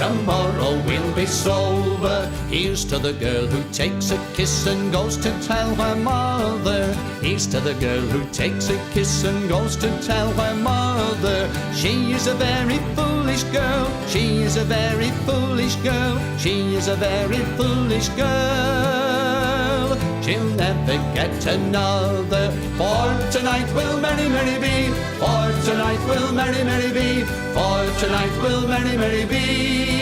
Tomorrow we'll be sober. Here's to the girl who takes a kiss and goes to tell her mother. Here's to the girl who takes a kiss and goes to tell her mother. She is a very foolish girl. She is a very foolish girl. She is a very foolish girl. She'll never get another. For tonight will merry, merry be. For tonight will merry, merry be. For tonight will merry, merry be.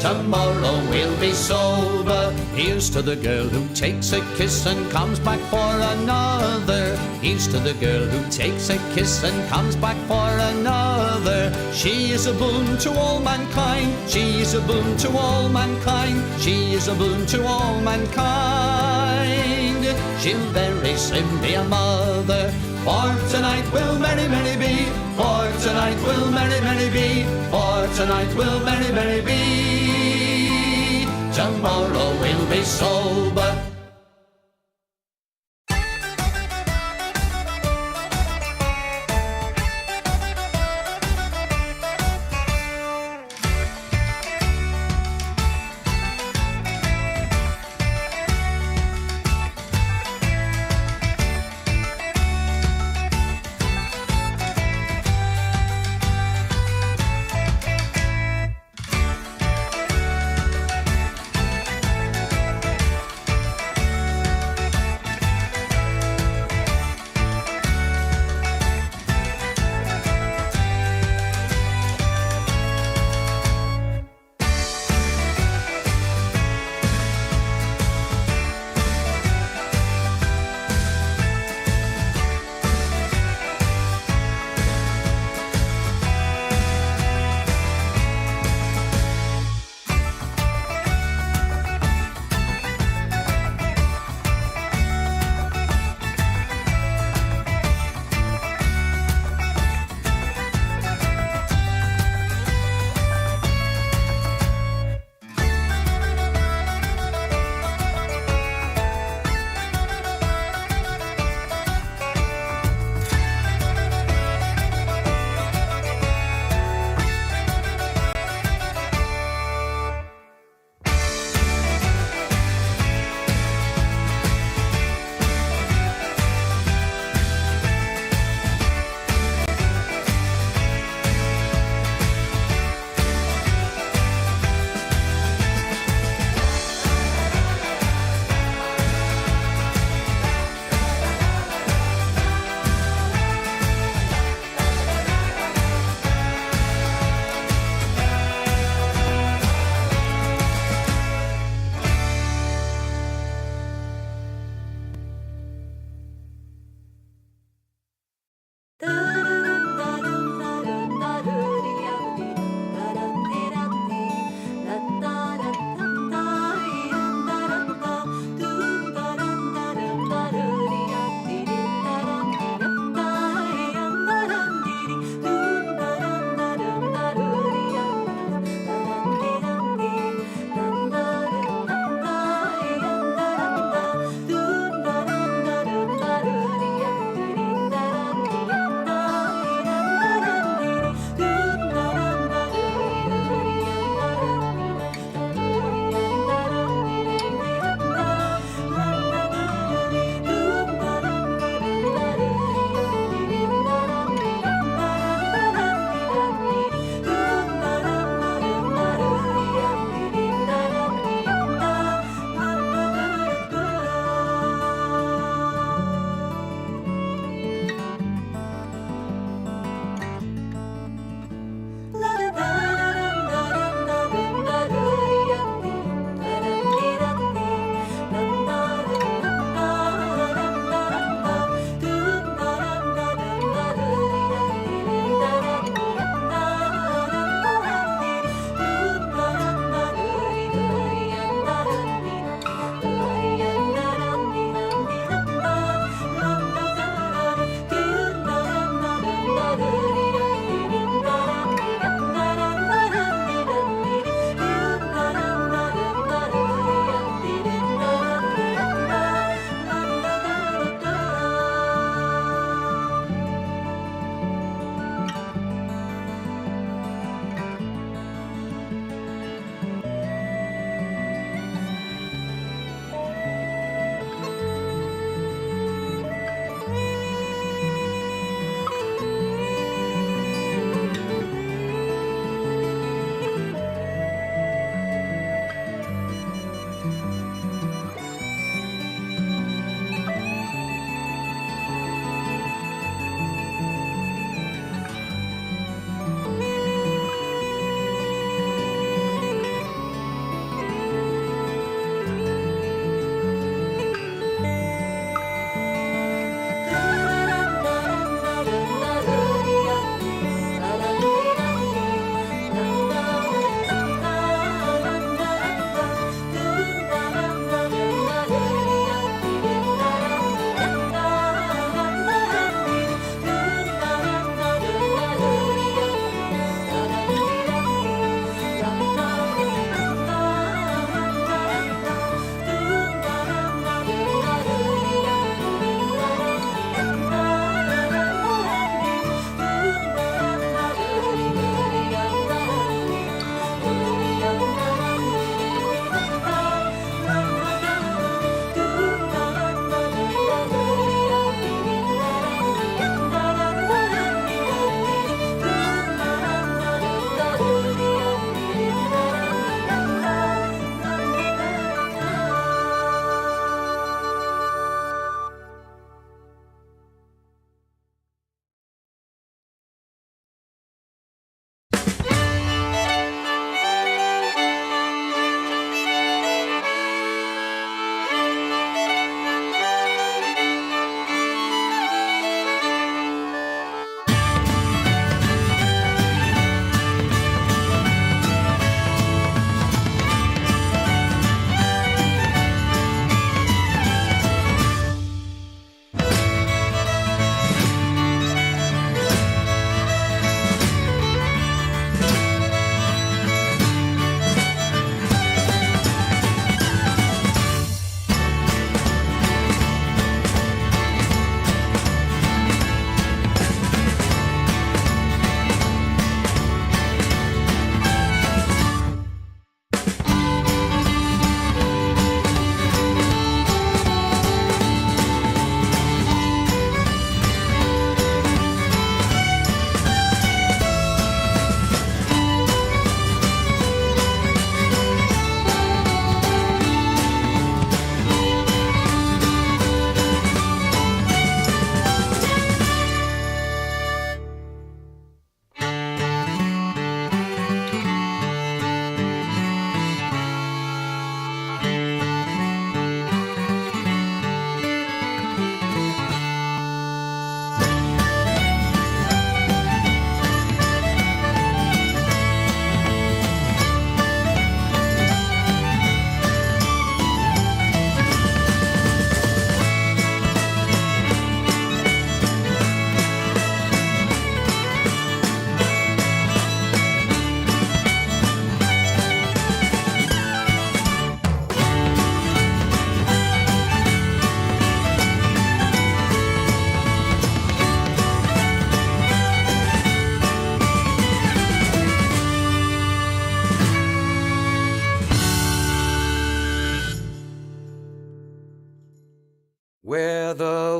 Tomorrow we'll be sober. Here's to the girl who takes a kiss and comes back for another. Here's to the girl who takes a kiss and comes back for another. She is a boon to all mankind. She is a boon to all mankind. She is a boon to all mankind. She'll very soon be a mother. For tonight will merry, merry be. For tonight will merry, merry be. For tonight will merry, merry be. Tomorrow we'll be sober.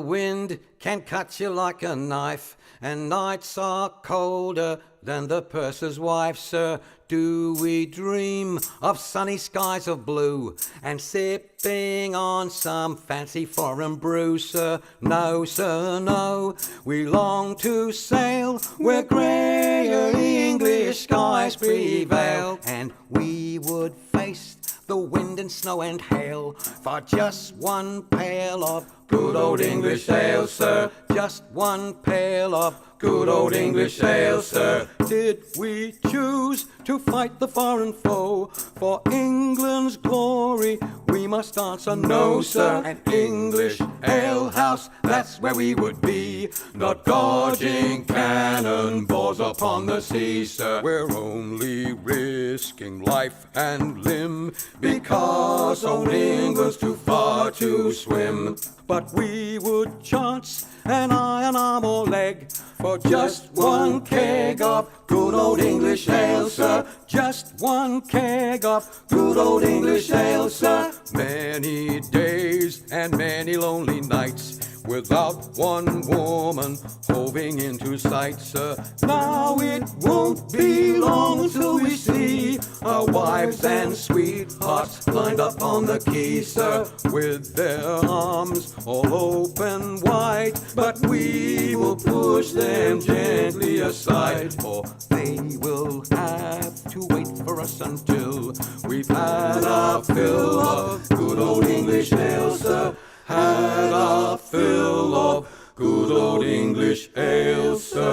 wind can cut you like a knife, and nights are colder than the purser's wife, sir. Do we dream of sunny skies of blue and sipping on some fancy foreign brew, sir? No, sir, no. We long to sail where greyer English skies prevail, and we would face the wind and snow and hail for just one pail of good old English ale, sir. Just one pail of good old English ale, sir. Did we choose to fight the foreign foe for England's glory? We must answer no, sir. An English ale house, that's where we would be, not gorging cannonballs upon the sea, sir. We're only risking life and limb because old England's too far to swim. But we would chance an iron arm or leg for just one keg of good old English ale, sir. Just one keg of good old English ale, sir. Many days and many lonely nights without one woman hoving into sight, sir. Now it won't be long until we see our wives and sweethearts lined up on the quay, sir, with their arms all open wide. But we will push them gently aside, for they will have to wait for us until we've had our fill of good old English ale, sir. Had our fill of good old English ale, sir.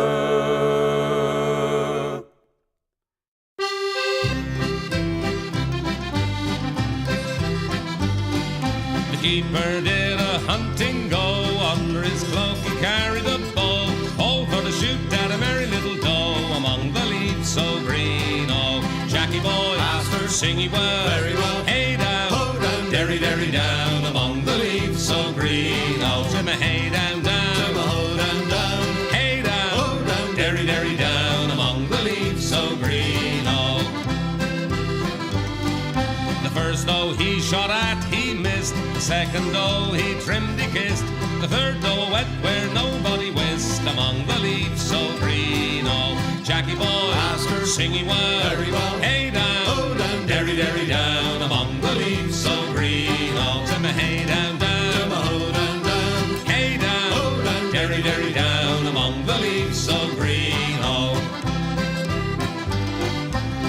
The keeper did a hunting go, under his cloak he carried a bow, oh, for to shoot at a merry little doe among the leaves so green. Oh, Jackie boy, master, sing ye well, very well, hey down, ho down, derry derry down, among the leaves so green. Oh, Jimmy, hey down down, Jimmy, ho down down, hey down, ho down, derry derry down, among the leaves so green. Oh, the first doe he shot at he missed, the second doe he trimmed he kissed, the third doe wet where nobody whist, among the leaves so green. Oh, Jackie boy, master, sing ye well, very well, hey down, ho down, derry derry down, among the leaves so green. Oh, Jimmy, hey down down, Jimmy, ho down down, hey down, ho down, derry derry down, among the leaves so green. Oh,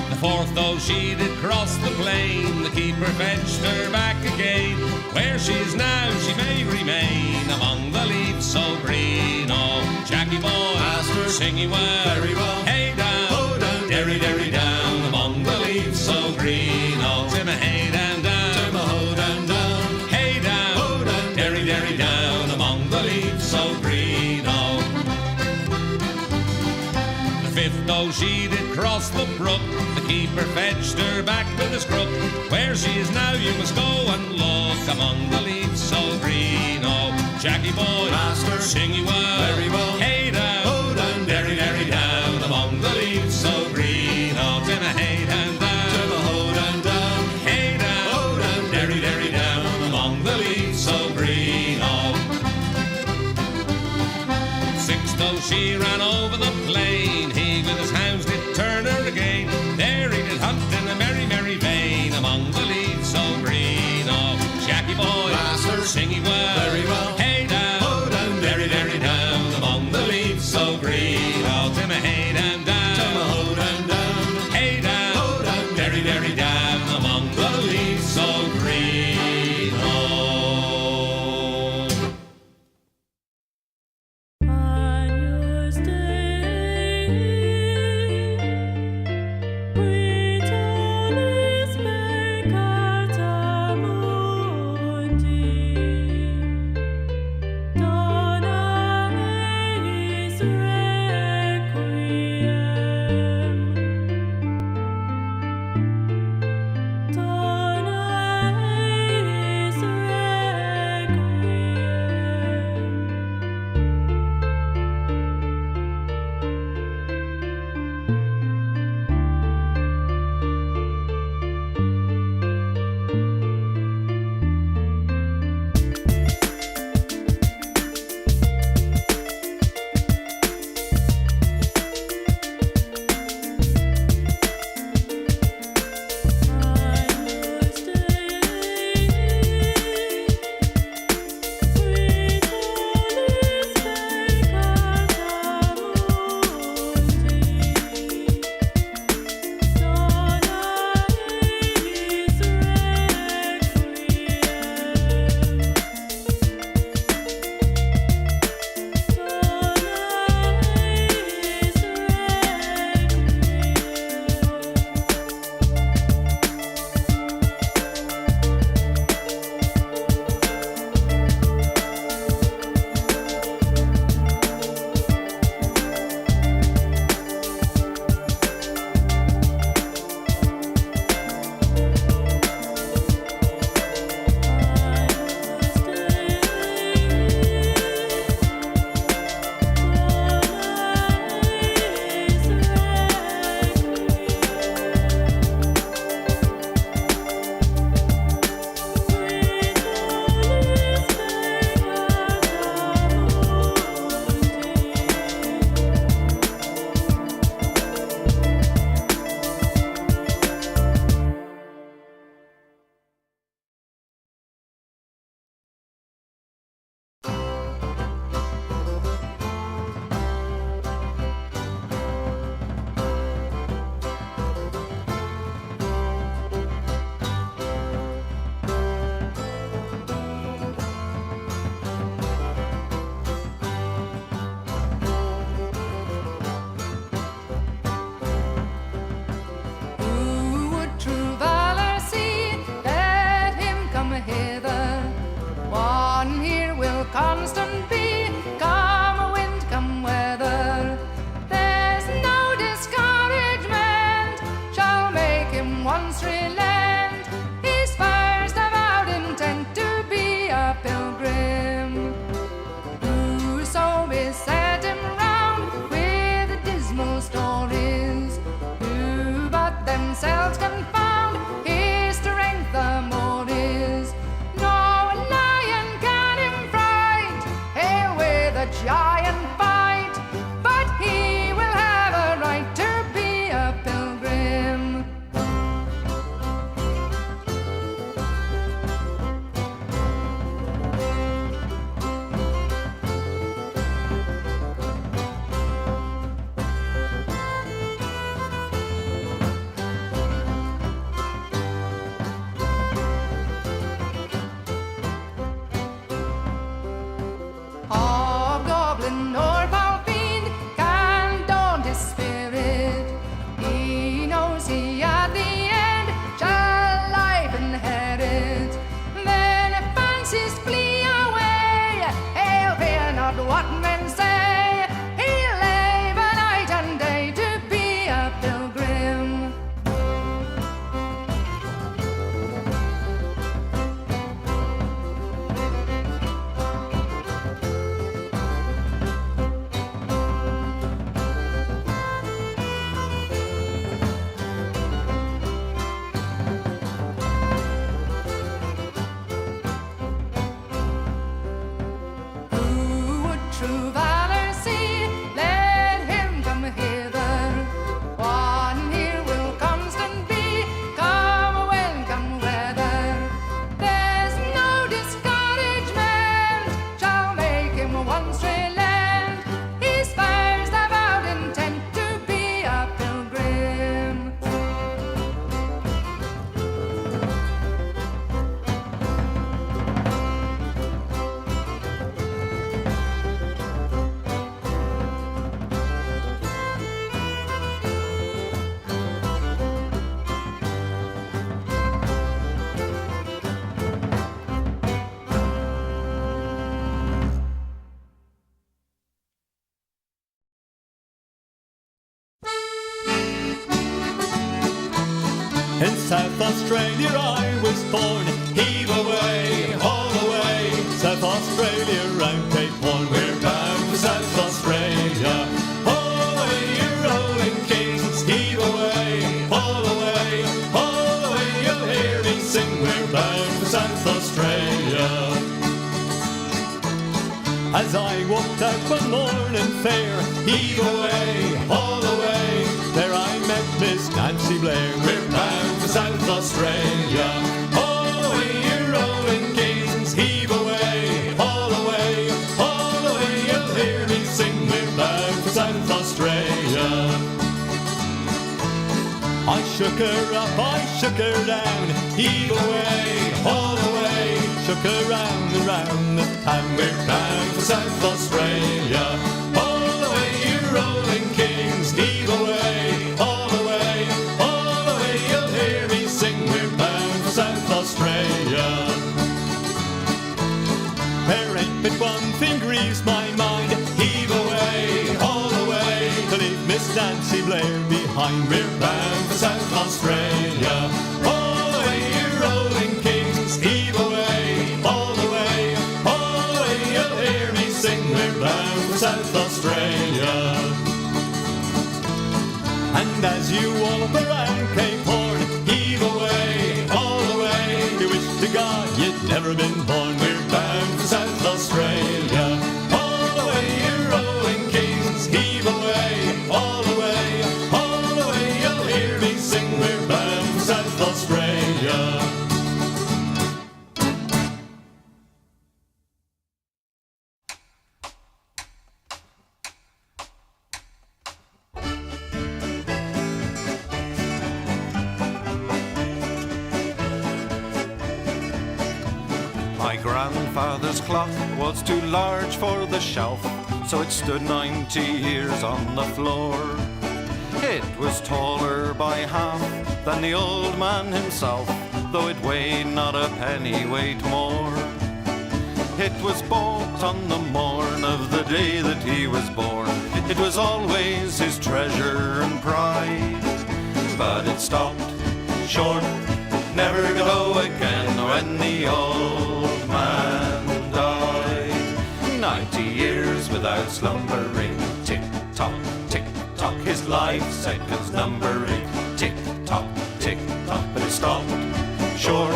the fourth though she did cross the plain, the keeper fetched her back again, where she is now she may remain, among the leaves so green. Oh, Jackie boy, master, sing ye well, very well, hey down, ho down, derry derry down, among the leaves so green. Oh, Jimmy, hey down down, Jimmy, ho down down, hey down, ho down, derry derry down, among the leaves so green. Oh, the fifth though she did cross the brook, the keeper fetched her back with his crook, where she is now you must go and look, among the leaves so green. Oh, Jackie boy, master, sing ye well, very well, hey down, ho down, derry derry down, among the leaves so green. Oh, Jimmy, hey down down, Jimmy, ho down down, hey down, ho down, derry derry down, among the leaves so green. Oh, sixth though she ran over the plain, he with his hounds did turn her again, there he did hunt in a merry merry vein, among the leaves so green. Oh, Jackie boy, master, sing ye well, very well, hey down, ho down, derry derry down, among the leaves so green. Oh, Jimmy, hey down down, Jimmy, ho down down, hey down, In South Australia I was born. Heave away, haul away, South Australia round Cape Horn. We're bound for South Australia. Haul away, you rolling kings. Heave away, haul away, haul away. You'll hear me sing. We're bound for South Australia. As I walked out one morning fair, heave away, haul away, there I met Miss Nancy Blair. We're bound for South Australia. Haul away, you rolling kings. Heave away, haul away, haul away. You'll hear me sing. We're bound for South Australia. I shook her up, I shook her down. Heave away, haul away, shook her round and round the town. We're bound for South Australia. Haul away, you rolling kings. Heave away, haul away, haul away. You'll hear me sing. We're bound for South Australia. There ain't but one thing grieves my mind. Heave away, haul away, to leave Miss Nancy Blair behind. We're bound for South Australia. Haul away, you rolling kings. Heave away, haul away, haul away. You'll hear me sing. We're bound for South Australia. And as you walk around Cape Horn, heave away, haul away, you wish to God you'd never been born. We're bound for South Australia. Haul away, you rolling kings. Heave away, haul away, haul away. You'll hear me sing. We're bound for South Australia. My grandfather's clock was too large for the shelf, so it stood 90 years on the floor. It was taller by half than the old man himself, though it weighed not a pennyweight more. It was bought on the morn of the day that he was born. It was always his treasure and pride, but it stopped short, never to go again when the old man died. 90 years without slumbering, tick-tock, tick-tock, his life seconds numbering, tick-tock, tick-tock, but it stopped short,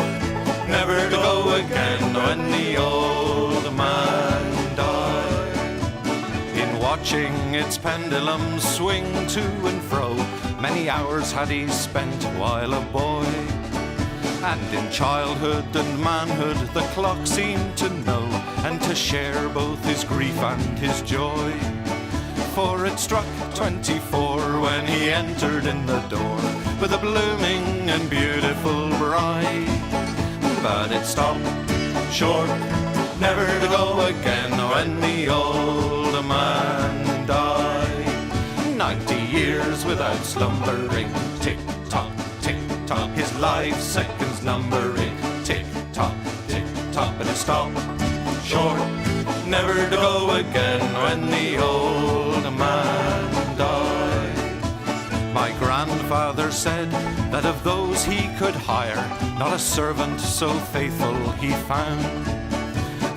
never to go again when the old man died. In watching its pendulum swing to and fro, many hours had he spent while a boy. And in childhood and manhood the clock seemed to know, and to share both his grief and his joy. For it struck 24 when he entered in the door with a blooming and beautiful bride. But it stopped short, never to go again when the old man died. 90 years without slumbering, tick-tock, tick-tock, his life seconds numbering, tick-tock, tick-tock, but it stopped short, never to go again when the old man died. My grandfather said that of those he could hire, not a servant so faithful he found.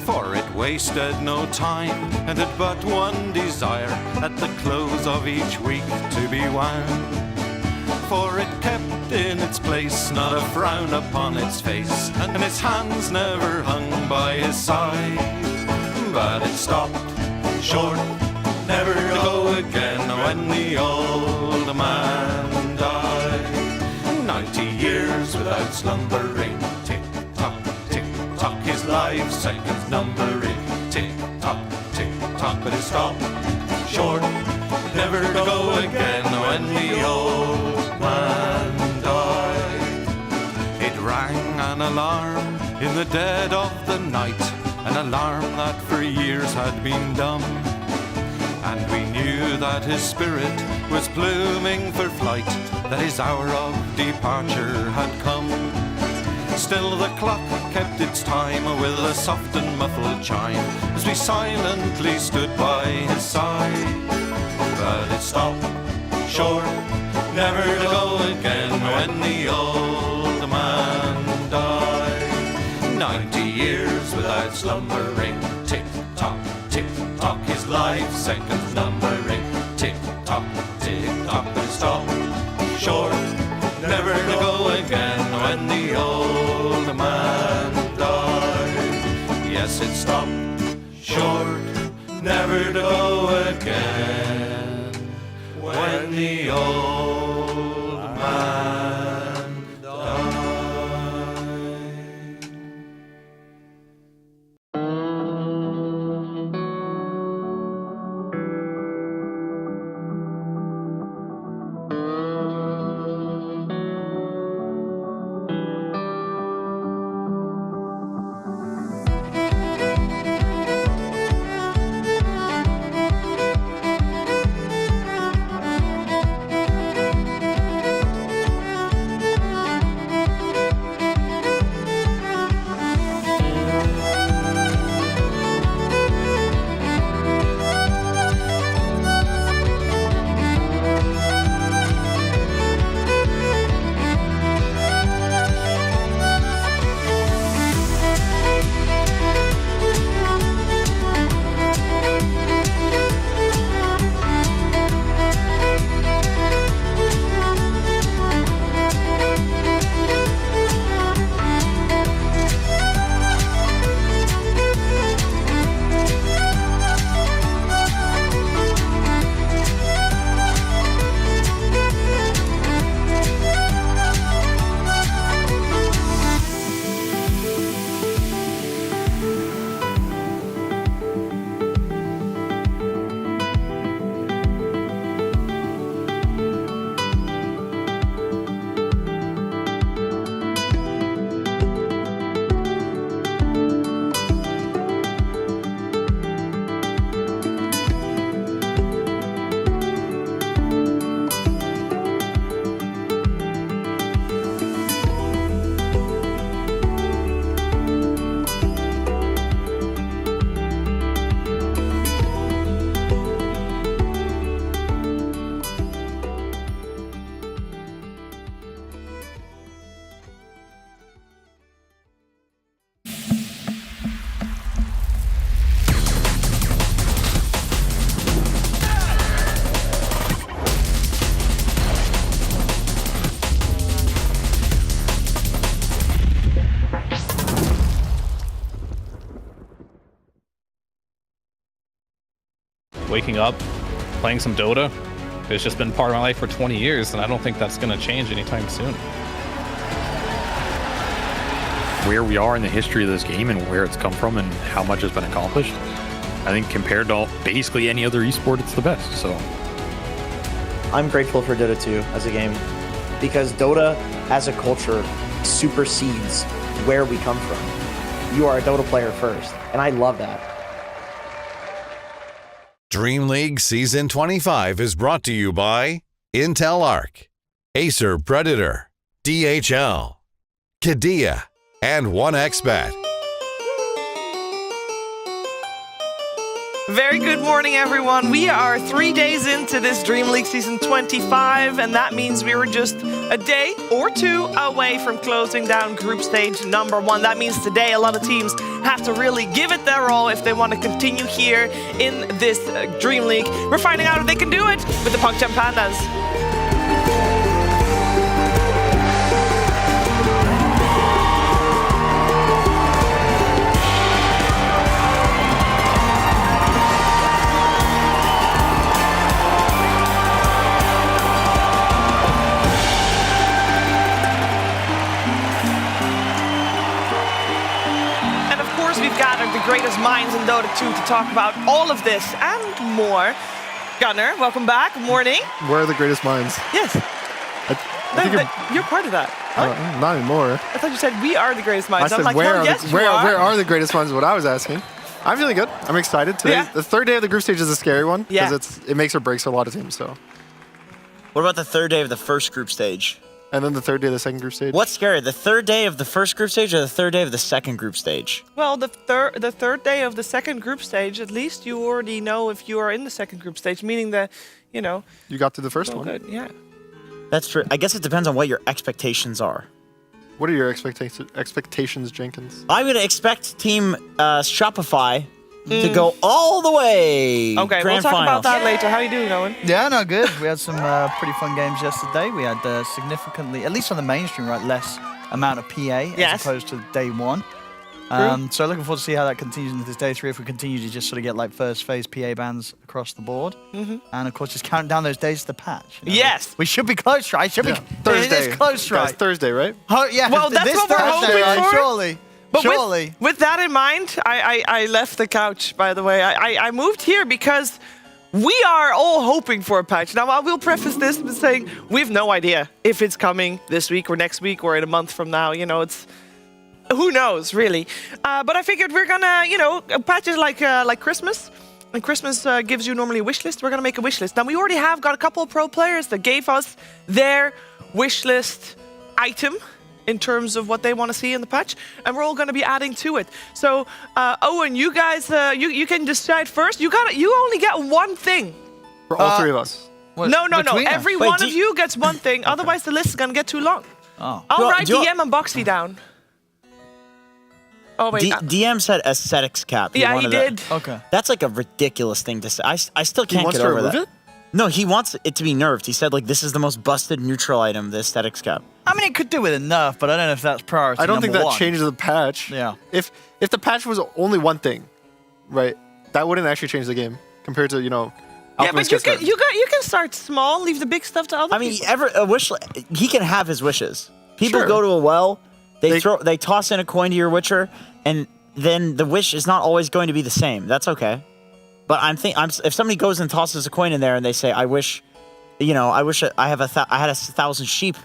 For it wasted no time and had but one desire, at the close of each week to be wound. For it kept in its place, not a frown upon its face, and its hands never hung by his side. But it stopped short, never to go again when the old man died. 90 years without slumbering, tick-tock, tick-tock, his life seconds numbering, tick-tock, tick-tock, but it stopped short, never to go again when the old man died. It rang an alarm in the dead of the night, an alarm that for years had been dumb, and we knew that his spirit was pluming for flight, that his hour of departure had come. Still the clock kept its time with a soft and muffled chime, as we silently stood by his side. But it stopped short, never to go again when the old seconds numbering. Tick tock, but it stopped short, never to go again when the old man died. Yes, it stopped short, never to go again when the old man died. Waking up, playing some Dota. It's just been part of my life for 20 years, and I don't think that's going to change anytime soon. Where we are in the history of this game and where it's come from and how much has been accomplished, I think compared to basically any other esport, it's the best. So I'm grateful for Dota 2 as a game because Dota as a culture supersedes where we come from. You are a Dota player first, and I love that. DreamLeague Season 25 is brought to you by Intel Arc, Acer Predator, DHL, Kadia, and 1xBet. Very good morning, everyone. We are 3 days into this DreamLeague Season 25, and that means we were just a day or two away from closing down Group Stage number 1. That means today a lot of teams have to really give it their all if they want to continue here in this DreamLeague. We're finding out if they can do it with the PogChamp Pandas. The greatest minds in Dota 2 to talk about all of this and more. Gunnar, welcome back. Good morning. Where are the greatest minds? Yes. You're part of that. Not anymore. I thought you said we are the greatest minds. I said, I'm like, where are the greatest minds is what I was asking. I'm feeling good. I'm excited. Today, The third day of the group stage is a scary one because it makes or breaks a lot of teams. So. What about the third day of the first group stage? And then the third day of the second group stage. What's scary, the third day of the first group stage or the third day of the second group stage? Well, the third day of the second group stage, at least you already know if you are in the second group stage, meaning that, you know. You got through the first one. Good, yeah. That's true. I guess it depends on what your expectations are. What are your expectations, Jenkins? I would expect Team Shopify to go all the way. Okay, Grand we'll talk finals. about that later. How you doing, Owen? Yeah, no, good. We had some pretty fun games yesterday. We had significantly, at least on the mainstream, right, less amount of PA as opposed to day one. So looking forward to see how that continues into this day 3, if we continue to just sort of get like first phase PA bans across the board. And of course, just counting down those days to the patch. You know? Yes! We should be close, right? Should be Thursday. It is close, right? Guys, Thursday, right? Oh, yeah. Well, that's this what we're Thursday, hoping right? for. Surely. But Surely. with that in mind, I left the couch, by the way. I moved here because we are all hoping for a patch. Now, I will preface this with saying we have no idea if it's coming this week or next week or in a month from now. You know, it's... Who knows, really? But I figured we're gonna, you know, patches like Christmas. And Christmas gives you normally a wish list. We're gonna make a wish list. Now, we already have got a couple of pro players that gave us their wish list item in terms of what they want to see in the patch, and we're all going to be adding to it. So, Owen, you guys, you can decide first. You only get one thing. For all three of us. No. Every one of you gets one thing. Otherwise, the list is going to get too long. Oh. I'll write DM and Boxy down. Oh wait. DM said aesthetics cap. Yeah, he did. Okay. That's like a ridiculous thing to say. I still can't wants get to over remove that. it? No, he wants it to be nerfed. He said like this is the most busted neutral item, the aesthetics cap. I mean, it could do with enough, but I don't know if that's priority I don't think that one. changes the patch. Yeah. If the patch was only one thing, right, that wouldn't actually change the game compared to, you know, Yeah, but you can start small, leave the big stuff to other people. I mean, he can have his wishes. People Sure. go to a well, they toss in a coin to your witcher, and then the wish is not always going to be the same. That's okay. But if somebody goes and tosses a coin in there and they say, I wish I had 1,000 sheep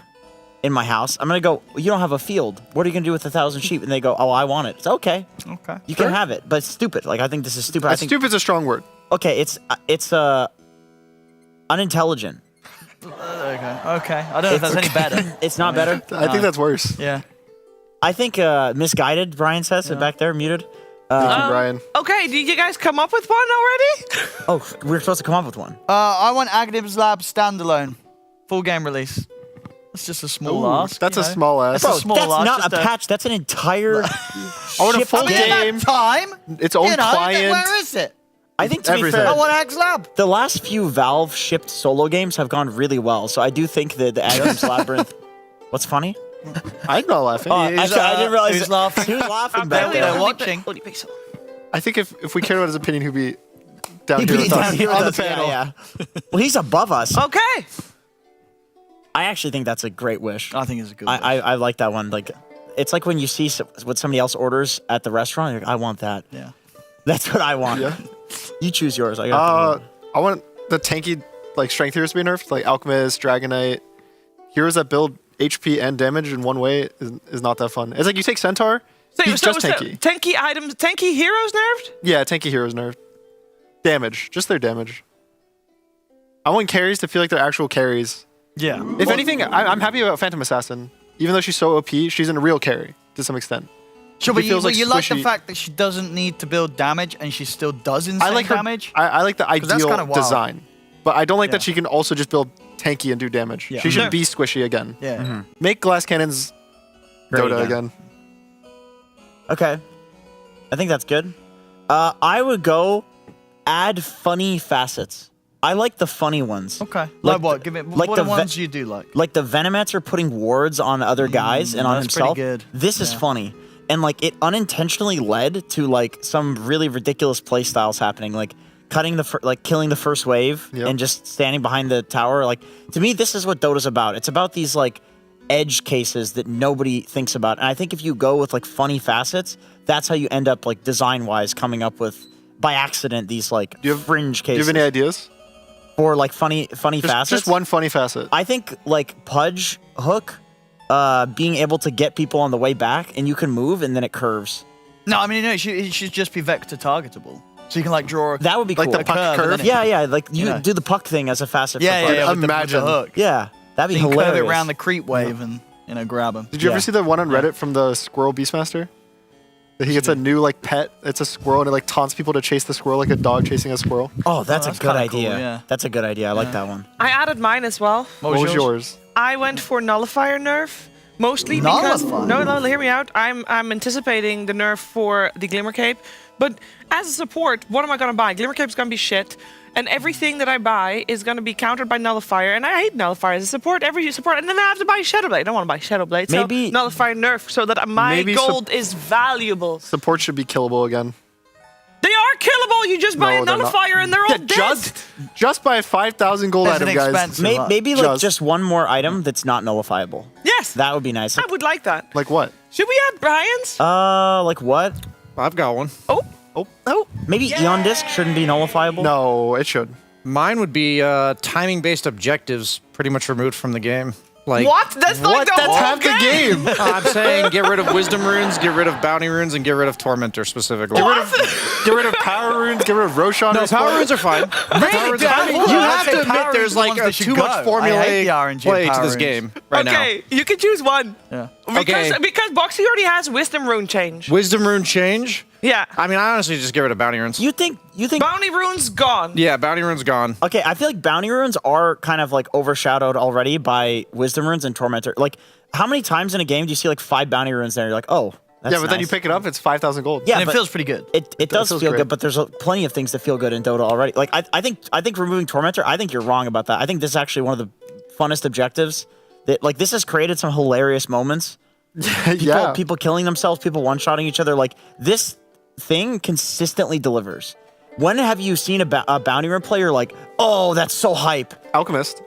in my house. I'm gonna go, you don't have a field. What are you gonna do with 1,000 sheep? And they go, oh, I want it. It's okay. Okay. You can have it, but it's stupid. Like I think this is stupid. I think stupid's a strong word. Okay, it's unintelligent. Okay. I don't know if that's any better. It's not better. I think that's worse. Yeah. I think misguided. Brian says it back there, muted. Thank you, Brian. Okay, did you guys come up with one already? Oh, we were supposed to come up with one. I want Agdib's Lab standalone, full game release. That's just a small ask. That's a small ask. Bro, a small that's ask, not a just patch. That's an entire. I want a full I mean, at game. that time, Its own client. Where is it? I think to be Everything. fair, I want Ag's Lab. the last few Valve shipped solo games have gone really well. So I do think that the Agnes Labyrinth. What's funny? I'm not laughing. Actually, I didn't realize who's laughing. He was laughing I'm back barely there. watching. I think if we cared about his opinion, he'd be down He'd here be with down us here with on the us, yeah, panel. yeah. Well, he's above us. Okay. I actually think that's a great wish. I think it's a good. I like that one. Like, it's like when you see what somebody else orders at the restaurant. You're like, I want that. Yeah. That's what I want. Yeah. You choose yours. I got. I want the tanky strength heroes to be nerfed, like Alchemist, Dragonite. Heroes that build HP and damage in one way is not that fun. It's like you take Centaur, he's just tanky. Tanky items, tanky heroes nerfed? Yeah, tanky heroes nerfed. Damage, just their damage. I want carries to feel like they're actual carries. Yeah. If anything, I'm happy about Phantom Assassin. Even though she's so OP, she's a real carry to some extent. Sure, but you like like the squishy. fact that she doesn't need to build damage and she still does insane I like her damage. I like the that's ideal kinda wild. design, but I don't like Yeah. that she can also just build tanky and do damage. Yeah. She should Sure. be squishy again. Yeah. Make glass cannons Great Dota again. again. Okay. I think that's good. I would go add funny facets. I like the funny ones. Okay. Like what? Give it. What are the ones you do like? Like the Venomancer putting wards on other guys and on that's pretty himself. good. This is Yeah. funny. And like it unintentionally led to like some really ridiculous play styles happening, like cutting killing the first wave and just standing behind the tower. Like to me, this is what Dota's about. It's about these like edge cases that nobody thinks about. And I think if you go with like funny facets, that's how you end up like design wise coming up with by accident these like fringe cases. Do you have any ideas? For like funny facets? Just one funny facet. I think like Pudge Hook, being able to get people on the way back and you can move and then it curves. No, I mean no. It should just be vector targetable, so you can like draw. That would be Like cool. the puck curve? Yeah. Like you Yeah. do the puck thing as a facet. Yeah, for Pudge. yeah. With Imagine. the hook. Yeah, that'd be So you can curve hilarious. it around the creep wave and grab him. Did you Yeah. ever see the one on Reddit from the Squirrel Beastmaster? That he gets a new like pet. It's a squirrel and it like taunts people to chase the squirrel like a dog chasing a squirrel. Oh, that's a that's good kinda cool, idea. yeah. That's a good idea. I like that one. I added mine as well. What was yours? I went for nullifier nerf. Mostly because Nullifier? no, hear me out. I'm anticipating the nerf for the Glimmer Cape But as a support, what am I going to buy? Glimmercape's going to be shit. And everything that I buy is going to be countered by Nullifier. And I hate Nullifier as a support. Every support. And then I have to buy Shadowblade. I don't want to buy Shadowblade. Maybe so Nullifier nerf so that my gold is valuable. Support should be killable again. They are killable. You just buy a Nullifier and they're all dead. Just buy a 5,000 gold item, guys. Maybe like just one more item that's not nullifiable. Yes. That would be nice. I would like that. Like what? Should we add Brian's? Like what? I've got one. Oh. Maybe Eon Disc shouldn't be nullifiable? No, it should. Mine would be timing-based objectives pretty much removed from the game. Like, what? That's like the That's whole half game. the game. I'm saying get rid of wisdom runes, get rid of bounty runes, and get rid of tormentor specifically. Get rid of power runes, get rid of Roshan. No, power runes are fine. Power runes are fine. You have to admit there's like too much formulaic play to this game right now. Okay, you can choose one. Yeah. Because Boxy already has wisdom rune change. Wisdom rune change? Yeah. I mean, I honestly just get rid of bounty runes. You think bounty runes gone? Yeah, bounty runes gone. Okay, I feel like bounty runes are kind of like overshadowed already by wisdom runes and tormentor. Like, how many times in a game do you see like 5 bounty runes there? You're like, oh, that's but then you pick it up, it's 5,000 gold. Yeah, and it feels pretty good. It does feel good, but there's plenty of things that feel good in Dota already. Like, I think removing tormentor, I think you're wrong about that. I think this is actually one of the funnest objectives. That like this has created some hilarious moments. People killing themselves, people one-shotting each other. Like this thing consistently delivers. When have you seen a bounty rune player like, oh, that's so hype? Alchemist.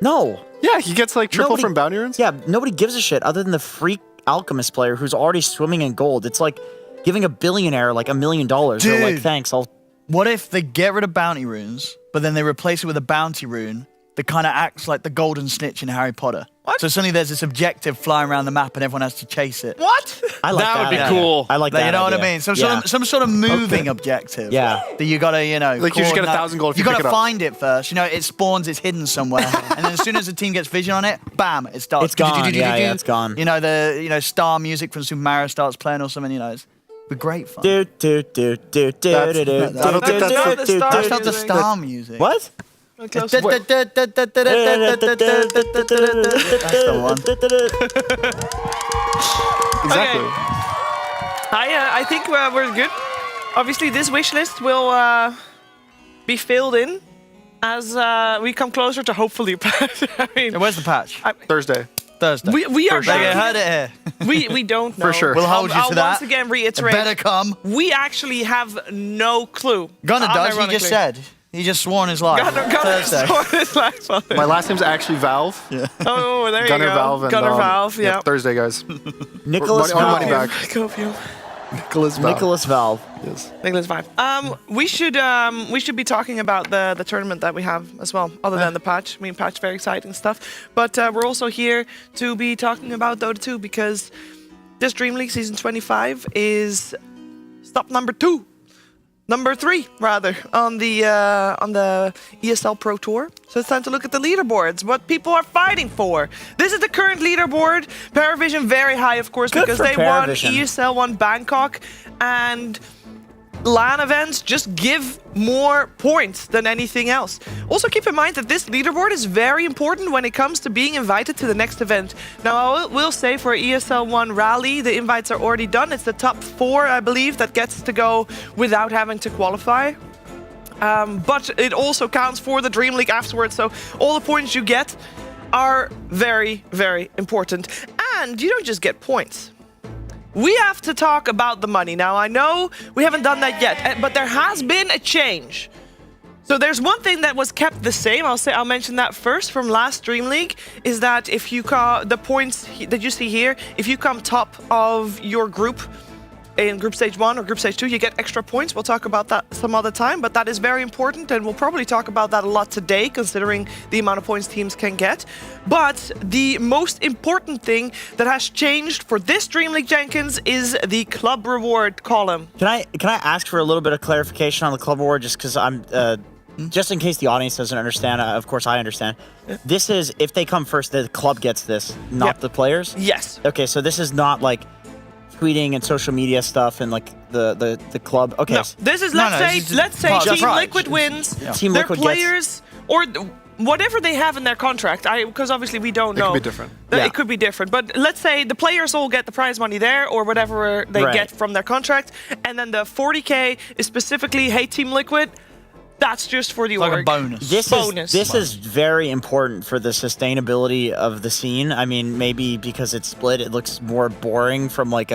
No. Yeah, he gets like triple from bounty runes. Yeah, nobody gives a shit other than the freak alchemist player who's already swimming in gold. It's like giving a billionaire like $1 million. They're like, thanks. What if they get rid of bounty runes, but then they replace it with a bounty rune that kind of acts like the golden snitch in Harry Potter? What? So suddenly there's this objective flying around the map and everyone has to chase it. What? I like that would be cool. I like that. You know what I idea. mean? Some sort of moving objective. Yeah. That you gotta, like you just get 1,000 gold if you pick gotta it up. find it first. You know, it spawns, it's hidden somewhere, and then as soon as the team gets vision on it, bam, it starts. It's gone. Yeah, it's gone. You know the star music from Super Mario starts playing or something. You know, it's great fun. That's not the star music. What? That's the one. Exactly. I think we're good. Obviously, this wish list will be filled in as we come closer to hopefully patch. I mean, where's the patch? Thursday. We are sure. They heard it here. We don't know. For sure. We'll hold you I'll to that. once again reiterate. It better come. We actually have no clue. Gunner does. He just said. He just swore on his life. Gunner swore on his life. My last name's actually Valve. Yeah. Oh, there Gunner you go. Valve and, Gunner Valve, yeah. Thursday, guys. Nicholas Valve. Money back. Nicholas Valve. Yes. Nicholas Valve. We should be talking about the tournament that we have as well, other than the patch. I mean, patch, very exciting stuff. But we're also here to be talking about Dota 2 because this Dream League Season 25 is stop number 3 rather, on the ESL Pro Tour. So it's time to look at the leaderboards, what people are fighting for. This is the current leaderboard. Paravision very high, of course, because they won ESL, won Bangkok, and LAN events just give more points than anything else. Also keep in mind that this leaderboard is very important when it comes to being invited to the next event. Now I will say for ESL 1 Rally, the invites are already done. It's the top 4, I believe, that gets to go without having to qualify. But it also counts for the Dream League afterwards, so all the points you get are very, very important. And you don't just get points. We have to talk about the money. Now, I know we haven't done that yet, but there has been a change. So there's one thing that was kept the same. I'll mention that first from last Dream League, is that if you the points that you see here, if you come top of your group in Group Stage 1 or Group Stage 2, you get extra points. We'll talk about that some other time, but that is very important, and we'll probably talk about that a lot today, considering the amount of points teams can get. But the most important thing that has changed for this Dream League, Jenkins, is the club reward column. Can I ask for a little bit of clarification on the club reward, just because I'm... just in case the audience doesn't understand, of course I understand. This is, if they come first, the club gets this, not the players? Yes. Okay, so this is not like tweeting and social media stuff and like the club. Okay. No, this is let's say Team Liquid wins. Team their Liquid players or whatever they have in their contract, because obviously we don't know. It could be different. It could be different. But let's say the players all get the prize money there or whatever they get from their contract. And then the 40K is specifically, hey, Team Liquid, that's just for the org. Like a bonus. This is very important for the sustainability of the scene. I mean, maybe because it's split, it looks more boring from like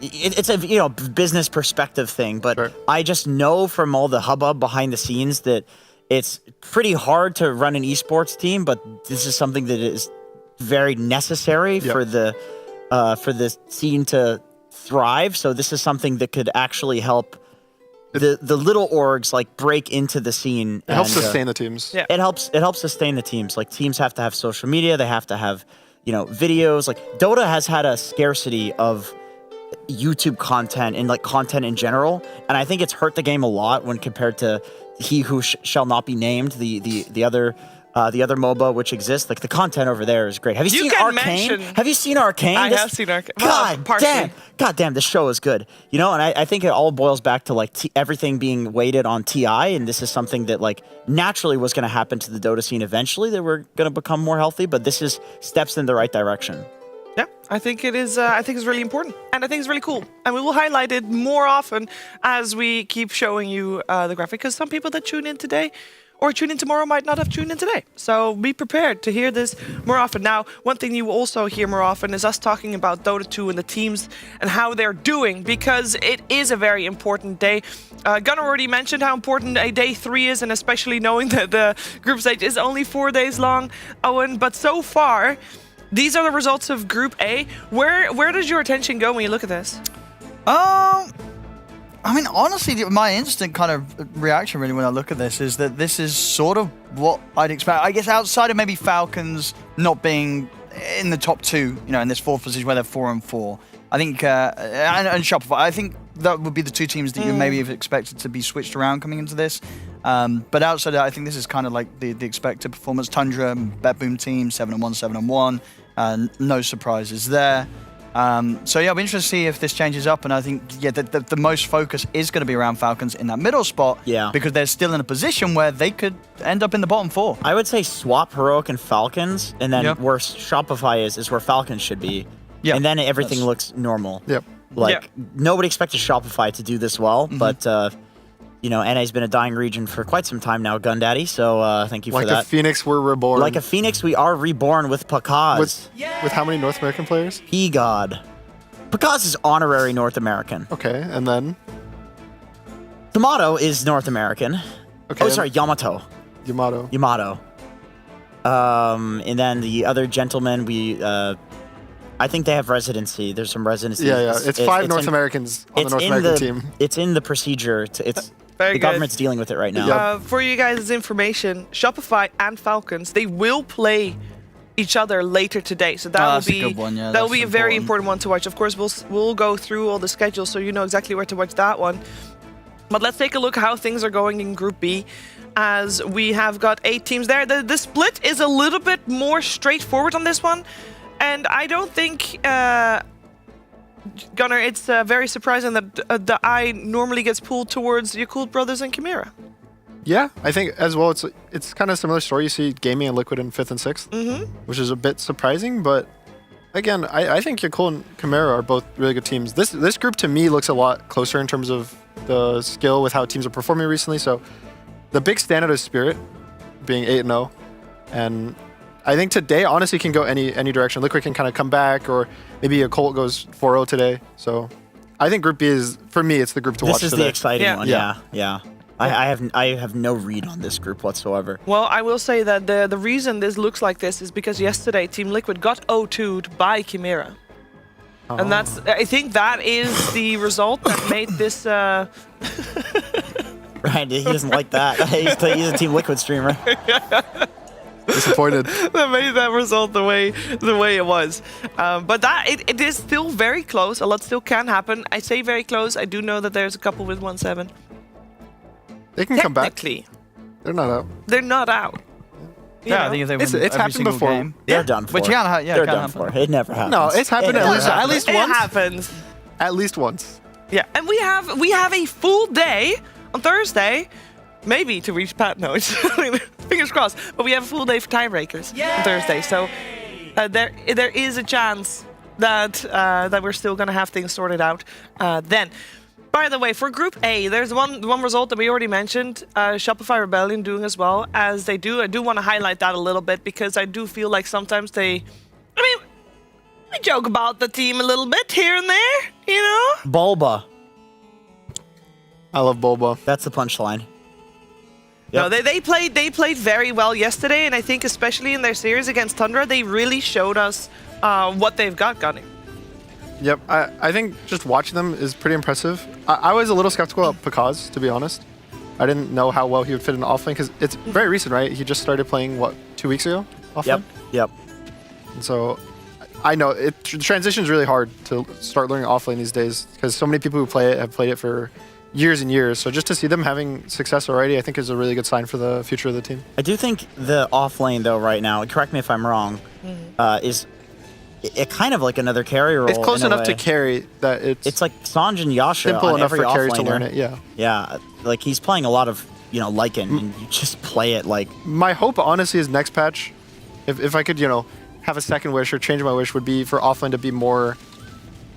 it's a business perspective thing. But I just know from all the hubbub behind the scenes that it's pretty hard to run an esports team. But this is something that is very necessary for the scene to thrive. So this is something that could actually help the little orgs like break into the scene. It helps sustain the teams. Yeah. It helps sustain the teams. Like teams have to have social media, they have to have, videos. Like Dota has had a scarcity of YouTube content and like content in general, and I think it's hurt the game a lot when compared to He Who Shall Not Be Named, the other MOBA which exists. Like the content over there is great. Have you seen Arcane? Have you seen Arcane? I have seen Arcane. God damn, this show is good. And I think it all boils back to like everything being weighted on TI, and this is something that like naturally was going to happen to the Dota scene eventually. That we're going to become more healthy, but this is steps in the right direction. Yeah, I think it is. I think it's really important, and I think it's really cool. And we will highlight it more often as we keep showing you the graphic, because some people that tune in today or tune in tomorrow might not have tuned in today. So be prepared to hear this more often. Now, one thing you will also hear more often is us talking about Dota 2 and the teams and how they're doing, because it is a very important day. Gunnar already mentioned how important a day 3 is, and especially knowing that the group stage is only 4 days long, Owen. But so far, these are the results of Group A. Where does your attention go when you look at this? I mean, honestly, my instant kind of reaction really when I look at this is that this is sort of what I'd expect. I guess outside of maybe Falcons not being in the top 2, in this 4th position where they're 4 and 4. I think, and Shopify, I think that would be the 2 teams that you maybe have expected to be switched around coming into this. But outside of that, I think this is kind of like the expected performance. Tundra, BetBoom team, 7-1, 7-1. No surprises there. So yeah, I'll be interested to see if this changes up, and I think the most focus is going to be around Falcons in that middle spot, because they're still in a position where they could end up in the bottom 4. I would say swap Heroic and Falcons, and then where Shopify is where Falcons should be, and then everything looks normal. Nobody expected Shopify to do this well, but NA's been a dying region for quite some time now, Gundaddy, so thank you for that. Like a phoenix, we're reborn. Like a phoenix, we are reborn with Pakaz. With how many North American players? P-God. Pakaz is honorary North American. Okay, and then? Yamato is North American. Okay. Oh, sorry, Yamato. Yamato. And then the other gentleman, I think they have residency. There's some residency. Yeah. It's 5 North Americans on the North American team. It's in the procedure. The government's dealing with it right now. For you guys' information, Shopify and Falcons, they will play each other later today. So that will be a good one. That will be a very important one to watch. Of course, we'll go through all the schedules so you know exactly where to watch that one. But let's take a look at how things are going in Group B, as we have got 8 teams there. The split is a little bit more straightforward on this one. And I don't think, Gunnar, it's very surprising that the eye normally gets pulled towards Yakult Brothers and Chimera. Yeah, I think as well, it's kind of a similar story. You see Gaming and Liquid in 5th and 6th, which is a bit surprising. But again, I think Yakult and Chimera are both really good teams. This group to me looks a lot closer in terms of the skill with how teams are performing recently. So the big standout is Spirit, being 8-0, and I think today honestly can go any direction. Liquid can kind of come back, or maybe a Colt goes 4-0 today. So I think Group B is, for me, it's the group to watch today. This is the exciting one. Yeah. I have no read on this group whatsoever. Well, I will say that the reason this looks like this is because yesterday Team Liquid got 0-2'd by Chimera. And I think that is the result that made this... Right, he doesn't like that. He's a Team Liquid streamer. Disappointed. That made that result the way it was. But it is still very close. A lot still can happen. I say very close. I do know that there's a couple with 1-7. They can come back. Technically. They're not out. They're not out. I think if they win it's happened before. Game, they're done for. But you can't they're done for. It never happens. No, it's happened at least once. It happens. At least once. Yeah, and we have a full day on Thursday, maybe to reach Pat. No, Fingers crossed. But we have a full day for tiebreakers on Thursday, so there is a chance that we're still gonna have things sorted out then. By the way, for Group A, there's one result that we already mentioned, Shopify Rebellion doing as well as they do. I do want to highlight that a little bit because I do feel like sometimes we joke about the team a little bit here and there, you know? Bulba. I love Bulba. That's the punchline. Yep. No, they played very well yesterday, and I think especially in their series against Tundra, they really showed us what they've got gunning. Yep, I think just watching them is pretty impressive. I was a little skeptical of Pakaz, to be honest. I didn't know how well he would fit in offlane because it's very recent, right? He just started playing, what, 2 weeks ago? Offlane? Yep. And so I know the transition is really hard to start learning offlane these days because so many people who play it have played it for years and years. So just to see them having success already, I think is a really good sign for the future of the team. I do think the offlane, though, right now, correct me if I'm wrong, is it kind of like another carry role. It's close enough to carry that it's like Sanj and Yasha simple on enough every for carries to offlaner. learn it. Yeah. Yeah, like he's playing a lot of Lycan, and you just play it like. My hope, honestly, is next patch, if I could, have a second wish or change my wish, would be for offlane to be more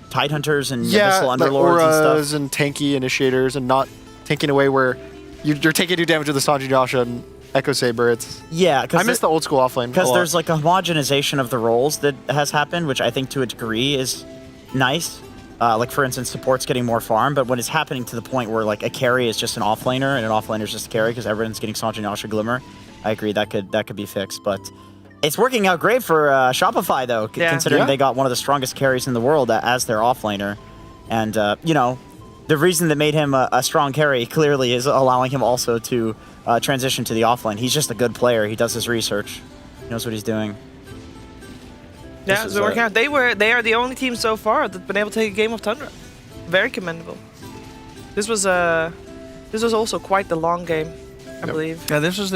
Tidehunters and Abyssal Underlords like auras and stuff. and tanky initiators, and not tanking away where you're taking 2 damage with the Sanji Yasha and Echo Saber. I miss the old school offlane because there's like a homogenization of the roles that has happened, which I think to a degree is nice. Like for instance, support's getting more farm, but when it's happening to the point where like a carry is just an offlaner and an offlaner is just a carry because everyone's getting Sanji Yasha Glimmer, I agree that could be fixed, but. It's working out great for Shopify, though, considering they got one of the strongest carries in the world as their offlaner. And, the reason that made him a strong carry clearly is allowing him also to transition to the offlane. He's just a good player. He does his research. He knows what he's doing. Yeah, it's working out. They are the only team so far that's been able to take a game of Tundra. Very commendable. This was also quite the long game, I believe. Yeah, this was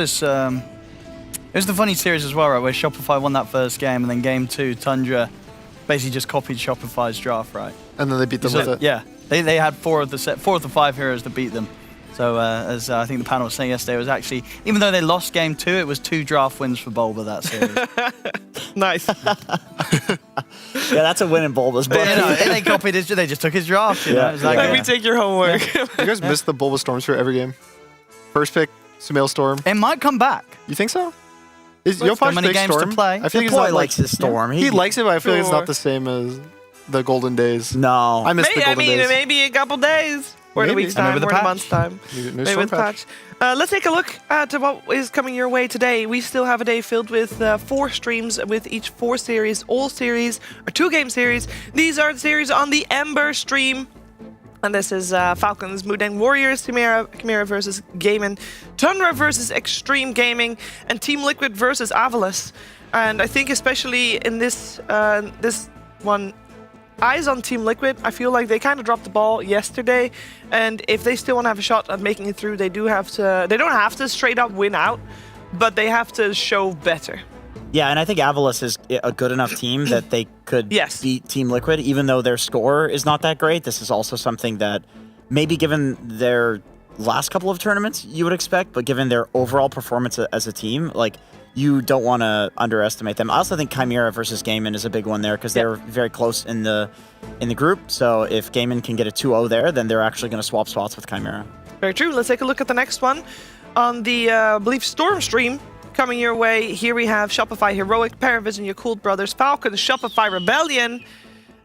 It was the funny series as well, right, where Shopify won that first game, and then game 2, Tundra basically just copied Shopify's draft, right? And then they beat them with it. Yeah, they had 4 of the 5 heroes that beat them. So as I think the panel was saying yesterday, it was actually, even though they lost game 2, it was 2 draft wins for Bulba that series. Nice. Yeah, that's a win in Bulba's book. They copied his, they just took his draft. You know? It was like, Let me take your homework. You guys missed the Bulba Storms for every game. First pick, Sumail Storm. It might come back. You think so? So many games Storm? to play. I feel like Boy likes his Storm. He likes it, but I feel like it's not the same as the golden days. No. I miss the golden days. Maybe a couple days. Or in a week's time, or in a month's time. Maybe with patch. Let's take a look at what is coming your way today. We still have a day filled with 4 streams with each 4 series. All series are 2-game series. These are the series on the Ember stream. And this is Falcons, Mudang Warriors, Chimera versus Gaimin, Tundra versus Extreme Gaming, and Team Liquid versus Avalos. And I think especially in this one, eyes on Team Liquid. I feel like they kind of dropped the ball yesterday, and if they still want to have a shot at making it through, they don't have to straight up win out, but they have to show better. Yeah, and I think Avalos is a good enough team that they could beat Team Liquid, even though their score is not that great. This is also something that maybe given their last couple of tournaments you would expect, but given their overall performance as a team, like you don't want to underestimate them. I also think Chimera versus Gaimin is a big one there because they're very close in the group. So if Gaimin can get a 2-0 there, then they're actually going to swap spots with Chimera. Very true. Let's take a look at the next one on the I believe Storm stream. Coming your way, here we have Shopify Heroic, Paravision, Yakult Brothers, Falcon, Shopify Rebellion,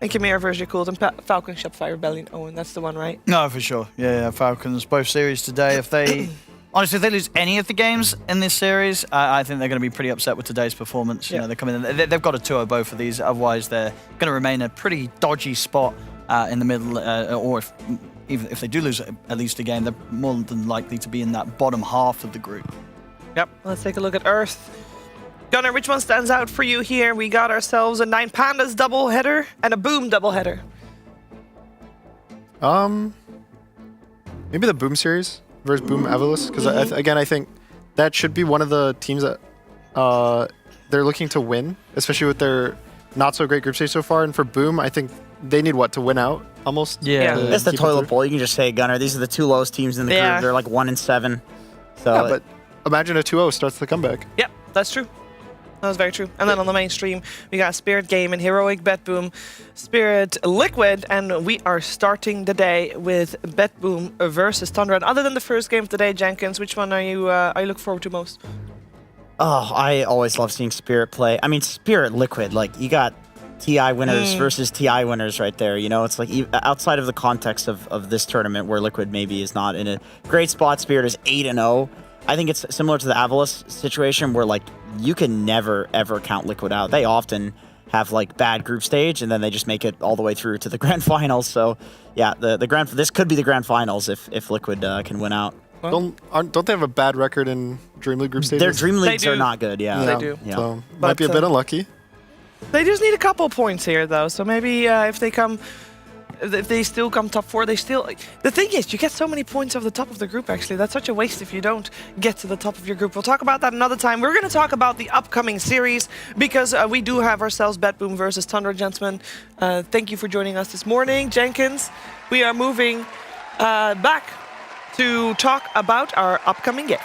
and Chimera versus Yakult, and Falcon, Shopify Rebellion. Owen, that's the one, right? No, for sure. Yeah, Falcons, both series today. If they, honestly, if they lose any of the games in this series, I think they're going to be pretty upset with today's performance. You know, they're coming in, they've got a 2-0 both of these, otherwise they're going to remain a pretty dodgy spot in the middle, or even if they do lose at least a game, they're more than likely to be in that bottom half of the group. Yep, let's take a look at Earth. Gunnar, which one stands out for you here? We got ourselves a 9 Pandas doubleheader and a Boom doubleheader. Maybe the Boom series versus Boom Avalos, because again, I think that should be one of the teams that they're looking to win, especially with their not so great group stage so far. And for Boom, I think they need to win out almost. Yeah, it's the toilet bowl. You can just say, Gunnar, these are the 2 lowest teams in the group. They're like 1-7. So but imagine a 2-0 starts the comeback. Yep, that's true. That was very true. And then on the mainstream, we got Spirit Game and Heroic BetBoom, Spirit Liquid, and we are starting the day with BetBoom versus Tundra. And other than the first game of the day, Jenkins, which one are you look forward to most? Oh, I always love seeing Spirit play. I mean, Spirit Liquid, like, you got TI winners versus TI winners right there. You know, it's like outside of the context of this tournament where Liquid maybe is not in a great spot, Spirit is 8-0. I think it's similar to the Avalos situation where, like, you can never, ever count Liquid out. They often have, like, bad group stage, and then they just make it all the way through to the grand finals. So, yeah, this could be the grand finals if Liquid can win out. Don't they have a bad record in DreamLeague group stages? Their Dream Leagues are not good, yeah. They do. Yeah. So, might be a bit unlucky. They just need a couple points here, though. So maybe if they still come top 4, they still... The thing is, you get so many points off the top of the group, actually. That's such a waste if you don't get to the top of your group. We'll talk about that another time. We're going to talk about the upcoming series because we do have ourselves BetBoom versus Tundra, gentlemen. Thank you for joining us this morning. Jenkins, we are moving back to talk about our upcoming game.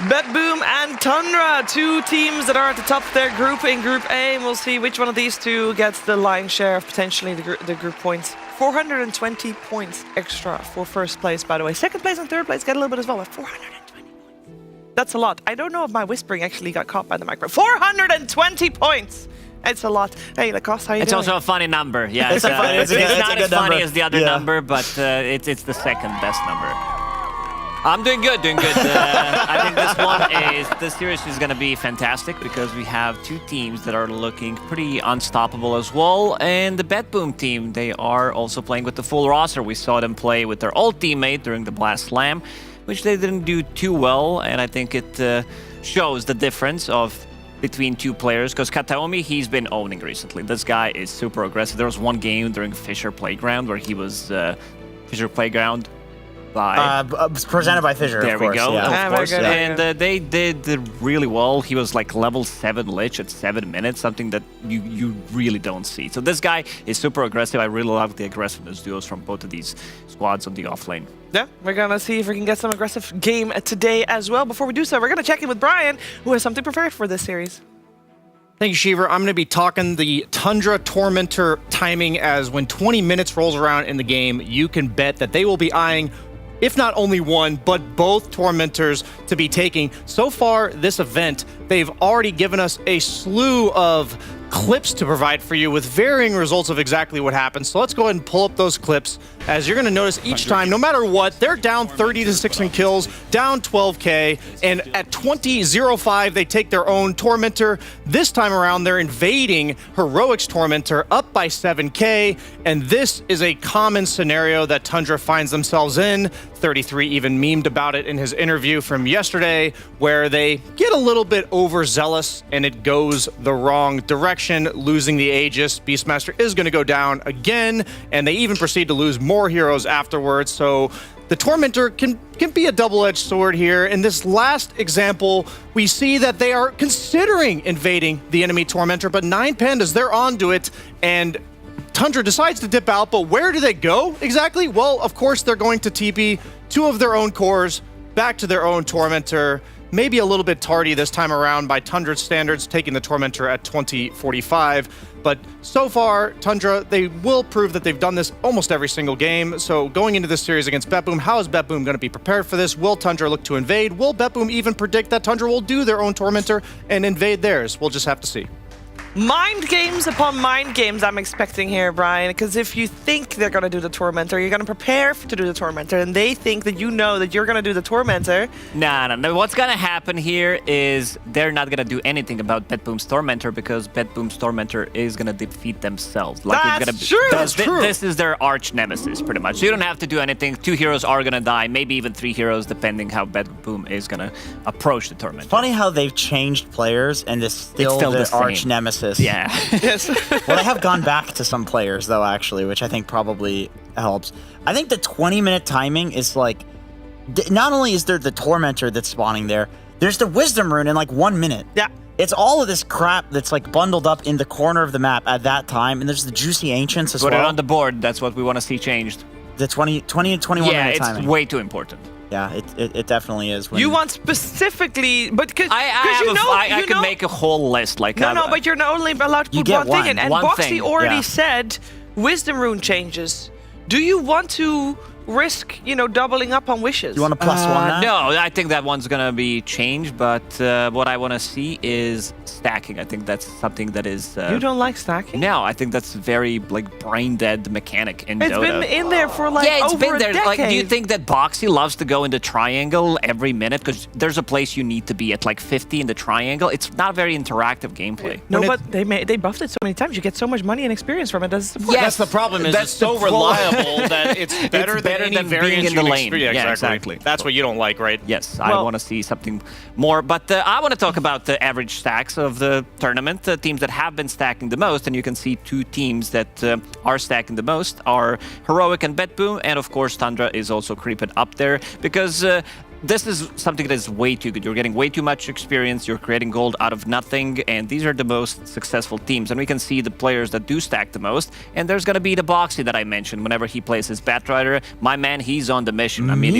BetBoom and Tundra, two teams that are at the top of their group in Group A, and we'll see which one of these two gets the lion's share of potentially the group points. 420 points extra for first place, by the way. Second place and third place get a little bit as well, at 420 points. That's a lot. I don't know if my whispering actually got caught by the microphone. 420 points! It's a lot. Hey, Lacoste, how you doing? It's also a funny number. Yeah, it's not as funny as the other number, but it's the second best number. I'm doing good, I think this series is going to be fantastic because we have two teams that are looking pretty unstoppable as well. And the BetBoom team, they are also playing with the full roster. We saw them play with their old teammate during the Blast Slam, which they didn't do too well. And I think it shows the difference between two players, because Kataomi, he's been owning recently. This guy is super aggressive. There was one game during Fisher Playground where he was Fisher Playground presented by Fisher, there of course. We go, yeah. of course. And they did really well. He was like level 7 Lich at 7 minutes, something that you really don't see. So this guy is super aggressive. I really love the aggressiveness duos from both of these squads on the offlane. Yeah, we're going to see if we can get some aggressive game today as well. Before we do so, we're going to check in with Brian, who has something prepared for this series. Thank you, Shiver. I'm going to be talking the Tundra Tormentor timing, as when 20 minutes rolls around in the game, you can bet that they will be eyeing, if not only one, but both Tormentors to be taking. So far, this event, they've already given us a slew of clips to provide for you with varying results of exactly what happened. So let's go ahead and pull up those clips, as you're going to notice each time, no matter what, they're down 30-6 in kills, down 12k, and at 20-05, they take their own Tormentor. This time around, they're invading Heroic's Tormentor, up by 7k, and this is a common scenario that Tundra finds themselves in. 33 even memed about it in his interview from yesterday, where they get a little bit overzealous and it goes the wrong direction, losing the Aegis. Beastmaster is going to go down again, and they even proceed to lose more heroes afterwards. So the Tormentor can be a double-edged sword here. In this last example, we see that they are considering invading the enemy Tormentor, but 9 Pandas, they're onto it, and Tundra decides to dip out, but where do they go exactly? Well, of course, they're going to TP 2 of their own cores back to their own Tormentor. Maybe a little bit tardy this time around by Tundra standards, taking the Tormentor at 20-45. But so far, Tundra, they will prove that they've done this almost every single game. So going into this series against BetBoom, how is BetBoom going to be prepared for this? Will Tundra look to invade? Will BetBoom even predict that Tundra will do their own Tormentor and invade theirs? We'll just have to see. Mind games upon mind games I'm expecting here, Brian, because if you think they're going to do the Tormentor, you're going to prepare to do the Tormentor, and they think that you know that you're going to do the Tormentor. No. What's going to happen here is they're not going to do anything about BetBoom's Tormentor, because BetBoom's Tormentor is going to defeat themselves. That's true! That's true! This is their arch nemesis, pretty much. So you don't have to do anything. 2 heroes are going to die, maybe even 3 heroes, depending how BetBoom is going to approach the Tormentor. Funny how they've changed players, and it's still their arch nemesis. emphasis. Yeah. Yes. Well, they have gone back to some players, though, actually, which I think probably helps. I think the 20-minute timing is like, not only is there the Tormentor that's spawning there, there's the Wisdom Rune in like 1 minute. Yeah. It's all of this crap that's like bundled up in the corner of the map at that time, and there's the Juicy Ancients as well. Put it on the board. That's what we want to see changed. The 20 and 21 minute timing. Yeah, it's way too important. Yeah, it definitely is. You want specifically, but because I could make a whole list. Like no, but you're not only allowed to put one thing in. And Boxy already said Wisdom Rune changes. Do you want to risk, doubling up on wishes? You want to plus one that? No, I think that one's going to be changed, but what I want to see is stacking. I think that's something that is... you don't like stacking? No, I think that's very, brain-dead mechanic in Dota. It's been in there for, over a decade. Do you think that Boxy loves to go into triangle every minute? Because there's a place you need to be at, 50 in the triangle. It's not very interactive gameplay. No, but they buffed it so many times. You get so much money and experience from it. That's the point. Yes, that's the problem. It's so reliable that it's better than any being in the lane. Yeah, exactly. That's what you don't like, right? Yes, I want to see something more. But I want to talk about the average stacks of the tournament. The teams that have been stacking the most, and you can see two teams that are stacking the most are Heroic and BetBoom, and of course Tundra is also creeping up there because this is something that is way too good. You're getting way too much experience. You're creating gold out of nothing, and these are the most successful teams. And we can see the players that do stack the most. And there's going to be the Boxy that I mentioned whenever he plays his Batrider. My man, he's on the mission. I mean,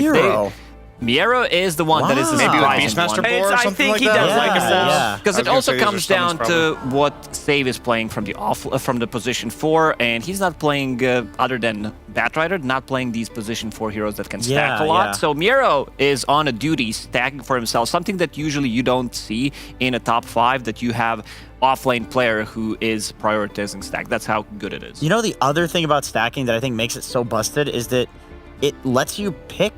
Miero is the one that is the maybe with surprising Beastmaster one. Boar or something like that. Because it also comes down to what Save is playing from the position 4, and he's not playing other than Batrider, not playing these position 4 heroes that can stack a lot. So Miero is on a duty stacking for himself, something that usually you don't see in a top 5, that you have off-lane player who is prioritizing stack. That's how good it is. You know, the other thing about stacking that I think makes it so busted is that it lets you pick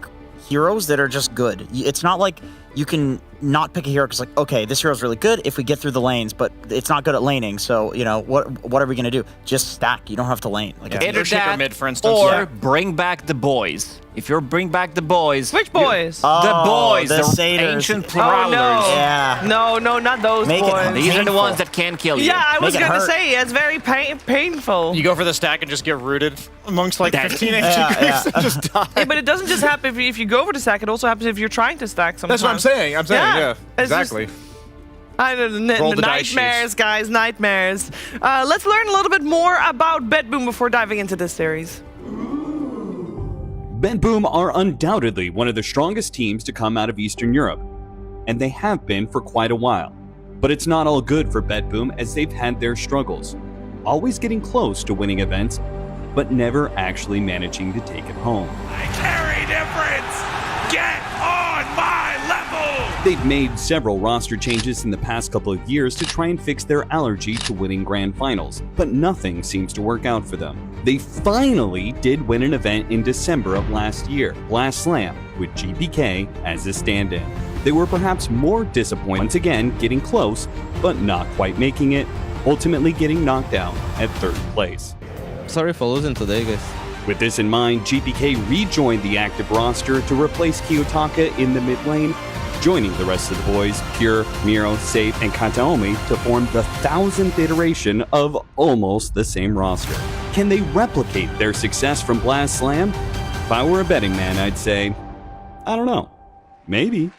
heroes that are just good. It's not like you can not pick a hero because, okay, this hero's really good if we get through the lanes, but it's not good at laning. So, what are we gonna do? Just stack. You don't have to lane. Either that, mid, for instance, or bring back the boys. If you bring back the boys, which boys? The boys, the satyrs. ancient prowlers. No, not those boys. These are the ones that can kill you. Yeah, I was gonna say it's very painful. You go for the stack and just get rooted amongst 15 ancient creeps and just die. Yeah, but it doesn't just happen if you go for the stack. It also happens if you're trying to stack sometimes. That's what I'm saying. Yeah, exactly. I don't know, nightmares, guys, nightmares. Let's learn a little bit more about BetBoom before diving into this series. BetBoom are undoubtedly one of the strongest teams to come out of Eastern Europe, and they have been for quite a while. But it's not all good for BetBoom, as they've had their struggles, always getting close to winning events, but never actually managing to take it home. I carry difference! Get on my level! They've made several roster changes in the past couple of years to try and fix their allergy to winning grand finals, but nothing seems to work out for them. They finally did win an event in December of last year, Blast Slam, with GPK as a stand-in. They were perhaps more disappointed, once again getting close, but not quite making it, ultimately getting knocked out at 3rd place. Sorry for losing today, guys. With this in mind, GPK rejoined the active roster to replace Kiyotaka in the mid lane, joining the rest of the boys, Pure, Miro, Save, and Kataomi to form the 1000th iteration of almost the same roster. Can they replicate their success from Blast Slam? If I were a betting man, I'd say, I don't know. Maybe.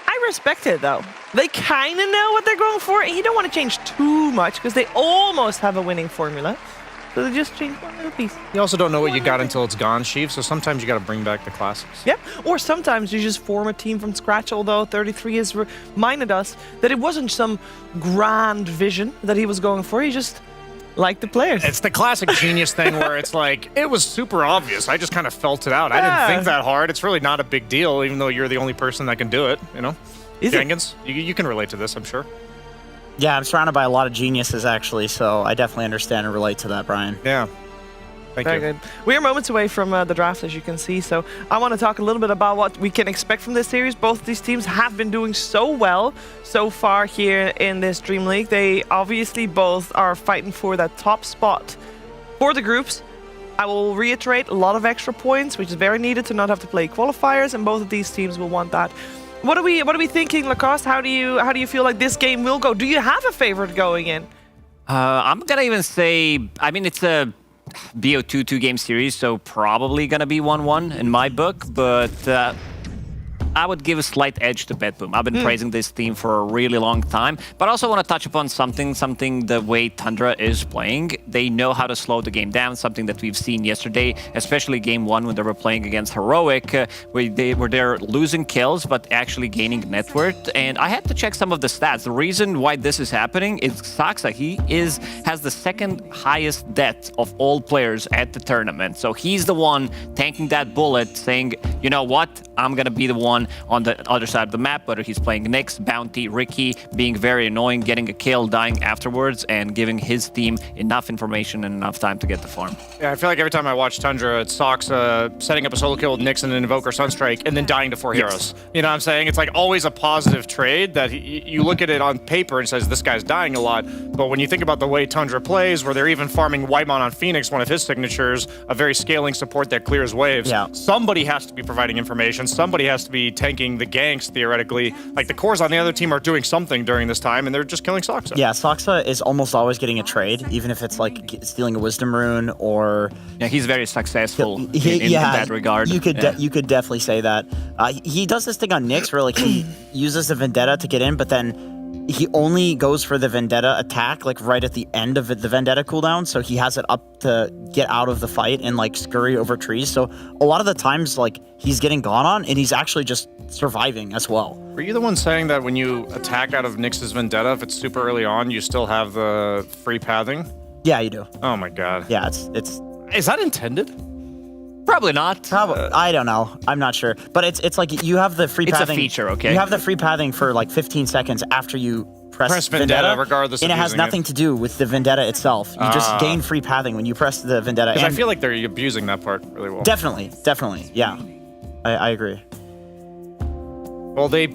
I respect it, though. They kind of know what they're going for, and you don't want to change too much because they almost have a winning formula. So they just change one little piece. You also don't know what you got until it's gone, Sheev, so sometimes you got to bring back the classics. Yep, or sometimes you just form a team from scratch, although 33 has reminded us that it wasn't some grand vision that he was going for. He just liked the players. It's the classic genius thing where it's like, it was super obvious. I just kind of felt it out. I didn't think that hard. It's really not a big deal, even though you're the only person that can do it, Jenkins, you can relate to this, I'm sure. Yeah, I'm surrounded by a lot of geniuses, actually, so I definitely understand and relate to that, Brian. Yeah. Very good. We are moments away from the draft, as you can see, so I want to talk a little bit about what we can expect from this series. Both these teams have been doing so well so far here in this DreamLeague. They obviously both are fighting for that top spot for the groups. I will reiterate, a lot of extra points, which is very needed to not have to play qualifiers, and both of these teams will want that. What are we thinking, Lacoste? How do you feel like this game will go? Do you have a favorite going in? I'm gonna even say, I mean, it's a BO2 two-game series, so probably gonna be 1-1 in my book, but I would give a slight edge to BetBoom. I've been praising this team for a really long time, but I also want to touch upon something the way Tundra is playing. They know how to slow the game down, something that we've seen yesterday, especially game 1 when they were playing against Heroic, where they're losing kills, but actually gaining net worth. And I had to check some of the stats. The reason why this is happening is Saksa, has the second highest death of all players at the tournament. So he's the one tanking that bullet, saying, you know what, I'm going to be the one on the other side of the map, whether he's playing Nyx, Bounty, Ricky, being very annoying, getting a kill, dying afterwards, and giving his team enough information and enough time to get the farm. Yeah, I feel like every time I watch Tundra, it's Sox setting up a solo kill with Nyx and an Invoker Sunstrike, and then dying to 4 heroes. You know what I'm saying? It's like always a positive trade that you look at it on paper and says, this guy's dying a lot, but when you think about the way Tundra plays, where they're even farming Whitemon on Phoenix, one of his signatures, a very scaling support that clears waves, somebody has to be providing information, somebody has to be tanking the ganks, theoretically. Like, the cores on the other team are doing something during this time, and they're just killing Soxa. Yeah, Soxa is almost always getting a trade, even if it's like stealing a Wisdom Rune or... Yeah, he's very successful in that regard. You could definitely say that. He does this thing on Nyx where like he uses the Vendetta to get in, but then he only goes for the Vendetta attack like right at the end of the Vendetta cooldown, so he has it up to get out of the fight and like scurry over trees. So a lot of the times like he's getting gone on and he's actually just surviving as well. Were you the one saying that when you attack out of Nyx's Vendetta, if it's super early on, you still have the free pathing? Yeah, you do. Oh my god. Yeah, it's Is that intended? Probably not. I don't know. I'm not sure. But it's like you have the free pathing. It's a feature, okay? You have the free pathing for like 15 seconds after you press Vendetta, regardless and of it has using nothing to do with the Vendetta itself. You just gain free pathing when you press the Vendetta. Because I feel like they're abusing that part really well. Definitely. Yeah. I agree. Well, they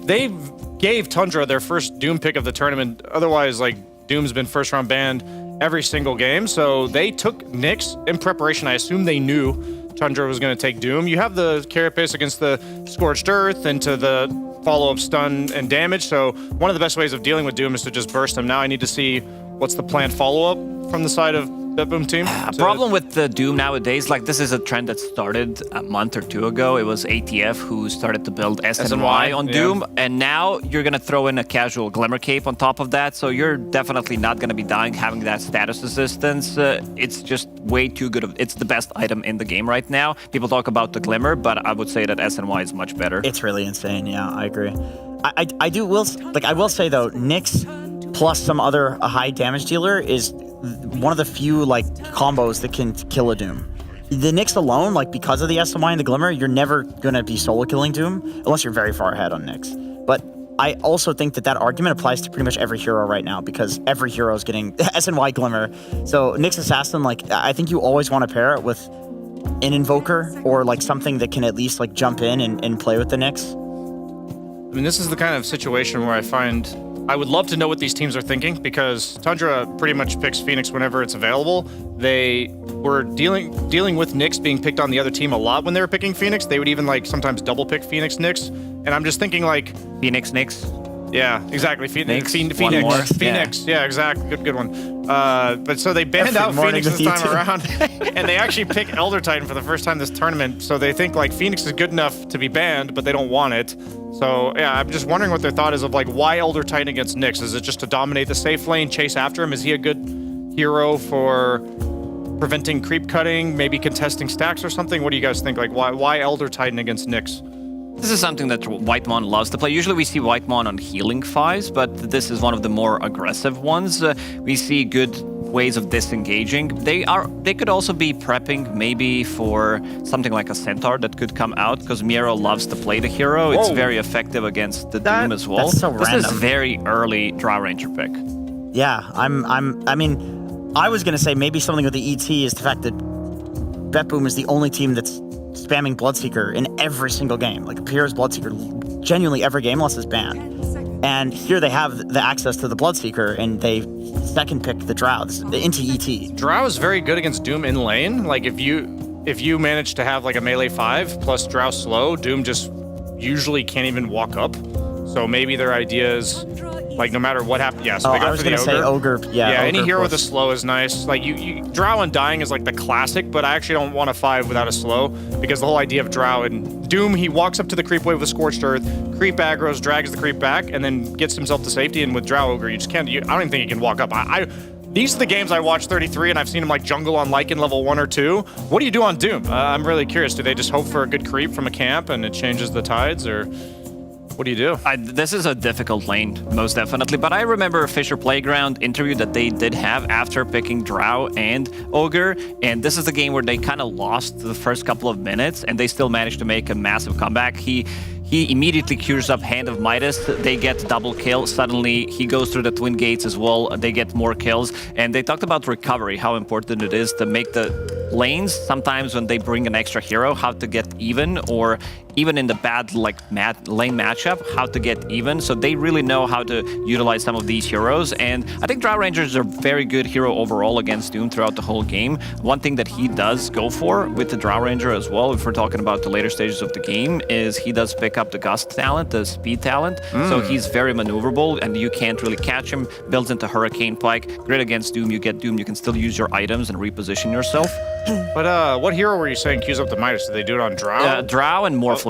gave Tundra their first Doom pick of the tournament. Otherwise, like, Doom's been first round banned every single game. So they took Nyx in preparation. I assume they knew Tundra was going to take Doom. You have the Carapace against the Scorched Earth into the follow-up stun and damage. So one of the best ways of dealing with Doom is to just burst him. Now I need to see what's the planned follow-up from the side of BetBoom team. Problem with the Doom nowadays, like this is a trend that started a month or two ago. It was ATF who started to build SNY on Doom, and now you're gonna throw in a casual Glimmer Cape on top of that, so you're definitely not gonna be dying having that status assistance. It's just way too good. It's the best item in the game right now. People talk about the Glimmer, but I would say that SNY is much better. It's really insane. Yeah, I agree. I will say though, Nyx plus some other high damage dealer is one of the few like combos that can kill a Doom. The Nyx alone, like because of the SMY and the Glimmer, you're never gonna be solo killing Doom unless you're very far ahead on Nyx. But I also think that argument applies to pretty much every hero right now because every hero is getting SNY Glimmer. So Nyx Assassin, like I think you always want to pair it with an Invoker or like something that can at least like jump in and play with the Nyx. I mean, this is the kind of situation where I would love to know what these teams are thinking because Tundra pretty much picks Phoenix whenever it's available. They were dealing with Nyx being picked on the other team a lot when they were picking Phoenix. They would even like sometimes double pick Phoenix Nyx. And I'm just thinking like Phoenix Nyx. Yeah, exactly. Phoenix. Yeah, exactly. Good one. But so they banned out Phoenix this time around, and they actually pick Elder Titan for the first time this tournament. So they think like Phoenix is good enough to be banned, but they don't want it. So yeah, I'm just wondering what their thought is of like why Elder Titan against Nyx. Is it just to dominate the safe lane, chase after him? Is he a good hero for preventing creep cutting, maybe contesting stacks or something? What do you guys think? Like why Elder Titan against Nyx? This is something that Whitemon loves to play. Usually we see Whitemon on healing fives, but this is one of the more aggressive ones. We see good ways of disengaging. They could also be prepping maybe for something like a Centaur that could come out because Miero loves to play the hero. It's very effective against the Doom as well. That's so random. This is very early Drow Ranger pick. Yeah, I mean, I was gonna say maybe something with the ET is the fact that BetBoom is the only team that's spamming Bloodseeker in every single game. Like appears Bloodseeker genuinely every game unless it's banned. And here they have the access to the Bloodseeker and they second pick the Drow into ET. Drow is very good against Doom in lane. Like if you manage to have like a melee 5 plus Drow slow, Doom just usually can't even walk up. So maybe their idea is, like, no matter what happens, yeah, so they go I was for the gonna say ogre. Yeah, yeah, ogre any hero plus- with a slow is nice. Like, you Drow Undying is like the classic, but I actually don't want a 5 without a slow, because the whole idea of Drow and Doom, he walks up to the creep wave with Scorched Earth, creep aggroes, drags the creep back, and then gets himself to safety, and with Drow Ogre, you just can't, I don't even think he can walk up. These are the games I watched 33, and I've seen him like jungle on Lycan level 1 or 2. What do you do on Doom? I'm really curious. Do they just hope for a good creep from a camp and it changes the tides, or what do you do? This is a difficult lane, most definitely. But I remember a Fisher Playground interview that they did have after picking Drow and Ogre. And this is the game where they kind of lost the first couple of minutes, and they still managed to make a massive comeback. He immediately cures up Hand of Midas. They get double kill. Suddenly, he goes through the Twin Gates as well. They get more kills. And they talked about recovery, how important it is to make the lanes, sometimes when they bring an extra hero, how to get even, or even in the bad lane matchup, how to get even. So they really know how to utilize some of these heroes. And I think Drow Rangers are a very good hero overall against Doom throughout the whole game. One thing that he does go for with the Drow Ranger as well, if we're talking about the later stages of the game, is he does pick up the Gust talent, the speed talent. So he's very maneuverable, and you can't really catch him. Builds into Hurricane Pike. Great against Doom. You get Doom, you can still use your items and reposition yourself. But what hero were you saying queues up the Midas? Did they do it on Drow? Drow and Morphling.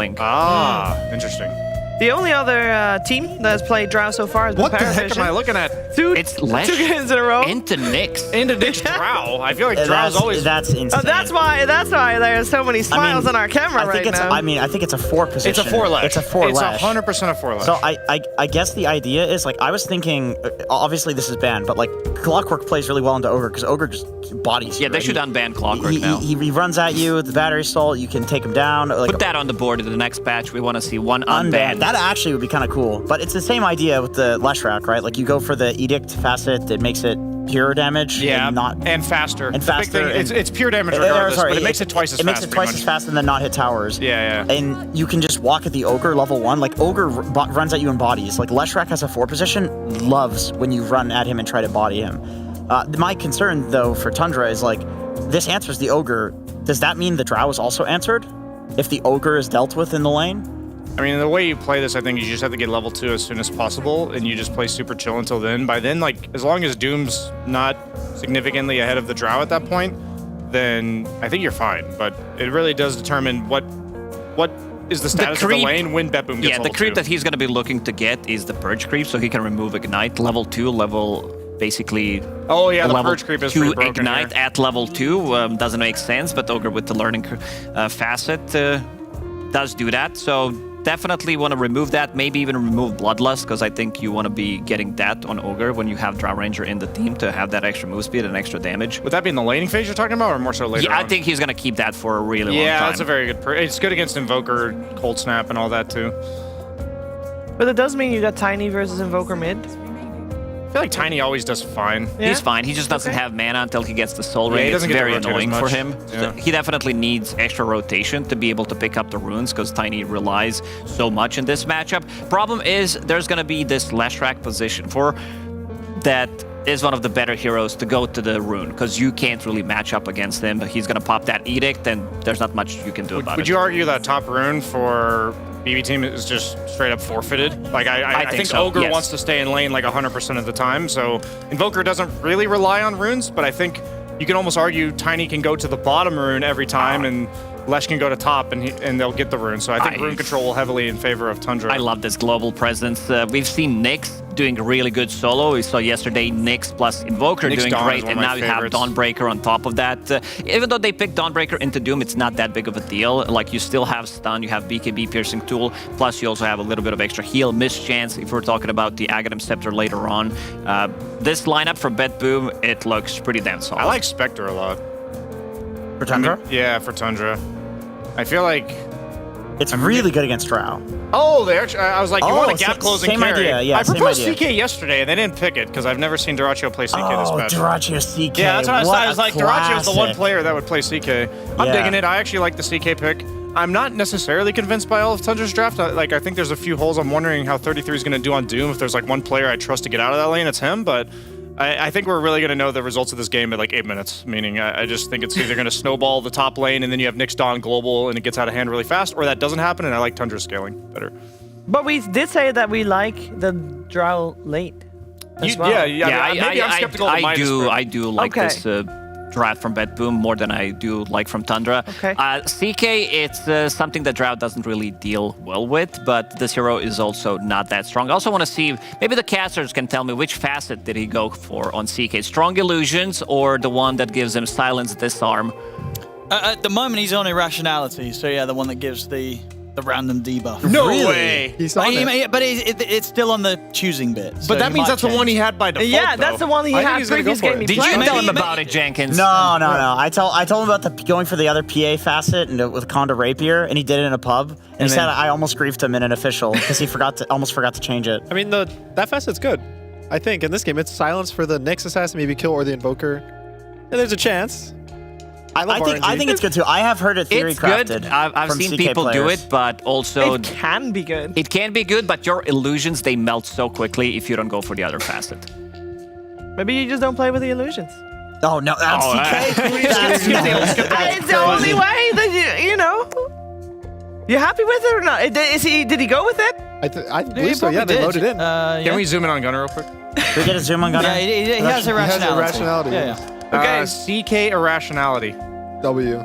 Interesting. The only other team that has played Drow so far has been What the heck Paravision. am I looking at? It's Lesh 2 games in a row. into Nyx. Into Nyx Drow. I feel like Drow's always... That's insane. Oh, that's why there's so many smiles on our camera right now. I think it's a 4 position. It's a 4 Lesh. It's a 4 Lesh. It's 100% a 4 Lesh. So I guess the idea is, like, I was thinking, obviously this is banned, but like Clockwork plays really well into Ogre, because Ogre just bodies you. Yeah, they should unban Clockwork now. He runs at you, the battery stall, you can take him down. Like, Put that on the board in the next patch. We want to see one unbanned. That actually would be kind of cool. But it's the same idea with the Leshrac, right? Like, you go for the Edict facet that makes it pure damage. Yeah, and faster. And The big faster. thing, it's pure damage regardless, but it makes it twice as fast. It makes it twice as fast and then not hit towers. Yeah. And you can just walk at the Ogre level 1. Like, Ogre runs at you in bodies. Like, Leshrac has a 4 position, loves when you run at him and try to body him. My concern, though, for Tundra is, like, this answers the Ogre. Does that mean the Drow is also answered if the Ogre is dealt with in the lane? I mean, the way you play this, I think, is you just have to get level 2 as soon as possible, and you just play super chill until then. By then, like, as long as Doom's not significantly ahead of the Drow at that point, then I think you're fine. But it really does determine what is the status of the lane when BetBoom gets level the creep 2. that he's going to be looking to get is the Purge creep, so he can remove Ignite. Level 2, basically... Oh, yeah, the level Purge creep is 2 pretty broken Ignite here. at level 2 doesn't make sense, but Ogre with the learning facet does do that. So definitely want to remove that, maybe even remove Bloodlust, because I think you want to be getting that on Ogre when you have Drow Ranger in the team to have that extra move speed and extra damage. Would that be in the laning phase you're talking about, or more so later Yeah, on? I think he's going to keep that for a really long time. Yeah, that's a very good... It's good against Invoker, Cold Snap, and all that, too. But it does mean you got Tiny versus Invoker mid. I feel like Tiny always does fine. Yeah? He's fine. He just doesn't have mana until he gets the Soul Yeah, Ring. he It's doesn't get to very rotate as annoying for much. him. Yeah. He definitely needs extra rotation to be able to pick up the runes, because Tiny relies so much in this matchup. Problem is, there's going to be this Leshrac position for that is one of the better heroes to go to the rune, because you can't really match up against him. He's going to pop that Edict, and there's not much you can do about it. Would you argue that top rune for BB team is just straight up forfeited? Like, I think so, Ogre yes. wants to stay in lane like 100% of the time, so Invoker doesn't really rely on runes, but I think you can almost argue Tiny can go to the bottom rune every time, and Lesh can go to top, and they'll get the rune. So I think rune control will heavily in favor of Tundra. I love this global presence. We've seen Nyx doing really good solo. We saw yesterday Nyx plus Invoker Nyx doing Dawn great, is one and of now my you have favorites. Dawnbreaker on top of that. Even though they picked Dawnbreaker into Doom, it's not that big of a deal. Like, you still have stun, you have BKB piercing tool, plus you also have a little bit of extra heal, mischance, if we're talking about the Aghanim Scepter later on. This lineup for BetBoom, it looks pretty damn solid. I like Spectre a lot. For Tundra? Yeah, for Tundra. I feel like... It's really good against Drow. Oh, I was like, you want a gap closing same carry. idea, yeah, I same proposed idea. CK yesterday, and they didn't pick it, because I've never seen Duraccio play CK this Oh, match. Duraccio CK. Yeah, that's what I was What saying. I was a like, Duraccio is the one classic. player that would play CK. I'm Yeah. digging it. I actually like the CK pick. I'm not necessarily convinced by all of Tundra's draft. I think there's a few holes. I'm wondering how 33 is going to do on Doom. If there's like one player I trust to get out of that lane, it's him. But I think we're really going to know the results of this game in like 8 minutes, meaning I just think it's either going to snowball the top lane and then you have Nyx Dawn global and it gets out of hand really fast, or that doesn't happen and I like Tundra scaling better. But we did say that we like the Drow late as well. I'm skeptical of the Midas spread. I do like this Drought from BetBoom more than I do like from Tundra. Okay. CK, it's something that Drought doesn't really deal well with, but this hero is also not that strong. I also want to see, maybe the casters can tell me which facet did he go for on CK? Strong Illusions or the one that gives him Silence Disarm? At the moment, he's on Irrationality, so yeah, the one that gives the random debuff. No way! He's on it. But it's still on the choosing bit. So But that means that's the one he had by default, Yeah, that's the one he had previous game. Did you tell him about it, Jenkins? No. I told him about going for the other PA facet and with Conda Rapier, and he did it in a pub. And he said I almost griefed him in an official because he almost forgot to change it. I mean, that facet's good. I think in this game, it's silence for the Nyx assassin, maybe kill or the invoker. And there's a chance. I think it's good too. I have heard it theory crafted. It's good. I've seen CK people do players. it, but also It can be good. It can be good, but your illusions, they melt so quickly if you don't go for the other facet. Maybe you just don't play with the illusions. Oh no, that's CK. It's the only way that you know. You happy with it or not? Did he go with it? I believe so. Yeah, they loaded in. Can we zoom in on Gunner real quick? Can we get a zoom on Gunner? Yeah, he has Irrationality. Yeah. Okay. CK Irrationality. W.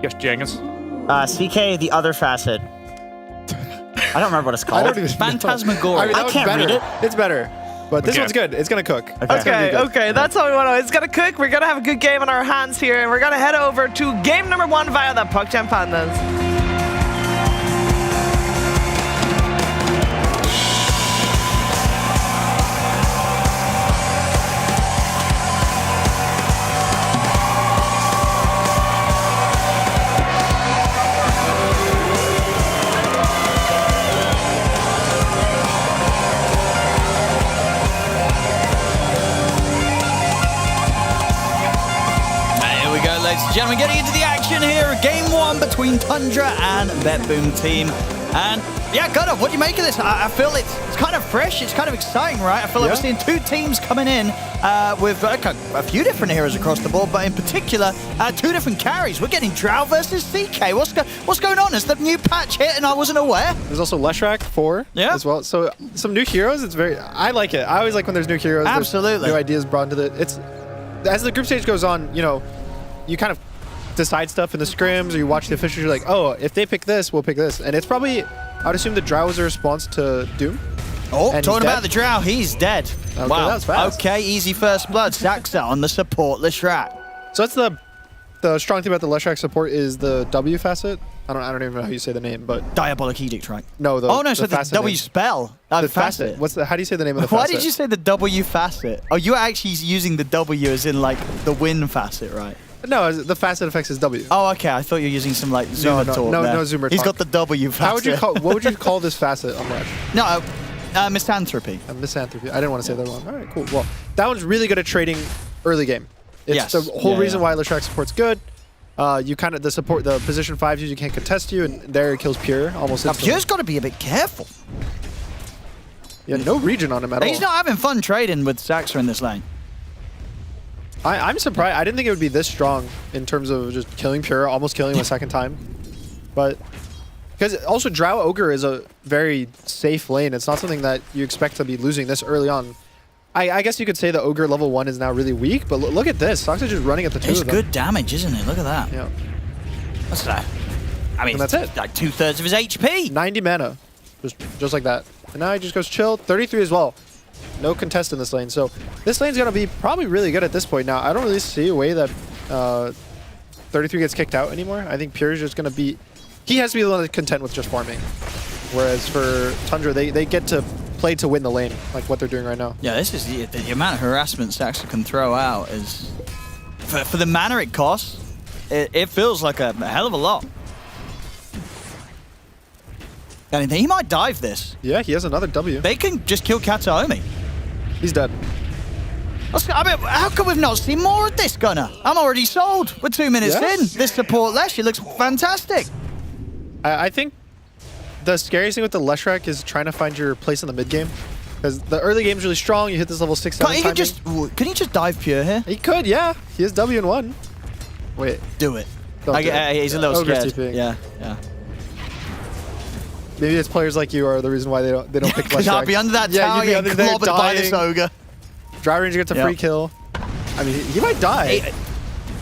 Yes, Jenkins. CK, the other facet. I don't remember what it's called. I don't even Phantasmagoria. I can't read it. It's better. But this one's good. It's going to cook. Okay, that's all we want to know. It's going to cook. We're going to have a good game on our hands here, and we're going to head over to game number 1 via the PogChamp Pandas. Gentlemen, getting into the action here. Game 1 between Tundra and BetBoom team. And yeah, Gunnar, what do you make of this? I feel it's kind of fresh. It's kind of exciting, right? I feel like we're seeing 2 teams coming in with a few different heroes across the board, but in particular, 2 different carries. We're getting Drow versus CK. What's going on? Is the new patch hit and I wasn't aware? There's also Leshrac 4 as well. So some new heroes. I like it. I always like when there's new heroes. Absolutely. New ideas brought into as the group stage goes on, you kind of decide stuff in the scrims, or you watch the officials, you're like, oh, if they pick this, we'll pick this. And it's probably, I would assume the Drow was a response to Doom. Oh, talking about the Drow, he's dead. Okay, wow. that was fast. Okay, easy first blood. Saxa on the support Leshrac. So that's the strong thing about the Leshrac support is the W facet. I don't even know how you say the name, but Diabolic Edict, right? No, the W spell. The facet. How do you say the name of the facet? Why did you say the W facet? Oh, you are actually using the W as in like the win facet, right? No, the facet effects is W. Oh, okay. I thought you were using some like Zoomer talk. No Zoomer talk. He's got the W facet. What would you call this facet on Rush? No, misanthropy. Misanthropy. I didn't want to say that wrong. All right, cool. Well, that one's really good at trading early game. It's the whole reason why Leshrac support's good. You kind of the position 5s usually can't contest you, and there it kills Pure almost instantly. Pure's got to be a bit careful. Yeah, no region on him at all. He's not having fun trading with Saxa in this lane. I'm surprised. I didn't think it would be this strong in terms of just killing Pure, almost killing him a second time. But because also Drow Ogre is a very safe lane. It's not something that you expect to be losing this early on. I guess you could say the Ogre level 1 is now really weak, but look at this. Saxa just running at the 2 of them. It's good damage, isn't it? Look at that. Yeah. What's that? I mean, that's it. Like 2/3 of his HP. 90 mana. Just like that. And now he just goes chill. 33 as well. No contest in this lane. So this lane's going to be probably really good at this point. Now, I don't really see a way that 33 gets kicked out anymore. I think Pure is just going to be... He has to be the one that's content with just farming. Whereas for Tundra, they get to play to win the lane, like what they're doing right now. Yeah, this is the amount of harassment Saxa can throw out is... For the mana it costs, it feels like a hell of a lot. And he might dive this. Yeah, he has another W. They can just kill Kataomi. He's dead. I mean, how come we've not seen more of this, Gunnar? I'm already sold. We're 2 minutes in. This support Lesh, looks fantastic. I think the scariest thing with the Leshrac is trying to find your place in the mid game. Because the early game's really strong. You hit this level 6, 7 Can he just dive pure here? He could, yeah. He has W in 1. Wait. Do it. Don't do it. He's a little Ogre's scared. TPing. Yeah. Maybe it's players like you are the reason why they don't pick Flesh I'll be under that tower, you'd be under there clobbered by this ogre. Dry Ranger gets a free kill. I mean, he might die.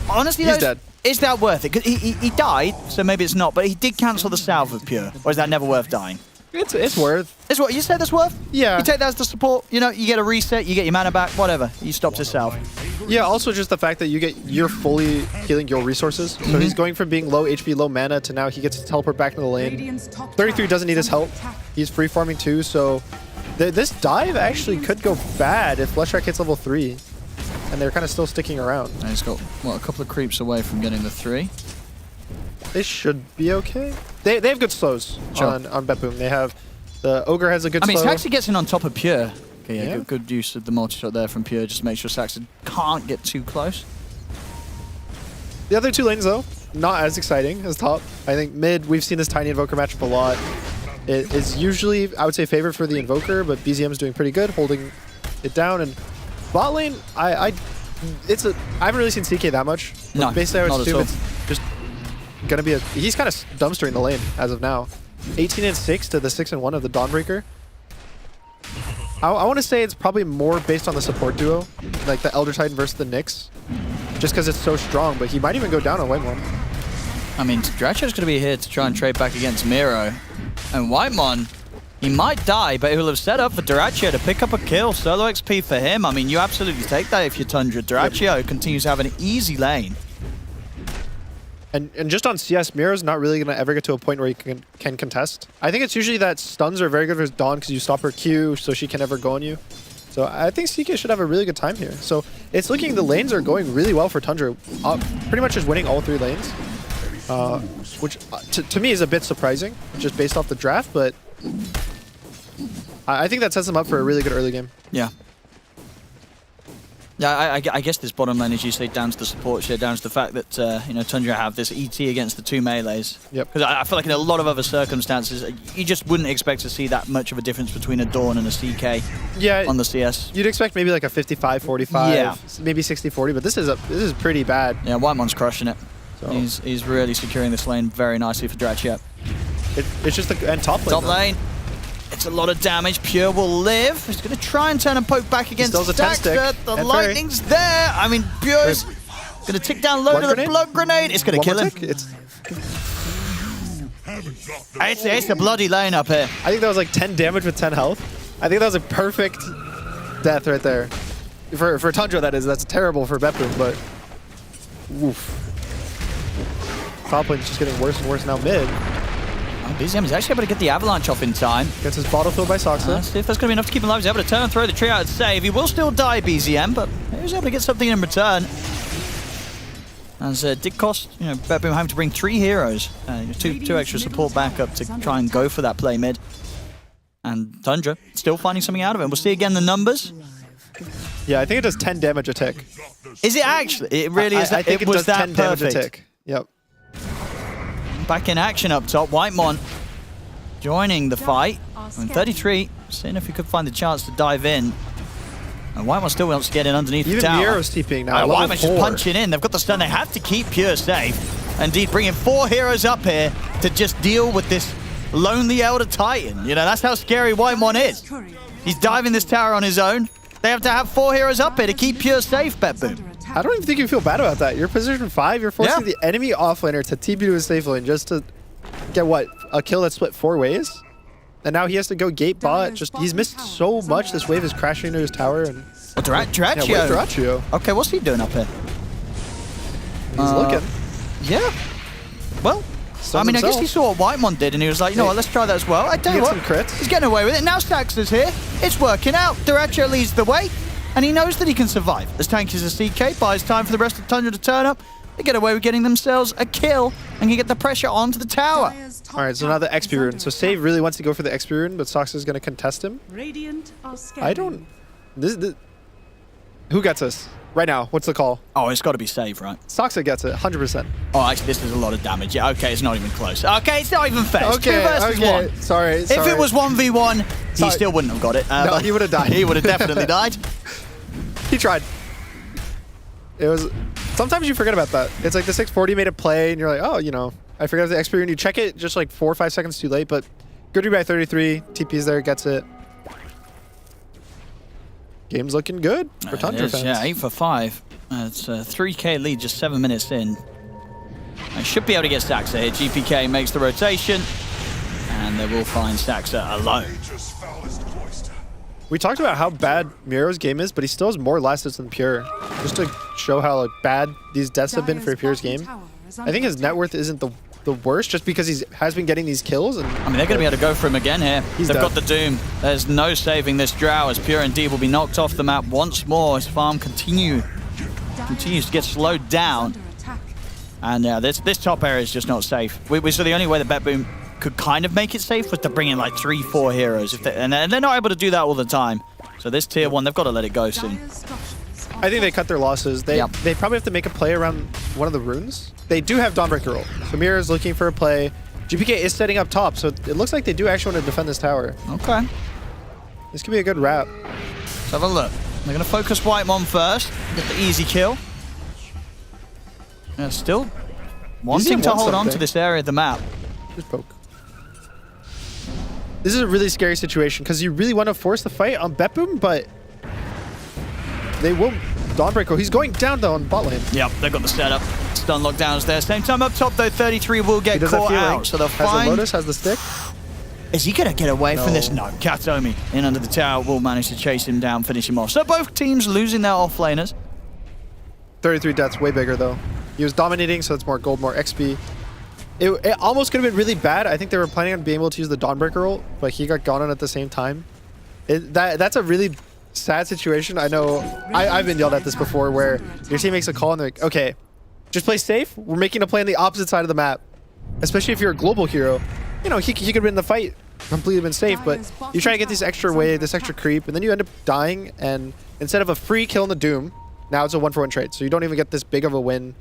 Honestly, he's dead. Is that worth it? 'Cause he died, so maybe it's not, but he did cancel the salve with Pure. Or is that never worth dying? It's worth. It's what you said that's worth? Yeah. You take that as the support, you know, you get a reset, you get your mana back, whatever. He stops his salve. Yeah, also just the fact that you're fully healing your resources. So he's going from being low HP, low mana to now he gets to teleport back into the lane. 33 doesn't need his help. He's free farming too, so this dive actually could go bad if Fleshrack hits level 3. And they're kind of still sticking around. And he's got, what, a couple of creeps away from getting the 3. They should be okay. They have good slows on BetBoom. They have the Ogre has a good slow. I mean, Saxon gets in on top of Pure. Okay, yeah. Good use of the multi-shot there from Pure just to make sure Saxon can't get too close. The other 2 lanes, though, not as exciting as top. I think mid, we've seen this Tiny Invoker matchup a lot. It is usually, I would say, favored for the Invoker, but BZM is doing pretty good, holding it down. And bot lane, I haven't really seen CK that much. No, basically, I would not assume at all. it's just gonna be he's kind of dumpstering the lane as of now. 18-6 to the 6-1 of the Dawnbreaker. I want to say it's probably more based on the support duo, like the Elder Titan versus the Nyx, just because it's so strong. But he might even go down on Whitemon. I mean, Dracho's going to be here to try and trade back against Miro, and Whitemon, he might die, but he'll have set up for Duracho to pick up a kill. Solo XP for him. I mean, you absolutely take that if you're Tundra. Duracho continues to have an easy lane. And just on CS, Miro's not really going to ever get to a point where he can contest. I think it's usually that stuns are very good for his Dawn because you stop her Q so she can never go on you. So I think CK should have a really good time here. So it's looking, the lanes are going really well for Tundra. Pretty much just winning all 3 lanes. Which to me is a bit surprising, just based off the draft, but I think that sets them up for a really good early game. Yeah. Yeah, I guess this bottom lane, as you say, down to the support share, down to the fact that you know, Tundra have this ET against the 2 melees. Yep. Because I feel like in a lot of other circumstances, you just wouldn't expect to see that much of a difference between a Dawn and a CK. Yeah, on the CS. You'd expect maybe like a 55-45, yeah, maybe 60-40, but this is pretty bad. Yeah, Whitemon's crushing it. So. He's really securing this lane very nicely for Dratchet. It's just the top lane. Top lane. It's a lot of damage. Pure will live. He's going to try and turn and poke back against Daxter. The lightning's there. I mean, Pure's going to tick down low to the blood grenade. It's going to kill him. It's a bloody lane up here. I think that was like 10 damage with 10 health. I think that was a perfect death right there. For Tundra, that is. That's terrible for BetBoom, but oof. Top lane's just getting worse and worse now mid. BZM is actually able to get the avalanche off in time. Gets his bottle filled by Soxa. See if that's going to be enough to keep him alive. He's able to turn and throw the tree out and save. He will still die, BZM, but he was able to get something in return. As it did cost, you know, BetBoom having to bring 3 heroes, two extra support backup to try and go for that play mid. And Tundra still finding something out of it. We'll see again the numbers. Yeah, I think it does 10 damage a tick. Is it actually? It really is. I think it was does that 10 damage a tick. Yep. Back in action up top. Whitemon joining the fight. And 33, seeing if he could find the chance to dive in. And Whitemon still wants to get in underneath the tower. Even Miro's TPing now. Whitemon's just punching in. They've got the stun. They have to keep Pure safe. Indeed, bringing 4 heroes up here to just deal with this lonely Elder Titan. You know, that's how scary Whitemon is. He's diving this tower on his own. They have to have 4 heroes up here to keep Pure safe, BetBoom. I don't even think you feel bad about that. You're position 5. You're forcing the enemy offlaner to TP to his safe lane just to get what? A kill that's split 4 ways? And now he has to go gate bot. He's missed so much. This wave is crashing into his tower. And Duracho. Yeah, Duracho. Okay, what's he doing up here? He's looking. Yeah. Well, I mean, I guess he saw what Whitemon did, and he was like, you know what, let's try that as well. I tell you what, he's getting away with it. Now Saxon's here. It's working out. Duracho leads the way, and he knows that he can survive. As tanky as a CK, buys time for the rest of Tundra to turn up. They get away with getting themselves a kill, and can get the pressure onto the tower. All right, so now the XP rune. So Save really wants to go for the XP rune, but Sox is going to contest him. I don't... Who gets this? Right now, what's the call? Oh, it's got to be Save, right? Soxa gets it, 100%. Oh, actually, this is a lot of damage. Yeah, okay, it's not even close. Okay, it's not even fair. It's 2 versus 1. Sorry. If it was 1v1, He still wouldn't have got it. No, he would have died. He would have definitely died. He tried. It was... Sometimes you forget about that. It's like the 640 made a play, and you're like, oh, you know, I forgot the XP, and you check it just like 4 or 5 seconds too late, but good read by 33. TP's there, gets it. Game's looking good for Tundra fans. Yeah, 8 for 5. It's a 3K lead just 7 minutes in. I should be able to get Saxa here. GPK makes the rotation, and they will find Saxa alone. We talked about how bad Miro's game is, but he still has more last hits than Pure. Just to show how like, bad these deaths have been for Pure's game. I think his net worth isn't the worst, just because he has been getting these kills. And I mean, they're going to be able to go for him again here. They've got the Doom. There's no saving this Drow, as Pure indeed will be knocked off the map once more. His farm continues to get slowed down. And this top area is just not safe. We saw the only way that BetBoom could kind of make it safe was to bring in like 3-4 heroes. And they're not able to do that all the time. So this tier 1, they've got to let it go soon. I think they cut their losses. They probably have to make a play around one of the runes. They do have Dawnbreaker ult. So Mira's looking for a play. GPK is setting up top, so it looks like they do actually want to defend this tower. Okay. This could be a good wrap. Let's have a look. They're going to focus Whitemon first. Get the easy kill. Yeah, still wanting to hold on to this area of the map. Just poke. This is a really scary situation because you really want to force the fight on BetBoom, but they won't. Dawnbreaker, he's going down though on bot lane. Yep, they've got the setup. Stun lockdowns there. Same time up top though, 33 will get caught out. So they'll find... Has the Lotus, has the stick. Is he going to get away from this? No, Katomi in under the tower will manage to chase him down, finish him off. So both teams losing their offlaners. 33 deaths, way bigger though. He was dominating, so it's more gold, more XP. It almost could have been really bad. I think they were planning on being able to use the Dawnbreaker ult, but he got gone on at the same time. That's a really sad situation. I know I've been yelled at this before, where your team makes a call and they're like, okay, just play safe. We're making a play on the opposite side of the map. Especially if you're a global hero. You know, he could have been in the fight, completely been safe, but you try to get this extra wave, this extra creep, and then you end up dying, and instead of a free kill in the Doom, now it's a 1-for-1 trade, so you don't even get this big of a win.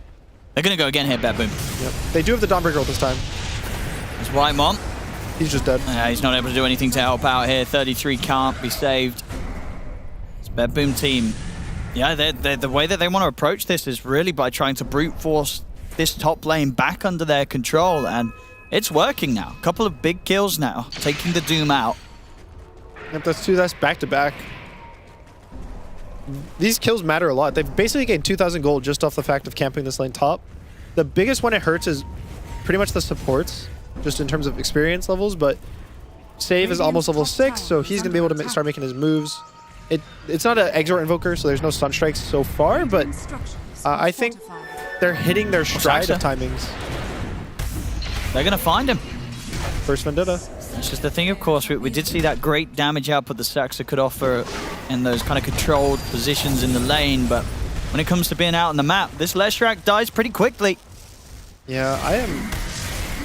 They're going to go again here, BetBoom. Yep. They do have the Dawnbreaker ult this time. It's Whitemon. He's just dead. He's not able to do anything to help out here. 33 can't be saved. It's BetBoom team. Yeah, the way that they want to approach this is really by trying to brute force this top lane back under their control, and it's working now. A couple of big kills now, taking the Doom out. Yep, that's back to back. These kills matter a lot. They've basically gained 2,000 gold just off the fact of camping this lane top. The biggest one it hurts is pretty much the supports, just in terms of experience levels, but Save is almost level 6, so he's going to be able to start making his moves. It's not an Exort Invoker, so there's no stun strikes so far, but I think they're hitting their stride of timings. They're going to find him. First Vendetta. It's just the thing, of course, we did see that great damage output that Saxa could offer in those kind of controlled positions in the lane, but when it comes to being out on the map, this Leshrac dies pretty quickly. Yeah,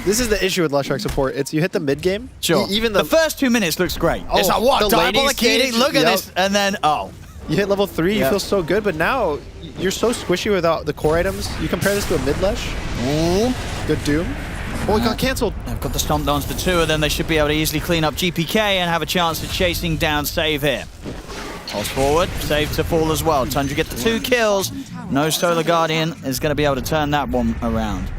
this is the issue with Leshrac support. It's you hit the mid game. Sure. Even the first 2 minutes looks great. It's like, what? Diabolic Edict, look at this. And then, you hit level 3, you feel so good, but now you're so squishy without the core items. You compare this to a mid Lesh. Ooh. Good Doom. Oh, it got cancelled. They've got the stomp downs for 2 of them. They should be able to easily clean up GPK and have a chance of chasing down Save here. Pulse forward, Save to fall as well. Tundra get the 2 kills. No Solar Guardian is going to be able to turn that one around.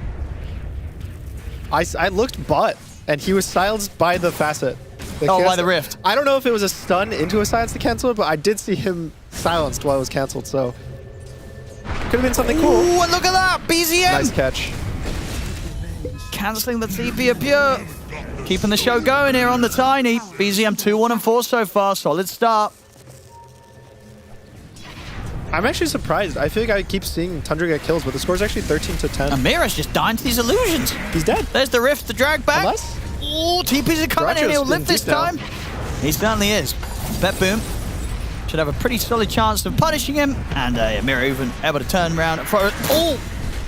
I looked bot, and he was silenced by the facet. By the rift. I don't know if it was a stun into a silence to cancel it, but I did see him silenced while it was canceled, so could have been something cool. Ooh, and look at that! BZM! Nice catch. Cancelling the TP of Pure. Keeping the show going here on the Tiny. BZM 2-1-4 so far. Solid start. I'm actually surprised. I feel like I keep seeing Tundra get kills, but the score's actually 13-10. Amira's just dying to these illusions. He's dead. There's the rift, the drag back. Unless? Ooh, TPs are coming in. He'll live this time. He certainly is. BetBoom should have a pretty solid chance of punishing him. And Amira even able to turn around. Oh!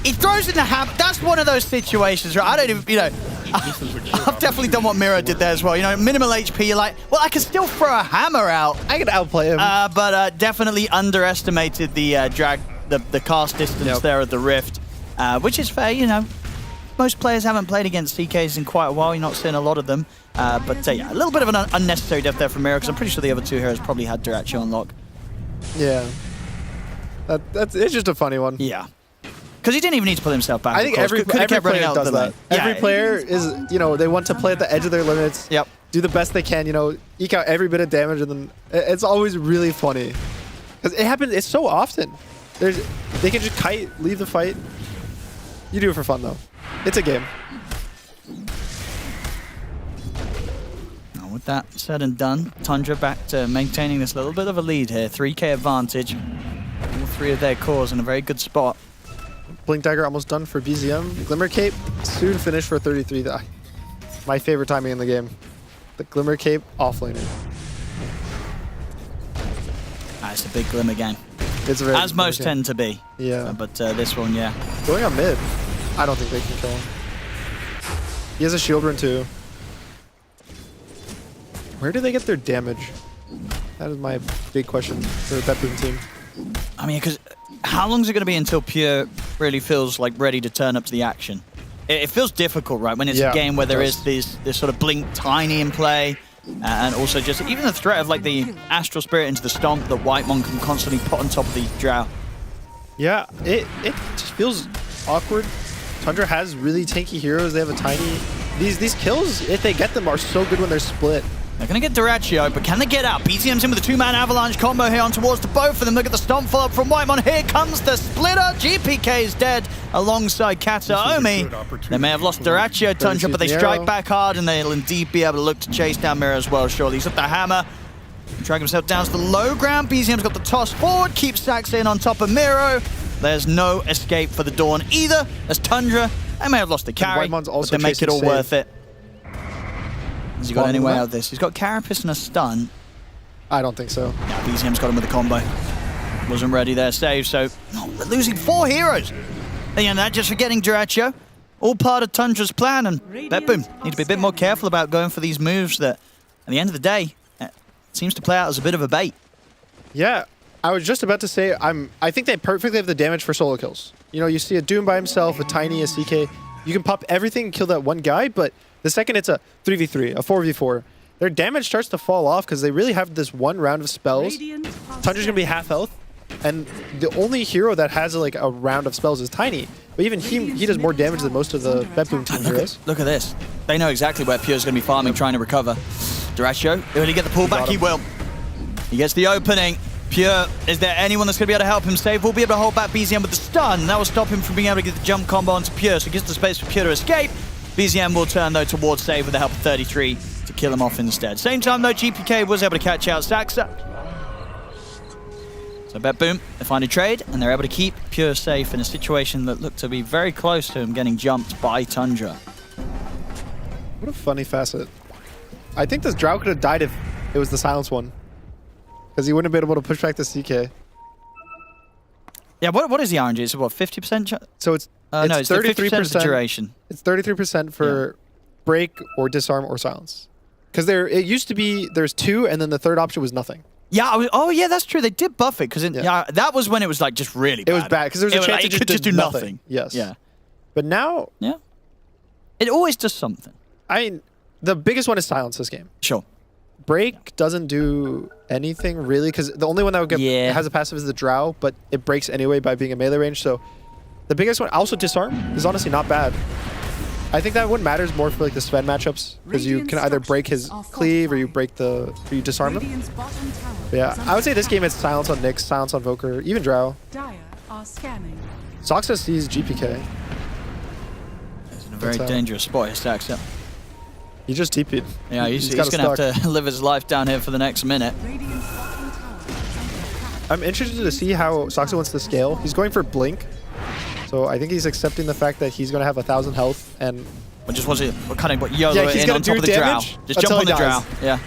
He throws in the hammer. That's one of those situations, right? I don't even, I've definitely done what Mira did there as well. Minimal HP, you're like, well, I can still throw a hammer out. I can outplay him. But definitely underestimated the drag, the cast distance there of the rift, which is fair, most players haven't played against CKs in quite a while. You're not seeing a lot of them. But yeah, a little bit of an unnecessary death there from Miro, because I'm pretty sure the other two heroes probably had Duracho on lock. Yeah. It's just a funny one. Yeah. Because he didn't even need to pull himself back. I think every player does that. Yeah. Every player is, they want to play at the edge of their limits. Yep. Do the best they can, eke out every bit of damage, and then it's always really funny. Because it happens, it's so often. They can just kite, leave the fight. You do it for fun, though. It's a game. Now, with that said and done, Tundra back to maintaining this little bit of a lead here. 3k advantage. All three of their cores in a very good spot. Blink Dagger almost done for BZM. Glimmer Cape soon finished for 33. My favorite timing in the game. The Glimmer Cape offlaner. It's a big Glimmer game. It's very as most tend to be. Yeah. But this one, yeah. Going on mid. I don't think they can kill him. He has a shield rune too. Where do they get their damage? That is my big question for the BetBoom team. I mean, because how long is it going to be until Pure really feels like ready to turn up to the action? It feels difficult, right? When it's a game where there is this sort of Blink Tiny in play, and also just even the threat of like the Astral Spirit into the Stomp that Whitemon can constantly put on top of the Drow. Yeah, it just feels awkward. Tundra has really tanky heroes. They have a tiny... These kills, if they get them, are so good when they're split. They're going to get Duracho, but can they get out? BTM's in with a two-man avalanche combo here on towards the both of them. Look at the stomp follow-up from Whitemon. Here comes the splitter. GPK is dead alongside Kataomi. They may have lost Duracho, Tundra, but they strike back hard, and they'll indeed be able to look to chase down Miro as well, surely. He's got the hammer. Drag himself down to the low ground. BZM's got the toss forward. Keeps Sax in on top of Miro. There's no escape for the Dawn either, as Tundra, they may have lost the carry, but they make it all worth it. Has he got any way out of this? He's got Carapace and a stun. I don't think so. Yeah, BZM's got him with a combo. Wasn't ready there, save, so they're losing 4 heroes. And that just for getting Duracho. All part of Tundra's plan, and BetBoom need to be a bit more careful about going for these moves that, at the end of the day, it seems to play out as a bit of a bait. Yeah, I was just about to say, I think they perfectly have the damage for solo kills. You see a Doom by himself, a Tiny, a CK. You can pop everything and kill that one guy, but the second it's a 3v3, a 4v4, their damage starts to fall off because they really have this one round of spells. Tundra's going to be half health, and the only hero that has like a round of spells is Tiny. But even he does more damage than most of the BetBoom team heroes. Look at this. They know exactly where Pure's going to be farming, trying to recover. Duracho, will he get the pullback? He will. He gets the opening. Pure, is there anyone that's going to be able to help him save? We'll be able to hold back BZM with the stun. That will stop him from being able to get the jump combo onto Pure, so it gives the space for Pure to escape. BZM will turn, though, towards save with the help of 33 to kill him off instead. Same time, though, GPK was able to catch out Saxa. So BetBoom, they find a trade, and they're able to keep Pure safe in a situation that looked to be very close to him getting jumped by Tundra. What a funny facet. I think this Drow could have died if it was the silence one. Because he wouldn't have been able to push back the CK. Yeah, what is the RNG? Is it what, 50%? So it's no, it's 33% duration. It's 33% for break or disarm or silence. Because it used to be there's 2, and then the third option was nothing. Yeah, oh yeah, that's true. They did buff it because that was when it was like just really bad. It was bad because there was a chance it could just do nothing. Yes. Yeah. But now, it always does something. I mean, the biggest one is silence this game. Sure. Break doesn't do anything really because the only one that would get has a passive is the Drow, but it breaks anyway by being a melee range. So the biggest one, also disarm, is honestly not bad. I think that one matters more for like the Sven matchups because you can either break his cleave or you disarm him. But yeah, I would say this game it's silence on Nyx, silence on Voker, even Drow. Soxa sees GPK. He's in a very dangerous spot. He stacks up. He just TP'd. Yeah, he's going to have to live his life down here for the next minute. I'm interested to see how Soxa wants to scale. He's going for Blink. So I think he's accepting the fact that he's going to have 1,000 health and... YOLO it in on top of the Drow. Just jump on the Drow. Yeah.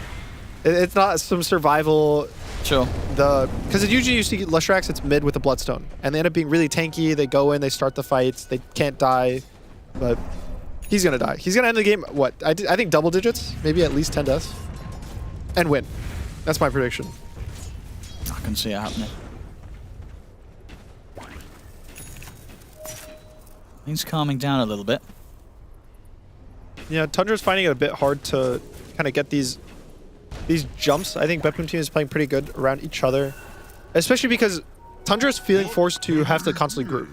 It's not some survival... Sure. Because usually you see Leshrax, it's mid with a Bloodstone. And they end up being really tanky. They go in, they start the fights. They can't die. But... he's going to die. He's going to end the game, what? I think double digits? Maybe at least 10 deaths. And win. That's my prediction. I can see it happening. He's calming down a little bit. Yeah, Tundra's finding it a bit hard to kind of get these jumps. I think BetBoom team is playing pretty good around each other, especially because Tundra's feeling forced to have to constantly group.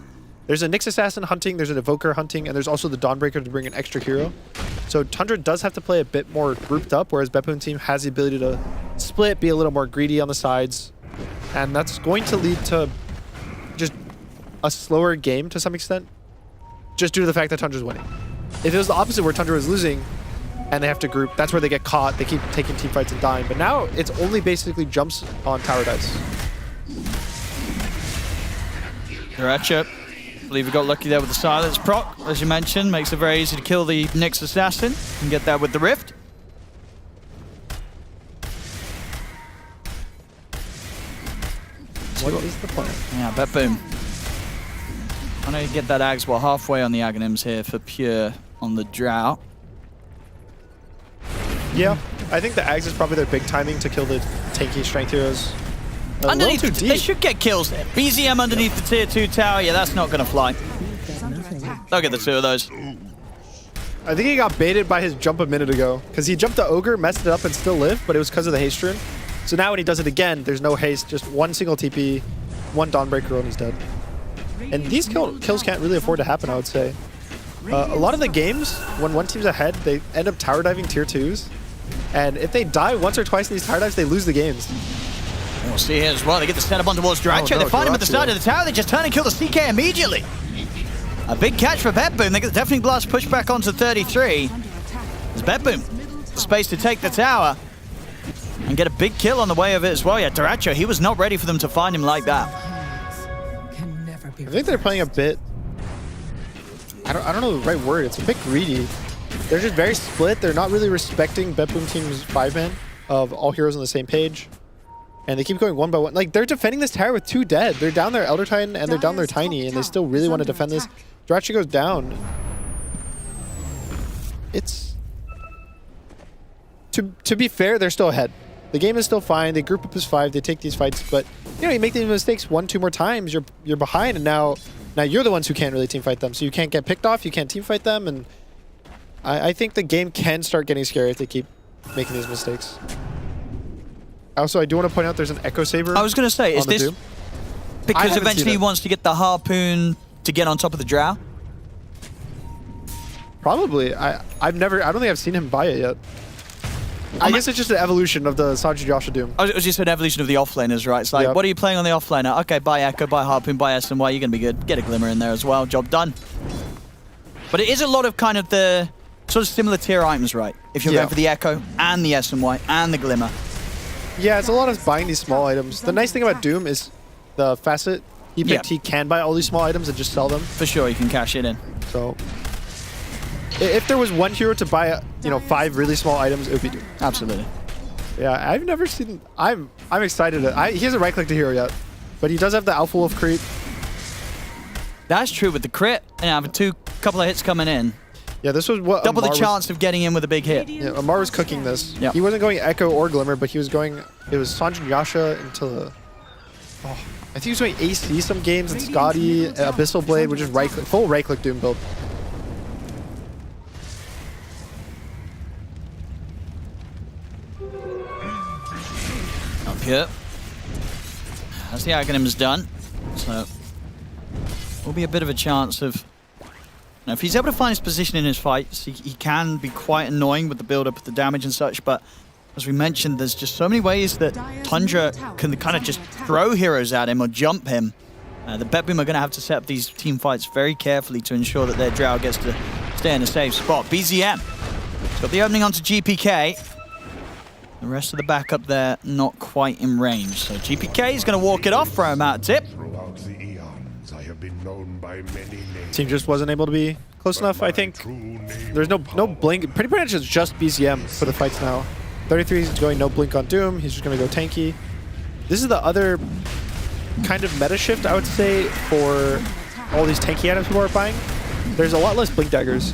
There's a Nyx Assassin hunting, there's an Evoker hunting, and there's also the Dawnbreaker to bring an extra hero. So Tundra does have to play a bit more grouped up, whereas BetBoom team has the ability to split, be a little more greedy on the sides, and that's going to lead to just a slower game to some extent, just due to the fact that Tundra's winning. If it was the opposite where Tundra is losing and they have to group, that's where they get caught, they keep taking team fights and dying. But now it's only basically jumps on tower dives. Ratchet. I believe we got lucky there with the silence proc, as you mentioned. Makes it very easy to kill the Nyx Assassin and get that with the Rift. What is the plan? Yeah, BetBoom. I know you get that Ags, well, halfway on the Aghanims here for Pure on the Drought. Yeah, I think the Ags is probably their big timing to kill the tanky strength heroes. Underneath, they should get kills there. BZM underneath the tier 2 tower, yeah, that's not going to fly. They'll get the 2 of those. I think he got baited by his jump a minute ago, because he jumped the Ogre, messed it up, and still lived, but it was because of the haste rune. So now when he does it again, there's no haste, just one single TP, one Dawnbreaker, and he's dead. And these kills can't really afford to happen, I would say. A lot of the games, when one team's ahead, they end up tower diving tier 2s. And if they die once or twice in these tower dives, they lose the games. We'll see here as well. They get the setup on towards Dratcho. Oh, no, they find him at the side of the tower. They just turn and kill the CK immediately. A big catch for BetBoom. They get the Deafening Blast pushed back onto 33. There's BetBoom. The space to take the tower and get a big kill on the way of it as well. Yeah, Dratcho, he was not ready for them to find him like that. I think they're playing a bit... I don't know the right word. It's a bit greedy. They're just very split. They're not really respecting BetBoom team's 5-man of all heroes on the same page. And they keep going one by one. Like, they're defending this tower with 2 dead. They're down their Elder Titan and they're down their Tiny, and they still really want to defend this. Dratcho goes down. It's... To be fair, they're still ahead. The game is still fine. They group up as 5. They take these fights. But, you know, you make these mistakes 1-2 more times, you're behind, and now you're the ones who can't really team fight them. So you can't get picked off, you can't team fight them, and I think the game can start getting scary if they keep making these mistakes. Also, I do want to point out there's an Echo Saber. I was going to say, is this because eventually he wants to get the Harpoon to get on top of the Drow? Probably. I don't think I've seen him buy it yet. I guess it's just an evolution of the Sanji Joshua Doom. It was just an evolution of the offlaners, right? It's like, what are you playing on the offlaner? Okay, buy Echo, buy Harpoon, buy SNY, you're going to be good. Get a Glimmer in there as well, job done. But it is a lot of kind of the sort of similar tier items, right? If you're going for the Echo and the SNY and the Glimmer. Yeah, it's a lot of buying these small items. The nice thing about Doom is the Facet. He can buy all these small items and just sell them. For sure, you can cash it in. So, if there was one hero to buy, 5 really small items, it would be Doom. Absolutely. Yeah, I've never seen... I'm excited. He hasn't right-clicked a hero yet, but he does have the Alpha Wolf crit. That's true with the crit. And having couple of hits coming in. Yeah, this was what double the chance of getting in with a big hit. Yeah, Amar was cooking this. Yep. He wasn't going Echo or Glimmer, but he was going... It was Sanjin Yasha into the... I think he was going AC some games, and Scotty, Abyssal Blade, which is right-click, full right-click Doom build. Up here. As the Aghanim's done. So, will be a bit of a chance of... Now, if he's able to find his position in his fights, he can be quite annoying with the build-up of the damage and such, but as we mentioned, there's just so many ways that Tundra can kind of just throw heroes at him or jump him. The BetBoom are going to have to set up these team fights very carefully to ensure that their Drow gets to stay in a safe spot. BZM has got the opening onto GPK. The rest of the backup there not quite in range. So GPK is going to walk it off, throw him out tip. Team just wasn't able to be close enough, I think. There's no blink. Pretty much it's just BZM for the fights now. 33 is going no blink on Doom. He's just going to go tanky. This is the other kind of meta shift, I would say, for all these tanky items people are buying. There's a lot less blink daggers.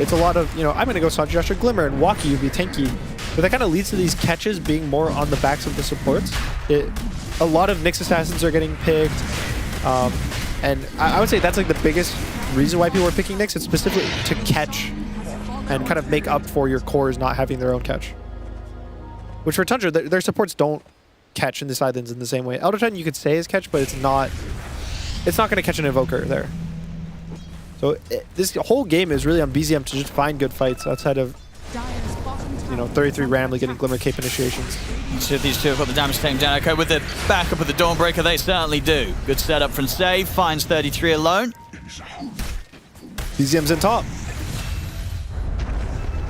It's a lot of, I'm going to go Sanji Joshua Glimmer and Walkie would be tanky. But that kind of leads to these catches being more on the backs of the supports. A lot of Nyx Assassins are getting picked. And I would say that's like the biggest reason why people are picking Nyx. It's specifically to catch and kind of make up for your cores not having their own catch. Which for Tundra, their supports don't catch in the side lanes in the same way. Elder Titan you could say is catch, but it's not going to catch an Invoker there. So this whole game is really on BZM to just find good fights outside of, 33 randomly getting Glimmer Cape initiations. Let's see if these two have got the damage taken down. Okay, with the backup of the Dawnbreaker, they certainly do. Good setup from Save, finds 33 alone. BZM's in top.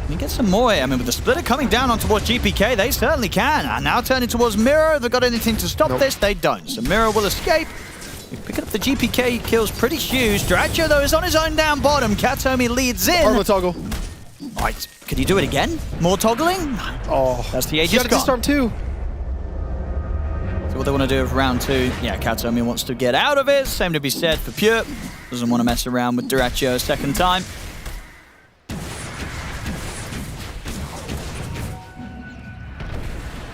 Can you get some more? I mean, with the splitter coming down on towards GPK, they certainly can. And now turning towards Mirror. Have they got anything to stop this? They don't. So Mirror will escape. Picking up the GPK kills pretty huge. Dracho, though, is on his own down bottom. Katomi leads in. Armor toggle. All right, can he do it again? More toggling? Oh, that's the Aegis you got to Storm too. So what they want to do with round 2, yeah, Katomi wants to get out of it. Same to be said for Pure. Doesn't want to mess around with Duracho a second time.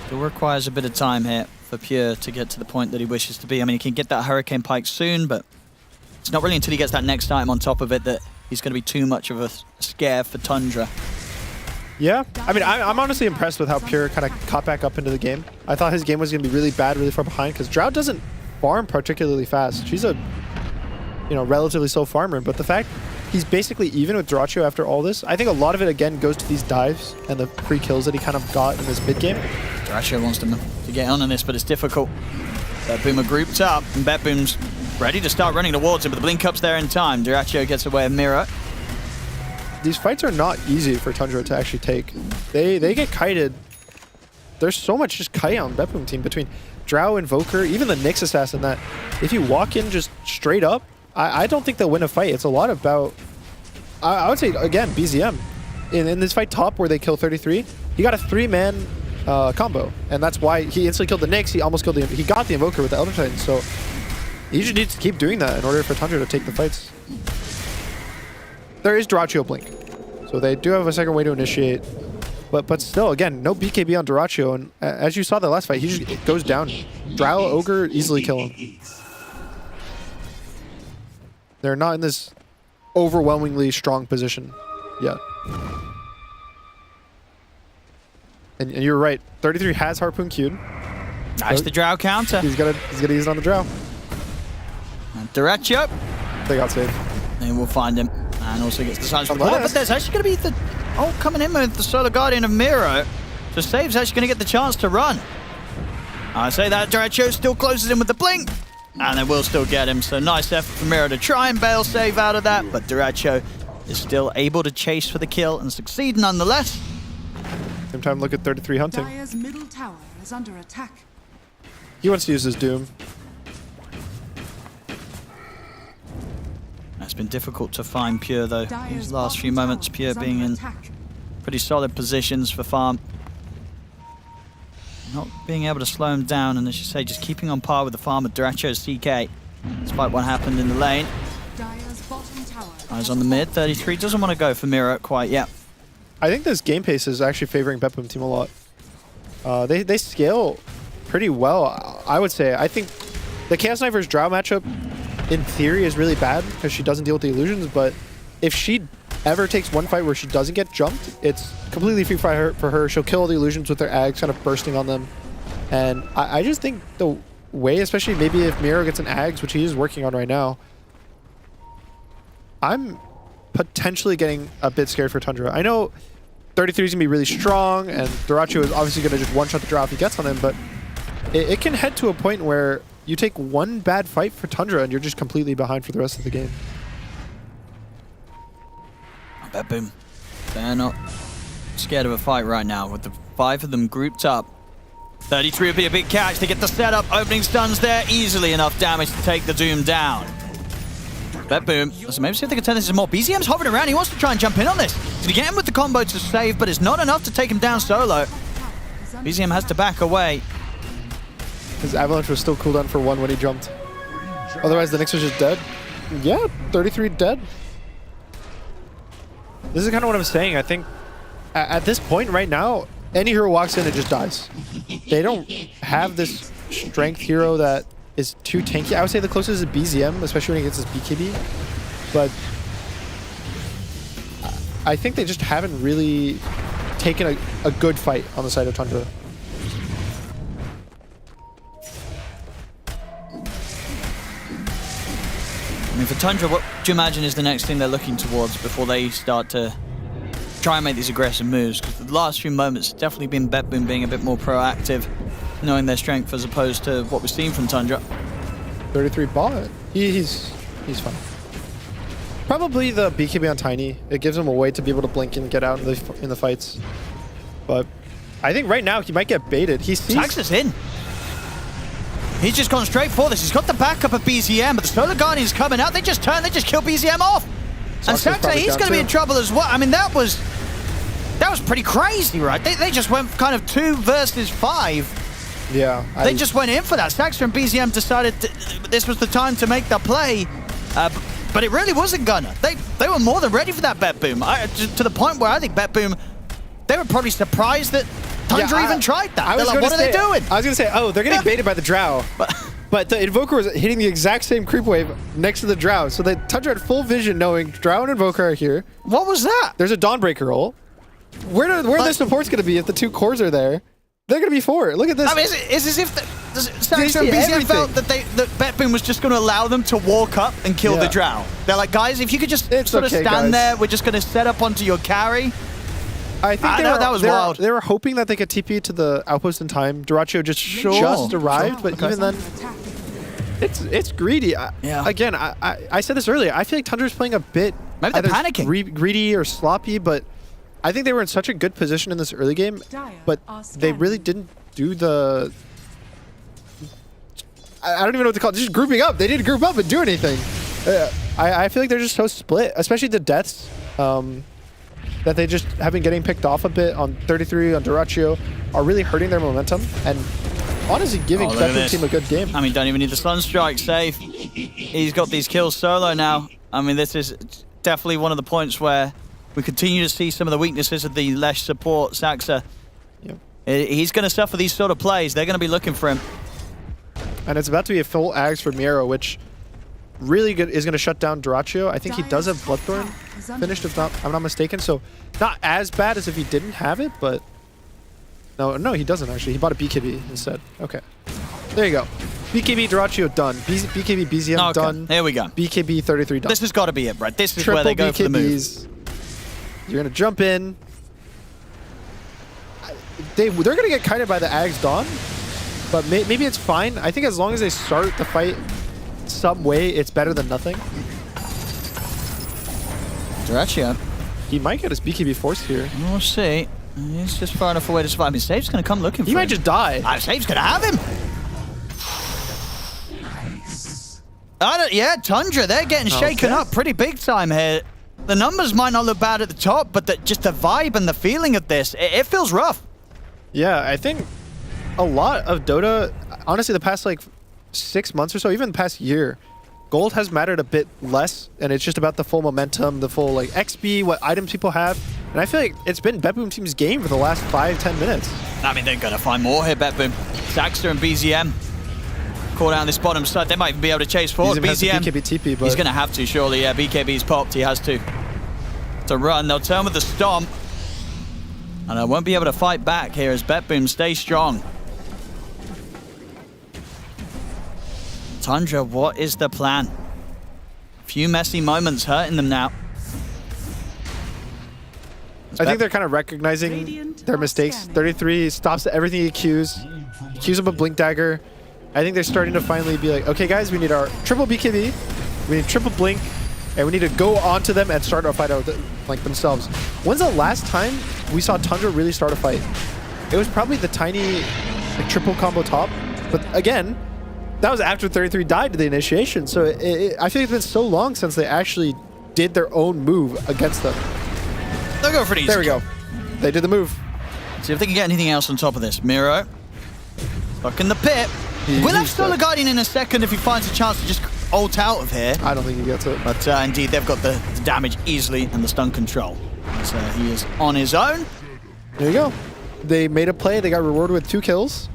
Still requires a bit of time here for Pure to get to the point that he wishes to be. I mean, he can get that Hurricane Pike soon, but it's not really until he gets that next item on top of it that he's going to be too much of a scare for Tundra. Yeah, I mean, I'm honestly impressed with how Pure kind of caught back up into the game. I thought his game was going to be really bad, really far behind, because Drow doesn't farm particularly fast. She's a, relatively slow farmer, but the fact he's basically even with Duracho after all this, I think a lot of it, again, goes to these dives and the free kills that he kind of got in his mid-game. Duracho wants to get on this, but it's difficult. BetBoom are grouped up, and BetBoom's ready to start running towards him, but the blink up's there in time. Duracho gets away of Mirror. These fights are not easy for Tundra to actually take. They get kited. There's so much just kite on BetBoom team between Drow, Invoker, even the Nyx Assassin that if you walk in just straight up, I don't think they'll win a fight. It's a lot about, I would say, again, BZM. In this fight top where they kill 33, he got a 3-man combo, and that's why he instantly killed the Nyx. He almost killed he got the Invoker with the Elder Titan, so he just needs to keep doing that in order for Tundra to take the fights. There is Duracho Blink, so they do have a second way to initiate, but still, again, no BKB on Duracho, and as you saw the last fight, he just goes down. Drow, Ogre, easily kill him. They're not in this overwhelmingly strong position yet. And you're right, 33 has Harpoon queued. Nice, the Drow counter. He's gonna use it on the Drow. Duracho. They got saved. And we'll find him. And also gets the silence from the corner. But there's actually going to be the... Oh, coming in with the Solar Guardian of Miro. So Save's actually going to get the chance to run. I say that Duracho still closes in with the blink. And they will still get him. So nice effort from Miro to try and bail Save out of that. But Duracho is still able to chase for the kill and succeed nonetheless. Same time, look at 33 hunting. Dire's middle tower is under attack. He wants to use his Doom. It's been difficult to find Pure though. These last few moments, Pure being in pretty solid positions for farm. Not being able to slow him down, and as you say, just keeping on par with the farm with Duracho's CK, despite what happened in the lane. Eyes on the mid, 33 doesn't want to go for Miro quite yet. I think this game pace is actually favoring BetBoom team a lot. They scale pretty well, I would say. I think the Chaos Knifer's Drow matchup in theory is really bad because she doesn't deal with the illusions, but if she ever takes one fight where she doesn't get jumped, it's completely free for her. She'll kill all the illusions with her Ags kind of bursting on them. And I just think the way, especially maybe if Miro gets an Ags, which he is working on right now, I'm potentially getting a bit scared for Tundra. I know 33 is going to be really strong, and Duracho is obviously going to just one-shot the Drow if he gets on him, but it can head to a point where you take one bad fight for Tundra and you're just completely behind for the rest of the game. BetBoom, they're not scared of a fight right now with the 5 of them grouped up. 33 would be a big catch to get the setup. Opening stuns there, easily enough damage to take the Doom down. BetBoom, so maybe see if they can turn this into more. BZM's hovering around, he wants to try and jump in on this. Did he get him with the combo to save, but it's not enough to take him down solo. BZM has to back away. His Avalanche was still cooldown for 1 when he jumped. Otherwise, the Nyx was just dead. Yeah, 33 dead. This is kind of what I'm saying. I think at this point right now, any hero walks in and just dies. They don't have this strength hero that is too tanky. I would say the closest is BZM, especially when he gets his BKB. But I think they just haven't really taken a good fight on the side of Tundra. I mean, for Tundra, what do you imagine is the next thing they're looking towards before they start to try and make these aggressive moves? Because the last few moments have definitely been BetBoom being a bit more proactive, knowing their strength as opposed to what we've seen from Tundra. 33 bot. He's fine. Probably the BKB on Tiny. It gives him a way to be able to blink and get out in the fights. But I think right now he might get baited. He sees... Saxa's in. He's just gone straight for this. He's got the backup of BZM, but the Solar Guardian's coming out. They just turn, they just kill BZM off. And Saxa, he's going to be in trouble as well. I mean, that was pretty crazy, right? They just went kind of 2 versus 5. Yeah. They just went in for that. Saxa and BZM decided this was the time to make the play. But it really wasn't gonna. They were more than ready for that BetBoom. To the point where I think BetBoom, they were probably surprised that Tundra even tried that. They're like, what are they doing? I was gonna say, oh, they're getting baited by the Drow. But the Invoker was hitting the exact same creep wave next to the Drow. So the Tundra had full vision knowing Drow and Invoker are here. What was that? There's a Dawnbreaker roll. Where the support's gonna be if the 2 cores are there? They're gonna be 4. Look at this. I mean, it's as if Saxo and BZM felt that BetBoom was just gonna allow them to walk up and kill the Drow. They're like, guys, if you could just sort of stand there, we're just gonna set up onto your carry. I think that was wild. They were hoping that they could TP to the outpost in time. Dyrachyo just arrived, but even then, it's greedy. Again, I said this earlier. I feel like Tundra's playing a bit maybe they're panicking, greedy or sloppy, but I think they were in such a good position in this early game, but they really didn't do the... I don't even know what to call it. Just grouping up. They didn't group up and do anything. I feel like they're just so split, especially the deaths. That they just have been getting picked off a bit on 33, on Dyrachyo, are really hurting their momentum and honestly giving BetBoom team a good game. I mean, don't even need the Sunstrike safe. He's got these kills solo now. I mean, this is definitely one of the points where we continue to see some of the weaknesses of the Lesh support, Saxa. Yep. He's going to suffer these sort of plays. They're going to be looking for him. And it's about to be a full Ags for Miero, which really good is going to shut down Dyrachyo. I think he does have Bloodthorn finished, if I'm not mistaken. So not as bad as if he didn't have it, but no, he doesn't actually. He bought a BKB instead. Okay, there you go. BKB Dyrachyo done. BKB BZM done. Here we go. BKB 33 done. This has got to be it, right? This is Triple where they go BKBs. for the move. You're going to jump in. They're going to get kited by the Ags Dawn, but maybe it's fine. I think as long as they start the fight some way, it's better than nothing. Dyrachyo. He might get his BKB forced here. We'll see. He's just far enough away to survive. I mean, Safe's going to come looking for him. He might just die. Safe's going to have him. Yeah, Tundra, they're getting shaken up pretty big time here. The numbers might not look bad at the top, but just the vibe and the feeling of this, it feels rough. Yeah, I think a lot of Dota, honestly, the past like 6 months or so, even the past year, gold has mattered a bit less, and it's just about the full momentum, the full like XP, what items people have. And I feel like it's been BetBoom team's game for the last 5-10 minutes. I mean, they're going to find more here, BetBoom. Saxter and BZM caught out on this bottom side. They might even be able to chase forward. BZM, BKB TP, but he's going to have to, surely. Yeah, BKB's popped. He has to run. They'll turn with the stomp. And I won't be able to fight back here as BetBoom stays strong. Tundra, what is the plan? A few messy moments hurting them now. I think they're kind of recognizing their mistakes. 33 stops everything he accused him of Blink Dagger. I think they're starting to finally be like, okay, guys, we need our triple BKB, we need triple Blink, and we need to go onto them and start a fight out like themselves. When's the last time we saw Tundra really start a fight? It was probably the tiny like, triple combo top, but again, that was after 33 died to the initiation. So I feel like it's been so long since they actually did their own move against them. They'll go for these. There we go. They did the move. See if they can get anything else on top of this. Miro, stuck in the pit. We'll have Solar Guardian in a second if he finds a chance to just ult out of here. I don't think he gets it. But indeed, they've got the damage easily and the stun control. So he is on his own. There you go. They made a play. They got rewarded with 2 kills.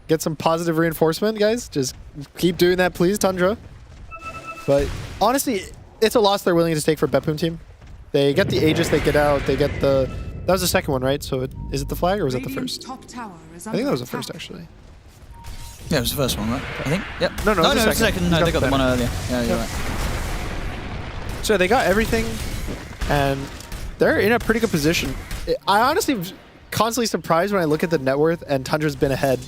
Get some positive reinforcement, guys. Just keep doing that, please, Tundra. But honestly, it's a loss they're willing to take for BetBoom team. They get the Aegis, they get out, they get the... That was the second one, right? So is it the flag or was it the first? Top tower is I think that was the first, actually. Yeah, it was the first one, right? I think. Yep. No, it was the second. No, they got the one earlier. Yeah, you're right. So they got everything, and they're in a pretty good position. I honestly am constantly surprised when I look at the net worth and Tundra's been ahead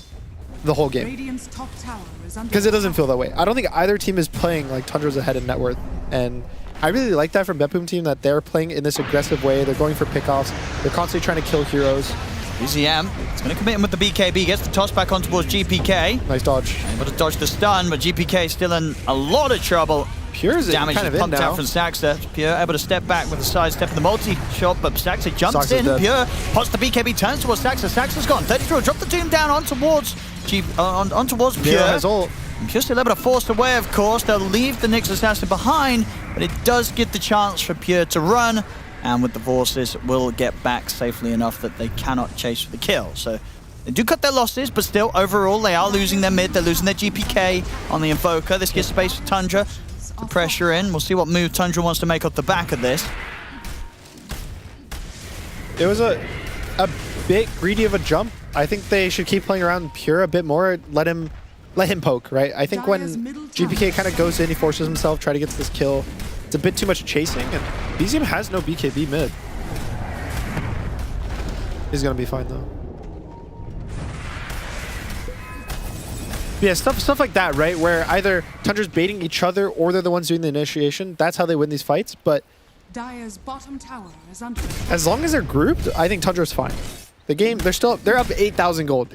the whole game. Radiant's top tower is under Because it doesn't feel that way. I don't think either team is playing like Tundra's ahead in net worth. And I really like that from BetBoom team, that they're playing in this aggressive way. They're going for pickoffs. They're constantly trying to kill heroes. BZM, it's going to commit him with the BKB, gets the toss back on towards GPK. Nice dodge. Able to dodge the stun, but GPK still in a lot of trouble. Pure's damage kind of is pumped in now. out from Saxa. Pure able to step back with the sidestep and the multi-shot, but Saxa jumps Saxa's in. dead. Pure pots the BKB, turns towards Saxa. Saxa's gone. 33 will drop the Doom down on towards on towards Pure. Pure has ult. Pure still able to force away, of course. They'll leave the Nyx Assassin behind, but it does get the chance for Pure to run. And with the Forces, will get back safely enough that they cannot chase for the kill. So they do cut their losses, but still, overall, they are losing their mid. They're losing their GPK on the Invoker. This gives space for Tundra to pressure in. We'll see what move Tundra wants to make off the back of this. It was a bit greedy of a jump. I think they should keep playing around Pure a bit more. Let him poke, right? I think when GPK kind of goes in, he forces himself, try to get this kill. It's a bit too much chasing, and BZM has no BKB mid. He's gonna be fine though. Yeah, stuff like that, right? Where either Tundra's baiting each other or they're the ones doing the initiation. That's how they win these fights. But Dire's bottom tower is under as long as they're grouped, I think Tundra's fine. The game, they're up 8,000 gold.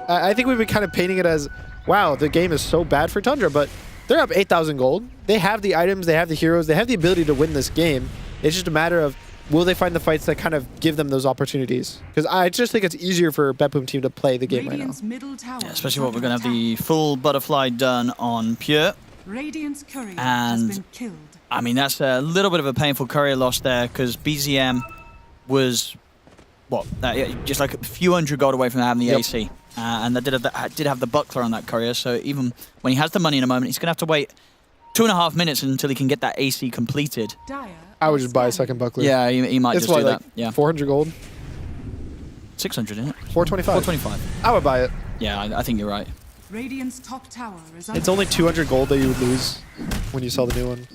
I think we've been kind of painting it as, wow, the game is so bad for Tundra, but they're up 8,000 gold. They have the items, they have the heroes, they have the ability to win this game. It's just a matter of, will they find the fights that kind of give them those opportunities? Because I just think it's easier for BetBoom team to play the game right now. Yeah, especially what we're going to have the full butterfly done on Pure. Radiant's courier And has been killed. I mean, that's a little bit of a painful courier loss there, because BZM was, what, just like a few hundred gold away from having the AC. And they did have the buckler on that courier, so even when he has the money in a moment, he's going to have to wait 2.5 minutes until he can get that AC completed. I would just buy a second buckler. Yeah, he might it's just do like that. Yeah, 400 gold. 600, isn't it? 425. 425. I would buy it. Yeah, I think you're right. Radiant's top tower is under It's only 200 gold that you would lose when you sell the new one.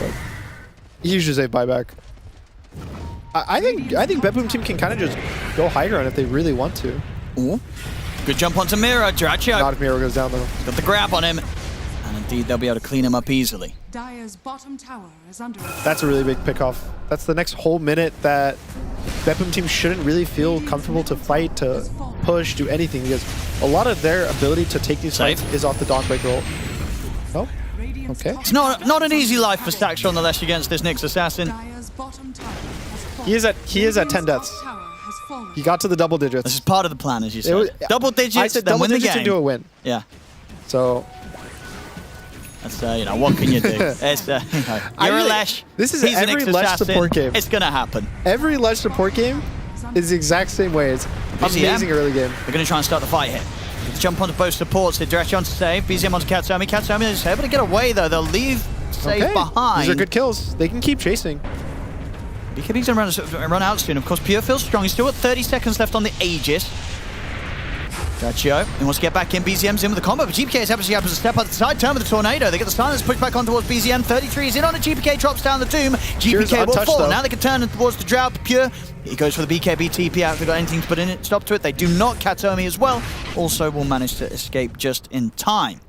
But you should say buyback. I think BetBoom team can kind of just go high ground if they really want to. Ooh. Good jump onto Mira. Dracho. Not if Mira goes down though. Got the grab on him. And indeed, they'll be able to clean him up easily. Dire's bottom tower is under attack. That's a really big pick-off. That's the next whole minute that BetBoom team shouldn't really feel comfortable to fight, to push, do anything, because a lot of their ability to take these fights is off the Dawnbreaker ult. Oh, okay. It's not an easy life for Saxa on the Lesh against this Nyx Assassin. Dire's bottom tower has fallen. He is at 10 deaths. He got to the double digits. This is part of the plan, as you said. Double digits, I said then double win the digits game. into a win. Yeah. So that's what can you do? It's, you're a Lesh. This is He's every an Nyx Lesh assassin. support game. It's gonna happen. Every Lesh support game is the exact same way. It's amazing early game. They're gonna try and start the fight here. Let's jump onto both supports here. Direction on to save. BZM onto Katsomi. Katsomi is able to get away though. They'll leave save behind. These are good kills. They can keep chasing. BKB's gonna run out soon. Of course, Pure feels strong. He's still got 30 seconds left on the Aegis. Dracho, he wants to get back in. BZM's in with the combo, but GPK is happy to step out the side, turn with the tornado. They get the silence, push back on towards BZM. 33 is in on a GPK, drops down the Doom. GPK will fall. Now they can turn towards the Drought. Pure, he goes for the BKB TP out. If they've got anything to put in it, stop to it. They do not. Katsomi as well. Also will manage to escape just in time.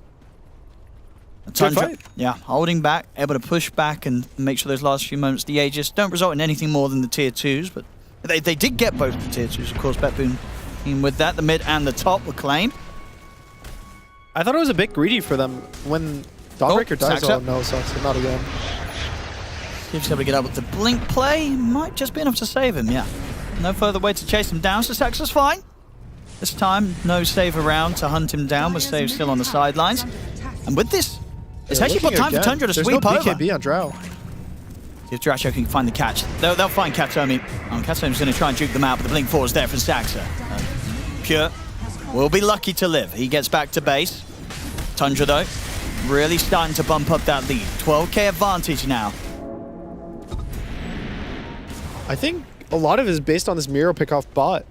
Tundra, yeah, holding back, able to push back and make sure those last few moments, the Aegis don't result in anything more than the tier 2s, but they did get both the tier 2s, of course. BetBoom team with that, the mid and the top were claimed. I thought it was a bit greedy for them when Dawnbreaker dies. Oh no, Saxa, not again. If he's able to get up with the blink play, might just be enough to save him, yeah. No further way to chase him down, so Saxa's fine. This time, no save around to hunt him down, with save still on the sidelines. And with this, it's actually got time for Tundra to sweep over. There's no BKB on Drow. See if Dracho can find the catch. They'll find Katsomi. Katsomi's going to try and juke them out, but the blink 4 is there from Saxa. Pure will be lucky to live. He gets back to base. Tundra, though, really starting to bump up that lead. 12k advantage now. I think a lot of it is based on this Miro pickoff bot.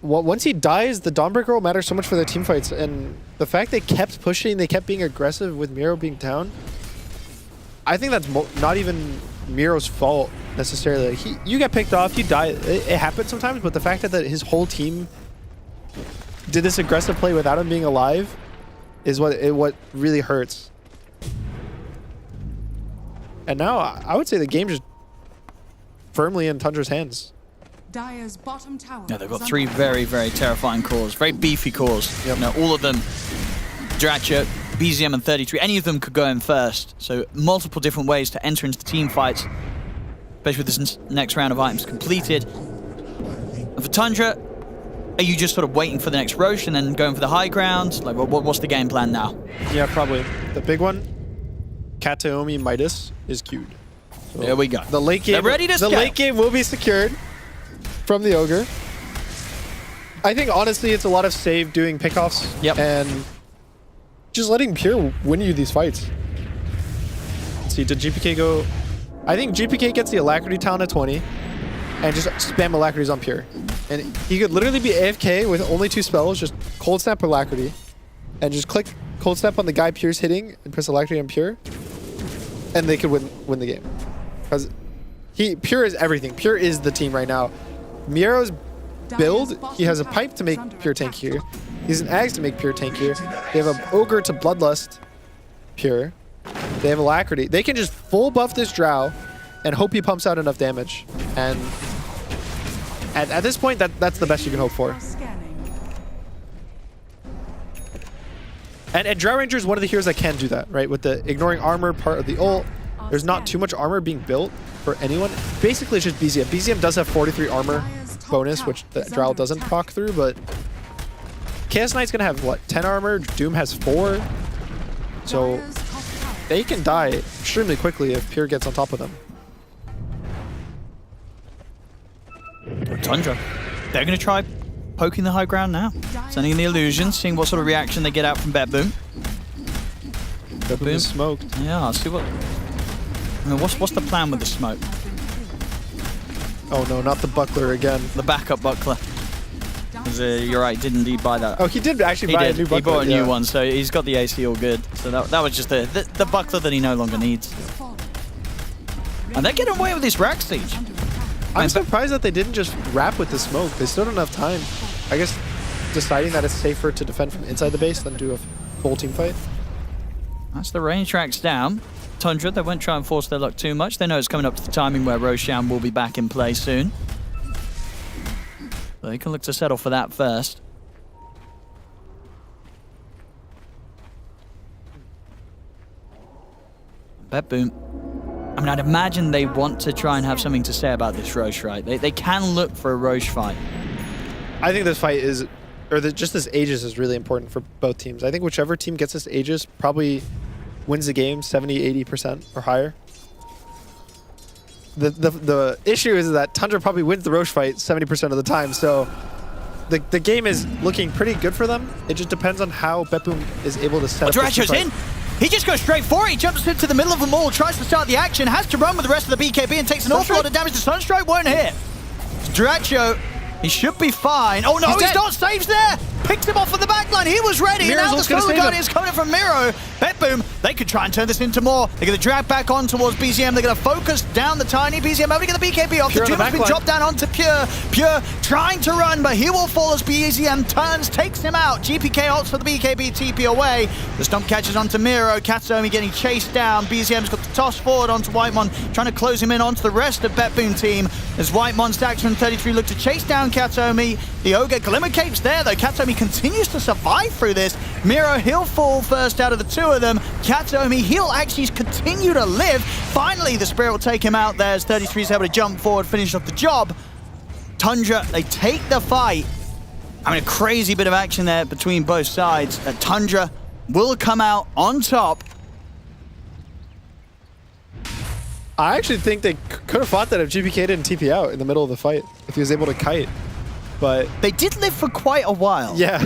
Once he dies, the Dawnbreaker will matter so much for their team fights, and the fact they kept pushing, they kept being aggressive with Miro being down, I think that's not even Miro's fault necessarily. You get picked off, you die. It happens sometimes, but the fact that his whole team did this aggressive play without him being alive is what really hurts. And now I would say the game just firmly in Tundra's hands. Dire's bottom tower. Yeah, they've got 3 very, very terrifying cores, very beefy cores. Yep. You know, all of them, Dracho, BZM, and 33. Any of them could go in first. So multiple different ways to enter into the team fights, especially with this next round of items completed. And for Tundra, are you just sort of waiting for the next Roche and then going for the high ground? Like, what's the game plan now? Yeah, probably. The big one, Kataomi Midas, is queued. So there we go. The late game, they're ready to scale. The late game will be secured from the Ogre. I think, honestly, it's a lot of save doing pickoffs and just letting Pure win you these fights. Let's see, did GPK go? I think GPK gets the Alacrity talent at 20 and just spam Alacrities on Pure. And he could literally be AFK with only 2 spells, just Cold Snap Alacrity, and just click Cold Snap on the guy Pure's hitting and press Alacrity on Pure, and they could win the game. Because Pure is everything. Pure is the team right now. Miro's build, he has a pipe to make Pure tankier. He's an Axe to make Pure tankier. They have an Ogre to Bloodlust Pure. They have Alacrity. They can just full buff this Drow and hope he pumps out enough damage. And at this point, that's the best you can hope for. And Drow Ranger is one of the heroes that can do that, right? With the ignoring armor part of the ult, there's not too much armor being built for anyone. Basically, it's just BZM. BZM does have 43 armor bonus, which the Drow doesn't proc through, but Chaos Knight's gonna have, what, 10 armor? Doom has 4. So they can die extremely quickly if Pure gets on top of them. Tundra, they're going to try poking the high ground now. Sending in the illusion, seeing what sort of reaction they get out from BetBoom. BetBoom is smoked. Yeah, I'll see what... I mean, what's the plan with the smoke? Oh no, not the buckler again. The backup buckler. You're right, did indeed buy that. Oh, he did actually buy a new buckler. He bought a new one, so he's got the AC all good. So that was just the buckler that he no longer needs. And they're getting away with this rack siege. I'm surprised that they didn't just wrap with the smoke. They still don't have time. I guess deciding that it's safer to defend from inside the base than do a full team fight. That's the range tracks down. Tundra, they won't try and force their luck too much. They know it's coming up to the timing where Roshan will be back in play soon. So they can look to settle for that first. BetBoom. I mean, I'd imagine they want to try and have something to say about this Roche, right? They can look for a Roche fight. I think this fight is, or just this Aegis is really important for both teams. I think whichever team gets this Aegis probably wins the game 70-80% or higher. The issue is that Tundra probably wins the Roche fight 70% of the time, so the game is looking pretty good for them. It just depends on how BetBoom is able to set up this Dracho's in! He just goes straight for it. He jumps into the middle of them all, tries to start the action, has to run with the rest of the BKB and takes an awful lot of damage. The Sunstrike won't hit. Dracho, he should be fine. Oh no, he's not. Saves there. Picks him off of the backline. He was ready. And now the Solar Guardian is coming from Miro. BetBoom, they could try and turn this into more. They're going to drag back on towards BZM. They're going to focus down the Tiny. BZM able to get the BKB off. The Doom has been dropped down onto Pure. Pure trying to run, but he will fall as BZM turns, takes him out. GPK ults for the BKB TP away. The stomp catches onto Miro. Katsuomi getting chased down. BZM's got the toss forward onto Whitemon, trying to close him in onto the rest of BetBoom team. As Whitemon, Staxman, and 33 look to chase down Katsuomi. The Ogre Glimmer Cape's there, though. Katsuomi continues to survive through this. Miro, he'll fall first out of the two of them. Katsuomi, he'll actually continue to live. Finally, the Spirit will take him out there as 33 is able to jump forward, finish off the job. Tundra, they take the fight. I mean, a crazy bit of action there between both sides. Tundra will come out on top. I actually think they could have fought that if GPK didn't TP out in the middle of the fight, if he was able to kite. But they did live for quite a while. Yeah.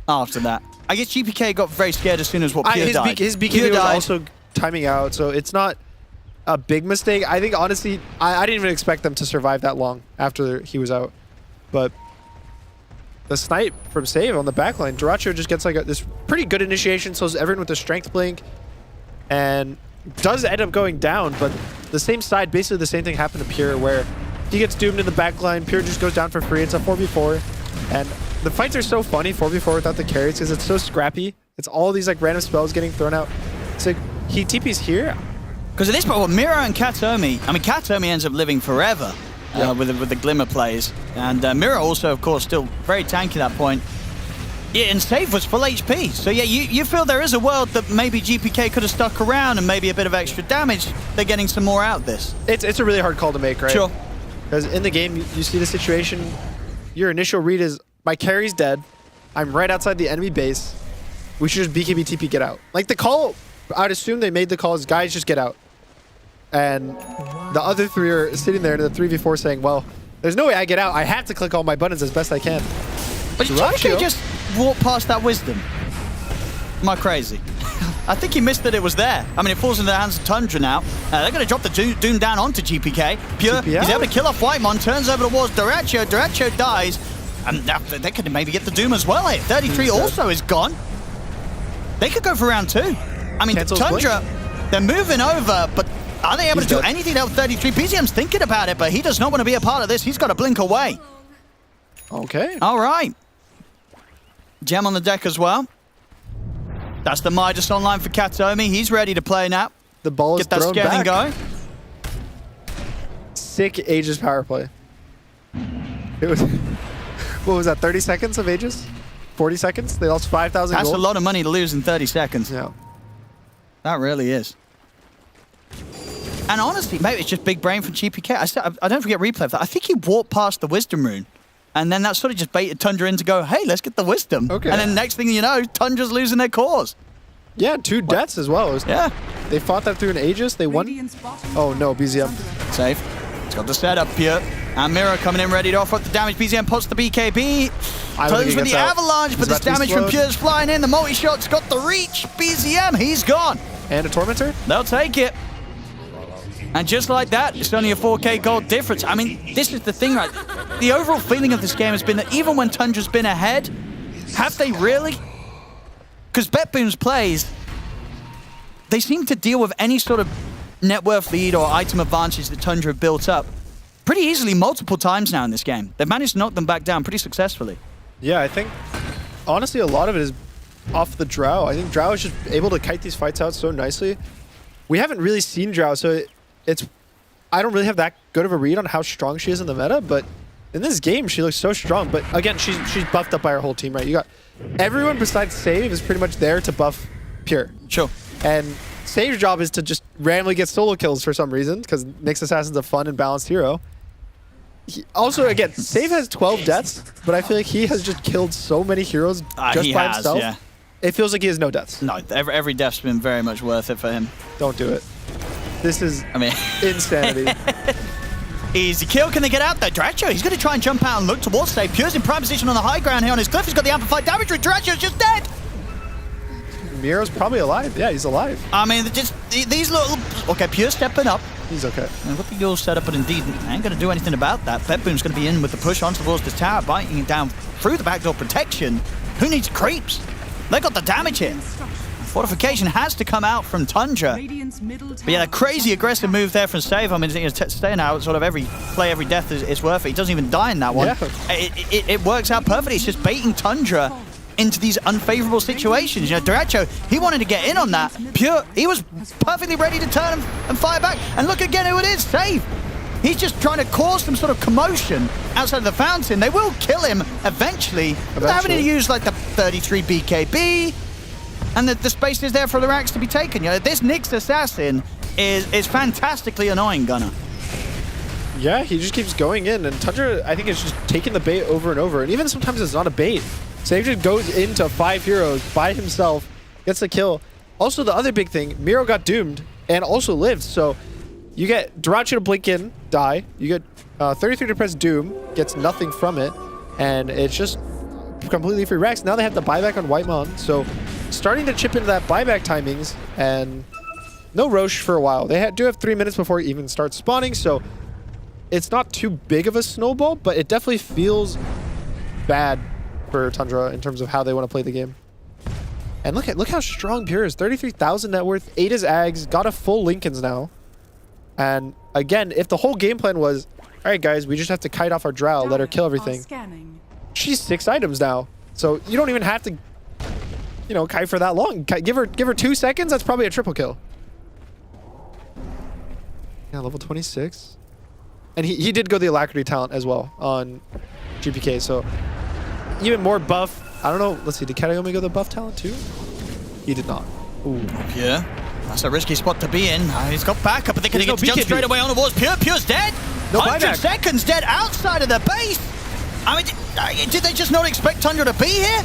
After that. I guess GPK got very scared as soon as Pure died. His BKB was also timing out, so it's not a big mistake. I think, honestly, I didn't even expect them to survive that long after he was out. But the snipe from Save on the backline, Duracho just gets like this pretty good initiation, so is everyone with the strength blink, and does end up going down, but the same side, basically the same thing happened to Pure, where he gets doomed in the backline, Pure just goes down for free. It's a 4v4, and the fights are so funny, 4v4 without the carries, because it's so scrappy. It's all these like random spells getting thrown out. It's like, he TP's here. Because at this point, Miro and Katomi, I mean, Katomi ends up living forever with the Glimmer plays. And Miro also, of course, still very tanky at that point. Yeah, and Save was full HP. So yeah, you feel there is a world that maybe GPK could have stuck around and maybe a bit of extra damage. They're getting some more out of this. It's a really hard call to make, right? Sure. Because in the game, you see the situation, your initial read is, my carry's dead, I'm right outside the enemy base, we should just BKB TP get out. Like the call, I'd assume they made the call as, guys, just get out. And the other three are sitting there in the 3v4 saying, well, there's no way I get out. I have to click all my buttons as best I can. But Duracho just walked past that wisdom. Am I crazy? I think he missed that it was there. I mean, it falls into the hands of Tundra now. They're going to drop the Doom down onto GPK. Pure, he's able to kill off Whitemon, turns over towards Duracho. Duracho dies. And they could maybe get the Doom as well here. 33 also is gone. They could go for round 2. I mean, Tundra, they're moving over, but are they able to do anything else? 33. BZM's thinking about it, but he does not want to be a part of this. He's got to blink away. Okay. All right. Gem on the deck as well. That's the Midas online for Katomi. He's ready to play now. The ball is get that thrown scaling back. going. Sick Aegis power play. It was, what was that, 30 seconds of Aegis? 40 seconds? They lost 5,000 gold? That's a lot of money to lose in 30 seconds. Yeah. That really is. And honestly, maybe it's just big brain from GPK. I don't forget replay of that. I think he walked past the Wisdom Rune. And then that sort of just baited Tundra in to go, hey, let's get the Wisdom. Okay. And then next thing you know, Tundra's losing their cause. Yeah, 2 deaths as well. Yeah. They fought that through an Aegis. They won. Oh, no, BZM. Safe. It's got the setup here. And Mira coming in ready to offer up the damage. BZM pots the BKB. Close with the Avalanche, but this damage from Pure's flying in. The multi-shot's got the reach. BZM, he's gone. And a Tormentor? They'll take it. And just like that, it's only a 4K gold difference. I mean, this is the thing, right? The overall feeling of this game has been that even when Tundra's been ahead, have they really? Because BetBoom's plays, they seem to deal with any sort of net worth lead or item advantage that Tundra have built up pretty easily multiple times now in this game. They've managed to knock them back down pretty successfully. Yeah, I think, honestly, a lot of it is off the Drow. I think Drow is just able to kite these fights out so nicely. We haven't really seen Drow, so I don't really have that good of a read on how strong she is in the meta, but in this game, she looks so strong. But again, she's buffed up by her whole team, right? You got everyone besides Save is pretty much there to buff Pure. Sure. And Save's job is to just randomly get solo kills for some reason, because Nyx Assassin's a fun and balanced hero. Also, again, Save has 12 deaths, but I feel like he has just killed so many heroes just by himself. Yeah. It feels like he has no deaths. No, every death's been very much worth it for him. Don't do it. This is, I mean, insanity. Easy kill. Can they get out there? Duracho, he's going to try and jump out and look towards Save. Pure's in prime position on the high ground here on his cliff. He's got the amplified damage. Duracho's just dead. Miro's probably alive. Yeah, he's alive. I mean, just these little... Okay, Pure stepping up. He's okay. And what the Yule's set up, but indeed, I ain't going to do anything about that. BetBoom's going to be in with the push onto towards this tower, biting it down through the backdoor protection. Who needs creeps? They got the damage here. Fortification has to come out from Tundra. But yeah, a crazy aggressive move there from Save. I mean, staying out sort of every play, every death is worth it. He doesn't even die in that one. Yeah. It works out perfectly. It's just baiting Tundra into these unfavorable situations. You know, Duracho, he wanted to get in on that. Pure, he was perfectly ready to turn and fire back. And look again who it is, Save. He's just trying to cause some sort of commotion outside of the fountain. They will kill him eventually. They're having to use like the 33 BKB. And the space is there for the racks to be taken. You know, this Nyx Assassin is fantastically annoying, Gunnar. Yeah, he just keeps going in. And Tundra, I think, is just taking the bait over and over. And even sometimes it's not a bait. Save just goes into 5 heroes by himself, gets the kill. Also, the other big thing, Miro got doomed and also lived. So you get Duracho to blink in, die. You get 33 to press Doom, gets nothing from it. And it's just completely free racks. Now they have the buyback on Whitemon. So starting to chip into that buyback timings. And no Roche for a while. They do have 3 minutes before it even starts spawning, so it's not too big of a snowball, but it definitely feels bad for Tundra in terms of how they want to play the game. And look how strong Pure is. 33,000 net worth, 8 is Ags, got a full Lincolns now. And again, if the whole game plan was, all right, guys, we just have to kite off our Drow, let her kill everything. She's 6 items now, so you don't even have to, you know, kite for that long. Give her 2 seconds. That's probably a triple kill. Yeah, level 26, and he did go the Alacrity talent as well on GPK, so even more buff. I don't know. Let's see. Did Katayomi go the buff talent too? He did not. Ooh. Pure. That's a risky spot to be in. He's got backup, but they're going to get to jump straight away on towards Pure. Pure's dead. No 100 buyback. seconds dead outside of the base. I mean, did they just not expect Tundra to be here?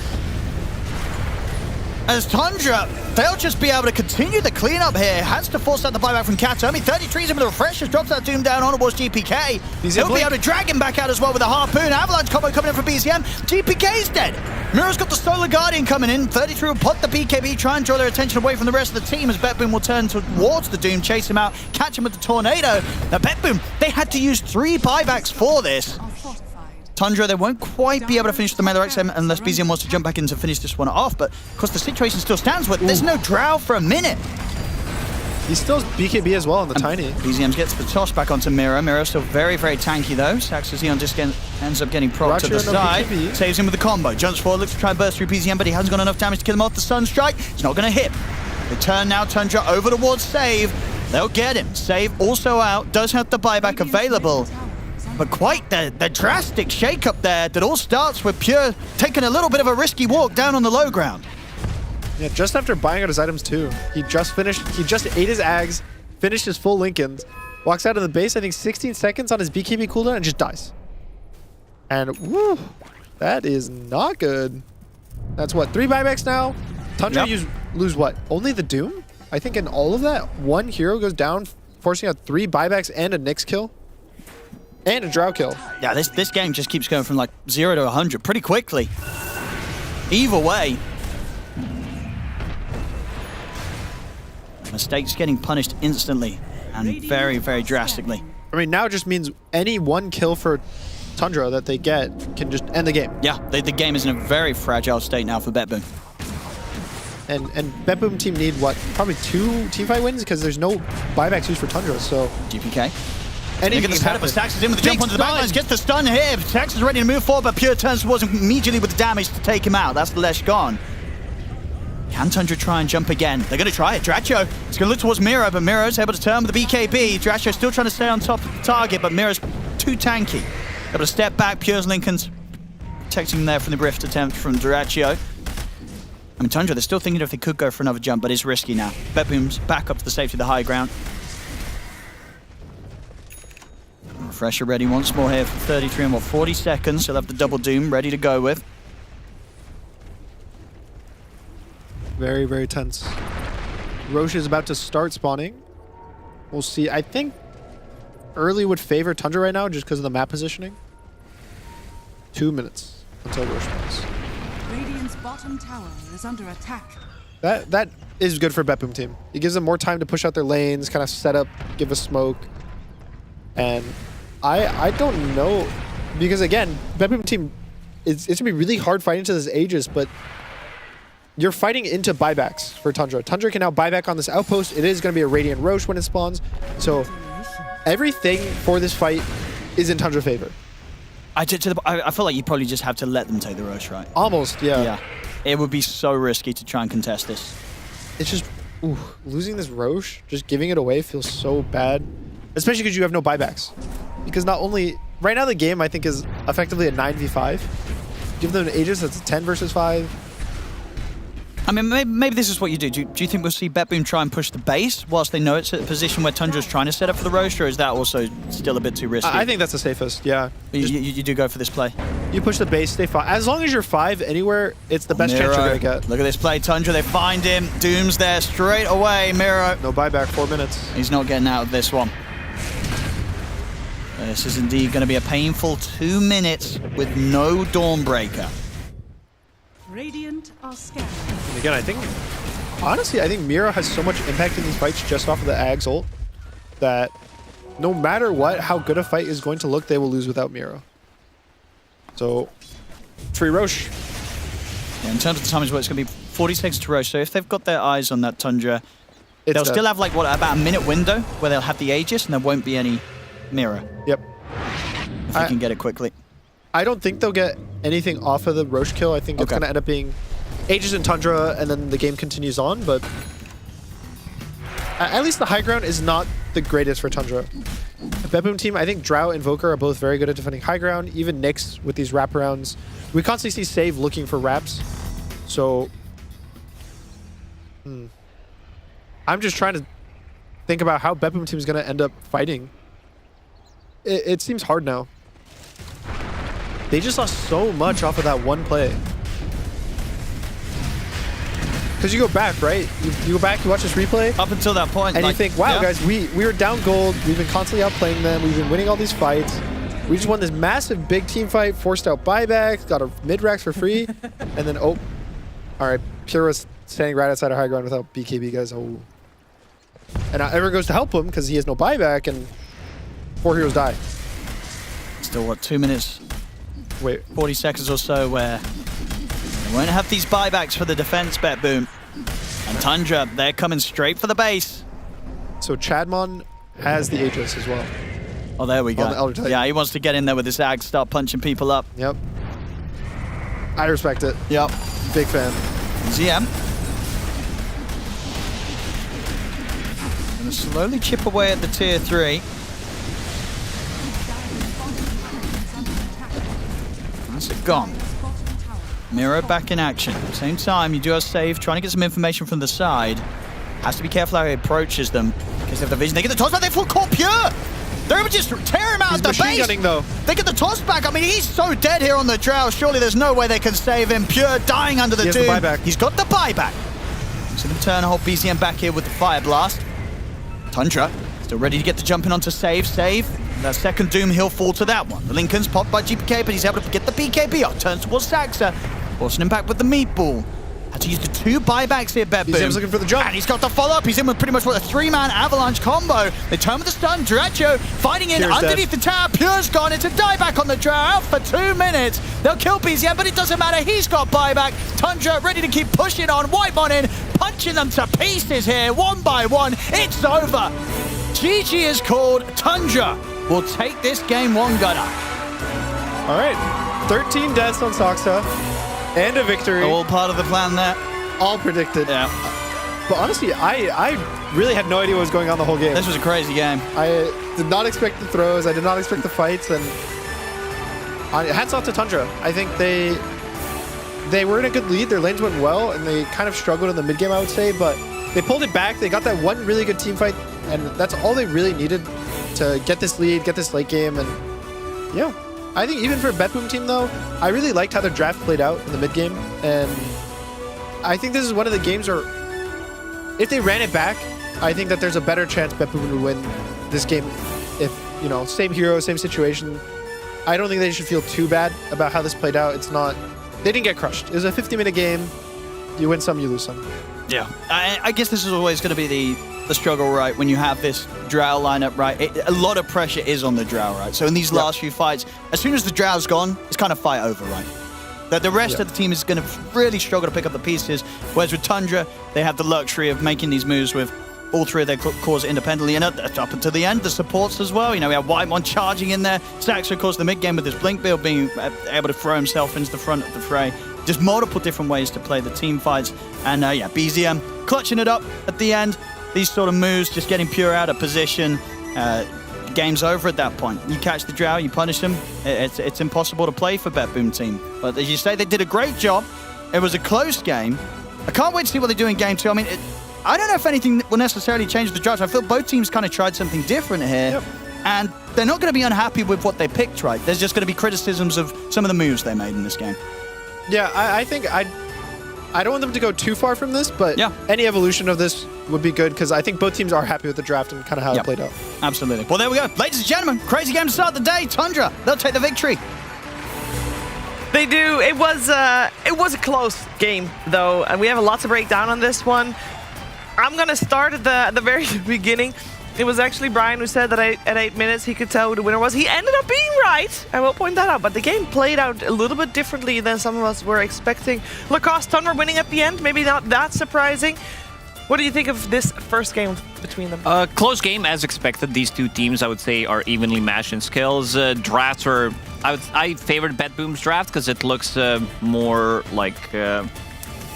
As Tundra, they'll just be able to continue the cleanup here. Has to force out the buyback from Katayomi. 33 is in with a refresh. Just drops that Doom down on towards GPK. He'll be able to drag him back out as well with a harpoon. Avalanche combo coming in from BCM. GPK's dead. Mira's got the Solar Guardian coming in. 33 will pot the BKB, try and draw their attention away from the rest of the team as BetBoom will turn towards the Doom, chase him out, catch him with the Tornado. Now BetBoom, they had to use 3 buybacks for this. Tundra, they won't quite be able to finish the melee XM unless BZM wants to jump back in to finish this one off, but of course the situation still stands with there's no Drow for a minute. He still has BKB as well on the Tiny. BZM gets the toss back onto Mira. Mira's still very, very tanky though. Saxazion just ends up getting propped to the side. Saves him with the combo. Jumps forward, looks to try and burst through BZM, but he hasn't got enough damage to kill him off the Sunstrike. It's not going to hit. They turn now Tundra over towards Save. They'll get him. Save also out. Does have the buyback available. But quite the drastic shake-up there that all starts with Pure taking a little bit of a risky walk down on the low ground. Yeah, just after buying out his items too. He just ate his Ags, finished his full Lincolns, walks out of the base, I think 16 seconds on his BKB cooldown and just dies. And woo, that is not good. That's what, 3 buybacks now? Tundra lose what? Only the Doom? I think in all of that, 1 hero goes down, forcing out 3 buybacks and a Nyx kill. And a Drow kill. Yeah, this game just keeps going from like 0 to 100 pretty quickly. Either way. Mistakes getting punished instantly and very, very drastically. I mean, now it just means any 1 kill for Tundra that they get can just end the game. Yeah, the game is in a very fragile state now for BetBoom. And BetBoom team need what? Probably 2 teamfight wins because there's no buybacks used for Tundra, so... GPK. Anything can happen. Sax is in with the jump onto the backlines, gets the stun here. Sax is ready to move forward, but Pure turns towards him immediately with the damage to take him out. That's the Lesh gone. Can Tundra try and jump again? They're going to try it. Dracho is going to look towards Mira, but Mira's able to turn with the BKB. Dracho still trying to stay on top of the target, but Mira's too tanky. Able to step back. Pure's Lincoln's protecting him there from the Rift attempt from Dracho. I mean, Tundra, they're still thinking if they could go for another jump, but it's risky now. BetBoom's back up to the safety of the high ground. Refresher ready once more here for 33 and 40 seconds. He'll have the double Doom ready to go with. Very, very tense. Roche is about to start spawning. We'll see. I think early would favor Tundra right now just because of the map positioning. 2 minutes until Roche spawns. Radiant's bottom tower is under attack. That is good for BetBoom team. It gives them more time to push out their lanes, kind of set up, give a smoke. And I don't know, because again, BetBoom team, it's going to be really hard fighting to this Aegis, but you're fighting into buybacks for Tundra. Tundra can now buy back on this outpost. It is going to be a Radiant Roche when it spawns. So everything for this fight is in Tundra's favor. I feel like you probably just have to let them take the Roche, right? Almost, yeah. Yeah. It would be so risky to try and contest this. It's just, losing this Roche, just giving it away feels so bad. Especially because you have no buybacks. Because not only... Right now the game, I think, is effectively a 9v5. Give them an Aegis that's a 10 versus 5. I mean, maybe this is what you do. Do you think we'll see BetBoom try and push the base whilst they know it's at a position where Tundra's trying to set up for the Roche, or is that also still a bit too risky? I think that's the safest, yeah. You do go for this play? You push the base, stay 5. As long as you're 5 anywhere, it's the best chance you're going to get. Look at this play, Tundra. They find him. Doom's there straight away. Miro. No buyback, 4 minutes. He's not getting out of this one. This is indeed going to be a painful 2 minutes with no Dawnbreaker. Radiant are scared. And again, I think honestly, I think Mira has so much impact in these fights just off of the Ag's ult that no matter what, how good a fight is going to look, they will lose without Mira. So, free Roche. Yeah, in terms of the time as well, it's going to be 40 seconds to Roche. So if they've got their eyes on that Tundra, they'll still have like, what, about a minute window where they'll have the Aegis and there won't be any Mira. Yep. If they can get it quickly. I don't think they'll get anything off of the Roche kill. I think it's going to end up being Aegis and Tundra, and then the game continues on, but at least the high ground is not the greatest for Tundra. The BetBoom team, I think Drow and Invoker are both very good at defending high ground. Even Nyx with these wraparounds. We constantly see Save looking for wraps. So, I'm just trying to think about how BetBoom team is going to end up fighting. It seems hard now. They just lost so much off of that one play. Because you go back, right? You go back, you watch this replay. Up until that point. And you think, wow, guys, we were down gold. We've been constantly outplaying them. We've been winning all these fights. We just won this massive big team fight, forced out buybacks, got a mid-racks for free. And then, all right, Pure was standing right outside of high ground without BKB, guys. And now everyone goes to help him because he has no buyback, and 4 heroes die. Still, what, 2 minutes? Wait. 40 seconds or so where they won't have these buybacks for the defense, BetBoom. And Tundra, they're coming straight for the base. So Chadmon has the Aegis as well. Oh, there we go. On the Elder Titan. Yeah, he wants to get in there with his Ag, start punching people up. Yep. I respect it. Yep. Big fan. ZM. Gonna slowly chip away at the tier 3. That's it gone. Miro back in action. Same time, you do have Save, trying to get some information from the side. Has to be careful how he approaches them, because they have the vision. They get the toss back, they full caught Pure! They're able to just tear him out of the base! Gunning, though. They get the toss back. I mean, he's so dead here on the Drow. Surely there's no way they can save him. Pure dying under the Doom. He has the buyback. He's got the buyback. So the turn hold BZM back here with the Fire Blast. Tundra still ready to get the jump in onto Save. That second Doom, he'll fall to that one. The Lincoln's popped by GPK, but he's able to get the BKB off. Turns towards Saxa. Forcing him back with the meatball. Had to use the 2 buybacks here, BetBoom. He's looking for the jump. And he's got the follow-up. He's in with pretty much what a 3-man avalanche combo. They turn with the stun. Duracho fighting in Pure's underneath dead. the tower. Pure's gone. It's a dieback on the Drow. Out for 2 minutes. They'll kill BZM, but it doesn't matter. He's got buyback. Tundra ready to keep pushing on. Whitemon in, punching them to pieces here. 1 by 1. It's over. GG is called. Tundra will take this game 1 gunner. All right. 13 deaths on Saxa. And a victory. All part of the plan there. All predicted. Yeah. But honestly, I really had no idea what was going on the whole game. This was a crazy game. I did not expect the throws. I did not expect the fights. And hats off to Tundra. I think they were in a good lead. Their lanes went well, and they kind of struggled in the mid game, I would say. But they pulled it back. They got that one really good team fight, and that's all they really needed to get this lead, get this late game. And yeah. I think even for a BetBoom team, though, I really liked how their draft played out in the mid game, and I think this is one of the games where if they ran it back, I think that there's a better chance BetBoom would win this game. If, you know, same hero, same situation. I don't think they should feel too bad about how this played out. It's not, they didn't get crushed. It was a 50-minute game. You win some, you lose some. Yeah, I guess this is always going to be the struggle, right? When you have this Drow lineup, right? A lot of pressure is on the Drow, right? So in these last few fights, as soon as the Drow's gone, it's kind of fight over, right? That the rest of the team is going to really struggle to pick up the pieces. Whereas with Tundra, they have the luxury of making these moves with all 3 of their cores independently, and up until the end, the supports as well. You know, we have Whitemon charging in there. Sax, of course, the mid game with his Blink build, being able to throw himself into the front of the fray. Just multiple different ways to play the team fights. And yeah, BZM clutching it up at the end. These sort of moves, just getting Pure out of position. Game's over at that point. You catch the Drow, you punish them. It's impossible to play for BetBoom team. But as you say, they did a great job. It was a close game. I can't wait to see what they do in game 2. I mean, I don't know if anything will necessarily change the judge. I feel both teams kind of tried something different here. Yep. And they're not going to be unhappy with what they picked, right? There's just going to be criticisms of some of the moves they made in this game. Yeah, I think I don't want them to go too far from this, but any evolution of this would be good, because I think both teams are happy with the draft and kind of how it played out. Absolutely. Well, there we go. Ladies and gentlemen, crazy game to start the day. Tundra, they'll take the victory. They do. It was was a close game, though, and we have a lot to break down on this one. I'm going to start at the very beginning. It was actually Brian who said that at 8 minutes he could tell who the winner was. He ended up being right. I will point that out. But the game played out a little bit differently than some of us were expecting. Lacoste Tundra winning at the end, maybe not that surprising. What do you think of this first game between them? Close game as expected. These two teams, I would say, are evenly matched in skills. Drafts were... I favored BetBoom's draft because it looks more like...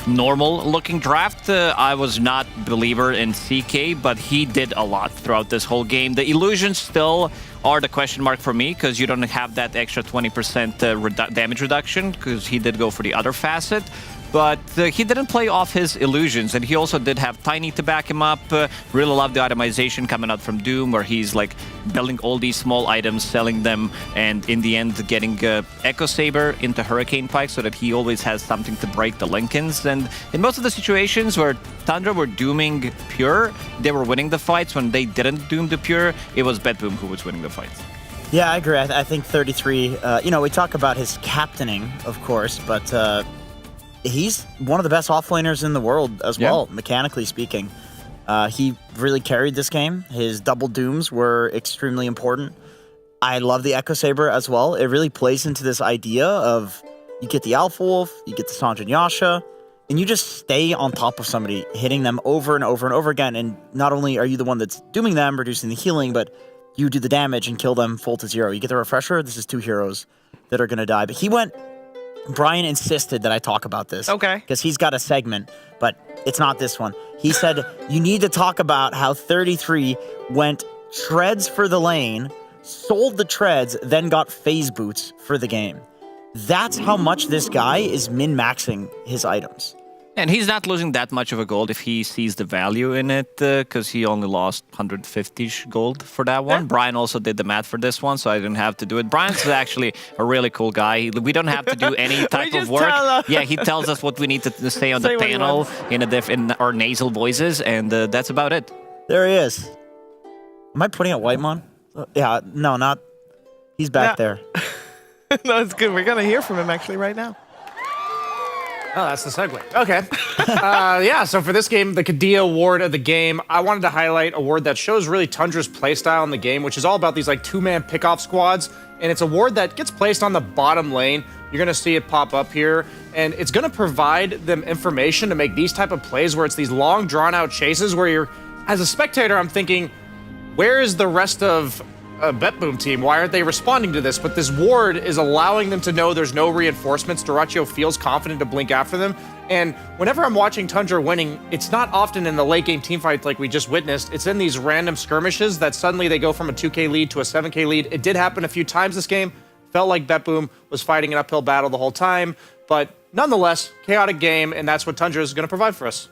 normal looking draft. I was not a believer in CK, but he did a lot throughout this whole game. The illusions still are the question mark for me because you don't have that extra 20% damage reduction because he did go for the other facet. But he didn't play off his illusions, and he also did have Tiny to back him up. Really love the itemization coming out from Doom, where he's like building all these small items, selling them, and in the end getting Echo Saber into Hurricane Pike so that he always has something to break the Lincolns. And in most of the situations where Tundra were dooming Pure, they were winning the fights. When they didn't doom the Pure, it was BetBoom who was winning the fights. Yeah, I agree. I think 33, we talk about his captaining, of course, but... he's one of the best offlaners in the world as well, mechanically speaking. He really carried this game. His double dooms were extremely important. I love the Echo Saber as well. It really plays into this idea of you get the Alpha Wolf, you get the Sanjin Yasha, and you just stay on top of somebody, hitting them over and over and over again. And not only are you the one that's dooming them, reducing the healing, but you do the damage and kill them full to 0. You get the refresher. This is 2 heroes that are going to die. But he went... Brian insisted that I talk about this. Okay. Because he's got a segment, but it's not this one. He said, you need to talk about how 33 went treads for the lane, sold the treads, then got phase boots for the game. That's how much this guy is min-maxing his items. And he's not losing that much of a gold if he sees the value in it, because he only lost 150-ish gold for that one. Yeah. Brian also did the math for this one, so I didn't have to do it. Brian's actually a really cool guy. We don't have to do any type of work. Yeah, he tells us what we need to say on the panel in our nasal voices, and that's about it. There he is. Am I putting out Whitemon? Yeah, no, not... He's back there. No, it's good. We're going to hear from him actually right now. Oh, that's the segue. Okay. So for this game, the Kadia award of the game, I wanted to highlight a award that shows really Tundra's playstyle in the game, which is all about these like 2-man pickoff squads. And it's a award that gets placed on the bottom lane. You're going to see it pop up here. And it's going to provide them information to make these type of plays where it's these long, drawn-out chases where you're, as a spectator, I'm thinking, where is the rest of a BetBoom team? Why aren't they responding to this? But this ward is allowing them to know there's no reinforcements. Duraccio feels confident to blink after them. And whenever I'm watching Tundra winning, it's not often in the late game team fights like we just witnessed. It's in these random skirmishes that suddenly they go from a 2K lead to a 7K lead. It did happen a few times this game. Felt like BetBoom was fighting an uphill battle the whole time. But nonetheless, chaotic game, and that's what Tundra is going to provide for us.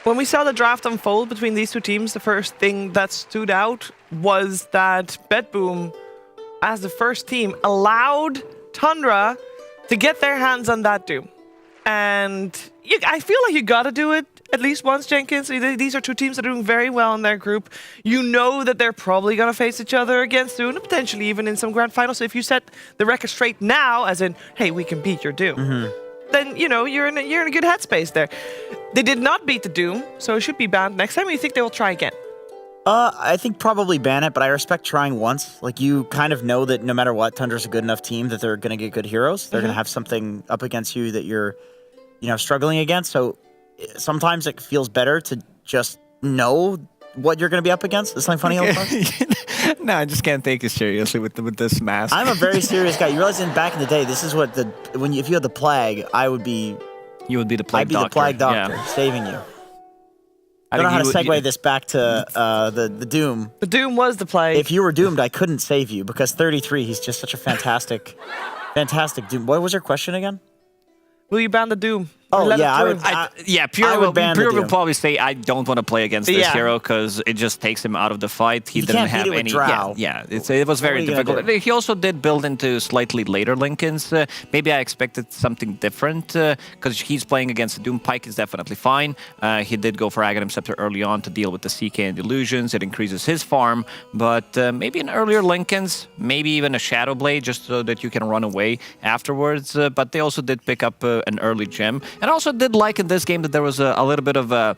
When we saw the draft unfold between these two teams, the first thing that stood out was that BetBoom, as the first team, allowed Tundra to get their hands on that Doom. And I feel like you gotta do it at least once, Jenkins. These are two teams that are doing very well in their group. You know that they're probably gonna face each other again soon, and potentially even in some grand finals. So if you set the record straight now, as in, hey, we can beat your Doom, then you're in a good headspace there. They did not beat the Doom, so it should be banned next time. Or you think they will try again? I think probably ban it, but I respect trying once. Like, you kind of know that no matter what, Tundra's a good enough team that they're going to get good heroes. They're going to have something up against you that you're, struggling against. So sometimes it feels better to just know what you're going to be up against. Is something funny? No, I just can't take it seriously with this mask. I'm a very serious guy. You realize back in the day, this is what if you had the plague, I would be... You would be the plague doctor. I'd be the plague doctor, saving you. I don't know how to segue this back to the Doom. The Doom was the play. If you were doomed, I couldn't save you because 33, he's just such a fantastic Doom. What was your question again? Will you ban the Doom? Oh, yeah, Pure will Doom. probably say, I don't want to play against this hero because it just takes him out of the fight. He You didn't can't have beat it with any. Drow. It was very are you gonna difficult. do? He also did build into slightly later Lincolns. Maybe I expected something different because he's playing against the Doom. Pike is definitely fine. He did go for Aghanim Scepter early on to deal with the CK and Illusions. It increases his farm, but maybe in earlier Lincolns, maybe even a Shadow Blade just so that you can run away afterwards. But they also did pick up an early gem, and also did like in this game that there was a little bit of a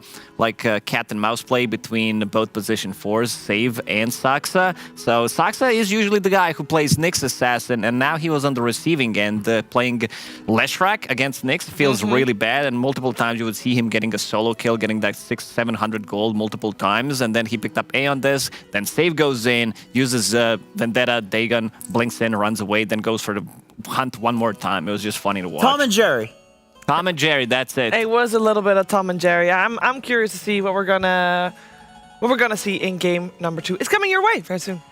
cat and mouse play between both position 4s, Save and Saxa. So Saxa is usually the guy who plays Nyx Assassin, and now he was on the receiving end playing Leshrac against Nyx. Feels really bad, and multiple times you would see him getting a solo kill, getting that 600-700 gold multiple times, and then he picked up A on this, then Save goes in, uses Vendetta, Dagon, blinks in, runs away, then goes for the hunt one more time. It was just funny to watch. Tom and Jerry. Tom and Jerry, that's it. It was a little bit of Tom and Jerry. I'm curious to see what we're gonna see in game number 2. It's coming your way very soon.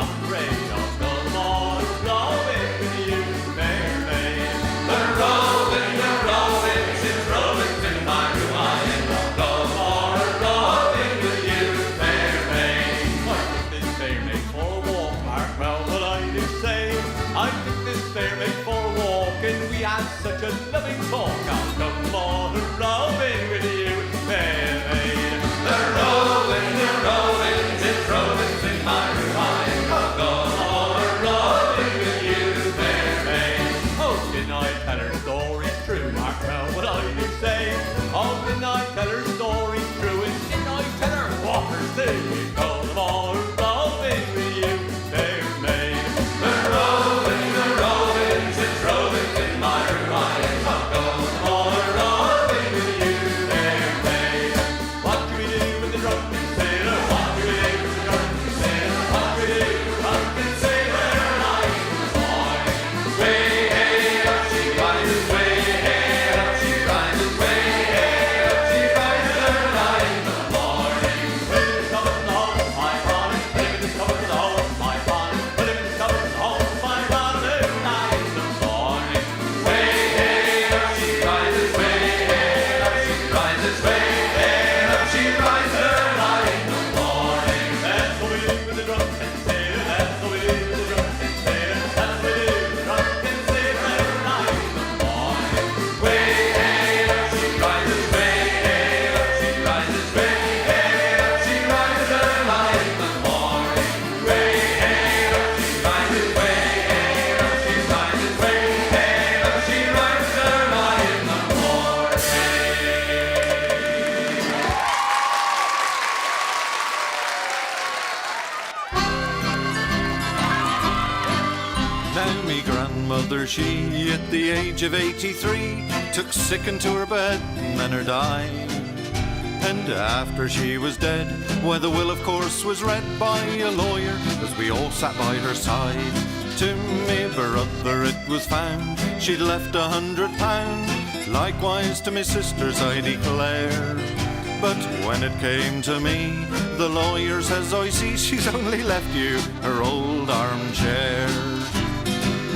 afraid of the water flowing with you, fair maid. The rowing, she's rowing to my ruin. The water flowing with you, fair maid. I took this fair maid for a walk, mark well what I do say. I took this fair maid for a walk, and we had such a loving talk. Out the water flowing with you, fair maid. The rowing, she's rowing to my ruin. The water flowing with you, fair maid. Oh, didn't I tell her stories true? Mark well what I do say. Oh, didn't I tell her stories true? And didn't I tell her walkers too? Oh, the water flowing with you, fair maid. The rowing, she's rowing to my ruin. The water flowing with you, fair maid. What do we do with the drunken sailor? What do we do with the drunken sailor? What do we do with the drunken sailor? Night in the morning. Way hey up she rises, way hey up she rises, way hey up she rises early in the morning. Put him in the cover of the hole, my bonnet. Put him in the cover of the hole, my bonnet. Put him in the cover of the hole, my bonnet. Early in the morning. Way hey up she rises, way hey up she rises, way hey up she rises early in the morning. That's what we do with the drunken sailor. That's what we do with the drunken sailor. That's what we do with the drunken sailor early in the morning. Way hey up she rises, way hey up she rises, way hey up she rises early in the morning. Way hey up she rises, way hey up she rises, way hey up she rises early in the morning. Now me grandmother, she at the age of 83 took sick into her bed and her died. And after she was dead, why the will of course was read by a lawyer as we all sat by her side. To me brother it was found she'd left £100. Likewise to me sisters I declare. But when it came to me, the lawyer says, I see she's only left you her old armchair.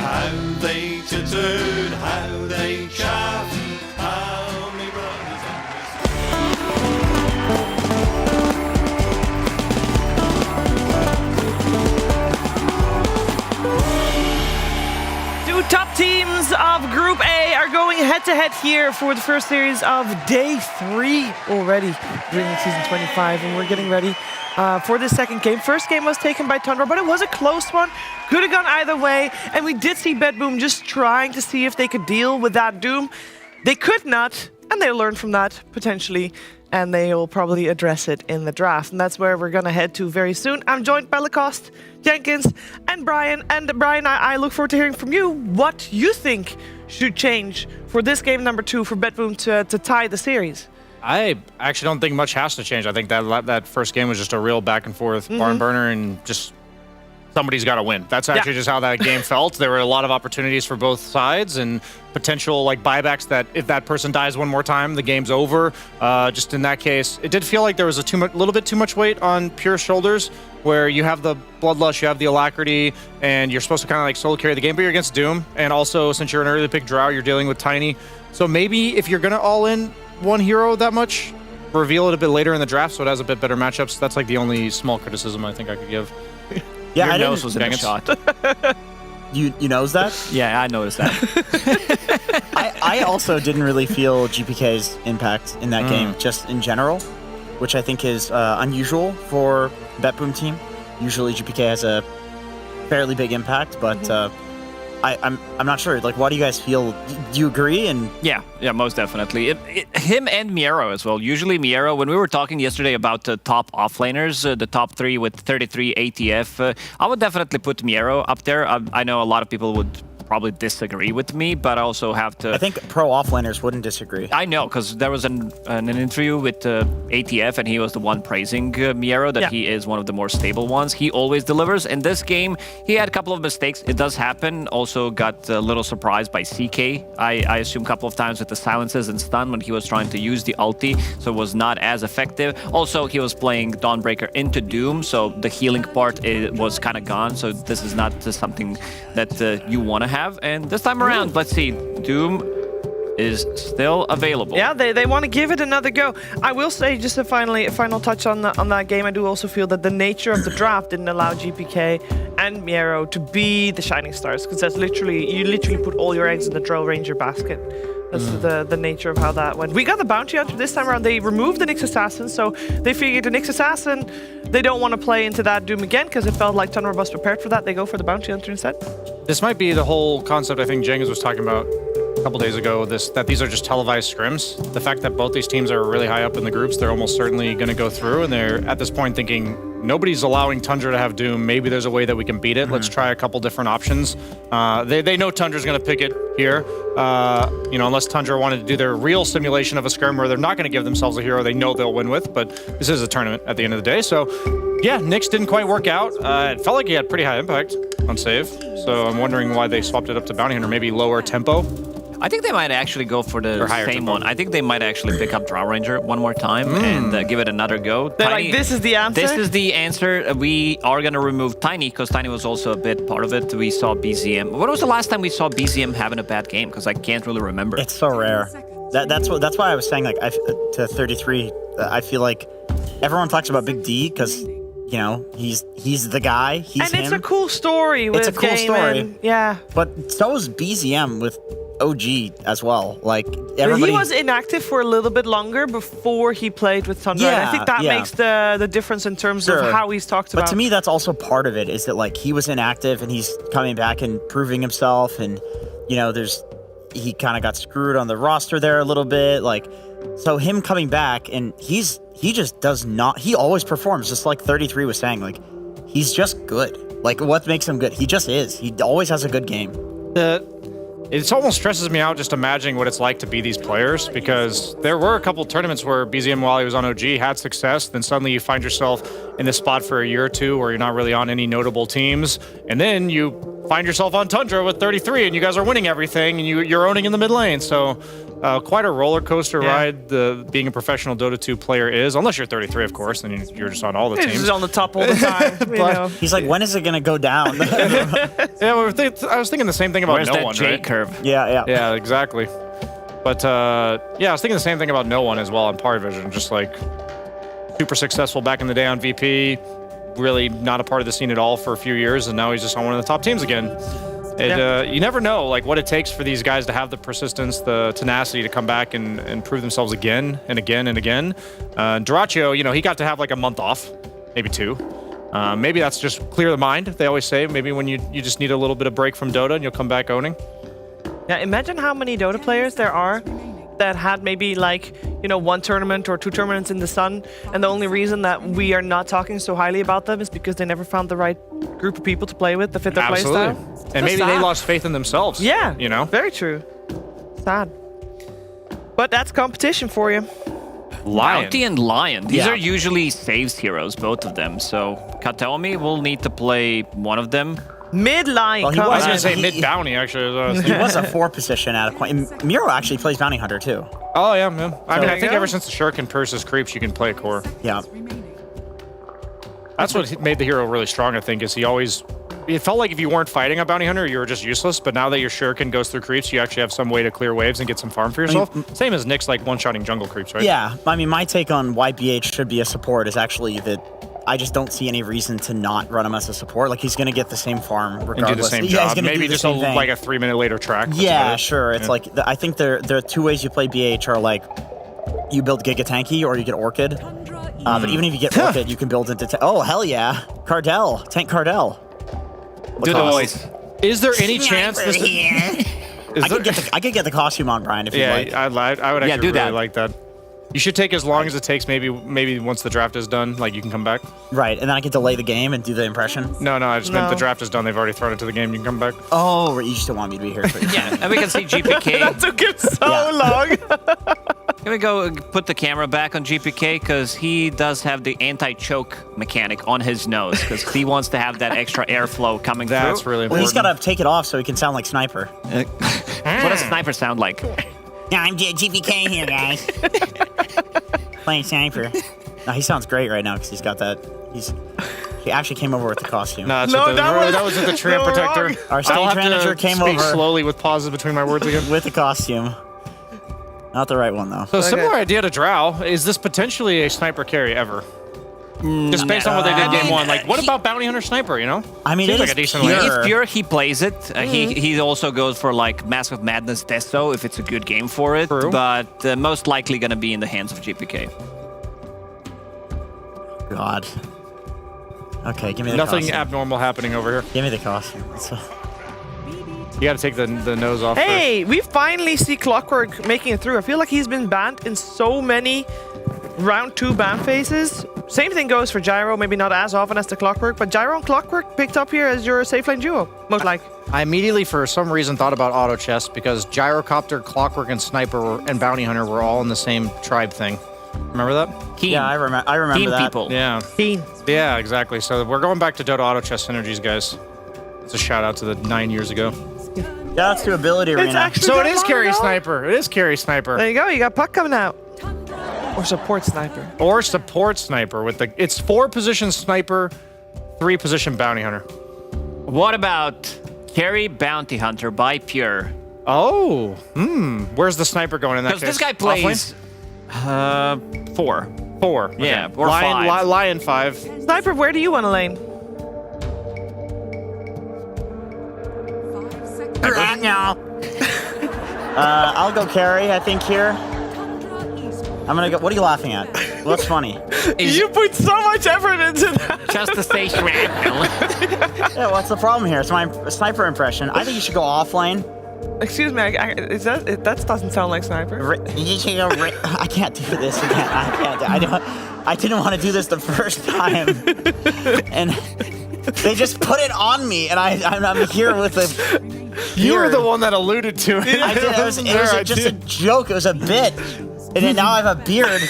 How they tittered, how they chaffed, how me brothers Two top teams of Group A are going head-to-head here for the first series of Day 3 already during Season 25, and we're getting ready for the second game. First game was taken by Tundra, but it was a close one. Could have gone either way, and we did see BetBoom just trying to see if they could deal with that doom. They could not, and they learned from that, potentially, and they will probably address it in the draft. And that's where we're going to head to very soon. I'm joined by Lacoste, Jenkins, and Brian. And Brian, I look forward to hearing from you what you think should change for this game number 2 for BetBoom to tie the series. I actually don't think much has to change. I think that first game was just a real back and forth barn burner, and just somebody's got to win. That's actually just how that game felt. There were a lot of opportunities for both sides and potential like buybacks that if that person dies one more time, the game's over. Just in that case, it did feel like there was a little bit too much weight on Pure's shoulders, where you have the bloodlust, you have the alacrity, and you're supposed to kind of like solo carry the game, but you're against Doom. And also, since you're an early pick Drow, you're dealing with Tiny. So maybe if you're going to all in one hero that much, reveal it a bit later in the draft so it has a bit better matchups. That's like the only small criticism I think I could give. Yeah, Your I nose was in the shot. You noticed that? Yeah, I noticed that. I also didn't really feel GPK's impact in that game, just in general, which I think is unusual for BetBoom team. Usually GPK has a fairly big impact, but I'm not sure. Like, what do you guys feel? Do you agree? And yeah, most definitely. Him and Miero as well. Usually Miero, when we were talking yesterday about the top offlaners, the top 3 with 33 ATF, I would definitely put Miero up there. I know a lot of people would probably disagree with me, but I also have to... I think pro offliners wouldn't disagree. I know, because there was an interview with ATF, and he was the one praising Miero, that he is one of the more stable ones. He always delivers. In this game, he had a couple of mistakes. It does happen. Also got a little surprised by CK. I assume a couple of times with the silences and stun when he was trying to use the ulti, so it was not as effective. Also, he was playing Dawnbreaker into Doom, so the healing part was kind of gone. So this is not something that you want to have. And this time around, let's see, Doom is still available. Yeah, they want to give it another go. I will say, just a final touch on that game, I do also feel that the nature of the draft didn't allow GPK and Miero to be the shining stars, because that's you literally put all your eggs in the Drow Ranger basket. That's the nature of how that went. We got the Bounty Hunter this time around. They removed the Nyx Assassin, so they figured the Nyx Assassin, they don't want to play into that Doom again, because it felt like Tundra was prepared for that. They go for the Bounty Hunter instead. This might be the whole concept I think Jenkins was talking about a couple days ago, that these are just televised scrims. The fact that both these teams are really high up in the groups, they're almost certainly going to go through, and they're at this point thinking, nobody's allowing Tundra to have Doom. Maybe there's a way that we can beat it. Let's try a couple different options. They know Tundra's going to pick it here. Unless Tundra wanted to do their real simulation of a scrim where they're not going to give themselves a hero they know they'll win with, but this is a tournament at the end of the day. So, yeah, Nyx didn't quite work out. It felt like he had pretty high impact on save. So I'm wondering why they swapped it up to Bounty Hunter, maybe lower tempo. I think they might actually go for the same one. I think they might actually pick up Drow Ranger one more time and give it another go. They're Tiny, like, this is the answer? This is the answer. We are going to remove Tiny, because Tiny was also a bit part of it. We saw BZM. When was the last time we saw BZM having a bad game? Because I can't really remember. It's so rare. That's why I was saying, like, to 33, I feel like everyone talks about Big D, because... he's the guy. He's it's a cool story with It's a cool story. Yeah. But so is BZM with OG as well. Like, he was inactive for a little bit longer before he played with Tundra. Yeah, and I think that makes the difference in terms of how he's talked about. But to me, that's also part of it, is that, like, he was inactive and he's coming back and proving himself. And, he kind of got screwed on the roster there a little bit. Like, so him coming back, and he just does not, he always performs, just like 33 was saying. Like, he's just good. Like, what makes him good? He just is. He always has a good game. It almost stresses me out just imagining what it's like to be these players, because there were a couple tournaments where BZM, while he was on OG, had success. Then suddenly you find yourself in this spot for a year or two where you're not really on any notable teams. And then you find yourself on Tundra with 33 and you guys are winning everything and you're owning in the mid lane. So quite a roller coaster ride being a professional Dota 2 player is, unless you're 33, of course, then you're just on all the teams. He's on the top all the time. He's like, when is it going to go down? I was thinking the same thing about No One, right? Curve? Yeah, exactly. But I was thinking the same thing about No One as well on Power Vision. Just like super successful back in the day on VP, really not a part of the scene at all for a few years, and now he's just on one of the top teams again. You never know like what it takes for these guys to have the persistence, the tenacity to come back and prove themselves again and again and again. Duraccio, he got to have like a month off, maybe 2. Maybe that's just clear the mind, they always say. Maybe when you just need a little bit of break from Dota and you'll come back owning. Yeah, imagine how many Dota players there are that had maybe like, 1 tournament or 2 tournaments in the sun, and the only reason that we are not talking so highly about them is because they never found the right group of people to play with that fit their playstyle. And maybe they lost faith in themselves. Yeah, very true. Sad. But that's competition for you. Bounty and Lion. These are usually saves heroes, both of them. So Kataomi will need to play one of them. Mid-Lion. I was going to say mid-Bounty, actually. He was a 4 position at a point. And Miro actually plays Bounty Hunter, too. Oh, yeah. I think ever since the Shuriken Purses creeps, you can play core. Yeah. That's what made the hero really strong, I think, is it felt like if you weren't fighting a Bounty Hunter, you were just useless. But now that your Shuriken goes through creeps, you actually have some way to clear waves and get some farm for yourself. Same as Nyx, like one-shotting jungle creeps, right? Yeah. I mean, my take on why BH should be a support is actually that I just don't see any reason to not run him as a support. Like, he's going to get the same farm regardless. And do the same job. Maybe just like a 3-minute later track. Yeah, sure. It's like, I think there are 2 ways you play BH are like, you build Giga Tanky or you get Orchid. But even if you get Orchid, you can build into... oh, hell yeah. Cardell. Tank Cardell. Do the voice. Is there any chance this I could get the costume on, Brian, if you like. I would actually really like that. You should take as long as it takes. Maybe once the draft is done, like you can come back. Right, and then I can delay the game and do the impression. No, I just meant the draft is done. They've already thrown it to the game. You can come back. Oh, you still want me to be here? Yeah, and we can see GPK. That took him so long. Can we go put the camera back on GPK because he does have the anti-choke mechanic on his nose because he wants to have that extra airflow coming through. That's really Well, important. he's got to take it off so he can sound like Sniper. What does Sniper sound like? Yeah, I'm GPK here, guys. Playing Sniper. No, he sounds great right now because he's got that. He actually came over with the costume. No, that was with the tramp protector. Our stage manager came over slowly with pauses between my words again. with the costume. Not the right one though. So similar idea to Drow. Is this potentially a sniper carry ever? Just based on what they did game one. Like, what about Bounty Hunter Sniper, you know? I mean, seems it like is a decent pure. lane. If pure, he plays it. He also goes for like Mask of Madness Desto if it's a good game for it. True. But most likely going to be in the hands of GPK. God. Okay, give me the Nothing costume. abnormal happening over here. Give me the costume. You got to take the nose off. Hey, we finally see Clockwork making it through. I feel like he's been banned in so many round 2 ban phases. Same thing goes for Gyro, maybe not as often as the Clockwork, but Gyro and Clockwork picked up here as your safe lane duo, most like. I immediately, for some reason, thought about auto chess because Gyrocopter, Clockwork, and Sniper and Bounty Hunter were all in the same tribe thing. Remember that? Team. Yeah, I remember Team that. people. Yeah. Team. Yeah, exactly. So we're going back to Dota auto chess synergies, guys. It's a shout out to the 9 years ago. Yeah, that's to Ability Arena. actually So it that is long carry ago? sniper. It is carry sniper. There you go, you got Puck coming out. Or support sniper. Or support sniper with the. It's 4 position sniper, 3 position bounty hunter. What about carry Bounty Hunter by Pure? Oh, where's the sniper going in that case? Because this guy plays 4. 4. Yeah, okay. or 5. Lion 5. Sniper, where do you want to lane? I'll go carry, I think, here. I'm gonna go. What are you laughing at? What's funny? You put so much effort into that. Just to say shrapnel. Yeah, what's the problem here? It's my sniper impression. I think you should go off lane. Excuse me, that doesn't sound like sniper. You should go. I can't do this again. I didn't want to do this the first time, and they just put it on me, and I'm here with a. You were the one that alluded to it. I did. It was just a joke. It was a bit. And then now I have a beard.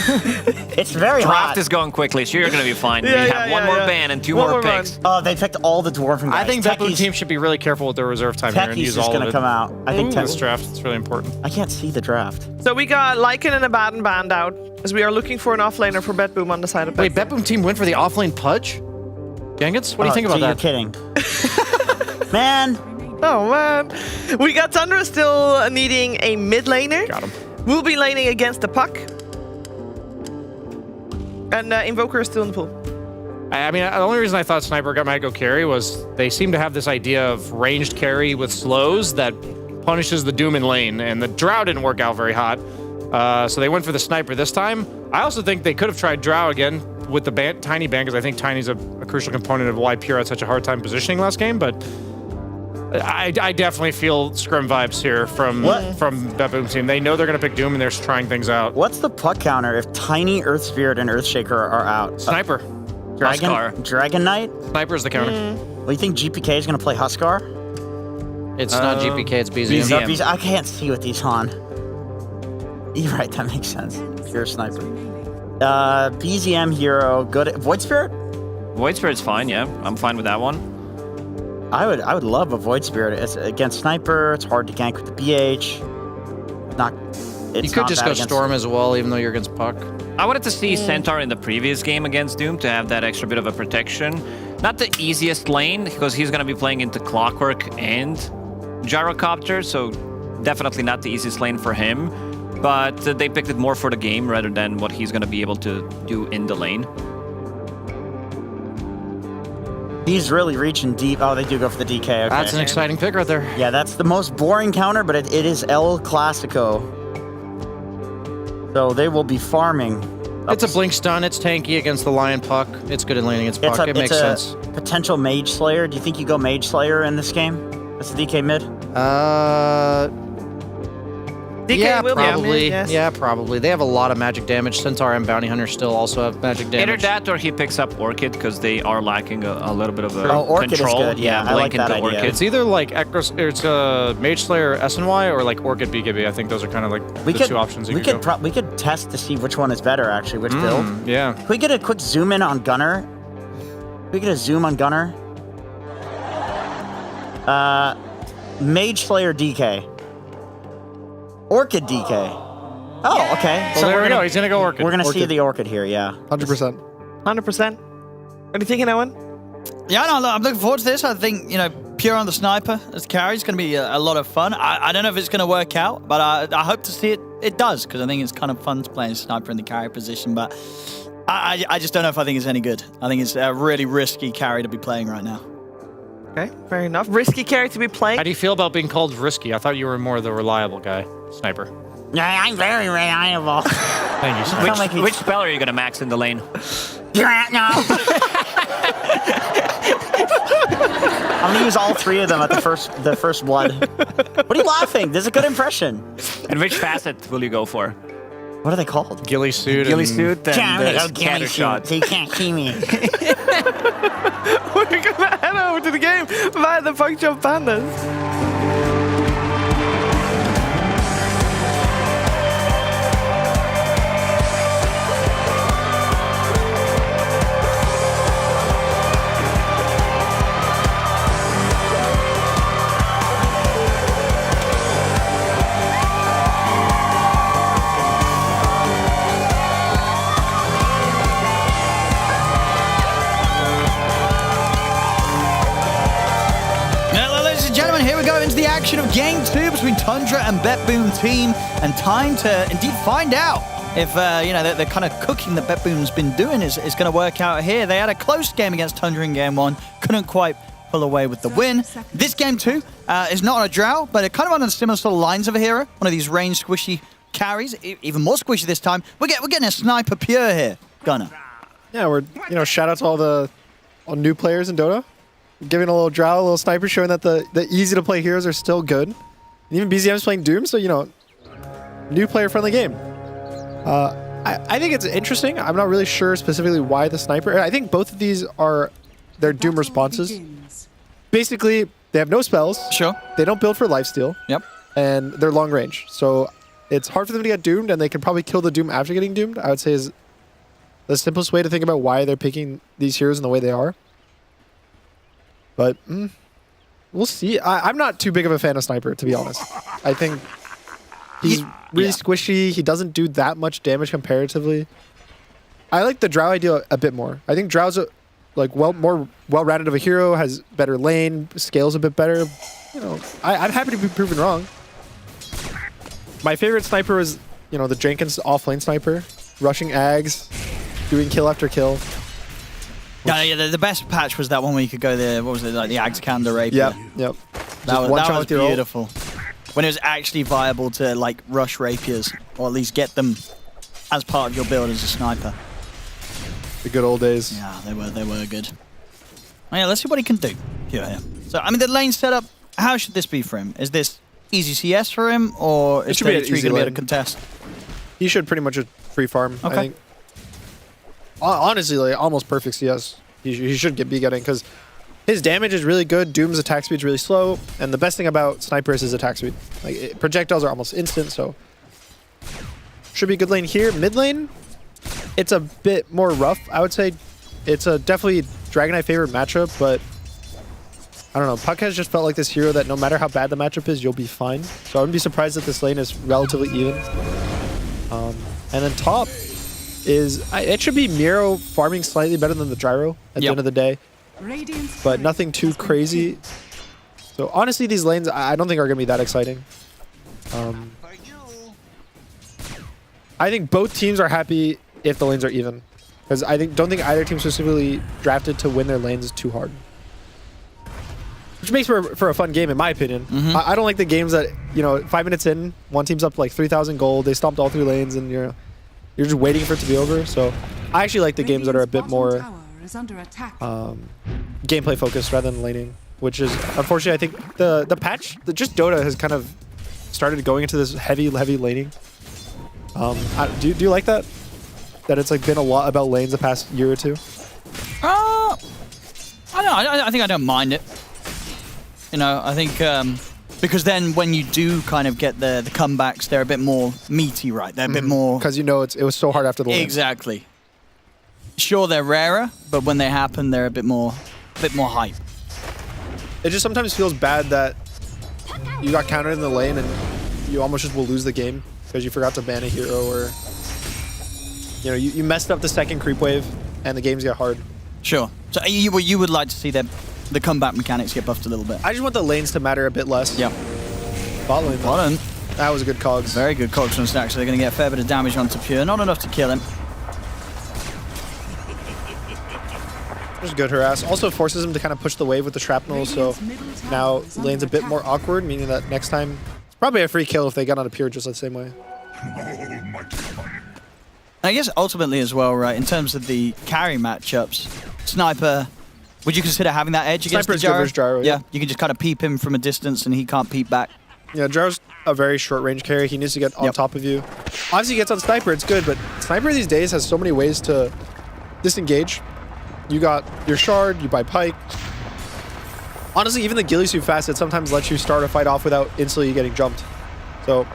It's very hot. Draft is going quickly, so you're going to be fine. Yeah, we have one more ban and 2 more picks. Oh, they picked all the dwarven guys. I think BetBoom team should be really careful with their reserve time here and use all of it. Techie's gonna come out. I think this draft. It's really important. I can't see the draft. So we got Lycan and Abaddon banned out, as we are looking for an offlaner for BetBoom on the side of Wait, BetBoom team went for the offlane Pudge? Gangets? What do you think about that? You're kidding. Man. Oh, man. We got Tundra still needing a mid laner. Got him. We'll be laning against the Puck. And Invoker is still in the pool. I mean, the only reason I thought Sniper might go carry was they seem to have this idea of ranged carry with slows that punishes the Doom in lane, and the Drow didn't work out very hot. So they went for the Sniper this time. I also think they could have tried Drow again with the Tiny ban, because I think Tiny's a crucial component of why Pure had such a hard time positioning last game, but I definitely feel Scrim vibes here from BetBoom team. They know they're going to pick Doom, and they're just trying things out. What's the Puck counter if Tiny, Earth Spirit, and Earthshaker are out? Sniper. Dragon Knight? Sniper's the counter. Well, you think GPK is going to play Huskar? It's not GPK, it's BZM. I can't see with these Han. You're right, that makes sense. Pure Sniper. BZM hero, good. Void Spirit? Void Spirit's fine, yeah. I'm fine with that one. I would love a Void Spirit. It's against Sniper. It's hard to gank with the BH. You could just go Storm as well, even though you're against Puck. I wanted to see Centaur in the previous game against Doom to have that extra bit of a protection. Not the easiest lane, because he's going to be playing into Clockwork and Gyrocopter, so definitely not the easiest lane for him. But they picked it more for the game rather than what he's going to be able to do in the lane. He's really reaching deep. Oh, they do go for the DK. Okay. That's an exciting pick right there. Yeah, that's the most boring counter, but it is El Clasico. So they will be farming. It's a blink stun. It's tanky against the Lion Puck. It's good in laning against Puck. It makes sense. Potential Mage Slayer. Do you think you go Mage Slayer in this game? That's the DK mid. DK yeah, will probably. be. Yes. Yeah, probably. They have a lot of magic damage. Centaur and Bounty Hunter still also have magic damage. Either that or he picks up Orchid because they are lacking a little bit of Orchid control. is good. Yeah, I like blink that into idea. Orchid. It's either like it's Mage Slayer SNY or like Orchid BKB. I think those are kind of like the two options you could go. We could test to see which one is better, actually, which build. Yeah. Can we get a quick zoom in on Gunner? Can we get a zoom on Gunner? Mage Slayer DK. Orchid DK. Oh, okay. So there we go. He's going to go Orchid. We're going to see the Orchid here, yeah. 100%. 100%. What are you thinking, Owen? Yeah, no, I'm looking forward to this. I think, pure on the sniper as carry is going to be a lot of fun. I don't know if it's going to work out, but I hope to see it does, because I think it's kind of fun to play a sniper in the carry position, but I just don't know if I think it's any good. I think it's a really risky carry to be playing right now. Okay, fair enough. Risky carry to be playing. How do you feel about being called risky? I thought you were more the reliable guy, sniper. Yeah, I'm very reliable. Thank you, sir. Which spell are you going to max in the lane? No. I'm gonna use all three of them at the first blood. What are you laughing? This is a good impression. And which facet will you go for? What are they called? Ghillie suit. Ghillie suit and Ghillie shot. so you can't see me. We're gonna head over to the game via the Puncture Pandas. The action of Game 2 between Tundra and BetBoom team, and time to indeed find out if the kind of cooking that BetBoom's been doing is going to work out here. They had a close game against Tundra in Game 1, couldn't quite pull away with the win. This Game 2 is not on a drow, but it kind of on the similar sort of lines of a hero, one of these range squishy carries, even more squishy this time. We're getting a sniper pure here, Gunner. Yeah, we're shout out to all new players in Dota. Giving a little drow, a little sniper, showing that the easy to play heroes are still good. And even BZM is playing Doom, so new player friendly game. I think it's interesting. I'm not really sure specifically why the sniper. I think both of these are their Doom responses. Basically, they have no spells. Sure. They don't build for lifesteal. Yep. And they're long range, so it's hard for them to get doomed, and they can probably kill the Doom after getting doomed. I would say is the simplest way to think about why they're picking these heroes in the way they are. But we'll see. I'm not too big of a fan of Sniper, to be honest. I think he's really squishy. He doesn't do that much damage comparatively. I like the Drow idea a bit more. I think Drow's more well-rounded of a hero, has better lane, scales a bit better. I'm happy to be proven wrong. My favorite Sniper was, the Jenkins off-lane Sniper, rushing Ags, doing kill after kill. Yeah, the best patch was that one where you could go there. What was it, like the Axe Candor Rapier? Yep. That was beautiful. When it was actually viable to rush Rapiers, or at least get them as part of your build as a sniper. The good old days. Yeah, they were good. Oh, yeah, let's see what he can do here. So, the lane setup, how should this be for him? Is this easy CS for him, or is 33 going to be able to contest? He should pretty much just free farm, I think. Honestly, almost perfect CS. He should be getting, because his damage is really good. Doom's attack speed is really slow, and the best thing about Sniper is his attack speed. Projectiles are almost instant, so should be good lane here. Mid lane, it's a bit more rough. I would say it's a definitely Dragon Knight favorite matchup, but I don't know. Puck has just felt like this hero that no matter how bad the matchup is, you'll be fine. So I wouldn't be surprised that this lane is relatively even. And then top is it should be Miro farming slightly better than the Gyro at the end of the day, but nothing too crazy. So honestly, these lanes I don't think are going to be that exciting. I think both teams are happy if the lanes are even, because don't think either team specifically drafted to win their lanes too hard, which makes for a fun game in my opinion. I don't like the games that 5 minutes in, one team's up 3,000 gold, they stomped all 3 lanes, and you're just waiting for it to be over. So I actually like the games that are a bit more gameplay focused rather than laning, which is unfortunately I think the patch, just Dota has kind of started going into this heavy laning. Do you like that? That it's like been a lot about lanes the past year or two? I don't know. I think I don't mind it. You know, I think because then when you do kind of get the comebacks, they're a bit more meaty, right? They're a bit more... Because you know it was so hard after the lane. Exactly. Sure, they're rarer, but when they happen, they're a bit more hype. It just sometimes feels bad that you got countered in the lane and you almost just will lose the game because you forgot to ban a hero, or you messed up the second creep wave and the games get hard. Sure. So you would like to see the comeback mechanics get buffed a little bit. I just want the lanes to matter a bit less. Yep. Bot lane. Bottom. That was a good cogs. Very good cogs from Stack, so they're going to get a fair bit of damage onto Pure. Not enough to kill him. Just good harass. Also forces him to kind of push the wave with the shrapnel, so now lane's a bit more awkward, meaning that next time it's probably a free kill if they get on a Pure just the same way. I guess ultimately as well, right, in terms of the carry matchups, Sniper, would you consider having that edge against the Gyro? Gyro, yeah, you can just kind of peep him from a distance and he can't peep back. Yeah, Gyro's a very short range carry. He needs to get on top of you. Obviously, he gets on Sniper, it's good, but Sniper these days has so many ways to disengage. You got your shard, you buy Pike. Honestly, even the Ghillie Suit Facet sometimes lets you start a fight off without instantly getting jumped. So,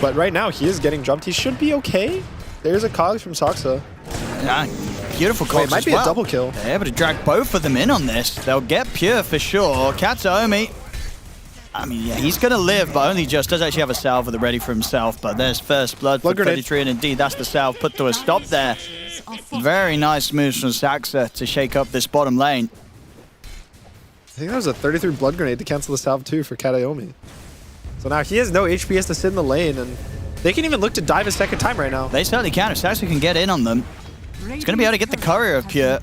but right now he is getting jumped. He should be okay. There's a cogs from Saksa. Yeah, beautiful cogs. It might be a double kill. They're able to drag both of them in on this. They'll get Pure for sure. Kataomi, I mean, yeah, he's going to live, but only just does actually have a salve with it ready for himself. But there's first blood for 33, and indeed that's the salve put to a stop there. Very nice moves from Saksa to shake up this bottom lane. I think that was a 33 blood grenade to cancel the salve too for Kataomi. So now he has no HPS to sit in the lane, and they can even look to dive a second time right now. They certainly can. If Saksa can get in on them, it's going to be able to get the courier of Pure.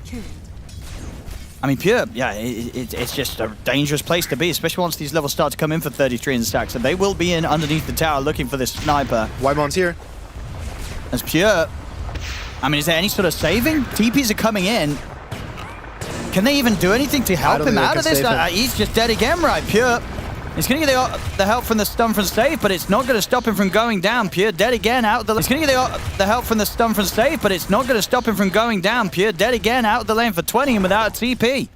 I mean, Pure, yeah, it's just a dangerous place to be, especially once these levels start to come in for 33 and Saksa. They will be in underneath the tower looking for this Sniper. Wymon's here. As Pure, I mean, is there any sort of saving? TPs are coming in. Can they even do anything to help him out of this? He's just dead again, right? Pure. He's going to get the help from the stun from save, but it's not going to stop him from going down. Pure dead again out the lane. He's going to get the help from the stun from save, but it's not going to stop him from going down. Pure dead again out the lane for 20 and without a TP.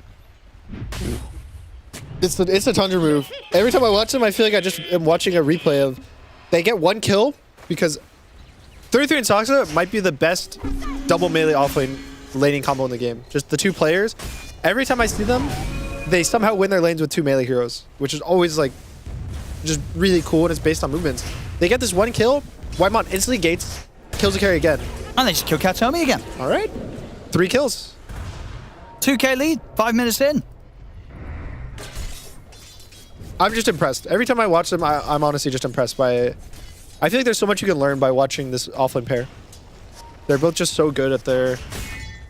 It's the Tundra move. Every time I watch them, I feel like I just am watching a replay of they get one kill because 33 and Saksa might be the best double melee offlane laning combo in the game. Just the two players. Every time I see them, they somehow win their lanes with two melee heroes, which is always like just really cool, and it's based on movements. They get this one kill, Wymon instantly gates, kills the carry again. And they just kill Kataomi again. All right. 3 kills. 2K lead, 5 minutes in. I'm just impressed. Every time I watch them, I'm honestly just impressed by... I feel like there's so much you can learn by watching this offlane pair. They're both just so good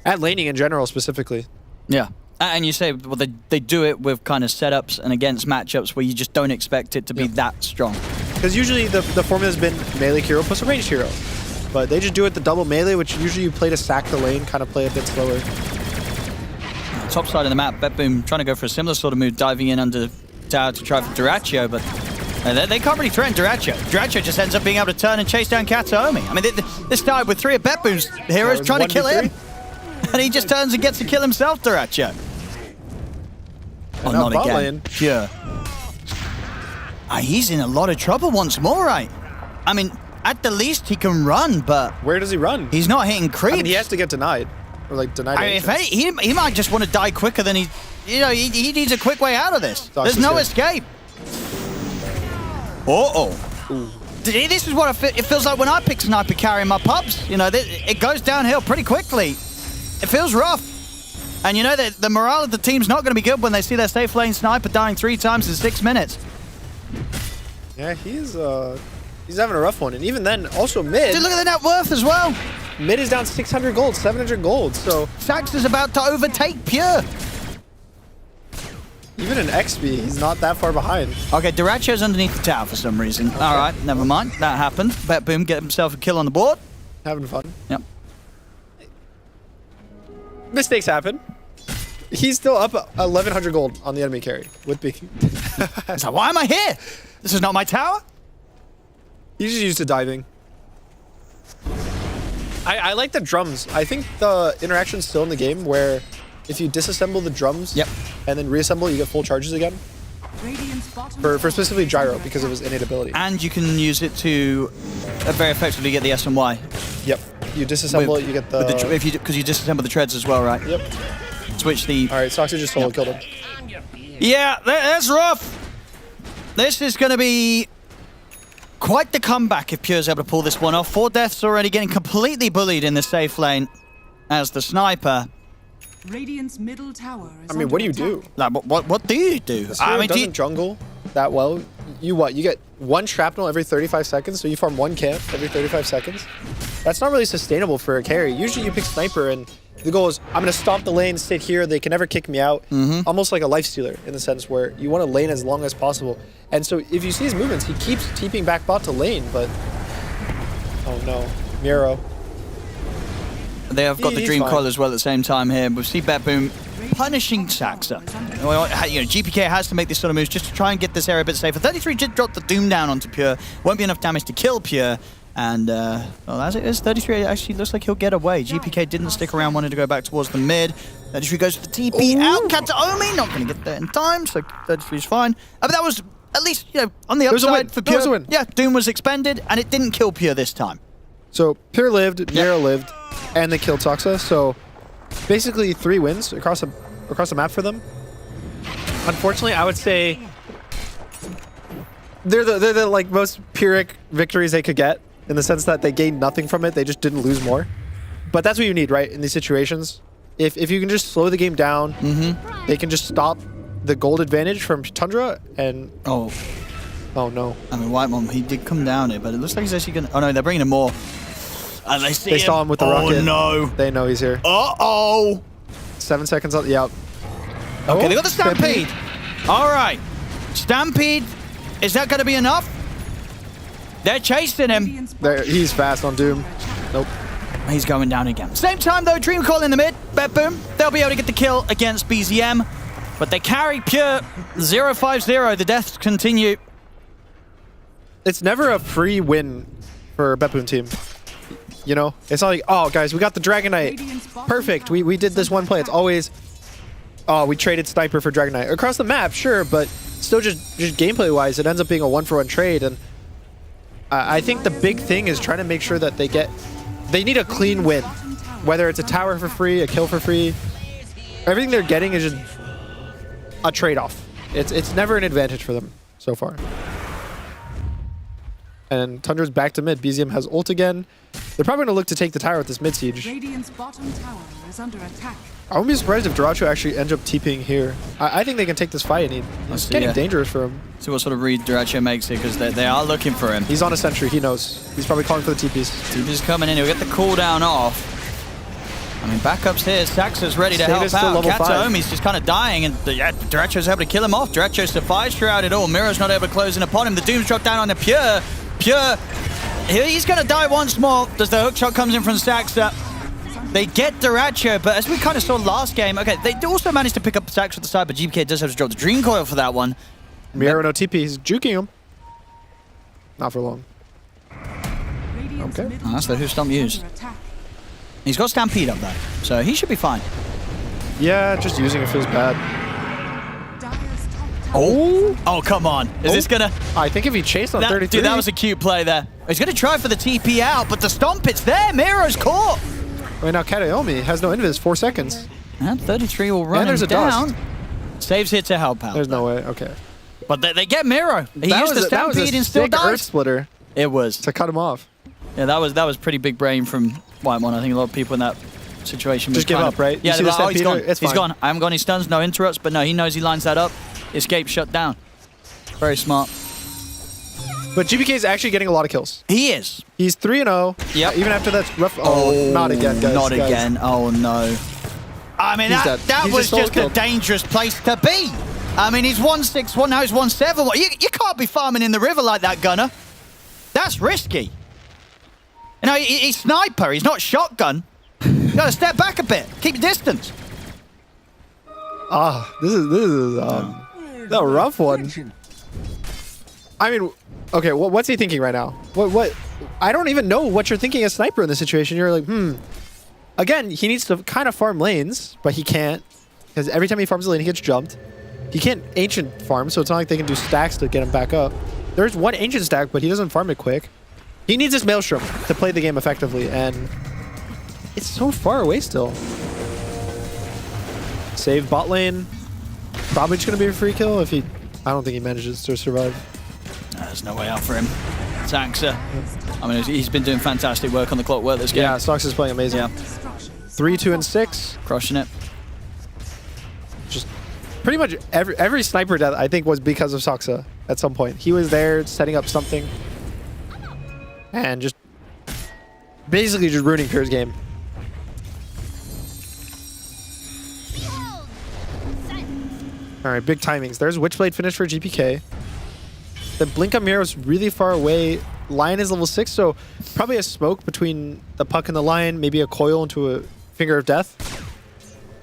at laning in general, specifically. Yeah. And you say, well, they do it with kind of setups and against matchups where you just don't expect it to be that strong. Because usually the formula has been melee hero plus a ranged hero. But they just do it the double melee, which usually you play to sack the lane, kind of play a bit slower. Top side of the map, BetBoom trying to go for a similar sort of move, diving in under tower to try for Duraccio, but they can't really threaten Duraccio. Duraccio just ends up being able to turn and chase down Kataomi. I mean, this started with 3 of BetBoom's heroes trying to kill him. And he just turns and gets to kill himself, Duraccio. Oh, not again. Pure. He's in a lot of trouble once more, right? I mean, at the least he can run, but... Where does he run? He's not hitting creeps. I mean, he has to get denied. Or, like, denied. I mean, he might just want to die quicker than he... You know, he needs a quick way out of this. There's no escape. Uh-oh. This is what it feels like when I pick Sniper carrying my pups. You know, it goes downhill pretty quickly. It feels rough. And you know that the morale of the team's not going to be good when they see their safe lane Sniper dying 3 times in 6 minutes. Yeah, he's having a rough one. And even then, also mid... Dude, look at the net worth as well. Mid is down 600 gold, 700 gold, so... Sax is about to overtake Pure. Even in XP, he's not that far behind. Okay, Duraccio's underneath the tower for some reason. Okay. All right, never mind. That happened. BetBoom get himself a kill on the board. Having fun. Yep. Mistakes happen. He's still up 1,100 gold on the enemy carry with Big. So why am I here? This is not my tower. He's just used to diving. I like the drums. I think the interaction's still in the game where if you disassemble the drums and then reassemble, you get full charges again. For specifically gyro because of his innate ability. And you can use it to very effectively get the S and Y. Yep. You disassemble it, you get the... Because you disassemble the treads as well, right? Yep. Switch the... Alright, Soxy just solo killed him. Yeah, that's rough. This is going to be quite the comeback if Pure's able to pull this one off. 4 deaths already, getting completely bullied in the safe lane as the sniper. Radiant's middle tower is I mean, what do you do? Like, what do you do? I mean, doesn't jungle that well. You get 1 shrapnel every 35 seconds, so you farm 1 camp every 35 seconds. That's not really sustainable for a carry. Usually you pick sniper and the goal is, I'm going to stop the lane, sit here, they can never kick me out. Almost like a life stealer in the sense where you want to lane as long as possible. And so if you see his movements, he keeps TPing back bot to lane, but... Oh no, Miro. They have got the Dream Coil as well at the same time here. We see BetBoom punishing Saxa. You know, GPK has to make this sort of moves just to try and get this area a bit safer. 33 did drop the Doom down onto Pure. Won't be enough damage to kill Pure. And, well, as it is, 33 actually looks like he'll get away. GPK didn't stick around, wanted to go back towards the mid. 33 goes for the TP out. Kataomi not going to get there in time, so 33 is fine. But that was, at least, you know, on the upside for Pure. It was a win. Yeah, Doom was expended, and it didn't kill Pure this time. So Pure lived, Miro lived, and they killed Soxa. So basically 3 wins across the map for them. Unfortunately, I would say they're the like most Pyrrhic victories they could get in the sense that they gained nothing from it. They just didn't lose more. But that's what you need, right? In these situations, if you can just slow the game down, they can just stop the gold advantage from Tundra and oh no. I mean, Whitemon, he did come down here, but it looks like he's actually gonna. Oh no, they're bringing him more. And they saw him with the rocket. Oh no! They know he's here. Uh-oh! 7 seconds on. Yep. Okay, they got the Stampede. All right, Stampede. Is that going to be enough? They're chasing him. He's fast on Doom. Nope. He's going down again. Same time though, Dream Coil in the mid. BetBoom. They'll be able to get the kill against BZM, but they carry Pure 0-5-0. The deaths continue. It's never a free win for a BetBoom team. You know, it's not like, oh guys, we got the Dragon Knight. Perfect. We did this one play. It's always, oh, we traded Sniper for Dragon Knight. Across the map, sure, but still just gameplay wise, it ends up being a 1-for-1 trade. And I think the big thing is trying to make sure that they need a clean win. Whether it's a tower for free, a kill for free, everything they're getting is just a trade-off. It's never an advantage for them so far. And Tundra's back to mid. BZM has ult again. They're probably going to look to take the tower with this mid siege. Radiant's bottom tower is under attack. I wouldn't be surprised if Duracho actually ends up TPing here. I think they can take this fight, and it's getting dangerous for him. See what sort of read Duracho makes here, because they are looking for him. He's on a sentry. He knows. He's probably calling for the TPs. TP's coming in. He'll get the cooldown off. I mean, backups here. Saxa's ready to help out. Kataomi's just kind of dying, and Duracho's able to kill him off. Duracho survives throughout it all. Miro's not able to close in upon him. The Doom's dropped down on the Pure. Pure, he's going to die once more as the hookshot comes in from Saxa. They get Duracho, but as we kind of saw last game, okay, they also managed to pick up Saxa at the side, but GPK does have to drop the Dream Coil for that one. Miro no TP, he's juking him. Not for long. Okay. Oh, that's the Who Stomp used. He's got Stampede up there, so he should be fine. Yeah, just using it feels bad. Oh, come on. Is this going to... I think if he chased on 33... Dude, that was a cute play there. He's going to try for the TP out, but the Stomp, it's there. Miro's caught. Wait, now Kataomi has no invis, 4 seconds. And 33 will run him down. Saves here to help out. There's no way, okay. But they get Miro. He used the Stampede and still died. Earth splitter. It was. To cut him off. Yeah, that was pretty big brain from Whitemon. I think a lot of people in that situation... Just give up, right? Yeah, he's gone. He's gone. I haven't got any stuns, no interrupts, but no, he knows he lines that up. Escape shut down. Very smart. But GPK is actually getting a lot of kills. He is. He's 3-0. Yep. Even after that's rough. Oh, not again, guys. Not again. Oh, no. I mean, that was just a dangerous place to be. I mean, he's 1-6-1, now he's 1-7-1. You can't be farming in the river like that, Gunner. That's risky. You know, he's sniper. He's not shotgun. You got to step back a bit. Keep your distance. This is a rough one. I mean, okay, what's he thinking right now? What? I don't even know what you're thinking as sniper in this situation. You're like, Again, he needs to kind of farm lanes, but he can't. Because every time he farms a lane, he gets jumped. He can't ancient farm, so it's not like they can do stacks to get him back up. There's one ancient stack, but he doesn't farm it quick. He needs this Maelstrom to play the game effectively, and it's so far away still. Save bot lane. Probably just going to be a free kill if he... I don't think he manages to survive. There's no way out for him. Saxa. I mean, he's been doing fantastic work on the clockwork this game. Yeah, Sox is playing amazing. Yeah. 3, 2, and 6. Crushing it. Just pretty much every sniper death, I think, was because of Soxa at some point. He was there setting up something. And just basically just ruining Pure's game. Alright, big timings. There's Witchblade finish for GPK. The Blink on Mirror is really far away. Lion is level 6, so probably a smoke between the Puck and the Lion, maybe a coil into a Finger of Death.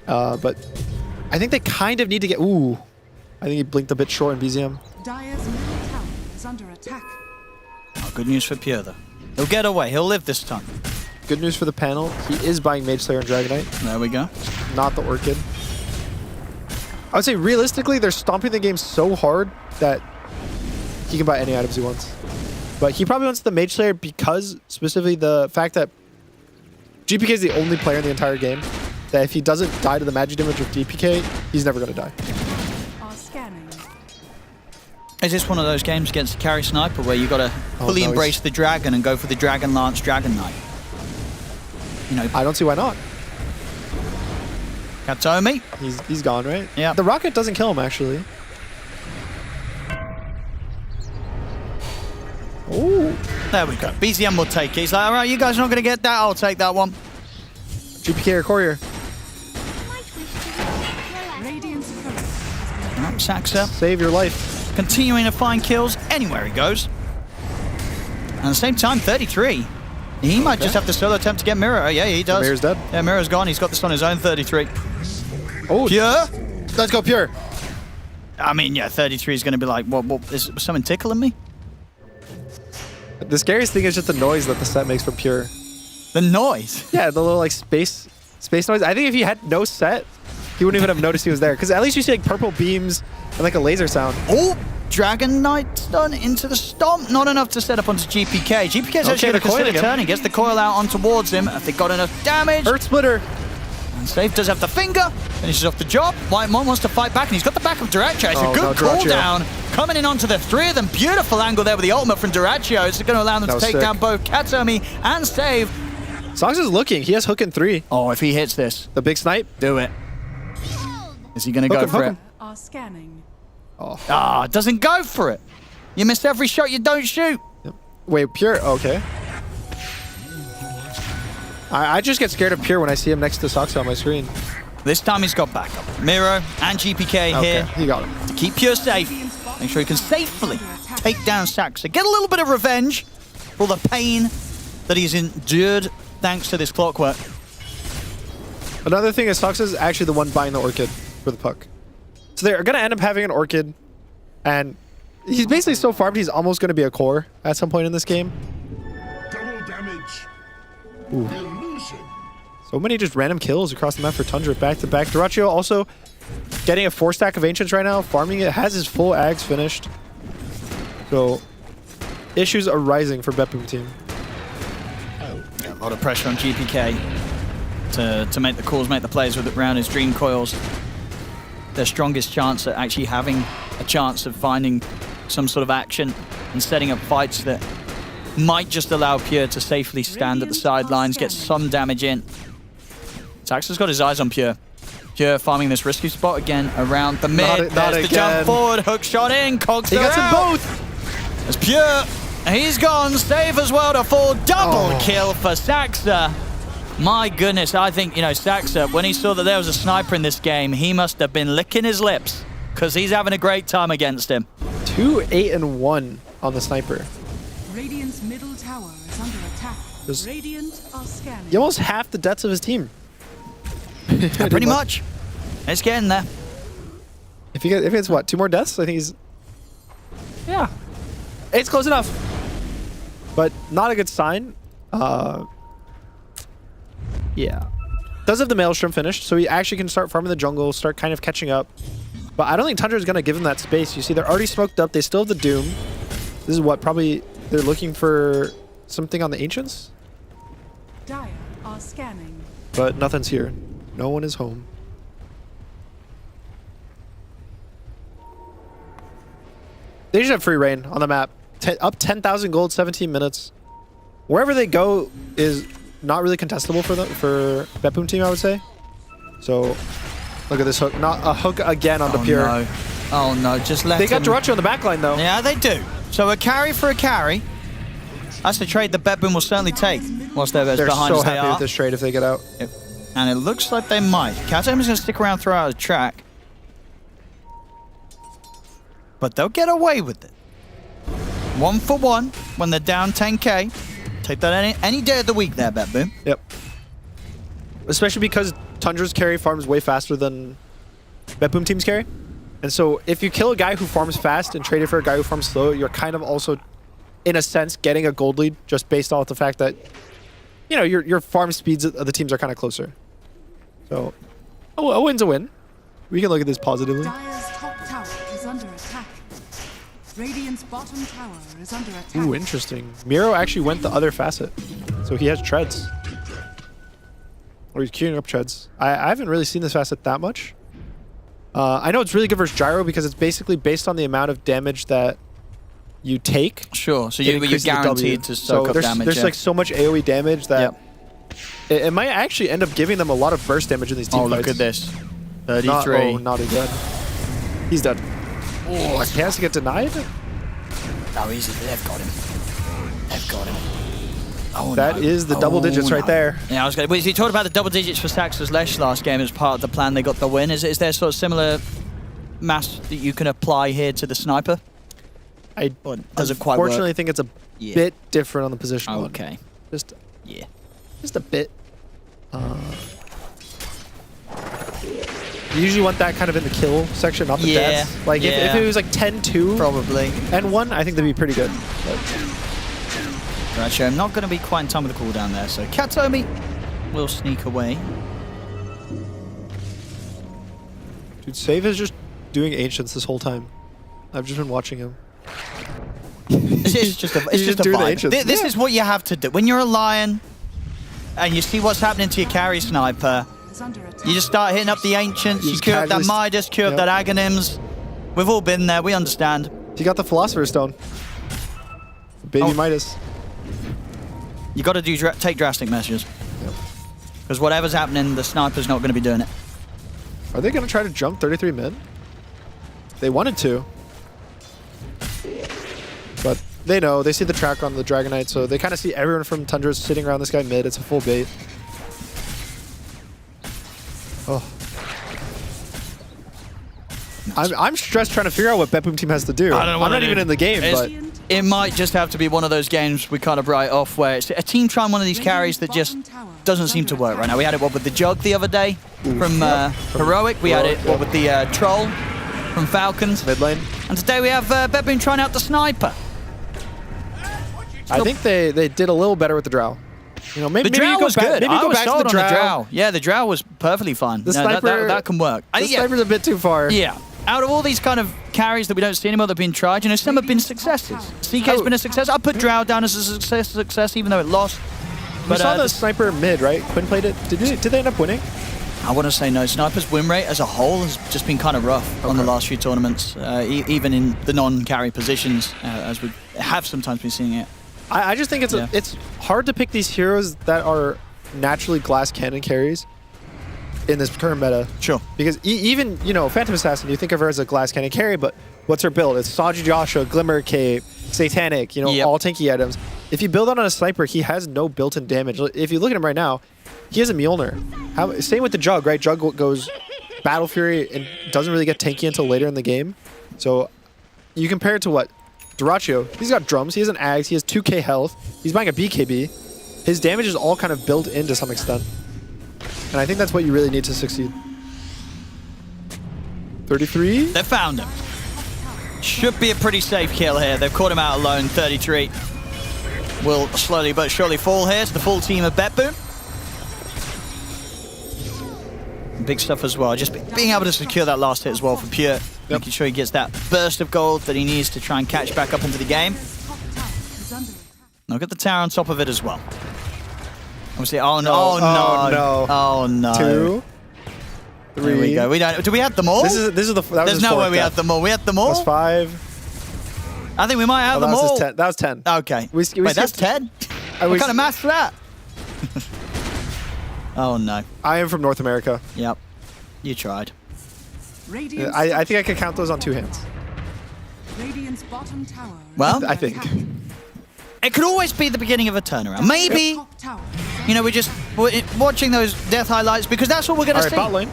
But I think they kind of need to get... Ooh. I think he blinked a bit short in BZM. Dire's middle tower is under attack. Oh, good news for Pure, though. He'll get away. He'll live this time. Good news for the panel. He is buying Mage Slayer and Dragonite. There we go. Not the Orchid. I would say realistically, they're stomping the game so hard that he can buy any items he wants. But he probably wants the Mage Slayer because specifically the fact that GPK is the only player in the entire game that if he doesn't die to the magic damage of DPK, he's never going to die. Is this one of those games against a carry sniper where you got to fully embrace the dragon and go for the Dragon Lance Dragon Knight? You know, I don't see why not. Katomi? He's gone, right? Yeah. The rocket doesn't kill him, actually. Ooh. There we go. BZM will take it. He's like, all right, you guys are not going to get that. I'll take that one. GPK or Courier. Saxa. Save your life. Continuing to find kills anywhere he goes. And at the same time, 33. He might just have to solo attempt to get Mirror. Oh, yeah, he does. Mirror's dead. Yeah, Mirror's gone. He's got this on his own 33. Oh, Pure. Let's go Pure. I mean, yeah, 33 is going to be like, what is someone tickling me? The scariest thing is just the noise that the set makes from Pure. The noise? Yeah, the little like space noise. I think if he had no set, he wouldn't even have noticed he was there. Because at least you see like purple beams and like a laser sound. Oh, Dragon Knight done into the stomp. Not enough to set up onto GPK. GPK's actually going to consider turning. Gets the coil out on towards him. Have they got enough damage? Earth Splitter. And Safe does have the finger. Finishes off the job. Whitemon wants to fight back, and he's got the back of Duraccio. It's a good cooldown. Coming in onto the three of them. Beautiful angle there with the ultimate from Duraccio. It's going to allow them to take down both Katomi and Save. Sox is looking. He has hook in 3. Oh, if he hits this. The big snipe. Do it. Is he going to go for it? Are scanning. Oh. Ah, doesn't go for it. You miss every shot you don't shoot. Wait, Pure? Okay. I just get scared of Pure when I see him next to Soxa on my screen. This time he's got backup. Miro and GPK here. He got him. To keep Pure safe. Make sure he can safely take down Saxa. Get a little bit of revenge for the pain that he's endured thanks to this clockwork. Another thing is Soxa is actually the one buying the Orchid for the puck. So they're going to end up having an Orchid, and he's basically so farmed he's almost going to be a core at some point in this game. Double damage. Ooh. So many just random kills across the map for Tundra back to back. Duraccio also getting a 4-stack of Ancients right now, farming it, has his full Ags finished. So issues are rising for BetBoom team. Yeah, a lot of pressure on GPK to make the calls, make the plays with around his Dream Coils. Their strongest chance at actually having a chance of finding some sort of action and setting up fights that might just allow Pure to safely stand at the sidelines, get some damage in. Saxa's got his eyes on Pure. Pure farming this risky spot again around the mid. There's the jump forward, hook shot in, Cogs He got out. them both. There's Pure. He's gone. Save as well to fall. Double kill for Saxa. My goodness, I think, you know, Saxa, when he saw that there was a sniper in this game, he must have been licking his lips because he's having a great time against him. 2, 8, and 1 on the sniper. Radiant's middle tower is under attack. Radiant are scanning. He almost half the deaths of his team. Pretty much. It's getting there. If he gets what, 2 more deaths, I think he's... Yeah. It's close enough. But not a good sign. Yeah. Does have the Maelstrom finished, so he actually can start farming the jungle, start kind of catching up. But I don't think Tundra is going to give him that space. You see, they're already smoked up. They still have the Doom. This is what probably they're looking for something on the Ancients. Dire are scanning. But nothing's here. No one is home. They just have free reign on the map. Up 10,000 gold, 17 minutes. Wherever they go is not really contestable for them, for BetBoom team, I would say. So, look at this hook. Not a hook again on the Pure. No. Oh no, just let They got Duracho on the backline though. Yeah, they do. So a carry for a carry. That's the trade that BetBoom will certainly take whilst they're as behind so as they happy are. with this trade if they get out. Yep. And it looks like they might. Katomi's going to stick around throughout the track. But they'll get away with it. 1 for 1 when they're down 10k. Take that any day of the week there, BetBoom. Yep. Especially because Tundra's carry farms way faster than BetBoom team's carry. And so if you kill a guy who farms fast and trade it for a guy who farms slow, you're kind of also, in a sense, getting a gold lead just based off the fact that, you know, your farm speeds of the teams are kind of closer. So, a win's a win. We can look at this positively. Dire's top tower is under attack. Radiant's bottom tower is under attack. Ooh, interesting. Miro actually went the other facet. So he has treads. Or he's queuing up treads. I haven't really seen this facet that much. I know it's really good versus Gyro because it's basically based on the amount of damage that you take. Sure, so you're guaranteed to soak up damage. There's like so much AoE damage that it might actually end up giving them a lot of burst damage in these team fights. Oh, look at this. 33. Not again. He's dead. Oh, he has to get denied? No, easy. They've got him. They've got him. Oh, that is the double digits right there. Yeah, I was going to... You talked about the double digits for Sax's Lesh last game as part of the plan. They got the win. Is there sort of similar mass that you can apply here to the sniper? I doesn't quite work. Unfortunately, think it's a bit different on the position. Okay. Just yeah. Just a bit. You usually want that kind of in the kill section, not the deaths. Like if it was like 10-2 probably and 1, I think that'd be pretty good. Right, I'm not going to be quite in time with the cooldown there, so Katomi will sneak away. Dude, Save is just doing Ancients this whole time. I've just been watching him. It's just a vibe. This is what you have to do. When you're a Lion and you see what's happening to your carry sniper, you just start hitting up the Ancients, you queue up that Midas, queue up that Aghanims. We've all been there, we understand. You got the Philosopher's Stone. Baby Midas. You got to take drastic measures. Because whatever's happening, the sniper's not going to be doing it. Are they going to try to jump 33 mid? They wanted to. But they know. They see the track on the Dragonite, so they kind of see everyone from Tundra sitting around this guy mid. It's a full bait. Oh. I'm stressed trying to figure out what BetBoom team has to do. I don't know what I'm not even in the game, but... It might just have to be one of those games we kind of write off where it's a team trying one of these carries that just doesn't seem to work right now. We had it with the Jug the other day from Heroic. We had it with the Troll from Falcons. Mid lane. And today we have BetBoom trying out the Sniper. I think they did a little better with the Drow. You know, maybe the Drow was good. Maybe go back to the Drow. Yeah, the Drow was perfectly fine. The Sniper, that can work. The Sniper's a bit too far. Yeah. Out of all these kind of carries that we don't see anymore that have been tried, you know, some have been successes. CK's been a success. I put Drow down as a success even though it lost. But saw the Sniper mid, right? Quinn played it. Did they end up winning? I want to say no. Sniper's win rate as a whole has just been kind of rough on the last few tournaments, even in the non-carry positions, as we have sometimes been seeing it. I just think it's hard to pick these heroes that are naturally glass cannon carries in this current meta. Sure. Because even, you know, Phantom Assassin, you think of her as a glass cannon carry, but what's her build? It's Saji Joshua, Glimmer Cape, Satanic, you know, all tanky items. If you build on a Sniper, he has no built-in damage. If you look at him right now, he has a Mjolnir. Same with the Jug, right? Jug goes Battle Fury and doesn't really get tanky until later in the game. So you compare it to what? Duracho, he's got drums, he has an Axe, he has 2k health, he's buying a BKB. His damage is all kind of built in to some extent. And I think that's what you really need to succeed. 33. They found him. Should be a pretty safe kill here. They've caught him out alone. 33 will slowly but surely fall here to the full team of BetBoom. Big stuff as well. Just being able to secure that last hit as well for Pure. Making sure he gets that burst of gold that he needs to try and catch back up into the game. Look at the tower on top of it as well. Obviously, oh no, oh no, oh no. 2, 3. There we go. We don't. Do we have them all? This is the. That There's was no way we death. have them all. We have them all. That's 5. I think we might have them that was all. 10. That was 10. Okay. We Wait, that's 10? What kind of math's that? Oh no. I am from North America. Yep. You tried. I think I can count those on 2 hands. Radiant's bottom tower. Well, I think. It could always be the beginning of a turnaround. Maybe, you know, we're just watching those death highlights because that's what we're going to see. Bot lane.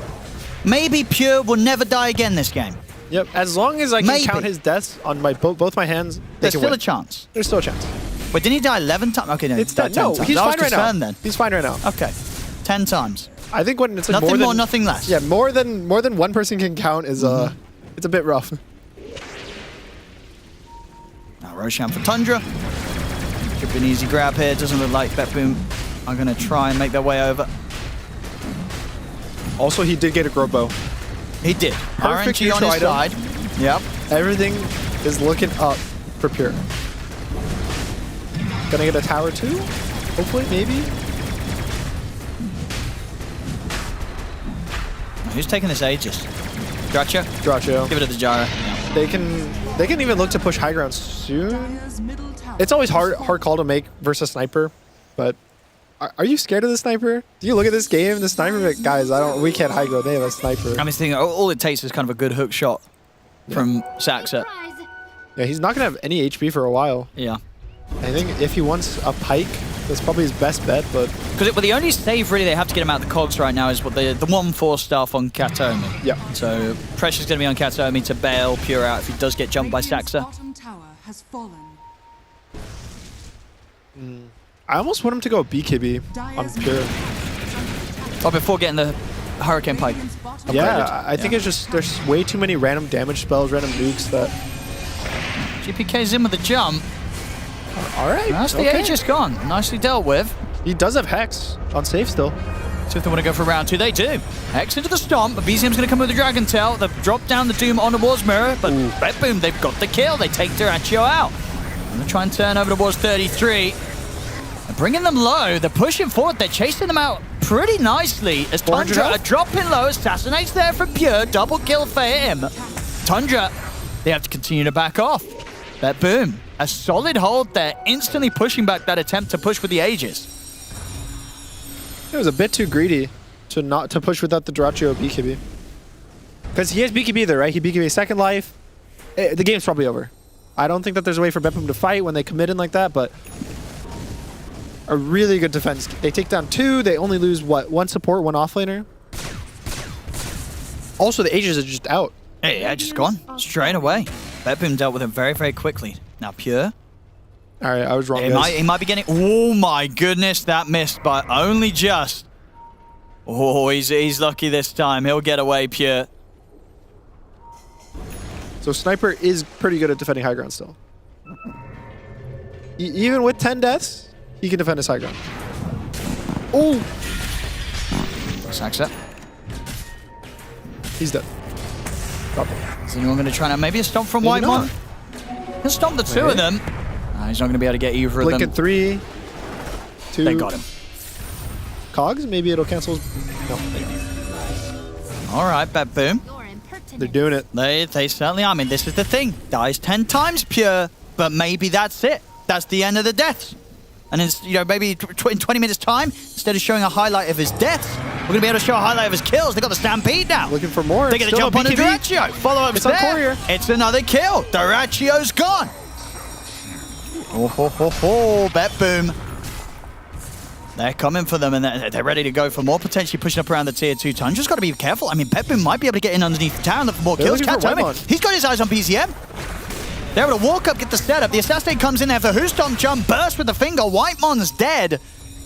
Maybe Pure will never die again this game. Yep. As long as I can count his deaths on my both my hands, there's still win. a chance. There's still a chance. Wait, didn't he die 11 times? Okay, no, It's he died 10 no, times. he's I was fine right now. concerned then. He's fine right now. Okay, 10 times. I think when it's like nothing more, more, nothing less. Yeah, more than one person can count is it's a bit rough. Now Roshan for Tundra. Could be an easy grab here. Doesn't look like BetBoom are going to try and make their way over. Also, he did get a grow bow. He did. Perfect RNG on his item. side. Yep. Everything is looking up for Pure. Gonna get a tower too? Hopefully, maybe. Who's taking this ages? Dracho? Dracho. Give it to the Jara. Yeah. They can even look to push high ground soon. It's always hard call to make versus sniper, but are you scared of the sniper? Do you look at this game, the sniper, like, guys, we can't high ground. They have a sniper. I'm just thinking, all it takes is kind of a good hook shot from Saxa. Yeah, he's not gonna have any HP for a while. Yeah. I think if he wants a pike, that's probably his best bet, but... Because the only save really they have to get him out of the cogs right now is what the 1-4 stuff on Katomi. Yeah. So pressure's going to be on Katomi to bail Pure out if he does get jumped by Saxa. Bottom tower has fallen. I almost want him to go BKB on Pure. Oh, before getting the Hurricane Pike. Yeah, I think it's just there's way too many random damage spells, random nukes that... GPK's in with the jump. All right. That's the Aegis gone. Nicely dealt with. He does have Hex on safe still. So if they want to go for round 2, they do. Hex into the stomp, but BZM's going to come with the Dragon Tail. They've dropped down the Doom on the Wars Mirror, but BetBoom, they've got the kill. They take Dyrachio out. I'm going to try and turn over towards 33. They're bringing them low. They're pushing forward. They're chasing them out pretty nicely as Tundra are dropping low. Assassinates there from Pure. Double kill for him. Tundra, they have to continue to back off. BetBoom, a solid hold there, instantly pushing back that attempt to push with the Aegis. It was a bit too greedy to push without the Dyrachio BKB. Because he has BKB there, right? He BKB second life. The game's probably over. I don't think that there's a way for BetBoom to fight when they commit in like that, but a really good defense. They take down 2. They only lose, what, 1 support, 1 offlaner. Also, the Aegis are just out. Yeah, just gone. Straight away. BetBoom dealt with him very, very quickly. Now Pure. All right, I was wrong, He might be getting... Oh, my goodness. That missed by only just. Oh, he's lucky this time. He'll get away, Pure. So Sniper is pretty good at defending high ground still. Even with 10 deaths, he can defend his high ground. Oh! Saxa. He's dead. Probably. Is anyone going to try now? Maybe a stomp from Whitemon? He'll stomp the 2 of them. He's not going to be able to get either of them. Blink at 3, 2. They got him. Cogs? Maybe it'll cancel. No. All right, BetBoom. They're doing it. They certainly are. I mean, this is the thing. Dies 10 times Pure, but maybe that's it. That's the end of the deaths. And it's, you know, maybe in 20 minutes' time, instead of showing a highlight of his deaths, we're going to be able to show a highlight of his kills. They got the Stampede now. Looking for more. They're going to jump on the Dyrachio. Follow-up It's on Courier. It's another kill. Dyrachio's gone. Oh, ho, ho, ho. BetBoom. They're coming for them, and they're ready to go for more, potentially pushing up around the tier 2. Tundra's got to be careful. I mean, BetBoom might be able to get in underneath the tower and look for more kills. He's got his eyes on BZM. They're able to walk up, get the setup. The assassinate comes in there for Hoostomp jump, burst with the finger. Whitemon's dead.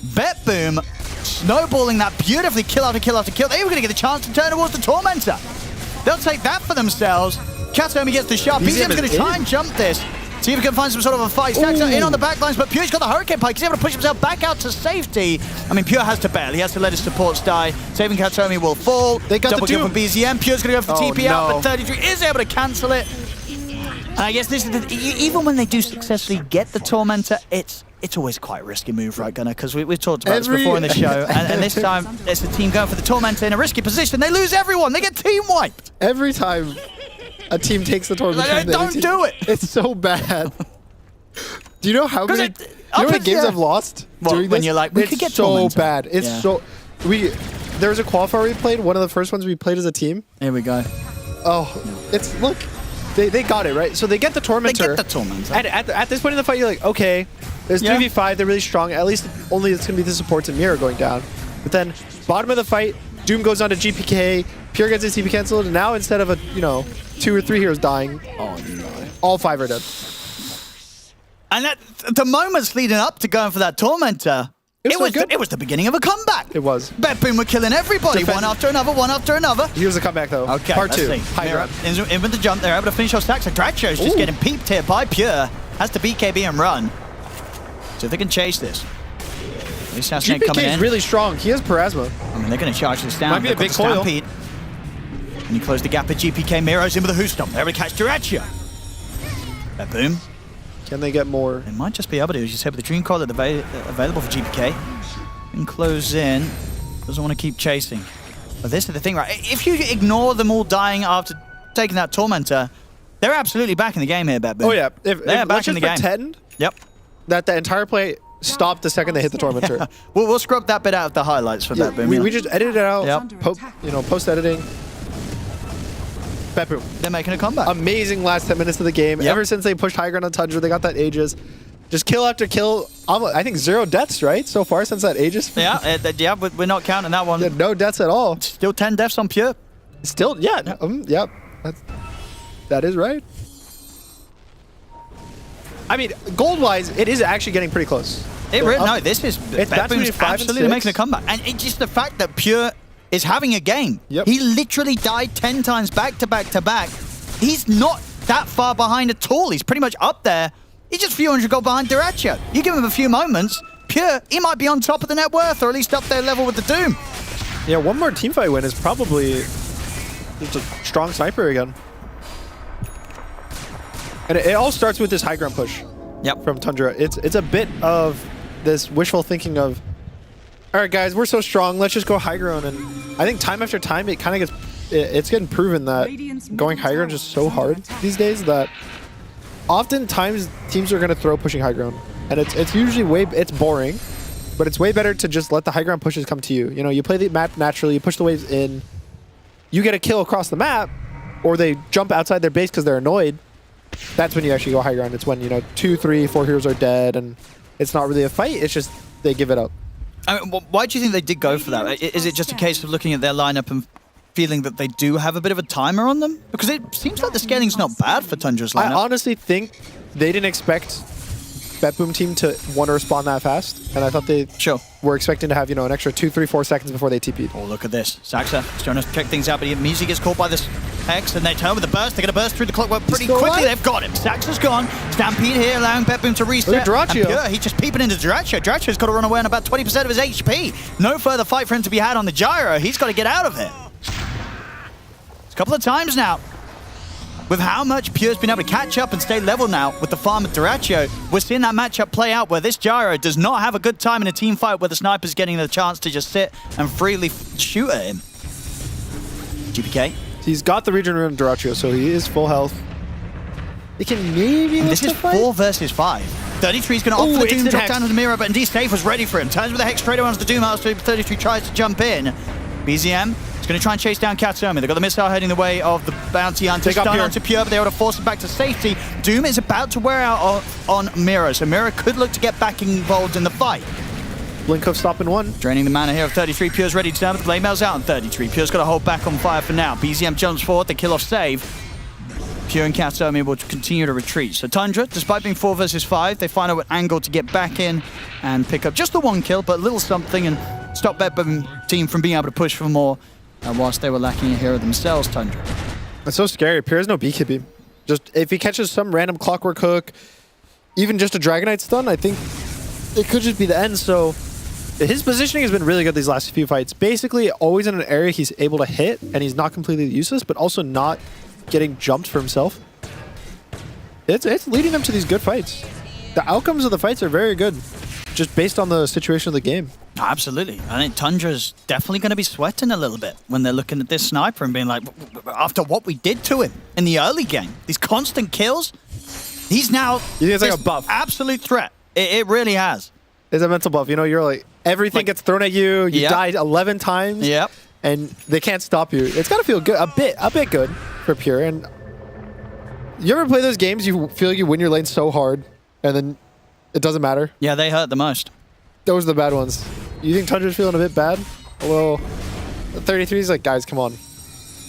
BetBoom snowballing that beautifully, kill after kill after kill. They were going to get the chance to turn towards the Tormentor. They'll take that for themselves. Katomi gets the shot. BZM's going to try and jump this. See if he can find some sort of a fight. Stacks in on the back lines, but Pure's got the Hurricane Pike. He's able to push himself back out to safety. I mean, Pure has to bail. He has to let his supports die. Saving Katomi will fall. They got double the kill from BZM. Pure's going to go for the TP out, no. but 33 is able to cancel it. And I guess this is even when they do successfully get the Tormentor, it's always quite a risky move, right, Gunnar? Because we've talked about this before in the show. And this time, it's the team going for the Tormentor in a risky position. They lose everyone. They get team wiped. Every time a team takes the Tormentor, Like, don't do it. It's so bad. Do you know how many games I've lost during when this? you're like, we could get Tormentor. Bad. It's so there was a qualifier we played, one of the first ones we played as a team. Here we go. Oh, it's look, they got it right. So they get the Tormentor. They get the Tormentor. And at this point in the fight, you're like, okay, there's 3v5. They're really strong. At least only it's gonna be the supports and Mirror going down. But then bottom of the fight, Doom goes on to GPK. Pure gets his TP canceled, and now instead of 2 or 3 heroes dying, all 5 are dead. And the moments leading up to going for that Tormentor, it was the beginning of a comeback. It was. BetBoom were killing everybody, one after another. Here's the comeback, though. Okay, Part let's 2. see. High ground. In with the jump, they're able to finish off stacks. Dracho's just getting peeped here by Pure. Has to BKB and run. So if they can chase this. GPK is really strong. He has Parasma. I mean, they're going to charge this down. Might be a big coil. Stampede. And you close the gap at GPK. Mirrors in with a Who Stomp. They're able to catch Duracho. BetBoom. Can they get more? They might just be able to. As you said, with the Dream Coil available for GPK. And close in. Doesn't want to keep chasing. But this is the thing, right? If you ignore them all dying after taking that Tormentor, they're absolutely back in the game here, BetBoom. Oh, yeah. They're back in the game. Pretend Yep. that the entire play stopped the second they hit the Tormentor. Yeah. We'll scrub that bit out of the highlights for BetBoom. We just edited it out. Post-editing. BetBoom. They're making a comeback. Amazing last 10 minutes of the game. Ever since they pushed high ground on Tundra, they got that Aegis. Just kill after kill. I think 0 deaths, right? So far since that Aegis. Yeah, we're not counting that one. Yeah, no deaths at all. Still 10 deaths on Pure. Still, yeah. Yep. That is right. I mean, gold-wise, it is actually getting pretty close. This is BetBoom's absolutely making a 6. comeback. And it's just the fact that Pure is having a game. Yep. He literally died 10 times back to back to back. He's not that far behind at all. He's pretty much up there. He's just a few hundred gold behind Duracho. You give him a few moments, Pure, he might be on top of the net worth, or at least up there level with the Doom. Yeah, one more teamfight win is probably just a strong sniper again. And it all starts with this high ground push. Yep. From Tundra. It's a bit of this wishful thinking of, all right, guys, we're so strong. Let's just go high ground. And I think time after time, it kind of it's getting proven that going high ground is just so hard these days that oftentimes teams are going to throw pushing high ground. And it's usually it's boring, but it's way better to just let the high ground pushes come to you. You play the map naturally, you push the waves in, you get a kill across the map, or they jump outside their base because they're annoyed. That's when you actually go high ground. It's when, 2, 3, 4 heroes are dead and it's not really a fight. It's just they give it up. I mean, why do you think they did go for that? Is it just a case of looking at their lineup and feeling that they do have a bit of a timer on them? Because it seems like the scaling's not bad for Tundra's lineup. I honestly think they didn't expect BetBoom team to want to respond that fast, and I thought they were expecting to have an extra 2, 3, 4 seconds before they TP'd. Oh, look at this. Saxa is trying to check things out, but he immediately gets caught by this Hex, and they turn with a burst. They're going to burst through the clockwork pretty quickly. They've got him. Saxa's gone. Stampede here, allowing BetBoom to reset. Look at Duracho. And Pure, he's just peeping into Duracho. Duracho's got to run away on about 20% of his HP. No further fight for him to be had on the gyro. He's got to get out of it. It's a couple of times now. With how much Pure's been able to catch up and stay level now with the farm of Duracho, we're seeing that matchup play out where this gyro does not have a good time in a team fight where the sniper's getting the chance to just sit and freely shoot at him. GPK. He's got the region room Duracho, so he is full health. He can maybe This is 4 versus 5. 33's going to opt for the Doom drop down to the mirror, but indeed Safe was ready for him. Turns with the Hex straight away onto the Doom after 33 tries to jump in. BZM is going to try and chase down Katomi. They've got the missile heading the way of the Bounty Hunter. Stun onto Pure, but they're able to force him back to safety. Doom is about to wear out on Mirror, so Mirror could look to get back involved in the fight. Blink of stopping 1. Draining the mana here of 33. Pure's ready to turn, but the blade mail's out on 33. Pure's got to hold back on fire for now. BZM jumps forward, they kill off Save. Pure and Katomi will continue to retreat. So Tundra, despite being 4 versus 5, they find an angle to get back in and pick up just the 1 kill, but a little something, and stop BetBoom team from being able to push for more whilst they were lacking a hero themselves, Tundra. It's so scary. Pierre has no BKB. Just if he catches some random clockwork hook, even just a Dragonite stun, I think it could just be the end. So his positioning has been really good these last few fights. Basically, always in an area he's able to hit, and he's not completely useless, but also not getting jumped for himself. It's leading him to these good fights. The outcomes of the fights are very good, just based on the situation of the game. Absolutely. I think Tundra's definitely going to be sweating a little bit when they're looking at this sniper and being like, after what we did to him in the early game, these constant kills, he's now you think it's like a buff? Absolute threat. It really has. It's a mental buff. You know, you're like, everything gets thrown at you. You died 11 times. Yep. And they can't stop you. It's got to feel good, a bit good for Pure. And you ever play those games you feel like you win your lane so hard and then it doesn't matter? Yeah, they hurt the most. Those are the bad ones. You think Tundra's feeling a bit bad? Well, 33 is like, guys, come on.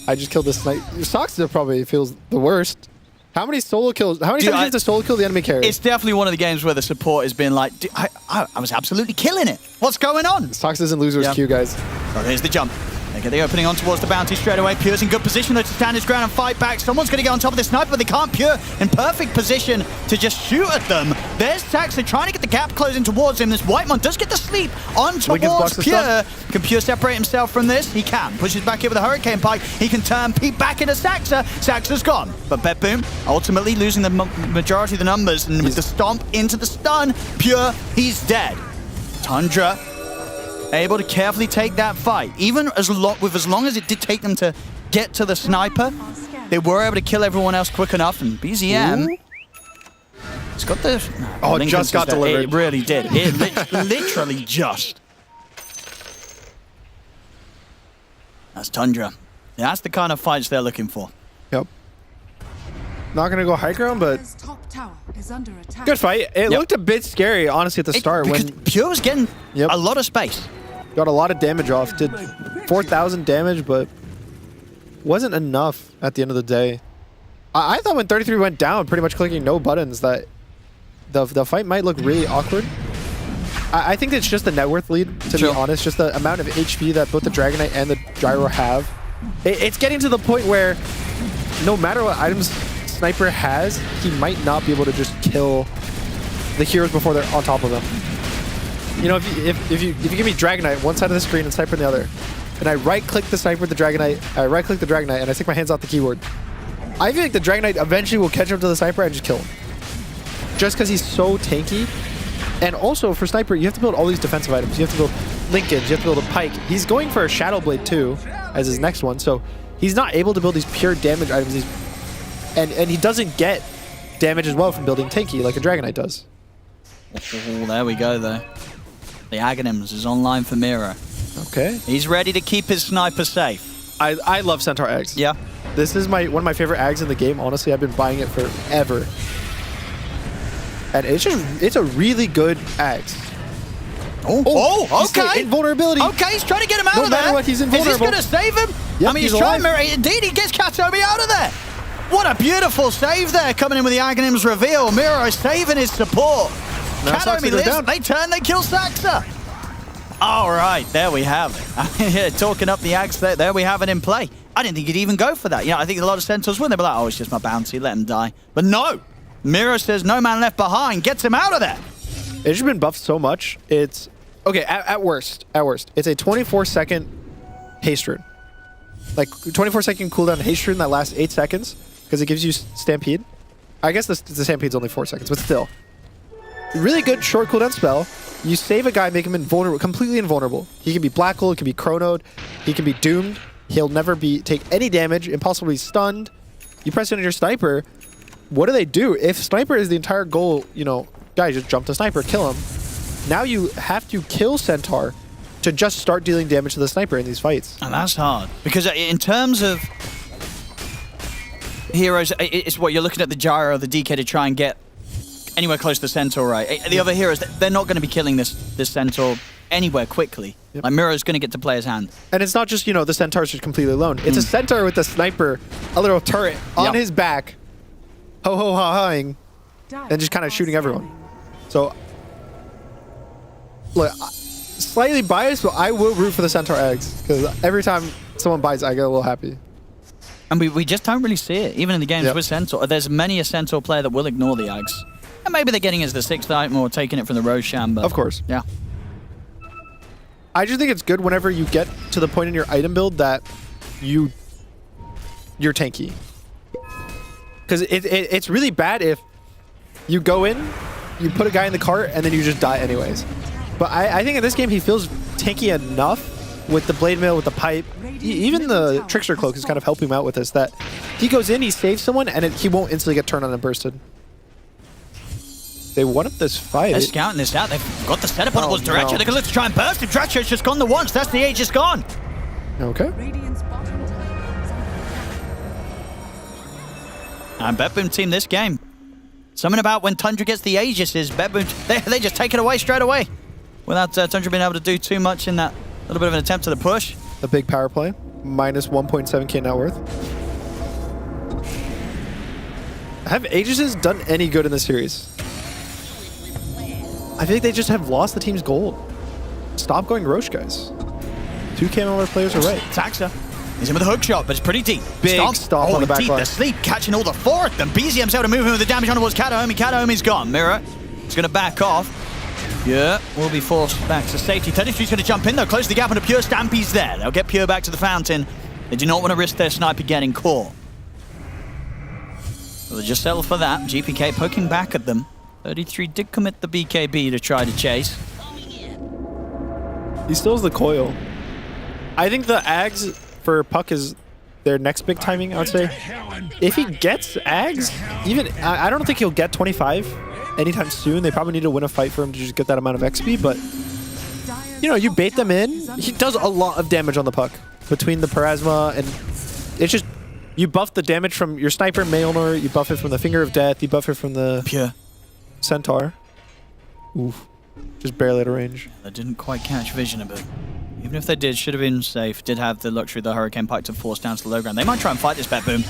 I just killed this snipe. Soxa probably feels the worst. How many solo kills? How many times do you have to solo kill the enemy carry? It's definitely one of the games where the support has been like, I was absolutely killing it. What's going on? Soxa doesn't lose his Q, guys. Oh, here's the jump. They get the opening on towards the bounty straight away. Pure's in good position though to stand his ground and fight back. Someone's going to get on top of the sniper, but they can't. Pure in perfect position to just shoot at them. There's Saxa trying to get the gap closing towards him. This Whitemon does get the sleep on towards Pure. Can Pure separate himself from this? He can. Pushes back in with a Hurricane Pike. He can turn Pete back into Saxa. Saxa's gone. But BetBoom ultimately losing the majority of the numbers, and with the stomp into the stun, Pure, he's dead. Tundra able to carefully take that fight. Even as long as it did take them to get to the sniper, they were able to kill everyone else quick enough. And BZM, it's got the... Oh, it just got delivered. It really did. It literally just. That's Tundra. That's the kind of fights they're looking for. Yep. Not going to go high ground, but... Top tower is under attack. Good fight. It looked a bit scary, honestly, at the start. When Pure was getting a lot of space. Got a lot of damage off. Did 4,000 damage, but wasn't enough at the end of the day. I thought when 33 went down, pretty much clicking no buttons, that the fight might look really awkward. I think it's just the net worth lead, to be honest. Just the amount of HP that both the Dragonite and the Gyro have. It's getting to the point where no matter what items Sniper has, he might not be able to just kill the heroes before they're on top of them. You know, if you give me Dragonite one side of the screen and Sniper on the other, and I right-click the Sniper with the Dragonite, and I take my hands off the keyboard, I feel like the Dragonite eventually will catch up to the Sniper and just kill him. Just because he's so tanky. And also, for Sniper, you have to build all these defensive items. You have to build Linkage, you have to build a Pike. He's going for a Shadow Blade too, as his next one, so he's not able to build these pure damage items. And he doesn't get damage as well from building tanky like a Dragonite does. Oh, there we go, though. The Aghanims is online for Miro. Okay. He's ready to keep his sniper safe. I love Centaur Eggs. Yeah. This is one of my favorite Ags in the game. Honestly, I've been buying it forever. And it's a really good Ags. Oh, okay. Invulnerability. Okay, he's trying to get him out of there. No matter what, he's invulnerable. Is this going to save him? Yep, I mean, he's trying. Indeed, he gets Katomi out of there. What a beautiful save there, coming in with the Aghanims reveal. Miro saving his support. Katomi lives, they turn, they kill Saxa. All right, there we have it. Talking up the Ags, there we have it in play. I didn't think he'd even go for that. You know, I think a lot of Centaurs would. They'd be like, oh, it's just my bounty, let him die. But no, Miro says no man left behind, gets him out of there. It's just been buffed so much. It's, okay, at worst, it's a 24-second haste rune. Like, 24-second cooldown haste rune that lasts 8 seconds, because it gives you Stampede. I guess the Stampede's only 4 seconds, but still. Really good short cooldown spell. You save a guy, make him invulnerable, completely invulnerable. He can be Black Hole, he can be Chronoed, he can be doomed. He'll never take any damage, impossibly stunned. You press in on your Sniper. What do they do? If Sniper is the entire goal, you know, guys, just jump to Sniper, kill him. Now you have to kill Centaur to just start dealing damage to the Sniper in these fights. And that's hard. Because in terms of heroes, it's what you're looking at the Gyro or the DK to try and get anywhere close to the Centaur, right? The other heroes, they're not going to be killing this Centaur anywhere quickly. Yep. Like, Miro's going to get to play his hand. And it's not just, you know, the Centaur's just completely alone. It's a Centaur with a Sniper, a little turret on his back, ho-ho-ha-haing, and just kind of shooting everyone. So, look, slightly biased, but I will root for the Centaur eggs, because every time someone buys, I get a little happy. And we just don't really see it, even in the games with Centaur. There's many a Centaur player that will ignore the Ags. And maybe they're getting it as the 6th item or taking it from the Roshan, but... Of course. Yeah. I just think it's good whenever you get to the point in your item build that you're tanky. Because it's really bad if you go in, you put a guy in the cart, and then you just die anyways. But I think in this game he feels tanky enough with the blade mail, with the pipe. Even the trickster cloak is kind of helping him out with this. That he goes in, he saves someone, and he won't instantly get turned on and bursted. They won up this fight. They're scouting this out. They've got the setup on towards Duracho. They're going to look to try and burst him. Duracho's just gone the once. That's the Aegis gone. Okay. And BetBoom team this game. Something about when Tundra gets the Aegis is BetBoom, they just take it away straight away. Without Tundra being able to do too much in that little bit of an attempt to the push. A big power play. Minus 1.7k net worth. Have Aegises done any good in this series? I think they just have lost the team's gold. Stop going Roche, guys. 2k MLR players are right. Taxa. He's in with a hook shot, but it's pretty deep. Big stomp on the back line. The sleep, catching all the 4 of them. BZM's able to move him with the damage on towards Kataomi. Kataomi's gone. Mirror is going to back off. Pure will be forced back to safety. 33's going to jump in, though. Close the gap on the Pure. Stampy's there. They'll get Pure back to the fountain. They do not want to risk their sniper getting caught. So they just settle for that. GPK poking back at them. 33 did commit the BKB to try to chase. He still has the coil. I think the Ags for Puck is their next big timing, I would say. If he gets Ags, even I don't think he'll get 25 anytime soon. They probably need to win a fight for him to just get that amount of XP, but you know, you bait them in, he does a lot of damage on the Puck. Between the Parasma and it's just, you buff the damage from your Sniper, Maelnor, you buff it from the Finger of Death, you buff it from the Pure Centaur. Oof. Just barely out of range. They didn't quite catch vision of it. Even if they did, should have been safe. Did have the luxury of the Hurricane Pike to force down to the low ground. They might try and fight this BetBoom.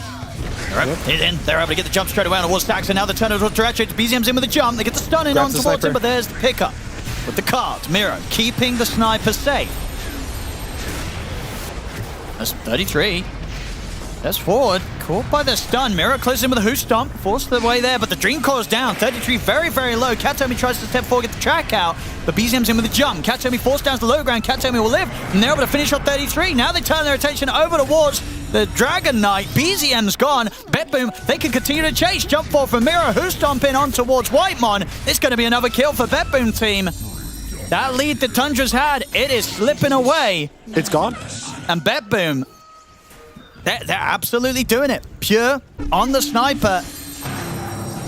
He's in. They're able to get the jump straight away on towards Stacks, and now the turn towards Duracho. BZM's in with the jump. They get the stun in on towards him, but there's the pickup with the cart. Miro keeping the sniper safe. That's 33. That's forward. Caught by the stun. Miro closes in with a hoosh stomp. Forced the way there, but the Dream Core's down. 33 very, very low. Kataomi tries to step forward, get the track out, but BZM's in with a jump. Kataomi forced down to the low ground. Kataomi will live, and they're able to finish off 33. Now they turn their attention over towards the Dragon Knight. BZM's gone. BetBoom, they can continue to chase. Jump forward from Miro. Hoosh stomp in on towards Whitemon. It's going to be another kill for BetBoom team. That lead that Tundra's had, it is slipping away. It's gone. And BetBoom, they're absolutely doing it. Pure on the sniper.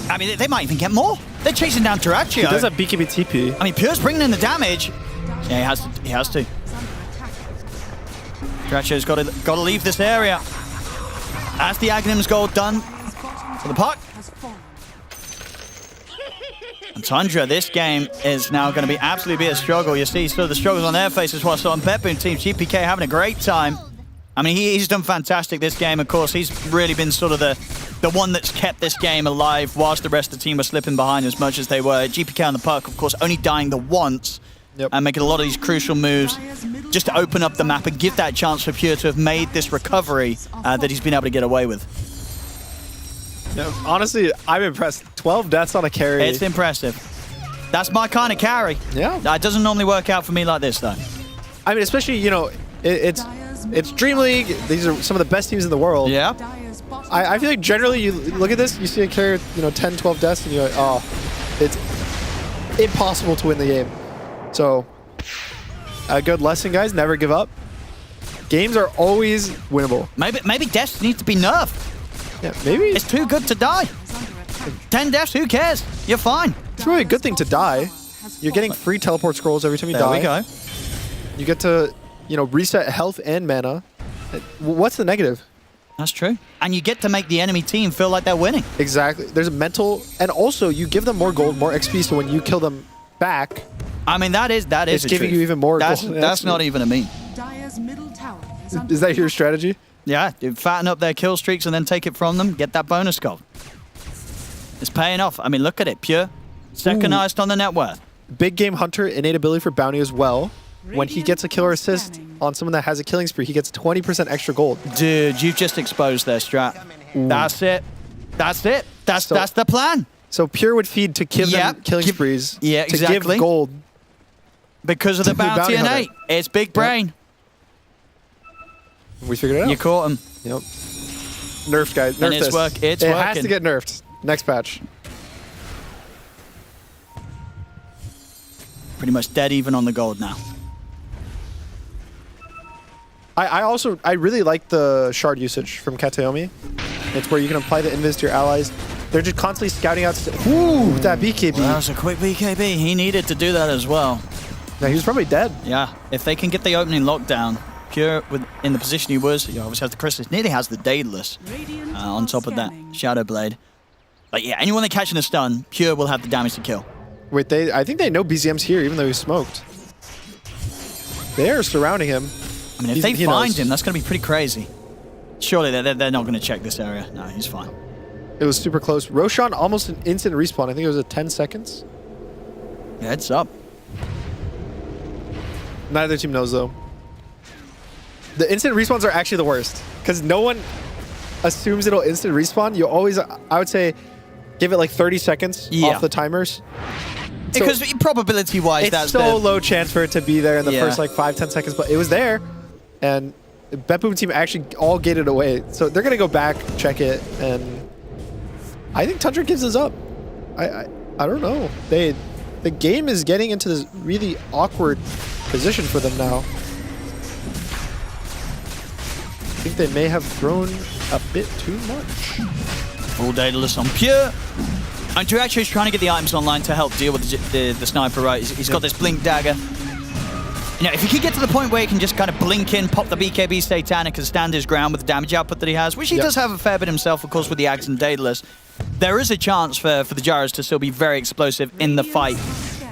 I mean, they might even get more. They're chasing down Duracho. He does have BKB TP. I mean, Pure's bringing in the damage. Yeah, he has to. Duracho's got to leave this area. As the Agnim's goal done for the Puck. And Tundra, this game is now going to be absolutely a struggle. You see sort of the struggles on their faces while on BetBoom team. GPK having a great time. I mean, he's done fantastic this game, of course. He's really been sort of the one that's kept this game alive whilst the rest of the team were slipping behind as much as they were. GPK on the Puck, of course, only dying the once and making a lot of these crucial moves just to open up the map and give that chance for Pure to have made this recovery that he's been able to get away with. Yeah, honestly, I'm impressed. 12 deaths on a carry. It's impressive. That's my kind of carry. Yeah. It doesn't normally work out for me like this, though. I mean, especially, you know, it's DreamLeague. These are some of the best teams in the world. Yeah. I feel like generally you look at this, you see a carry, you know, 10, 12 deaths, and you're like, oh, it's impossible to win the game. So, a good lesson, guys. Never give up. Games are always winnable. Maybe deaths need to be nerfed. Yeah, maybe. It's too good to die. 10 deaths, who cares? You're fine. It's really a good thing to die. You're getting free teleport scrolls every time you die. There we go. You get to, you know, reset health and mana. What's the negative? That's true. And you get to make the enemy team feel like they're winning. Exactly. There's a mental, and also you give them more gold, more XP, so when you kill them back, I mean, that is it's giving you even more gold. That's not even a meme. Is that your strategy? Yeah, you fatten up their kill streaks and then take it from them, get that bonus gold. It's paying off. I mean, look at it. Pure. Second highest on the net worth. Big Game Hunter, innate ability for bounty as well. when he gets a killer assist on someone that has a killing spree, he gets 20% extra gold. Dude, you've just exposed their strat. That's it. That's it. That's the plan. So Pure would feed to give them killing sprees. Yeah, to exactly. give gold. Because of the bounty innate. It's big brain. We figured it out. You caught him. Yep. Nerfed, guys. Nerfed And it's this. working. It has to get nerfed. Next patch. Pretty much dead even on the gold now. I really like the shard usage from Kataomi. It's where you can apply the invis to your allies. They're just constantly scouting out. Ooh, that BKB. Well, that was a quick BKB. He needed to do that as well. Yeah, he was probably dead. Yeah, if they can get the opening lockdown, Pure in the position he was, he obviously has the Chrysalis, nearly has the Daedalus on top of that Shadow Blade. But yeah, anyone that catching a stun, Pure will have the damage to kill. Wait, I think they know BZM's here, even though he's smoked. They are surrounding him. I mean, if they find him, that's going to be pretty crazy. Surely they're not going to check this area. No, he's fine. It was super close. Roshan almost an instant respawn. I think it was at 10 seconds. Heads up. Neither team knows, though. The instant respawns are actually the worst, because no one assumes it'll instant respawn. You always, I would say, give it like 30 seconds off the timers. Because probability-wise, it's so low chance for it to be there in the first like 5-10 seconds, but it was there, and the BetBoom team actually all gated away. So they're gonna go back, check it, and I think Tundra gives us up. I don't know. The game is getting into this really awkward position for them now. I think they may have thrown a bit too much. Full Daedalus on Pure. And Duracho is trying to get the items online to help deal with the sniper, right? He's got this blink dagger. You know, if he could get to the point where he can just kind of blink in, pop the BKB Satanic and stand his ground with the damage output that he has, which he does have a fair bit himself, of course, with the Ags and Daedalus, there is a chance for the Gyros to still be very explosive in the fight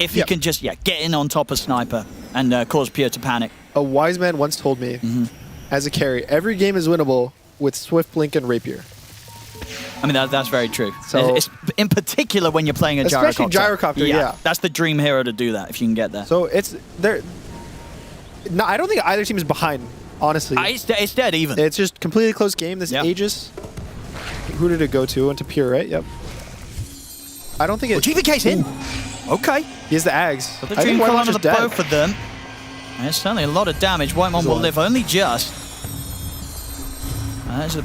if he can just, get in on top of Sniper and cause Pure to panic. A wise man once told me, as a carry, every game is winnable with Swift Blink and Rapier. I mean, that's very true. So, it's, in particular, when you're playing a Gyrocopter. Especially Gyrocopter, yeah. That's the dream hero to do that, if you can get there. So it's there. No, I don't think either team is behind, honestly. It's dead even. It's just completely close game. This Aegis. Who did it go to? Went to Pure, right? Yep. I don't think it... GVK's in. Okay. He has the Ags. But the Dream Column of the bow for them. And it's certainly a lot of damage. Whitemon will live only just.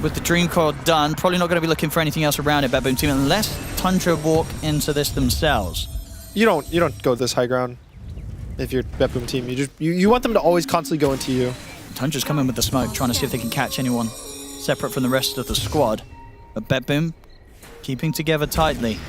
With the Dream Core done, probably not going to be looking for anything else around it, BetBoom team, unless Tundra walk into this themselves. You don't go this high ground if you're BetBoom team. You want them to always constantly go into you. Tundra's coming with the smoke, trying to see if they can catch anyone separate from the rest of the squad. But BetBoom keeping together tightly.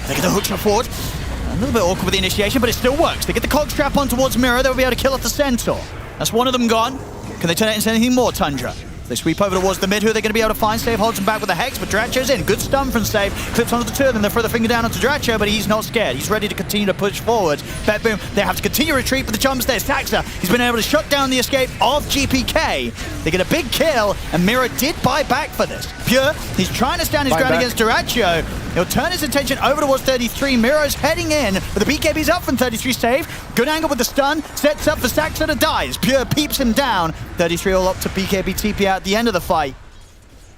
They get the hook shot forward. A little bit awkward with the initiation, but it still works. They get the cog strap on towards Mirror. They'll be able to kill off the Centaur. That's one of them gone. Can they turn it into anything more, Tundra? They sweep over towards the mid. Who are they going to be able to find? Save holds him back with a Hex, but Dracho's in. Good stun from Save. Clips onto the two of them. They throw the finger down onto Dracho, but he's not scared. He's ready to continue to push forward. BetBoom, they have to continue retreat, but the chums there. Taxa, he's been able to shut down the escape of GPK. They get a big kill, and Mira did buy back for this. Pure, he's trying to stand his ground against Duracho. He'll turn his attention over towards 33. Miro's heading in, but the BKB's up from 33 Save. Good angle with the stun. Sets up for Saxa to dies. Pure peeps him down. 33 all up to BKB TP out at the end of the fight.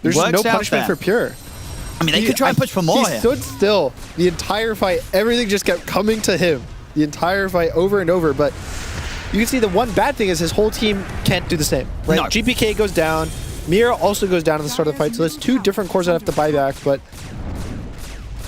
There's no punishment for Pure. I mean, they could try and push for more here. He stood still the entire fight. Everything just kept coming to him. The entire fight over and over. But you can see the one bad thing is his whole team can't do the same. Right? No. GPK goes down. Mira also goes down at the start of the fight. So there's two different cores that have to buy back. But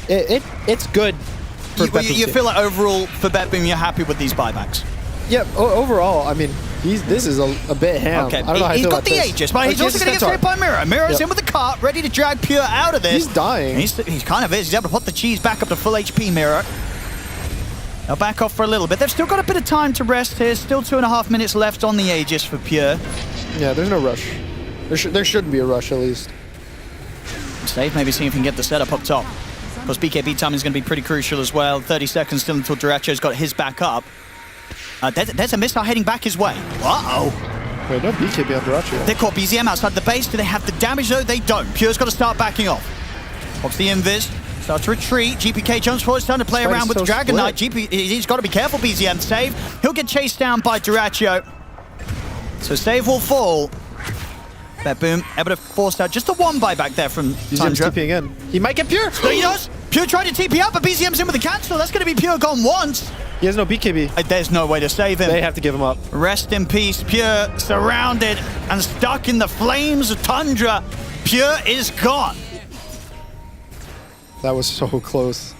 it's good for BetBoom. You feel like overall for BetBoom, you're happy with these buybacks? Yeah, overall, I mean, this is a bit ham. Okay, I don't know how he's got the this. Aegis, but he's also going to get saved by Mira. Mira's in with the cart, ready to drag Pure out of this. He's dying. He's kind of is. He's able to put the cheese back up to full HP, Mira. They'll back off for a little bit. They've still got a bit of time to rest here. Still 2.5 minutes left on the Aegis for Pure. Yeah, there's no rush. There shouldn't be a rush, at least. Save, maybe seeing if he can get the setup up top. Of course, BKB timing is going to be pretty crucial as well. 30 seconds still until Duracho's got his back up. There's a missile heading back his way. Uh-oh. Wait, no BKB on Duracho. They caught BZM outside the base. Do they have the damage, though? They don't. Pure's got to start backing off. Pops the invis. Starts to retreat. GPK jumps forward, starting to play around with the Dragon Knight. He's got to be careful, BZM. Save. He'll get chased down by Dyrachyo. So save will fall. BetBoom able to force out just the one buyback there from Tundra. TPing in. He might get Pure. There he does. Pure tried to TP out, but BZM's in with the cancel. That's going to be Pure gone once. He has no BKB. There's no way to save him. They have to give him up. Rest in peace, Pure, surrounded and stuck in the flames of Tundra. Pure is gone. That was so close.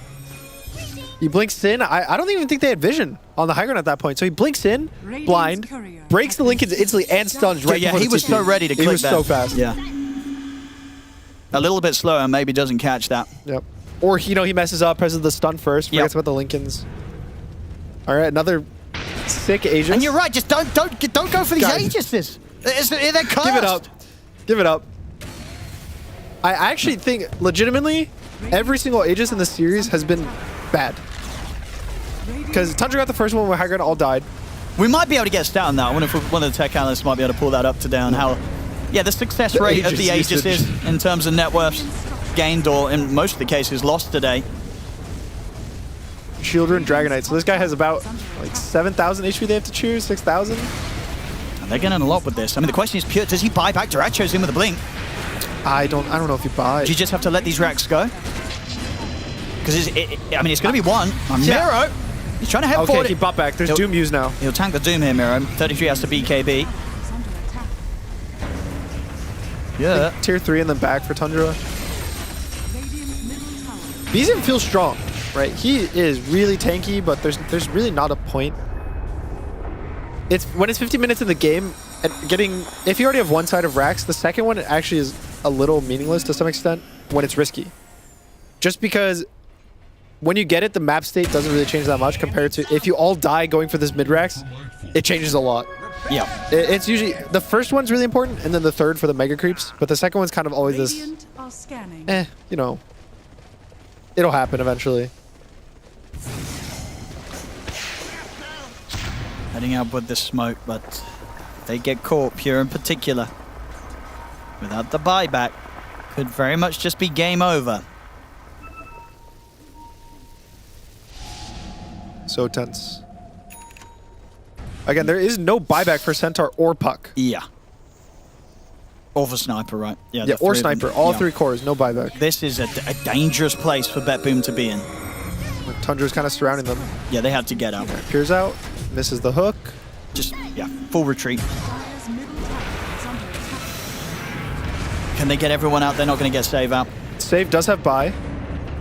He blinks in. I don't even think they had vision on the high ground at that point. So he blinks in, blind, breaks the Lincolns instantly, and stuns right before he was so ready to click that. He was so fast. Yeah. A little bit slower and maybe doesn't catch that. Yep. Or, he messes up, presses the stun first, forgets about the Lincolns. All right, another sick Aegis. And you're right, just don't go for these Aegises. They're cursed. Give it up. Give it up. I actually think, legitimately, every single Aegis in this series has been bad. Because Tundra got the first one where high ground all died. We might be able to get a stat on that. I wonder if one of the tech analysts might be able to pull that up to down how, the success rate of the Aegis is in terms of net worths gained or in most of the cases lost today. Shielder and Dragonite. So this guy has about like 7,000 HP they have to choose, 6,000. They're getting a lot with this. I mean, the question is, Pure, does he buy back? Dyrachyo's in with a blink. I don't know if he buys. Do you just have to let these racks go? Because it's going to be one. Miro, he's trying to head forward. Okay, he bought back. There's Doom used now. He'll tank the Doom here, Miro. 33 has to BKB. Yeah. Tier 3 and then back for Tundra. BZM feels strong, right? He is really tanky, but there's really not a point. It's when it's 50 minutes in the game and if you already have one side of racks, the second one actually is a little meaningless to some extent when it's risky. Just because when you get it, the map state doesn't really change that much compared to if you all die going for this mid racks, it changes a lot. Yeah. It's usually the first one's really important and then the third for the mega creeps, but the second one's kind of always this, it'll happen eventually. Heading out with the smoke, but they get caught, Pure in particular. Without the buyback, could very much just be game over. So tense. Again, there is no buyback for Centaur or Puck. Yeah. Or for Sniper, right? Yeah, or Sniper. All three cores, no buyback. This is a dangerous place for BetBoom to be in. Tundra's kind of surrounding them. Yeah, they have to get out. Peers out, misses the hook. Just, full retreat. Can they get everyone out? They're not going to get Save out. Save does have buy.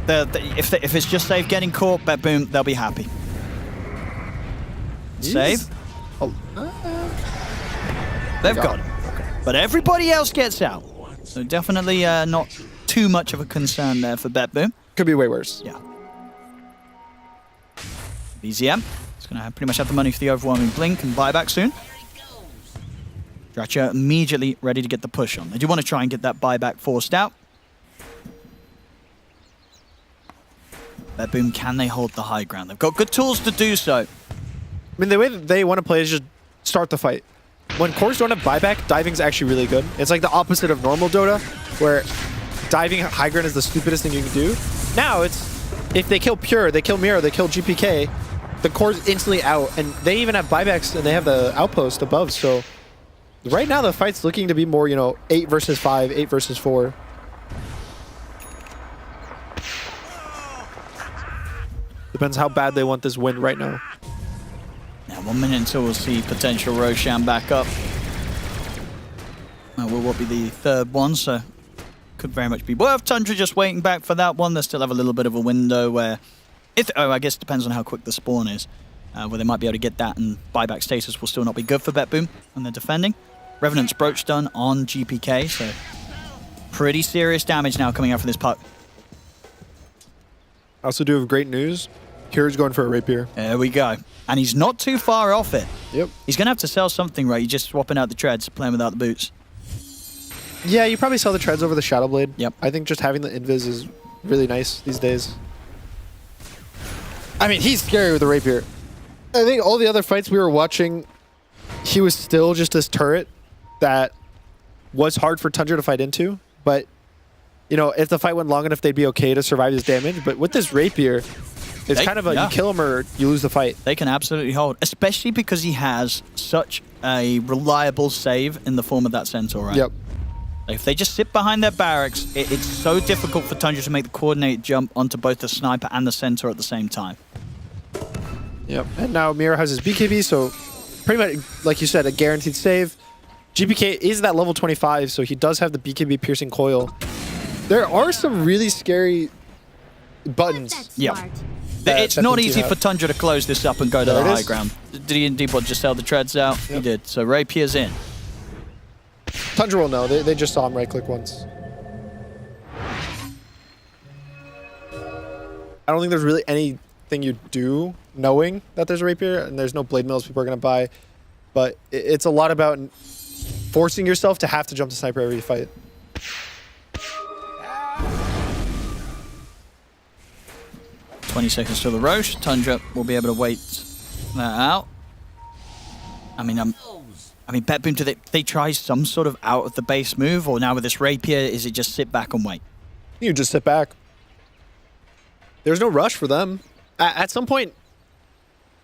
If it's just Save getting caught, BetBoom, they'll be happy. Save. Oh. They've got it. Okay. But everybody else gets out. So definitely not too much of a concern there for BetBoom. Could be way worse. Yeah. BZM is going to pretty much have the money for the overwhelming blink and buyback soon. Dyrachyo immediately ready to get the push on. They do want to try and get that buyback forced out. BetBoom, can they hold the high ground? They've got good tools to do so. I mean, the way that they want to play is just start the fight. When cores don't have buyback, diving's actually really good. It's like the opposite of normal Dota, where diving high ground is the stupidest thing you can do. Now it's, if they kill Pure, they kill Miro, they kill GPK, the core's instantly out, and they even have buybacks and they have the outpost above, so right now the fight's looking to be more, 8 versus 5, 8 versus 4. Depends how bad they want this win right now. Now 1 minute until we'll see potential Roshan back up. Will what be the third one, so could very much be worth Tundra just waiting back for that one. They still have a little bit of a window where, I guess it depends on how quick the spawn is, where they might be able to get that and buyback status will still not be good for BetBoom when they're defending. Revenant's Brooch done on GPK, so pretty serious damage now coming out for this Puck. I also do have great news. Pure's going for a rapier. There we go. And he's not too far off it. Yep. He's going to have to sell something, right? He's just swapping out the treads, playing without the boots. Yeah, you probably sell the treads over the Shadow Blade. Yep. I think just having the invis is really nice these days. I mean, he's scary with the rapier. I think all the other fights we were watching, he was still just this turret that was hard for Tundra to fight into, but you know, if the fight went long enough, they'd be okay to survive this damage. But with this rapier, it's kind of a you kill him or you lose the fight. They can absolutely hold, especially because he has such a reliable save in the form of that centaur, right? Yep. If they just sit behind their barracks, it's so difficult for Tundra to make the coordinated jump onto both the sniper and the centaur at the same time. Yep. And now Miro has his BKB, so pretty much, like you said, a guaranteed save. GPK is that level 25, so he does have the BKB piercing coil. There are some really scary buttons. Yeah. It's not easy for Tundra to close this up and go to the high ground. Did he indeed just sell the treads out? Yep. He did. So Rapier's in. Tundra will know. They just saw him right-click once. I don't think there's really anything you do knowing that there's a rapier, and there's no blade mills people are going to buy. But it's a lot about forcing yourself to have to jump to sniper every fight. $20 seconds to the Roche. Tundra will be able to wait that out. I mean, BetBoom, do they try some sort of out of the base move, or now with this rapier, is it just sit back and wait? You just sit back. There's no rush for them. At some point,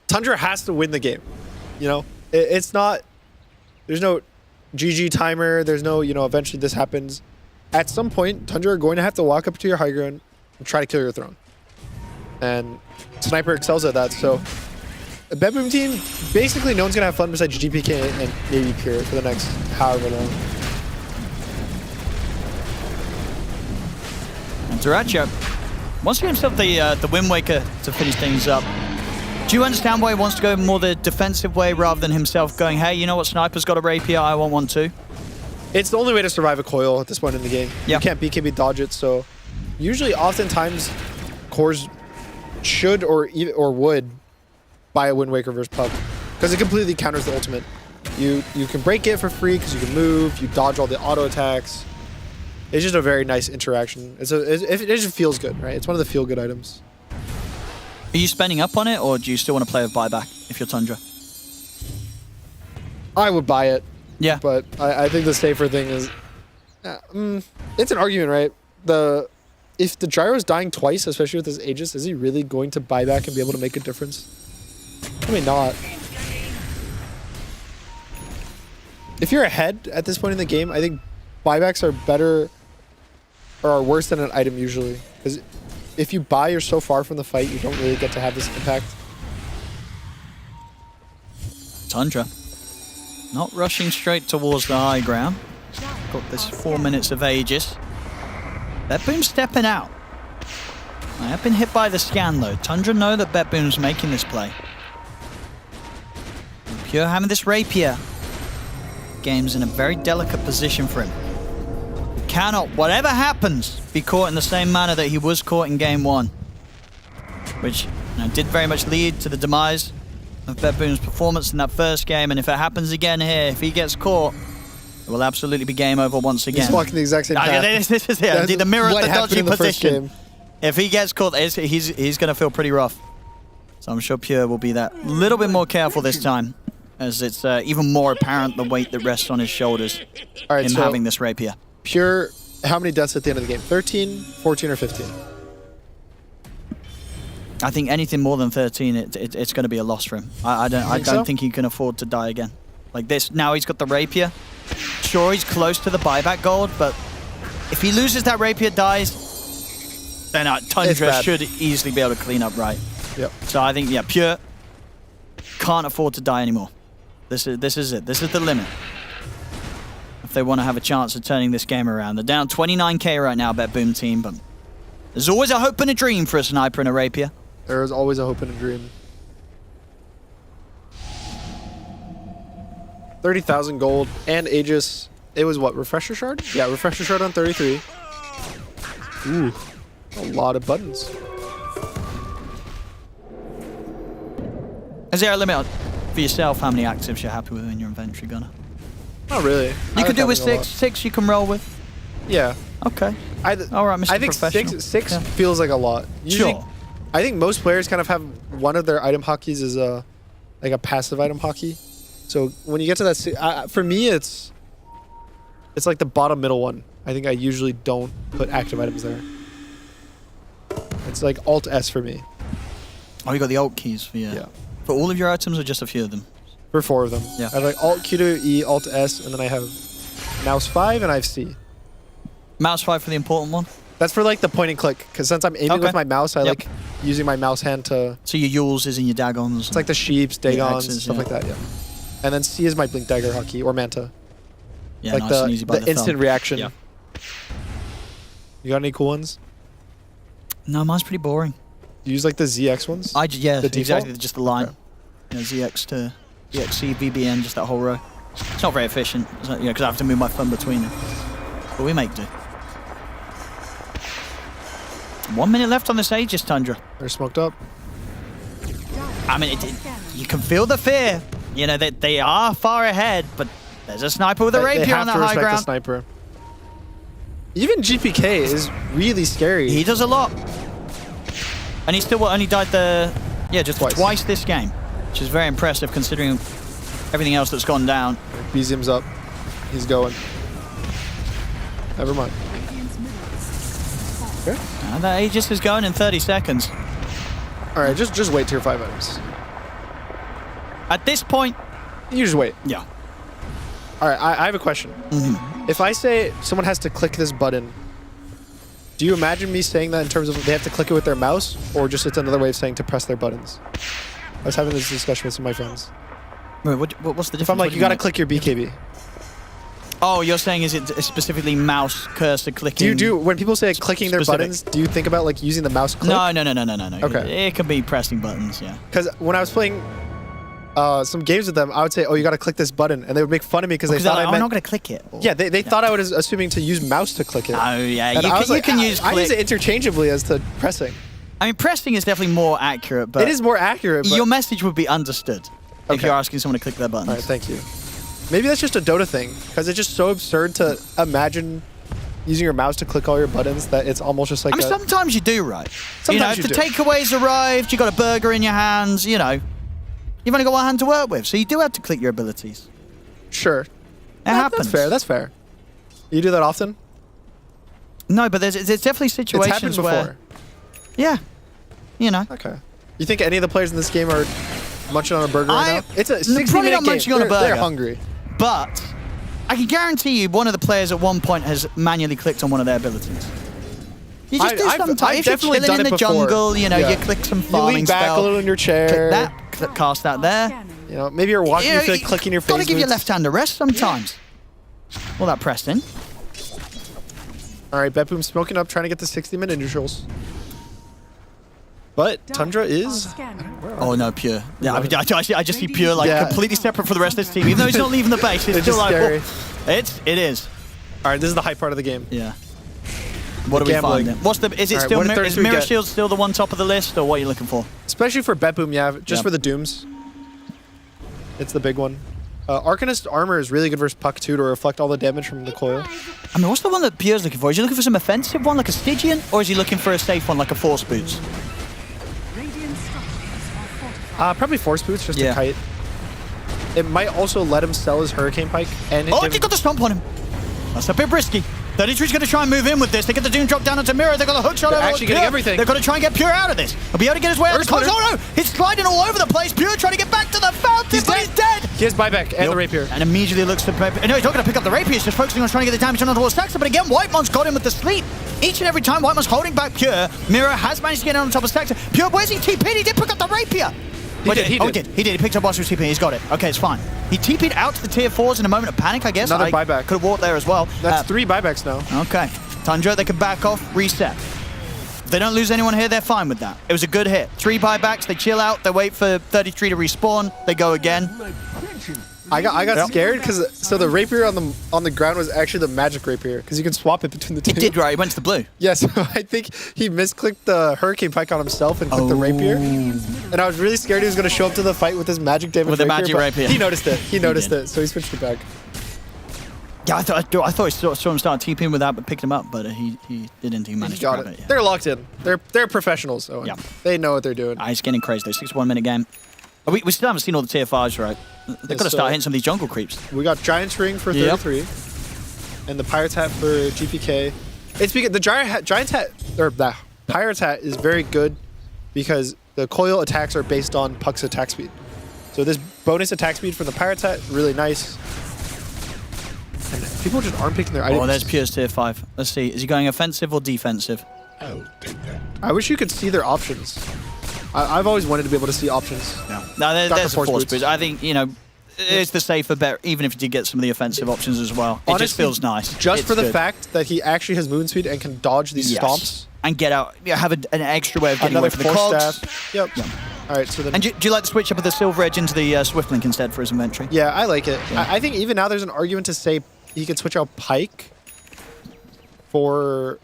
Tundra has to win the game. You know, it's not. There's no GG timer. There's no, you know, eventually this happens. At some point, Tundra are going to have to walk up to your high ground and try to kill your throne. And Sniper excels at that. So the BetBoom team, basically no one's going to have fun besides GPK and maybe Pure for the next however long. And Taracho wants to give himself the Wind Waker to finish things up. Do you understand why he wants to go more the defensive way rather than himself going, hey, you know what, Sniper's got a rapier, I want one too? It's the only way to survive a coil at this point in the game. You can't BKB dodge it, so usually oftentimes cores should or would buy a Wind Waker versus Pub because it completely counters the ultimate. You can break it for free because you can move, you dodge all the auto attacks. It's just a very nice interaction. It just feels good, right? It's one of the feel-good items. Are you spending up on it, or do you still want to play with buyback if you're Tundra? I would buy it. Yeah. But I think the safer thing is... it's an argument, right? If the Gyro's dying twice, especially with his Aegis, is he really going to buy back and be able to make a difference? Probably not. If you're ahead at this point in the game, I think buybacks are better or are worse than an item usually. Because if you buy, you're so far from the fight, you don't really get to have this impact. Tundra not rushing straight towards the high ground. Got this 4 minutes of Aegis. BetBoom stepping out. I have been hit by the scan though. Tundra know that BetBoom's making this play. Pure having this rapier. Game's in a very delicate position for him. He cannot, whatever happens, be caught in the same manner that he was caught in game one. Which did very much lead to the demise of BetBoom's performance in that first game. And if it happens again here, if he gets caught, it will absolutely be game over once again. He's walking the exact same path. This is it. The mirror of the dodgy position. If he gets caught, he's going to feel pretty rough. So I'm sure Pure will be that little bit more careful this time, as it's even more apparent the weight that rests on his shoulders in having this rapier. Pure, how many deaths at the end of the game? 13, 14, or 15? I think anything more than 13, it's going to be a loss for him. I don't think he can afford to die again. Like this, now he's got the rapier. Sure, he's close to the buyback gold, but if he loses that rapier, dies, then Tundra should easily be able to clean up right. Yep. So I think, Pure can't afford to die anymore. This is it. This is the limit. If they want to have a chance of turning this game around. They're down 29k right now, BetBoom team, but there's always a hope and a dream for a sniper and a rapier. There is always a hope and a dream. 30,000 gold and Aegis. It was what, Refresher Shard? Yeah, Refresher Shard on 33. Ooh, a lot of buttons. Is there a limit for yourself how many actives you're happy with in your inventory, Gunner? Not really. You could do with six you can roll with? Yeah. Okay. All right, Mr. I think Professional. six feels like a lot. Usually, sure. I think most players kind of have one of their item hockeys is like a passive item hockey. So when you get to that, for me, it's like the bottom middle one. I think I usually don't put active items there. It's like Alt S for me. Oh, you got the Alt keys for for all of your items or just a few of them? For 4 of them. Yeah. I have like Alt Q to E, Alt S, and then I have mouse 5 and I have C. Mouse 5 for the important one? That's for like the point and click, because since I'm aiming with my mouse, I like using my mouse hand to... So your Yules and your Dagons. It's like the Sheeps, Dagons, X's, stuff like that, And then C is my Blink Dagger hotkey, or Manta. Yeah, like nice and easy by the instant thumb. reaction. Yeah. You got any cool ones? No, mine's pretty boring. You use like the ZX ones? The default? exactly, just the line. You know, ZX to EXC, VBN, just that whole row. It's not very efficient, because I have to move my thumb between them. But we make do. 1 minute left on this Aegis, Tundra. They're smoked up. I mean, you can feel the fear. You know, they are far ahead, but there's a sniper with a rapier on that high ground. The sniper. Even GPK is really scary. He does a lot. And he still only died just twice this game, which is very impressive considering everything else that's gone down. BZM's up. He's going. Never mind. Okay. And that Aegis is going in 30 seconds. All right, just wait tier 5 items. At this point, you just wait. Yeah. All right, I have a question. If I say someone has to click this button, do you imagine me saying that in terms of they have to click it with their mouse, or just it's another way of saying to press their buttons? I was having this discussion with some of my friends. Wait, what's the difference? If I'm like, you got to click your BKB. Oh, you're saying is it specifically mouse cursor clicking? When people say clicking their buttons, do you think about like using the mouse click? No. Okay. It can be pressing buttons, yeah. Because when I was playing some games with them, I would say, oh, you got to click this button. And they would make fun of me because they thought I meant... I'm not going to click it. Yeah, they thought I was assuming to use mouse to click it. Oh, yeah. And You can use click. I use it interchangeably as to pressing. I mean, pressing is definitely more accurate, but... It is more accurate, but... Your message would be understood if you're asking someone to click their buttons. All right, thank you. Maybe that's just a Dota thing, because it's just so absurd to imagine using your mouse to click all your buttons that it's almost just like I mean, sometimes you do, right? Sometimes if the takeaway's arrived, you got a burger in your hands, you've only got one hand to work with, so you do have to click your abilities. Sure. It happens. That's fair. You do that often? No, but there's definitely situations it's happened where... before. Yeah. Okay. You think any of the players in this game are munching on a burger right now? It's a 60-minute probably not game. munching on a burger. They're hungry. But I can guarantee you one of the players at one point has manually clicked on one of their abilities. You just do sometimes. I've If you're definitely chilling done in it the before. jungle, you click some farming You lean back spell. a little in your chair. Click that, cast that there. Maybe you're walking, you feel like clicking your face. Gotta give your left hand a rest sometimes. All that pressing. All right, BetBoom smoking up, trying to get the 60-minute neutrals. But Tundra is... Oh no, Pure. Yeah, I just see Pure completely separate from the rest of this team. Even though he's not leaving the base, it's still like... scary. It is. All right, this is the high part of the game. Yeah. What do we find then? Is it still is Mirror Shield still the one top of the list, or what are you looking for? Especially for BetBoom, just for the Dooms. It's the big one. Arcanist armor is really good versus Puck too, to reflect all the damage from the coil. I mean, what's the one that Pure's looking for? Is he looking for some offensive one, like a Stygian, or is he looking for a safe one, like a Force Boots? Probably Force Boots, just a kite. It might also let him sell his Hurricane Pike. And he got the stomp on him. That's a bit risky. 33's going to try and move in with this. They get the Doom drop down onto Mirror. They've got a hook shot over actually getting everything. They're going to try and get Pure out of this. He'll be able to get his way out of the close. Oh no! He's sliding all over the place. Pure trying to get back to the fountain, he's dead. He has buyback and the Rapier. And immediately looks for... No, he's not going to pick up the Rapier. He's just focusing on trying to get the damage on the Staxter. But again, Whitemon's got him with the sleep. Each and every time Whitemon's holding back Pure, Mirror has managed to get on top of Staxter. Pure, where's he TP'd? He did pick up the Rapier. He did. He picked up whilst he was TPing. He's got it. Okay, it's fine. He TP'd out to the tier 4s in a moment of panic, I guess. Another buyback. Could have walked there as well. That's 3 buybacks now. Okay. Tundra, they can back off, reset. If they don't lose anyone here, they're fine with that. It was a good hit. 3 buybacks, they chill out, they wait for 33 to respawn, they go again. I got scared because the Rapier on the ground was actually the magic Rapier because you can swap it between the two. It did, right? It went to the blue. Yes, I think he misclicked the Hurricane Pike on himself and clicked the Rapier. And I was really scared he was going to show up to the fight with his magic damage with the magic Rapier. He noticed it. He noticed it, so he switched it back. Yeah, I thought he saw him start TPing with that, but picked him up, but he didn't. He managed to grab it. Yeah. They're locked in. They're professionals, Owen. Yeah. They know what they're doing. He's getting crazy though. 61-minute game. We still haven't seen all the tier 5s, right? They've got to start hitting some of these jungle creeps. We got Giant's Ring for 33. and the Pirate's Hat for GPK. It's because the Giant's Hat, or the Pirate's Hat is very good because the coil attacks are based on Puck's attack speed. So this bonus attack speed from the Pirate's Hat, really nice. And people just aren't picking their items. Oh, there's Pure's tier 5. Let's see. Is he going offensive or defensive? I wish you could see their options. I've always wanted to be able to see options. No, there's a force boost. I think, you know, it's the safer bet, even if you did get some of the offensive options as well. It just feels nice. Just it's for the good. fact that he actually has moon speed and can dodge these stomps. And get out, have an extra way of getting Another away from the cogs. staff. Yep. All right, so then... And do you like the switch up of the Silver Edge into the Swift Link instead for his inventory? Yeah, I like it. Yeah. I think even now there's an argument to say he could switch out Pike for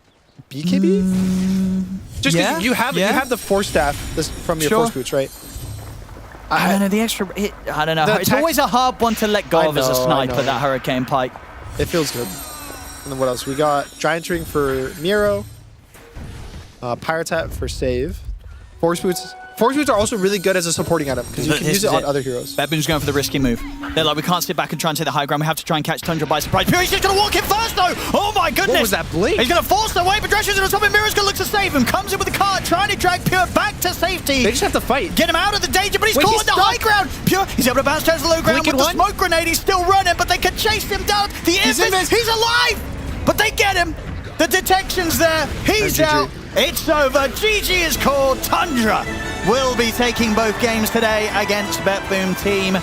BKB? Just because you have the Force Staff from your Force Boots, right? I don't know, the extra... I don't know. It's always a hard one to let go of as a sniper, that Hurricane Pike. It feels good. And then what else? We got Giant Ring for Miro. Pirate's Hat for save. Force Boots. Force Boots are also really good as a supporting item because you can use it on other heroes. BetBoom's going for the risky move. They're like, we can't sit back and try and take the high ground. We have to try and catch Tundra by surprise. He's just going to walk in first, though. Oh, my goodness. What was that blink? He's going to force the way, but Drescher's going to stop him. Miro's going to look to save him. Comes in with the card, trying to drag Pure back to safety. They just have to fight. Get him out of the danger, but he's caught in the high ground. Pure, he's able to bounce down to the low ground with the smoke grenade. He's still running, but they can chase him down. The Invis, he's alive, but they get him. The detection's there. He's out. It's over. GG is called. Tundra will be taking both games today against BetBoom team.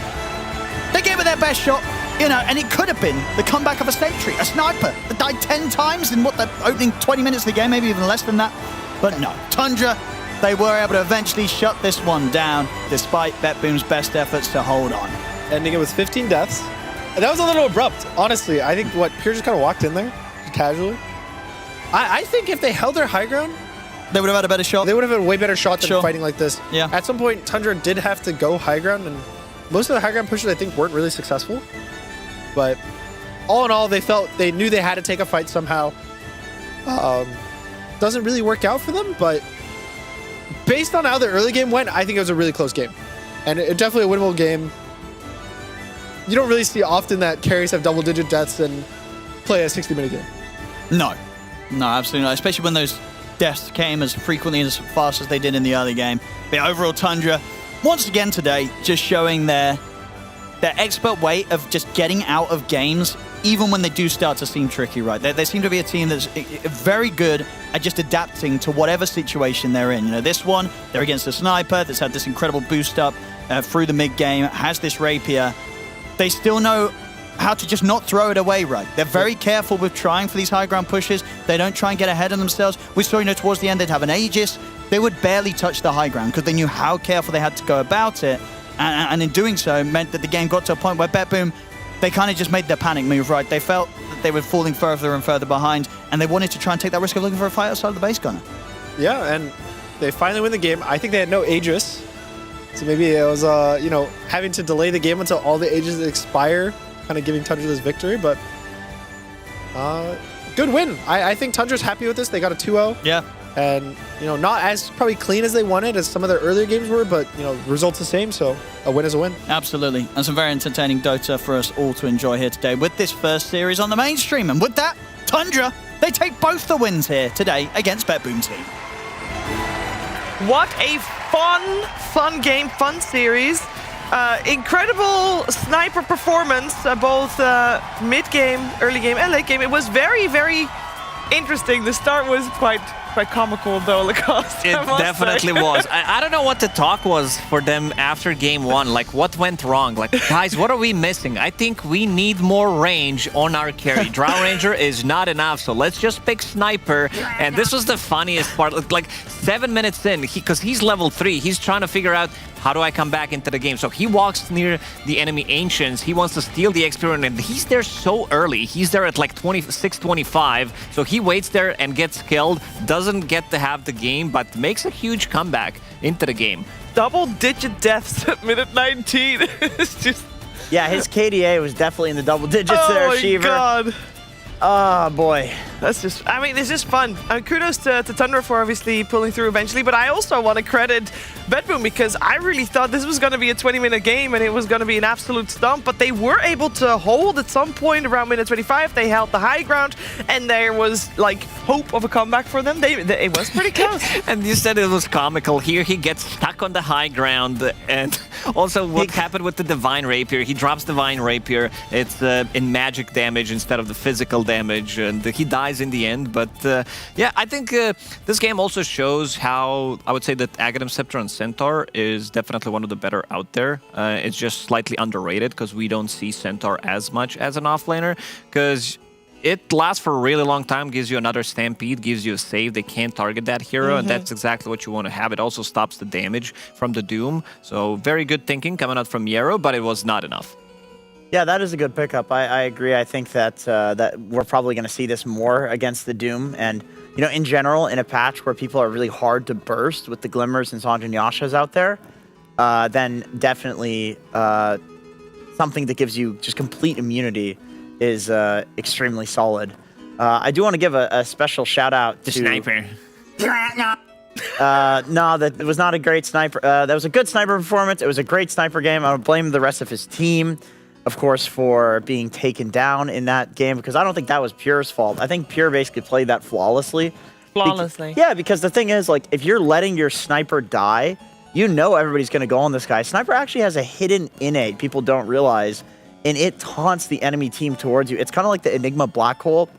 They gave it their best shot, you know, and it could have been the comeback of a century. A sniper that died 10 times in the opening 20 minutes of the game, maybe even less than that. But no, Tundra, they were able to eventually shut this one down despite BetBoom's best efforts to hold on. Ending it with 15 deaths. And that was a little abrupt, honestly. I think Pure just kind of walked in there casually. I think if they held their high ground, they would have had a better shot. They would have had a way better shot than fighting like this. Yeah. At some point, Tundra did have to go high ground, and most of the high ground pushes, I think, weren't really successful. But all in all, they knew they had to take a fight somehow. Doesn't really work out for them, but based on how the early game went, I think it was a really close game. And it definitely a winnable game. You don't really see often that carries have double-digit deaths and play a 60-minute game. No, absolutely not. Especially when those deaths came as frequently and as fast as they did in the early game. The overall Tundra, once again today, just showing their expert way of just getting out of games, even when they do start to seem tricky, right? They seem to be a team that's very good at just adapting to whatever situation they're in. You know, this one, they're against a sniper that's had this incredible boost up through the mid-game, has this rapier. They still know how to just not throw it away, right? They're very careful with trying for these high ground pushes. They don't try and get ahead of themselves. We saw, you know, towards the end, they'd have an Aegis. They would barely touch the high ground because they knew how careful they had to go about it. And in doing so, meant that the game got to a point where BetBoom, they kind of just made their panic move, right? They felt that they were falling further and further behind, and they wanted to try and take that risk of looking for a fight outside of the base gunner. Yeah, and they finally win the game. I think they had no Aegis. So maybe it was, you know, having to delay the game until all the Aegis expire, kind of giving Tundra this victory, but good win. I think Tundra's happy with this. They got a 2-0. Yeah. And, you know, not as probably clean as they wanted as some of their earlier games were, but, you know, results the same, so a win is a win. Absolutely. And some very entertaining Dota for us all to enjoy here today with this first series on the mainstream. And with that, Tundra, they take both the wins here today against BetBoom team. What a fun game, fun series. Incredible sniper performance, both mid-game, early game, and late game. It was very, very interesting. The start was quite comical, though, Lacoste. It definitely was. I don't know what the talk was for them after game one. Like, what went wrong? Like, guys, what are we missing? I think we need more range on our carry. Drow Ranger is not enough, so let's just pick Sniper. And this was the funniest part. Like, 7 minutes in, because he's level 3, he's trying to figure out, how do I come back into the game? So he walks near the enemy Ancients. He wants to steal the experience, and he's there so early. He's there at like 26-25. So he waits there and gets killed. Doesn't get to have the game, but makes a huge comeback into the game. Double-digit deaths at minute 19. It's just... Yeah, his KDA was definitely in the double digits there, Shiver. Oh my god. Oh boy, that's just, I mean, it's just fun. Kudos to Tundra for obviously pulling through eventually, but I also want to credit BetBoom because I really thought this was going to be a 20-minute game and it was going to be an absolute stomp, but they were able to hold at some point around minute 25. They held the high ground and there was like hope of a comeback for them. It was pretty close. And you said it was comical. Here he gets stuck on the high ground, and also what happened with the Divine Rapier. He drops Divine Rapier. It's in magic damage instead of the physical damage, and he dies in the end. But yeah, I think this game also shows how I would say that Aghanim Scepter and Centaur is definitely one of the better out there. It's just slightly underrated because we don't see Centaur as much as an offlaner, because it lasts for a really long time, gives you another stampede, gives you a save. They can't target that hero, and that's exactly what you want to have. It also stops the damage from the Doom. So very good thinking coming out from Yarrow, but it was not enough. Yeah, that is a good pickup. I agree. I think that that we're probably going to see this more against the Doom. And, you know, in general, in a patch where people are really hard to burst with the Glimmers and Sanj and Yashas out there, then definitely something that gives you just complete immunity is extremely solid. I do want to give a special shout out to Sniper. No, that was not a great sniper. That was a good sniper performance. It was a great sniper game. I would blame the rest of his team, of course, for being taken down in that game, because I don't think that was Pure's fault. I think Pure basically played that flawlessly. Yeah, because the thing is, like, if you're letting your sniper die, you know everybody's going to go on this guy. Sniper actually has a hidden innate people don't realize, and it taunts the enemy team towards you. It's kind of like the Enigma black hole.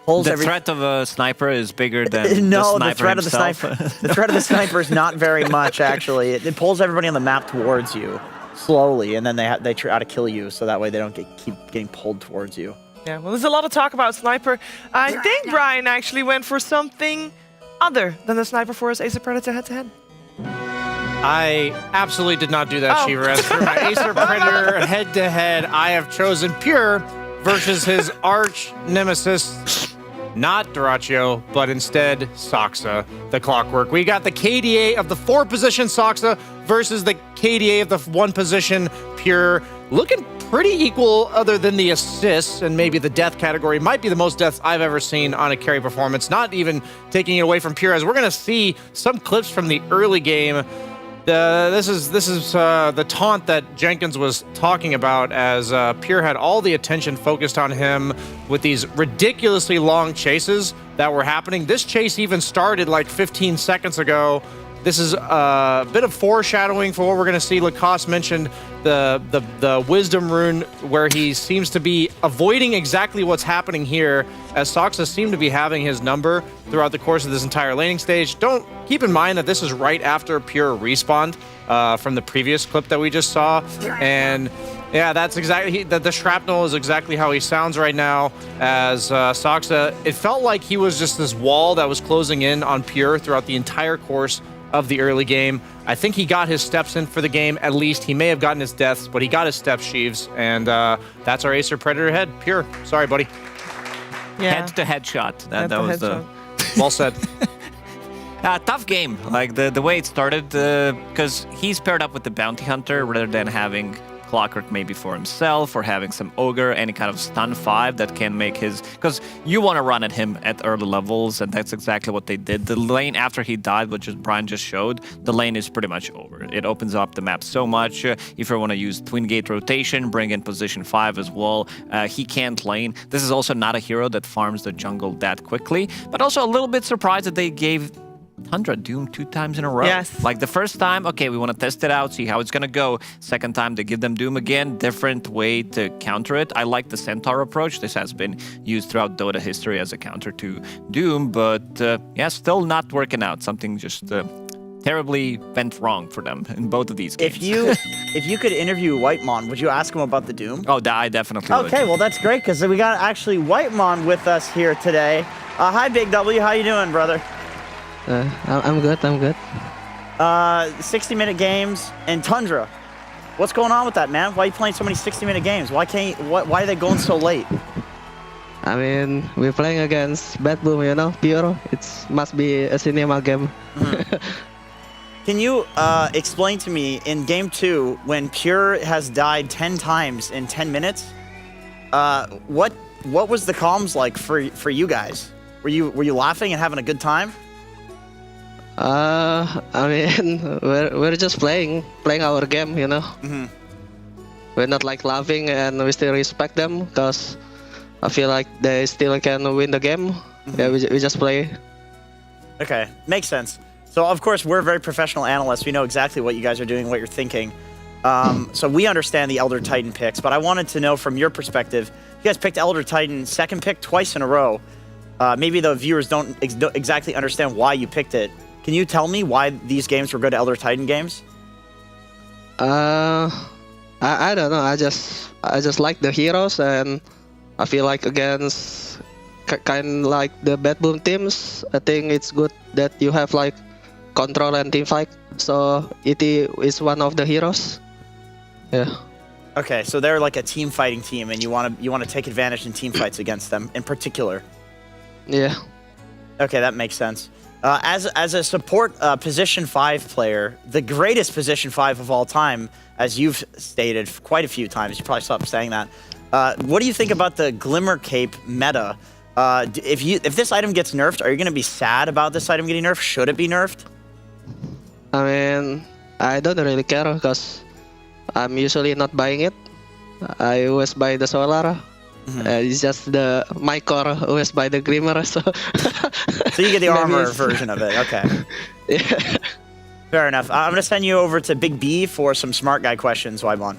The threat of a sniper is bigger than the threat himself. of the sniper. The threat of the sniper is not very much, actually. It pulls everybody on the map towards you slowly, and then they try to kill you, so that way they don't keep getting pulled towards you. Yeah, well, there's a lot of talk about sniper. I think Brian actually went for something other than the sniper for his Acer Predator head-to-head. I absolutely did not do that, Shiver. As for my Acer Predator head-to-head, I have chosen Pure versus his arch nemesis, not Dyrachyo, but instead Soxa, the Clockwork. We got the KDA of the 4-position Soxa versus the KDA of the 1-position Pure. Looking pretty equal other than the assists and maybe the death category. Might be the most deaths I've ever seen on a carry performance, not even taking it away from Pure, as we're going to see some clips from the early game. This is the taunt that Jenkins was talking about, as Pure had all the attention focused on him with these ridiculously long chases that were happening. This chase even started like 15 seconds ago. This is a bit of foreshadowing for what we're going to see. Lacoste mentioned the Wisdom Rune, where he seems to be avoiding exactly what's happening here, as Soxa seemed to be having his number throughout the course of this entire laning stage. Keep in mind that this is right after Pure respawned from the previous clip that we just saw. And yeah, that's exactly, the shrapnel is exactly how he sounds right now, as Soxa, it felt like he was just this wall that was closing in on Pure throughout the entire course of the early game. I think he got his steps in for the game, at least. He may have gotten his deaths, but he got his steps, Sheaves, and that's our Acer Predator head. Pure. Sorry, buddy. Head to headshot. That was the... Well said. Tough game, like the way it started, because he's paired up with the Bounty Hunter rather than having Clockwork maybe for himself, or having some Ogre, any kind of stun 5 that can make his... Because you want to run at him at early levels, and that's exactly what they did. The lane after he died, which Brian just showed, the lane is pretty much over. It opens up the map so much. If you want to use Twin Gate rotation, bring in position 5 as well, he can't lane. This is also not a hero that farms the jungle that quickly, but also a little bit surprised that they gave Tundra Doom 2 times in a row. Yes. Like the first time, okay, we want to test it out, see how it's going to go. Second time, they give them Doom again. Different way to counter it. I like the Centaur approach. This has been used throughout Dota history as a counter to Doom, but yeah, still not working out. Something just terribly went wrong for them in both of these games. If you could interview Whitemon, would you ask him about the Doom? Oh, I definitely would. Okay, well, that's great, because we got actually Whitemon with us here today. Hi, Big W. How you doing, brother? I'm good. 60-minute games and Tundra. What's going on with that, man? Why are you playing so many 60-minute games? Why are they going so late? I mean, we're playing against BetBoom, you know, Pure. It must be a cinema game. Can you explain to me, in Game 2, when Pure has died 10 times in 10 minutes, what what was the comms like for you guys? Were you laughing and having a good time? I mean, we're just playing our game, you know. Mm-hmm. We're not like laughing, and we still respect them because I feel like they still can win the game. Mm-hmm. Yeah, we just play. Okay, makes sense. So of course we're very professional analysts. We know exactly what you guys are doing, what you're thinking. So we understand the Elder Titan picks, but I wanted to know from your perspective. You guys picked Elder Titan second pick twice in a row. Maybe the viewers don't exactly understand why you picked it. Can you tell me why these games were good Elder Titan games? I don't know. I just like the heroes, and I feel like against kind of like the BetBoom teams, I think it's good that you have like control and team fight. So ET is one of the heroes. Yeah. Okay, so they're like a team fighting team, and you want to take advantage in team fights against them in particular. Yeah. Okay, that makes sense. As a support position 5 player, the greatest position 5 of all time, as you've stated quite a few times, you probably stopped saying that. What do you think about the Glimmer Cape meta? If this item gets nerfed, are you going to be sad about this item getting nerfed? Should it be nerfed? I mean, I don't really care because I'm usually not buying it. I always buy the Solar. Mm-hmm. It's just my core always buy the Glimmer, so... So you get the armor version of it, okay. Yeah. Fair enough. I'm going to send you over to Big B for some smart guy questions, Waimon.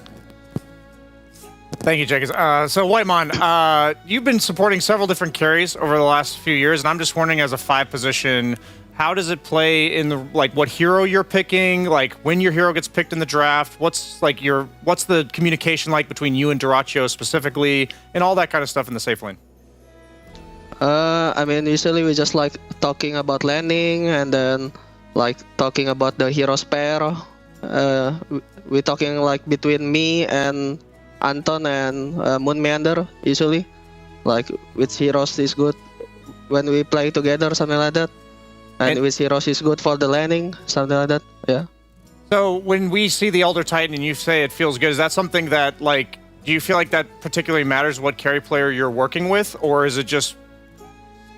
Thank you, Jenkins. So, Whitemon, you've been supporting several different carries over the last few years, and I'm just wondering, as a 5 position, how does it play in the what hero you're picking? Like when your hero gets picked in the draft, what's the communication like between you and Dyrachyo specifically, and all that kind of stuff in the safe lane? I mean, usually we just like talking about landing, and then like talking about the heroes pair. We're talking like between me and Anton and Moon Meander usually, like which heroes is good when we play together, something like that. And which heroes is good for the landing, something like that, yeah. So when we see the Elder Titan and you say it feels good, is that something that, like, do you feel like that particularly matters what carry player you're working with, or is it just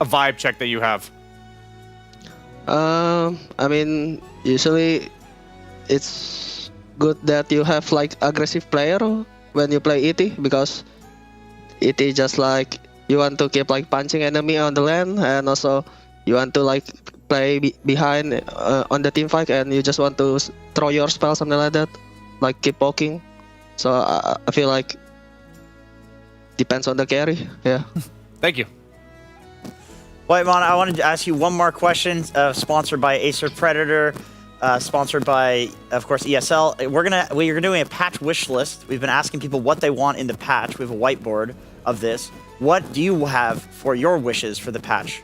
a vibe check that you have? I mean, usually it's good that you have like aggressive player when you play ET, because ET just like you want to keep like punching enemy on the lane, and also you want to like play behind on the team fight, and you just want to throw your spell, something like that, like keep poking. So I feel like depends on the carry, yeah. Thank you. Whitemon, I wanted to ask you one more question, sponsored by Acer Predator, sponsored by, of course, ESL. We're doing a patch wish list. We've been asking people what they want in the patch. We have a whiteboard of this. What do you have for your wishes for the patch?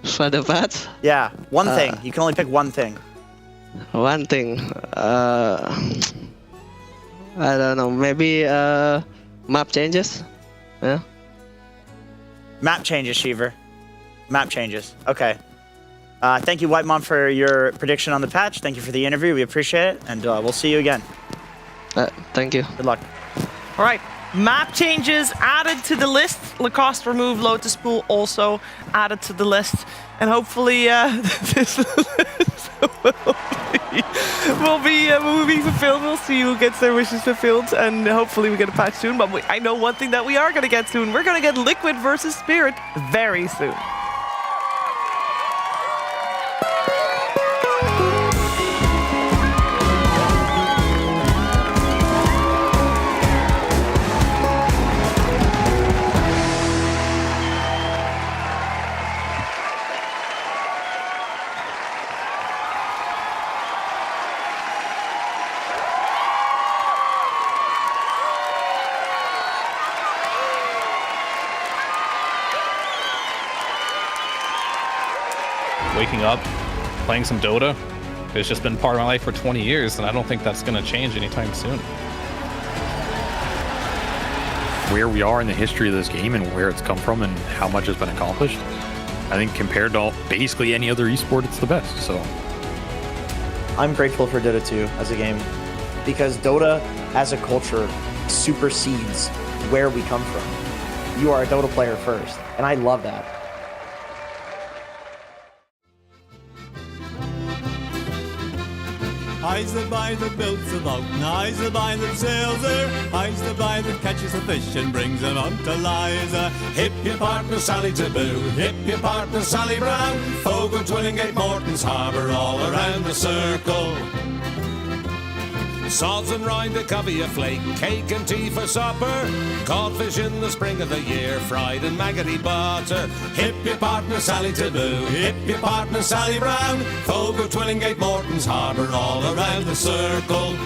For the patch? Yeah, one thing. You can only pick one thing. One thing. I don't know. Maybe map changes. Yeah. Map changes, Shiver. Map changes. Okay. Thank you, Whitemon, for your prediction on the patch. Thank you for the interview. We appreciate it, and we'll see you again. Thank you. Good luck. All right. Map changes added to the list. Lacoste remove Lotus Pool also added to the list. And hopefully this list will be fulfilled. We'll see who gets their wishes fulfilled. And hopefully we get a patch soon. But I know one thing that we are going to get soon. We're going to get Liquid versus Spirit very soon. Waking up, playing some Dota. It's just been part of my life for 20 years, and I don't think that's going to change anytime soon. Where we are in the history of this game and where it's come from and how much has been accomplished, I think compared to basically any other esport, it's the best. So I'm grateful for Dota 2 as a game, because Dota as a culture supersedes where we come from. you are a Dota player first. And I love that. I's the boy that builds the boat, and I's the boy that sails her. I's the boy that catches the fish and brings them out to Liza. Hip your partner Sally Taboo, hip your partner Sally Brown. Fogo, Twillingate, Morton's Harbour, all around the circle. Sods and rind, a covey of flake, cake and tea for supper. Codfish in the spring of the year, fried in maggoty butter. Hip your partner Sally Taboo, hip your partner Sally Brown. Fogo, Twillingate, Morton's Harbour, all around the circle.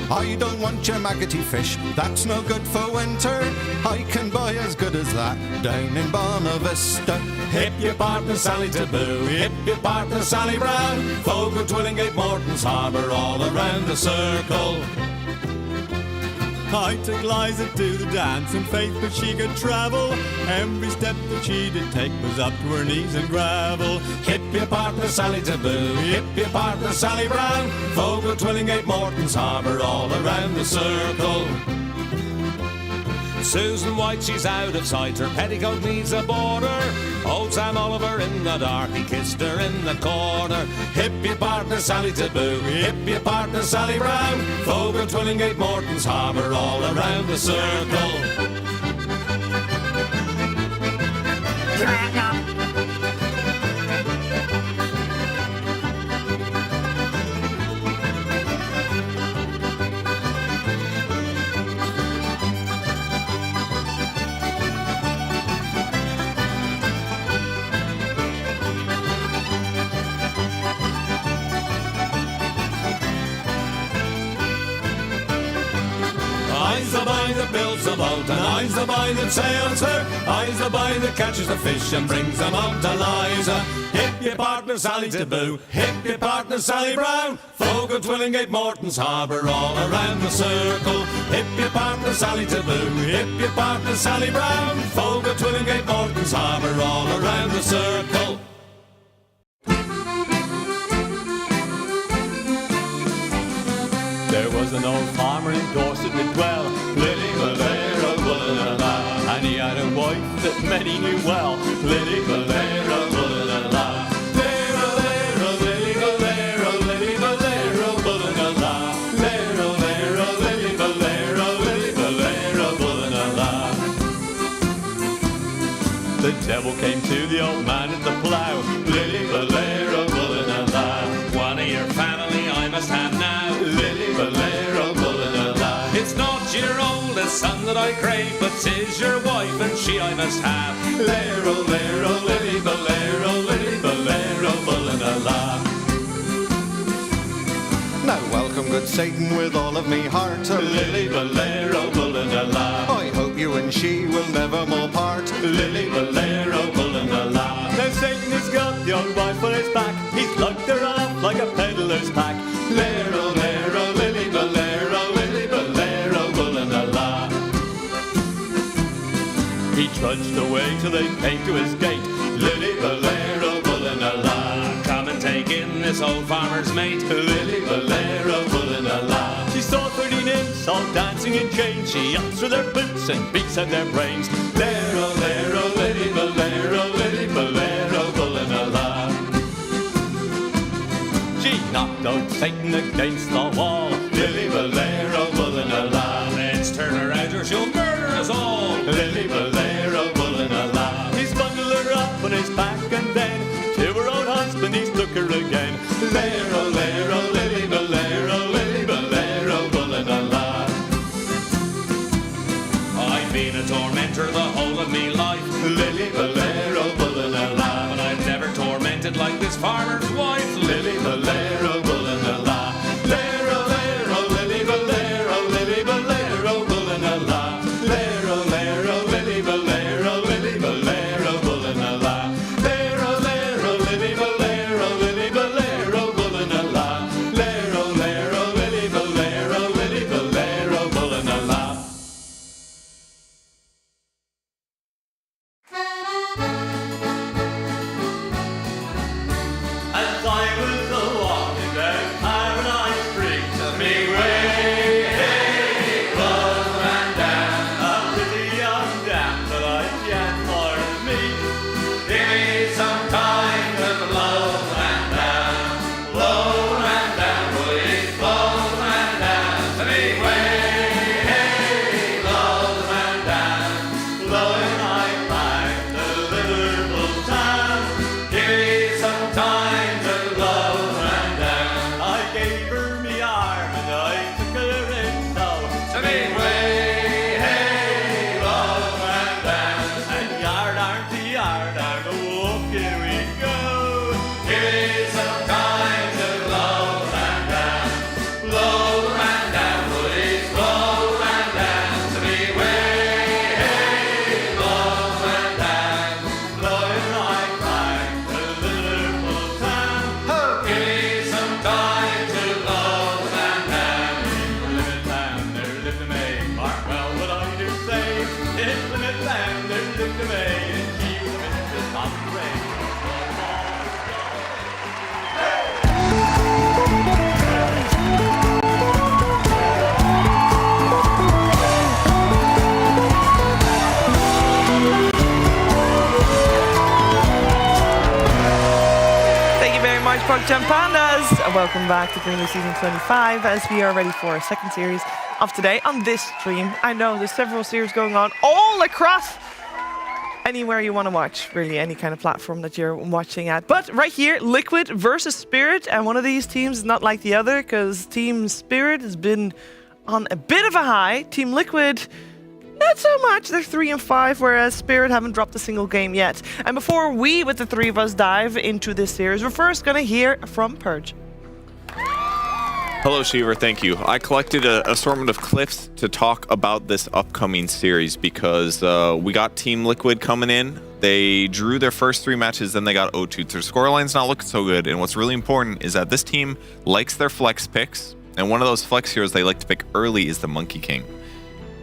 I don't want your maggoty fish, that's no good for winter. I can buy as good as that down in Bonavista. Hip your partner Sally Taboo, hip your partner Sally Brown. Fogo, Twillingate, Morton's Harbour, all around the circle. I took Liza to the dance in faith that she could travel. Every step that she did take was up to her knees in gravel. Hip your partner Sally Taboo, hip your partner Sally Brown. Fogo, Twillingate, Morton's Harbour, all around the circle. Susan White, she's out of sight, her petticoat needs a border. Old Sam Oliver in the dark, he kissed her in the corner. Hip your partner Sally Taboo, hip your partner Sally Brown. Fogo, Twillingate, Morton's Harbour, all around the circle. I's the boy that builds the boat, and I's the boy that sails her. I's the boy that catches the fish and brings them out to Liza. Hip your partner Sally Taboo, hip your partner Sally Brown. Fogo, Twillingate, Morton's Harbour, all around the circle. Hip your partner Sally Taboo, hip your partner Sally Brown. Fogo, Twillingate, Morton's Harbour, all around the circle. There was an old farmer in Dorset that dwell, Lily Valera, Woola-la-la. And he had a wife that many knew well, Lily Valera, Woola-la-la. Lera, lera, Lily Valera, Lily Valera, Woola-la-la. Lera, lera, Lily Valera, Lily Valera, Woola-la-la. The devil came to the old man at the plough, Lily Valera, Woola-la-la. One of your family I must have now, Lily Valera, Woola-la-la. It's not your oldest son that I crave, but 'tis your wife, and she I must have. Lero, lero, Lily Valera, Lily Valera, Woola-la-la. Now welcome, good Satan, with all of me heart. Lily Valera, Woola-la-la. I hope you and she will never more part. Lily Valera, Woola-la-la. Now Satan has got the old wife on his back. He's lugged her off like a peddler's pack. Lero, lero, Lily Valera, Lily Valera, Woola-la-la. He trudged away till they came to his gate. Lily Valera, Woola-la-la. Come and take in this old farmer's mate, Lily Valera, Woola-la-la. She saw 30 nymphs all dancing in chains. She ups with their boots and beats at their brains. Lero, lero, Lily Valera, Lily Valera, Woola-la-la. She knocked out Satan against the wall. Lily Valera, Woola-la-la. Let's turn her out or she'll murder us all. Lily Valera, Woola-la-la. He's bundled her up on his back and then to her own husband he's took her again. Lero, lero, Lily Valera, Lily Valera, Woola-la-la. I've been a tormentor the whole of me life, Lily Valera, Woola-la-la. but I've never tormented like this farmer's wife, Lily Valera, Woola-la-la. Lero, lero, Lily Valera, Lily Valera, Woola-la-la. Lero, lero, Lily Valera, Lily Valera, Woola-la-la. Lero, lero, Lily Valera, Lily Valera, Woola-la-la. Lero, lero, Lily Valera, Lily Valera, Woola-la-la. I PogChamp Pandas. Welcome back to DreamLeague Season 25 as we are ready for our second series of today on this stream. I know there's several series going on all across anywhere you want to watch, really any kind of platform that you're watching at. But right here, Liquid versus Spirit, and one of these teams is not like the other because Team Spirit has been on a bit of a high. Team Liquid, not so much. They're 3-5, whereas Spirit haven't dropped a single game yet. And before we, with the three of us, dive into this series, we're first going to hear from Purge. Hello, Shiver. Thank you. I collected an assortment of clips to talk about this upcoming series because we got Team Liquid coming in. They drew their first 3 matches, then they got 0-2. Their scoreline's not looking so good, and what's really important is that this team likes their flex picks, and one of those flex heroes they like to pick early is the Monkey King.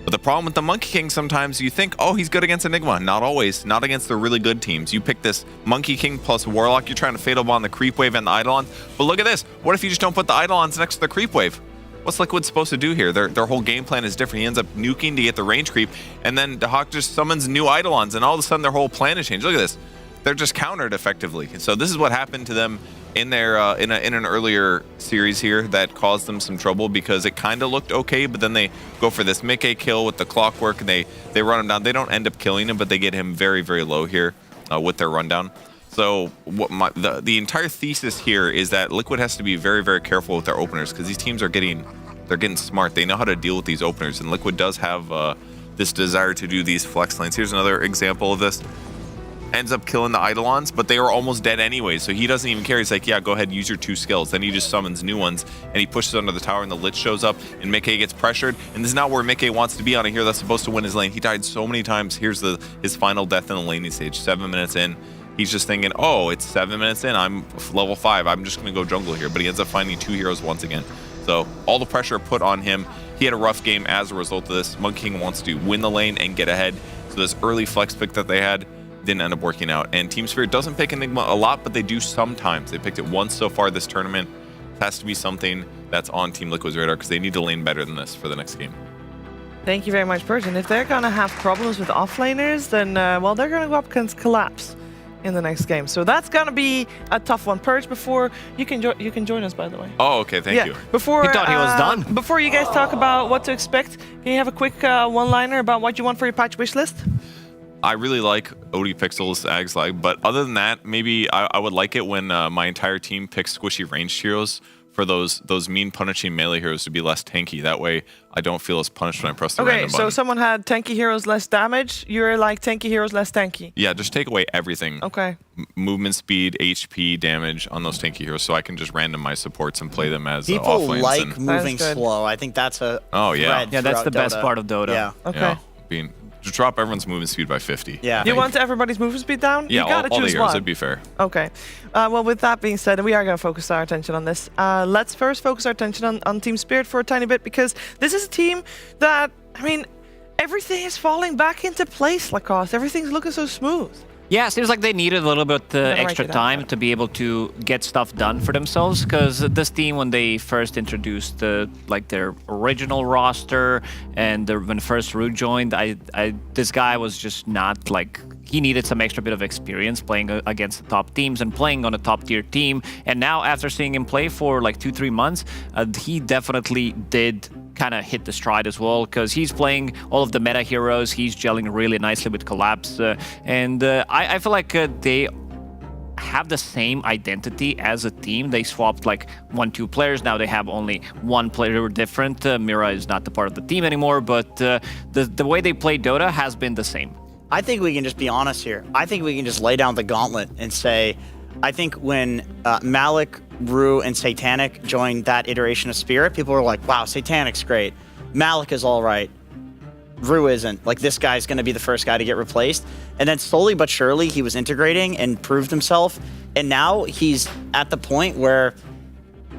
But the problem with the Monkey King, sometimes you think, oh, he's good against Enigma. Not always. Not against the really good teams. You pick this Monkey King plus Warlock. You're trying to Fatal Bond the Creep Wave and the Eidolons. But look at this. What if you just don't put the Eidolons next to the Creep Wave? What's Liquid supposed to do here? Their whole game plan is different. He ends up nuking to get the range creep, and then the Hawk just summons new Eidolons, and all of a sudden their whole plan has changed. Look at this. They're just countered effectively. And so this is what happened to them in their in an earlier series here that caused them some trouble because it kind of looked okay, but then they go for this Mickey kill with the clockwork and they run him down. They don't end up killing him, but they get him very, very low here with their rundown. So what the entire thesis here is that Liquid has to be very, very careful with their openers because these teams are getting smart. They know how to deal with these openers, and Liquid does have this desire to do these flex lanes. Here's another example of this. Ends up killing the Eidolons, but they are almost dead anyway, so he doesn't even care. He's like, yeah, go ahead, use your 2 skills. Then he just summons new ones, and he pushes under the tower, and the Lich shows up, and Mickey gets pressured, and this is not where Mickey wants to be on a hero that's supposed to win his lane. He died so many times. Here's his final death in the laning stage, 7 minutes in. He's just thinking, oh, it's 7 minutes in, I'm level 5, I'm just gonna go jungle here, but he ends up finding 2 heroes once again. So all the pressure put on him. He had a rough game as a result of this. Monkey King wants to win the lane and get ahead, so this early flex pick that they had didn't end up working out. And Team Spirit doesn't pick Enigma a lot, but they do sometimes. They picked it once so far this tournament. It has to be something that's on Team Liquid's radar because they need to lane better than this for the next game. Thank you very much, Purge. And if they're going to have problems with offlaners, then, well, they're going to go up against Collapse in the next game. So that's going to be a tough one. Purge, before you can join us, by the way. Oh, okay. Thank you. Before, he thought he was done. Before you guys talk about what to expect, can you have a quick one-liner about what you want for your patch wish list? I really like OD Pixels, Agslag, but other than that, maybe I would like it when my entire team picks squishy ranged heroes for those mean punishing melee heroes to be less tanky. That way I don't feel as punished when I press the random button. So someone had tanky heroes less damage, you're like tanky heroes less tanky. Yeah, just take away everything. Okay. Movement speed, HP, damage on those tanky heroes so I can just random my supports and play them as people offlanes. like moving slow. I think that's a yeah, that's the best part of Dota. Yeah. Okay. Yeah, just drop everyone's movement speed by 50. Yeah. You want everybody's movement speed down? Yeah, you gotta all the choose heroes, one. it'd be fair. Okay. Well, with that being said, we are going to focus our attention on this. Let's first focus our attention on Team Spirit for a tiny bit, because this is a team that, I mean, everything is falling back into place, Lacoste. Everything's looking so smooth. Yeah, seems like they needed a little bit extra time to be able to get stuff done for themselves, because this team, when they first introduced like their original roster and when first Root joined, this guy was just not like, he needed some extra bit of experience playing against the top teams and playing on a top tier team. And now after seeing him play for like 2-3 months, he definitely did kind of hit the stride as well, because he's playing all of the meta heroes. He's gelling really nicely with Collapse, and I feel like they have the same identity as a team. They swapped like 1-2 players. Now they have only one player different. Mira is not the part of the team anymore, but the way they play Dota has been the same. I think we can just be honest here. I think we can just lay down the gauntlet and say, I think when Malik, Rue, and Satanic joined that iteration of Spirit, people were like, wow, Satanic's great. Malik is all right. Rue isn't. Like, this guy's going to be the first guy to get replaced. And then slowly but surely, he was integrating and proved himself. And now he's at the point where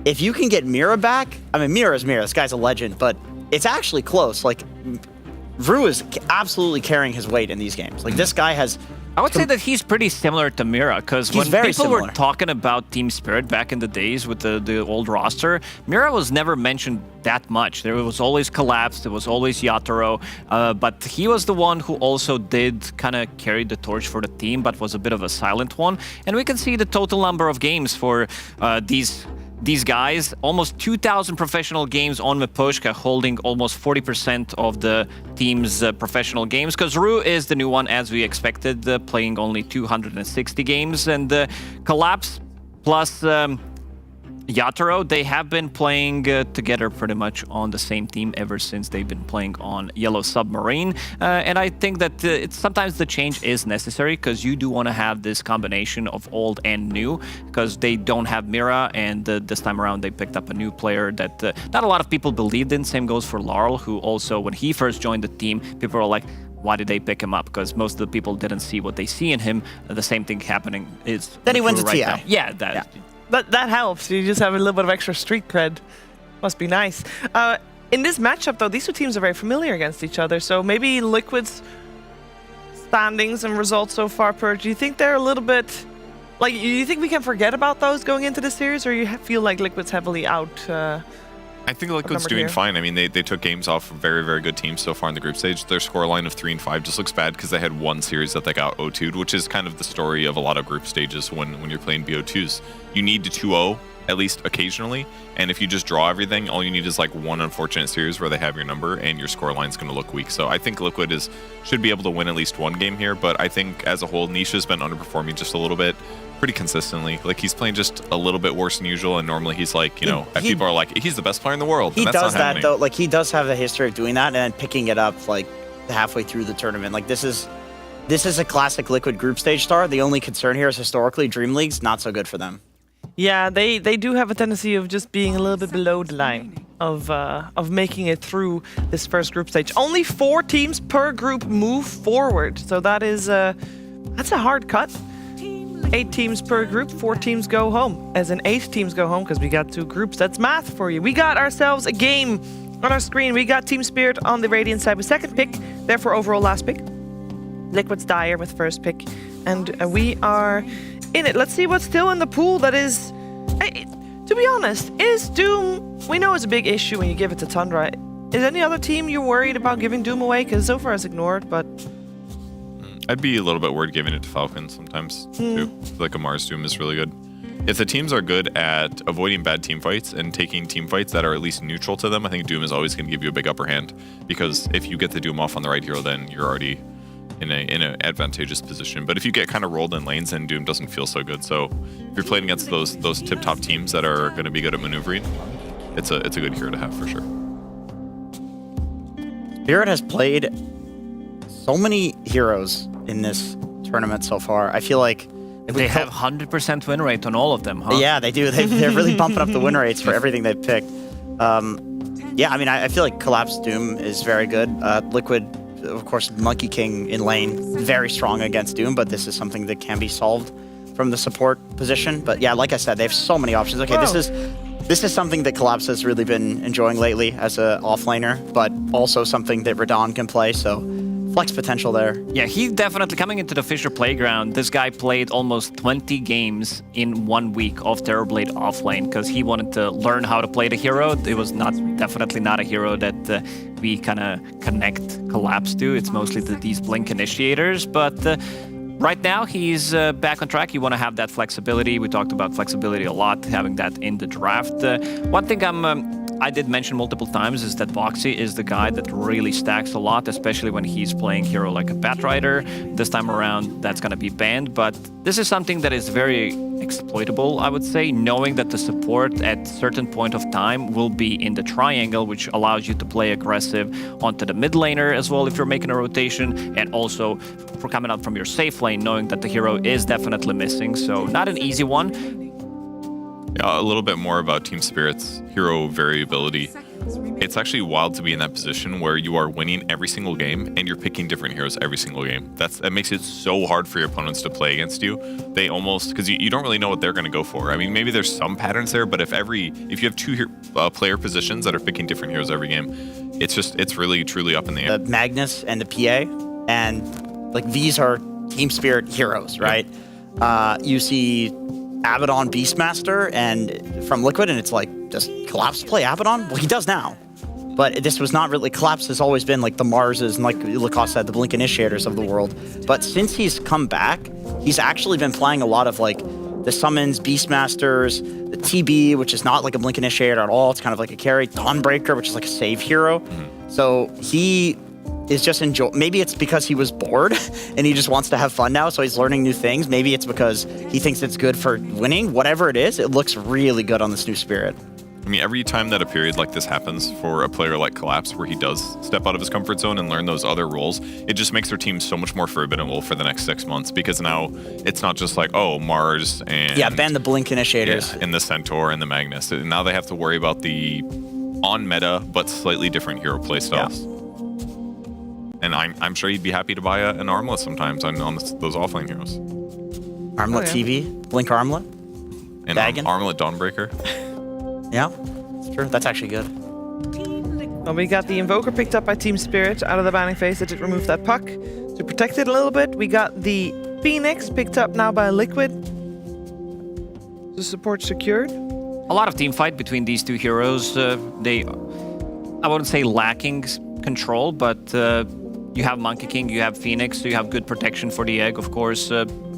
if you can get Mira back, I mean, Mira is Mira. This guy's a legend, but it's actually close. Like, Rue is absolutely carrying his weight in these games. Like, this guy has I would say that he's pretty similar to Mira, because when people were talking about Team Spirit back in the days with the old roster, Mira was never mentioned that much. There was always Collapse, there was always Yatoro, but he was the one who also did kind of carry the torch for the team, but was a bit of a silent one. And we can see the total number of games for these guys, almost 2,000 professional games on Mipushka, holding almost 40% of the team's professional games, because Rue is the new one, as we expected, playing only 260 games, and Collapse plus Yatoro, they have been playing together pretty much on the same team ever since they've been playing on Yellow Submarine. And I think that sometimes the change is necessary, because you do want to have this combination of old and new, because they don't have Mira, and this time around they picked up a new player that not a lot of people believed in. Same goes for Laurel, who also, when he first joined the team, people were like, why did they pick him up? Because most of the people didn't see what they see in him. The same thing happening is... Then he wins a TI. Now. Yeah, that... Yeah. That helps. You just have a little bit of extra street cred. Must be nice. In this matchup, though, these two teams are very familiar against each other. So maybe Liquid's standings and results so far, Purge, do you think they're a little bit... Like, do you think we can forget about those going into the series, or you feel like Liquid's heavily out... I think Liquid's doing fine. I mean, they took games off of very, very good teams so far in the group stage. Their scoreline of 3-5 just looks bad because they had one series that they got 0-2'd, which is kind of the story of a lot of group stages when you're playing BO2s. You need to 2-0 at least occasionally, and if you just draw everything, all you need is like one unfortunate series where they have your number and your scoreline's going to look weak. So I think Liquid should be able to win at least one game here, but I think as a whole, Nisha's been underperforming just a little bit. Pretty consistently. Like, he's playing just a little bit worse than usual, and normally he's like, people are like, he's the best player in the world. He does that, though. Like, he does have a history of doing that and then picking it up, like, halfway through the tournament. Like, this is a classic Liquid group stage star. The only concern here is historically, DreamLeague's not so good for them. Yeah, they do have a tendency of just being a little bit below the line of making it through this first group stage. Only 4 teams per group move forward, so that's a hard cut. 8 teams per group, 4 teams go home. As in 8 teams go home, because we got 2 groups. That's math for you. We got ourselves a game on our screen. We got Team Spirit on the Radiant side with second pick, therefore overall last pick. Liquid's Dire with first pick. And we are in it. Let's see what's still in the pool that is... to be honest, is Doom... We know it's a big issue when you give it to Tundra. Is any other team you're worried about giving Doom away? Because so far it's ignored, but... I'd be a little bit worried giving it to Falcon sometimes, too. I feel like a Mars Doom is really good. If the teams are good at avoiding bad team fights and taking team fights that are at least neutral to them, I think Doom is always going to give you a big upper hand. Because if you get the Doom off on the right hero, then you're already in an advantageous position. But if you get kind of rolled in lanes, then Doom doesn't feel so good. So if you're playing against those tip-top teams that are going to be good at maneuvering, it's a good hero to have for sure. Spirit has played so many heroes in this tournament so far. I feel like they have 100% win rate on all of them, huh? Yeah, they do. They're really bumping up the win rates for everything they've picked. Yeah, I mean, I feel like Collapse Doom is very good. Liquid, of course, Monkey King in lane, very strong against Doom, but this is something that can be solved from the support position. But yeah, like I said, they have so many options. Okay, this is something that Collapse has really been enjoying lately as an offlaner, but also something that Radon can play, so flex potential there. Yeah, he's definitely coming into the Fisher Playground. This guy played almost 20 games in 1 week of Terrorblade offlane because he wanted to learn how to play the hero. It was definitely not a hero that we kind of connect Collapse to. It's mostly these Blink initiators, but right now he's back on track. You want to have that flexibility. We talked about flexibility a lot, having that in the draft. One thing I did mention multiple times is that Voxy is the guy that really stacks a lot, especially when he's playing hero like a Batrider. This time around, that's going to be banned, but this is something that is very exploitable, I would say, knowing that the support at certain point of time will be in the triangle, which allows you to play aggressive onto the mid laner as well if you're making a rotation, and also for coming out from your safe lane, knowing that the hero is definitely missing, so not an easy one. A little bit more about Team Spirit's hero variability. It's actually wild to be in that position where you are winning every single game and you're picking different heroes every single game. That makes it so hard for your opponents to play against you. They almost, because you don't really know what they're going to go for. I mean, maybe there's some patterns there, but if you have 2 player positions that are picking different heroes every game, it's really truly up in the air. The Magnus and the PA, and like these are Team Spirit heroes, right? You see Abaddon Beastmaster and from Liquid, and it's like, does Collapse play Abaddon? Well, he does now. But this was not really, Collapse has always been like the Marses and like Lacoste said, the Blink Initiators of the world. But since he's come back, he's actually been playing a lot of like the Summons, Beastmasters, the TB, which is not like a Blink Initiator at all. It's kind of like a carry. Dawnbreaker, which is like a save hero. So he is just maybe it's because he was bored and he just wants to have fun now, so he's learning new things. Maybe it's because he thinks it's good for winning. Whatever it is, it looks really good on this new Spirit. I mean, every time that a period like this happens for a player like Collapse, where he does step out of his comfort zone and learn those other roles, it just makes their team so much more formidable for the next 6 months, because now it's not just like, oh, Mars and... Yeah, ban the Blink Initiators. Yeah, and the Centaur and the Magnus. And now they have to worry about the on-meta, but slightly different hero playstyles. Yeah. And I'm sure he'd be happy to buy an Armlet sometimes on those offlane heroes. Armlet TV, Blink Armlet. And Armlet Dawnbreaker. Yeah, it's true. That's actually good. Well, we got the Invoker picked up by Team Spirit out of the banning phase. They did remove that puck to protect it a little bit. We got the Phoenix picked up now by Liquid. The support secured. A lot of team fight between these two heroes. I wouldn't say lacking control, but you have Monkey King, you have Phoenix, so you have good protection for the egg, of course.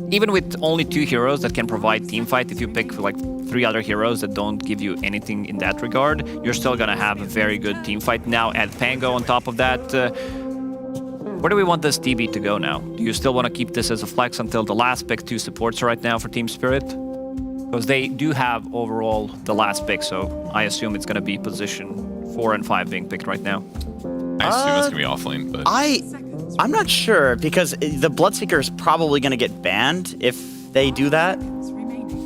Even with only 2 heroes that can provide team fight, if you pick like 3 other heroes that don't give you anything in that regard, you're still gonna have a very good team fight. Now add Pango on top of that. Where do we want this TB to go now? Do you still want to keep this as a flex until the last pick 2 supports right now for Team Spirit? Because they do have overall the last pick, so I assume it's gonna be position 4 and 5 being picked right now. I assume it's gonna be offlane, but... I'm not sure, because the Bloodseeker is probably going to get banned if they do that.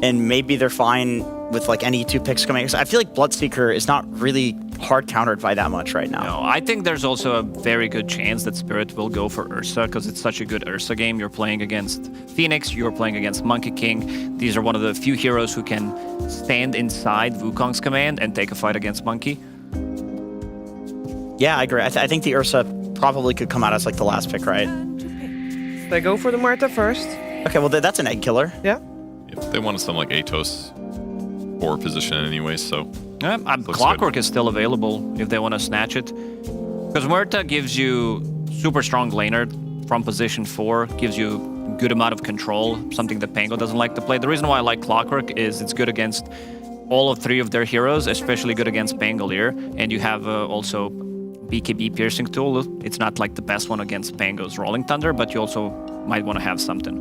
And maybe they're fine with like any 2 picks coming. I feel like Bloodseeker is not really hard countered by that much right now. No, I think there's also a very good chance that Spirit will go for Ursa, because it's such a good Ursa game. You're playing against Phoenix, you're playing against Monkey King. These are one of the few heroes who can stand inside Wukong's command and take a fight against Monkey. Yeah, I agree. I think the Ursa probably could come out as like the last pick, right? They go for the Muerta first. Okay, well that's an egg killer. Yeah. They wanted some like Atos or position anyway, so... Clockwork is still available if they want to snatch it. Because Muerta gives you super strong laner from position 4, gives you a good amount of control, something that Pango doesn't like to play. The reason why I like Clockwork is it's good against all of 3 of their heroes, especially good against Pangolier, and you have also BKB Piercing Tool. It's not like the best one against Pango's Rolling Thunder, but you also might want to have something.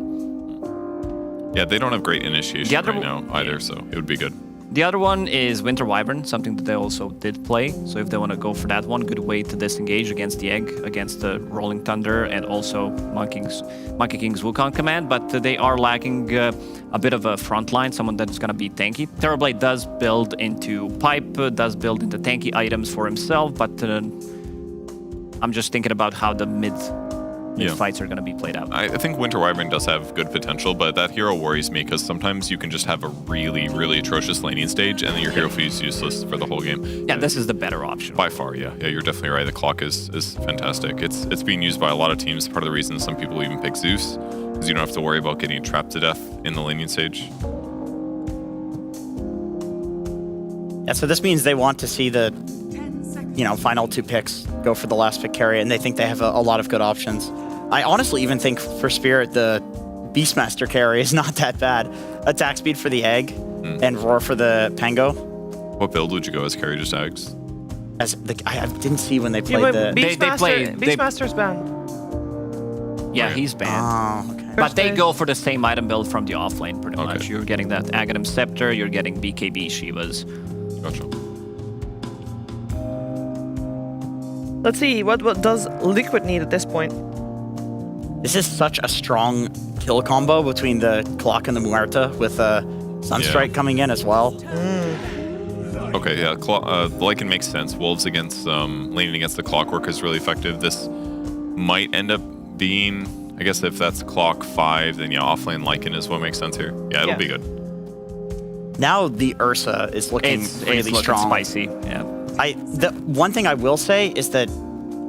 Yeah, they don't have great initiation right now either, so it would be good. The other one is Winter Wyvern, something that they also did play. So if they want to go for that one, good way to disengage against the egg, against the Rolling Thunder, and also Monkey King's Wukong command. But they are lacking a bit of a front line, someone that is going to be tanky. Terrorblade does build into pipe, does build into tanky items for himself, but I'm just thinking about how the mid fights are going to be played out. I think Winter Wyvern does have good potential, but that hero worries me because sometimes you can just have a really, really atrocious laning stage and then your hero feels useless for the whole game. Yeah, this is the better option. By far, yeah. Yeah, you're definitely right. The clock is fantastic. It's being used by a lot of teams. Part of the reason some people even pick Zeus is you don't have to worry about getting trapped to death in the laning stage. Yeah, so this means they want to see the final 2 picks go for the last pick carry, and they think they have a lot of good options. I honestly even think for Spirit, the Beastmaster carry is not that bad. Attack speed for the egg and roar for the Pango. What build would you go as carry, just eggs? I didn't see when they played Beastmaster's banned. Yeah, he's banned. Oh, okay. But they go for the same item build from the offlane, pretty much. You're getting that Aghanim Scepter, you're getting BKB Shivas. Gotcha. Let's see, what does Liquid need at this point? This is such a strong kill combo between the Clock and the Muerta with Sunstrike coming in as well. Okay, yeah, the Lycan makes sense. Wolves against laning against the Clockwork is really effective. This might end up being, I guess if that's Clock 5, then yeah, offlane Lycan is what makes sense here. Yeah, it'll be good. Now the Ursa is looking really looking strong. Spicy, yeah. The one thing I will say is that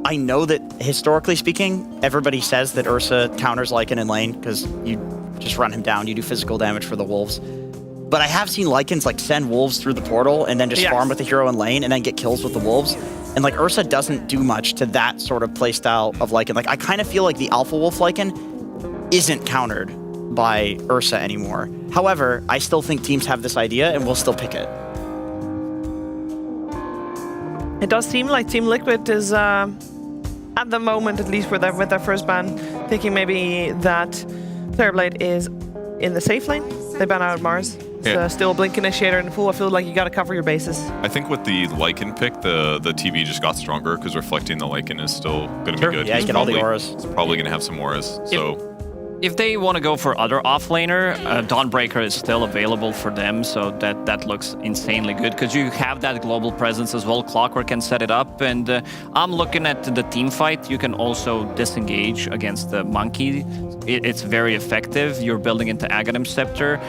I know that historically speaking, everybody says that Ursa counters Lycan in lane because you just run him down. You do physical damage for the wolves. But I have seen Lycans like send wolves through the portal and then just farm with the hero in lane and then get kills with the wolves. And like Ursa doesn't do much to that sort of playstyle of Lycan. Like I kind of feel like the Alpha Wolf Lycan isn't countered by Ursa anymore. However, I still think teams have this idea and will still pick it. It does seem like Team Liquid is, at the moment, at least with their first ban, thinking maybe that Terrorblade is in the safe lane. They ban out Mars. It's still a Blink Initiator in the pool. I feel like you got to cover your bases. I think with the Lycan pick, the TB just got stronger because reflecting the Lycan is still going to be good. Yeah, you get all the auras. It's probably going to have some auras. If they want to go for other offlaner, Dawnbreaker is still available for them, so that looks insanely good because you have that global presence as well. Clockwork can set it up, and I'm looking at the team fight. You can also disengage against the monkey. It's very effective. You're building into Aghanim Scepter.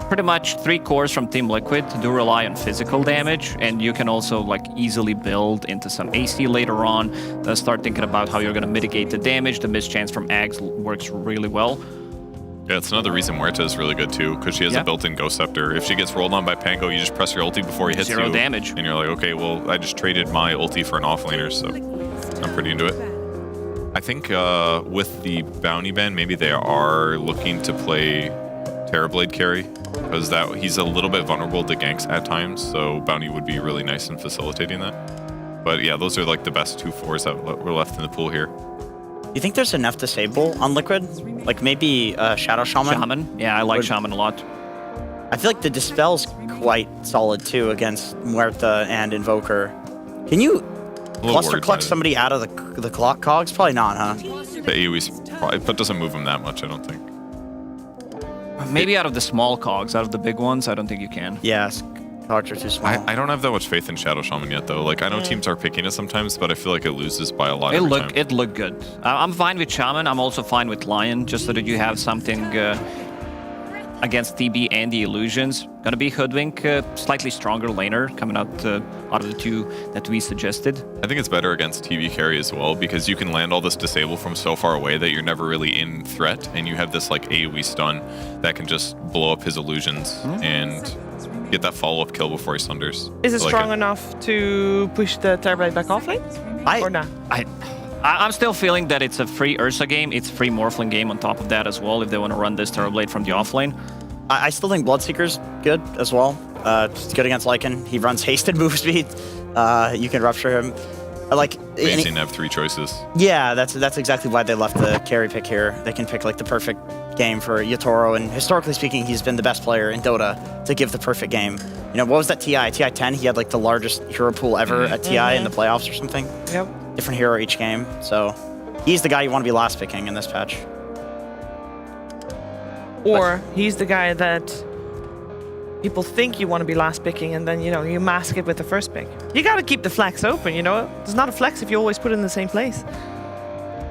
Pretty much 3 cores from Team Liquid do rely on physical damage, and you can also like easily build into some AC later on. Start thinking about how you're going to mitigate the damage. The mischance from Ags works really well. Yeah, it's another reason Muerta is really good too, because she has a built-in Ghost Scepter. If she gets rolled on by Pango, you just press your ulti before he hits you. 0 damage. And you're like, okay, well, I just traded my ulti for an offlaner, so I'm pretty into it. I think with the bounty ban, maybe they are looking to play Terrorblade carry, because he's a little bit vulnerable to ganks at times, so bounty would be really nice in facilitating that. But yeah, those are like the best 2 4s that were left in the pool here. You think there's enough disable on Liquid? Like maybe Shadow Shaman? Shaman? Yeah, I like Shaman a lot. I feel like the Dispel's quite solid too against Muerta and Invoker. Can you cluster clutch somebody out of the clock cogs? Probably not, huh? The AoE's probably, but doesn't move him that much, I don't think. Maybe out of the small cogs, out of the big ones, I don't think you can. Yes, cogs are too small. I don't have that much faith in Shadow Shaman yet, though. Like, I know teams are picking it sometimes, but I feel like it loses by a lot every time. It looked good. I'm fine with Shaman. I'm also fine with Lion, just so that you have something against TB and the Illusions. Gonna be Hoodwink, slightly stronger laner coming out of the 2 that we suggested. I think it's better against TB carry as well, because you can land all this disable from so far away that you're never really in threat, and you have this like AoE stun that can just blow up his Illusions and get that follow-up kill before he sunders. Is it strong enough to push the Terrorblade back off lane? Or not? I'm still feeling that it's a free Ursa game. It's a free Morphling game on top of that as well if they want to run this Terrorblade from the offlane. I still think Bloodseeker's good as well. It's good against Lycan. He runs hasted move speed. You can rupture him. Amazing to have 3 choices. Yeah, that's exactly why they left the carry pick here. They can pick like the perfect game for Yatoro, and historically speaking, he's been the best player in Dota to give the perfect game. You know, what was that TI 10? He had like the largest hero pool ever at TI in the playoffs or something. Yep. Different hero each game, so he's the guy you want to be last picking in this patch. Or he's the guy that people think you want to be last picking, and then, you know, you mask it with the first pick. You got to keep the flex open, you know? There's not a flex if you always put it in the same place.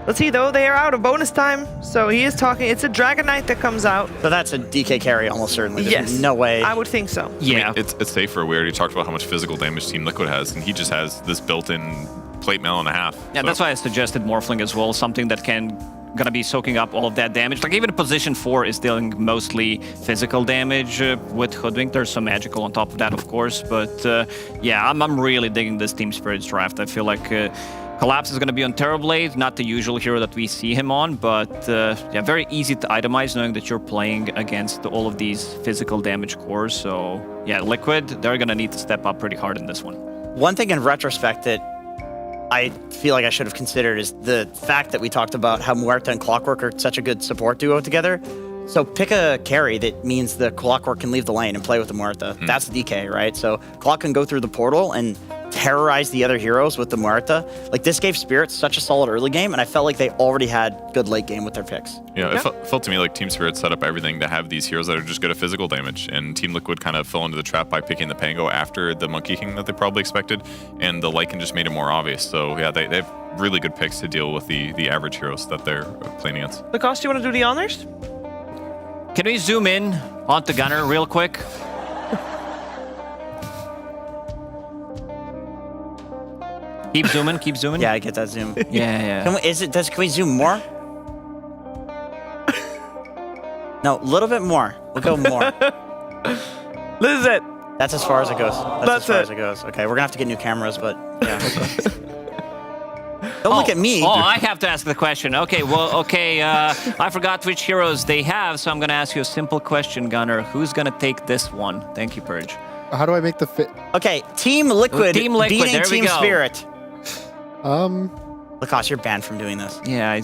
Let's see, though. They are out of bonus time, so he is talking. It's a Dragon Knight that comes out. So that's a DK carry almost certainly. There's no way. I would think so. Yeah. I mean, it's safer. We already talked about how much physical damage Team Liquid has, and he just has this built-in plate mail and a half. Yeah, that's why I suggested Morphling as well, something that gonna be soaking up all of that damage. Like even position 4 is dealing mostly physical damage with Hoodwink. There's some magical on top of that, of course, but yeah, I'm really digging this Team Spirits draft. I feel like Collapse is gonna be on Terrorblade, not the usual hero that we see him on, but yeah, very easy to itemize knowing that you're playing against all of these physical damage cores. So yeah, Liquid, they're gonna need to step up pretty hard in this one. One thing in retrospect that I feel like I should have considered is the fact that we talked about how Muerta and Clockwork are such a good support duo together. So pick a carry that means the Clockwork can leave the lane and play with the Muerta. That's DK, right? So Clock can go through the portal and terrorize the other heroes with the Muerta. Like, this gave Spirits such a solid early game, and I felt like they already had good late game with their picks. Yeah, it felt to me like Team Spirit set up everything to have these heroes that are just good at physical damage, and Team Liquid kind of fell into the trap by picking the Pango after the Monkey King that they probably expected, and the Lycan just made it more obvious. So yeah, they have really good picks to deal with the average heroes that they're playing against. Lacoste, you want to do the honors? Can we zoom in onto Gunner real quick? Keep zooming, keep zooming. Yeah, I get that zoom. Yeah. Can we zoom more? No, a little bit more. We'll go more. This is it. That's as far as it goes. That's as far it. as it goes. Okay, we're gonna have to get new cameras, but yeah. Don't look at me. Oh, I have to ask the question. Okay, I forgot which heroes they have, so I'm going to ask you a simple question, Gunnar. Who's going to take this one? Thank you, Purge. How do I make the fit? Okay, Team Liquid, beating there we Team go. Spirit. Lacoste, you're banned from doing this. Yeah.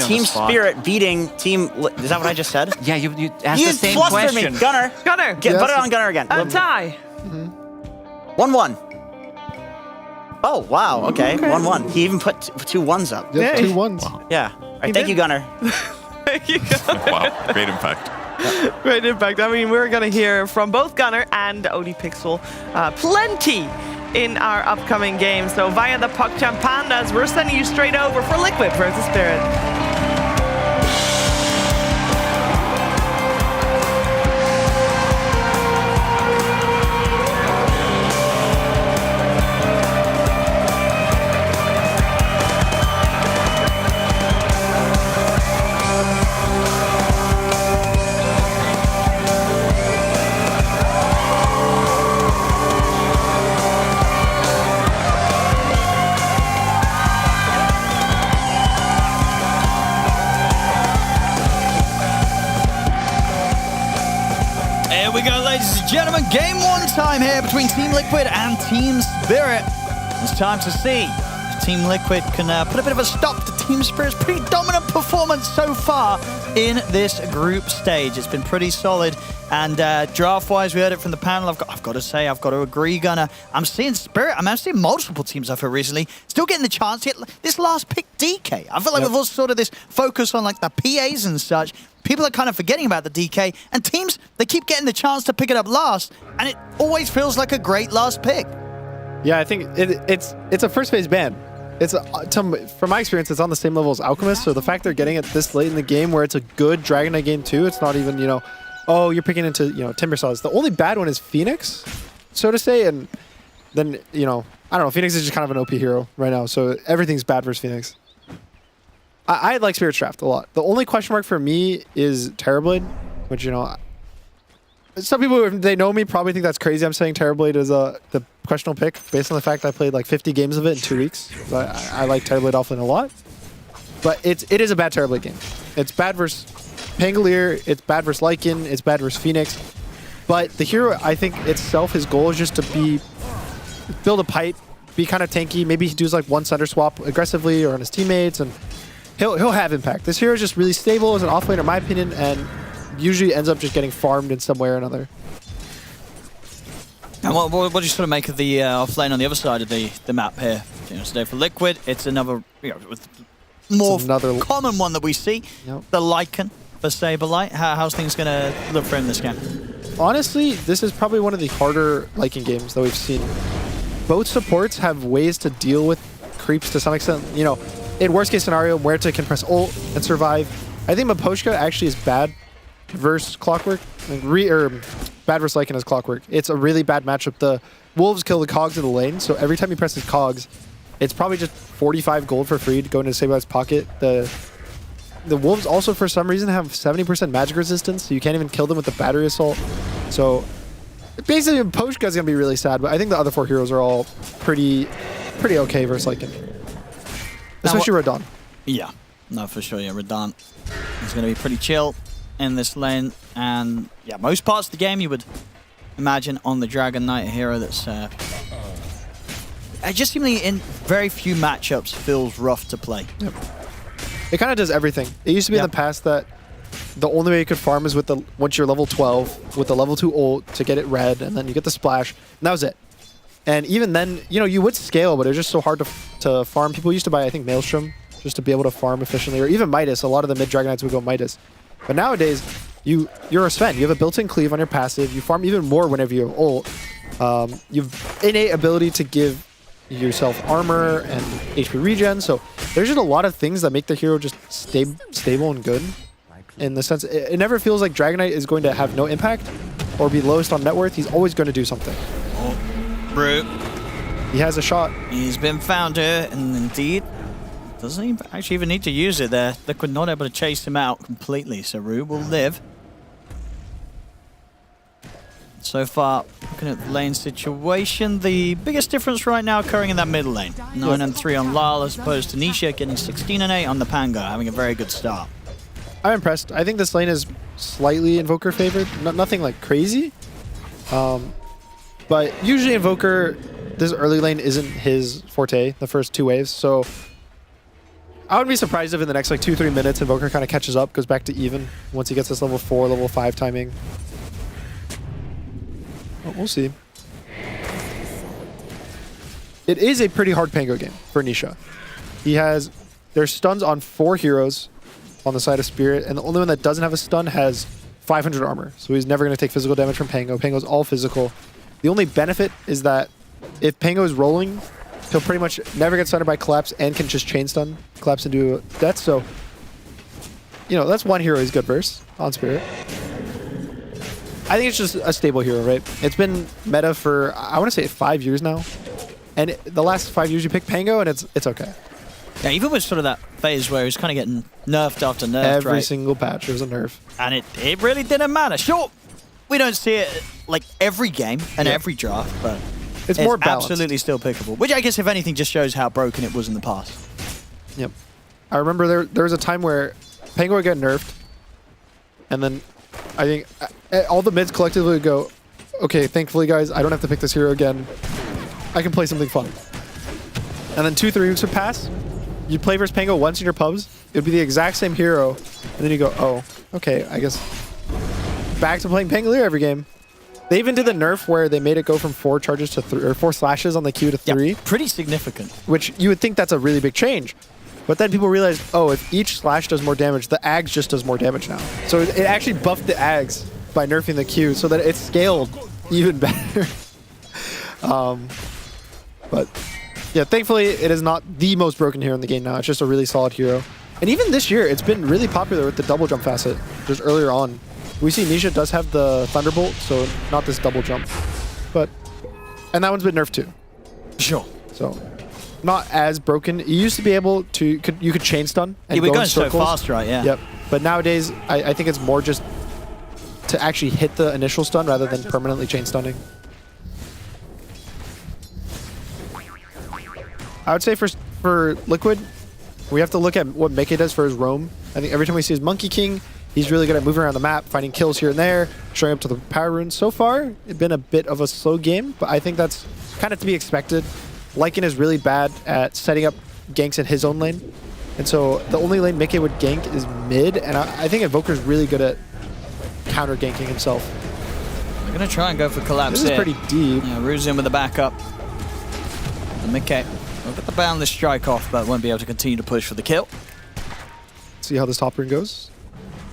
Team Spirit beating Team... Is that what I just said? Yeah, you asked the same flustered question. me. Gunnar. Gunnar. Put it on Gunnar again. A tie. 1-1. Oh, wow. Okay. 1-1. He even put two ones up. Yeah, 2 1s. Wow. Yeah. All right, thank you, Gunnar. Thank you, Gunnar. Wow, great impact. Great impact. I mean, we're going to hear from both Gunnar and ODPixel plenty in our upcoming game. So via the PogChamp Pandas, we're sending you straight over for Liquid versus Spirit. Here we go, ladies and gentlemen. Game 1 time here between Team Liquid and Team Spirit. It's time to see if Team Liquid can put a bit of a stop to Team Spirit's pretty dominant performance so far in this group stage. It's been pretty solid. And draft-wise, we heard it from the panel. I've got to say, I've got to agree, Gunnar. I'm seeing Spirit. I'm seeing multiple teams I've heard recently still getting the chance to get this last pick DK. I feel like we've also sort of this focus on like the PAs and such. People are kind of forgetting about the DK, and teams, they keep getting the chance to pick it up last, and it always feels like a great last pick. Yeah, I think it's a first phase ban. It's from my experience, it's on the same level as Alchemist. So the fact they're getting it this late in the game, where it's a good Dragon Knight game too, it's not even oh, you're picking into Timber Saws. The only bad one is Phoenix, so to say, and then I don't know. Phoenix is just kind of an OP hero right now, so everything's bad versus Phoenix. I like Spirit's draft a lot. The only question mark for me is Terrorblade, which, some people, if they know me, probably think that's crazy. I'm saying Terrorblade is the questionable pick based on the fact I played like 50 games of it in 2 weeks. I like Terrorblade offlane a lot. But it is a bad Terrorblade game. It's bad versus Pangolier, it's bad versus Lycan, it's bad versus Phoenix. But the hero, I think itself, his goal is just to build a pipe, be kind of tanky. Maybe he does like one center swap aggressively or on his teammates, and he'll have impact. This hero is just really stable as an offlaner, in my opinion, and usually ends up just getting farmed in some way or another. And what do you sort of make of the offlane on the other side of the map here? Today for Liquid, it's another more common one that we see. Yep. The Lycan for Saberlight. How's things going to look for him this game? Honestly, this is probably one of the harder Lycan games that we've seen. Both supports have ways to deal with creeps to some extent. In worst case scenario, Muerta can press ult and survive. I think Miposhka actually is bad versus Clockwork. Bad versus Lycan as Clockwork. It's a really bad matchup. The Wolves kill the cogs in the lane, so every time he presses cogs, it's probably just 45 gold for free to go into Saberlight's pocket. The Wolves also, for some reason, have 70% magic resistance, so you can't even kill them with the battery assault. So basically, Miposhka is going to be really sad, but I think the other 4 heroes are all pretty okay versus Lycan. Especially Radon. Yeah, no, for sure. Yeah, Radon is going to be pretty chill in this lane. And yeah, most parts of the game you would imagine on the Dragon Knight hero that's just seemingly in very few matchups feels rough to play. Yep. It kind of does everything. It used to be in the past that the only way you could farm is with once you're level 12 with the level 2 ult to get it red, and then you get the splash, and that was it. And even then, you would scale, but it was just so hard to farm. People used to buy, I think, Maelstrom just to be able to farm efficiently, or even Midas. A lot of the mid Dragon Knights would go Midas. But nowadays, you're a Sven. You have a built-in cleave on your passive. You farm even more whenever you have ult. You've innate ability to give yourself armor and HP regen. So there's just a lot of things that make the hero just stable and good. In the sense, it never feels like Dragon Knight is going to have no impact or be lowest on net worth. He's always going to do something. Brute. he has a shot. He's been found here, and indeed, doesn't he actually even need to use it there. Liquid not able to chase him out completely, so Rue will live. So far, looking at the lane situation, the biggest difference right now occurring in that middle lane. 9 and 3 on Lal as opposed to Nisha getting 16 and 8 on the Pango, having a very good start. I'm impressed. I think this lane is slightly Invoker favored. Nothing like crazy. But usually Invoker, this early lane isn't his forte, the first 2 waves. So I wouldn't be surprised if in the next like 2-3 minutes Invoker kind of catches up, goes back to even once he gets this level 4, level 5 timing. Well, we'll see. It is a pretty hard Pango game for Nisha. There's stuns on 4 heroes on the side of Spirit, and the only one that doesn't have a stun has 500 armor. So he's never going to take physical damage from Pango. Pango's all physical. The only benefit is that if Pango is rolling, he'll pretty much never get stunned by Collapse and can just chain stun Collapse into death. So, you know, that's one hero he's good versus on Spirit. I think it's just a stable hero, right? It's been meta for, I want to say 5 years now. And the last 5 years you pick Pango and it's okay. Yeah, even with sort of that phase where he's kind of getting nerfed after nerfed, Every single patch there's a nerf. And it really didn't matter. Sure, we don't see it like every game and every draft, but it's more balanced. Absolutely still pickable. Which I guess, if anything, just shows how broken it was in the past. Yep. I remember there was a time where Pango would get nerfed, and then I think all the mids collectively would go, okay, thankfully, guys, I don't have to pick this hero again. I can play something fun. And then 2-3 weeks would pass. You'd play versus Pango once in your pubs. It would be the exact same hero. And then you go, oh, okay, I guess back to playing Pangolier every game. They even did the nerf where they made it go from 4 charges to 3, or 4 slashes on the Q to 3. Yeah, pretty significant. Which you would think that's a really big change. But then people realized, oh, if each slash does more damage, the Ags just does more damage now. So it actually buffed the Ags by nerfing the Q so that it scaled even better. But yeah, thankfully it is not the most broken hero in the game now. It's just a really solid hero. And even this year, it's been really popular with the double jump facet just earlier on. We see Nisha does have the Thunderbolt, so not this double jump. And that one's been nerfed too. Sure. So not as broken. You used to be able to, you could chain stun and we're go going in circles. so fast, right? Yeah. Yep. But nowadays, I think it's more just to actually hit the initial stun rather than permanently chain stunning. I would say for Liquid, we have to look at what Meke does for his roam. I think every time we see his Monkey King, he's really good at moving around the map, finding kills here and there, showing up to the power runes. So far, it's been a bit of a slow game, but I think that's kind of to be expected. Lycan is really bad at setting up ganks in his own lane. And so the only lane Meke would gank is mid, and I think Invoker's really good at counter ganking himself. We're going to try and go for Collapse This here. is pretty deep. Yeah, Rue's in with the backup. And Meke will get the boundless strike off, but won't be able to continue to push for the kill. See how this top rune goes?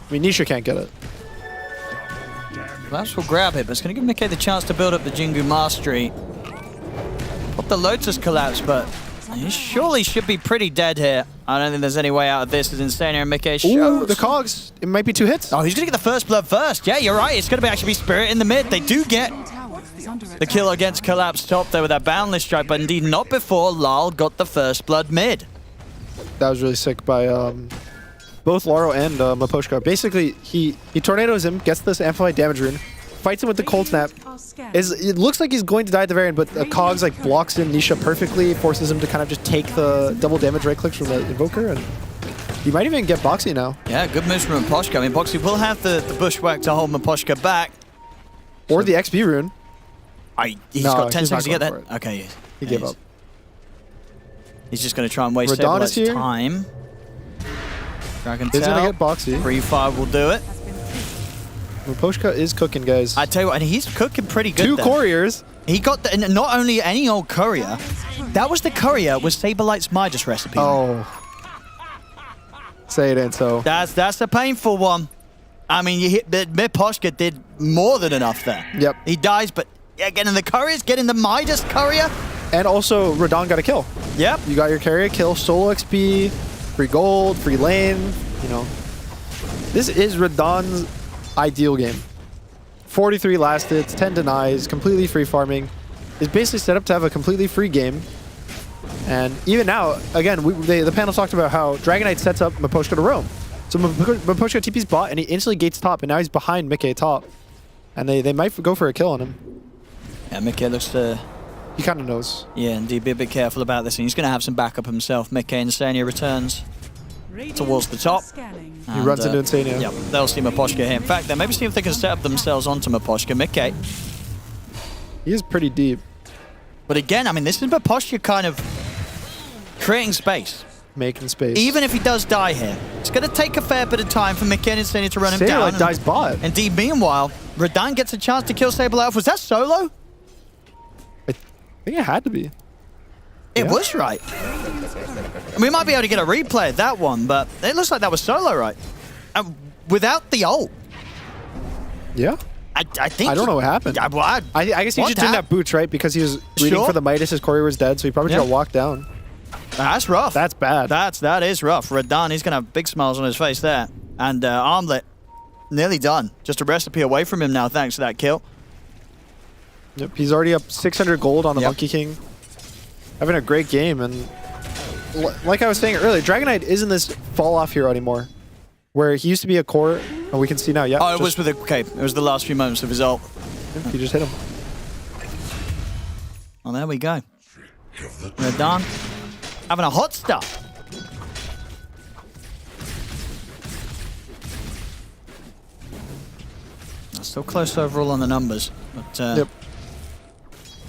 I mean, Nisha can't get it. Collapse will grab it, but it's going to give Meke the chance to build up the Jingu Mastery. Put the Lotus Collapse, but he surely should be pretty dead here. I don't think there's any way out of this. It's insane here. Meke shows. Ooh, the cogs. It might be 2 hits. Oh, he's going to get the first blood first. Yeah, you're right. It's going to actually be Spirit in the mid. They do get the kill against Collapse top there with that boundless strike, but indeed not before Lal got the first blood mid. That was really sick by both Laurel and Maposhka. Basically, he tornadoes him, gets this amplified damage rune, fights him with the cold snap. It looks like he's going to die at the very end, but Cogs like blocks in Nisha perfectly, forces him to kind of just take the double damage right clicks from the Invoker, and he might even get Boxy now. Yeah, good moves from Maposhka. I mean, Boxy will have the bushwhack to hold Maposhka back. Or the XP rune. He's got 10 seconds to get that. Okay, he gave up. He's just going to try and waste Radon is here. time. Dragon He's Tail. going to get Boxy. Free Fire will do it. Maposhka is cooking, guys. I tell you what, and he's cooking pretty good. 2 couriers. He got and not only any old courier. That was the courier with Saberlight's Midas recipe. Oh. Say it ain't so. That's a painful one. I mean, Maposhka did more than enough there. Yep. He dies, but getting the couriers, getting the Midas courier. And also, Radon got a kill. Yep. You got your carrier kill, solo XP, free gold, free lane, you know. This is Radon's ideal game. 43 last hits, 10 denies, completely free farming. is basically set up to have a completely free game. And even now, again, the panel talked about how Dragon Knight sets up Miposhka to roam. So Miposhka TP's bot, and he instantly gates top, and now he's behind Mickey top. And they might go for a kill on him. Yeah, Mickey looks to... He kind of knows. Yeah, indeed, be a bit careful about this. And he's going to have some backup himself. Mickey Insania returns towards the top. He runs into Insania. Yep, they'll see Miposhka here. In fact, they maybe see if they can set up themselves onto Miposhka. Mickey. He is pretty deep. But again, I mean, this is Miposhka kind of creating space. Making space. Even if he does die here, it's going to take a fair bit of time for Mickey Insania to run him down. Like dies bot. Indeed, meanwhile, Radahn gets a chance to kill Sable Elf. Was that solo? I think it had to be. It was right. We might be able to get a replay of that one, but it looks like that was solo, right? Without the ult. Yeah. I think... I don't know what happened. I guess he just didn't have boots, right? Because he was reading for the Midas, his courier was dead, so he probably just got walked down. That's rough. That's bad. That is rough. Radahn, he's going to have big smiles on his face there. And Armlet, nearly done. Just a recipe away from him now, thanks to that kill. Yep, he's already up 600 gold on the Monkey King. Having a great game, and like I was saying earlier, Dragon Knight isn't this fall-off hero anymore. Where he used to be a core, and we can see now, yeah. Oh, it was with it was the last few moments of his ult. He just hit him. Well, there we go. Radahn having a hot start. Still close overall on the numbers, but yep.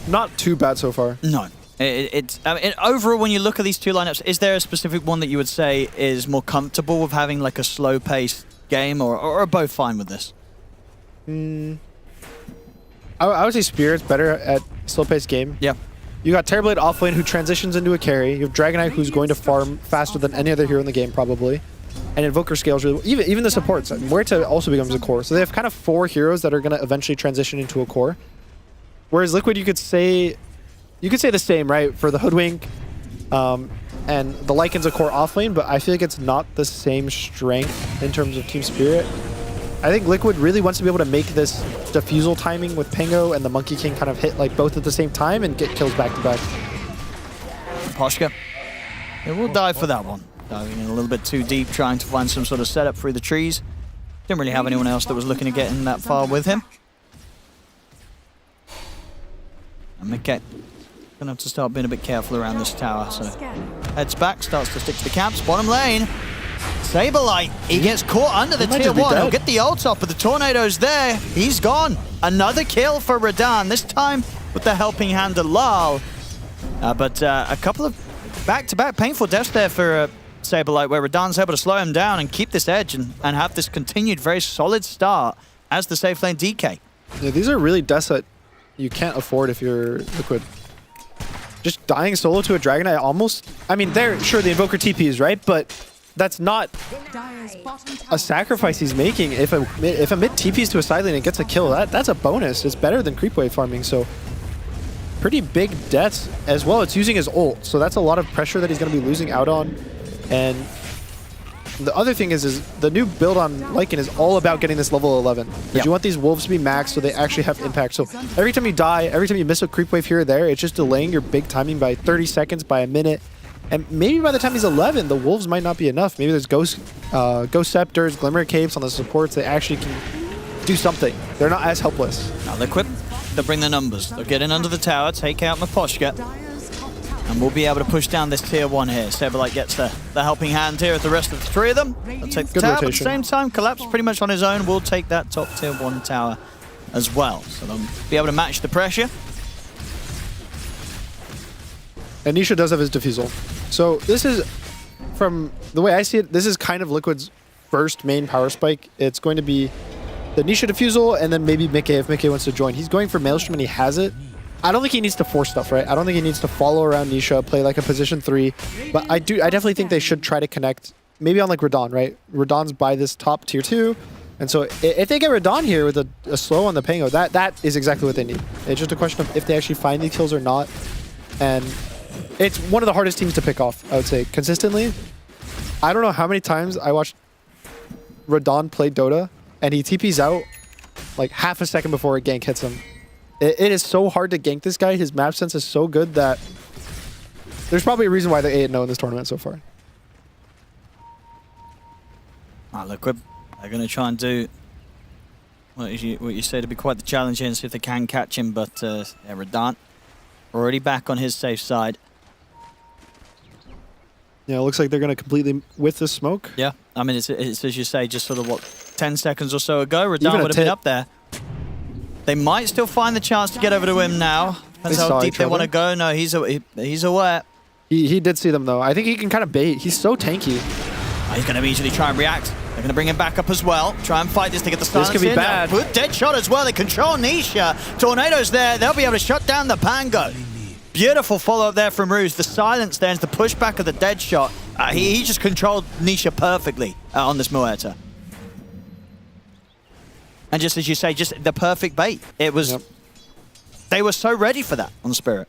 Not too bad so far. No. Overall, when you look at these two lineups, is there a specific one that you would say is more comfortable with having like a slow-paced game, or are both fine with this? I would say Spirit's better at slow-paced game. Yeah. You got Terrorblade offlane who transitions into a carry. You have Dragon Knight who's going to farm faster than any other hero in the game probably. And Invoker scales really well. Even the supports. Muerta also becomes a core. So they have kind of 4 heroes that are going to eventually transition into a core. Whereas Liquid, you could say the same, right? For the Hoodwink, and the Lycan's a core offlane, but I feel like it's not the same strength in terms of team spirit. I think Liquid really wants to be able to make this defusal timing with Pango and the Monkey King kind of hit like both at the same time and get kills back to back. Poshka. It will dive for that one. Diving in a little bit too deep, trying to find some sort of setup through the trees. Didn't really have anyone else that was looking to get in that far with him. And Mickey gonna have to start being a bit careful around this tower. So heads back, starts to stick to the camps. Bottom lane, Saberlight, he gets caught under the tier 1. He'll get the ult off, but the tornado's there. He's gone. Another kill for Radahn, this time with the helping hand of Lal. But a couple of back-to-back painful deaths there for Saberlight, where Radahn's able to slow him down and keep this edge and have this continued very solid start as the safe lane DK. Yeah, these are really deaths that you can't afford if you're Liquid. Just dying solo to a Dragon Knight almost... I mean, sure, the Invoker TPs, right? But that's not a sacrifice he's making. If a mid TPs to a side lane and gets a kill, that's a bonus. It's better than creep wave farming, so... Pretty big deaths as well. It's using his ult, so that's a lot of pressure that he's going to be losing out on. And the other thing is the new build on Lycan is all about getting this level 11. Because you want these wolves to be maxed so they actually have impact. So every time you die, every time you miss a creep wave here or there, it's just delaying your big timing by 30 seconds, by a minute. And maybe by the time he's 11, the wolves might not be enough. Maybe there's Ghost Scepters, Glimmer Capes on the supports. They actually can do something. They're not as helpless. Now Liquid, they'll bring the numbers. They'll get in under the tower, take out Miposhka. And we'll be able to push down this tier 1 here. Saberlight gets the helping hand here with the rest of the 3 of them. They'll take the tower, but at the same time, Collapse pretty much on his own will take that top tier 1 tower as well. So they'll be able to match the pressure. And Nisha does have his defusal. So this is, from the way I see it, this is kind of Liquid's first main power spike. It's going to be the Nisha defusal and then maybe Mickey if Mickey wants to join. He's going for Maelstrom and he has it. I don't think he needs to force stuff, right? I don't think he needs to follow around Nisha, play like a position 3. But I definitely think they should try to connect, maybe on like Radahn, right? Radahn's by this top tier 2. And so if they get Radahn here with a slow on the Pango, that is exactly what they need. It's just a question of if they actually find the kills or not. And it's one of the hardest teams to pick off, I would say, consistently. I don't know how many times I watched Radahn play Dota, and he TPs out like half a second before a gank hits him. It is so hard to gank this guy. His map sense is so good that there's probably a reason why they're 8-0 in this tournament so far. Liquid, they're going to try and do what you say to be quite the challenge here and see if they can catch him, but Radant already back on his safe side. Yeah, it looks like they're going to completely with the smoke. Yeah, I mean, it's as you say, just sort of, what, 10 seconds or so ago, Radant would have been up there. They might still find the chance to get over to him now. Depends how deep they want to go. No, he's aware. He did see them, though. I think he can kind of bait. He's so tanky. He's going to immediately try and react. They're going to bring him back up as well. Try and fight this to get the silence. This could be bad. Good dead shot as well. They control Nisha. Tornado's there. They'll be able to shut down the Pango. Beautiful follow-up there from Ruse. The silence there is the pushback of the dead shot. He just controlled Nisha perfectly on this Muerta. And just as you say, just the perfect bait. It was... Yep. They were so ready for that on Spirit.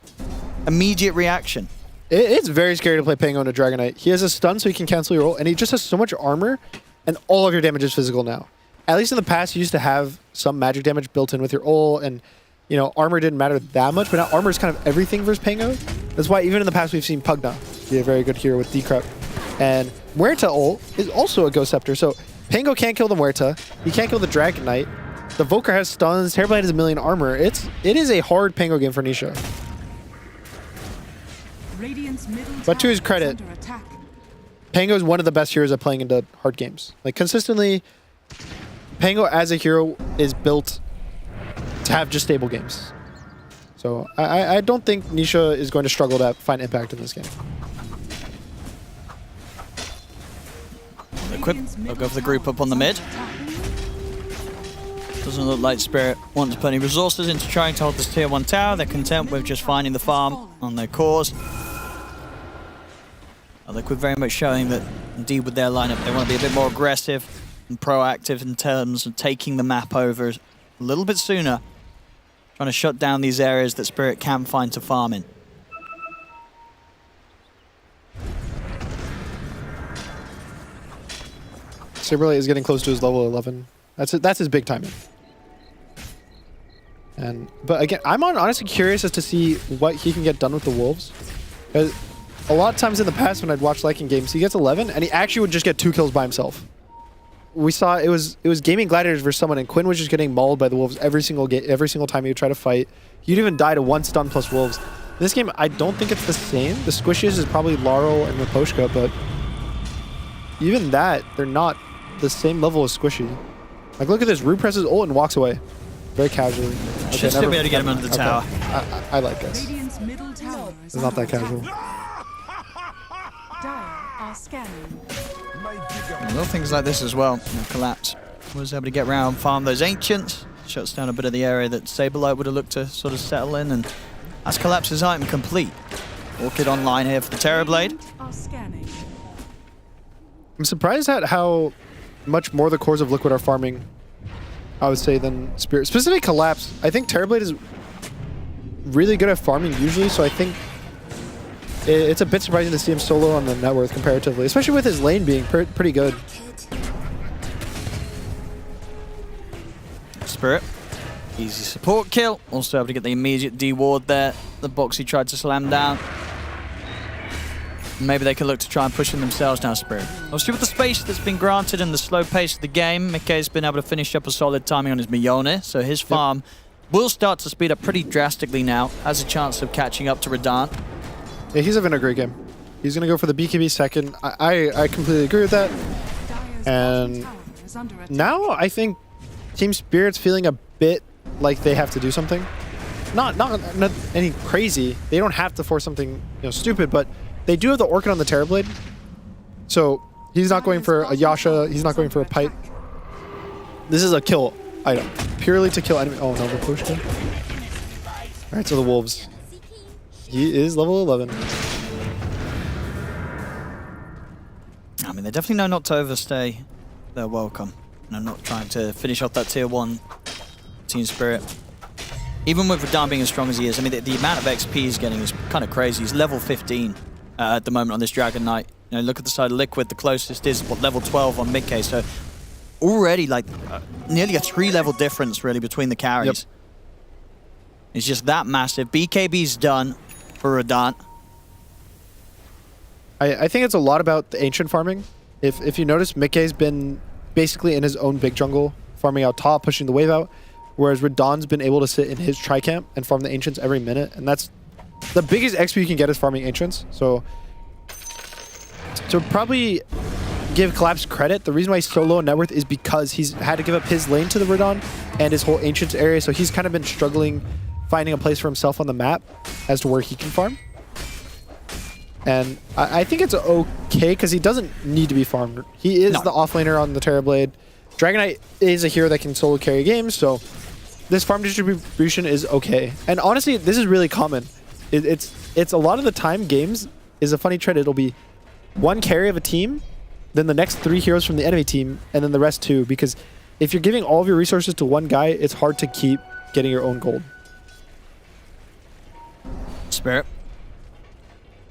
Immediate reaction. It's very scary to play Pango in a Dragon Knight. He has a stun so he can cancel your ult, and he just has so much armor, and all of your damage is physical now. At least in the past, you used to have some magic damage built in with your ult, and you know, armor didn't matter that much, but now armor is kind of everything versus Pango. That's why even in the past we've seen Pugna be a very good hero with Decrep. And Muerta ult is also a Ghost Scepter, so Pango can't kill the Muerta, he can't kill the Dragon Knight, the Volker has stuns, Terrorblade has a million armor. It is a hard Pango game for Nisha. But to his credit, Pango is one of the best heroes at playing into hard games. Like, consistently, Pango as a hero is built to have just stable games. So I don't think Nisha is going to struggle to find impact in this game. Equip. They'll go for the group up on the mid. Doesn't look like Spirit wants plenty of resources into trying to hold this tier 1 tower. They're content with just finding the farm on their cores. Liquid very much showing that, indeed, with their lineup, they want to be a bit more aggressive and proactive in terms of taking the map over a little bit sooner, trying to shut down these areas that Spirit can find to farm in. Saberlight is getting close to his level 11. That's his big timing. But again, I'm honestly curious as to see what he can get done with the Wolves. Because a lot of times in the past when I'd watch Lycan games, he gets 11 and he actually would just get 2 kills by himself. We saw it was Gaming Gladiators versus someone, and Quinn was just getting mauled by the Wolves every single time he would try to fight. He'd even die to 1 stun plus Wolves. This game, I don't think it's the same. The squishes is probably Laurel and Raposhka, but even that, they're not the same level as Squishy. Like, look at this. Rue presses ult and walks away. Very casually. Okay, should still be able to get him under the tower. I like this. It's not that casual. Little things like this as well. Collapse was able to get around, farm those Ancients, shuts down a bit of the area that Saberlight would have looked to sort of settle in, and that's Collapse's item complete. Orchid online here for the Terrorblade. I'm surprised at how much more the cores of Liquid are farming, I would say, than Spirit. Specifically Collapse. I think Terrorblade is really good at farming usually, so I think it's a bit surprising to see him solo on the net worth comparatively, especially with his lane being pretty good. Spirit. Easy support kill. Also able to get the immediate D-ward there. The box he tried to slam down. Maybe they can look to try and push in themselves now, Spirit. Obviously, with the space that's been granted and the slow pace of the game, Mikkei's been able to finish up a solid timing on his Miyone, so his farm will start to speed up pretty drastically now. Has a chance of catching up to Radant. Yeah, he's having a great game. He's going to go for the BKB second. I completely agree with that. And now I think Team Spirit's feeling a bit like they have to do something. Not any crazy. They don't have to force something stupid, but they do have the Orchid on the Terrorblade. So he's not going for a Yasha. He's not going for a pipe. This is a kill item. Purely to kill enemy. Oh, no, Raposhka. All right, so the Wolves. He is level 11. I mean, they definitely know not to overstay their welcome. And I'm not trying to finish off that tier 1 Team Spirit. Even with Radant being as strong as he is, I mean, the amount of XP he's getting is kind of crazy. He's level 15 at the moment on this Dragon Knight. Look at the side of Liquid. The closest is, level 12 on Mikkei. So already, like, nearly a 3-level difference, really, between the carries. is just that massive. BKB's done for Radahn. I think it's a lot about the ancient farming. If you notice, Mickey's been basically in his own big jungle, farming out top, pushing the wave out, whereas Radahn's been able to sit in his tri-camp and farm the ancients every minute, and that's the biggest XP you can get is farming ancients. So to probably give Collapse credit, the reason why he's so low in net worth is because he's had to give up his lane to the Radahn and his whole ancients area, so he's kind of been struggling finding a place for himself on the map as to where he can farm. And I think it's okay because he doesn't need to be farmed. He is the offlaner on the Terrorblade. Dragon Knight is a hero that can solo carry games, so this farm distribution is okay. And honestly, this is really common. It's a lot of the time games is a funny trend. It'll be one carry of a team, then the next 3 heroes from the enemy team, and then the rest 2. Because if you're giving all of your resources to one guy, it's hard to keep getting your own gold. Spirit.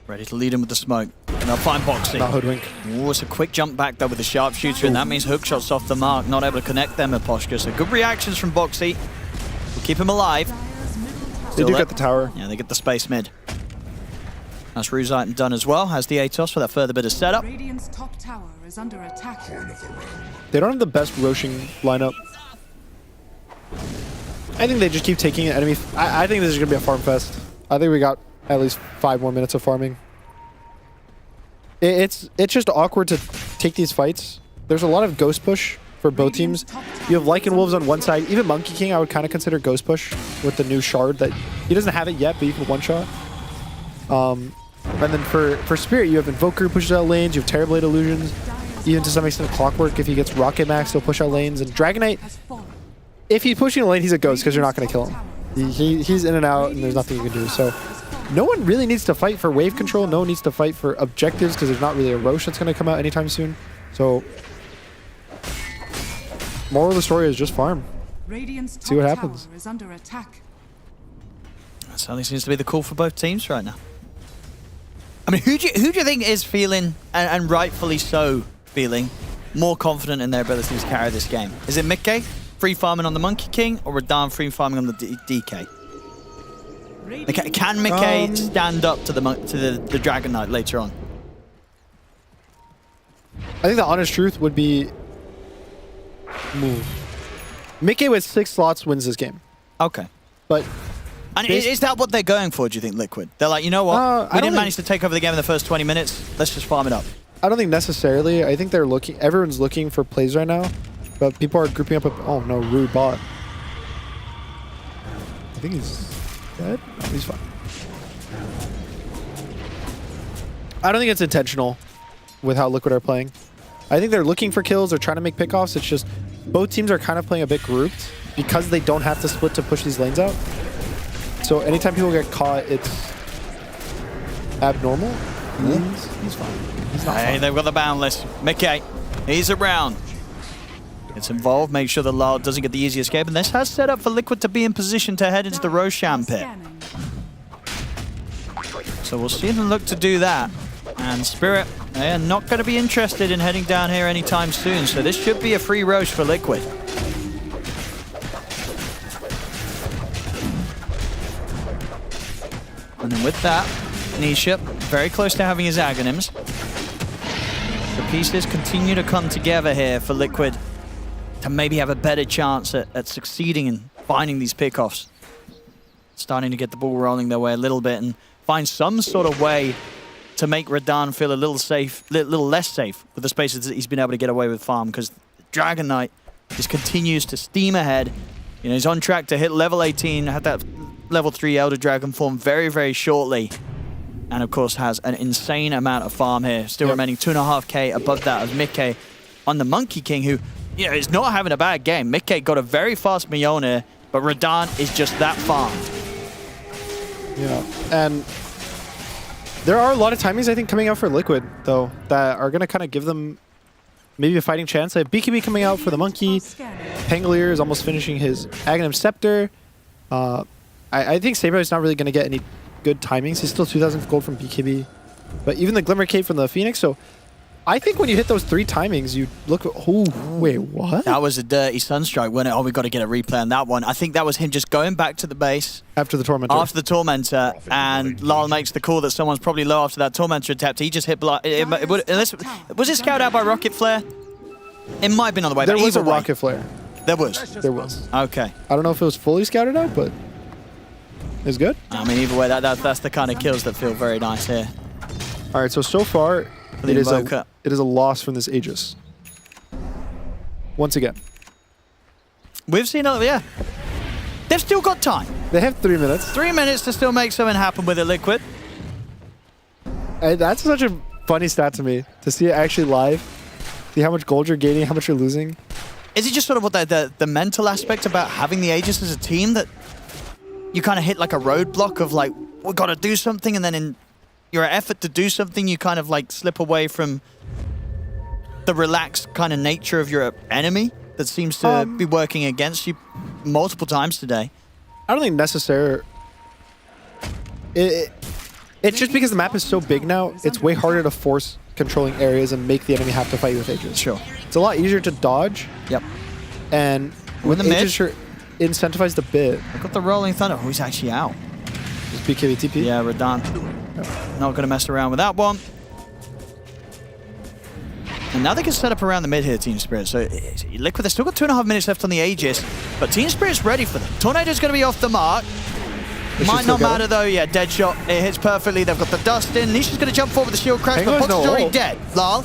Ready to lead him with the smoke. And they'll find Boxy. Not Hoodwink. Ooh, it's a quick jump back though with the sharpshooter, and that means hookshots off the mark. Not able to connect them with Poshka. So good reactions from Boxy. We'll keep him alive. They do get the tower. Yeah, they get the space mid. That's Ruzite done as well. Has the Atos for that further bit of setup. Radiant's top tower is under attack. They don't have the best Roshing lineup. I think they just keep taking an enemy. I think this is going to be a farm fest. I think we got at least 5 more minutes of farming. It's just awkward to take these fights. There's a lot of ghost push for both teams. You have Lycan Wolves on one side. Even Monkey King I would kind of consider ghost push with the new shard that he doesn't have it yet, but you can one shot. And then for Spirit, you have Invoker who pushes out lanes. You have Terrorblade Illusions. Even to some extent Clockwork, if he gets Rocket Max, he'll push out lanes. And Dragon Knight, if he's pushing a lane, he's a ghost because you're not going to kill him. He's in and out, and there's nothing you can do. So no one really needs to fight for wave control. No one needs to fight for objectives because there's not really a Rosh that's going to come out anytime soon. So moral of the story is just farm. See what happens. Is under attack. That certainly seems to be the call for both teams right now. I mean, who do you think is feeling, and rightfully so, feeling more confident in their ability to carry this game? Is it Mickey free farming on the Monkey King, or Radahn free farming on the DK? Can Mickey stand up to the Dragon Knight later on? I think the honest truth would be move. Mickey with 6 slots wins this game. Okay. But and is that what they're going for, do you think, Liquid? They're like, you know what? We didn't manage to take over the game in the first 20 minutes. Let's just farm it up. I don't think necessarily. I think they're looking. Everyone's looking for plays right now, but people are grouping up. Oh no, Rude bot. I think he's dead. No, he's fine. I don't think it's intentional with how Liquid are playing. I think they're looking for kills. They're trying to make pickoffs. It's just both teams are kind of playing a bit grouped because they don't have to split to push these lanes out. So anytime people get caught, it's abnormal. He's fine. He's not fine. They've got the Boundless. Mickey, he's around. Gets involved, make sure the Lard doesn't get the easy escape. And this has set up for Liquid to be in position to head into the Roshan pit. So we'll see them look to do that. And Spirit, they are not going to be interested in heading down here anytime soon. So this should be a free Rosh for Liquid. And then with that, Nisha, very close to having his Aghanims. The pieces continue to come together here for Liquid to maybe have a better chance at succeeding in finding these pickoffs. Starting to get the ball rolling their way a little bit and find some sort of way to make Radahn feel a little less safe with the spaces that he's been able to get away with farm, because Dragon Knight just continues to steam ahead. You know, he's on track to hit level 18, had that level 3 Elder Dragon form very, very shortly. And of course has an insane amount of farm here, still remaining 2.5k above that of Mickey on the Monkey King, who, you know, is not having a bad game. Mickey got a very fast Mjolnir, but Radahn is just that farmed. Yeah, and there are a lot of timings, I think, coming out for Liquid, though, that are going to kind of give them maybe a fighting chance. They have BKB coming out for the Monkey. Pangolier is almost finishing his Aghanim Scepter. I think Saber is not really going to get any good timings. He's still 2,000 gold from BKB. But even the Glimmer Cape from the Phoenix, so I think when you hit those 3 timings, you look. Oh, wait, what? That was a dirty Sunstrike, wasn't it? Oh, we got to get a replay on that one. I think that was him just going back to the base. After the Tormentor. After the Tormentor, and Lyle makes the call that someone's probably low after that Tormentor attempt. He just hit block. Was it scouted out by Rocket Flare? It might have been on the way. There but was a either way, Rocket Flare. There was. There was. Okay. I don't know if it was fully scouted out, but it's good. I mean, either way, that's the kind of kills that feel very nice here. All right, so far, it is a loss from this Aegis. Once again. We've seen, yeah. They've still got time. They have 3 minutes. 3 minutes to still make something happen with it, Liquid. And that's such a funny stat to me, to see it actually live. See how much gold you're gaining, how much you're losing. Is it just sort of what the mental aspect about having the Aegis as a team that you kind of hit like a roadblock of like, we've got to do something, and then in your effort to do something, you kind of like slip away from the relaxed kind of nature of your enemy that seems to be working against you multiple times today? I don't think necessarily. It's just because the map is so big now, it's way harder to force controlling areas and make the enemy have to fight you with Aegis. Sure. It's a lot easier to dodge. Yep. And with Aegis, you're incentivized a bit. Look at the Rolling Thunder. Oh, he's actually out. Just BKB TP? Yeah, Radahn. Not going to mess around with that one. And now they can set up around the mid here, Team Spirit. So Liquid, they've still got 2.5 minutes left on the Aegis, but Team Spirit's ready for them. Tornado's going to be off the mark. Might not matter though. Yeah, dead shot. It hits perfectly. They've got the dust in. Nisha's going to jump forward with the shield crash, but Box is already dead. Lal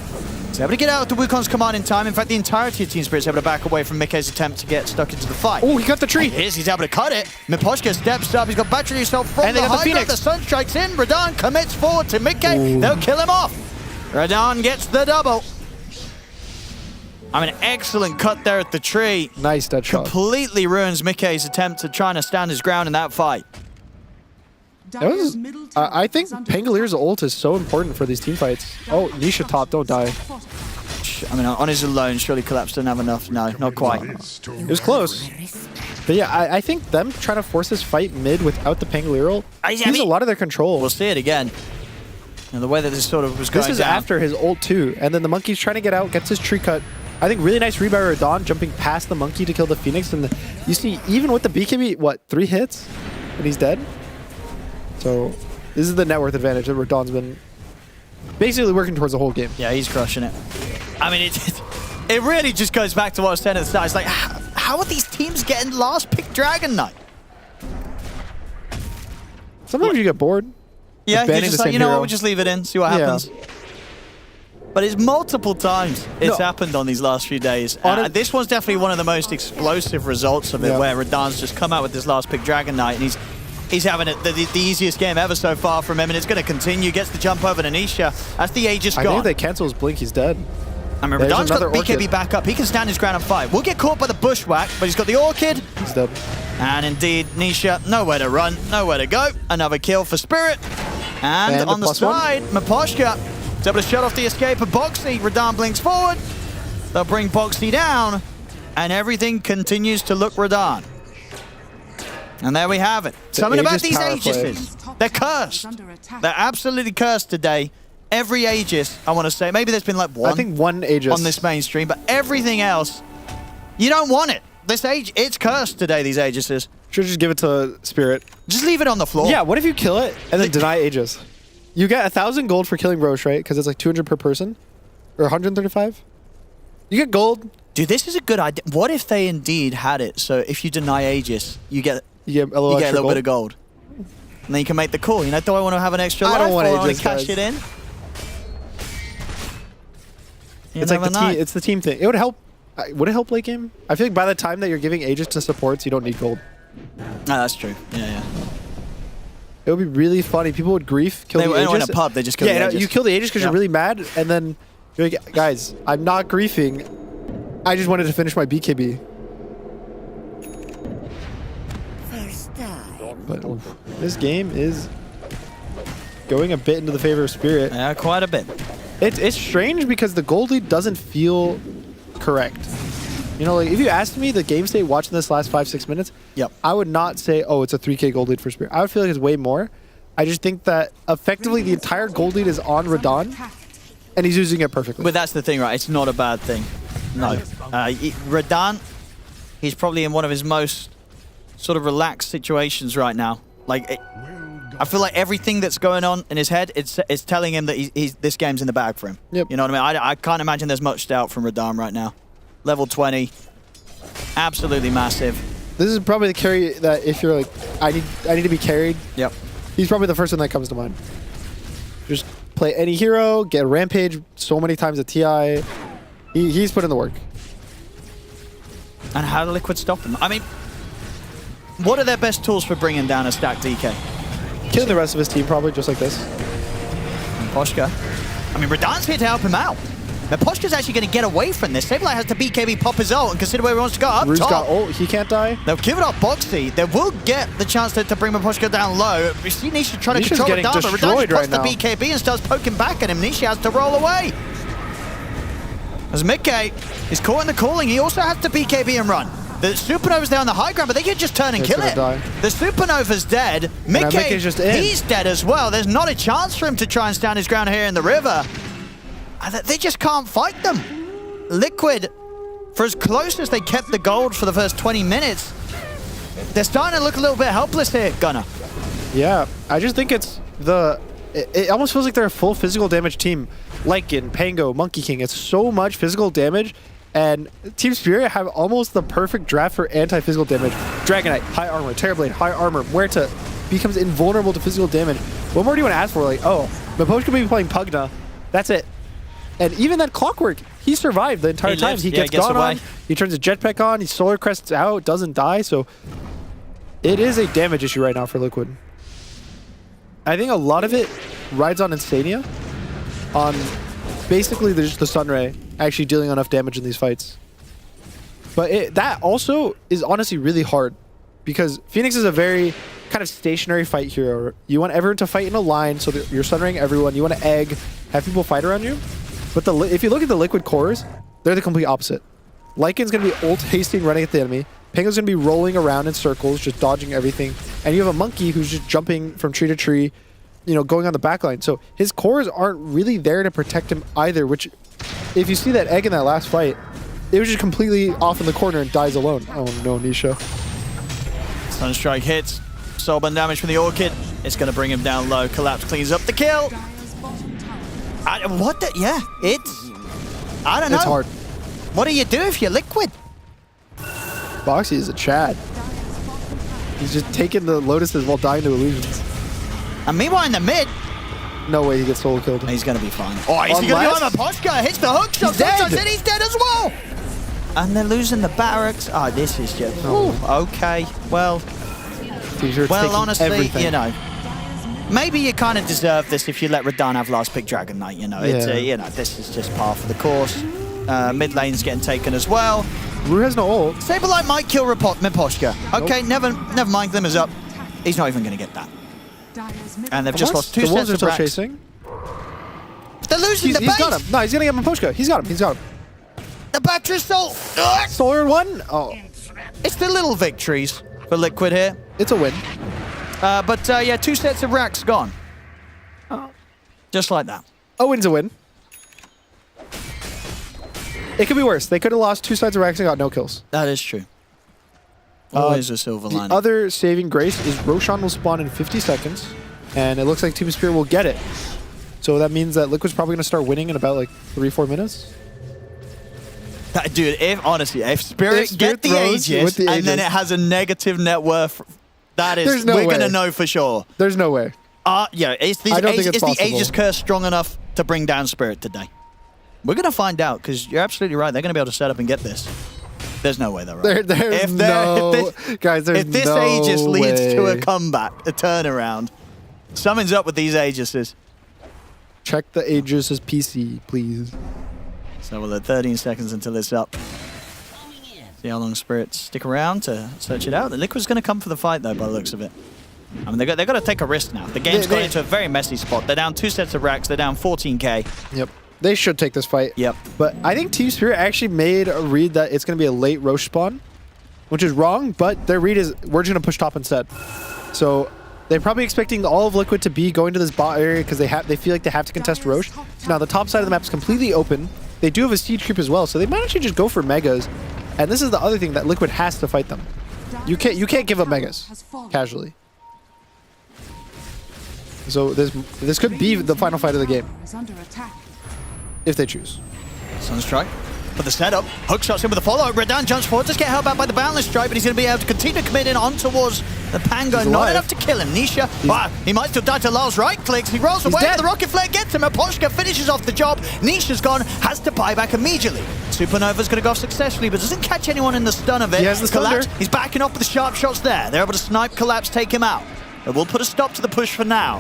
is able to get out of the Wukong's command in time. In fact, the entirety of Team Spirit's able to back away from Mikkei's attempt to get stuck into the fight. Oh, he cut the tree. He's able to cut it. Miposhka steps up. He's got battery himself from the Hydra. The sun strikes in. Radahn commits forward to Mikkei. They'll kill him off. Radahn gets the double. I mean, excellent cut there at the tree. Nice dead shot. Completely ruins Mikkei's attempt to try to stand his ground in that fight. I think Pangalier's ult is so important for these team fights. Oh, Nisha top, don't die. I mean, on his alone, surely Collapse didn't have enough. No, not quite. It was close. But yeah, I think them trying to force this fight mid without the Pangolier ult gives a lot of their control. We'll see it again. And the way that this sort of was going This is down. after his ult too. And then the monkey's trying to get out, gets his tree cut. I think really nice read by Radahn, jumping past the monkey to kill the Phoenix. And you see, even with the BKB, what, 3 hits? And he's dead? So this is the net worth advantage that Radahn's been basically working towards the whole game. Yeah, he's crushing it. I mean, it really just goes back to what I was saying at the start. It's like, how are these teams getting last pick Dragon Knight? Sometimes you get bored. Yeah, you're just like, you know what, we'll just leave it in, see what happens. But it's multiple times it's happened on these last few days. This one's definitely one of the most explosive results of it, where Radahn's just come out with this last pick Dragon Knight, and he's having the easiest game ever so far from him, and it's going to continue. Gets the jump over to Nisha. That's the Aegis gone. I think they cancel his blink, he's dead. I mean, Radahn's got the BKB back up. He can stand his ground and fight. We'll get caught by the bushwhack, but he's got the Orchid. He's dead. And indeed, Nisha, nowhere to run, nowhere to go. Another kill for Spirit. And on the side, Miposhka is able to shut off the escape of Boxy. Radahn blinks forward. They'll bring Boxy down, and everything continues to look Radahn. And there we have it. Something about these Aegises. They're cursed. They're absolutely cursed today. Every Aegis, I want to say, maybe there's been like one. I think one Aegis on this main stream, but everything else, you don't want it. This age, it's cursed today, these Aegises. Should just give it to Spirit. Just leave it on the floor. Yeah, what if you kill it and then deny Aegis? You get 1,000 gold for killing Roche, right? Because it's like 200 per person? Or 135? You get gold. Dude, this is a good idea. What if they indeed had it? So if you deny Aegis, you get a little bit of gold. And then you can make the call. You know, do I want to have an extra life? I don't want Aegis, Aegis, cash it in? It's like it's the team thing. It would help. Would it help late game? I feel like by the time that you're giving Aegis to supports, you don't need gold. No, that's true. Yeah. It would be really funny. People would grief, kill the Aegis. In a pub, they just kill the Aegis. You kill the Aegis because you're really mad, and then you're like, guys, I'm not griefing. I just wanted to finish my BKB. But this game is going a bit into the favor of Spirit. Yeah, quite a bit. It's strange because the gold lead doesn't feel correct. You know, like if you asked me the game state watching this last 5-6 minutes, I would not say, oh, it's a 3K gold lead for Spirit. I would feel like it's way more. I just think that effectively the entire gold lead is on Radahn. And he's using it perfectly. But that's the thing, right? It's not a bad thing. No. Radahn, he's probably in one of his most sort of relaxed situations right now. Like, I feel like everything that's going on in his head, it's telling him that this game's in the bag for him. Yep. You know what I mean? I can't imagine there's much doubt from Radahn right now. Level 20, absolutely massive. This is probably the carry that if you're like, I need to be carried. Yep. He's probably the first one that comes to mind. Just play any hero, get Rampage so many times at TI. He's put in the work. And how do Liquid stop him? I mean, what are their best tools for bringing down a stacked DK? Killing the rest of his team probably, just like this. And Poshka. I mean, Radahn's here to help him out. But Poshka's actually going to get away from this. Sableye has to BKB pop his ult and consider where he wants to go. Up Rue's top. got ult. He can't die. They'll give it up Boxy. They will get the chance to bring Poshka down low. We see Nisha trying to control Radahn, but Radahn just pops the BKB and starts poking back at him. Nisha has to roll away. As Mickey is caught in the calling, he also has to BKB and run. The Supernova's there on the high ground, but they can just turn and kill it. The Supernova's dead. Mickey's just in. He's dead as well. There's not a chance for him to try and stand his ground here in the river. They just can't fight them. Liquid, for as close as they kept the gold for the first 20 minutes, they're starting to look a little bit helpless here, Gunnar. Yeah, I just think it's it almost feels like they're a full physical damage team. Lycan, Pango, Monkey King, it's so much physical damage, and Team Spirit have almost the perfect draft for anti-physical damage. Dragonite, high armor, Terrorblade, high armor, Muerta becomes invulnerable to physical damage. What more do you want to ask for? Like, oh, Miposh could be playing Pugna. That's it. And even that Clockwork, he survived the entire time. He gets gone on, he turns his jetpack on, he solar crests out, doesn't die, so it is a damage issue right now for Liquid. I think a lot of it rides on Insania, on basically the Sunray actually dealing enough damage in these fights. But that also is honestly really hard, because Phoenix is a very kind of stationary fight hero. You want everyone to fight in a line so that you're Sunraying everyone. You want to egg, have people fight around you. But if you look at the Liquid cores, they're the complete opposite. Lycan's going to be ult hasting, running at the enemy. Pango's going to be rolling around in circles, just dodging everything. And you have a Monkey who's just jumping from tree to tree, you know, going on the backline. So his cores aren't really there to protect him either, which, if you see that egg in that last fight, it was just completely off in the corner and dies alone. Oh no, Nisha. Sunstrike hits. Soulburn damage from the Orchid. It's going to bring him down low. Collapse cleans up the kill. What the? Yeah, I don't know. It's hard. What do you do if you're Liquid? Boxy is a Chad. He's just taking the Lotuses while dying to illusions. And meanwhile in the mid, no way he gets solo killed. He's going to be fine. Oh, he's going to be on a Poshka. Hits the hook shot. He's dead as well. And they're losing the barracks. Oh, this is just... Oh, okay. Well, honestly, everything. You know, maybe you kind of deserve this if you let Radahn have last pick Dragon Knight, you know. It's you know, this is just par for the course. Mid lane's getting taken as well. Rue has no ult. Sableye might kill Miposhka. Okay, never mind. Glimmer's up. He's not even going to get that. And they've just lost 2 sets of racks. Chasing. They're losing the base. He's got him. No, he's going to get Miposhka. He's got him. The Bactress Soul. Solar one? Oh. It's the little victories for Liquid here. It's a win. But yeah, 2 sets of racks gone. Just like that. A win's a win. It could be worse. They could have lost 2 sides of racks and got no kills. That is true. Always a silver lining. The other saving grace is Roshan will spawn in 50 seconds, and it looks like Team Spirit will get it. So that means that Liquid's probably going to start winning in about like 3-4 minutes. Dude, if Spirit get the Aegis, and then it has a negative net worth, that is, we're going to know for sure. There's no way. Yeah, is the Aegis curse strong enough to bring down Spirit today? We're going to find out, because you're absolutely right. They're going to be able to set up and get this. There's no way they're right. There's no If this Aegis leads to a comeback, a turnaround, something's up with these Aegises. Check the Aegis' PC, please. So we'll have 13 seconds until it's up. See how long Spirits stick around to search it out. The Liquid's going to come for the fight, though, by the looks of it. I mean, they've got to take a risk now. The game's gone into a very messy spot. They're down 2 sets of racks. They're down 14k. Yep. They should take this fight. Yep. But I think Team Spirit actually made a read that it's going to be a late Roche spawn, which is wrong, but their read is we're just going to push top instead. So They're probably expecting all of Liquid to be going to this bot area because they feel like they have to contest Roche. So now the top side of the map is completely open. They do have a siege creep as well, so they might actually just go for megas. And this is the other thing that Liquid has to fight them. You can't give up megas casually. So this could be the final fight of the game if they choose. Sunstrike for the setup. Hook shots in with a follow-up. Redan jumps forward. Does get held back by the Boundless Strike, but he's going to be able to continue to commit in on towards the Pango. Not enough to kill him. Nisha, he might still die to Lars right clicks. He rolls away. The Rocket Flare gets him. Aposhka finishes off the job. Nisha's gone. Has to buy back immediately. Supernova's going to go off successfully, but doesn't catch anyone in the stun of it. He has the Collapse. He's backing off with the sharp shots there. They're able to snipe Collapse, take him out. It will put a stop to the push for now.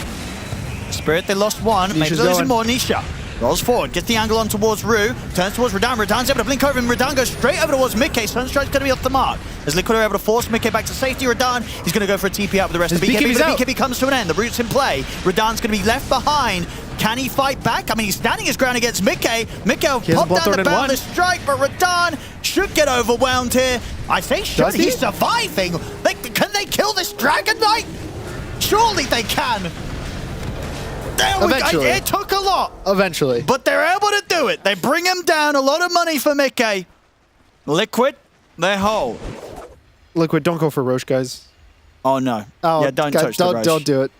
Spirit, they lost one. Maybe they're losing more. Nisha rolls forward, gets the angle on towards Rue, turns towards Redan. Redan's able to blink over him. Redan goes straight over towards Mickey. Sunstrike's going to be off the mark. As Liquid are able to force Mickey back to safety, Redan, he's going to go for a TP out with the rest of the BKB. But the BKB comes to an end. The root's in play. Redan's going to be left behind. Can he fight back? I mean, he's standing his ground against Mickey. Mickey will pop down the Boundless Strike, but Redan should get overwhelmed here. I say should. He's surviving. Can they kill this Dragon Knight? Surely they can. Eventually. It took a lot. Eventually. But they're able to do it. They bring him down. A lot of money for Mickey. Liquid, they're whole. Liquid, don't go for Roche, guys. Oh, no. Oh, yeah, don't touch the Roche. Don't do it.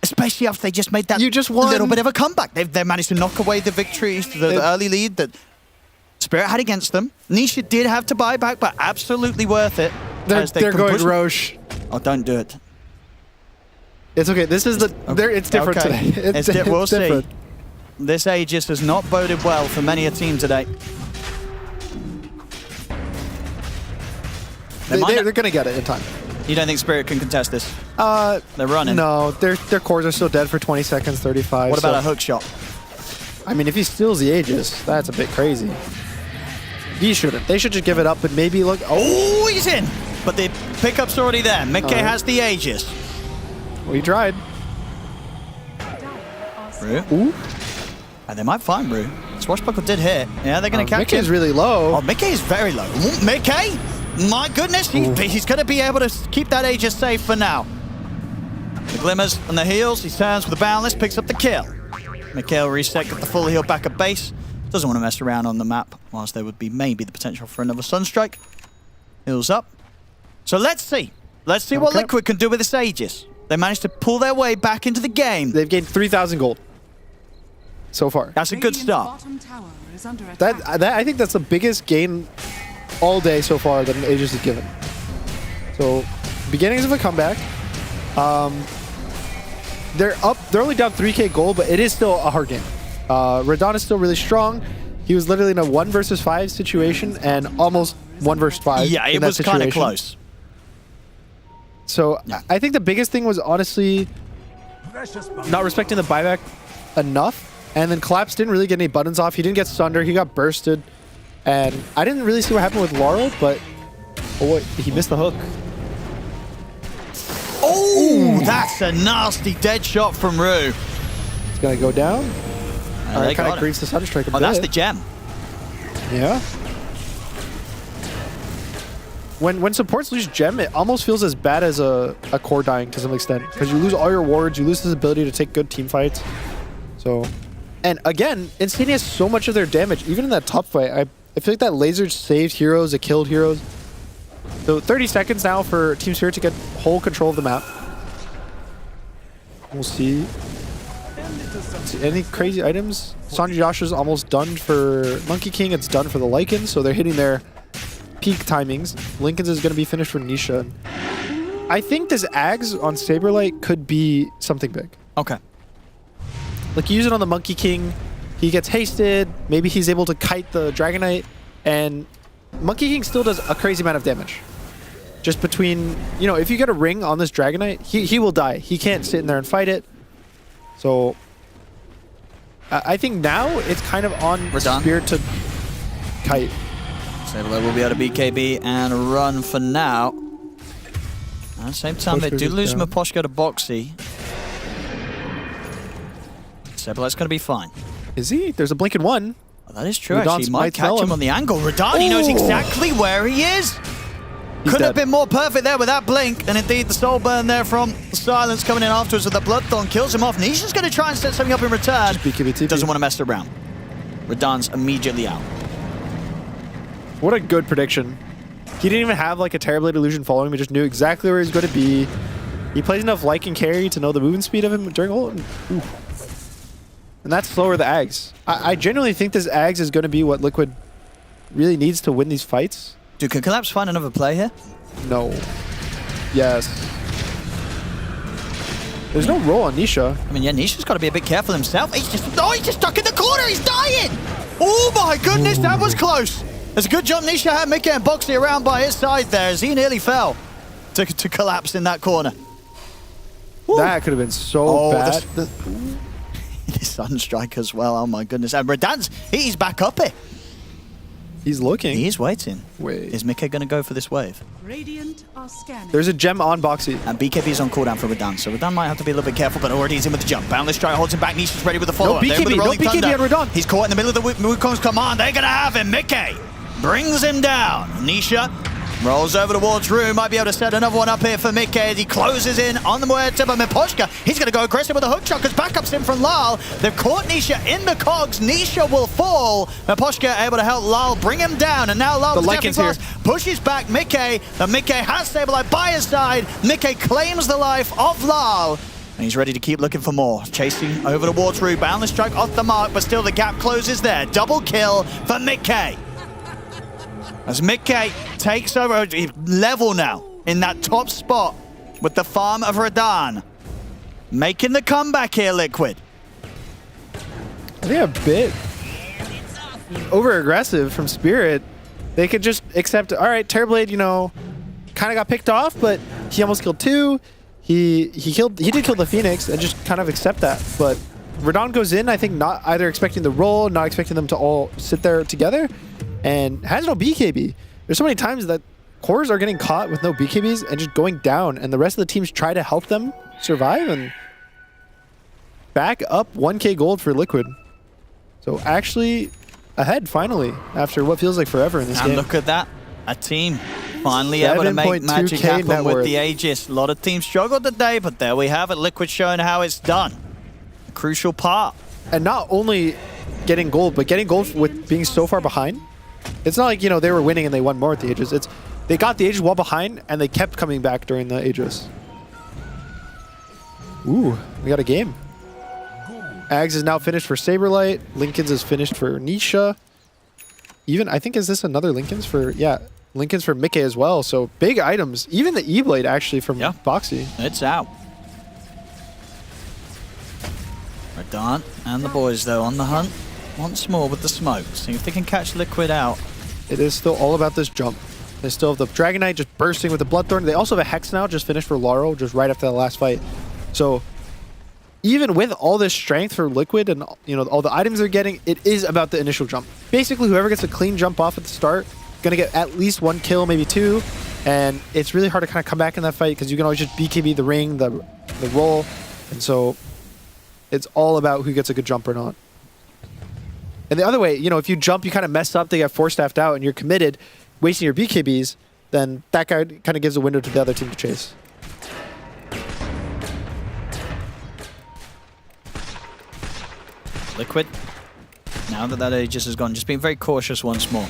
Especially after they just made that little bit of a comeback. They've managed to knock away the victories, the early lead that Spirit had against them. Nisha did have to buy back, but absolutely worth it. They're going Roche. Oh, don't do it. It's okay. This is it's different today. We'll see. This Aegis has not boded well for many a team today. They're going to get it in time. You don't think Spirit can contest this? They're running. No, their cores are still dead for 20 seconds, 35. What about a hook shot? I mean, if he steals the Aegis, that's a bit crazy. He shouldn't. They should just give it up and maybe look. Oh, he's in. But the pickup's already there. Mickey has the Aegis. We tried. Rue. Ooh. And they might find Rue. Swashbuckle did hit. Yeah, they're going to catch him. Mickey's really low. Oh, Mickey is very low. Ooh, Mickey! My goodness, he's going to be able to keep that Aegis safe for now. The glimmers and the heals. He turns with the Boundless, picks up the kill. Mickey will reset, get the full heal back at base. Doesn't want to mess around on the map, whilst there would be maybe the potential for another Sunstrike. Heals up. So let's see. Let's see what Liquid can do with this Aegis. They managed to pull their way back into the game. They've gained 3,000 gold so far. That's a good start. I think that's the biggest gain all day so far that an Aegis is given. So, beginnings of a comeback. They're only down 3k gold, but it is still a hard game. Redan is still really strong. He was literally in a 1 versus 5 situation and almost 1 versus 5. Yeah, it was kind of close. So I think the biggest thing was honestly not respecting the buyback enough. And then Collapse didn't really get any buttons off. He didn't get stunned. He got bursted. And I didn't really see what happened with Laurel, but he missed the hook. Oh, that's a nasty dead shot from Rue. It's going to go down. It kind of grieves the Sunstrike a bit. That's the gem. Yeah. When supports lose gem, it almost feels as bad as a core dying to some extent. Because you lose all your wards, you lose this ability to take good team fights. So, and again, Insania has so much of their damage. Even in that top fight, I feel like that laser saved heroes, it killed heroes. So 30 seconds now for Team Spirit to get whole control of the map. We'll see. Any crazy items? Sanji Yasha's almost done for Monkey King. It's done for the Lycan, so they're hitting their peak timings. Lincoln's is going to be finished for Nisha. I think this Ags on Saberlight could be something big. Okay. Like, you use it on the Monkey King, he gets hasted, maybe he's able to kite the Dragon Knight, and Monkey King still does a crazy amount of damage. Just between, you know, if you get a ring on this Dragon Knight, he will die. He can't sit in there and fight it. So, I think now it's kind of on Spirit to kite. Saberlight will be able to BKB and run for now. At the same time, they do lose Maposhka to Boxy. Saberlight's going to be fine. Is he? There's a blink in one. Oh, that is true, actually. He might catch him on the angle. Redan, he knows exactly where he is. Couldn't have been more perfect there with that blink, and indeed the soul burn there from Silence coming in afterwards with the Bloodthorn kills him off. Nisha's going to try and set something up in return. Doesn't want to mess around. Radan's immediately out. What a good prediction. He didn't even have like a Terrorblade illusion following him. He just knew exactly where he was going to be. He plays enough Lycan carry to know the movement speed of him during ult. And that's slower the Ags. I genuinely think this Ags is going to be what Liquid really needs to win these fights. Dude, can Collapse find another play here? No. Yes. There's no roll on Nisha. I mean, yeah, Nisha's got to be a bit careful himself. He's just stuck in the corner. He's dying. Oh my goodness, that was close. There's a good jump. Nisha had Mickey and Boxy around by his side there as he nearly fell to collapse in that corner. Woo. That could have been so bad. The Sunstrike as well. Oh my goodness. And Radan's, he's back up here. He's looking. He is waiting. Wait. Is Mickey going to go for this wave? Radiant are scanning. There's a gem on Boxy. And BKB's on cooldown for Radan, so Radan might have to be a little bit careful, but already he's in with the jump. Boundless Strike holds him back. Nisha's ready with the follow-up. No BKB, no BKB on Radan. He's caught in the middle of the Wukong's command. They're going to have him. Mickey brings him down. Nisha rolls over towards Rue. Might be able to set another one up here for Mickey as he closes in on the Muerta, but Miposhka, he's going to go aggressive with a hook shot because backup's in from Lal. They've caught Nisha in the cogs. Nisha will fall. Miposhka able to help Lal bring him down, and now Lal pushes back Mickey. The Mickey has Sableye by his side. Mickey claims the life of Lal. And he's ready to keep looking for more. Chasing over towards Rue. Boundless Strike off the mark, but still the gap closes there. Double kill for Mickey. As Mickey takes over, level now in that top spot with the farm of Radan. Making the comeback here, Liquid. I think a bit over-aggressive from Spirit. They could just accept, all right, Terrorblade, you know, kind of got picked off, but he almost killed 2. He did kill the Phoenix and just kind of accept that. But Radan goes in, I think, not either expecting the roll, not expecting them to all sit there together, and has no BKB. There's so many times that cores are getting caught with no BKBs and just going down, and the rest of the teams try to help them survive and back up 1k gold for Liquid. So actually ahead finally after what feels like forever in this game. And look at that. A team finally able to make magic happen with the Aegis. A lot of teams struggled today, but there we have it. Liquid showing how it's done. A crucial part. And not only getting gold, but getting gold with being so far behind. It's not like, you know, they were winning and they won more with the Aegis. It's they got the Aegis while behind and they kept coming back during the Aegis. Ooh, we got a game. Ags is now finished for Saberlight. Lincoln's is finished for Nisha. Even, I think, is this another Lincoln's for, yeah, Lincoln's for Mickey as well. So big items. Even the E-Blade actually from Boxy. It's out. Radan and the boys, though, on the hunt once more with the smoke. See if they can catch Liquid out. It is still all about this jump. They still have the Dragon Knight just bursting with the Bloodthorn. They also have a Hex now, just finished for Laurel, just right after the last fight. So even with all this strength for Liquid and, you know, all the items they're getting, it is about the initial jump. Basically, whoever gets a clean jump off at the start, gonna get at least 1 kill, maybe 2. And it's really hard to kind of come back in that fight because you can always just BKB the ring, the roll. And so it's all about who gets a good jump or not. And the other way, you know, if you jump, you kind of mess up, they get 4-staffed out, and you're committed, wasting your BKBs, then that guy kind of gives a window to the other team to chase. Liquid, now that Aegis is gone, just being very cautious once more.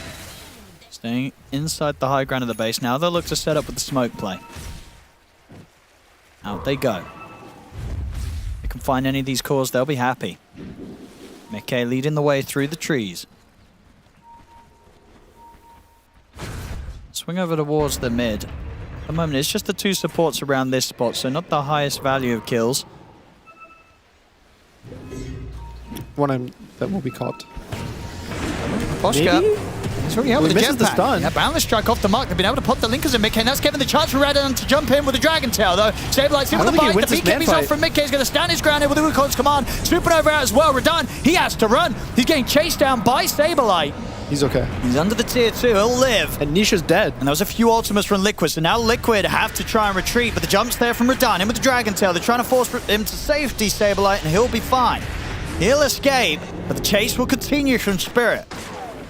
Staying inside the high ground of the base. Now they'll look to set up with the smoke play. Out they go. If they can find any of these cores, they'll be happy. Mickey leading the way through the trees. Swing over towards the mid. At the moment, it's just the 2 supports around this spot, so not the highest value of kills. One that will be caught. Boschka. He's already out with the jetpack. Stun. Yeah, Boundless Strike off the mark. They've been able to put the Linkers in Mickey, and that's given the chance for Radan to jump in with the Dragon Tail, though. Saberlight's in with the bite. The BKB's off from Mickey. He's going to stand his ground here with the Wukong's command. Supernova out as well. Radan, he has to run. He's getting chased down by Saberlight. He's okay. He's under the tier 2. He'll live. And Nisha's dead. And there was a few ultimates from Liquid, so now Liquid have to try and retreat, but the jump's there from Radan, in with the Dragon Tail. They're trying to force him to safety, Saberlight, and he'll be fine. He'll escape, but the chase will continue from Spirit.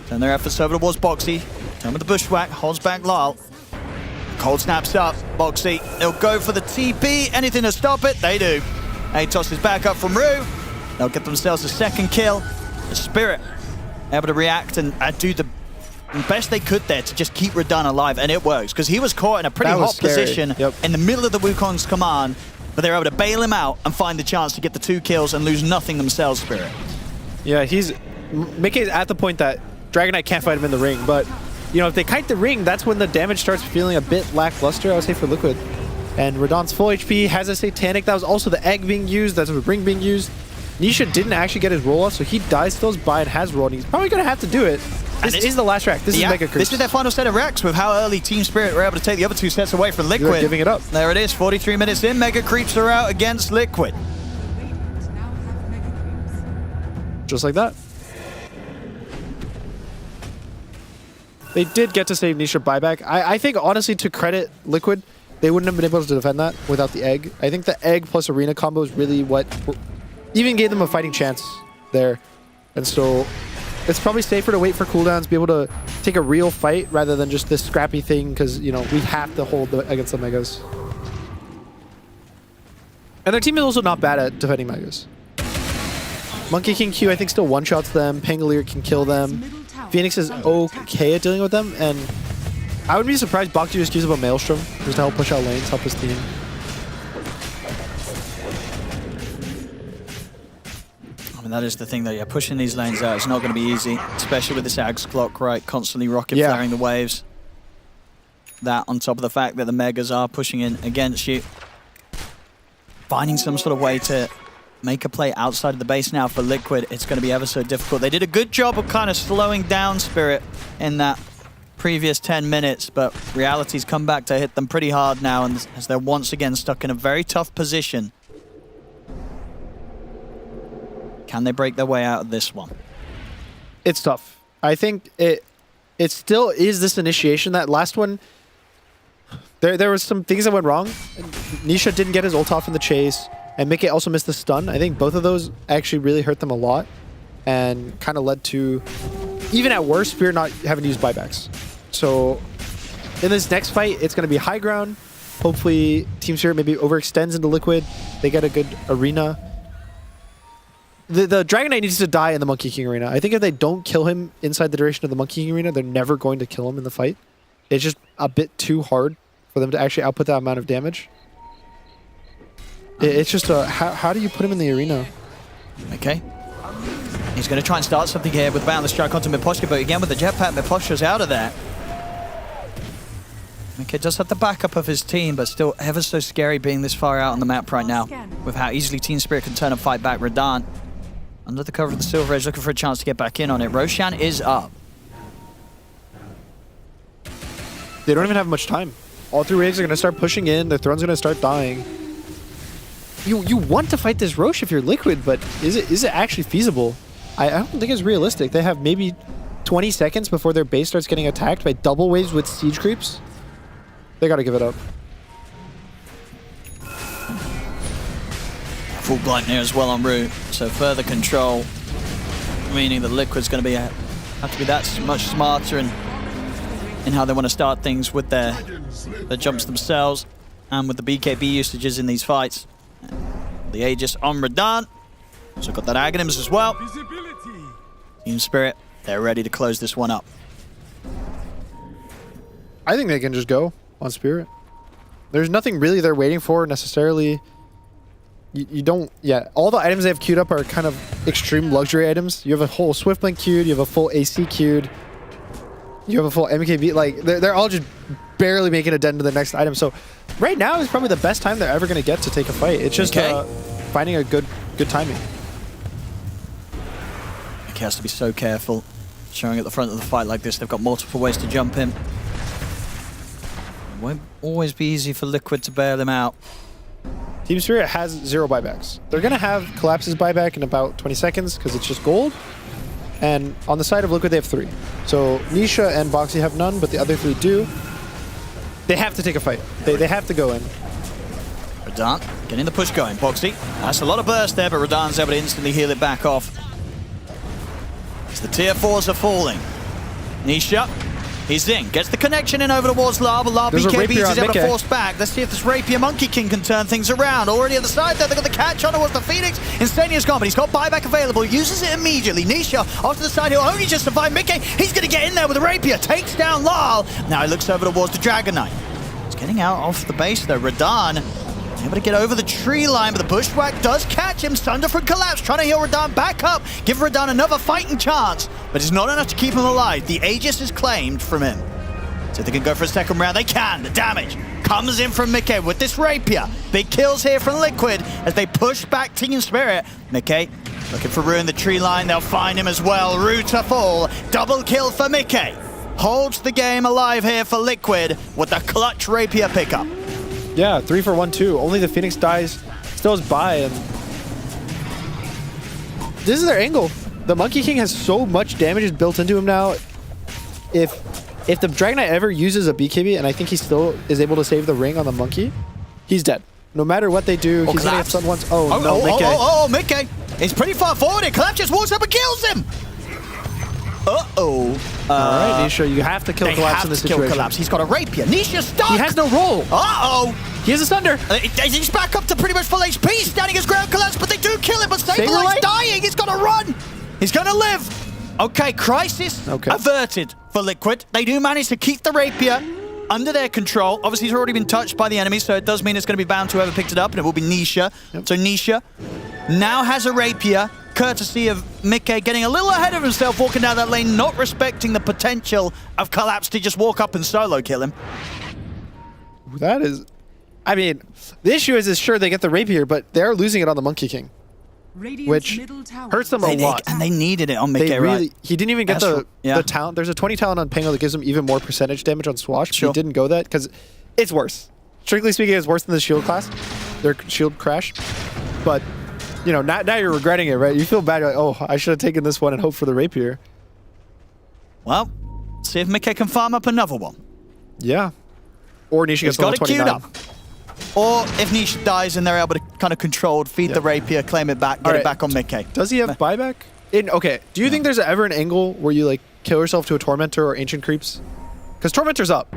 Turn their efforts over towards Boxy. Turn with the Bushwhack, holds back Lyle. Cold snaps up. Boxy, they'll go for the TP. Anything to stop it, they do. Atos is back up from Rue. They'll get themselves a second kill. The Spirit able to react and do the best they could there to just keep Radahn alive, and it works, because he was caught in a pretty hot position in the middle of the Wukong's command, but they were able to bail him out and find the chance to get the 2 kills and lose nothing themselves, Spirit. Yeah, Mickey's at the point that Dragon Knight can't fight him in the ring, but you know, if they kite the ring, that's when the damage starts feeling a bit lackluster, I would say, for Liquid. And Radahn's full HP, has a Satanic, that was also the egg being used, that's the ring being used. Nisha didn't actually get his roll off, so he dies to those by and has roll, and he's probably going to have to do it. This is the last rack. This is Mega Creeps. This is their final set of racks with how early Team Spirit were able to take the other 2 sets away from Liquid. They're giving it up. There it is, 43 minutes in. Mega Creeps are out against Liquid. Just like that. They did get to save Nisha buyback. I think, honestly, to credit Liquid, they wouldn't have been able to defend that without the egg. I think the egg plus arena combo is really what even gave them a fighting chance there. And so it's probably safer to wait for cooldowns, be able to take a real fight rather than just this scrappy thing, because, you know, we have to hold against the Megas. And their team is also not bad at defending Megas. Monkey King Q, I think, still one-shots them. Pangolier can kill them. Phoenix is okay at dealing with them, and I would be surprised Bhakti just gives up a Maelstrom just to help push out lanes, help his team. I mean, that is the thing, though. Yeah, pushing these lanes out is not going to be easy, especially with this Ags clock, right? Constantly rocket flaring the waves. That on top of the fact that the Megas are pushing in against you. Finding some sort of way to make a play outside of the base now for Liquid, it's going to be ever so difficult. They did a good job of kind of slowing down Spirit in that previous 10 minutes, but reality's come back to hit them pretty hard now, and as they're once again stuck in a very tough position. Can they break their way out of this one? It's tough. I think it still is this initiation. That last one, there was some things that went wrong. Nisha didn't get his ult off in the chase, and Mickey also missed the stun. I think both of those actually really hurt them a lot and kind of led to, even at worst, Spirit not having to use buybacks. So in this next fight, it's going to be high ground. Hopefully Team Spirit maybe overextends into Liquid. They get a good arena. The Dragon Knight needs to die in the Monkey King arena. I think if they don't kill him inside the duration of the Monkey King arena, they're never going to kill him in the fight. It's just a bit too hard for them to actually output that amount of damage. It's just how do you put him in the arena? Okay. He's going to try and start something here with Boundless Strike onto Miposhka, but again with the jetpack, Miposhka's out of there. Okay, does have the backup of his team, but still ever so scary being this far out on the map right now with how easily Team Spirit can turn and fight back. Radahn under the cover of the Silver Edge, looking for a chance to get back in on it. Roshan is up. They don't even have much time. All 3 waves are going to start pushing in. Their throne's going to start dying. You want to fight this Roche if you're Liquid, but is it actually feasible? I don't think it's realistic. They have maybe 20 seconds before their base starts getting attacked by double waves with siege creeps. They got to give it up. Full blind here as well on route, so further control, meaning that Liquid's going to have to be that much smarter in how they want to start things with their jumps themselves and with the BKB usages in these fights. The Aegis on Radahn. Also got that Aghanims as well. Team Spirit, they're ready to close this one up. I think they can just go on Spirit. There's nothing really they're waiting for necessarily. You don't, all the items they have queued up are kind of extreme luxury items. You have a whole Swiftblink queued, you have a full AC queued, you have a full MKB, like they're all just barely making a dent into the next item. So right now is probably the best time they're ever going to get to take a fight. It's just finding a good timing. He has to be so careful showing at the front of the fight like this. They've got multiple ways to jump him. It won't always be easy for Liquid to bail him out. Team Spirit has 0 buybacks. They're going to have Collapse's buyback in about 20 seconds because it's just gold. And on the side of Liquid, they have 3. So Nisha and Boxy have none, but the other 3 do. They have to take a fight. They have to go in. Radahn getting the push going. Boxy, that's a lot of burst there, but Radahn's able to instantly heal it back off. As the tier 4s are falling. Nisha He's in, gets the connection in over towards Lar, but Lar BKB is able to force back. Let's see if this Rapier Monkey King can turn things around. Already at the side there, they've got the catch on towards the Phoenix. Instania's gone, but he's got buyback available, uses it immediately. Nisha off to the side, he'll only just survive Mickey. He's going to get in there with the Rapier, takes down Lal. Now he looks over towards the Dragon Knight. He's getting out off the base though. Radan able to get over the tree line, but the Bushwhack does catch him. Thunder from Collapse, trying to heal Radan back up. Give Radan another fighting chance, but it's not enough to keep him alive. The Aegis is claimed from him. So they can go for a second round. They can. The damage comes in from Mickey with this Rapier. Big kills here from Liquid as they push back Team Spirit. Mickey looking for Ruin the tree line. They'll find him as well. Rue to fall. Double kill for Mickey. Holds the game alive here for Liquid with the clutch Rapier pickup. Yeah, 3 for 1-2. Only the Phoenix dies, still is by, and this is their angle. The Monkey King has so much damage built into him now. If the Dragon Knight ever uses a BKB, and I think he still is able to save the ring on the Monkey, he's dead. No matter what they do, he's gonna get stun once. Mickey. He's pretty far forward here. Collapse just walks up and kills him. All right, Nisha, you have to kill Collapse in this situation. Kill Collapse. He's got a Rapier. Nisha stuck. He has no roll. He has a Thunder. He's back up to pretty much full HP. Standing his ground Collapse, but they do kill him. But Saberlight's dying. He's got to run. He's going to live. Okay, crisis averted for Liquid. They do manage to keep the Rapier under their control. Obviously, he's already been touched by the enemy, so it does mean it's going to be bound to whoever picked it up, and it will be Nisha. So Nisha now has a Rapier, courtesy of Mickey getting a little ahead of himself, walking down that lane, not respecting the potential of Collapse to just walk up and solo kill him. That is... I mean, the issue is sure they get the Rapier, but they're losing it on the Monkey King, which hurts them a lot. And they needed it on Mickey, right? He didn't even get the talent. There's a 20 talent on Pango that gives him even more percentage damage on Swash. He didn't go that because it's worse. Strictly speaking, it's worse than the shield class, their shield crash. But, you know, now you're regretting it, right? You feel bad. You're like, oh, I should have taken this one and hoped for the Rapier. Well, see if Mickey can farm up another one. Yeah. Or Nisha gets got it queued up. Or if Nisha dies and they're able to kind of feed the Rapier, claim it back, get it back on Mickey. Does he have buyback? Okay, do you think there's ever an angle where you like kill yourself to a Tormentor or Ancient Creeps? Because Tormentor's up.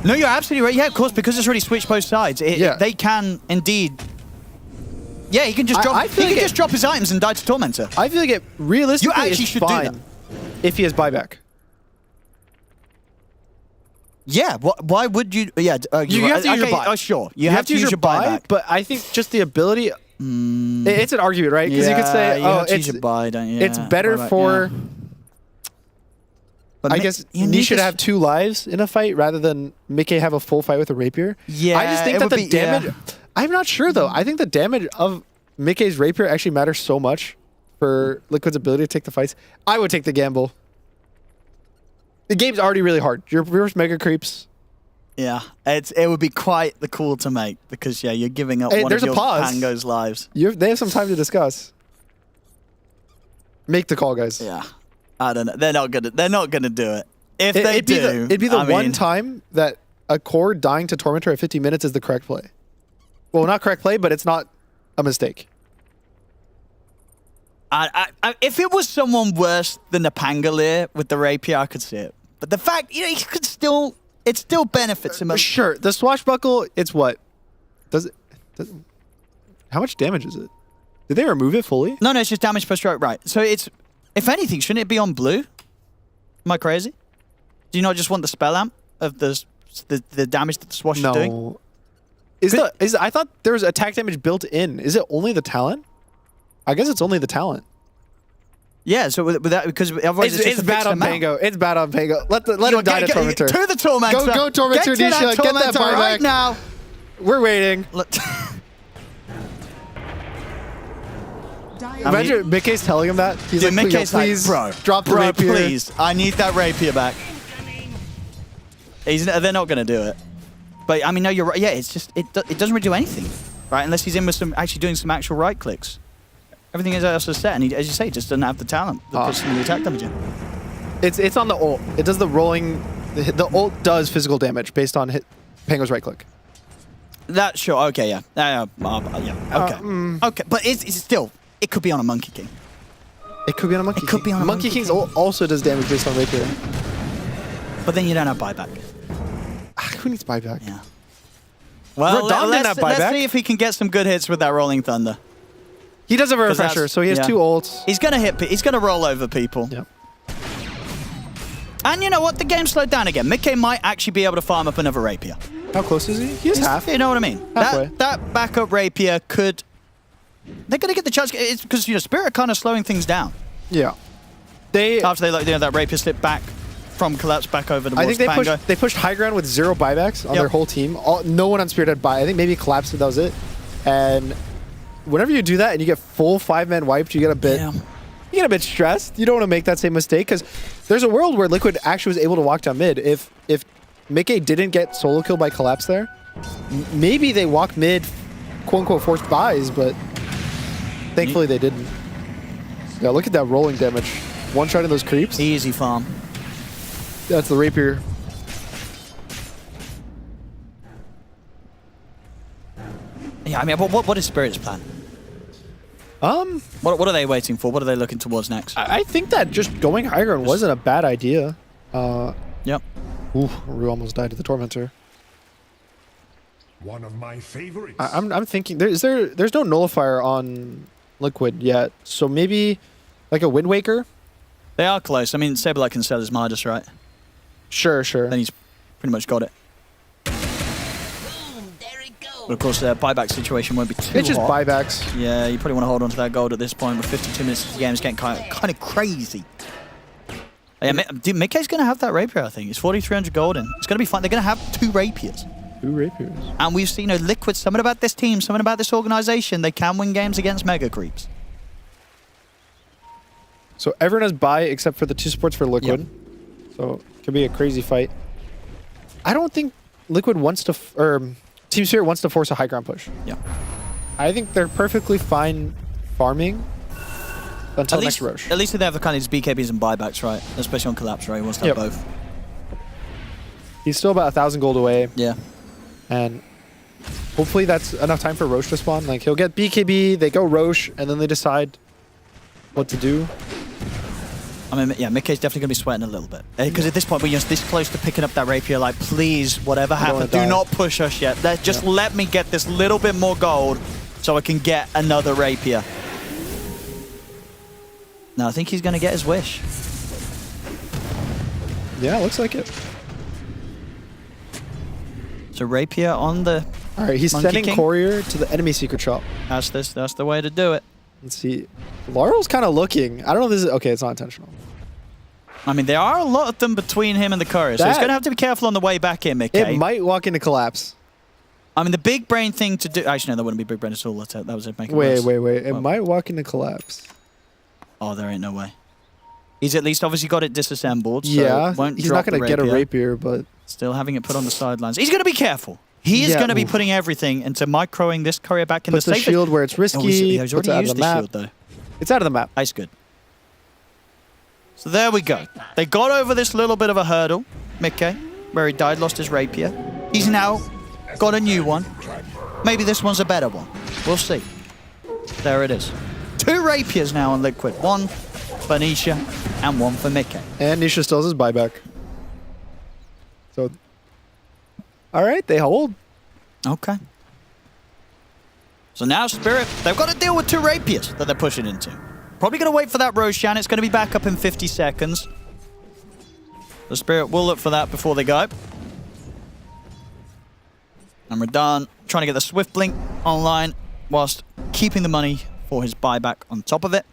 No, you're absolutely right. Yeah, of course, because it's already switched both sides. They can indeed. Yeah, he can just drop. He can just drop his items and die to Tormentor. I feel like it realistically you actually is should fine do that if he has buyback. Yeah, why would you? Yeah, you have to use your buy. Oh, sure. You have to use your buyback. But I think just the ability, it's an argument, right? Because you could say, oh, it's better for... But I guess Nisha should have 2 lives in a fight rather than Mickey have a full fight with a Rapier. Yeah, I just think that the damage... I'm not sure, though. I think the damage of Mickey's Rapier actually matters so much for Liquid's ability to take the fights. I would take the gamble. The game's already really hard. Your first Mega Creeps. Yeah, it would be quite the call to make because you're giving up one of your Pango's lives. They have some time to discuss. Make the call, guys. Yeah, I don't know. They're not gonna do it. If they do, it'd be the one time that a core dying to Tormentor at 50 minutes is the correct play. Well, not correct play, but it's not a mistake. If it was someone worse than the Pangolier with the Rapier, I could see it. But the fact, he could still, it still benefits him. Sure, the Swashbuckle, it's what? How much damage is it? Did they remove it fully? No, it's just damage per stroke, right. So it's, if anything, shouldn't it be on blue? Am I crazy? Do you not just want the spell amp of the damage that the Swash is doing? I thought there was attack damage built in. Is it only the talent? I guess it's only the talent. Yeah, so with that, because otherwise it's bad on Pango. It's bad on Pango. Let him die to Tormentor. To the Tormentor. Go Tormentor, Nisha. Get that buyback right now. We're waiting. Imagine Mickey's telling him that. He's like, Mickey's please, bro, drop the Rapier. Please, I need that Rapier back. They're not going to do it. But I mean, no, you're right. Yeah, it's just it doesn't really do anything, right? Unless he's in with actually doing some actual right clicks. Everything else is set, and he, as you say, just doesn't have the talent to push some of the attack damage in. It's on the ult. It does the rolling. The ult does physical damage based on Pango's right click. That sure. Okay, yeah. Okay. Okay, but it's still. It could be on a Monkey King. It could be on a Monkey King. It could be on a Monkey King's ult also does damage based on Rapier. But then you don't have buyback. Who needs buyback? Yeah. Well, let's see if he can get some good hits with that Rolling Thunder. He does have a refresher, so he has 2 ults. He's gonna hit. He's gonna roll over people. Yep. And you know what? The game slowed down again. Mickey might actually be able to farm up another rapier. How close is he? He's half. You know what I mean? Halfway. That backup rapier could. They're gonna get the chance. It's because Spirit kind of slowing things down. Yeah. After they that rapier slipped back from collapse back over the. I think they pushed high ground with 0 buybacks on their whole team. No one on Spirit had buy. I think maybe collapsed. That was it. And whenever you do that and you get full 5-man wiped, you get a bit stressed. You don't want to make that same mistake because there's a world where Liquid actually was able to walk down mid. If Mickey didn't get solo kill by collapse there, maybe they walk mid, quote unquote forced buys, but thankfully they didn't. Yeah, look at that rolling damage. One shot in those creeps. Easy farm. That's the rapier. Yeah, I mean, what is Spirit's plan? What are they waiting for? What are they looking towards next? I think that just going high ground wasn't a bad idea. Yep. Ooh, Rue almost died to the Tormentor. One of my favorites. I'm thinking there's no nullifier on Liquid yet, so maybe like a Wind Waker. They are close. I mean, Saberlight can sell his Midas, right? Sure. Then he's pretty much got it. But of course, the buyback situation won't be too It's just hot. buybacks. Yeah, you probably want to hold on to that gold at this point. With 52 minutes of the game, it's getting kind of crazy. Yeah, Mickey's going to have that rapier, I think. It's 4,300 gold in. It's going to be fun. They're going to have 2 rapiers. 2 rapiers. And we've seen Liquid, something about this team, something about this organization. They can win games against mega creeps. So everyone has buy except for the 2 supports for Liquid. Yep. So it could be a crazy fight. I don't think Liquid wants to, Team Spirit wants to force a high ground push. Yeah. I think they're perfectly fine farming until next Roche. At least they have the kind of these BKBs and buybacks, right? Especially on collapse, right? He wants to have both. He's still about 1,000 gold away. Yeah. And hopefully that's enough time for Roche to spawn. Like he'll get BKB, they go Roche, and then they decide what to do. I mean, yeah, Mickey's definitely going to be sweating a little bit. Because at this point, we're just this close to picking up that rapier. Like, please, whatever happens, do not push us yet. Just let me get this little bit more gold so I can get another rapier. No, I think he's going to get his wish. Yeah, looks like it. So rapier on the All right, he's sending Courier to the enemy secret shop. That's the way to do it. Let's see. Laurel's kind of looking. I don't know if this is... Okay, it's not intentional. I mean, there are a lot of them between him and the courier, so he's going to have to be careful on the way back in, Mickey. It might walk into collapse. I mean, the big brain thing to do... Actually, no, that wouldn't be big brain at all. That was it. Wait. It might walk into collapse. Oh, there ain't no way. He's at least obviously got it disassembled. So yeah, won't he's not going to get a rapier, but... Still having it put on the sidelines. He's going to be careful. He is going to be putting everything into microing this courier back in the safe. Puts the shield where it's risky. He's already used the shield, though. It's out of the map. That's good. So there we go. They got over this little bit of a hurdle, Mickey, where he died, lost his rapier. He's now got a new one. Maybe this one's a better one. We'll see. There it is. 2 rapiers now on Liquid. One for Nisha and one for Mickey. And Nisha still has his buyback. So, all right, they hold. Okay. So now Spirit, they've got to deal with 2 rapiers that they're pushing into. Probably going to wait for that Roshan. It's going to be back up in 50 seconds. The Spirit will look for that before they go. And Radan trying to get the Swift Blink online whilst keeping the money for his buyback on top of it.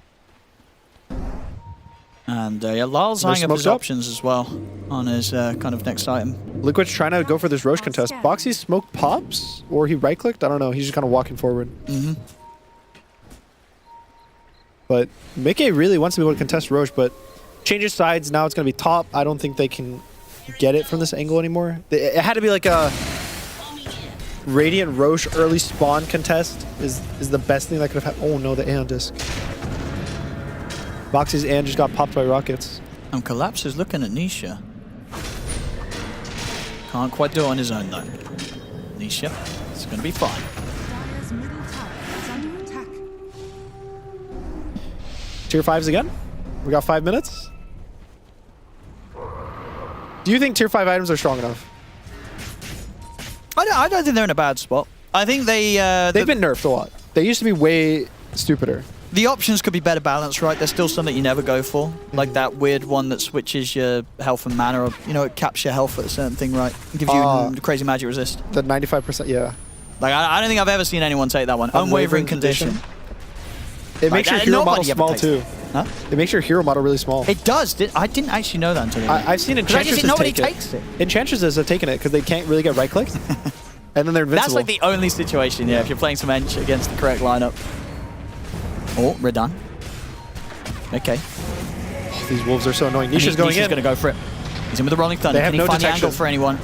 And yeah, Lyle's eyeing up his options as well on his kind of next item. Liquid's trying to go for this Roche contest. Boxy's smoke pops, or he right-clicked? I don't know. He's just kind of walking forward. But Mickey really wants to be able to contest Roche, but changes sides. Now it's going to be top. I don't think they can get it from this angle anymore. It had to be like a Radiant Roche early spawn contest is the best thing that could have happened. Oh no, the Aeon disc. Boxy's Aeon just got popped by rockets. And Collapse is looking at Nisha. Can't quite do it on his own though. Nisha, it's going to be fine. Tier 5s again. We got 5 minutes. Do you think tier 5 items are strong enough? I don't think they're in a bad spot. I think they've been nerfed a lot. They used to be way stupider. The options could be better balanced, right? There's still some that you never go for, like that weird one that switches your health and mana, or it caps your health at a certain thing, right? It gives you crazy magic resist. The 95%, yeah. Like I don't think I've ever seen anyone take that one. Unwavering condition. It makes your hero model small too. Huh? It makes your hero model really small. It does. I didn't actually know that until I've seen Enchantresses nobody take takes it. Enchantresses have taken it because they can't really get right clicks. And then they're invincible. That's like the only situation, yeah, if you're playing some Ench against the correct lineup. Oh, Redan. Okay. Oh, these wolves are so annoying. Nisha's going in. Nisha's going to go for it. He's in with the Rolling Thunder. Can he find the angle for anyone?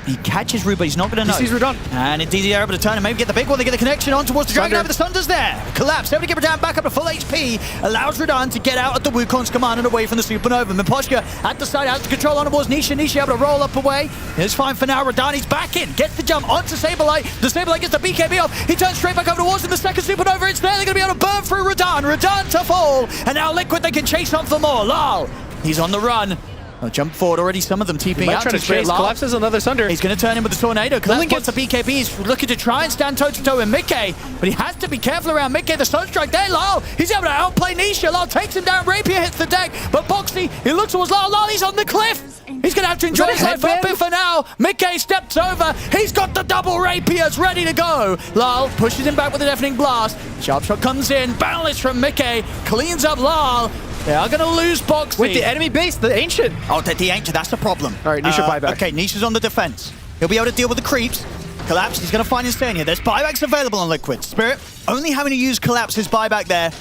He catches Ru, but he's not going to know. He sees Redan. And indeed, they're able to turn and maybe get the big one. They get the connection on towards the Dragon Knight, but the Thunder's there. Collapse. Able to get Redan back up to full HP. Allows Redan to get out of the Wukong's command and away from the Supernova. Miposhka at the side, out to control on towards Nisha. Nisha able to roll up away. It's fine for now. Redan, he's back in. Gets the jump onto Saberlight. The Saberlight gets the BKB off. He turns straight back over towards him. The second Supernova, it's there. They're going to be able to burn through Redan. Redan to fall. And now Liquid, they can chase on for more. Lal, he's on the run. Oh, jump forward already, some of them TPing out. Try to chase. Collapses another Thunder. He's going to turn in with the Tornado. Collapse gets the BKB. He's looking to try and stand toe-to-toe with Mickey, but he has to be careful around Mickey. The Sunstrike there, Lal. He's able to outplay Nisha. Lal takes him down. Rapier hits the deck, but Boxy, he looks towards Lal. Lal, he's on the cliff. He's going to have to enjoy his life up for now. Mickey steps over. He's got the double Rapiers ready to go. Lal pushes him back with a deafening blast. Sharp shot comes in. Balance from Mickey. Cleans up Lal. They are going to lose Boxy. With the enemy base, the Ancient. Oh, the Ancient, that's the problem. All right, Nisha buyback. Okay, Nisha's on the defense. He'll be able to deal with the creeps. Collapse, he's going to find Insania. There's buybacks available on Liquid. Spirit only having to use Collapse's buyback there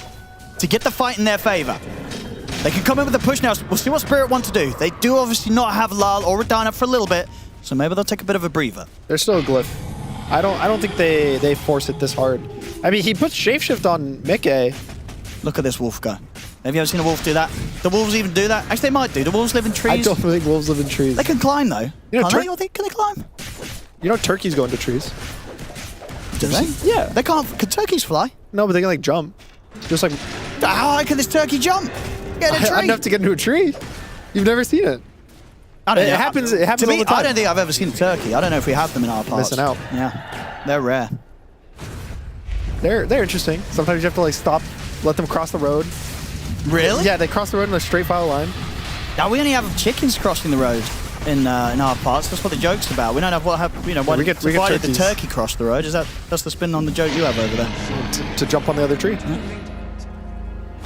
to get the fight in their favor. They can come in with a push now. We'll see what Spirit want to do. They do obviously not have Lal or Redan up for a little bit, so maybe they'll take a bit of a breather. There's still a glyph. I don't think they force it this hard. I mean, he puts Shapeshift on Mickey. Look at this wolf go. Have you ever seen a wolf do that? The wolves even do that? Actually, they might do. The wolves live in trees. I don't think wolves live in trees. They can climb, though. You know, can they climb? You know turkeys go into trees. Do they? Yeah. They can't. Can turkeys fly? No, but they can, like, jump. Just like... How high can this turkey jump? Get in a tree. Enough to get into a tree. You've never seen it. I don't know. It happens all the time. I don't think I've ever seen a turkey. I don't know if we have them in our parts. Missing out. Yeah. They're rare. They're interesting. Sometimes you have to, like, stop, let them cross the road. Really? Yeah, they cross the road in a straight file line. Now we only have chickens crossing the road in our parts. That's what the joke's about. We don't have why did the turkey cross the road? That's the spin on the joke you have over there? To jump on the other tree.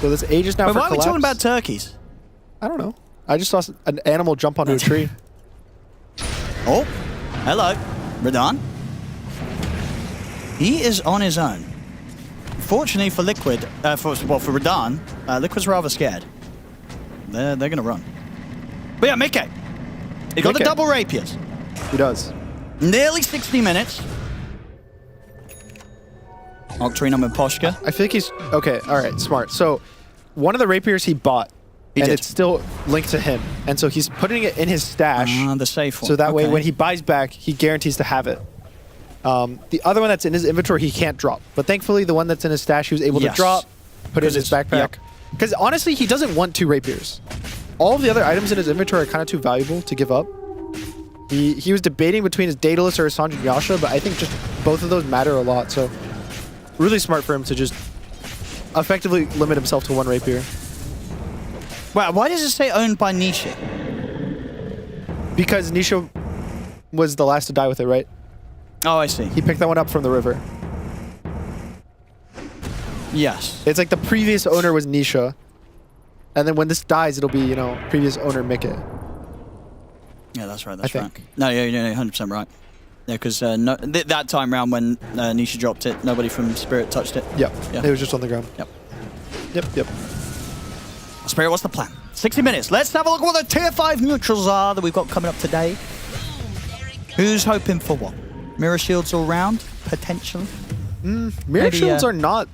So this ages now. Wait, for why collapse. are we talking about turkeys? I don't know. I just saw an animal jump onto a tree. Oh, hello, Redan. He is on his own. Fortunately for Liquid, for Redan, Liquid's rather scared. They're going to run. But yeah, Mickey. He got the double rapiers. He does. Nearly 60 minutes. Octarine with Poshka. I think he's... Okay, all right, smart. So one of the rapiers he bought, it's still linked to him. And so he's putting it in his stash. The safe one. So that way when he buys back, he guarantees to have it. The other one that's in his inventory, he can't drop. But thankfully, the one that's in his stash, he was able to drop, put it in his backpack. Because honestly, he doesn't want 2 rapiers. All of the other items in his inventory are kind of too valuable to give up. He was debating between his Daedalus or his Sanjin Yasha, but I think just both of those matter a lot. So really smart for him to just effectively limit himself to 1 rapier. Wow, why does it say owned by Nisha? Because Nisha was the last to die with it, right? Oh, I see. He picked that one up from the river. Yes. It's like the previous owner was Nisha. And then when this dies, it'll be, previous owner Mickey. Yeah, that's right. That's right. No, you're 100% right. Yeah, because that time round when Nisha dropped it, nobody from Spirit touched it. Yep. Yeah. It was just on the ground. Yep. Spirit, what's the plan? 60 minutes. Let's have a look at what the tier 5 neutrals are that we've got coming up today. Who's hoping for what? Mirror shields all round, potentially. Mirror shields are not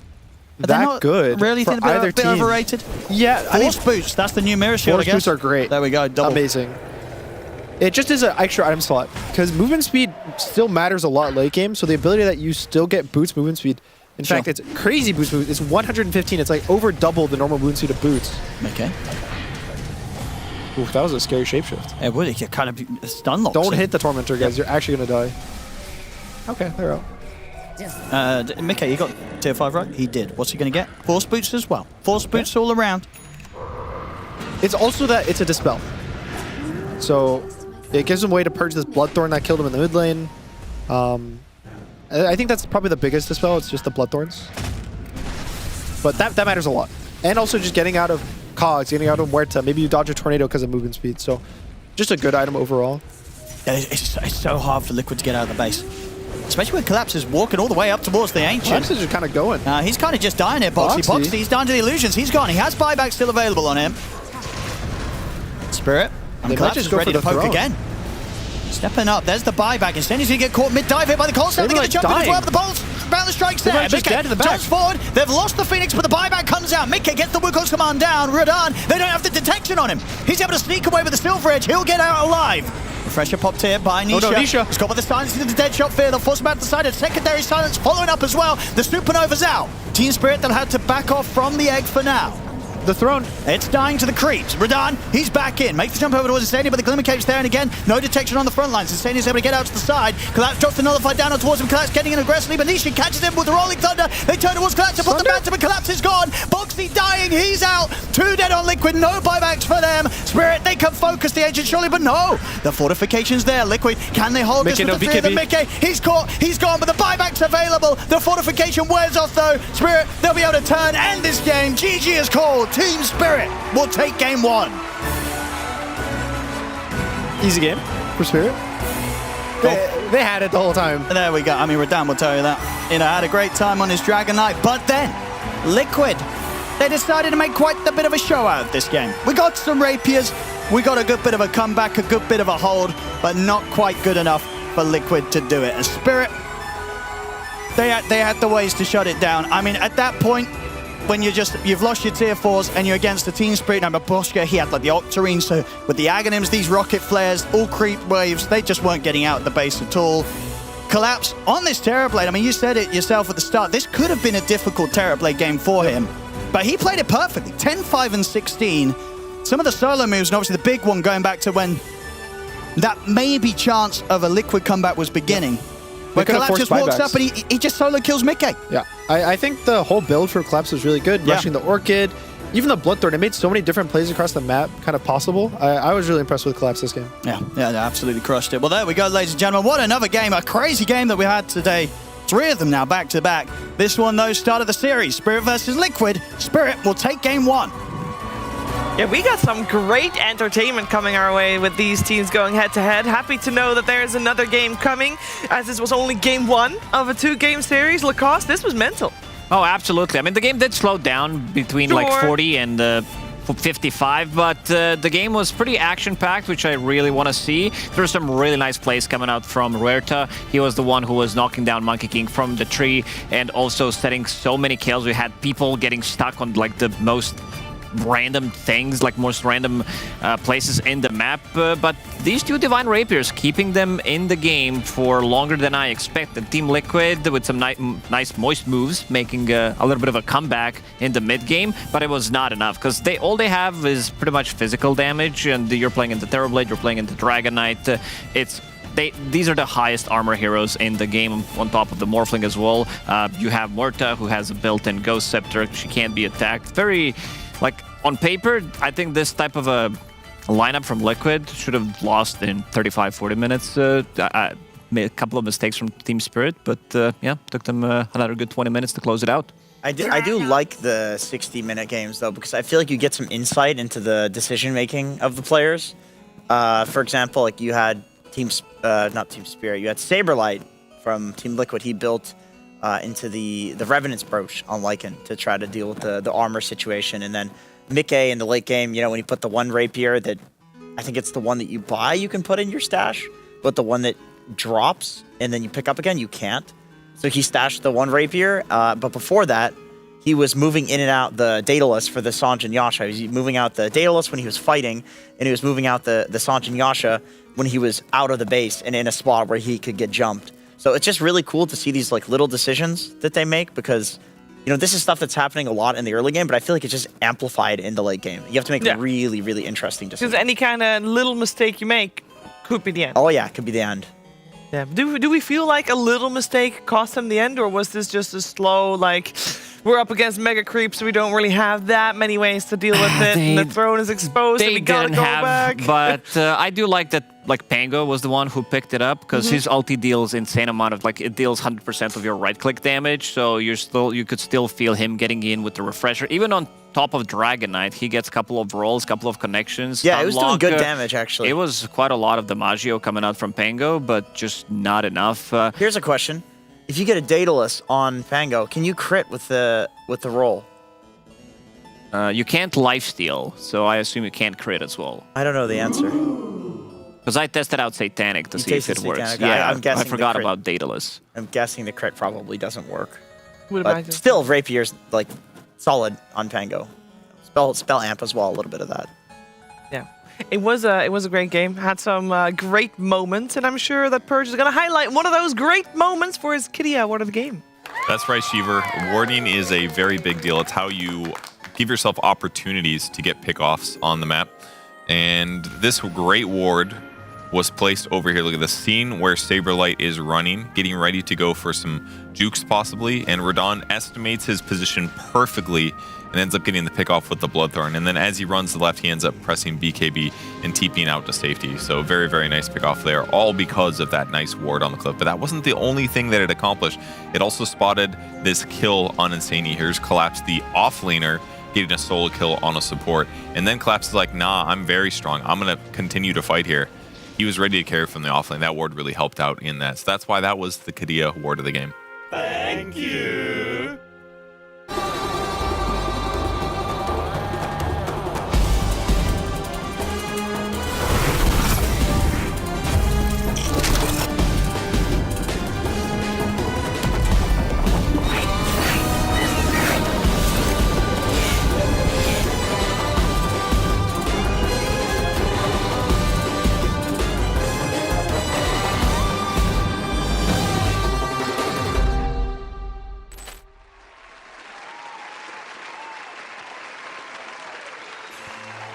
that good. Really for think a bit overrated? Yeah, Force boost. That's the new mirror shield. Force boosts are great. There we go. Double. Amazing. It just is an extra item slot because movement speed still matters a lot late game. So the ability that you still get boots movement speed. In fact, it's crazy boost movement. It's 115. It's like over double the normal movement speed of boots. Okay. Ooh, that was a scary shapeshift. It would. It kind of stun locks. Don't hit the Tormentor, guys. You're actually going to die. Okay, they're out. Mickey, you got tier 5 right? He did. What's he going to get? Force boots as well. Force boots all around. It's also that it's a Dispel. So it gives him a way to purge this Bloodthorn that killed him in the mid lane. I think that's probably the biggest Dispel. It's just the Bloodthorns. But that matters a lot. And also just getting out of Cogs, getting out of Muerta. Maybe you dodge a Tornado because of movement speed. So just a good item overall. Yeah, it's so hard for Liquid to get out of the base. Especially when Collapse is walking all the way up towards the Ancient. Collapse is just kind of going. He's kind of just dying here, Boxy. Boxy, he's down to the illusions. He's gone. He has buyback still available on him. Spirit. And Collapse is ready to poke again. Stepping up. There's the buyback. Instead, he's going to get caught mid-dive here by the Cold Snap. They get a jump in as well. The bolts round the strikes there. Mickey jumps forward. They've lost the Phoenix, but the buyback comes out. Mickey gets the Wukong's command down. Radahn, they don't have the detection on him. He's able to sneak away with the Silver Edge. He'll get out alive. Refresher popped here by Nisha. Oh no, Nisha. He's got with the silence into the dead shot fear. They'll force him out to the side. A secondary silence following up as well. The Supernova's out. Team Spirit that had to back off from the egg for now. The throne. It's dying to the creeps. Radahn, he's back in. Makes the jump over towards Insania, but the Glimmer Cave's there, and again, no detection on the front lines. Insania's able to get out to the side. Collapse drops the Nullified down towards him. Collapse getting in aggressively, but Nisha catches him with the Rolling Thunder. They turn towards Collapse to put the Phantom, and Collapse is gone. Boxy dying, he's out. 2 dead on Liquid, no buybacks for them. Spirit, they can focus the Ancient surely, but no. The fortification's there. Liquid, can they hold this with the fear of the Mickey? He's caught, he's gone, but the buyback's available. The fortification wears off though. Spirit, they'll be able to turn, end this game. GG is called. Team Spirit will take game 1. Easy game for Spirit. They had it the whole time. There we go. I mean, Radahn will tell you that. Had a great time on his Dragon Knight, but then Liquid, they decided to make quite a bit of a show out of this game. We got some rapiers, we got a good bit of a comeback, a good bit of a hold, but not quite good enough for Liquid to do it. And Spirit, they had the ways to shut it down. I mean, at that point, when you've lost your tier 4s and you're against the Team Spirit. Now, Boschka, he had like the Octarine, so with the Aghanims, these rocket flares, all creep waves, they just weren't getting out of the base at all. Collapse on this Terrorblade. I mean, you said it yourself at the start. This could have been a difficult Terrorblade game for him, but he played it perfectly. 10, 5, and 16. Some of the solo moves, and obviously the big one going back to when that maybe chance of a Liquid comeback was beginning. Where Collapse just walks up and he just solo kills Mickey. Yeah, I think the whole build for Collapse was really good. Yeah. Rushing the Orchid, even the Bloodthorn. It made so many different plays across the map kind of possible. I was really impressed with Collapse this game. Yeah, they absolutely crushed it. Well, there we go, ladies and gentlemen. What another game. A crazy game that we had today. 3 of them now back to back. This one, though, started the series. Spirit versus Liquid. Spirit will take game 1. Yeah, we got some great entertainment coming our way with these teams going head-to-head. Happy to know that there's another game coming, as this was only game 1 of a 2-game series. Lacoste, this was mental. Oh, absolutely. I mean, the game did slow down between like 40 and 55, but the game was pretty action-packed, which I really want to see. There's some really nice plays coming out from Ruerta. He was the one who was knocking down Monkey King from the tree and also setting so many kills. We had people getting stuck on like the most random things, like most random places in the map, but these 2 Divine Rapiers keeping them in the game for longer than I expected. Team Liquid with some nice moist moves, making a little bit of a comeback in the mid game, but it was not enough because all they have is pretty much physical damage, and you're playing into Terrorblade, you're playing into Dragon Knight. These are the highest armor heroes in the game, on top of the Morphling as well. You have Muerta, who has a built-in Ghost Scepter. She can't be attacked. Very, like, on paper, I think this type of a lineup from Liquid should have lost in 35-40 minutes. I made a couple of mistakes from Team Spirit, but yeah, took them another good 20 minutes to close it out. I do like the 60-minute games, though, because I feel like you get some insight into the decision-making of the players. For example, like you had not Team Spirit, you had Saberlight from Team Liquid. He built into the Revenant's Brooch on Lycan to try to deal with the armor situation. And then Mickey in the late game, when you put the one rapier that, I think it's the one that you buy, you can put in your stash, but the one that drops and then you pick up again, you can't. So he stashed the one rapier, but before that, he was moving in and out the Daedalus for the Sange and Yasha. He was moving out the Daedalus when he was fighting, and he was moving out the Sange and Yasha when he was out of the base and in a spot where he could get jumped. So it's just really cool to see these like little decisions that they make, because this is stuff that's happening a lot in the early game, but I feel like it's just amplified in the late game. You have to make really, really interesting decisions. Because any kind of little mistake you make could be the end. Oh yeah, it could be the end. Yeah. Do we feel like a little mistake cost them the end, or was this just a slow, like, we're up against mega creeps, so we don't really have that many ways to deal with it, and the throne is exposed, and we gotta go back? But I do like that, like, Pango was the one who picked it up, because his ulti deals insane amount of, like, it deals 100% of your right-click damage, so you could still feel him getting in with the refresher. Even on top of Dragon Knight, he gets a couple of rolls, couple of connections. Yeah, it was doing good damage, actually. It was quite a lot of Damaggio coming out from Pango, but just not enough. Here's a question. If you get a Daedalus on Pango, can you crit with the roll? You can't lifesteal, so I assume you can't crit as well. I don't know the answer. Because I tested out Satanic to see if it works. Satanic. Yeah, I'm guessing I forgot about Daedalus. I'm guessing the crit probably doesn't work. But still, Rapier's like solid on Pango. Spell amp as well, a little bit of that. Yeah, it was a great game. Had some great moments, and I'm sure that Purge is going to highlight one of those great moments for his Kitty Award of the game. That's right, Shiver. Warding is a very big deal. It's how you give yourself opportunities to get pickoffs on the map. And this great ward was placed over here. Look at the scene where Saberlight is running, getting ready to go for some jukes possibly, and Radon estimates his position perfectly and ends up getting the pick off with the Bloodthorn. And then as he runs to the left, he ends up pressing BKB and TPing out to safety. So very, very nice pick off there, all because of that nice ward on the cliff. But that wasn't the only thing that it accomplished. It also spotted this kill on Insaney. Here's Collapse, the offlaner, getting a solo kill on a support. And then Collapse is like, nah, I'm very strong. I'm going to continue to fight here. He was ready to carry from the offlane. That ward really helped out in that. So that's why that was the Kadia ward of the game. Thank you.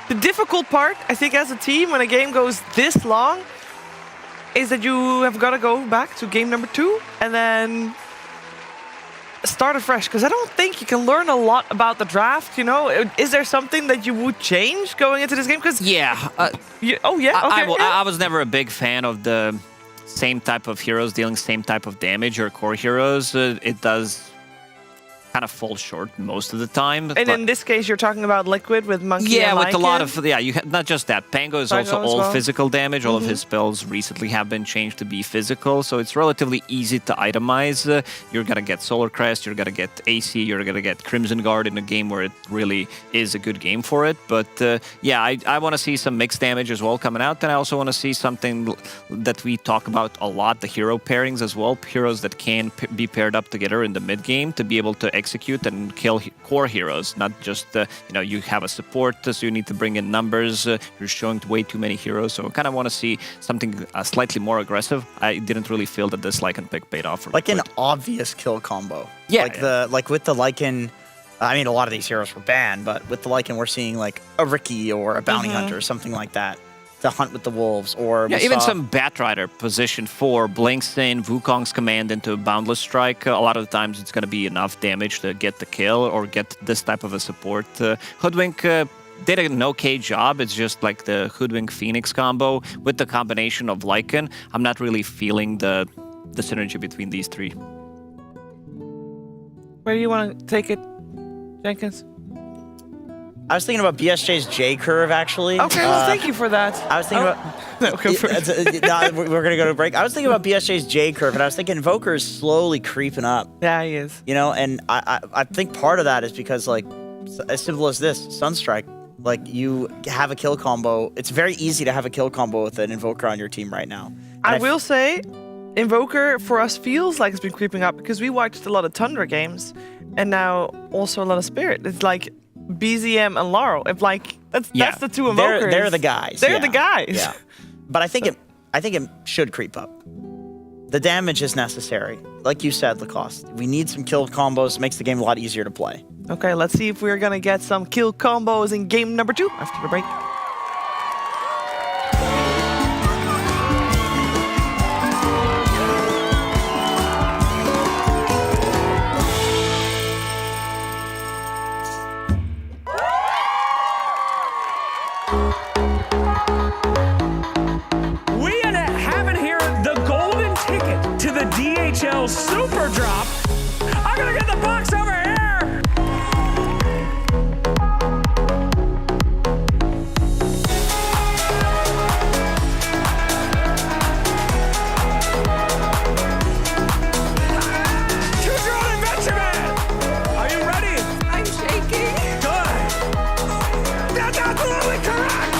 The difficult part, I think, as a team, when a game goes this long, is that you have got to go back to game number 2 and then start afresh. Because I don't think you can learn a lot about the draft, you know? Is there something that you would change going into this game? Because I was never a big fan of the same type of heroes dealing same type of damage or core heroes. It does kind of fall short most of the time. And in this case, you're talking about Liquid with Monkey and with a lot of, Lycan? you not just that. Pango is also all physical damage. All of his spells recently have been changed to be physical, so it's relatively easy to itemize. You're going to get Solar Crest, you're going to get AC, you're going to get Crimson Guard in a game where it really is a good game for it. But I want to see some mixed damage as well coming out, and I also want to see something that we talk about a lot, the hero pairings as well. Heroes that can be paired up together in the mid game to be able to execute and kill core heroes, not just you have a support, so you need to bring in numbers. You're showing way too many heroes, so I kind of want to see something slightly more aggressive. I didn't really feel that this Lycan pick paid off. Like an obvious kill combo. Yeah, like with the Lycan. I mean, a lot of these heroes were banned, but with the Lycan, we're seeing like a Riki or a Bounty Hunter or something like that to hunt with the wolves, or even some Batrider position 4 blinks in Wukong's command into a Boundless Strike. A lot of the times it's going to be enough damage to get the kill or get this type of a support. Hoodwink did an okay job. It's just like the Hoodwink Phoenix combo with the combination of Lycan. I'm not really feeling the synergy between these three. Where do you want to take it, Jenkins? I was thinking about BSJ's J curve, actually. Okay, well, thank you for that. I was thinking about... we're going to go to a break. I was thinking about BSJ's J curve, and I was thinking Invoker is slowly creeping up. Yeah, he is. You know, and I think part of that is because, like, as simple as this, Sunstrike, like, you have a kill combo. It's very easy to have a kill combo with an Invoker on your team right now. I will say, Invoker, for us, feels like it's been creeping up because we watched a lot of Tundra games, and now also a lot of Spirit. It's like BZM and Laurel. If that's the two Invokers. They're the guys. They're the guys. Yeah. But I think it should creep up. the damage is necessary. Like you said, Lacoste, we need some kill combos. Makes the game a lot easier to play. Okay, let's see if we're going to get some kill combos in game number 2 after the break. We have it here, the golden ticket to the DHL Super Drop. I'm gonna get the box over here. Tundra and Adventure, are you ready? I'm shaking. Good. That's absolutely correct.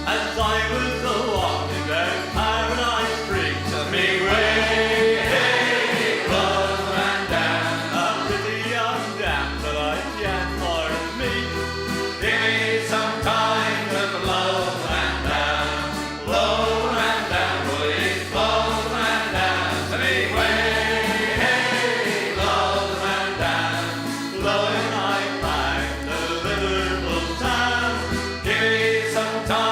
As I was a-walking down Paradise Street, to me way, hey, love ran down a pretty young damsel I can't pardon me. Give me some time with love ran down, please, love ran down to me way, hey, love ran down, blowing like back to Liverpool town. Give me some time.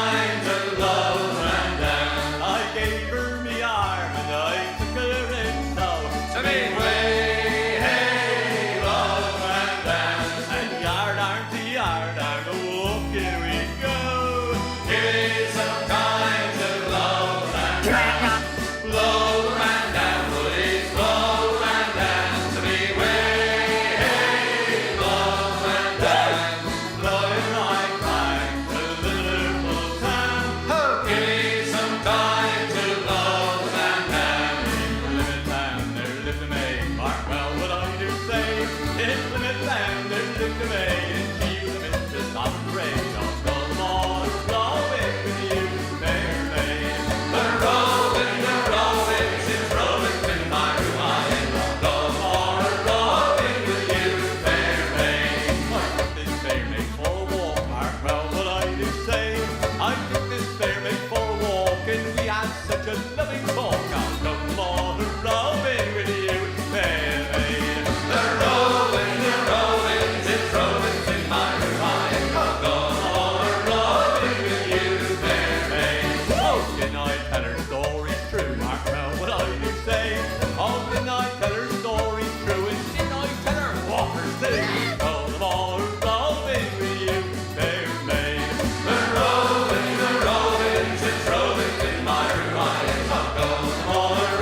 All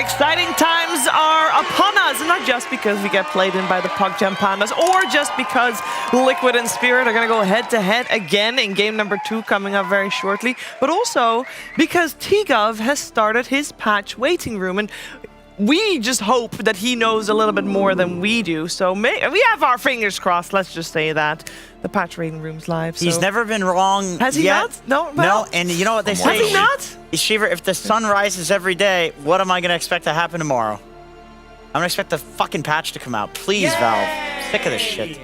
exciting times are upon us, and not just because we get played in by the PogChamp Pandas, or just because Liquid and Spirit are going to go head-to-head again in game number 2 coming up very shortly, but also because TGov has started his patch waiting room, and we just hope that he knows a little bit more than we do. So we have our fingers crossed, let's just say that. The patch rating room's live. So. He's never been wrong. Has he yet. not? No, and you know what they say? Has he not? Shiver, if the sun rises every day, what am I going to expect to happen tomorrow? I'm going to expect the fucking patch to come out. Please, Valve. Sick of this shit.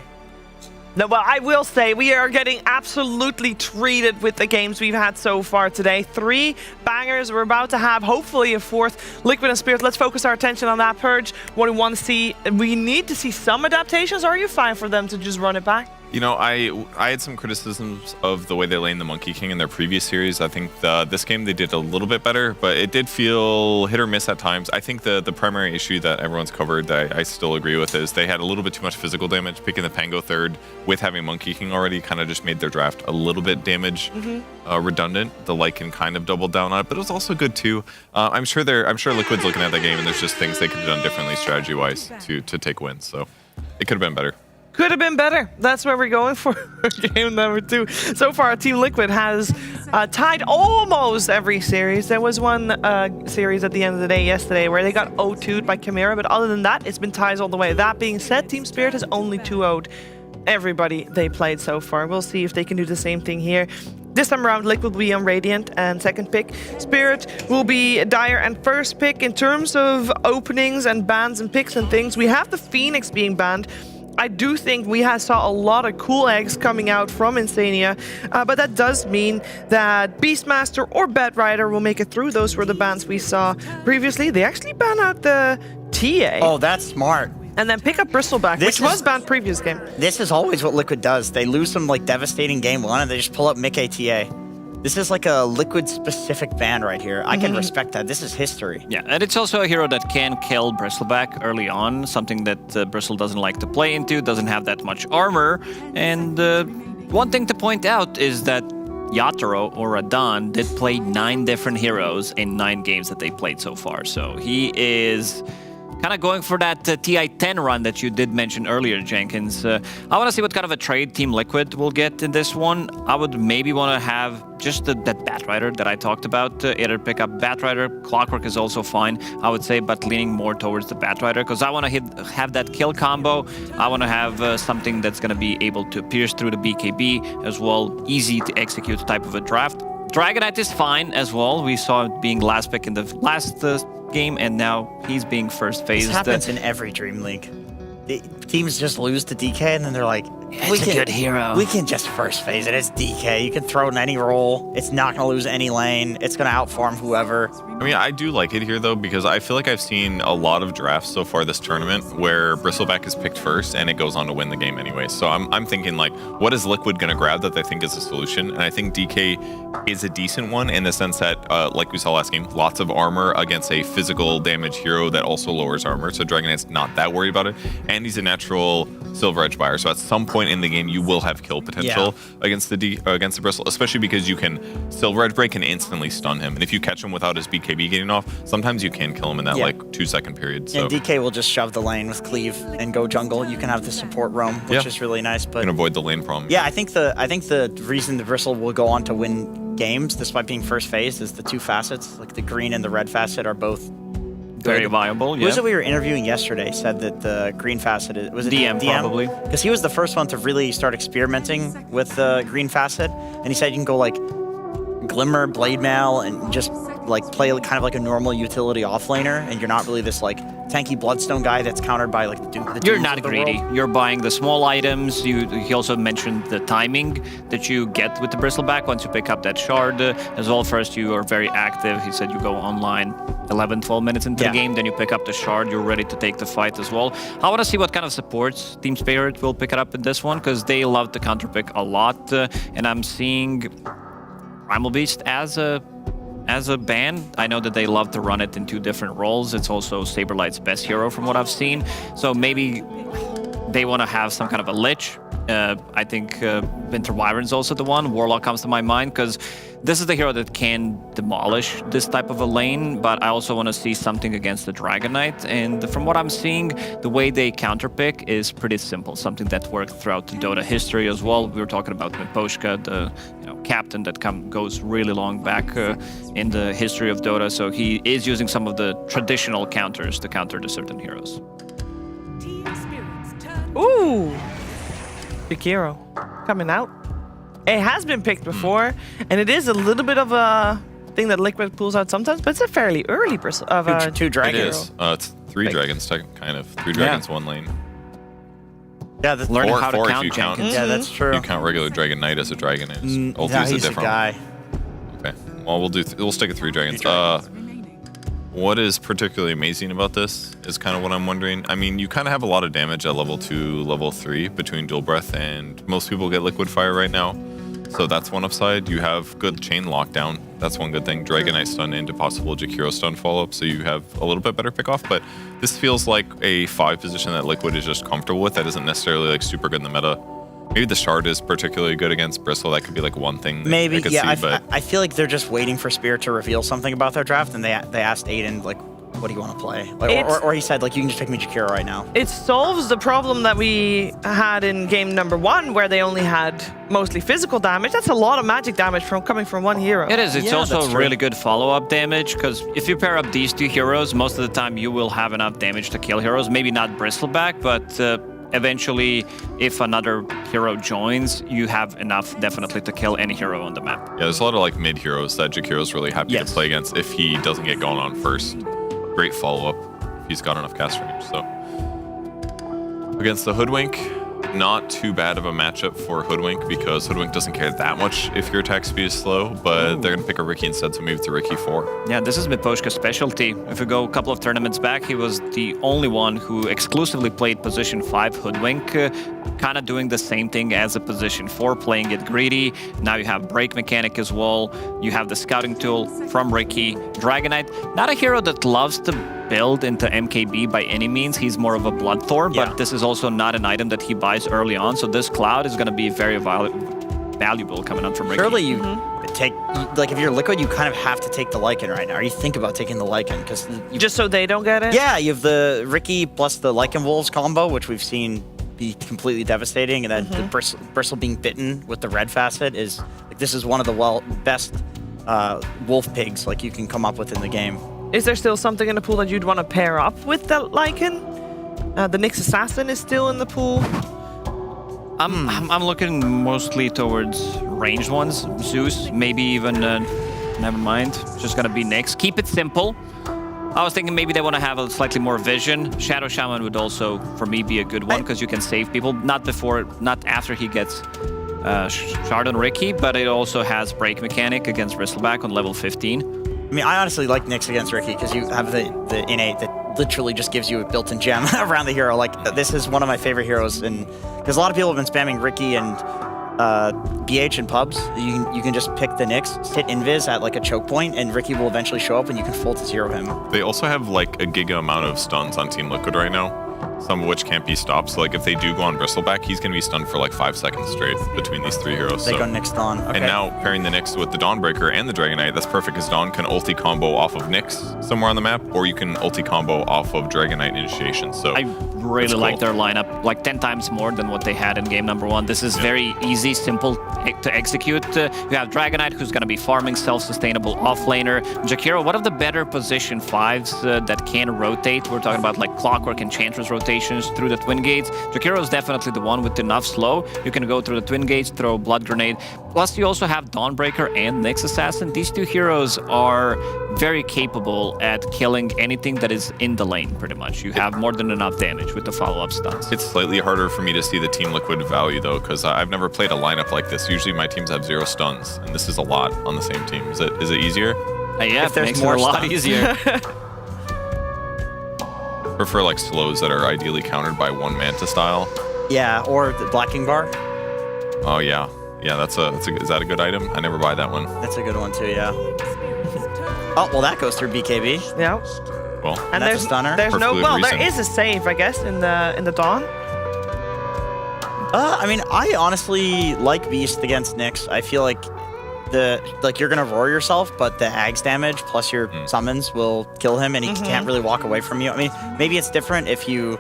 No, well, I will say we are getting absolutely treated with the games we've had so far today. 3 bangers. We're about to have, hopefully, a 4th. Liquid and Spirit, let's focus our attention on that purge. What we want to see, we need to see some adaptations. Or are you fine for them to just run it back? You know, I had some criticisms of the way they lane the Monkey King in their previous series. I think this game they did a little bit better, but it did feel hit or miss at times. I think the primary issue that everyone's covered that I still agree with is they had a little bit too much physical damage. Picking the Pango 3rd with having Monkey King already kind of just made their draft a little bit damage redundant. The Lycan kind of doubled down on it, but it was also good too. I'm sure Liquid's looking at the game and there's just things they could have done differently strategy-wise to take wins. So it could have been better. Could have been better. That's where we're going for game number 2. So far, Team Liquid has tied almost every series. There was one series at the end of the day yesterday where they got 0-2'd by Chimera, but other than that, it's been ties all the way. That being said, Team Spirit has only 2-0'd everybody they played so far. We'll see if they can do the same thing here. This time around, Liquid will be on Radiant and 2nd pick. Spirit will be Dire and 1st pick. In terms of openings and bans and picks and things, we have the Phoenix being banned. I do think we saw a lot of cool eggs coming out from Insania, but that does mean that Beastmaster or Bedrider will make it through. Those were the bans we saw previously. They actually ban out the TA. Oh, that's smart. And then pick up Bristleback, which was banned previous game. This is always what Liquid does. They lose some like devastating game 1 and they just pull up Mickey TA. This is like a Liquid-specific ban right here. I can respect that. This is history. Yeah, and it's also a hero that can kill Bristleback early on, something that Bristle doesn't like to play into, doesn't have that much armor. And one thing to point out is that Yatoro or Radan did play 9 different heroes in 9 games that they played so far. So he is kind of going for that TI-10 run that you did mention earlier, Jenkins. I want to see what kind of a trade Team Liquid will get in this one. I would maybe want to have just that Batrider that I talked about. Either pick up Batrider. Clockwork is also fine, I would say, but leaning more towards the Batrider because I want to have that kill combo. I want to have something that's going to be able to pierce through the BKB as well. Easy to execute type of a draft. Dragonite is fine as well. We saw it being last pick in the last game, and now he's being first phased. This happens in every Dream League. The teams just lose to DK, and then they're like, it's a good hero. We can just first phase it. It's DK. You can throw it in any role. It's not going to lose any lane. It's going to outfarm whoever. I mean, I do like it here, though, because I feel like I've seen a lot of drafts so far this tournament where Bristleback is picked first and it goes on to win the game anyway. So I'm thinking, like, what is Liquid going to grab that they think is a solution? And I think DK is a decent one in the sense that, like we saw last game, lots of armor against a physical damage hero that also lowers armor. So Dragonite's not that worried about it. And he's a natural Silver Edge buyer. So at some point in the game, you will have kill potential against the Bristle, especially because you can Silver Edge break and instantly stun him. And if you catch him without his BKB getting off, sometimes you can kill him in that like 2-second period. So. And DK will just shove the lane with Cleave and go jungle. You can have the support roam, which is really nice. But you can avoid the lane problem. Yeah, I think the reason the Bristle will go on to win games, despite being first phase, is the 2 facets. Like the green and the red facet are both very viable. Who was it we were interviewing yesterday said that the green facet was it DM probably, because he was the first one to really start experimenting with the green facet, and he said you can go like Glimmer, Blade Mail, and just like play kind of like a normal utility offlaner, and you're not really this like tanky Bloodstone guy that's countered by like the You're not greedy. You're buying the small items. He also mentioned the timing that you get with the Bristleback once you pick up that shard as well. First, you are very active. He said you go online 11, 12 minutes into the game, then you pick up the shard. You're ready to take the fight as well. I want to see what kind of supports Team Spirit will pick it up in this one because they love to counterpick a lot, and I'm seeing Primal Beast as a ban. I know that they love to run it in 2 different roles. It's also Saberlight's best hero from what I've seen. So maybe they want to have some kind of a Lich I think Winter Wyvern's also the one. Warlock comes to my mind because this is the hero that can demolish this type of a lane, but I also want to see something against the Dragon Knight. And from what I'm seeing, the way they counterpick is pretty simple, something that worked throughout the Dota history as well. We were talking about Miposhka, the captain that goes really long back in the history of Dota. So he is using some of the traditional counters to counter the certain heroes. Ooh, big hero coming out. It has been picked before, and it is a little bit of a thing that Liquid pulls out sometimes, but it's a fairly early two dragon. It is. It's 3 dragons, kind of. 3 dragons, 1 lane. Yeah, learning how to four count. If you count. Yeah, that's true. You count regular Dragon Knight as a dragon is. Ulti's a different guy. one. Okay. Well, we'll stick at 3 dragons. What is particularly amazing about this is kind of what I'm wondering. I mean, you kind of have a lot of damage at level 2, level 3 between Dual Breath, and most people get Liquid Fire right now. So that's one upside. You have good chain lockdown. That's one good thing. Dragon Knight stun into possible Jakiro stun follow-up, so you have a little bit better pick-off. But this feels like a 5 position that Liquid is just comfortable with. That isn't necessarily like super good in the meta. Maybe the Shard is particularly good against Bristle. That could be like one thing that Maybe, I could yeah. see, but I feel like they're just waiting for Spirit to reveal something about their draft, and they asked Aiden, like, what do you want to play? Like, or he said, like, you can just pick me Jakiro right now. It solves the problem that we had in game number 1, where they only had mostly physical damage. That's a lot of magic damage coming from one hero. It is. It's also really good follow-up damage, because if you pair up these 2 heroes, most of the time you will have enough damage to kill heroes. Maybe not Bristleback, but eventually, if another hero joins, you have enough definitely to kill any hero on the map. yeah, there's a lot of like mid heroes that Jakiro's really happy to play against if he doesn't get going on first. Great follow-up if he's got enough cast range. So against the Hoodwink, not too bad of a matchup for Hoodwink because Hoodwink doesn't care that much if your attack speed is slow, but they're going to pick a Ricky instead, so maybe it's a Ricky 4. Yeah, this is Miposhka's specialty. If we go a couple of tournaments back, he was the only one who exclusively played position 5 Hoodwink, kind of doing the same thing as a position 4, playing it greedy. Now you have break mechanic as well. You have the scouting tool from Ricky. Dragon Knight, not a hero that loves to build into MKB by any means. He's more of a Blood Thor, but this is also not an item that he buys early on. So this Cloud is going to be very valuable coming out from Ricky. Surely you take, like, if you're Liquid, you kind of have to take the Lycan right now. Or you think about taking the Lycan because just so they don't get it. Yeah, you have the Ricky plus the Lycan Wolves combo, which we've seen be completely devastating, and then the Bristle being bitten with the red facet is like, this is one of the best wolf pigs like you can come up with in the game. Is there still something in the pool that you'd want to pair up with the Lycan? The Nyx Assassin is still in the pool. I'm looking mostly towards ranged ones. Zeus, maybe even, never mind. It's just gonna be Nyx. Keep it simple. I was thinking maybe they want to have a slightly more vision. Shadow Shaman would also, for me, be a good one because you can save people. Not after he gets Shard on Ricky, but it also has break mechanic against Bristleback on level 15. I mean, I honestly like Nyx against Ricky because you have the innate that literally just gives you a built-in gem around the hero. Like, this is one of my favorite heroes, and because a lot of people have been spamming Ricky and BH in pubs. You can just pick the Nyx, hit invis at like a choke point, and Ricky will eventually show up, and you can full to zero him. They also have like a giga amount of stuns on Team Liquid right now, some of which can't be stopped. So like if they do go on Bristleback, he's going to be stunned for like 5 seconds straight between these 3 heroes. They go Nyx Dawn. Okay. And now pairing the Nyx with the Dawnbreaker and the Dragon Knight, that's perfect because Dawn can ulti combo off of Nyx somewhere on the map, or you can ulti combo off of Dragon Knight Initiation. So I really like their lineup, like 10 times more than what they had in game number 1. This is very easy, simple to execute. You have Dragon Knight, who's going to be farming self-sustainable offlaner. Jakiro, one of the better position 5s that can rotate. We're talking about like Clockwork Enchantress rotations through the Twin Gates. Jakiro is definitely the one with enough slow. You can go through the Twin Gates, throw Blood Grenade. Plus, you also have Dawnbreaker and Nyx Assassin. These 2 heroes are very capable at killing anything that is in the lane, pretty much. You have more than enough damage with the follow-up stuns. It's slightly harder for me to see the Team Liquid value, though, because I've never played a lineup like this. Usually my teams have 0 stuns, and this is a lot on the same team. Is it easier? Yeah, if there's makes more it a lot stuns. easier. Prefer like slows that are ideally countered by 1 Manta style. Yeah, or the Blacking Bar. Oh yeah, yeah. Is that a good item? I never buy that one. That's a good one too. Yeah. Oh well, that goes through BKB. Yeah. Well, And that's a stunner. There's no. Perfectly Well, reason. there is a save, I guess, in the Dawn. I mean, I honestly like Beast against Nyx. I feel like you're gonna roar yourself, but the Ags damage plus your summons will kill him, and he can't really walk away from you. I mean, maybe it's different if you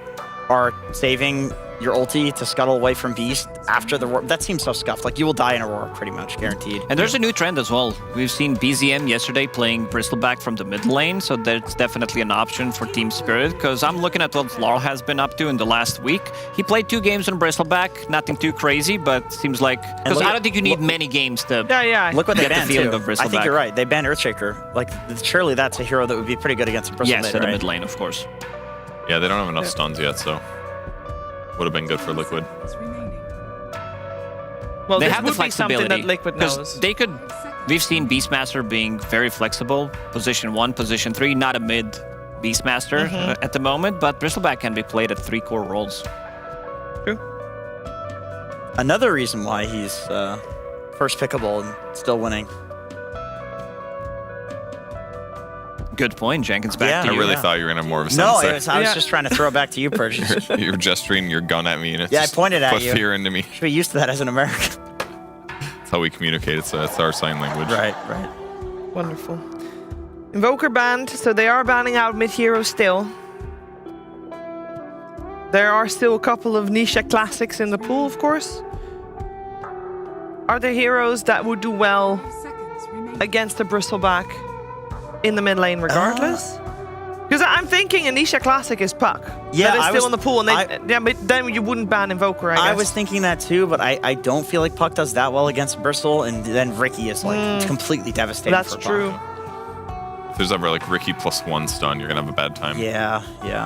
are saving your ulti to scuttle away from Beast after the roar. That seems so scuffed. Like, you will die in a roar, pretty much, guaranteed. And there's a new trend as well. We've seen BZM yesterday playing Bristleback from the mid lane, so that's definitely an option for Team Spirit, because I'm looking at what Laurel has been up to in the last week. He played 2 games on Bristleback, nothing too crazy, but seems like... Because I don't think you need many games to Look what they get the banned, feeling too. of Bristleback. I think you're right. They banned Earthshaker. Like, surely that's a hero that would be pretty good against a Bristle Yes, in the mid lane, of course. Yeah, they don't have enough stuns yet, so... Would have been good for Liquid. Well, they this have the would be something flexibility. that Liquid knows. They could... We've seen Beastmaster being very flexible. Position 1, position 3, not a mid Beastmaster at the moment, but Bristleback can be played at 3 core roles. True. Another reason why he's first pickable and still winning. Good point, Jenkins. Back to you. I really thought you were going to have more of a No, sentence I was just trying to throw it back to you, Purchase. You were gesturing your gun at me, and it Yeah, I just pointed at put you. fear into me. Should be used to that as an American. That's how we communicate. It's our sign language. Right. Wonderful. Invoker banned, so they are banning out mid-heroes still. There are still a couple of niche classics in the pool, of course. Are there heroes that would do well against the Bristleback in the mid lane regardless? Because I'm thinking Anisha Classic is Puck. Yeah, that is I still was- in the pool, and but then you wouldn't ban Invoker, I guess. I was thinking that too, but I don't feel like Puck does that well against Bristol, and then Ricky is like completely devastating. That's for true. Puck. If there's ever like Ricky +1 stun, you're gonna have a bad time. Yeah.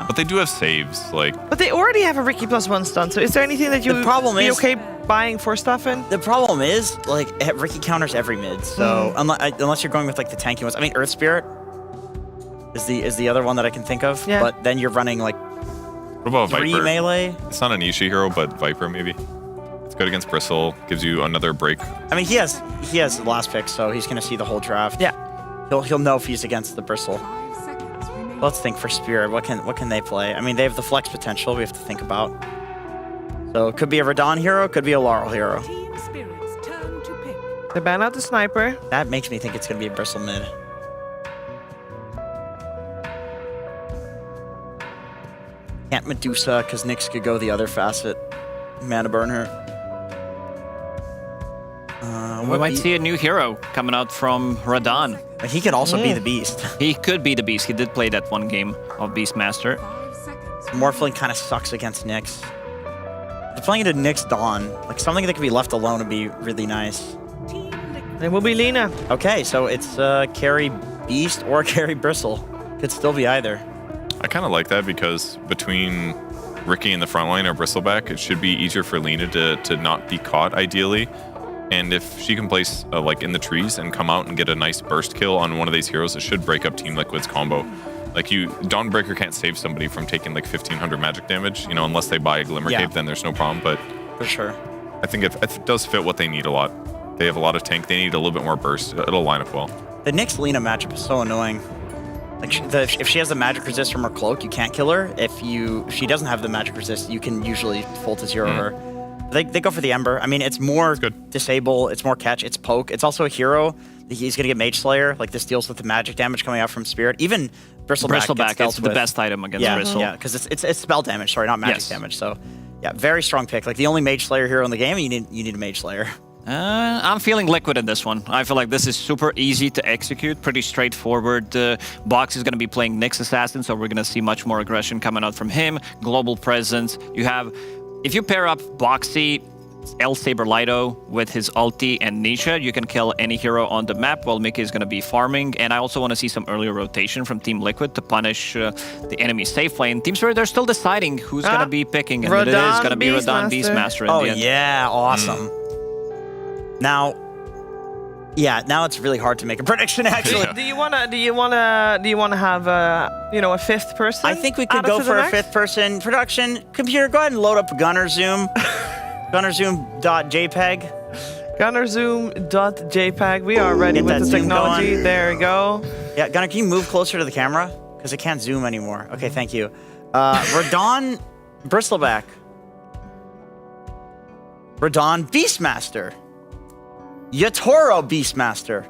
But they do have saves. Like, But they already have a Ricky +1 stun, so is there anything that you The problem be is- okay buying for stuff in? The problem is, like, Ricky counters every mid, so unless you're going with like the tanky ones. I mean, Earth Spirit is the other one that I can think of. Yeah. But then you're running like what about 3 Viper? melee. It's not a niche hero, but Viper maybe. It's good against Bristle. Gives you another break. I mean, he has the last pick, so he's gonna see the whole draft. Yeah. He'll know if he's against the Bristle. Let's think for Spirit. What can they play? I mean, they have the flex potential we have to think about. So it could be a Radon hero, it could be a Laurel hero. They ban out the sniper. That makes me think it's gonna be a Bristle mid. Can't Medusa, because Nyx could go the other facet. Mana burn her. We might see a new hero coming out from Radon. But he could also be the Beast. He could be the Beast. He did play that one game of Beastmaster. Morphling kind of sucks against Nyx. They're playing it a Nyx Dawn. Like, something that could be left alone would be really nice. It will be Lina. Okay, so it's carry Beast or carry Bristle. Could still be either. I kind of like that because between Ricky in the front line or Bristleback, it should be easier for Lina to not be caught, ideally. And if she can place like in the trees and come out and get a nice burst kill on one of these heroes, it should break up Team Liquid's combo. Like, Dawnbreaker can't save somebody from taking like 1500 magic damage, you know, unless they buy a Glimmer Cape, then there's no problem. But for sure, I think it does fit what they need a lot. They have a lot of tank. They need a little bit more burst. It'll line up well. The Nyx Lina matchup is so annoying. Like, if she has the magic resist from her cloak, you can't kill her. If she doesn't have the magic resist, you can usually full to zero her. They go for the Ember. I mean, it's more disable, it's more catch, it's poke. It's also a hero. He's going to get Mage Slayer. Like, this deals with the magic damage coming out from Spirit. Even Bristleback is the best item against Bristle. Yeah, because it's spell damage, sorry, not magic damage. So, yeah, very strong pick. Like, the only Mage Slayer hero in the game, you need a Mage Slayer. I'm feeling Liquid in this one. I feel like this is super easy to execute, pretty straightforward. Box is going to be playing Nyx Assassin, so we're going to see much more aggression coming out from him. Global presence. If you pair up Boxy, El Saber Lido with his ulti and Nisha, you can kill any hero on the map while Mickey is going to be farming. And I also want to see some earlier rotation from Team Liquid to punish the enemy safe lane. Team Spirit, they're still deciding who's going to be picking, and it is going to be Radon Beastmaster in the end. Yeah, awesome. Now it's really hard to make a prediction. Actually, Do you wanna have a fifth person? I think we could go for a fifth person. Production computer, go ahead and load up Gunner Zoom. GunnerZoom.jpg. GunnerZoom.jpg. We are ready with the technology. There we go. Yeah, Gunner, can you move closer to the camera? Because it can't zoom anymore. Okay, thank you. Radon Bristleback. Radon Beastmaster. Yatoro Beastmaster.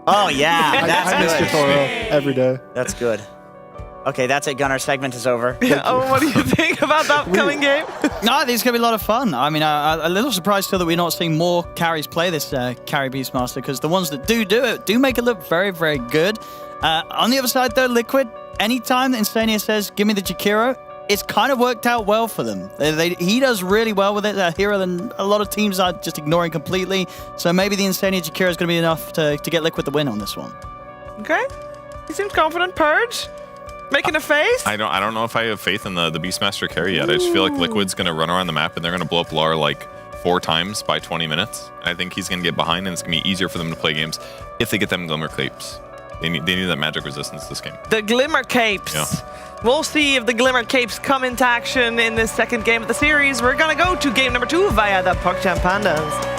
Oh, yeah. That's I miss good. Yatoro every day. That's good. Okay, that's it, Gunnar. Segment is over. Oh, what do you think about the upcoming game? No, I think it's going to be a lot of fun. I mean, I'm a little surprised still that we're not seeing more carries play this carry Beastmaster, because the ones that do it do make it look very, very good. On the other side, though, Liquid, anytime that Insania says, give me the Jakiro, it's kind of worked out well for them. He does really well with it, a hero that a lot of teams are just ignoring completely. So maybe the Insania Jakiro is going to be enough to get Liquid the win on this one. Okay. You seem confident, Purge. Making a face? I don't know if I have faith in the Beastmaster carry yet. I just feel like Liquid's going to run around the map and they're going to blow up Lar like 4 times by 20 minutes. I think he's going to get behind and it's going to be easier for them to play games if they get them Glimmer Capes. They need that magic resistance this game. The Glimmer Capes. Yeah. We'll see if the Glimmer Capes come into action in this second game of the series. We're going to go to game number 2 via the PogChamp Pandas.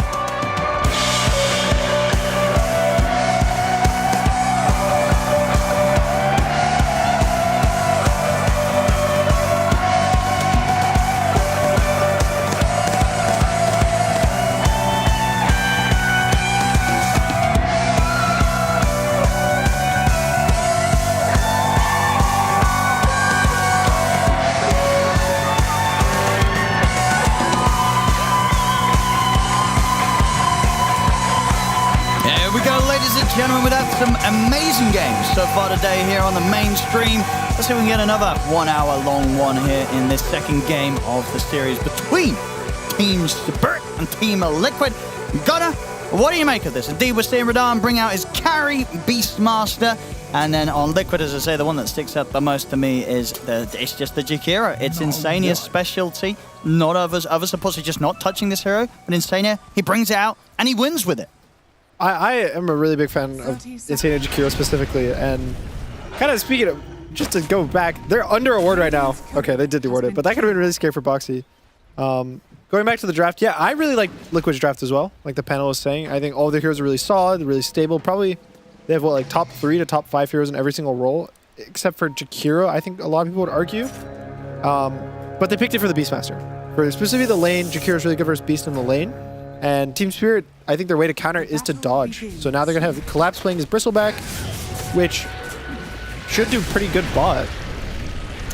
Gentlemen, we've had some amazing games so far today here on the main stream. Let's see if we can get another 1 hour long one here in this second game of the series between Team Spirit and Team Liquid. Gunnar, what do you make of this? Indeed, we're seeing Radon bring out his carry Beastmaster. And then on Liquid, as I say, the one that sticks out the most to me is it's just the Jakiro. It's Insania's specialty. Not others. Others are possibly just not touching this hero. But Insania, he brings it out and he wins with it. I am a really big fan of Insania Jakiro specifically, and kind of speaking of, just to go back, they're under award right now. Okay, they did award it, but that could have been really scary for Boxy. Going back to the draft, yeah, I really like Liquid's draft as well, like the panel was saying. I think all of their heroes are really solid, really stable. Probably they have, what, like top 3 to top 5 heroes in every single role, except for Jakiro, I think a lot of people would argue. But they picked it for the Beastmaster. For specifically the lane, Jakiro is really good versus Beast in the lane. And Team Spirit, I think their way to counter is to dodge. So now they're going to have Collapse playing his Bristleback, which should do pretty good bot.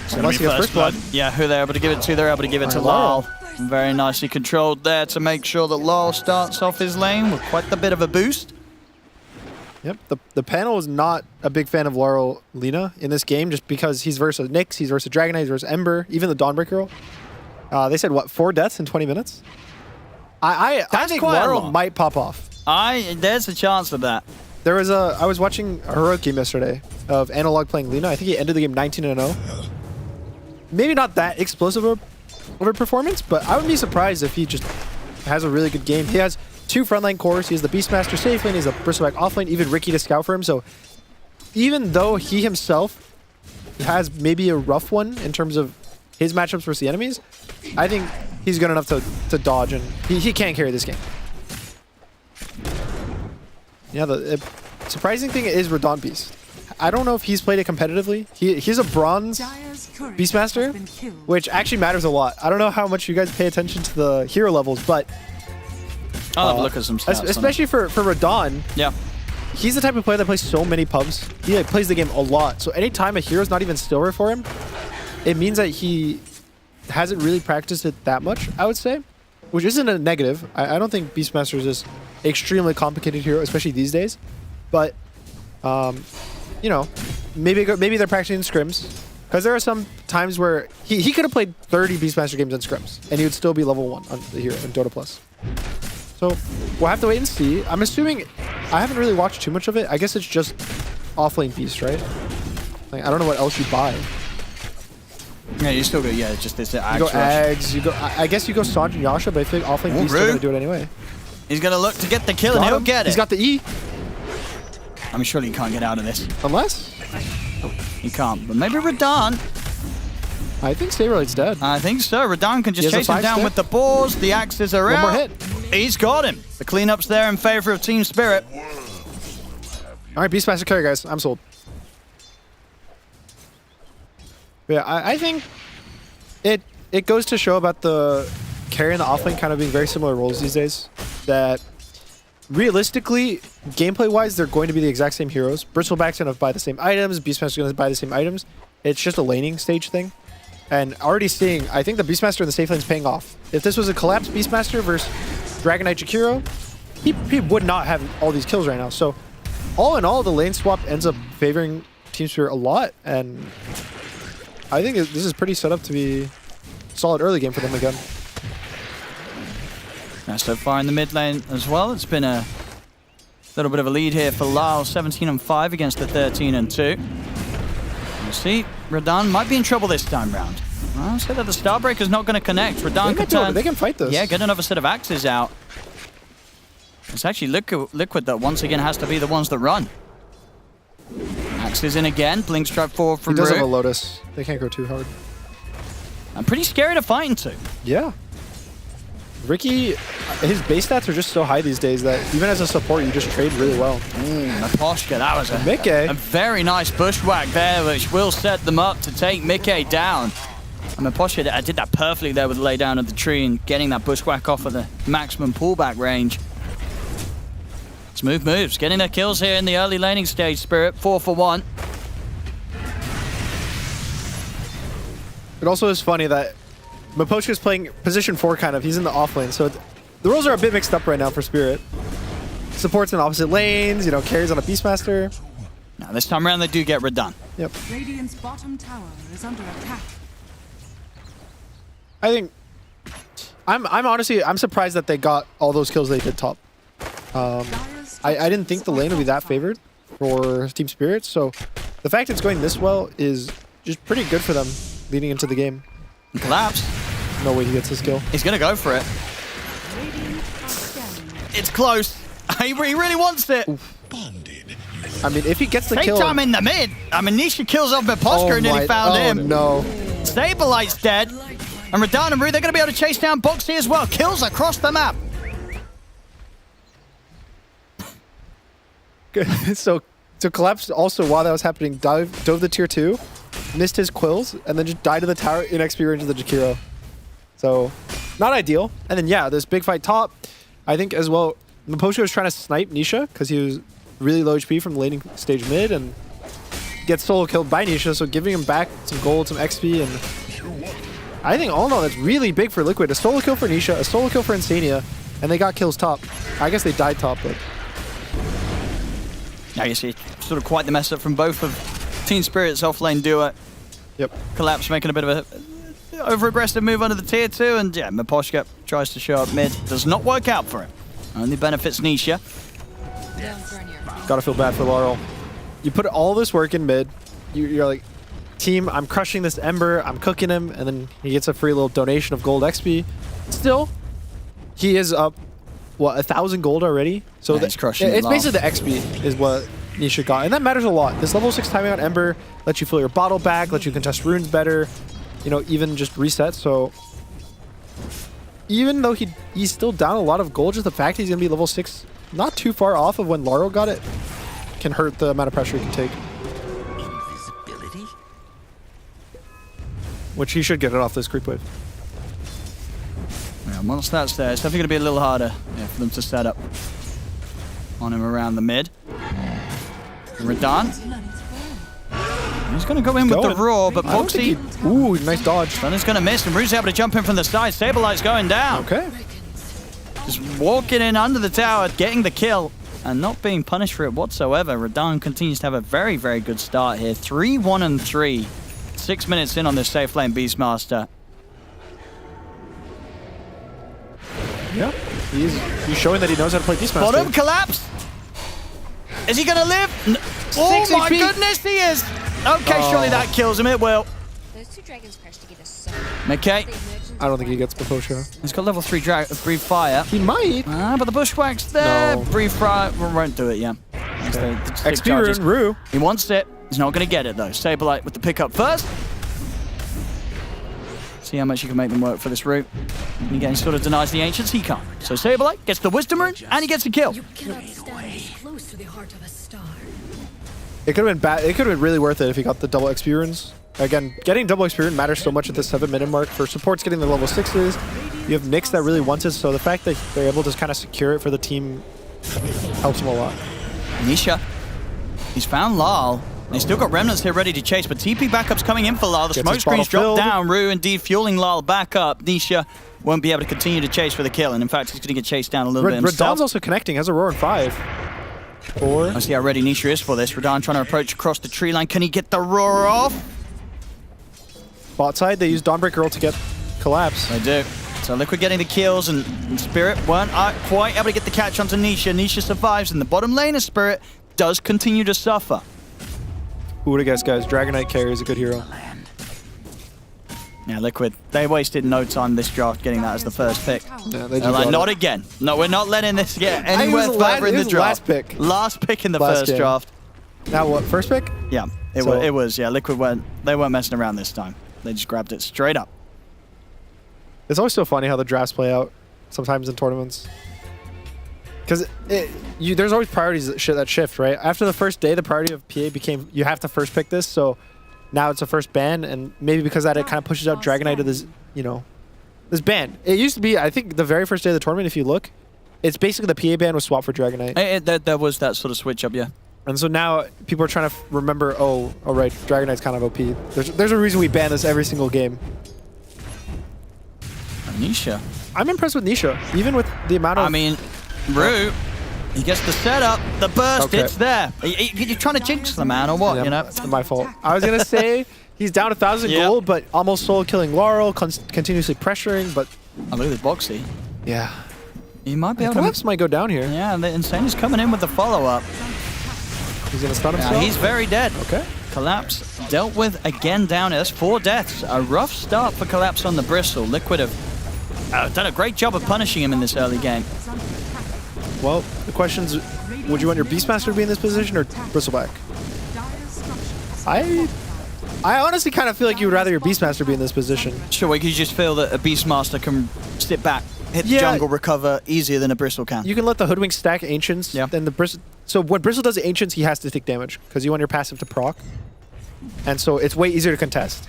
So unless he gets first blood. Yeah, who they're able to give it to? They're able to give it to Lyle. Very nicely controlled there to make sure that Lyle starts off his lane with quite a bit of a boost. Yep, the panel is not a big fan of Laurel Lina in this game just because he's versus Nyx, he's versus Dragonite, he's versus Ember, even the Dawnbreaker role. They said, what, 4 deaths in 20 minutes? I think Laurel might pop off. There's a chance of that. I was watching a heroic game yesterday of Analog playing Lina. I think he ended the game 19-0. Maybe not that explosive of a performance, but I would be surprised if he just has a really good game. He has 2 frontline cores. He has the Beastmaster safe lane, he has a Bristleback offlane, even Ricky to scout for him. So even though he himself has maybe a rough one in terms of his matchups versus the enemies, I think he's good enough to dodge, and he can carry this game. Yeah, the surprising thing is Radon Beast. I don't know if he's played it competitively. He's a bronze Beastmaster, which actually matters a lot. I don't know how much you guys pay attention to the hero levels, but I'll have a look at some stats. Especially for Radon. Yeah. He's the type of player that plays so many pubs. He plays the game a lot. So anytime a hero's not even silver for him, it means that he hasn't really practiced it that much, I would say, which isn't a negative. I don't think Beastmaster is this extremely complicated hero, especially these days. But, you know, maybe they're practicing scrims, because there are some times where he could have played 30 Beastmaster games in scrims, and he would still be level 1 on the hero in Dota Plus. So we'll have to wait and see. I'm assuming, I haven't really watched too much of it. I guess it's just offlane Beast, right? Like, I don't know what else you buy. Yeah, you still go, yeah, just this Ags. You go Ags, you go, I guess you go Sanj and Yasha, but I think offlane Beast is going to do it anyway. He's going to look to get the kill, and he'll get it. He's got the E. I mean, surely he can't get out of this. Unless? He can't, but maybe Radon. I think Saberlight's dead. I think so. Radon can just chase him down with the boars. The axes are out. One more hit. He's got him. The cleanup's there in favor of Team Spirit. All right, Beastmaster carry, guys. I'm sold. But yeah, I think it goes to show about the carry and the offlane kind of being very similar roles these days. That realistically, gameplay-wise, they're going to be the exact same heroes. Bristleback's going to buy the same items. Beastmaster's going to buy the same items. It's just a laning stage thing. And already seeing, I think the Beastmaster in the safe lane's paying off. If this was a collapsed Beastmaster versus Dragon Knight Jakiro, he would not have all these kills right now. So all in all, the lane swap ends up favoring Team Spirit a lot. And I think this is pretty set up to be a solid early game for them again. Now, so far in the mid lane as well, it's been a little bit of a lead here for Lyle, 17-5 against the 13-2. You see, Radahn might be in trouble this time round. I'll say that the Starbreaker's not going to connect. Radahn can turn. They can fight this. Yeah, get another set of axes out. It's actually Liquid that once again has to be the ones that run. Axes in again. Blink strike forward from He does Rue. have a Lotus. They can't go too hard. I'm pretty scary to fight into. Yeah. Ricky, his base stats are just so high these days that even as a support, you just trade really well. Naposhka, that was a very nice bushwhack there, which will set them up to take Mickey down. And Naposhka did that perfectly there with the lay down of the tree and getting that bushwhack off of the maximum pullback range. Smooth moves, getting their kills here in the early laning stage, Spirit, 4 for 1. It also is funny that Miposhka's playing position 4 kind of. He's in the off lane, so the roles are a bit mixed up right now for Spirit. Supports in opposite lanes, you know, carries on a Beastmaster. Now this time around they do get Radahn. Yep. Radiant's bottom tower is under attack. I think I'm honestly surprised that they got all those kills they did top. I didn't think the lane would be that favored for Team Spirit, so the fact it's going this well is just pretty good for them leading into the game. Collapse. No way he gets this kill. He's gonna go for it. It's close. He really wants it. I mean, if he gets the Take kill... time in the mid. I mean, Nisha kills off Miposhka and nearly found him. No. Saberlight's dead. And Radahn and Rue, they're going to be able to chase down Boxy as well. Kills across the map. so Collapse also, while that was happening, dove the tier 2, missed his quills, and then just died to the tower in XP range of the Jakiro. So, not ideal. And then, yeah, this big fight top, I think as well, Miposhka was trying to snipe Nisha because he was really low HP from the laning stage mid and gets solo killed by Nisha, so giving him back some gold, some XP, and I think all in all, that's really big for Liquid. A solo kill for Nisha, a solo kill for Insania, and they got kills top. I guess they died top, but... Now you see sort of quite the mess up from both of Team Spirit's offlane duo. Yep. Collapse making a bit of a over-aggressive move under the tier 2, and yeah, Miposhka tries to show up mid. Does not work out for him. Only benefits Nisha. Gotta feel bad for Laurel. You put all this work in mid, you're like, team, I'm crushing this Ember, I'm cooking him, and then he gets a free little donation of gold XP. Still, he is up, what, 1,000 gold already? So he's crushing it's basically the XP is what Nisha got, and that matters a lot. This level 6 timing on Ember lets you fill your bottle back, lets you contest runes better, you know, even just reset. So even though he's still down a lot of gold, just the fact he's gonna be level 6, not too far off of when Laurel got it, can hurt the amount of pressure he can take. Invisibility? Which he should get it off this creep wave. Yeah, once that's there, it's definitely going to be a little harder for them to set up on him around the mid. Radahn. He's going to go in with the Roar, but Boxy... Ooh, nice dodge. Thunder's going to miss, and Rue's able to jump in from the side. Saberlight's going down. Okay. Just walking in under the tower, getting the kill, and not being punished for it whatsoever. Radahn continues to have a very, very good start here. 3-1-3. 6 minutes in on this safe lane Beastmaster. Yeah, he's showing that he knows how to play Beastmaster. Bottom collapse. Is he gonna live? Oh my goodness, he is. Okay, surely that kills him. It will. Those two dragons crash together so Okay. I don't think he gets Miposhka. He's got level 3 Breathe Fire. He might. But the Bushwhack's there. No. Breathe Fire won't do it, yeah. Okay. XP rune, Rue. He wants it. He's not gonna get it though. Saberlight with the pickup first. See how much you can make them work for this route. And again, he sort of denies the Ancients, he can't. So Saberlight gets the Wisdom Rune, and he gets a kill. You cannot stand close to the heart of a star. It could have been bad. It could have been really worth it if he got the double XP runes. Again, getting double XP rune matters so much at the 7-minute mark. For supports getting the level 6s, you have Nyx that really wants it, so the fact that they're able to kind of secure it for the team helps them a lot. Nisha, he's found Lal. They still got remnants here ready to chase, but TP backup's coming in for Lal. The smoke screen's dropped down. Rue indeed fueling Lal back up. Nisha won't be able to continue to chase for the kill, and in fact, he's going to get chased down a little bit himself. Radan's also connecting, has a roar in 5. 4. I see how ready Nisha is for this. Radan trying to approach across the tree line. Can he get the roar off? Bot side, they use Dawnbreaker ult to get collapse. They do. So Liquid getting the kills, and Spirit weren't quite able to get the catch onto Nisha. Nisha survives, and the bottom lane of Spirit does continue to suffer. Who would have guessed, guys? Dragon Knight carry is a good hero. Yeah, Liquid, they wasted no time this draft getting that as the first pick. Yeah, they're like, not again. No, we're not letting this get anywhere further in the draft. Last pick in the first draft. Now what, first pick? Yeah, it was. Yeah, Liquid they weren't messing around this time. They just grabbed it straight up. It's always so funny how the drafts play out sometimes in tournaments. Because there's always priorities that shift, right? After the first day, the priority of PA became you have to first pick this, so now it's a first ban, and maybe because of that, it kind of pushes out Dragon Knight to this, this ban. It used to be, I think, the very first day of the tournament, if you look, it's basically the PA ban was swapped for Dragon Knight. There was that sort of switch up, yeah. And so now people are trying to remember, oh, right, Dragon Knight's kind of OP. There's a reason we ban this every single game. Nisha. I'm impressed with Nisha, even with the amount of... I mean, Rue, he gets the setup, the burst, it's there. You're trying to jinx the man or what, Yeah, it's my fault. I was going to say he's down 1,000 gold, but almost solo killing Laurel, continuously pressuring, but... I look at Boxy. Yeah. He might be able Collapse might go down here. Yeah, the Insane is coming in with the follow-up. He's going to stun himself? He's very dead. Okay. Collapse dealt with again down. That's 4 deaths. A rough start for Collapse on the Bristle. Liquid have done a great job of punishing him in this early game. Well, the question's, would you want your Beastmaster to be in this position or Bristleback? I honestly kind of feel like you would rather your Beastmaster be in this position. Sure, because you just feel that a Beastmaster can sit back, hit the jungle, recover easier than a Bristle can. You can let the Hoodwink stack Ancients, then the Bristle... So when Bristle does the Ancients, he has to take damage, because you want your passive to proc. And so it's way easier to contest.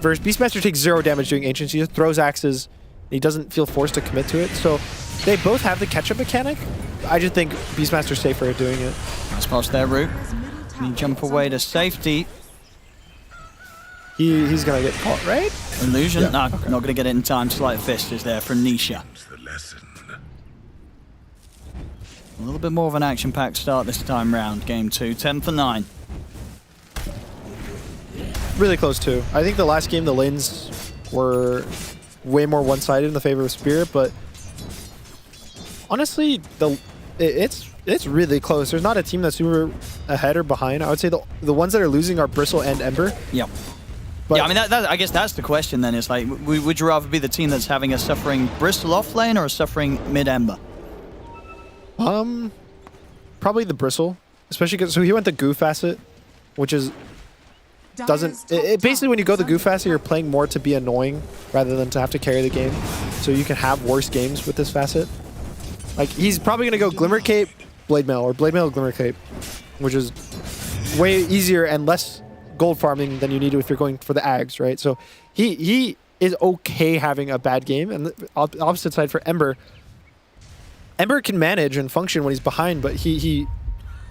Whereas Beastmaster takes 0 damage doing Ancients, he just throws axes, and he doesn't feel forced to commit to it. So they both have the catch-up mechanic. I just think Beastmaster's safer at doing it. Nice pass there, Root. Can you jump away to safety? He's going to get caught, right? Illusion? Yeah. No, not going to get it in time. Slight Fist is there from Nisha. A little bit more of an action-packed start this time round. Game 2, 10 for 9. Really close, too. I think the last game, the lanes were way more one-sided in the favor of Spirit, but honestly, it's really close. There's not a team that's super ahead or behind. I would say the ones that are losing are Bristle and Ember. Yep. But yeah, I mean, I guess that's the question then. Is like, would you rather be the team that's having a suffering Bristle off lane or a suffering mid-Ember? Probably the Bristle, especially because so he went the Goo facet, which is basically when you go the Goo facet, you're playing more to be annoying rather than to have to carry the game. So you can have worse games with this facet. Like he's probably gonna go Glimmer Cape, Blade Mail, or Blade Mail Glimmer Cape, which is way easier and less gold farming than you need if you're going for the Ags, right? So he is okay having a bad game, and the opposite side for Ember. Ember can manage and function when he's behind, but he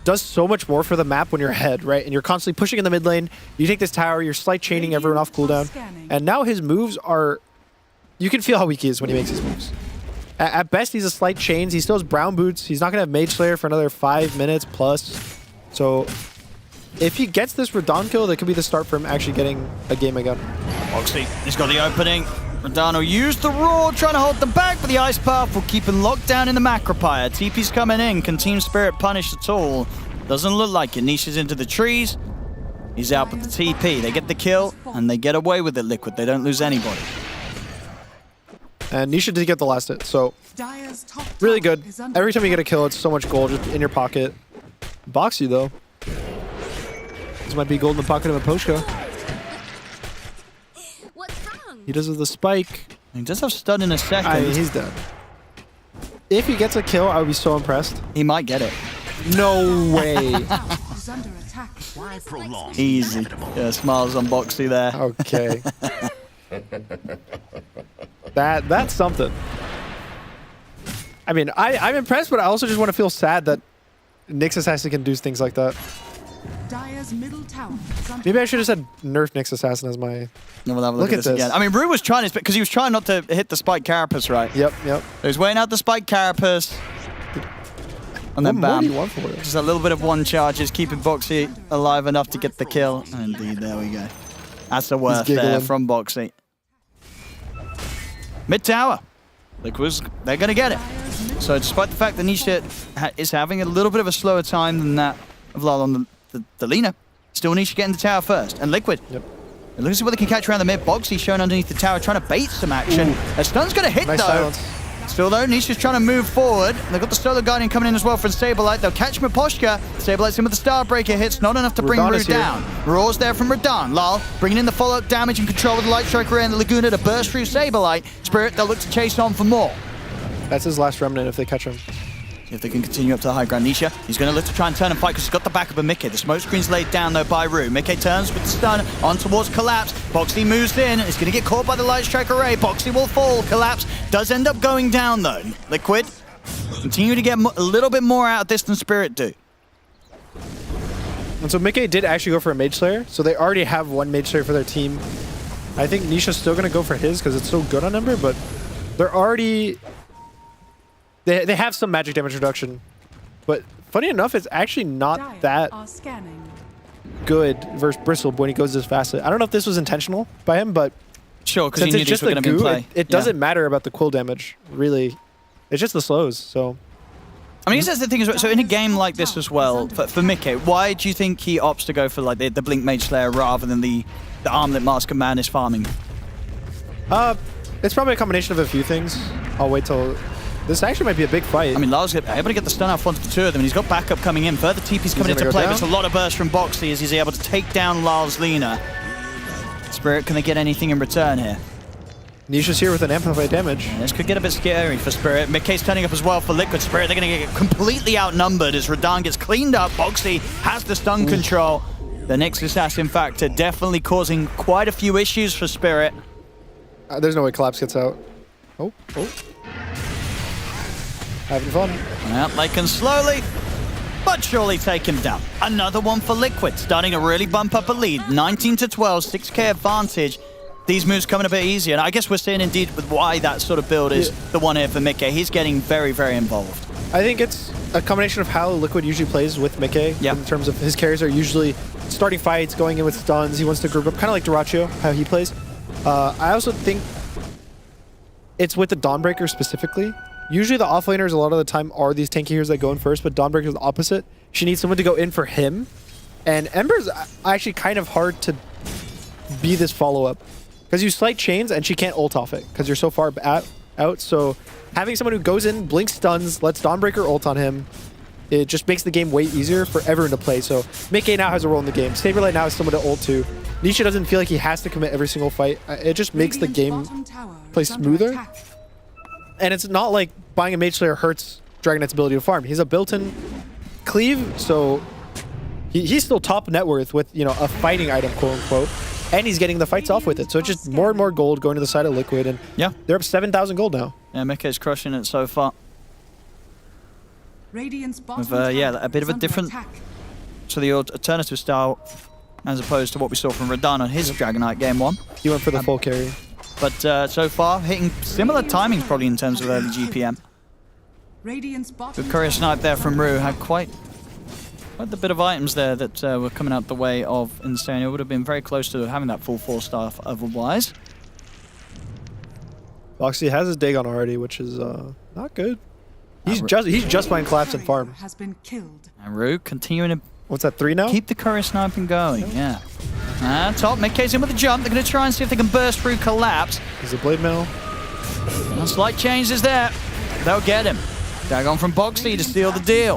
does so much more for the map when you're ahead, right? And you're constantly pushing in the mid lane. You take this tower, you're slight chaining everyone off cooldown, and now his moves are... You can feel how weak he is when he makes his moves. At best, he's a slight chains. He still has Brown Boots. He's not going to have Mage Slayer for another 5 minutes plus. So if he gets this Radon kill, that could be the start for him actually getting a game again. Oxley, he's got the opening. Radano used the Roar, trying to hold them back, but the Ice Path will keep him locked down in the Macropire. TP's coming in. Can Team Spirit punish at all? Doesn't look like it. Nisha's into the trees. He's out with the TP. They get the kill, and they get away with it, Liquid. They don't lose anybody. And Nisha did get the last hit, so really good. Every time you get a kill, it's so much gold just in your pocket. Boxy, though. This might be gold in the pocket of a Poshka. He does with the spike. He does have stun in a second. He's dead. If he gets a kill, I would be so impressed. He might get it. No way. Why prolong? Easy. Yeah, smiles on Boxy there. Okay. That's something. I mean, I'm impressed, but I also just want to feel sad that Nyx Assassin can do things like that. Dire's middle tower is under Maybe I should have said nerf Nyx Assassin as my... We'll have a look at this again. I mean, Rue was trying because he was trying not to hit the spike carapace, right? Yep. So he's weighing out the spike carapace. And then bam. Just a little bit of one charge is keeping Boxy alive enough to get the kill. Indeed, there we go. That's the worth there from Boxy. Mid tower. They're going to get it. So despite the fact that Nisha is having a little bit of a slower time than that of Lal on the Lina, still Nisha getting the tower first. And Liquid. Yep. Let's see what they can catch around the mid. Boxy showing underneath the tower, trying to bait some action. A stun's going to hit, though. Silence. Still, though, Nisha's trying to move forward. They've got the Solar Guardian coming in as well for Saberlight. They'll catch Miposhka. Saberlight's in with the Starbreaker hits. Not enough to bring Rue down. Roar's there from Radahn. Lal bringing in the follow-up damage and control with the Light Striker and the Laguna to burst through Saberlight. Spirit, they'll look to chase on for more. That's his last remnant if they catch him. See if they can continue up to the high ground. Nisha, he's going to look to try and turn and fight because he's got the backup of Mickey. The smoke screen's laid down, though, by Rue. Mickey turns with the stun on towards Collapse. Boxy moves in. It's going to get caught by the Light Strike Array. Boxy will fall. Collapse does end up going down, though. Liquid continue to get a little bit more out of this than Spirit do. And so Mickey did actually go for a Mage Slayer, so they already have one Mage Slayer for their team. I think Nisha's still going to go for his because it's so good on Ember, but they're already... They have some magic damage reduction, but funny enough, it's actually not that good versus Bristle when he goes this fast. I don't know if this was intentional by him, but sure, because since it's just the goo, it doesn't matter about the quill damage, really. It's just the slows, so... I mean, that's the thing as well. So in a game like this as well, for Mickey, why do you think he opts to go for like the Blink Mage Slayer rather than the Armlet Mask of Madness farming? It's probably a combination of a few things. I'll wait till... This actually might be a big fight. I mean, Lal's able to get the stun off onto the two of them, and he's got backup coming in. Further TP's coming into play, but it's a lot of burst from Boxy as he's able to take down Lal's Lina. Spirit, can they get anything in return here? Nisha's here with an amplified damage. This could get a bit scary for Spirit. Mickey's turning up as well for Liquid. Spirit, they're going to get completely outnumbered as Radahn gets cleaned up. Boxy has the stun control. The Nyx Assassin factor definitely causing quite a few issues for Spirit. There's no way Collapse gets out. Oh. Having fun. Well, they can slowly but surely take him down. Another one for Liquid, starting to really bump up a lead. 19 to 12, 6k advantage. These moves coming a bit easier. And I guess we're seeing indeed with why that sort of build is the one here for Mickey. He's getting very, very involved. I think it's a combination of how Liquid usually plays with Mickey. In terms of his carries are usually starting fights, going in with stuns. He wants to group up, kind of like Dyrachyo, how he plays. I also think it's with the Dawnbreaker specifically. Usually the offlaners a lot of the time are these tanky heroes that go in first, but Dawnbreaker is the opposite. She needs someone to go in for him. And Ember's actually kind of hard to be this follow-up. Because you slight chains and she can't ult off it because you're so far out. So having someone who goes in, blinks stuns, lets Dawnbreaker ult on him, it just makes the game way easier for everyone to play. So Mickey now has a role in the game. Saberlight now has someone to ult to. Nisha doesn't feel like he has to commit every single fight. It just makes the game play smoother. And it's not like buying a Mage Slayer hurts Dragonite's ability to farm. He's a built-in cleave, so he's still top net worth with, you know, a fighting item, quote-unquote, and he's getting the fights off with it. So it's just more and more gold going to the side of Liquid, and they're up 7,000 gold now. Yeah, Mickey's crushing it so far. With, a bit of a different to the alternative style as opposed to what we saw from Radahn on his Dragonite game 1. He went for the full carry. But so far, hitting similar timings probably in terms of early GPM. Good courier snipe there from Rue. Had quite a bit of items there that were coming out the way of Insane. It would have been very close to having that full 4-star otherwise. Boxy has his Dagon already, which is not good. He's just playing Collapse and farm. And Rue continuing to... What's that, 3 now? Keep the courier sniping going, yeah. Top, Mickey's in with a jump. They're going to try and see if they can burst through Collapse. There's a Blade Mail. A slight change is there. They'll get him. Dagon from Boxy to steal the deal.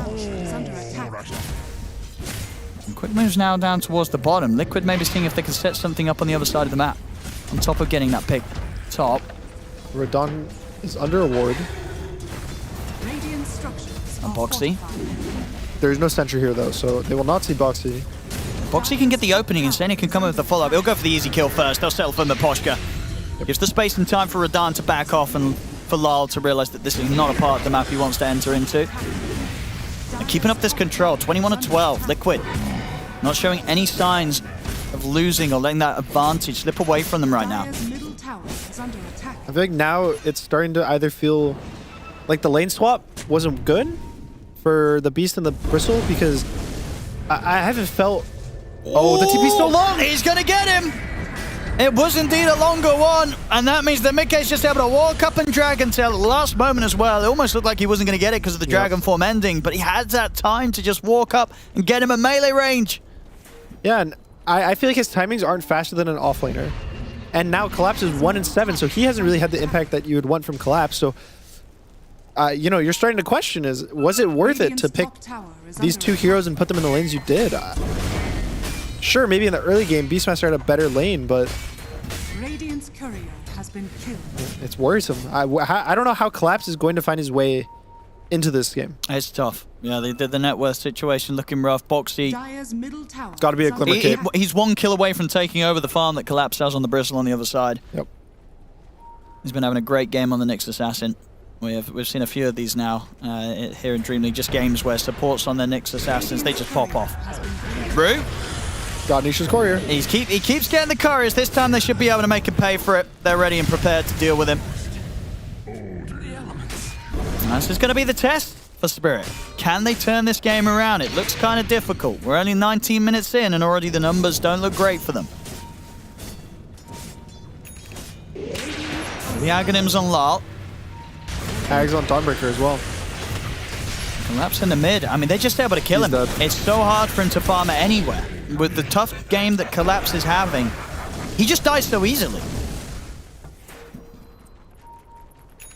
And quick moves now down towards the bottom. Liquid maybe seeing if they can set something up on the other side of the map. On top of getting that pick. Top. Radahn is under a ward. And Boxy. There's no sentry here though, so they will not see Boxy. Boxy can get the opening, and Senia can come in with the follow-up. He'll go for the easy kill first. They'll settle for Miposhka. Gives the space and time for Radahn to back off and for Lyle to realize that this is not a part of the map he wants to enter into. And keeping up this control, 21-12. Liquid not showing any signs of losing or letting that advantage slip away from them right now. I feel like now it's starting to either feel like the lane swap wasn't good for the Beast and the Bristle, because I haven't felt... Oh, the TP's so long! He's gonna get him! It was indeed a longer one, and that means that Mickey's just able to walk up and Dragon Tail at the last moment as well. It almost looked like he wasn't going to get it because of the Dragon Form ending, but he had that time to just walk up and get him at melee range. Yeah, and I feel like his timings aren't faster than an offlaner. And now Collapse is 1-7, so he hasn't really had the impact that you would want from Collapse. So, you know, you're starting to question was it worth it to pick these two heroes and put them in the lanes you did? Sure, maybe in the early game, Beastmaster had a better lane, but Radiant's courier has been killed. It's worrisome. I don't know how Collapse is going to find his way into this game. It's tough. Yeah, the net worth situation looking rough. Boxy. Dire's middle tower. It's got to be a Glimmer Cape. He's 1 kill away from taking over the farm that Collapse has on the Bristle on the other side. Yep. He's been having a great game on the Nyx Assassin. We've seen a few of these now here in DreamLeague. Just games where supports on their Nyx Assassins, they just pop off. Rue? Got Nisha's courier. He keeps getting the couriers. This time they should be able to make him pay for it. They're ready and prepared to deal with him. And this is going to be the test for Spirit. Can they turn this game around? It looks kind of difficult. We're only 19 minutes in and already the numbers don't look great for them. The Aghanims on Lal. Ags on Dawnbreaker as well. Collapse in the mid. I mean, they're just able to kill him. Dead. It's so hard for him to farm it anywhere. With the tough game that Collapse is having, he just dies so easily.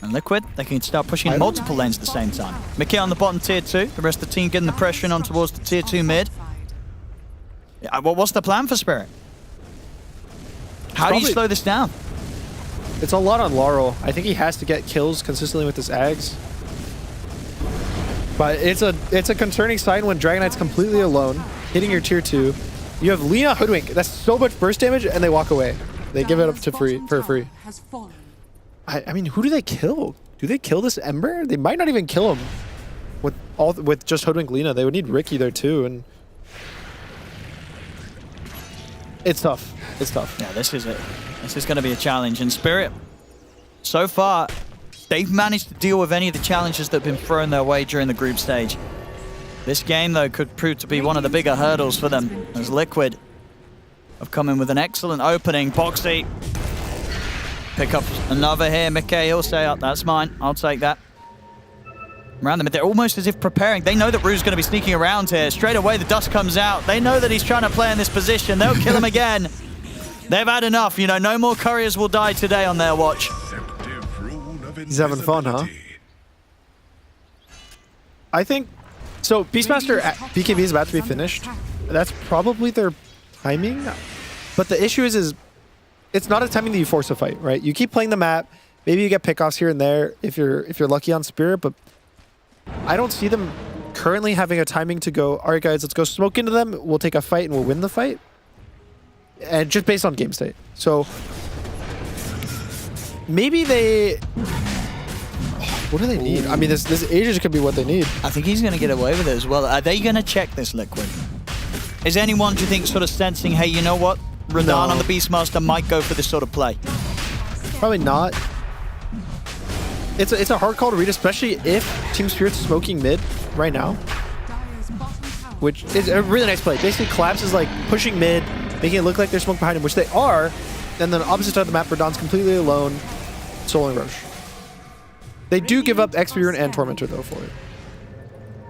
And Liquid, they can start pushing multiple lanes at the same time. Mickey on the bottom tier 2. The rest of the team getting the pressure on towards the tier 2 mid. Yeah, what's the plan for Spirit? How do you slow this down? It's a lot on Laurel. I think he has to get kills consistently with his Ags. But it's a concerning sign when Dragon Knight's completely alone, hitting your tier 2. You have Lina Hoodwink. That's so much burst damage, and they walk away. They give it up for free. I mean, who do they kill? Do they kill this Ember? They might not even kill him with just Hoodwink Lina. They would need Ricky there too, and it's tough. It's tough. Yeah, this is it. This is going to be a challenge. And Spirit, so far, they've managed to deal with any of the challenges that have been thrown their way during the group stage. This game, though, could prove to be one of the bigger hurdles for them, as Liquid have come in with an excellent opening. Boxy, pick up another here. Mickey, he'll say, oh, that's mine. I'll take that. Around them, they're almost as if preparing. They know that Rue's going to be sneaking around here. Straight away, the dust comes out. They know that he's trying to play in this position. They'll kill him again. They've had enough. You know, no more couriers will die today on their watch. He's having fun, huh? I think... So, Beastmaster BKB is about to be finished. That's probably their timing. But the issue is it's not a timing that you force a fight, right? You keep playing the map. Maybe you get pickoffs here and there if you're lucky on Spirit, but I don't see them currently having a timing to go, all right, guys, let's go smoke into them. We'll take a fight and we'll win the fight. And just based on game state. So, maybe they... What do they need? I mean, this Aegis could be what they need. I think he's going to get away with it as well. Are they going to check this Liquid? Is anyone, do you think, sort of sensing, hey, you know what? Radahn on the Beastmaster might go for this sort of play? Probably not. It's a hard call to read, especially if Team Spirit's smoking mid right now. Which is a really nice play. Basically, Collapse is like pushing mid, making it look like there's smoke behind him, which they are. And then the opposite side of the map, Radahn's completely alone, soloing Roche. They do give up XP Rune and Tormentor, though, for it.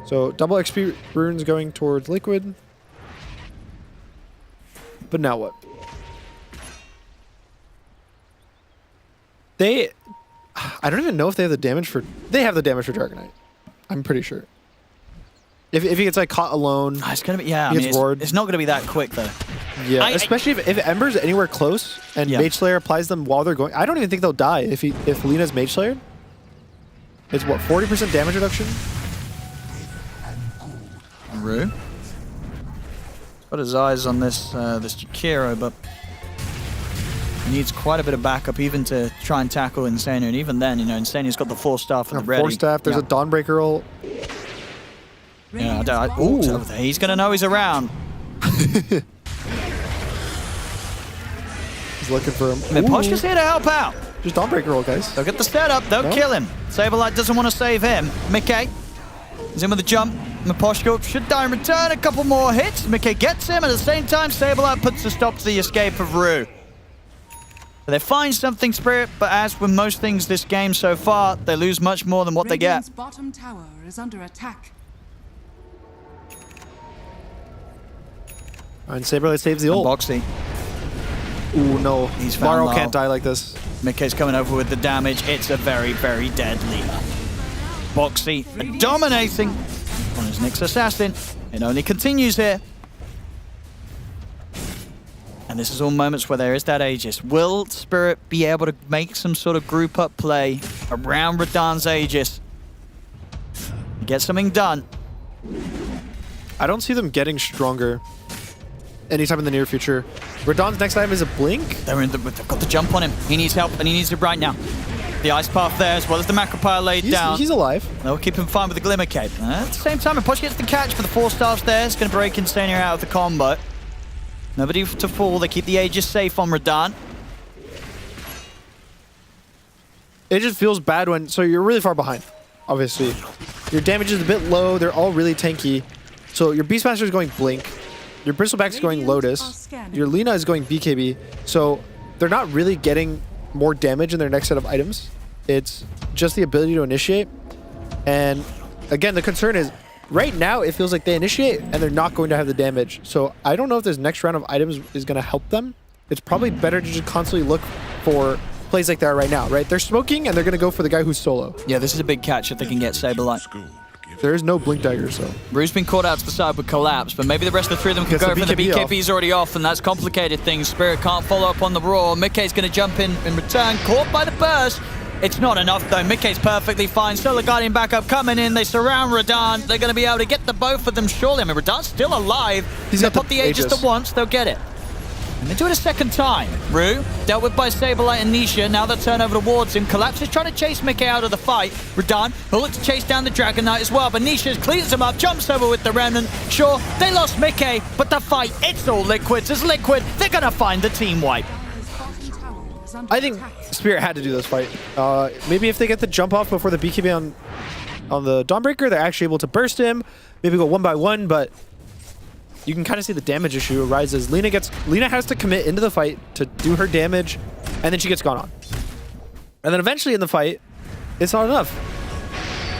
So, double XP Runes going towards Liquid. But now what? I don't even know if they have the damage for... They have the damage for Dragon Knight. I'm pretty sure. If he gets, like, caught alone... It's going to be... Yeah, I mean, it's not going to be that quick, though. Yeah, especially if Ember's anywhere close and Mage Slayer applies them while they're going... I don't even think they'll die if Lina's Mage Slayer. It's what, 40% damage reduction? Rue? Got his eyes on this this Jakiro, but he needs quite a bit of backup even to try and tackle Insania. And even then, you know, Insania's got the 4-star for the ready. 4-staff, there's a Dawnbreaker ult. Yeah, ooh, he's going to know he's around. He's looking for him. Miposhka's here to help out. Just Dawnbreaker ult, guys. They'll get the setup. They'll kill him. Saberlight doesn't want to save him. Mickey is in with the jump. Miposhka should die in return. A couple more hits. Mickey gets him. At the same time, Saberlight puts a stop to the escape of Rue. They find something, Spirit, but as with most things this game so far, they lose much more than what they get. Bottom tower is under attack. And Saberlight saves the ult. Boxy. Ooh, no. He's found Maro low. can't die like this. Mickey's coming over with the damage. It's a very, very deadly. Boxy dominating on his Nyx assassin. It only continues here. And this is all moments where there is that Aegis. Will Spirit be able to make some sort of group up play around Radan's Aegis? Get something done. I don't see them getting stronger anytime in the near future. Radan's next item is a blink. They've got the jump on him. He needs help, and he needs it right now. The ice path there, as well as the macropile laid down. He's alive. They'll keep him fine with the glimmer cape. At the same time, Miposhka gets the catch for the 4-stars there. It's going to break Insania out of the combo. Nobody to fall. They keep the Aegis safe on Radan. It just feels bad when... So you're really far behind, obviously. Your damage is a bit low. They're all really tanky. So your Beastmaster is going Blink. Your Bristleback is going Lotus. Your Lina is going BKB. So they're not really getting more damage in their next set of items. It's just the ability to initiate. And again, the concern is right now it feels like they initiate and they're not going to have the damage. So I don't know if this next round of items is going to help them. It's probably better to just constantly look for plays like that right now, right? They're smoking and they're going to go for the guy who's solo. Yeah, this is a big catch if they can get Saberlight. There is no Blink Dagger, so. Rue's been caught out to the side with Collapse, but maybe the rest of the three of them can go for the BKB's already off, and that's complicated things. Spirit can't follow up on the Roar. Mickey's going to jump in return, caught by the burst. It's not enough, though. Mickey's perfectly fine. Solar Guardian backup coming in. They surround Radan. They're going to be able to get the both of them, surely. I mean, Radan's still alive. He's got to pop the Aegis to once. They'll get it. And they do it a second time. Rue, dealt with by Saberlight and Nisha. Now they'll turn over towards him. Collapse is trying to chase Mickey out of the fight. Radan will look to chase down the Dragon Knight as well, but Nisha cleans him up, jumps over with the Remnant. Sure, they lost Mickey, but the fight, it's all Liquids. As Liquid, they're going to find the team wipe. I think Spirit had to do this fight. Maybe if they get the jump off before the BKB on the Dawnbreaker, they're actually able to burst him. Maybe go 1 by 1, but you can kind of see the damage issue arises. Lina has to commit into the fight to do her damage, and then she gets gone on. And then eventually in the fight, it's not enough.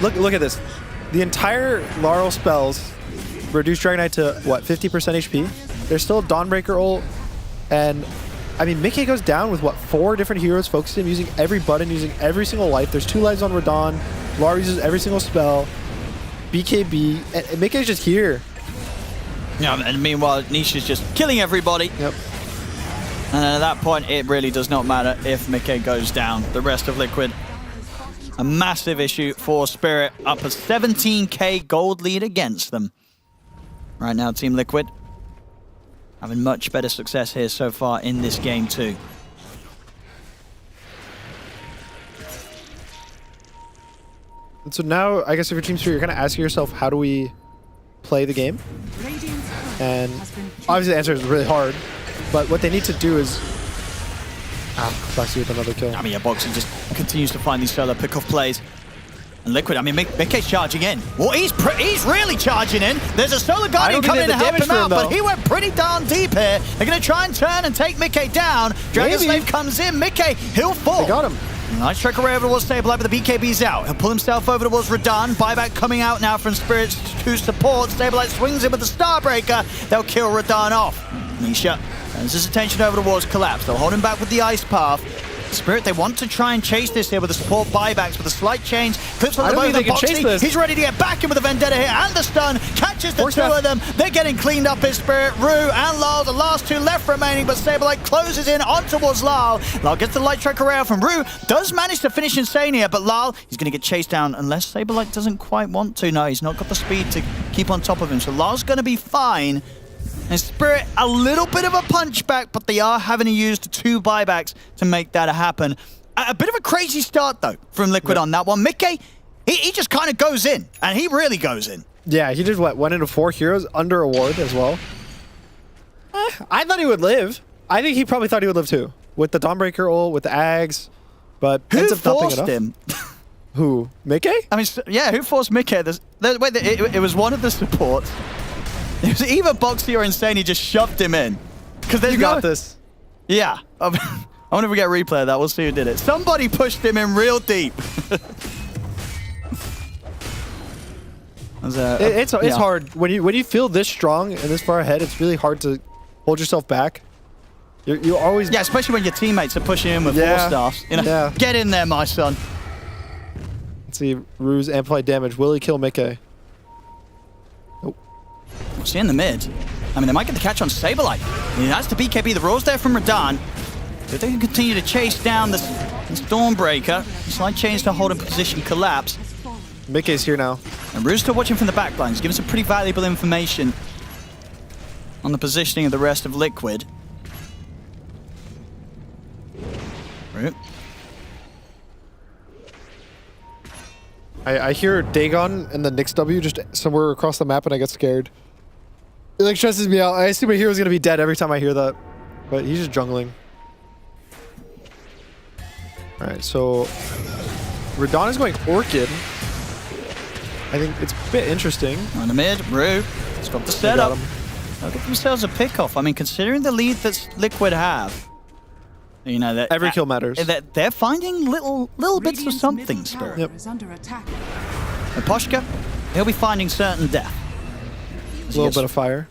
Look at this. The entire Laurel spells reduce Dragon Knight to, what, 50% HP? There's still a Dawnbreaker ult, and I mean, Mickey goes down with, what, 4 different heroes focusing him, using every button, using every single life. There's 2 lives on Radan. Laura uses every single spell. BKB, and Mickey's just here. Yeah, and meanwhile, Nisha's just killing everybody. Yep. And at that point, it really does not matter if Mickey goes down. The rest of Liquid, a massive issue for Spirit. Up a 17k gold lead against them. Right now, Team Liquid having much better success here so far in this game too. And so now, I guess if you're Team Spirit, you're kind of asking yourself, how do we play the game? And obviously the answer is really hard, but what they need to do is Boxy with another kill. I mean, yeah, Boxy just continues to find these solo pick-off plays. And Liquid, I mean, Mickey's charging in. Well, he's really charging in. There's a Solar Guardian coming in to help him out, but he went pretty darn deep here. They're going to try and turn and take Mickey down. Dragon Slave comes in. Mickey, he'll fall. They got him. Nice trick away over towards Saberlight, but the BKB's out. He'll pull himself over towards Radan. Buyback coming out now from Spirits to support. Saberlight swings in with the Starbreaker. They'll kill Radan off. Nisha turns his attention over towards Collapse. They'll hold him back with the Ice Path. Spirit, they want to try and chase this here with the support buybacks, with a slight change. Clips on the bow of the Boxy. He's ready to get back in with the Vendetta here, and the stun catches the two of them. They're getting cleaned up in Spirit. Rue and Lyle, the last 2 left remaining, but Saberlight closes in on towards Lyle. Lyle gets the light track array from Rue, does manage to finish Insania, but Lyle, he's going to get chased down unless Saberlight doesn't quite want to. No, he's not got the speed to keep on top of him, so Lyle's going to be fine. And Spirit, a little bit of a punchback, but they are having to use the 2 buybacks to make that happen. A bit of a crazy start, though, from Liquid on that one. Mickey, he just kind of goes in, and he really goes in. Yeah, he did what? Went into 4 heroes under a ward as well. I thought he would live. I think he probably thought he would live too. With the Dawnbreaker ult, with the Ags, but who ends up not forced enough. him? Who? Mickey? I mean, yeah, who forced Mickey? Wait, it was one of the supports. It was either Boxy or Insane. He just shoved him in. You got this. Yeah. I wonder if we get a replay of that. We'll see who did it. Somebody pushed him in real deep. It's hard when you feel this strong and this far ahead. It's really hard to hold yourself back. You always especially when your teammates are pushing in with 4 staffs. You know, get in there, my son. Let's see, Ruse amplified damage. Will he kill Mickey? Nope. We'll see in the mid. I mean, they might get the catch on Saberlight. That's the BKB. The roll's there from Radahn. So they can continue to chase down this Stormbreaker. Slight change to hold in position collapse. Mickey's here now. And Ruse still watching from the back lines, giving some pretty valuable information on the positioning of the rest of Liquid. Right. I hear Dagon and the Nyx W just somewhere across the map and I get scared. It like stresses me out. I assume my hero's gonna be dead every time I hear that. But he's just jungling. Alright, so Radahn is going Orchid. I think it's a bit interesting. On the mid, Rue. Stop the setup. They'll get themselves a pick-off. I mean, considering the lead that Liquid have, you know that every kill matters. That they're finding little bits of something, Spirit. Yep. And Poshka, he'll be finding certain death. A little bit of fire.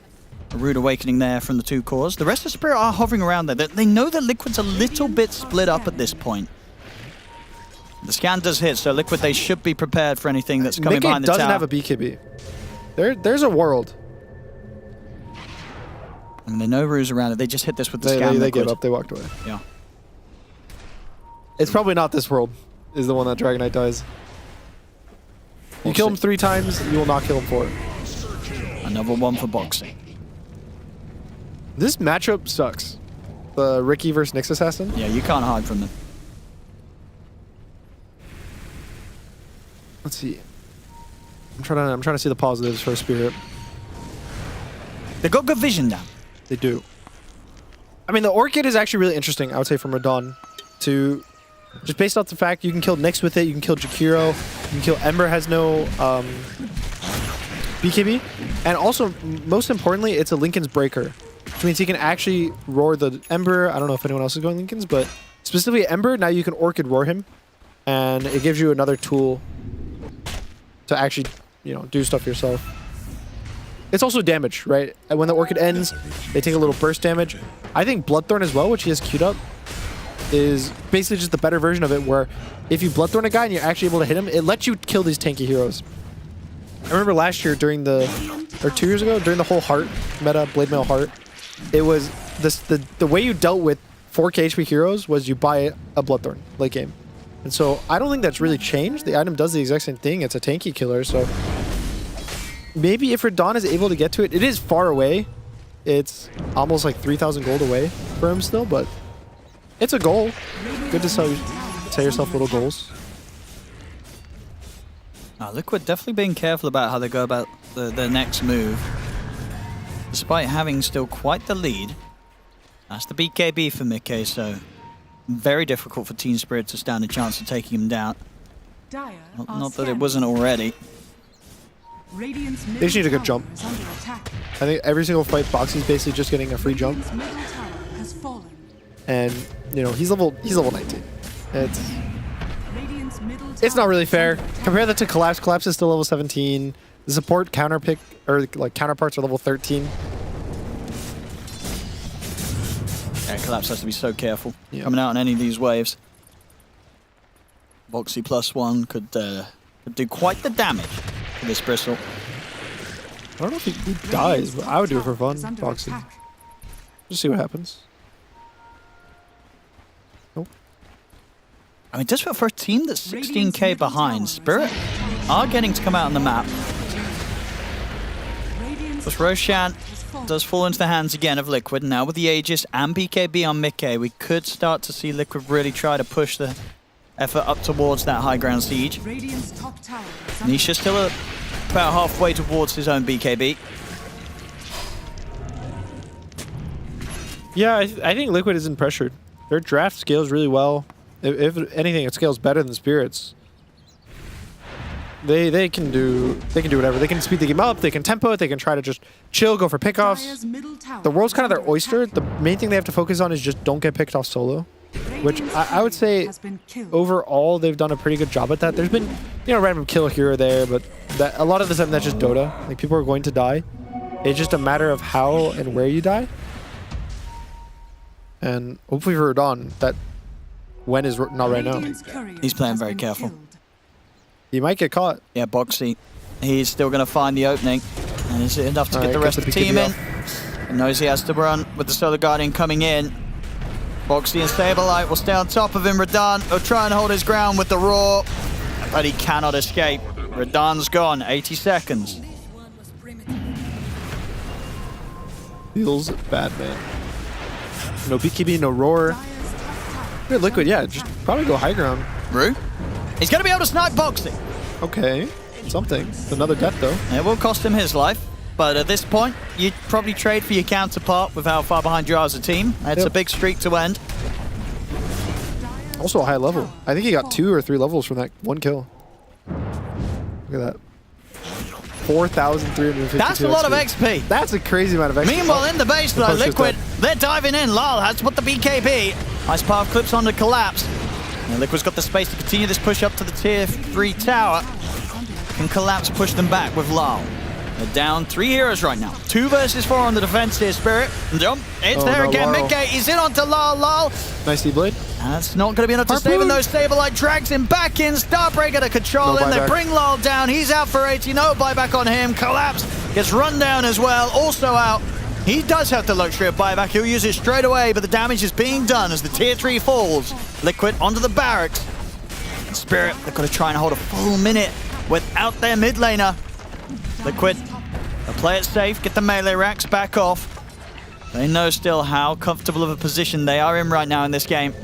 A rude awakening there from the 2 cores. The rest of Spirit are hovering around there. They know that Liquid's a little bit split up at this point. The scan does hit, so Liquid, they should be prepared for anything that's coming behind the tower. doesn't have a BKB. There's a world. I mean, they know Rue's around it. They just hit this with the scan. They gave up. They walked away. Yeah. It's probably not this world, is the one that Dragon Knight dies. You kill him 3 times, you will not kill him 4. Another one for boxing. This matchup sucks. The Ricky versus Nyx Assassin. Yeah, you can't hide from them. Let's see. I'm trying to see the positives for Spirit. They got good vision now. They do. I mean, the Orchid is actually really interesting, I would say, from Radahn. To just based off the fact you can kill Nyx with it, you can kill Jakiro, you can kill Ember, has no BKB, and also most importantly, it's a Linken's Breaker, which means he can actually roar the Ember. I don't know if anyone else is going Linken's, but specifically Ember. Now you can Orchid roar him, and it gives you another tool to actually, do stuff yourself. It's also damage, right? And when the Orchid ends, they take a little burst damage. I think Bloodthorn as well, which he has queued up, is basically just the better version of it, where if you Bloodthorn a guy and you're actually able to hit him, it lets you kill these tanky heroes. I remember last year during or 2 years ago, during the whole Heart meta, Blade Mail Heart, it was the way you dealt with 4k HP heroes was you buy a Bloodthorn late game. And so I don't think that's really changed. The item does the exact same thing. It's a tanky killer, so maybe if Radahn is able to get to it, it is far away. It's almost like 3,000 gold away for him still, but it's a goal. Good to set yourself little goals. Liquid definitely being careful about how they go about the next move. Despite having still quite the lead. That's the BKB for Mickey, so very difficult for Team Spirit to stand a chance of taking him down. Not that it wasn't already. They just need a good jump. I think every single fight, Boxy's basically just getting a free jump. And he's level 19. It's not really fair. Compare that to Collapse. Collapse is still level 17. The support counterparts are level 13. Yeah, Collapse has to be so careful coming out on any of these waves. Boxy +1 could do quite the damage to this Bristle. I don't know if he dies, but I would do it for fun, Boxy. Just see what happens. Nope. I mean, just for a team that's 16k behind, Spirit are getting to come out on the map. Plus Roshan does fall into the hands again of Liquid. Now with the Aegis and BKB on mid-K, we could start to see Liquid really try to push the effort up towards that high ground siege. Nisha still about halfway towards his own BKB. Yeah, I think Liquid isn't pressured. Their draft scales really well. If anything, it scales better than Spirits. They can do whatever. They can speed the game up. They can tempo it. They can try to just chill, go for pickoffs. The world's kind of their oyster. The main thing they have to focus on is just don't get picked off solo, which I would say overall they've done a pretty good job at that. There's been random kill here or there, but a lot of the time that's just Dota. Like people are going to die. It's just a matter of how and where you die. And hopefully for Radon, that when is not right now. He's playing very careful. He might get caught. Yeah, Boxy. He's still going to find the opening. And is it enough to get the rest of the team in? He knows he has to run with the Solar Guardian coming in. Boxy and Saberlight will stay on top of him. Radon will try and hold his ground with the Roar, but he cannot escape. Radon's gone. 80 seconds. Feels bad, man. No BKB, no Roar. Good Liquid, yeah, just probably go high ground. Rue? He's going to be able to snipe Boxy. Okay, something. It's another death, though. It will cost him his life, but at this point, you'd probably trade for your counterpart with how far behind you are as a team. It's a big streak to end. Also a high level. I think he got 2 or 3 levels from that one kill. Look at that. 4,352 That's a lot of XP. That's a crazy amount of XP. Meanwhile, in the base, though, Liquid, they're diving in. Lal has to put the BKB. Nice path clips on the collapse. And Liquid's got the space to continue this push up to the tier 3 tower. Can Collapse push them back with Lal? They're down 3 heroes right now. 2 versus 4 on the defense here, Spirit. Jump. It's there again. Mid-gate. He's in onto Lal. Lal. Nice D-Blade. That's not going to be enough to save him, though. Saberlight drags him back in. Starbreaker to control him. They bring Lal down. He's out for 80. No buyback on him. Collapse gets run down as well. Also out. He does have the luxury of buyback. He'll use it straight away, but the damage is being done as the tier 3 falls. Liquid onto the barracks. And Spirit, they've got to try and hold a full minute without their mid laner. Liquid, they'll play it safe, get the melee racks back off. They know still how comfortable of a position they are in right now in this game.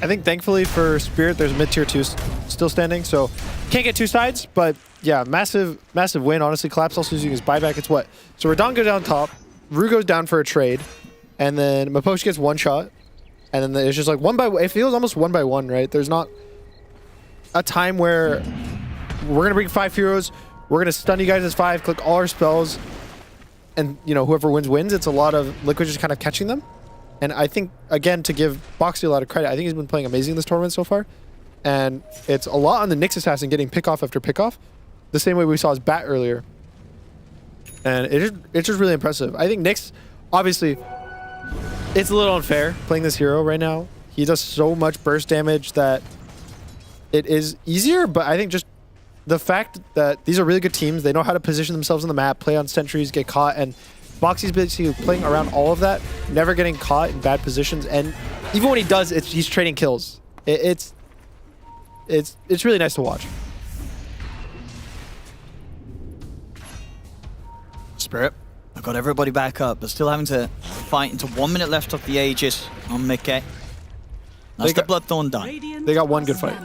I think thankfully for Spirit, there's mid tier 2 still standing, so can't get 2 sides, but yeah, massive win. Honestly, Collapse also using his buyback. It's what? So Radon goes down top, Rue goes down for a trade, and then Mapoche gets 1 shot, and then it's just like 1 by 1. It feels almost 1 by 1, right? There's not a time where we're gonna bring 5 heroes, we're gonna stun you guys as 5, click all our spells, and whoever wins wins. It's a lot of Liquid just kind of catching them. And I think, again, to give Boxy a lot of credit, I think he's been playing amazing this tournament so far. And it's a lot on the Nyx Assassin getting pick-off after pick-off, the same way we saw his Bat earlier. And it's just really impressive. I think Nyx, obviously, it's a little unfair playing this hero right now. He does so much burst damage that it is easier, but I think just the fact that these are really good teams, they know how to position themselves on the map, play on sentries, get caught, and Boxy's basically playing around all of that, never getting caught in bad positions, and even when he does, he's trading kills. It's really nice to watch. Spirit, I've got everybody back up, but still having to fight into 1 minute left off the Aegis on Mickey. That's the Bloodthorn done. They got 1 good fight.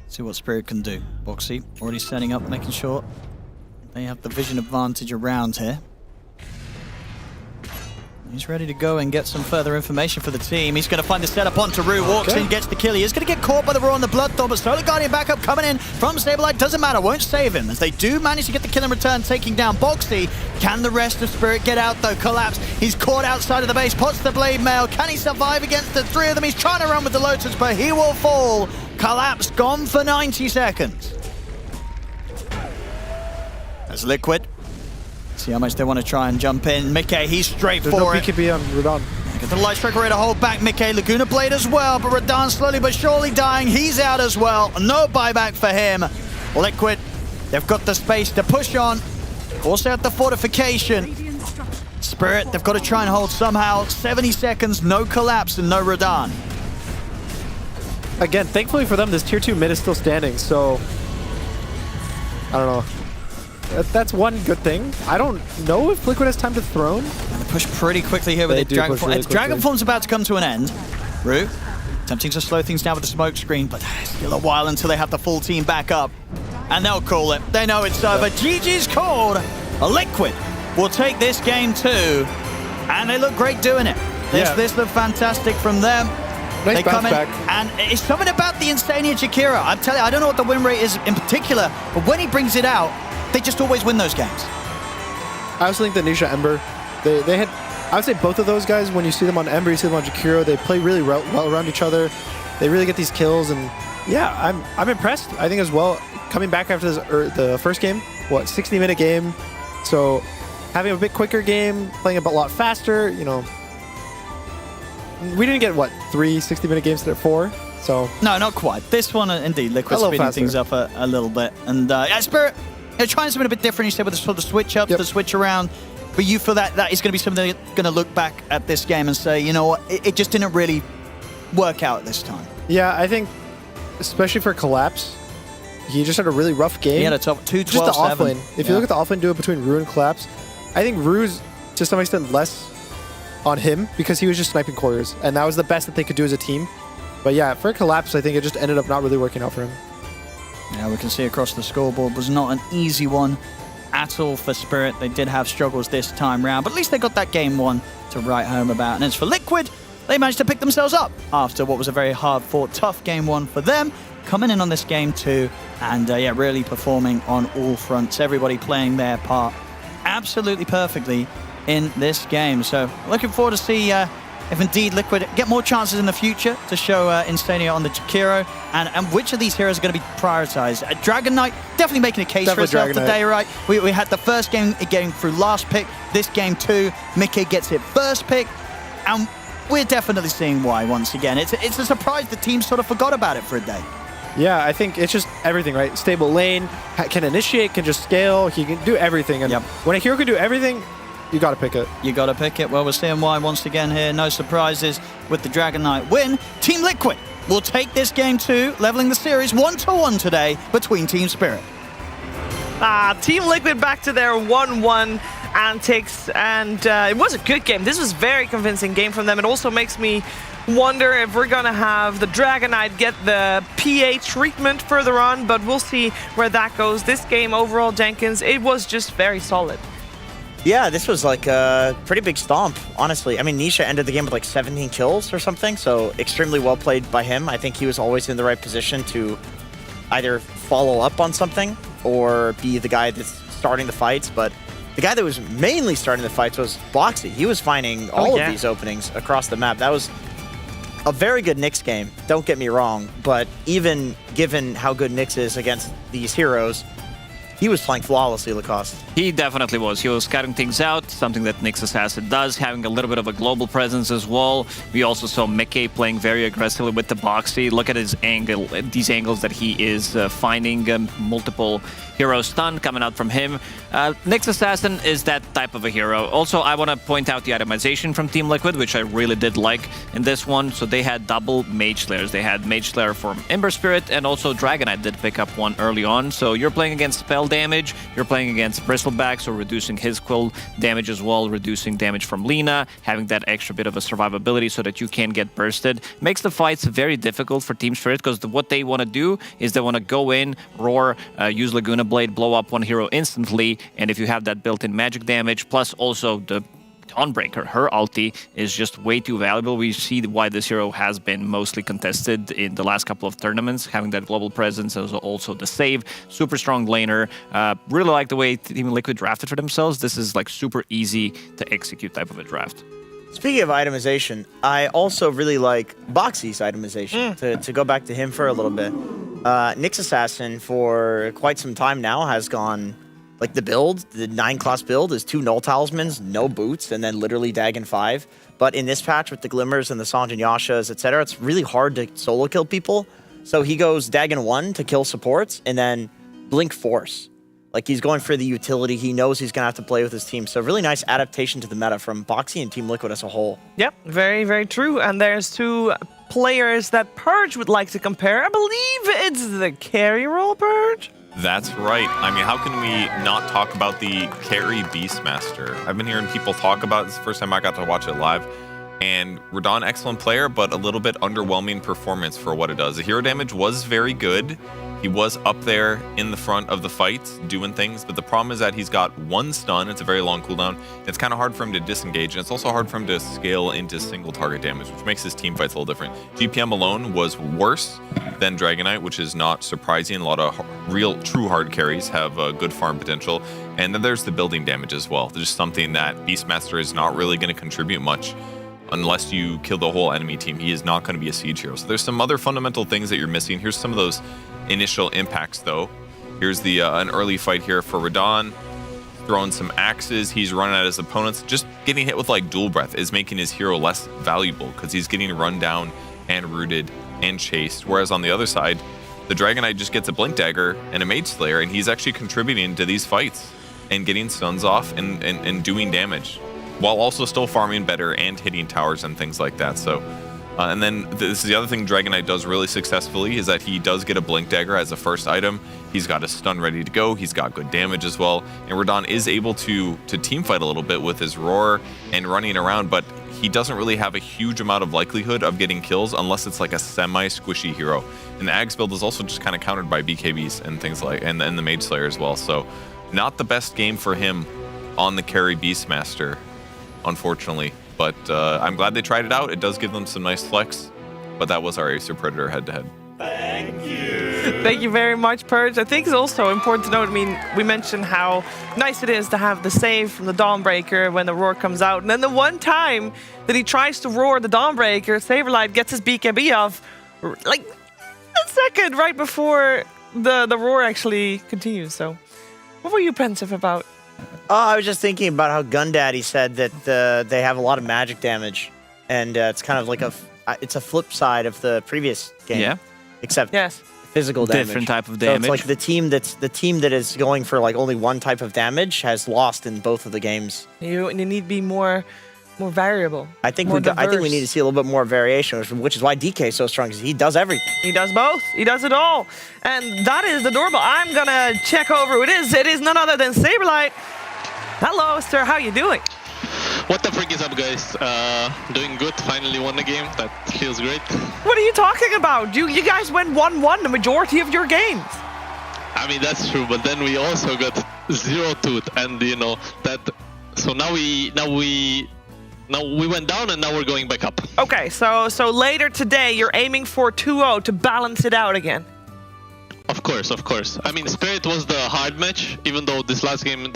See what Spirit can do. Boxy already setting up, making sure they have the vision advantage around here. He's ready to go and get some further information for the team. He's going to find the setup onto Rue. Walks in, gets the kill. He is going to get caught by the Roar on the Bloodthorn, but Solar Guardian backup coming in from Saberlight. Doesn't matter, won't save him. As they do manage to get the kill in return, taking down Boxy. Can the rest of Spirit get out, though? Collapse. He's caught outside of the base, puts the Blade Mail. Can he survive against the 3 of them? He's trying to run with the Lotus, but he will fall. Collapse gone for 90 seconds. As Liquid. See how much they want to try and jump in. Mickey, he's straight for it. There's no BKB on Radon. Get the Light Striker ready to hold back Mickey. Laguna Blade as well, but Radon slowly but surely dying. He's out as well. No buyback for him. Liquid, they've got the space to push on. Also have the fortification. Spirit, they've got to try and hold somehow. 70 seconds, no Collapse and no Radon. Again, thankfully for them, this tier 2 mid is still standing, so I don't know. That's one good thing. I don't know if Liquid has time to throne. They push pretty quickly here with the Dragon Form. Dragon Form's about to come to an end. Rue, attempting to slow things down with the smoke screen, but still a while until they have the full team back up. And they'll call it. They know it's over. GG's called. Liquid will take this game too. And they look great doing it. This looked fantastic from them. Nice they come in, back. and it's something about the Insania Jakiro. I'm telling you, I don't know what the win rate is in particular, but when he brings it out, they just always win those games. I also think that Nisha Ember, they had, I would say both of those guys, when you see them on Ember, you see them on Jakiro, they play really well around each other. They really get these kills, and yeah, I'm impressed. I think as well, coming back after the first game, 60-minute game, so having a bit quicker game, playing a lot faster, you know. We didn't get, 3 60-minute games instead of 4, so... No, not quite. This one, indeed, Liquid speeding things up a little bit. And, Spirit, trying something a bit different, you said, with the sort of switch up, the switch around. But you feel that is going to be something they're going to look back at this game and say, you know what, it just didn't really work out this time. Yeah, I think, especially for Collapse, he just had a really rough game. He had a top 2-12-7. Just the offlane. If you look at the offlane duo between Rue and Collapse, I think Rue's, to some extent, less on him because he was just sniping quarters, and that was the best that they could do as a team. But yeah, for Collapse, I think it just ended up not really working out for him. Yeah, we can see across the scoreboard was not an easy one at all for Spirit. They did have struggles this time round, but at least they got that game one to write home about. And as for Liquid, they managed to pick themselves up after what was a very hard-fought, tough game one for them, coming in on this game two, and really performing on all fronts. Everybody playing their part absolutely perfectly in this game. So looking forward to see if indeed Liquid get more chances in the future to show Insania on the Jakiro, and which of these heroes are going to be prioritized. Dragon Knight definitely making a case for itself today, right? We had the first game getting through last pick, this game too, Mickey gets it first pick, and we're definitely seeing why once again. It's a surprise the team sort of forgot about it for a day. Yeah, I think it's just everything, right? Stable lane, can initiate, can just scale, he can do everything. And when a hero can do everything, you got to pick it. You got to pick it. Well, we're seeing why once again here. No surprises with the Dragon Knight win. Team Liquid will take this game two, leveling the series 1-1 today between Team Spirit. Team Liquid back to their 1-1 antics, and it was a good game. This was a very convincing game from them. It also makes me wonder if we're going to have the Dragon Knight get the PA treatment further on, but we'll see where that goes. This game overall, Jenkins, it was just very solid. Yeah, this was like a pretty big stomp, honestly. I mean, Nisha ended the game with like 17 kills or something, so extremely well played by him. I think he was always in the right position to either follow up on something or be the guy that's starting the fights, but the guy that was mainly starting the fights was Boxy. He was finding all of these openings across the map. That was a very good Nyx game, don't get me wrong, but even given how good Nyx is against these heroes, he was playing flawlessly, Lacoste. He definitely was. He was scouting things out, something that Nyx Assassin does, having a little bit of a global presence as well. We also saw Mickey playing very aggressively with the Boxy. Look at his angle, these angles that he is finding, multiple hero stun coming out from him. Nyx Assassin is that type of a hero. Also, I want to point out the itemization from Team Liquid, which I really did like in this one. So they had double Mage Slayers. They had Mage Slayer from Ember Spirit, and also Dragon Knight did pick up one early on. So you're playing against spell damage, you're playing against Bristleback, so reducing his quill damage as well, reducing damage from Lina, having that extra bit of a survivability so that you can get bursted. Makes the fights very difficult for Team Spirit, because what they want to do is they want to go in, roar, use Laguna Blade, blow up one hero instantly, and if you have that built-in magic damage, plus also the Dawnbreaker, her ulti is just way too valuable. We see why this hero has been mostly contested in the last couple of tournaments, having that global presence, also the save, super strong laner. Really like the way Team Liquid drafted for themselves. This is like super easy to execute type of a draft. Speaking of itemization, I also really like Boxy's itemization, to go back to him for a little bit. Nyx Assassin for quite some time now has gone, like the 9-class build is 2 Null Talismans, no boots, and then literally Dagon 5. But in this patch with the Glimmers and the Sanjin Yashas, etc., it's really hard to solo kill people. So he goes Dagon 1 to kill supports, and then Blink Force. Like, he's going for the utility. He knows he's going to have to play with his team. So really nice adaptation to the meta from Boxy and Team Liquid as a whole. Yep, very, very true. And there's 2 players that Purge would like to compare. I believe it's the carry role, Purge. That's right. I mean, how can we not talk about the carry Beastmaster? I've been hearing people talk about it. It's the first time I got to watch it live. And Radahn, excellent player, but a little bit underwhelming performance for what it does. The hero damage was very good. He was up there in the front of the fight doing things, but the problem is that he's got one stun. It's a very long cooldown. It's kind of hard for him to disengage, and it's also hard for him to scale into single target damage, which makes his team fights a little different. GPM alone was worse than Dragonite, which is not surprising. A lot of real, true hard carries have good farm potential. And then there's the building damage as well. There's something that Beastmaster is not really going to contribute much unless you kill the whole enemy team. He is not going to be a siege hero. So there's some other fundamental things that you're missing. Here's some of those initial impacts, though. Here's the an early fight here for Radahn. Throwing some axes. He's running at his opponents. Just getting hit with like dual breath is making his hero less valuable because he's getting run down and rooted and chased. Whereas on the other side, the Dragonite just gets a Blink Dagger and a Mage Slayer, and he's actually contributing to these fights and getting stuns off and doing damage, while also still farming better and hitting towers and things like that. So, and then this is the other thing Dragonite does really successfully is that he does get a Blink Dagger as a first item. He's got a stun ready to go. He's got good damage as well. And Radahn is able to team fight a little bit with his roar and running around, but he doesn't really have a huge amount of likelihood of getting kills unless it's like a semi-squishy hero. And the Ags build is also just kind of countered by BKBs and things like, and the Mage Slayer as well. So not the best game for him on the carry Beastmaster, unfortunately, but I'm glad they tried it out. It does give them some nice flex, but that was our Acer Predator head-to-head. Thank you very much, Purge. I think it's also important to note, I mean, we mentioned how nice it is to have the save from the Dawnbreaker when the roar comes out, and then the one time that he tries to roar the Dawnbreaker, Saberlight gets his BKB off like a second right before the roar actually continues. So what were you pensive about? Oh, I was just thinking about how Gundaddy said that they have a lot of magic damage, and it's kind of like it's a flip side of the previous game. Yeah. Except physical damage. Different type of damage. So it's like the team that is going for like only one type of damage has lost in both of the games. You need to be more variable. I think we need to see a little bit more variation, which is why DK is so strong, because he does everything. He does both. He does it all. And that is the doorbell. I'm gonna check over who it is. It is none other than Saberlight. Hello, sir. How you doing? What the frick is up, guys? Doing good. Finally won the game. That feels great. What are you talking about? You guys went 1-1 the majority of your games. I mean, that's true, but then we also got 0-2, and you know that. So now we went down, and now we're going back up. Okay, so later today you're aiming for 2-0 to balance it out again. Of course. I mean, Spirit was the hard match, even though this last game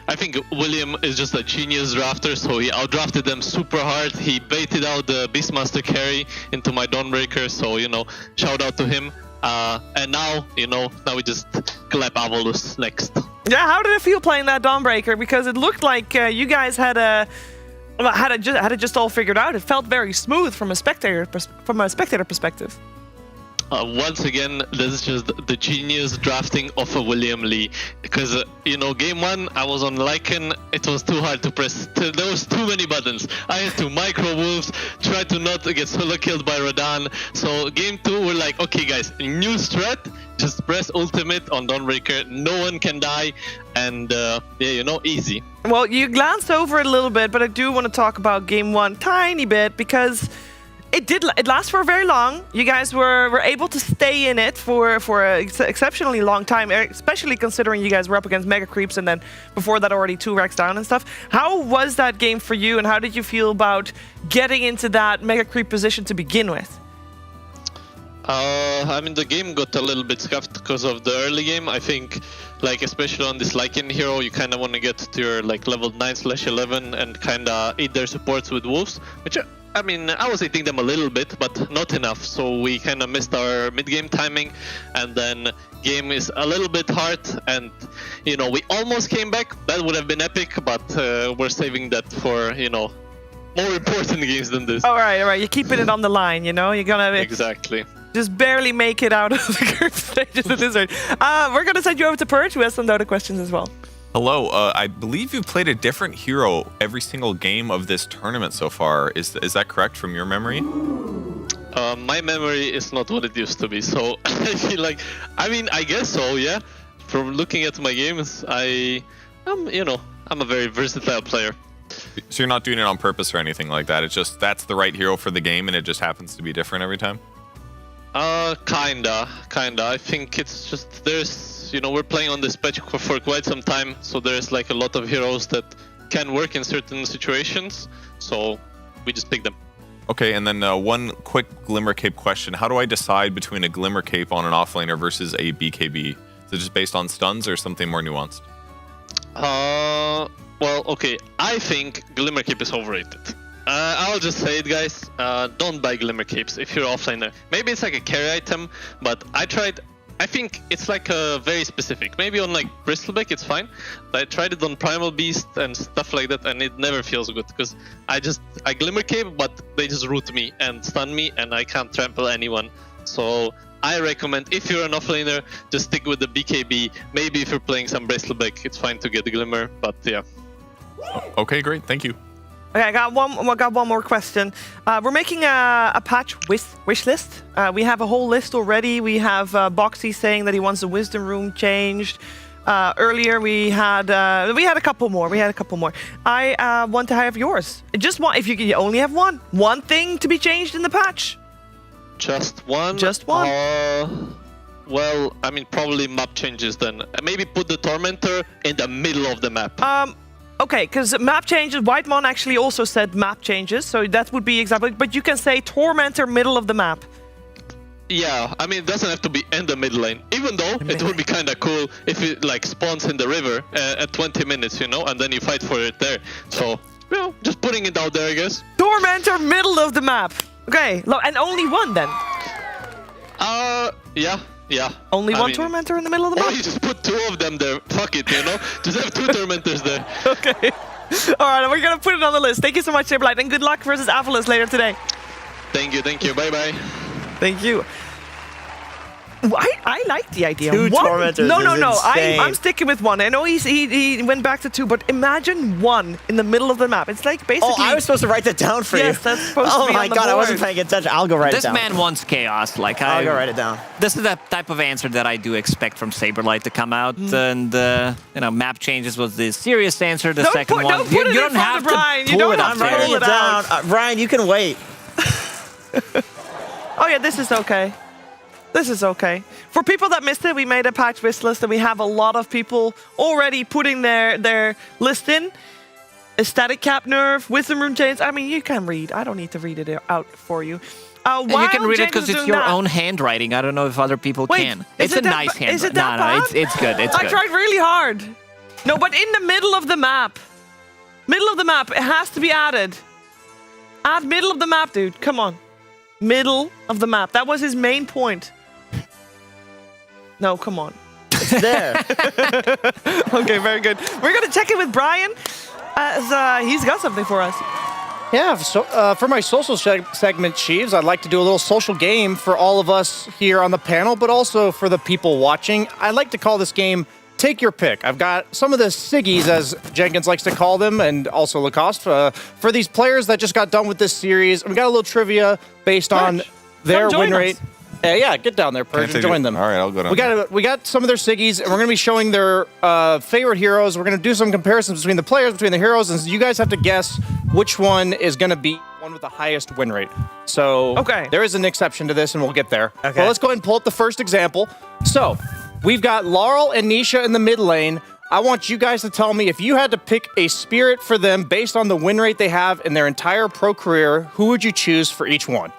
I think William is just a genius drafter, so he outdrafted them super hard. He baited out the Beastmaster carry into my Dawnbreaker, so, you know, shout out to him. And now, now we just clap Avolus next. Yeah, how did it feel playing that Dawnbreaker? Because it looked like you guys had it just all figured out. It felt very smooth from a spectator perspective. Once again, this is just the genius drafting of a William Lee. Because, game one, I was on Lycan. It was too hard to press. There was too many buttons. I had to micro wolves, try to not get solo killed by Radahn. So game two, we're like, okay, guys, new strat. Just press ultimate on Dawnbreaker. No one can die. And, easy. Well, you glanced over it a little bit, but I do want to talk about game one tiny bit, because it lasts for very long. You guys were able to stay in it for an exceptionally long time, especially considering you guys were up against Mega Creeps, and then before that already 2 racks down and stuff. How was that game for you, and how did you feel about getting into that Mega Creep position to begin with? I mean, the game got a little bit scuffed because of the early game. I think, especially on this Lycan hero, you kind of want to get to your level 9/11 and kind of eat their supports with wolves, which I mean, I was eating them a little bit, but not enough. So we kind of missed our mid-game timing, and then game is a little bit hard, and we almost came back. That would have been epic, but we're saving that for more important games than this. All right. You're keeping it on the line. You're gonna exactly. Just barely make it out of the group stages of this one. We're gonna send you over to Purge, who has some Dota questions as well. Hello, I believe you've played a different hero every single game of this tournament so far. Is that correct from your memory? My memory is not what it used to be, so I feel like, I guess so, yeah. From looking at my games, I'm a very versatile player. So you're not doing it on purpose or anything like that. It's just that's the right hero for the game, and it just happens to be different every time. Kinda. I think it's just we're playing on this patch for quite some time, so there's like a lot of heroes that can work in certain situations, so we just pick them. Okay, and then one quick Glimmer Cape question. How do I decide between a Glimmer Cape on an offlaner versus a BKB? Is it just based on stuns or something more nuanced? Well, okay, I think Glimmer Cape is overrated. I'll just say it, guys. Don't buy Glimmer Capes if you're offlaner. Maybe it's like a carry item, but I think it's like a very specific. Maybe on like Bristleback it's fine, but I tried it on Primal Beast and stuff like that, and it never feels good because I Glimmer Cape, but they just root me and stun me, and I can't trample anyone. So I recommend, if you're an offlaner, just stick with the BKB. Maybe if you're playing some Bristleback, it's fine to get the Glimmer, but yeah. Okay, great. Thank you. Okay, I got one more question. We're making a patch wish list. We have a whole list already. We have Boxy saying that he wants the Wisdom Room changed. Earlier we had a couple more. I want to have yours. Just one. If you only have one thing to be changed in the patch. Just one. Well, probably map changes then. Maybe put the Tormentor in the middle of the map. Okay, because map changes, Whitemon actually also said map changes, so that would be exactly, but you can say Tormentor middle of the map. Yeah, it doesn't have to be in the mid lane, even though it would be kind of cool if it like spawns in the river at 20 minutes, and then you fight for it there. So, just putting it out there, I guess. Tormentor middle of the map. Okay, and only one then? Yeah. Only one Tormentor in the middle of the map? Or you just put two of them there. Fuck it, Just have two Tormentors there. Okay. Alright, we're gonna put it on the list. Thank you so much, Saberlight, and good luck versus Avalos later today. Thank you. Bye-bye. Thank you. I like the idea. Two Tormentors. No. I'm sticking with one. I know he went back to two, but imagine one in the middle of the map. It's like basically. Oh, I was supposed to write that down for you. Yes, that's supposed to be on the board. Oh my god, I wasn't paying attention. I'll go write it down. This man wants chaos. I'll go write it down. This is the type of answer that I do expect from Saberlight to come out. And map changes was the serious answer. The second one, you don't have to pull it up. I'm writing it down. Brian, you can wait. Oh yeah, this is okay. For people that missed it, we made a patch wish list, and we have a lot of people already putting their list in. Static cap nerf, Wisdom Rune change. You can read. I don't need to read it out for you. And you can read it because it's your own handwriting. I don't know if other people can. It's a nice handwriting. Is it that bad? It's good. I tried really hard. No, but in the middle of the map. It has to be added. Add middle of the map, dude. Come on. Middle of the map. That was his main point. No, come on. It's there. Okay, very good. We're going to check in with Brian as he's got something for us. Yeah, so for my social segment, Sheaves, I'd like to do a little social game for all of us here on the panel, but also for the people watching. I like to call this game Take Your Pick. I've got some of the Siggies, as Jenkins likes to call them, and also Lacoste, for these players that just got done with this series. We got a little trivia based on their win rate. Yeah, get down there, Purge, and join them. All right, I'll go down. We got some of their Siggies, and we're going to be showing their favorite heroes. We're going to do some comparisons between the players, between the heroes, and you guys have to guess which one is going to be one with the highest win rate. So there is an exception to this, and we'll get there. Okay. Well, let's go ahead and pull up the first example. So we've got Laurel and Nisha in the mid lane. I want you guys to tell me if you had to pick a spirit for them based on the win rate they have in their entire pro career, who would you choose for each one?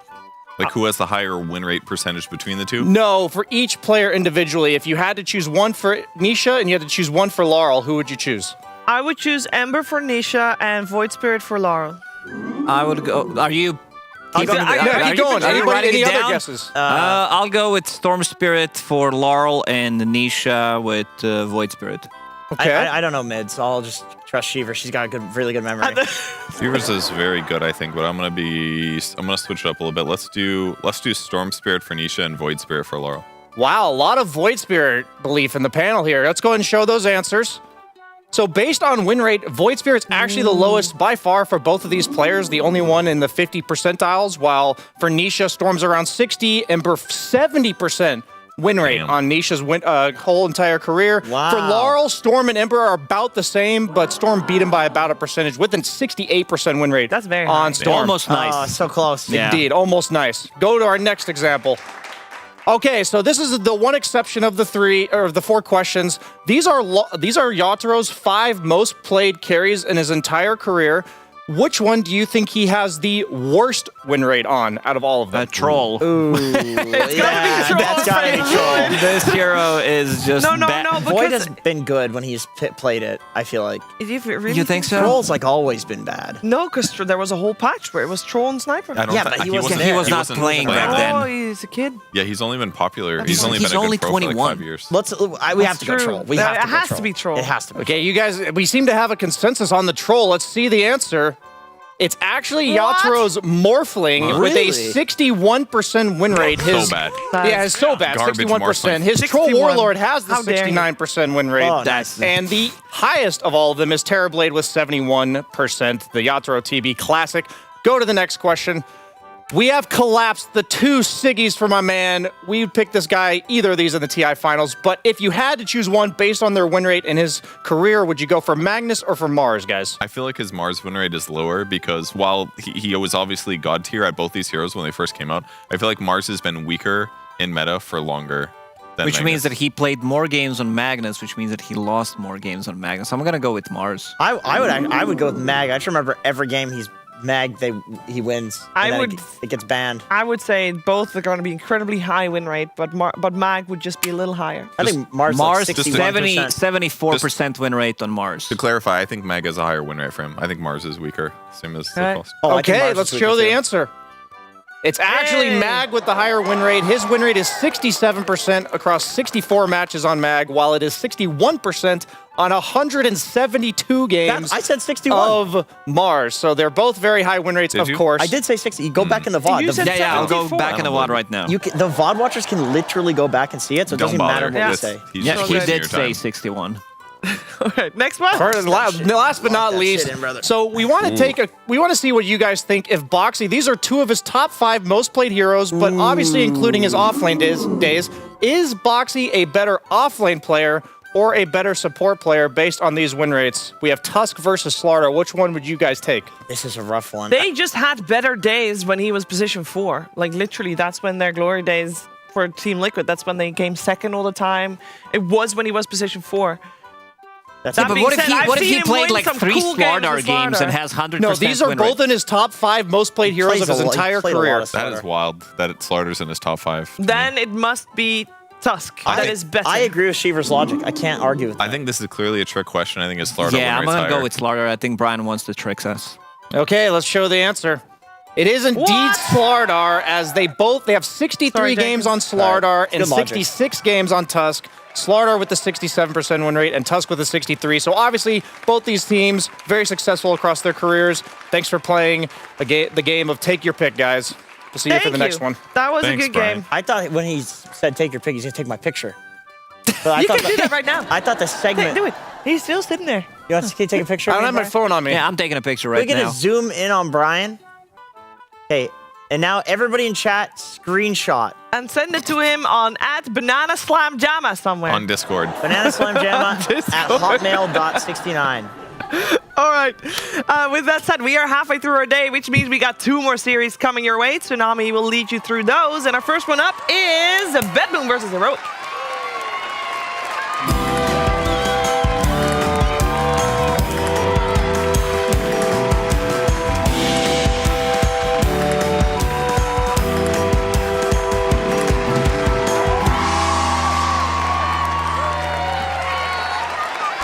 Like who has the higher win rate percentage between the two? No, for each player individually. If you had to choose one for Nisha and you had to choose one for Laurel, who would you choose? I would choose Ember for Nisha and Void Spirit for Laurel. I would go. Are you? Keep going. Any other guesses? I'll go with Storm Spirit for Laurel and Nisha with Void Spirit. Okay. I don't know mids, so I'll just trust Shiver. She's got a really good memory. Shiver's is very good, I think, but I'm gonna switch it up a little bit. Let's do Storm Spirit for Nisha and Void Spirit for Laurel. Wow, a lot of Void Spirit belief in the panel here. Let's go ahead and show those answers. So based on win rate, Void Spirit's actually the lowest by far for both of these players, the only one in the 50 percentiles, while for Nisha, Storm's around 60, Ember 70% win rate on Nisha's whole entire career. Wow. For Laurel, Storm and Ember are about the same, but Storm beat him by about a percentage with a 68% win rate. That's very on high. Storm. Almost nice. Oh, so close. Indeed, almost nice. Go to our next example. Okay, so this is the one exception of the four questions. These are Yataro's 5 most played carries in his entire career. Which one do you think he has the worst win rate on out of all of them? Troll. Ooh, That's gotta be Troll. This hero is just No, bad. Void has been good when he's played it, I feel like. You think so? Troll's like always been bad. No, because there was a whole patch where it was Troll and Sniper. But he wasn't He was not playing back then. Oh, he's a kid. Yeah, he's only been popular. He's only been a only good pro for 21. like 5 years. We have to go true. Troll. It has to be Troll. It has to be. Okay, you guys, we seem to have a consensus on the Troll. Let's see the answer. It's actually What? Yataro's Morphling with a 61% win rate. So bad. Yeah, it's so bad. Garbage 61%. Morphling. His Troll 61. Warlord has the How dare you. 69% win rate. Oh, nice. And the highest of all of them is Terrorblade with 71%, the Yataro TB Classic. Go to the next question. We have collapsed the 2 Siggies for my man. We picked this guy, either of these in the TI finals, but if you had to choose one based on their win rate in his career, would you go for Magnus or for Mars, guys? I feel like his Mars win rate is lower because while he was obviously god tier at both these heroes when they first came out, I feel like Mars has been weaker in meta for longer than Which Magnus. means that he played more games on Magnus, which means that he lost more games on Magnus. I'm gonna go with Mars. I would go with Mag. I just remember every game he's Mag, he wins. And then it gets banned. I would say both are going to be incredibly high win rate, but Mag would just be a little higher. I think Mars like 61%. 74% win rate on Mars. To clarify, I think Mag has a higher win rate for him. I think Mars is weaker. Same as the Okay. cost. Okay, let's show the answer. It's actually Mag with the higher win rate. His win rate is 67% across 64 matches on Mag, while it is 61% on 172 games. I said 61 of Mars. So they're both very high win rates, of course. I did say 60. You go back in the VOD. You said I'll go 74. back in the WOD right now. The VOD watchers can literally go back and see it, so it Don't doesn't matter bother. what we Yes. say. He's Yeah, just he wasting did your say time. 61. All right, next one. Last but not least, so we want to see what you guys think if Boxy. These are 2 of his top 5 most played heroes, but obviously including his offlane days. Is Boxy a better offlane player or a better support player based on these win rates? We have Tusk versus Slaughter. Which one would you guys take? This is a rough one. They just had better days when he was position 4. Like literally, that's when their glory days for Team Liquid. That's when they came second all the time. It was when he was position 4. That's Yeah, but what if he played like 3 Slaughter games and has 100% No, these are win both rate? in his top 5 most played heroes of his entire career. That is wild that Slaughter's in his top 5. Then it must be Tusk. That is better. I agree with Shiver's logic. I can't argue with that. I think this is clearly a trick question. I think it's Slaughter. Yeah, I'm win rate's gonna go higher. with Slaughter. I think Brian wants to trick us. Okay, let's show the answer. It is indeed Slardar, as they have 63 games on Slardar and 66 games on Tusk. Slardar with the 67% win rate and Tusk with the 63. So obviously, both these teams very successful across their careers. Thanks for playing the game of Take Your Pick, guys. We'll see you for the next one. That was a good game. I thought when he said take your pick, he's going to take my picture. But You can do that right now. I thought the segment... Do it. He's still sitting there. You want to take a picture? I don't have my phone on me. Yeah, I'm taking a picture We're right going now. to zoom in on Brian. Okay, and now everybody in chat, screenshot. And send it to him on @BananaSlamJamma somewhere. On Discord. BananaSlamJamma at hotmail.69. All right. With that said, we are halfway through our day, which means we got 2 more series coming your way. Tsunami will lead you through those. And our first one up is BetBoom versus Heroic.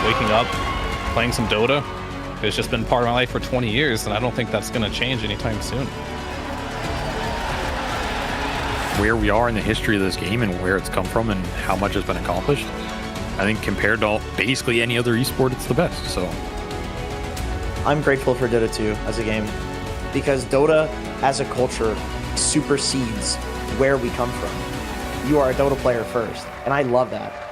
Waking up, playing some Dota. It's just been part of my life for 20 years, and I don't think that's going to change anytime soon. Where we are in the history of this game and where it's come from and how much has been accomplished, I think compared to basically any other esport, it's the best. So I'm grateful for Dota 2 as a game because Dota as a culture supersedes where we come from. You are a Dota player first, and I love that.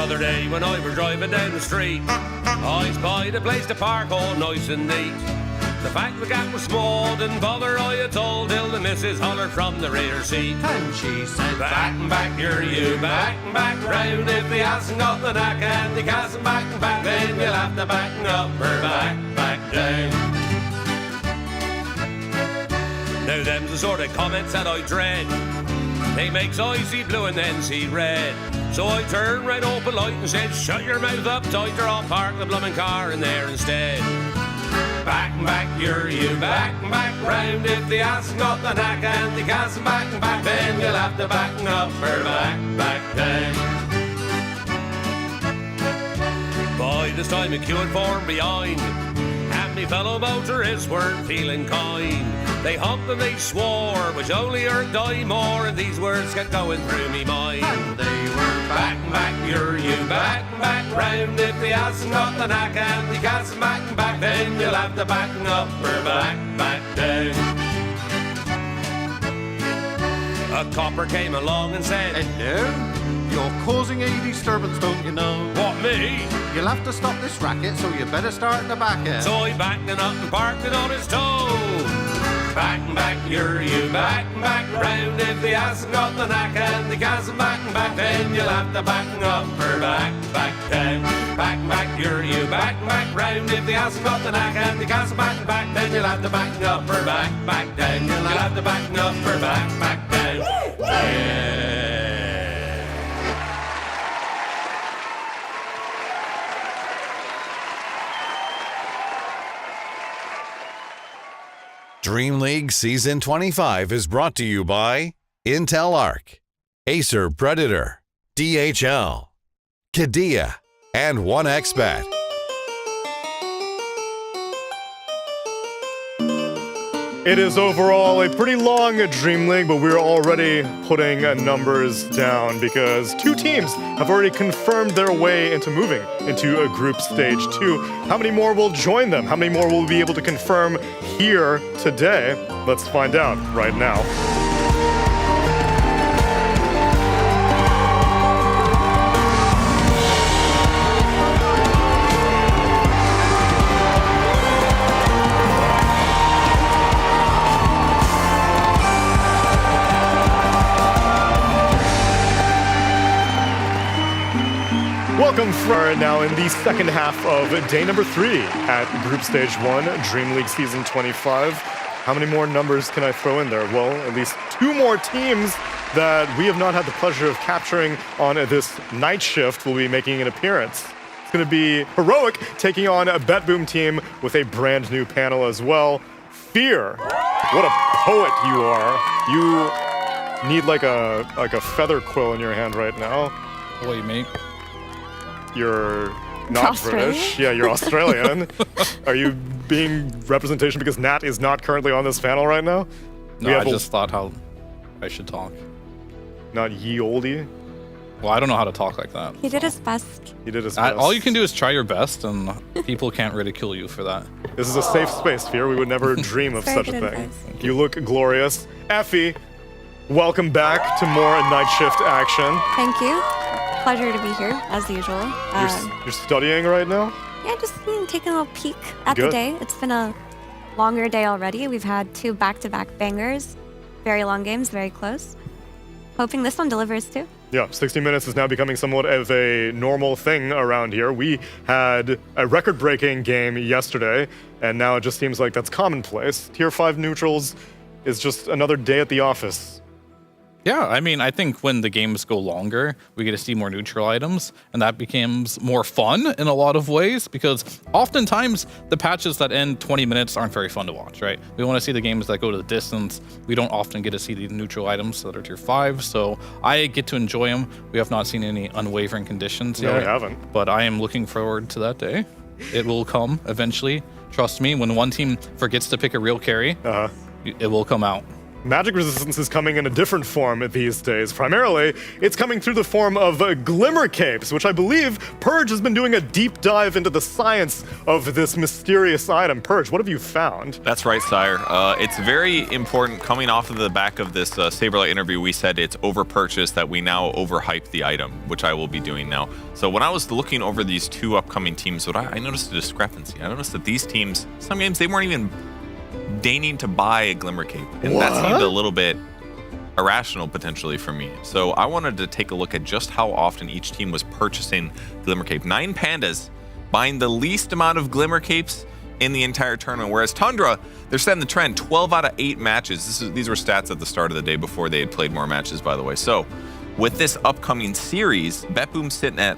other day when I was driving down the street, I spied a place to park all nice and neat. The fact the gap was small didn't bother I at all till the missus hollered from the rear seat. And she said, back and back, you back and back round. If he hasn't got the knack and he can't back and back, then you'll have to back up or back down. Now them's the sort of comments that I dread. They makes I see blue and then see red. So I turned right up a light and said, shut your mouth up tight or I'll park the bloomin' car in there instead. Back and back, you back and back round. If he hasn't got the knack and he can't back and back, then you'll have to back up or back down. By this time a queue had formed behind, and me fellow motorists weren't feeling kind. They humped and they swore, which only irked I more, and these words kept going through me mind. And they were back and back, you back and back round. If he hasn't got the knack and he can't back and back, then you'll have to back up or back down. A copper came along and said, hello? You're causing a disturbance, don't you know? What, me? You'll have to stop this racket, so you better start in the back end. So I backed it up and parked it on his toe. Back and back, you back and back round. If he hasn't got the knack and he can't back and back, then you'll have to back up or back down. Back and back, you back and back round. If he hasn't got the knack and he can't back and back, then you'll have to back up or back down. You'll have to back up or back down. Yeah. DreamLeague Season 25 is brought to you by Intel Arc, Acer Predator, DHL, Kadia, and 1xBet. It is overall a pretty long DreamLeague, but we're already putting numbers down because two teams have already confirmed their way into moving into a group stage 2. How many more will join them? How many more will we be able to confirm here today? Let's find out right now. Welcome for now in the second half of day number 3 at Group Stage 1, DreamLeague Season 25. How many more numbers can I throw in there? Well, at least 2 more teams that we have not had the pleasure of capturing on this night shift will be making an appearance. It's going to be Heroic taking on a BetBoom team with a brand new panel as well. Fear. What a poet you are. You need like a feather quill in your hand right now. What do you mean? You're not British. Yeah, you're Australian. Are you being representation because Nat is not currently on this panel right now? No, I just thought how I should talk. Not ye oldie? Well, I don't know how to talk like that. He did his best. He did his best. All you can do is try your best, and people can't ridicule you for that. This is a safe space, Fear. We would never dream of such a thing. You look glorious. Effie, welcome back to more night shift action. Thank you. Pleasure to be here, as usual. You're studying right now? Yeah, just taking a little peek at the day. It's been a longer day already. We've had 2 back-to-back bangers. Very long games, very close. Hoping this one delivers too. Yeah, 60 minutes is now becoming somewhat of a normal thing around here. We had a record-breaking game yesterday, and now it just seems like that's commonplace. Tier 5 neutrals is just another day at the office. Yeah, I mean, I think when the games go longer, we get to see more neutral items, and that becomes more fun in a lot of ways, because oftentimes the patches that end 20 minutes aren't very fun to watch, right? We want to see the games that go to the distance. We don't often get to see the neutral items that are tier 5, so I get to enjoy them. We have not seen any unwavering conditions yet. No, we haven't. But I am looking forward to that day. It will come eventually. Trust me, when one team forgets to pick a real carry, it will come out. Magic resistance is coming in a different form these days. Primarily, it's coming through the form of glimmer capes, which I believe Purge has been doing a deep dive into the science of this mysterious item. Purge, what have you found? That's right, Sire. It's very important. Coming off of the back of this Saberlight interview, we said it's overpurchased, that we now overhyped the item, which I will be doing now. So when I was looking over these two upcoming teams, I noticed a discrepancy. I noticed that these teams, some games, they weren't even deigning to buy a glimmer cape, and that seemed a little bit irrational potentially for me. So I wanted to take a look at just how often each team was purchasing glimmer cape. 9 Pandas buying the least amount of glimmer capes in the entire tournament, whereas Tundra, they're setting the trend. 12 out of 8 matches. These were stats at the start of the day before they had played more matches, by the way. So with this upcoming series, BetBoom's sitting at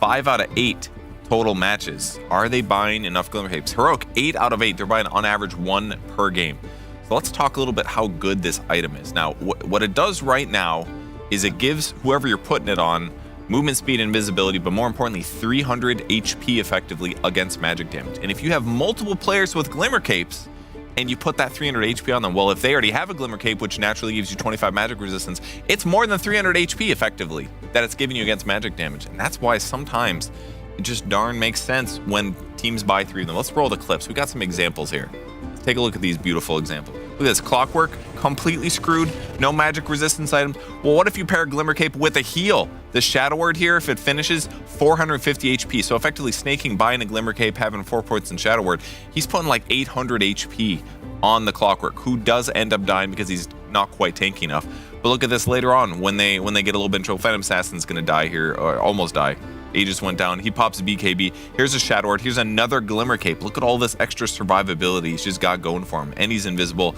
5 out of 8 total matches. Are they buying enough glimmer capes? Heroic, 8 out of 8. They're buying on average 1 per game. So let's talk a little bit how good this item is. Now, what it does right now is it gives whoever you're putting it on movement speed and invisibility, but more importantly, 300 HP effectively against magic damage. And if you have multiple players with glimmer capes and you put that 300 HP on them, well, if they already have a glimmer cape, which naturally gives you 25 magic resistance, it's more than 300 HP effectively that it's giving you against magic damage. And that's why sometimes it just darn makes sense when teams buy 3 of them. Let's roll the clips. We got some examples here. Let's take a look at these beautiful examples. Look at this, Clockwork, completely screwed, no magic resistance items. Well, what if you pair Glimmer Cape with a heal? The Shadow Word here, if it finishes, 450 HP. So effectively snaking, buying a Glimmer Cape, having 4 points in Shadow Word, he's putting like 800 HP on the Clockwork, who does end up dying because he's not quite tanky enough. But look at this later on, when they get a little bit in trouble. Phantom Assassin's gonna die here, or almost die. Aegis went down, he pops BKB. Here's a Shadow Word, here's another Glimmer Cape. Look at all this extra survivability he's just got going for him. And he's invisible.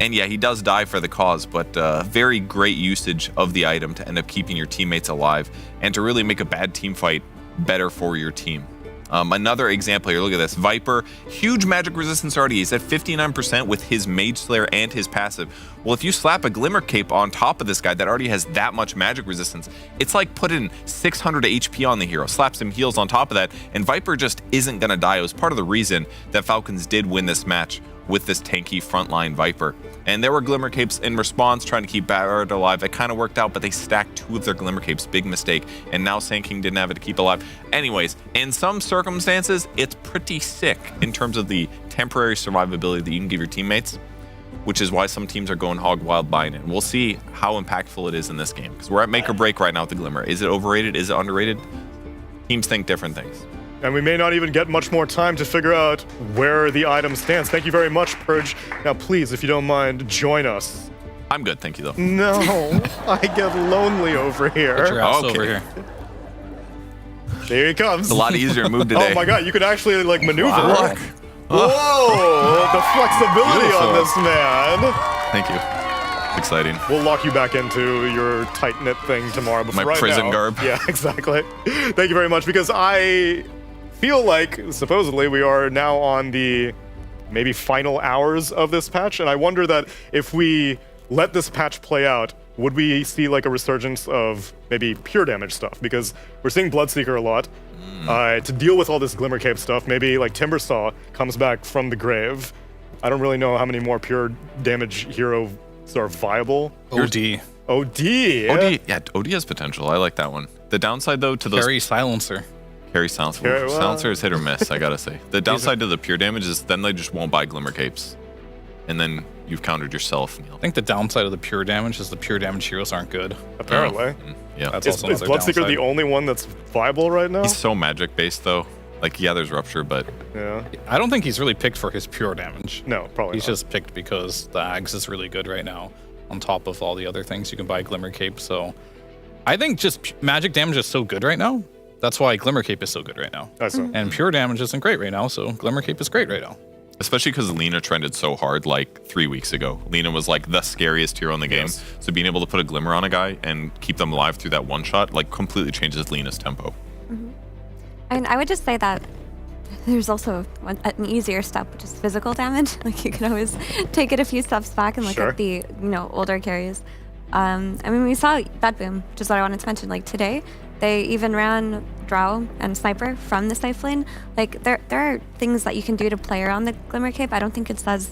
And yeah, he does die for the cause, but very great usage of the item to end up keeping your teammates alive and to really make a bad team fight better for your team. Another example here, look at this. Viper, huge magic resistance already. He's at 59% with his Mage Slayer and his passive. Well, if you slap a Glimmer Cape on top of this guy that already has that much magic resistance, it's like putting 600 HP on the hero, slap some heals on top of that, and Viper just isn't gonna die. It was part of the reason that Falcons did win this match with this tanky frontline Viper. And there were Glimmer Capes in response, trying to keep Barrett alive. It kind of worked out, but they stacked 2 of their Glimmer Capes. Big mistake. And now Sand King didn't have it to keep alive. Anyways, in some circumstances, it's pretty sick in terms of the temporary survivability that you can give your teammates, which is why some teams are going hog wild buying it. And we'll see how impactful it is in this game, because we're at make or break right now with the Glimmer. Is it overrated? Is it underrated? Teams think different things. And we may not even get much more time to figure out where the item stands. Thank you very much, Purge. Now, please, if you don't mind, join us. I'm good, thank you, though. No, I get lonely over here. Put your ass over here. There he comes. It's a lot easier to move today. Oh my god, you can actually, like, maneuver. Wow. Whoa, the flexibility Beautiful. on this man. Thank you. Exciting. We'll lock you back into your tight-knit thing tomorrow. But My right prison now, garb. Yeah, exactly. Thank you very much, because I feel like, supposedly, we are now on the maybe final hours of this patch, and I wonder that if we let this patch play out, would we see like a resurgence of maybe pure damage stuff? Because we're seeing Bloodseeker a lot. To deal with all this Glimmer Cape stuff, maybe like Timbersaw comes back from the grave. I don't really know how many more pure damage heroes are viable. OD. OD, yeah, OD has potential. I like that one. The downside, though, to those... Carry Silencer. Carry Silencer. Carry, well. Silencer is hit or miss, I gotta say. The downside to the pure damage is then they just won't buy Glimmer Capes. And then you've countered yourself, Neil. I think the downside of the pure damage is the pure damage heroes aren't good. Apparently. Yeah. That's Is also another Bloodseeker downside. the only one that's viable right now? He's so magic-based, though. Like, yeah, there's Rupture, but... Yeah. I don't think he's really picked for his pure damage. No, probably He's not. just picked because the Ags is really good right now, on top of all the other things you can buy Glimmer Cape. So I think just magic damage is so good right now. That's why Glimmer Cape is so good right now. That's so. And pure damage isn't great right now, so Glimmer Cape is great right now. Especially because Lina trended so hard like 3 weeks ago. Lina was like the scariest hero in the game. Yes. So being able to put a Glimmer on a guy and keep them alive through that one shot, like completely changes Lina's tempo. And I would just say that there's also an easier step, which is physical damage. Like you can always take it a few steps back and look Sure. at the older carries. I mean, we saw BetBoom, which is what I wanted to mention. Like today, they even ran Drow and Sniper from the safe lane. Like there are things that you can do to play around the Glimmer Cape. I don't think it's as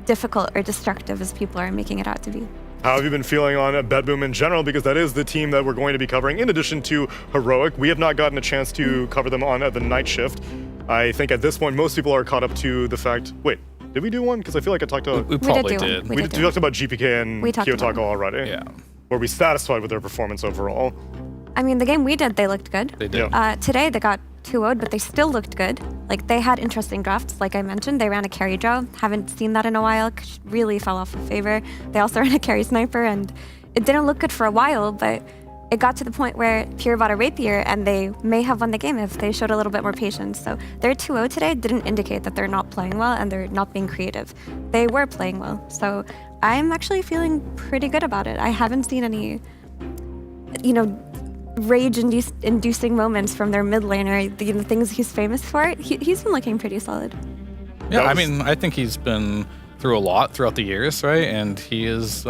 difficult or destructive as people are making it out to be. How have you been feeling on BetBoom in general? Because that is the team that we're going to be covering in addition to Heroic. We have not gotten a chance to cover them on the night shift. I think at this point, most people are caught up to the fact, wait, did we do one? Because I feel like I talked to... We probably did. We talked about GPK and Kiyotaka already. Yeah. Were we satisfied with their performance overall? I mean, the game we did, they looked good. They did. Today, they got 2-0'd, but they still looked good. Like, they had interesting drafts, like I mentioned. They ran a carry draw. Haven't seen that in a while. Really fell off of favor. They also ran a carry sniper, and it didn't look good for a while, but it got to the point where Pure bought a rapier, and they may have won the game if they showed a little bit more patience. So their 2-0 today didn't indicate that they're not playing well and they're not being creative. They were playing well. So I'm actually feeling pretty good about it. I haven't seen any, rage-inducing moments from their mid laner, the things he's famous for. He's been looking pretty solid. Yeah, I mean, I think he's been through a lot throughout the years, right? And he is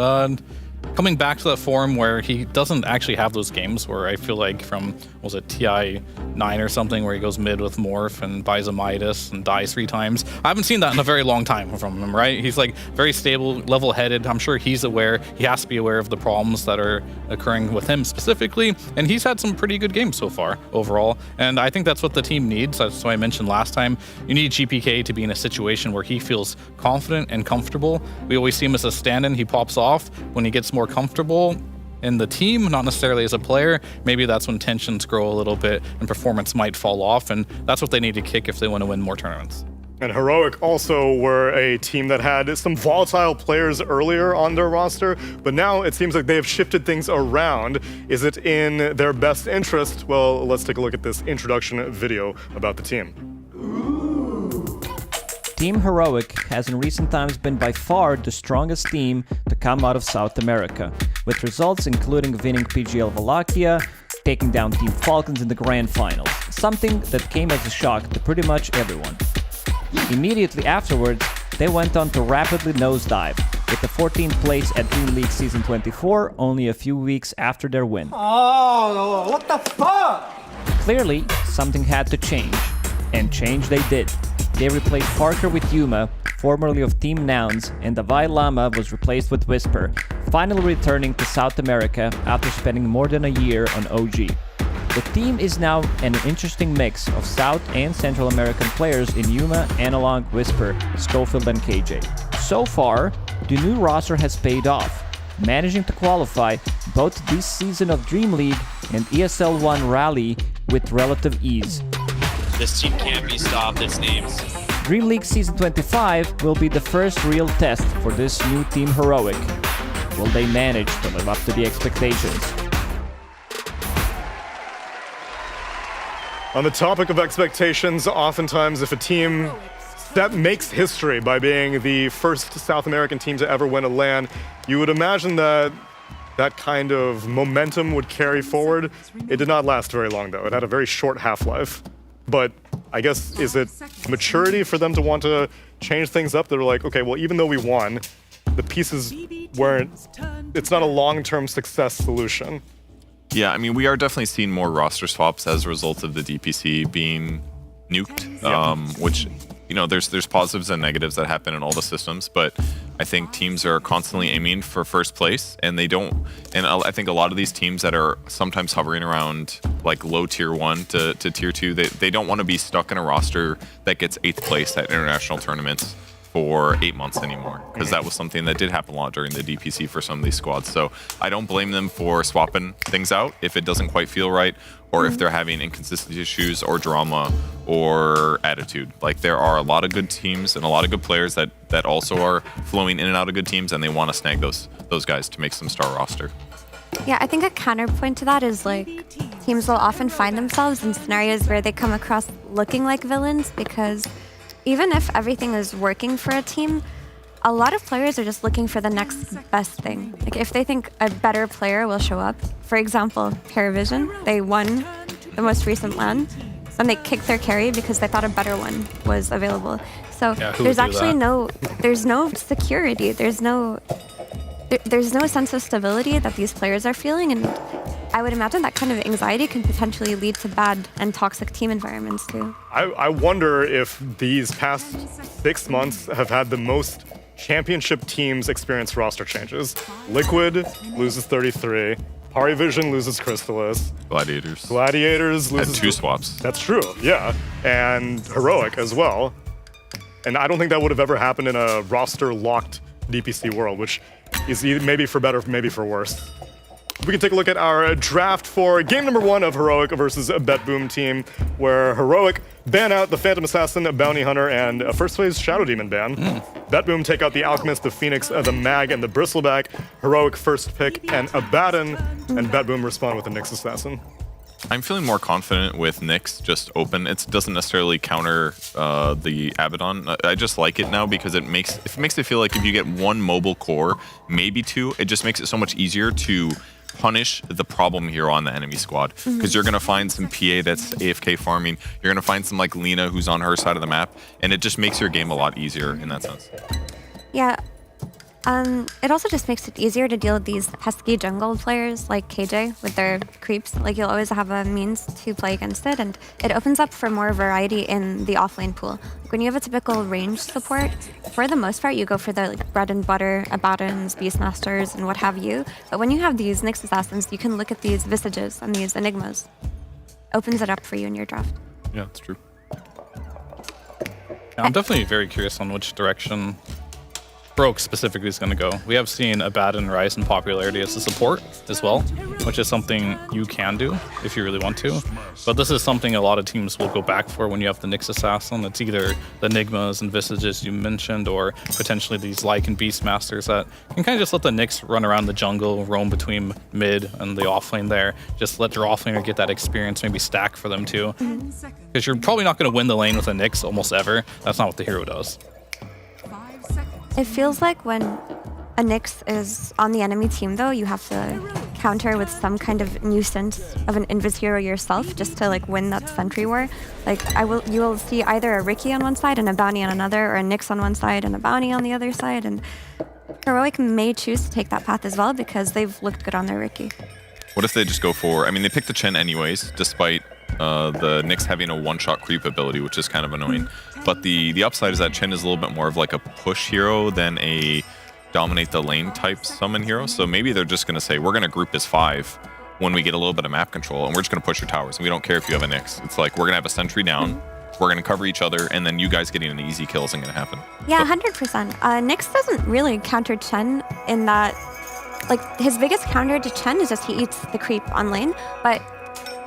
coming back to that form where he doesn't actually have those games where I feel like from, was it TI 9 or something, where he goes mid with Morph and buys a Midas and dies 3 times. I haven't seen that in a very long time from him, right? He's like very stable, level-headed. I'm sure he's aware, he has to be aware of the problems that are occurring with him specifically, and he's had some pretty good games so far overall, and I think that's what the team needs. That's why I mentioned last time, you need GPK to be in a situation where he feels confident and comfortable. We always see him as a stand-in. He pops off when he gets more comfortable in the team, not necessarily as a player. Maybe that's when tensions grow a little bit and performance might fall off, and that's what they need to kick if they want to win more tournaments. And Heroic also were a team that had some volatile players earlier on their roster, but now it seems like they have shifted things around. Is it in their best interest? Well, let's take a look at this introduction video about the team. Team Heroic has in recent times been by far the strongest team to come out of South America, with results including winning PGL Wallachia, taking down Team Falcons in the grand finals, something that came as a shock to pretty much everyone. Immediately afterwards, they went on to rapidly nosedive, with the 14th place at DreamLeague Season 24 only a few weeks after their win. Oh, what the fuck? Clearly, something had to change, and change they did. They replaced Parker with Yuma, formerly of Team Nouns, and Davai Lama was replaced with Whisper, finally returning to South America after spending more than a year on OG. The team is now an interesting mix of South and Central American players in Yuma, Analog, Whisper, Schofield, and KJ. So far, the new roster has paid off, managing to qualify both this season of DreamLeague and ESL 1 Rally with relative ease. This team can't be stopped, its names. DreamLeague Season 25 will be the first real test for this new Team Heroic. Will they manage to live up to the expectations? On the topic of expectations, oftentimes if a team that makes history by being the first South American team to ever win a LAN, you would imagine that that kind of momentum would carry forward. It did not last very long, though. It had a very short half-life. But I guess, is it maturity for them to want to change things up? They're like, okay, well, even though we won, the pieces weren't, it's not a long-term success solution. Yeah, I mean, we are definitely seeing more roster swaps as a result of the DPC being nuked, which, you know, there's positives and negatives that happen in all the systems, but I think teams are constantly aiming for first place, and they don't, and I think a lot of these teams that are sometimes hovering around like low tier 1 to tier 2, they don't want to be stuck in a roster that gets 8th place at international tournaments for 8 months anymore, because that was something that did happen a lot during the DPC for some of these squads. So I don't blame them for swapping things out if it doesn't quite feel right, or if they're having inconsistent issues or drama or attitude. Like, there are a lot of good teams and a lot of good players that also are flowing in and out of good teams, and they want to snag those guys to make some star roster. Yeah, I think a counterpoint to that is, like, teams will often find themselves in scenarios where they come across looking like villains, because even if everything is working for a team, a lot of players are just looking for the next best thing. Like, if they think a better player will show up, for example, Paravision, they won the most recent LAN, and they kicked their carry because they thought a better one was available. So there's actually no security, there's no sense of stability that these players are feeling, and I would imagine that kind of anxiety can potentially lead to bad and toxic team environments too. I wonder if these past 6 months have had the most championship teams experience roster changes. Liquid loses 33. Parivision loses Crystallis. Gladiators loses... Had 2 swaps. That's true, yeah. And Heroic as well. And I don't think that would have ever happened in a roster-locked DPC world, which is maybe for better, maybe for worse. We can take a look at our draft for game number 1 of Heroic versus a BetBoom team, where Heroic ban out the Phantom Assassin, Bounty Hunter, and a first phase Shadow Demon ban. BetBoom take out the Alchemist, the Phoenix, the Mag, and the Bristleback. Heroic first pick and Abaddon, and BetBoom respond with a Nyx Assassin. I'm feeling more confident with Nyx just open. It doesn't necessarily counter the Abaddon. I just like it now because it makes it feel like if you get 1 mobile core, maybe 2, it just makes it so much easier to punish the problem hero on the enemy squad. Because you're going to find some PA that's AFK farming. You're going to find some like Lina who's on her side of the map. And it just makes your game a lot easier in that sense. Yeah. It also just makes it easier to deal with these pesky jungle players like KJ with their creeps. Like, you'll always have a means to play against it, and it opens up for more variety in the offlane pool. When you have a typical range support, for the most part, you go for the like, bread and butter Abaddons, Beastmasters, and what have you. But when you have these Nyx Assassins, you can look at these Visages and these Enigmas. Opens it up for you in your draft. Yeah, that's true. Yeah, I'm definitely very curious on which direction Broke specifically is going to go. We have seen Abaddon rise in popularity as a support as well, which is something you can do if you really want to. But this is something a lot of teams will go back for when you have the Nyx Assassin. It's either the Enigmas and Visages you mentioned, or potentially these Lycan Beastmasters that can kind of just let the Nyx run around the jungle, roam between mid and the offlane there. Just let your offlaner get that experience, maybe stack for them too. Because you're probably not going to win the lane with a Nyx almost ever. That's not what the hero does. It feels like when a Nyx is on the enemy team, though, you have to counter with some kind of nuisance of an Invis hero yourself just to like win that sentry war. Like you will see either a Riki on one side and a Bounty on another, or a Nyx on one side and a Bounty on the other side. And Heroic may choose to take that path as well because they've looked good on their Riki. What if they just go for... I mean, they picked the Chen anyways, despite the Nyx having a one-shot creep ability, which is kind of annoying. But the upside is that Chen is a little bit more of like a push hero than a dominate the lane type summon hero. So maybe they're just going to say, we're going to group as 5 when we get a little bit of map control, and we're just going to push your towers. And we don't care if you have a Nyx. It's like, we're going to have a sentry down, we're going to cover each other, and then you guys getting an easy kill isn't going to happen. Yeah, 100%. Nyx doesn't really counter Chen in that... Like, his biggest counter to Chen is just he eats the creep on lane, but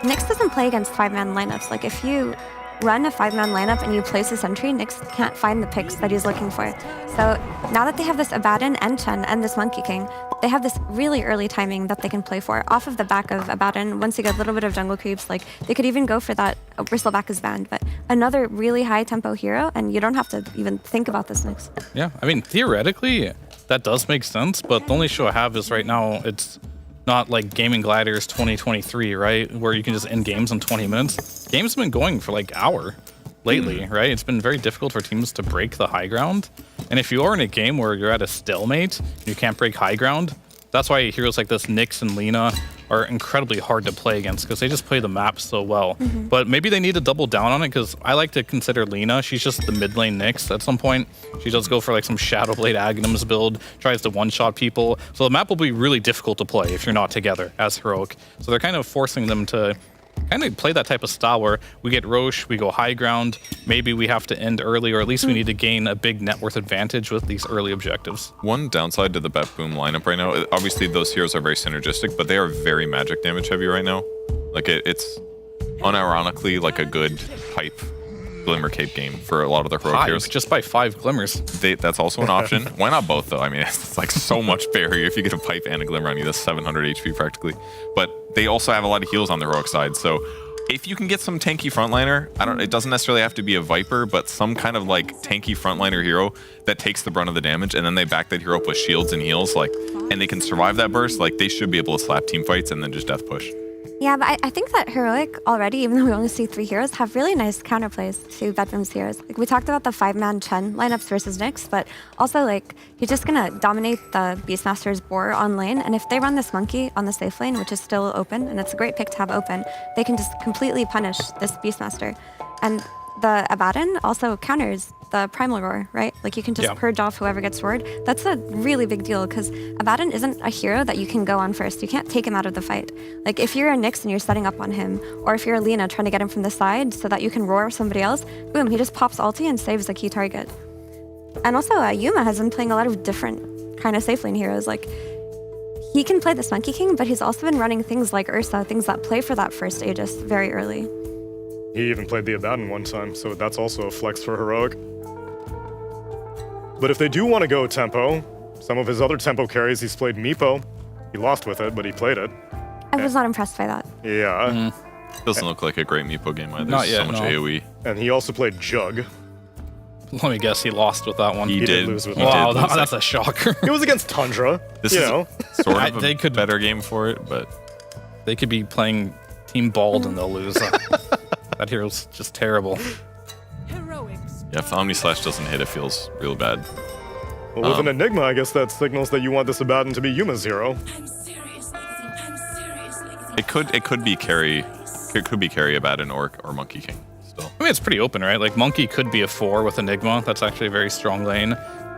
Nyx doesn't play against 5-man lineups. Like, if you run a 5-man lineup and you place a sentry, Nyx can't find the picks that he's looking for. So now that they have this Abaddon and Chen and this Monkey King, they have this really early timing that they can play for. Off of the back of Abaddon, once you get a little bit of jungle creeps, like, they could even go for that Bristleback is banned, but another really high tempo hero, and you don't have to even think about this Nyx. Yeah, I mean, theoretically, that does make sense, but the only issue I have is right now it's not like Gaming Gladiators 2023, right? Where you can just end games in 20 minutes. Games have been going for like hour lately, right? It's been very difficult for teams to break the high ground. And if you are in a game where you're at a stalemate, you can't break high ground, that's why heroes like this Nyx and Lina are incredibly hard to play against because they just play the map so well. But maybe they need to double down on it because I like to consider Lina, she's just the mid lane Nyx at some point. She does go for like some Shadowblade Aghanims build, tries to one-shot people. So the map will be really difficult to play if you're not together as Heroic. So they're kind of forcing them to kind of play that type of style where we get Roche, we go high ground, maybe we have to end early, or at least we need to gain a big net worth advantage with these early objectives. One downside to the BetBoom lineup right now, obviously those heroes are very synergistic, but they are very magic damage heavy right now. Like it's unironically like a good pipe Glimmer Cape game for a lot of the heroic heroes. Just by 5 Glimmers. That's also an option. Why not both though? I mean, it's like so much barrier if you get a pipe and a Glimmer on you. That's 700 HP practically. But they also have a lot of heals on the heroic side. So if you can get some tanky frontliner, it doesn't necessarily have to be a Viper, but some kind of like tanky frontliner hero that takes the brunt of the damage, and then they back that hero up with shields and heals, like, and they can survive that burst, like they should be able to slap team fights and then just death push. Yeah, but I think that Heroic already, even though we only see 3 heroes, have really nice counterplays to BetBoom's heroes. Like, we talked about the 5-man Chen lineups versus Nyx, but also, like, he's just gonna dominate the Beastmaster's boar on lane, and if they run this monkey on the safe lane, which is still open, and it's a great pick to have open, they can just completely punish this Beastmaster. And the Abaddon also counters the Primal Roar, right? Like you can just purge off whoever gets roared. That's a really big deal because Abaddon isn't a hero that you can go on first. You can't take him out of the fight. Like if you're a Nyx and you're setting up on him, or if you're a Lina trying to get him from the side so that you can roar somebody else, boom, he just pops ulti and saves the key target. And also Yuma has been playing a lot of different kind of safe lane heroes. Like he can play this Monkey King, but he's also been running things like Ursa, things that play for that first Aegis very early. He even played the Abaddon one time, so that's also a flex for Heroic. But if they do want to go tempo, some of his other tempo carries, he's played Meepo. He lost with it, but he played it. I was not impressed by that. Yeah. Doesn't look like a great Meepo game either. Not There's yet, so much no. AoE. And he also played Jug. Let me guess, he lost with that one. He did lose with Wow, that. that's a shocker. It was against Tundra. This you is know. sort of a better game for it, but they could be playing Team Bald and they'll lose. That hero's just terrible. yeah, if Omni Slash doesn't hit, it feels real bad. Well, with an Enigma, I guess that signals that you want this Abaddon to be Yuma's hero. It could be carry. It could be carry Abaddon or Monkey King. Still, I mean, it's pretty open, right? Like Monkey could be a 4 with Enigma. That's actually a very strong lane.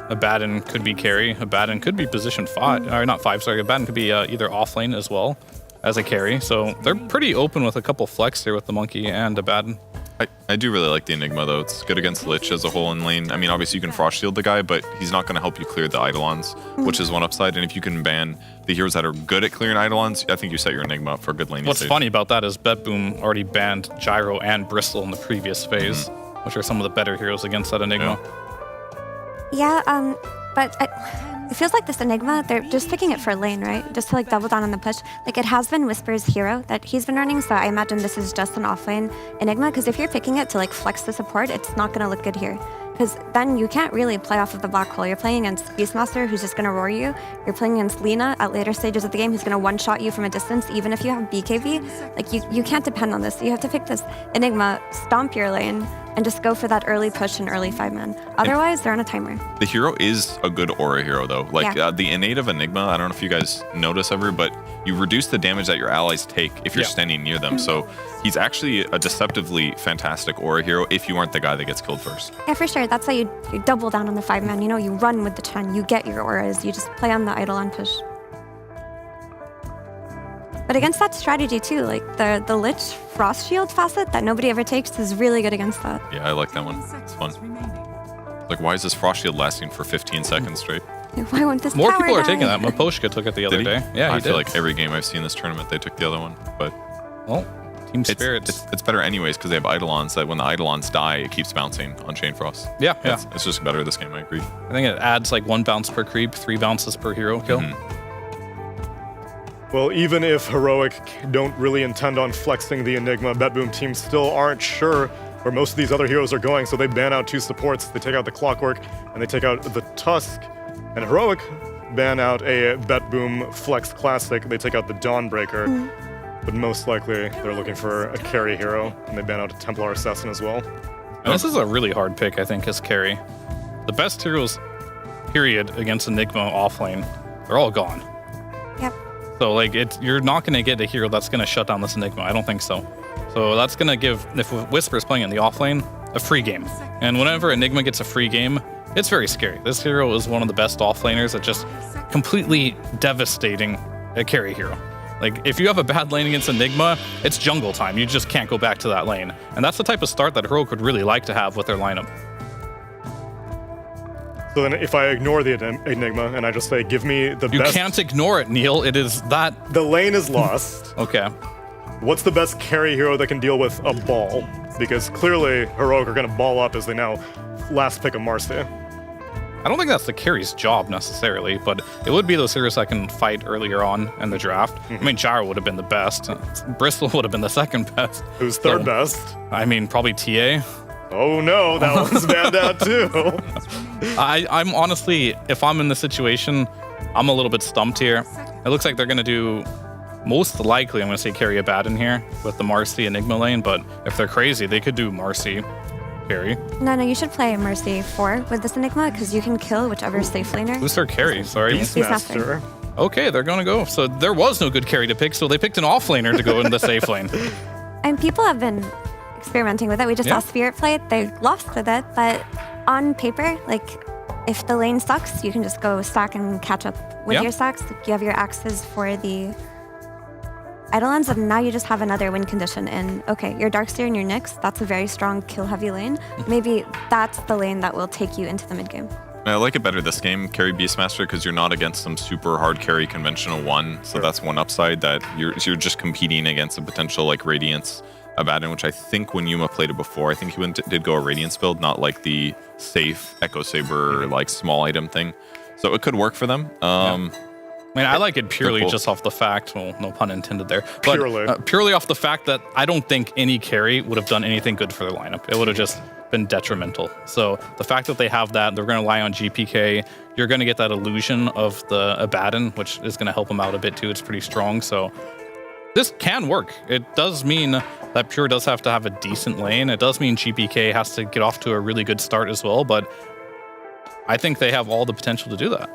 Abaddon could be carry. Abaddon could be position 5, or not 5. Sorry, Abaddon could be either off lane as well as a carry. So they're pretty open with a couple flex here with the Monkey and Abaddon. I do really like the Enigma though. It's good against Lich as a whole in lane. I mean, obviously you can Frost Shield the guy, but he's not going to help you clear the Eidolons, which is one upside. And if you can ban the heroes that are good at clearing Eidolons, I think you set your Enigma up for a good lane. What's funny about that is BetBoom already banned Gyro and Bristle in the previous phase, which are some of the better heroes against that Enigma. Yeah, but it feels like this Enigma, they're just picking it for lane, right? Just to like double down on the push. Like it has been Whisper's hero that he's been running, so I imagine this is just an offlane Enigma, because if you're picking it to like flex the support, it's not gonna look good here. Because then you can't really play off of the black hole. You're playing against Beastmaster, who's just gonna roar you. You're playing against Lina at later stages of the game, who's gonna one-shot you from a distance, even if you have BKB. Like you can't depend on this. You have to pick this Enigma, stomp your lane, and just go for that early push and early 5-man. Otherwise, they're on a timer. The hero is a good aura hero though. Like the innate of Enigma, I don't know if you guys notice ever, but you reduce the damage that your allies take if you're standing near them. So he's actually a deceptively fantastic aura hero if you aren't the guy that gets killed first. Yeah, for sure. That's why you double down on the 5-man. You know, you run with the Chen, you get your auras, you just play on the Eidolon push. But against that strategy too, like the Lich Frost Shield facet that nobody ever takes is really good against that. Yeah, I like that one. It's fun. Like, why is this Frost Shield lasting for 15 seconds straight? Why won't this More tower people are die? taking that. Maposhka took it the other day. Yeah, I he feel did. like every game I've seen this tournament, they took the other one. But Team Spirits. It's better anyways because they have Eidolons that when the Eidolons die, it keeps bouncing on Chain Frost. Yeah. It's just better this game, I agree. I think it adds like 1 bounce per creep, 3 bounces per hero kill. Well, even if Heroic don't really intend on flexing the Enigma, BetBoom teams still aren't sure where most of these other heroes are going, so they ban out 2 supports. They take out the Clockwork, and they take out the Tusk. And Heroic ban out a BetBoom Flex Classic. They take out the Dawnbreaker. But most likely, they're looking for a carry hero, and they ban out a Templar Assassin as well. And this is a really hard pick, I think, as carry. The best heroes, period, against Enigma offlane, they're all gone. Yep. So, like, you're not going to get a hero that's going to shut down this Enigma. I don't think so. So that's going to give, if Whisper's playing in the offlane, a free game. And whenever Enigma gets a free game, it's very scary. This hero is one of the best offlaners at just completely devastating a carry hero. Like, if you have a bad lane against Enigma, it's jungle time. You just can't go back to that lane. And that's the type of start that Heroic would really like to have with their lineup. So then if I ignore the Enigma and I just say, give me the best... You can't ignore it, Neil. It is that... The lane is lost. Okay. What's the best carry hero that can deal with a ball? Because clearly Heroic are going to ball up as they now last pick of Marcy. I don't think that's the carry's job necessarily, but it would be those heroes that can fight earlier on in the draft. I mean, Gyro would have been the best. Bristol would have been the second best. Who's third best? I mean, probably TA. Oh no, that one's banned out too. I'm honestly, if I'm in this situation, I'm a little bit stumped here. It looks like they're going to do, most likely, I'm going to say carry Abaddon here with the Marcy Enigma lane, but if they're crazy, they could do Marcy carry. No, you should play Mercy 4 with this Enigma, because you can kill whichever safe laner. Who's their carry? Sorry. Beastmaster. Okay, they're going to go. So there was no good carry to pick, so they picked an offlaner to go in the safe lane. And people have been experimenting with it. We just saw Spirit play it. They lost with it, but on paper, like, if the lane sucks, you can just go stack and catch up with your stacks. You have your axes for the Eidolons, and now you just have another win condition. And okay, your Darkseer and your Nyx, that's a very strong kill-heavy lane. Maybe that's the lane that will take you into the mid-game. I like it better this game, carry Beastmaster, because you're not against some super hard carry conventional one. So that's one upside, that you're just competing against a potential like Radiance Abaddon, which I think when Yuma played it before, I think he did go a Radiance build, not like the safe Echo Saber like small item thing. So it could work for them. I mean, I like it purely just off the fact, well, no pun intended there, but purely off the fact that I don't think any carry would have done anything good for their lineup. It would have just been detrimental. So the fact that they have that, they're going to rely on GPK. You're going to get that illusion of the Abaddon, which is going to help them out a bit too. It's pretty strong. So this can work. It does mean that Pure does have to have a decent lane. It does mean GPK has to get off to a really good start as well, but I think they have all the potential to do that.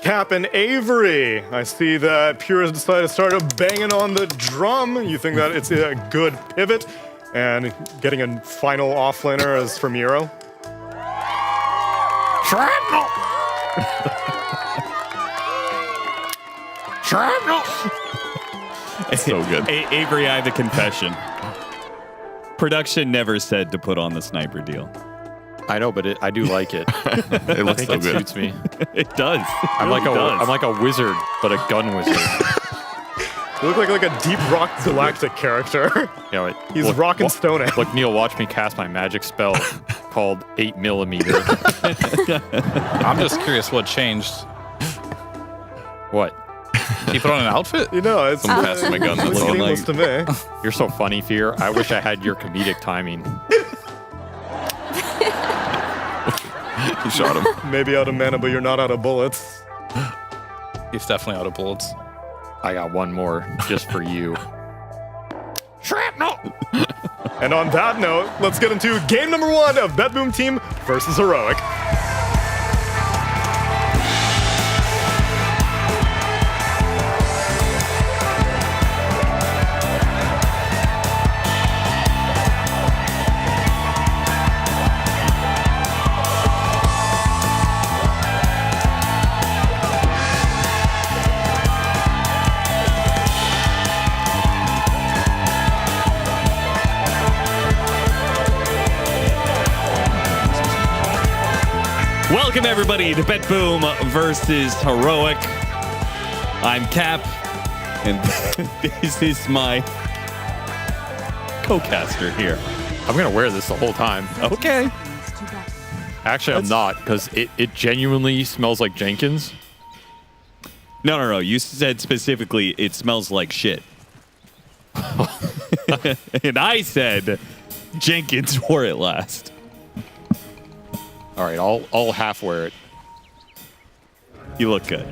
Cap and Avery, I see that Pure has decided to start banging on the drum. You think that it's a good pivot? And getting a final offlaner as for Miro. Shrapnel! Shrapnel! It's so good. Avery, I have a confession. Production never said to put on the sniper deal. I know, but I do like it. It looks so good. It suits me. It does. I'm like a wizard, but a gun wizard. You look like a Deep Rock Galactic character. Yeah, wait. He's rocking Stone Age. Look, Neil, watch me cast my magic spell called 8mm. I'm just curious what changed. What? He put on an outfit? You know, it's passing my gun. That's all. seamless to me. You're so funny, Fear. I wish I had your comedic timing. You shot him. Maybe out of mana, but you're not out of bullets. He's definitely out of bullets. I got one more just for you. Shrapnel! And on that note, let's get into game number 1 of BetBoom Team versus Heroic. Welcome, everybody, to BetBoom versus Heroic. I'm Cap, and this is my co-caster here. I'm going to wear this the whole time. Okay. Actually, I'm not, because it genuinely smells like Jenkins. No. You said specifically it smells like shit. And I said Jenkins wore it last. All right, I'll half wear it. You look good.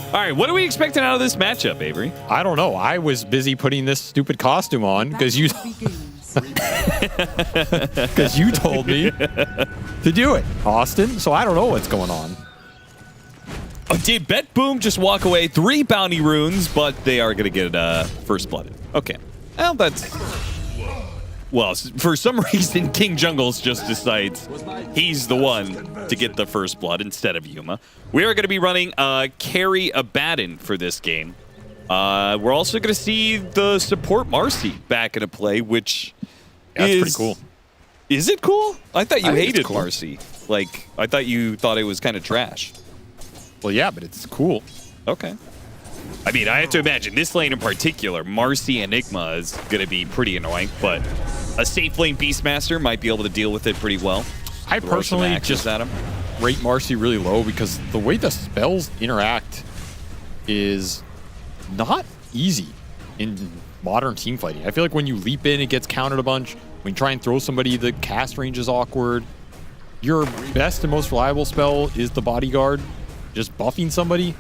All right, what are we expecting out of this matchup, Avery? I don't know. I was busy putting this stupid costume on because you told me to do it, Austin. So I don't know what's going on. Oh, did BetBoom just walk away 3 bounty runes, but they are going to get first blooded. Okay. Well, for some reason, King Jungles just decides he's the one to get the first blood instead of Yuma. We are going to be running Carry Abaddon for this game. We're also going to see the support Marcy back into play, which is pretty cool. Is it cool? I thought you hated cool. Marcy. Like, I thought you thought it was kind of trash. Well, yeah, but it's cool. Okay. I mean, I have to imagine this lane in particular, Marcy Enigma is going to be pretty annoying, but a safe lane Beastmaster might be able to deal with it pretty well. I personally just rate Marcy really low because the way the spells interact is not easy in modern team fighting. I feel like when you leap in, it gets countered a bunch. When you try and throw somebody, the cast range is awkward. Your best and most reliable spell is the Bodyguard, just buffing somebody.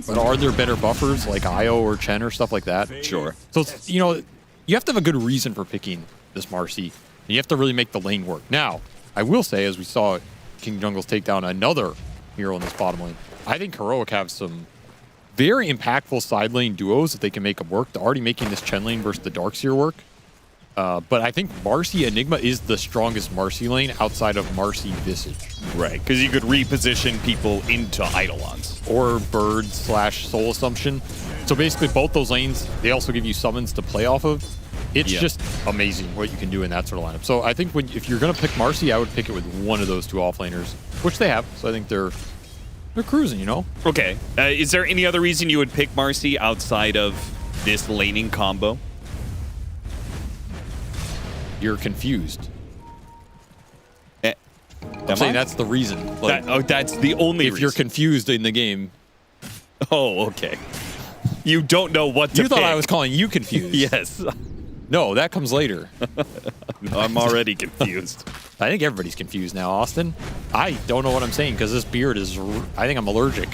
But are there better buffers like Io or Chen or stuff like that? Sure. So, it's, you know, you have to have a good reason for picking this Marcy. And you have to really make the lane work. Now, I will say, as we saw King Jungles take down another hero in this bottom lane, I think Heroic have some very impactful side lane duos if they can make them work. They're already making this Chen lane versus the Darkseer work. But I think Marcy Enigma is the strongest Marcy lane outside of Marcy Visage. Right, because you could reposition people into Eidolons. Or Bird / Soul Assumption. So basically both those lanes, they also give you summons to play off of. It's just amazing what you can do in that sort of lineup. So I think if you're going to pick Marcy, I would pick it with one of those two offlaners, which they have. So I think they're cruising, you know? Okay. Is there any other reason you would pick Marcy outside of this laning combo? You're confused. I'm saying that's the reason. Like, that's the only reason. If you're confused in the game. Oh, okay. You don't know what to You thought pick. I was calling you confused. Yes. No, that comes later. I'm already confused. I think everybody's confused now, Austin. I don't know what I'm saying because this beard is... I think I'm allergic.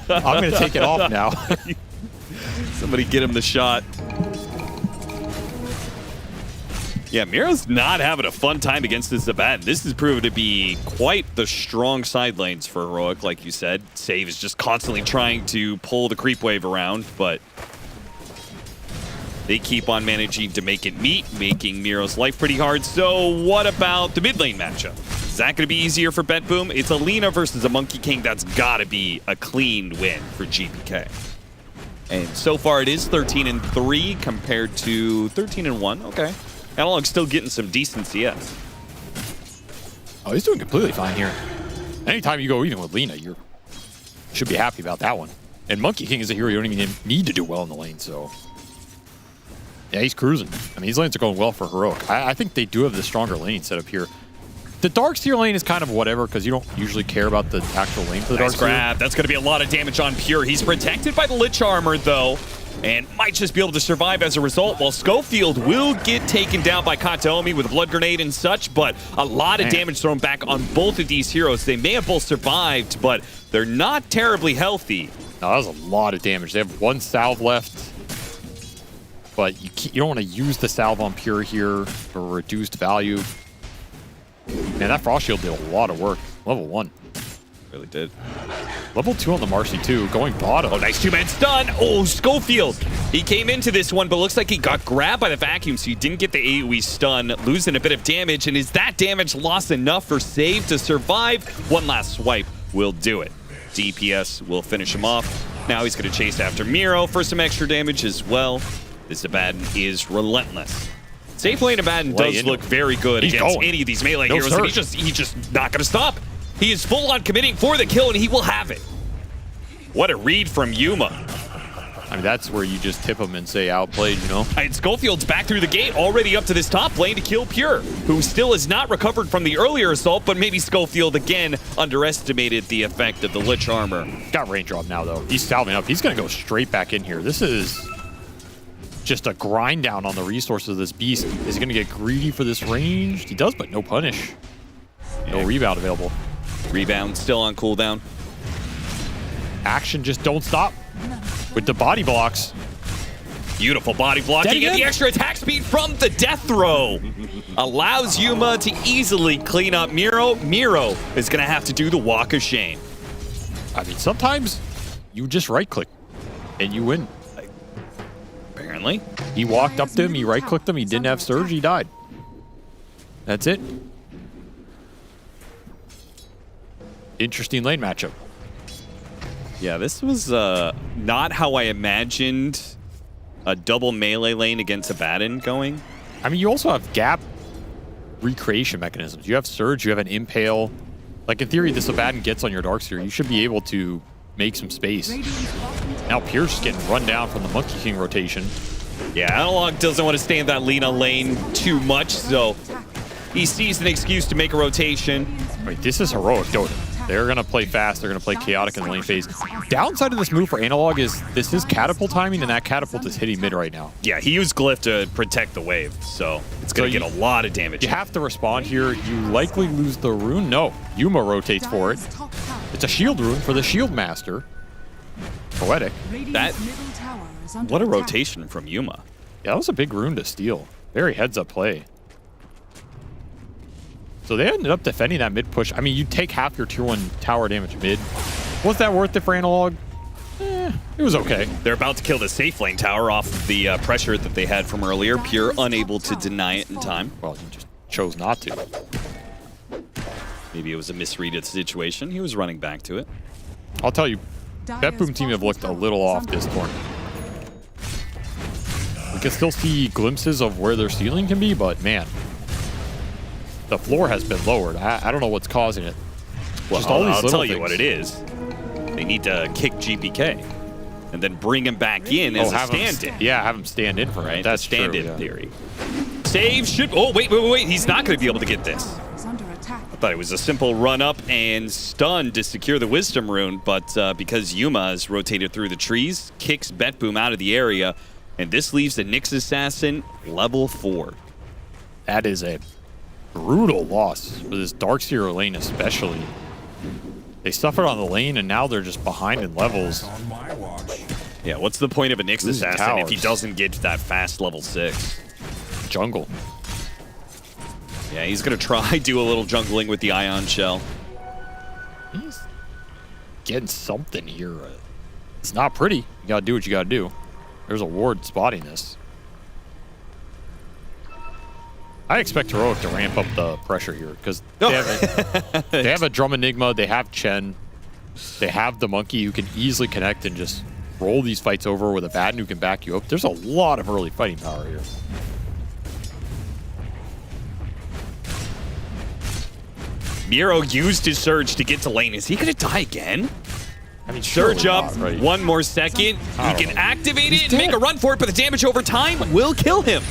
I'm going to take it off now. Somebody get him the shot. Yeah, Miro's not having a fun time against this Abaddon. This has proven to be quite the strong side lanes for Heroic, like you said. Save is just constantly trying to pull the creep wave around, but they keep on managing to make it meet, making Miro's life pretty hard. So what about the mid lane matchup? Is that going to be easier for BetBoom? It's Alina versus a Monkey King. That's got to be a clean win for GPK. And so far it is 13-3 compared to 13-1. Okay. Analog's still getting some decent CS. Oh, he's doing completely fine here. Anytime you go even with Lina, you should be happy about that one. And Monkey King is a hero you don't even need to do well in the lane, so... Yeah, he's cruising. I mean, these lanes are going well for Heroic. I think they do have the stronger lane set up here. The Darkseer lane is kind of whatever, because you don't usually care about the actual lane for the Nice Darkseer. grab. That's going to be a lot of damage on Pure. He's protected by the Lich Armor, though, and might just be able to survive as a result, while Schofield will get taken down by Kataomi with a Blood Grenade and such, but a lot of damage thrown back on both of these heroes. They may have both survived, but they're not terribly healthy. No, that was a lot of damage. They have one salve left, but you don't want to use the salve on Pure here for reduced value. Man, that Frost Shield did a lot of work. Level 1. Really did. Level 2 on the Marcy, too. Going bottom. Oh, nice two-man stun. Oh, Schofield. He came into this one, but looks like he got grabbed by the vacuum, so he didn't get the AoE stun, losing a bit of damage. And is that damage loss enough for Save to survive? One last swipe will do it. DPS will finish him off. Now he's going to chase after Miro for some extra damage as well. This Abaddon is relentless. Safe lane Abaddon does look very good against any of these melee heroes, and he's just not going to stop. He is full on committing for the kill, and he will have it. What a read from Yuma. I mean, that's where you just tip him and say outplayed, you know? And Schofield's back through the gate, already up to this top lane to kill Pure, who still has not recovered from the earlier assault, but maybe Schofield again underestimated the effect of the Lich Armor. Got range drop now, though. He's salving up. He's going to go straight back in here. This is just a grind down on the resources of this beast. Is he going to get greedy for this range? He does, but no punish. No rebound available. Rebound still on cooldown. Action just don't stop with the body blocks. Beautiful body blocking and the extra attack speed from the death throw allows Yuma to easily clean up Miro. Miro is going to have to do the walk of shame. I mean, sometimes you just right click and you win. Apparently. He walked up to him, he right clicked him, he didn't have surge, he died. That's it. Interesting lane matchup. Yeah, this was not how I imagined a double melee lane against Abaddon going. I mean, you also have gap recreation mechanisms. You have surge, you have an impale. Like, in theory, this Abaddon gets on your Darkseer. You should be able to make some space. Now Pierce is getting run down from the Monkey King rotation. Yeah, Analog doesn't want to stay in that Lina lane too much, so he sees an excuse to make a rotation. Wait, this is heroic Dota. They're going to play fast. They're going to play chaotic in the lane phase. Downside of this move for Analog is this is catapult timing, and that catapult is hitting mid right now. Yeah, he used Glyph to protect the wave, so it's going to get a lot of damage. You have to respond here. You likely lose the rune. No, Yuma rotates for it. It's a shield rune for the shield master. Poetic. What a rotation from Yuma. Yeah, that was a big rune to steal. Very heads-up play. So they ended up defending that mid push. I mean, you take half your tier 1 tower damage mid. Was that worth it for Analog? It was okay. They're about to kill the safe lane tower off the pressure that they had from earlier. Pure unable to deny it in time. Well, he just chose not to. Maybe it was a misread of the situation. He was running back to it. I'll tell you, BetBoom team have looked a little off this tournament. We can still see glimpses of where their ceiling can be, but man, the floor has been lowered. I don't know what's causing it. Well, Just all these I'll little tell you things. what it is. They need to kick GPK and then bring him back in as a stand-in. Yeah, have him stand in for him. Right? That's stand-in theory. Save should... Oh, wait. He's not going to be able to get this. I thought it was a simple run up and stun to secure the Wisdom Rune, but because Yuma has rotated through the trees, kicks BetBoom out of the area, and this leaves the Nyx Assassin level 4. That is a brutal loss for this Darkseer lane especially. They suffered on the lane, and now they're just behind in levels. Yeah, what's the point of a Nyx Losing Assassin if he towers. doesn't get to that fast level 6? Jungle. Yeah, he's going to try do a little jungling with the Ion Shell. He's getting something here. It's not pretty. You got to do what you got to do. There's a ward spotting this. I expect Heroic to ramp up the pressure here because they have a Drum Enigma, they have Chen, they have the Monkey who can easily connect and just roll these fights over with a Baden who can back you up. There's a lot of early fighting power here. Miro used his surge to get to lane. Is he going to die again? I mean, surge up, not, right? one more second. He can activate it and make a run for it, but the damage over time will kill him.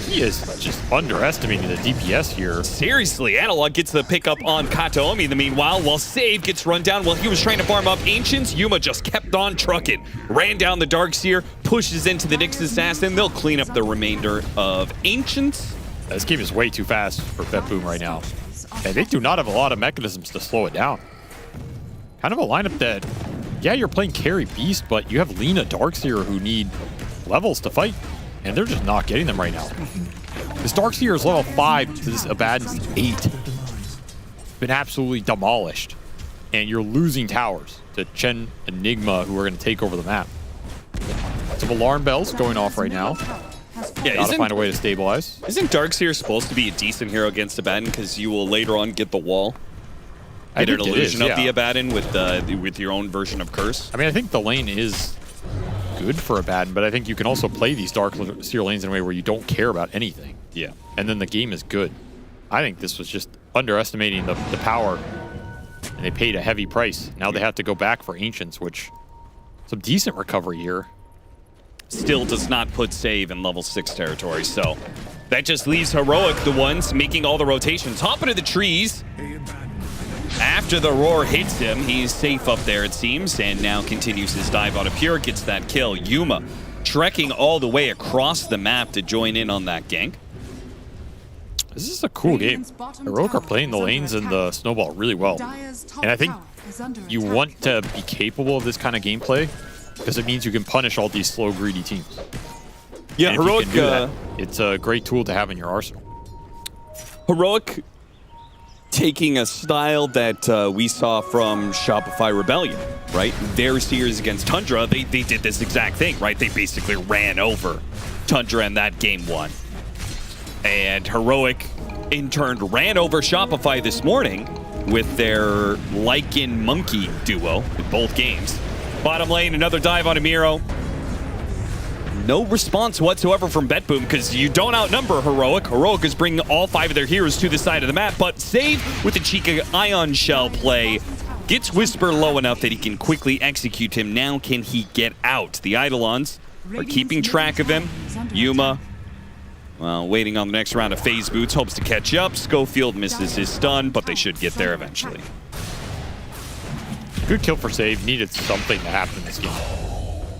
He is just underestimating the DPS here. Seriously, Analog gets the pickup on Kataomi in the meanwhile, while Save gets run down while he was trying to farm up Ancients. Yuma just kept on trucking. Ran down the Darkseer, pushes into the Nyx Assassin. They'll clean up the remainder of Ancients. This game is way too fast for BetBoom right now. And they do not have a lot of mechanisms to slow it down. Kind of a lineup that, yeah, you're playing carry Beast, but you have Lina Darkseer who need levels to fight, and they're just not getting them right now. This Darkseer is level 5 to this Abaddon's 8. Been absolutely demolished. And you're losing towers to Chen Enigma, who are going to take over the map. Some alarm bells going off right now. Yeah, gotta find a way to stabilize. Isn't Darkseer supposed to be a decent hero against Abaddon because you will later on get the wall? I Get an think it illusion is, of the yeah. Abaddon with your own version of Curse? I mean, I think the lane is good for Abaddon, but I think you can also play these Darkseer lanes in a way where you don't care about anything. Yeah. And then the game is good. I think this was just underestimating the power, and they paid a heavy price. Now they have to go back for Ancients, which some decent recovery here. Still does not put Save in level 6 territory, so that just leaves Heroic the ones making all the rotations. Hop into the trees. After the roar hits him, he's safe up there, it seems, and now continues his dive out of Pure, gets that kill. Yuma trekking all the way across the map to join in on that gank. This is a cool game. Heroic are playing the lanes and the snowball really well. And I think you want to be capable of this kind of gameplay because it means you can punish all these slow, greedy teams. Yeah, and if you Heroic, can do that, it's a great tool to have in your arsenal. Heroic taking a style that we saw from Shopify Rebellion, right? Their series against Tundra, they did this exact thing, right? They basically ran over Tundra in that game 1. And Heroic, in turn, ran over Shopify this morning with their Lycan Monkey duo in both games. Bottom lane, another dive on Amiro. No response whatsoever from BetBoom because you don't outnumber Heroic. Heroic is bringing all 5 of their heroes to the side of the map, but Save with the cheeky Ion Shell play gets Whisper low enough that he can quickly execute him. Now can he get out? The Eidolons are keeping track of him. Yuma, well, waiting on the next round of Phase Boots, hopes to catch up. Schofield misses his stun, but they should get there eventually. Good kill for Save. Needed something to happen in this game.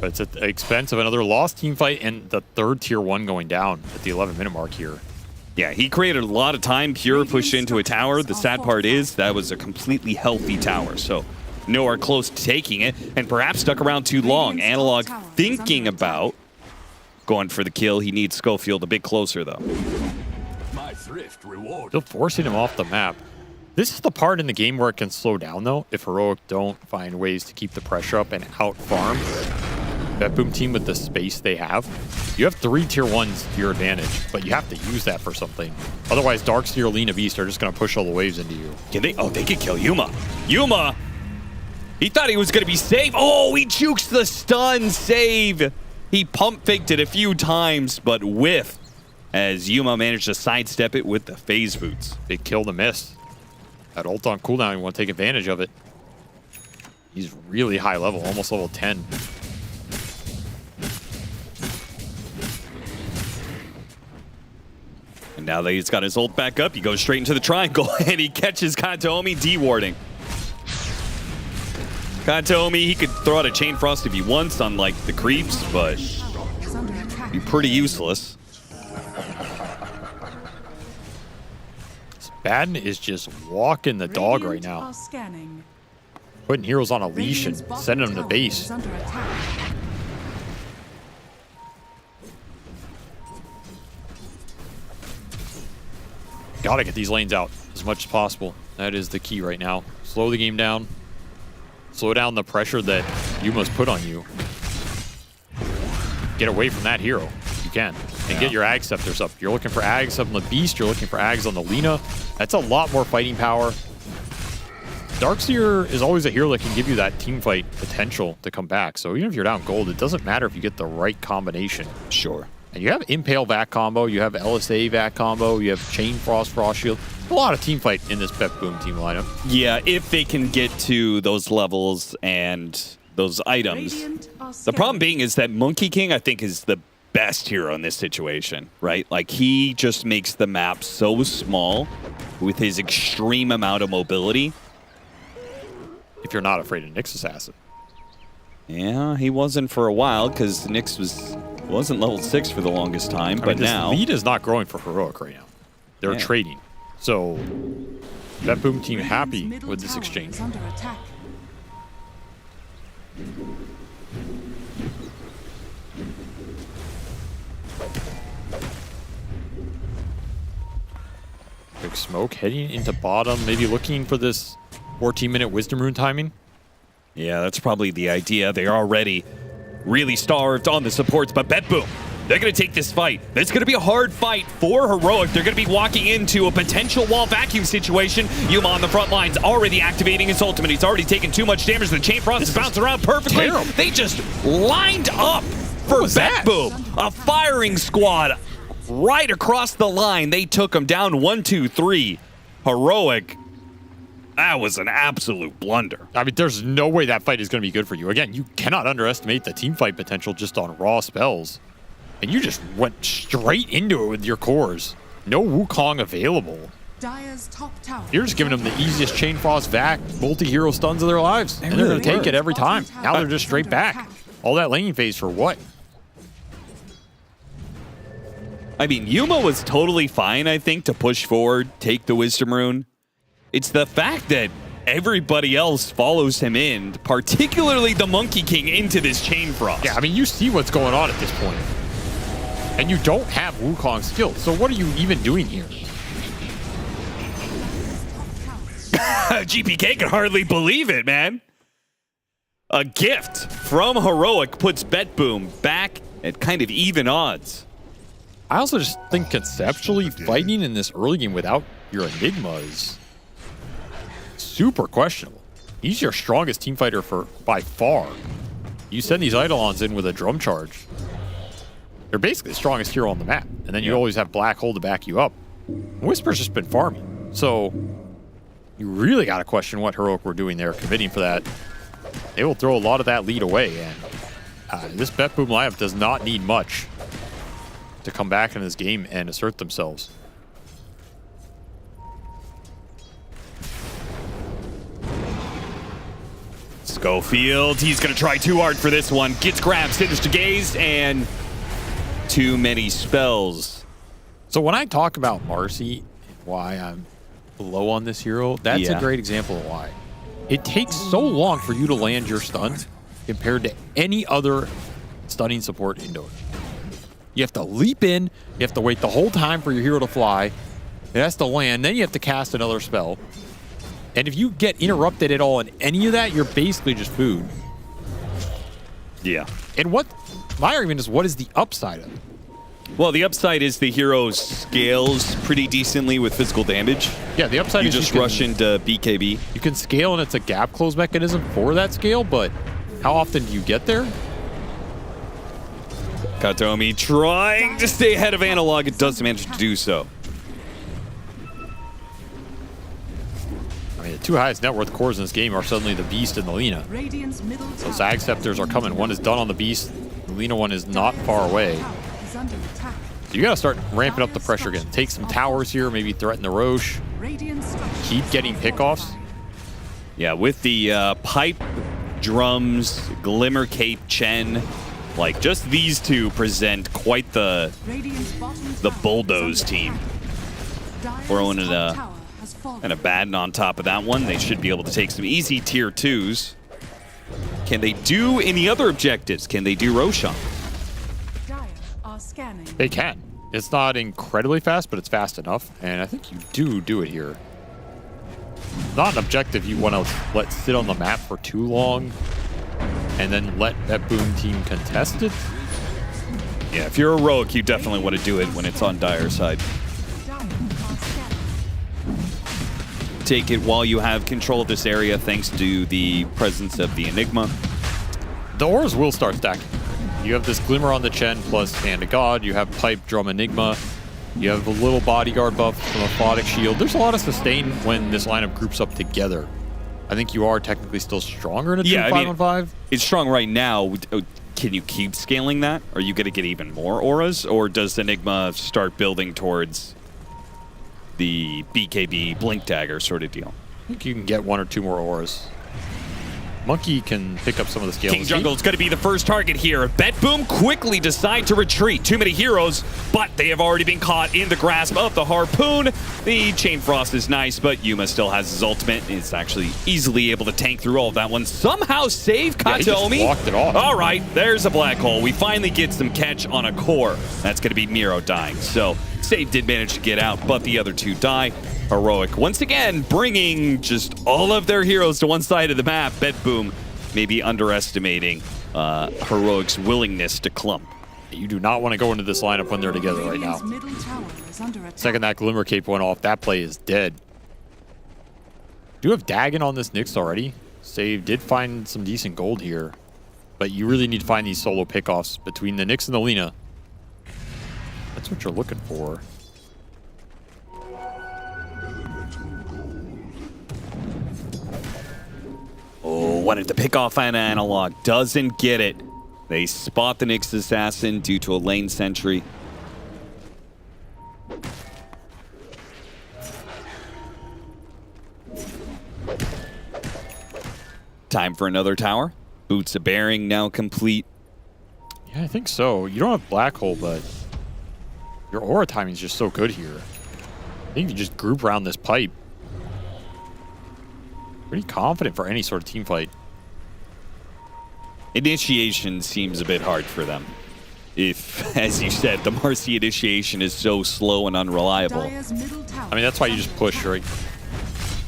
But it's at the expense of another lost team fight and the 3rd tier 1 going down at the 11-minute mark here. Yeah, he created a lot of time. Pure pushed into a tower. The sad part is that was a completely healthy tower, so nowhere close to taking it, and perhaps stuck around too long. Analog thinking about going for the kill. He needs Schofield a bit closer, though. Still forcing him off the map. This is the part in the game where it can slow down, though, if Heroic don't find ways to keep the pressure up and out-farm BetBoom team with the space they have. You have 3 tier 1s to your advantage, but you have to use that for something. Otherwise, Darkseer, Lina Beast are just going to push all the waves into you. Can they? Oh, they could kill Yuma. Yuma! He thought he was going to be safe. Oh, he jukes the stun save. He pump faked it a few times, but whiffed as Yuma managed to sidestep it with the phase boots. They kill the miss. That ult on cooldown, you want to take advantage of it. He's really high level, almost level 10. And now that he's got his ult back up, he goes straight into the triangle and he catches Kantomi D-warding. Kantomi, he could throw out a Chain Frost if he wants on like the creeps, but be pretty useless. Baden is just walking the dog right now. Putting heroes on a leash and sending them to base. Gotta get these lanes out as much as possible. That is the key right now. Slow the game down. Slow down the pressure that Yuma's put on you. Get away from that hero if you can. And get your Ag Scepters up. You're looking for Ags up on the Beast. You're looking for Ags on the Lina. That's a lot more fighting power. Darkseer is always a hero that can give you that teamfight potential to come back. So even if you're down gold, it doesn't matter if you get the right combination. Sure. And you have Impale Vac combo. You have LSA Vac combo. You have Chain Frost Frost Shield. A lot of teamfight in this BetBoom team lineup. Yeah, if they can get to those levels and those items. The problem being is that Monkey King, I think, is the best hero in this situation, right? Like, he just makes the map so small with his extreme amount of mobility. If you're not afraid of Nyx Assassin. Yeah, he wasn't for a while because Nyx wasn't level 6 for the longest time, but now this lead is not growing for Heroic right now. They're trading. So BetBoom team happy with this exchange. Big smoke heading into bottom, maybe looking for this 14-minute Wisdom Rune timing. Yeah, that's probably the idea. They're already really starved on the supports, but BetBoom, they're going to take this fight. It's going to be a hard fight for Heroic. They're going to be walking into a potential wall vacuum situation. Yuma on the front lines already activating his ultimate. He's already taken too much damage. The Chain Frost is bouncing around perfectly. Terrible. They just lined up for BetBoom. A firing squad right across the line. They took him down 1, 2, 3. Heroic, that was an absolute blunder. I mean, there's no way that fight is going to be good for you. Again, you cannot underestimate the team fight potential just on raw spells. And you just went straight into it with your cores. No Wukong available. You're just giving them the easiest Chain Frost Vac multi-hero stuns of their lives. And they're going to take it every time. Now they're just straight back. All that laning phase for what? I mean, Yuma was totally fine, I think, to push forward, take the Wisdom Rune. It's the fact that everybody else follows him in, particularly the Monkey King, into this Chain Frost. Yeah, I mean, you see what's going on at this point. And you don't have Wukong skills, so what are you even doing here? GPK can hardly believe it, man. A gift from Heroic puts BetBoom back at kind of even odds. I also just think conceptually fighting in this early game without your Enigma is super questionable. He's your strongest team fighter by far. You send these Eidolons in with a drum charge. They're basically the strongest hero on the map. And then you always have Black Hole to back you up. Whisper's just been farming. So you really got to question what Heroic were doing there, committing for that. They will throw a lot of that lead away. And this BetBoom lineup does not need much to come back in this game and assert themselves. Schofield, he's going to try too hard for this one. Gets grabbed, Sinister Gaze, and too many spells. So when I talk about Marcy and why I'm low on this hero, that's a great example of why. It takes so long for you to land your stun compared to any other stunning support in Dota. You have to leap in, you have to wait the whole time for your hero to fly, it has to land, then you have to cast another spell. And if you get interrupted at all in any of that, you're basically just food. Yeah. And what my argument is, what is the upside of it? Well, the upside is the hero scales pretty decently with physical damage. Yeah, the upside you is just you rush into BKB. You can scale, and it's a gap close mechanism for that scale, but how often do you get there? Katomi trying to stay ahead of Analog. It does manage to do so. I mean, the two highest net worth cores in this game are suddenly the Beast and the Lina. So Zag Scepters are coming. One is done on the Beast. The Lina one is not far away. So you got to start ramping up the pressure again. Take some towers here, maybe threaten the Roche. Keep getting pickoffs. Yeah, with the pipe, drums, Glimmer Cape, Chen, like just these two present quite the bulldoze team. Throwing it and a Batten on top of that one. They should be able to take some easy tier 2s. Can they do any other objectives? Can they do Roshan? They can. It's not incredibly fast, but it's fast enough. And I think you do it here. Not an objective you want to let sit on the map for too long and then let that BetBoom team contest it. Yeah, if you're heroic, you definitely want to do it when it's on Dire side. Take it while you have control of this area thanks to the presence of the Enigma. The auras will start stacking. You have this Glimmer on the Chen plus Hand of God. You have Pipe, Drum, Enigma. You have a little bodyguard buff from Aphotic Shield. There's a lot of sustain when this lineup groups up together. I think you are technically still stronger in a 5-on-5. It's strong right now. Can you keep scaling that? Are you going to get even more auras? Or does Enigma start building towards the BKB Blink Dagger sort of deal? I think you can get 1 or 2 more auras. Monkey can pick up some of the scales. King Jungle's going to be the first target here. BetBoom quickly decide to retreat. Too many heroes, but they have already been caught in the grasp of the Harpoon. The Chain Frost is nice, but Yuma still has his ultimate. It's actually easily able to tank through all of that one. Somehow save Katomi. Yeah, he just walked it off. All right, there's a black hole. We finally get some catch on a core. That's going to be Miro dying. So Save did manage to get out, but the other two die. Heroic once again bringing just all of their heroes to one side of the map. BetBoom maybe underestimating Heroic's willingness to clump. You do not want to go into this lineup when they're together right now. Second that Glimmer Cape went off, that play is dead. Do have Dagon on this Nyx already. Save did find some decent gold here, but you really need to find these solo pickoffs between the Nyx and the Lina. That's what you're looking for. Oh, wanted to pick off an Analog. Doesn't get it. They spot the Nyx assassin due to a lane sentry. Time for another tower. Boots of Bearing now complete. Yeah, I think so. You don't have Black Hole, but your aura timing is just so good here. I think you just group around this pipe. Pretty confident for any sort of team fight. Initiation seems a bit hard for them. If, as you said, the Marcy initiation is so slow and unreliable. I mean, that's why you just push, right?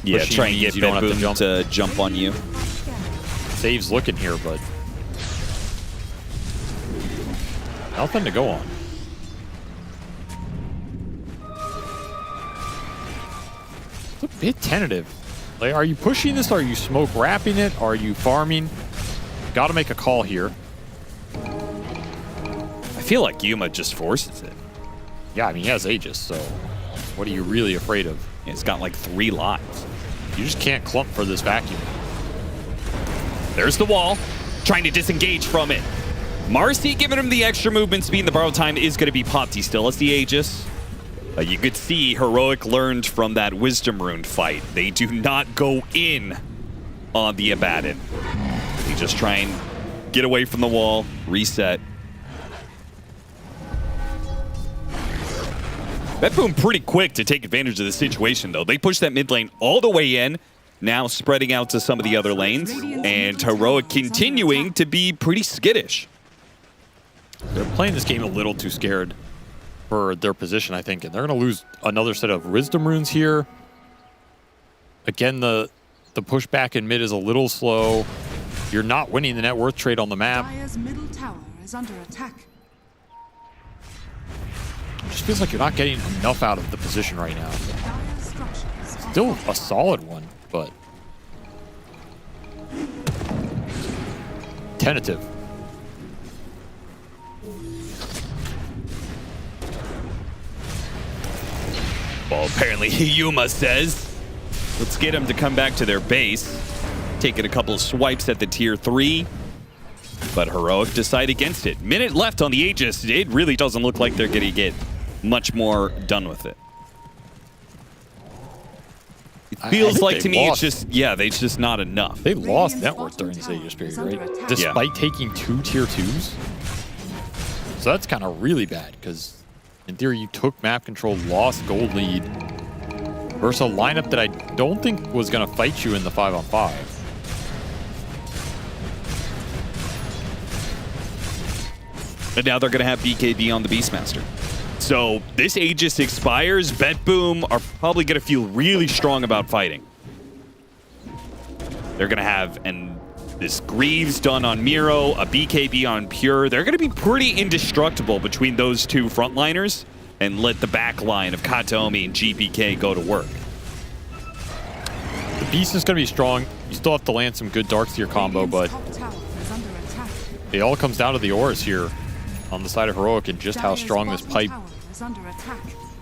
Yeah, Pushing try and means get you don't have BetBoom to jump on you. Save's looking here, but nothing to go on. It's a bit tentative. Like, are you pushing this? Are you smoke wrapping it? Are you farming? Got to make a call here. I feel like Yuma just forces it. Yeah, I mean, he has Aegis, so what are you really afraid of? Yeah, it's got like 3 lives. You just can't clump for this vacuum. There's the wall, trying to disengage from it. Marcy giving him the extra movement speed, and the borrow time is going to be popped. He still has the Aegis. You could see Heroic learned from that Wisdom Rune fight. They do not go in on the Abaddon. They just try and get away from the wall, reset. BetBoom pretty quick to take advantage of the situation, though. They push that mid lane all the way in, now spreading out to some of the other lanes, and Heroic continuing to be pretty skittish. They're playing this game a little too scared for their position, I think, and they're going to lose another set of Wisdom Runes here. Again, the The pushback in mid is a little slow. You're not winning the net worth trade on the map. Dire's middle tower is under attack. It just feels like you're not getting enough out of the position right now. Still a solid one, but tentative. Well, apparently Yuma says, let's get them to come back to their base. Taking a couple of swipes at the tier 3. But Heroic decide against it. Minute left on the Aegis. It really doesn't look like they're going to get much more done with it. It feels like to me it's just, yeah, it's just not enough. They lost net worth during this Aegis period, right? Despite taking 2 tier 2s. So that's kind of really bad because in theory you took map control, lost gold lead versus a lineup that I don't think was going to fight you in the 5-on-5. And now they're going to have BKB on the Beastmaster. So this Aegis expires. BetBoom are probably going to feel really strong about fighting. They're going to have this Greaves done on Miro, a BKB on Pure. They're going to be pretty indestructible between those two frontliners and let the back line of Kataomi and GPK go to work. The Beast is going to be strong. You still have to land some good Dark Seer combo, but it all comes down to the auras here on the side of Heroic and just how strong this pipe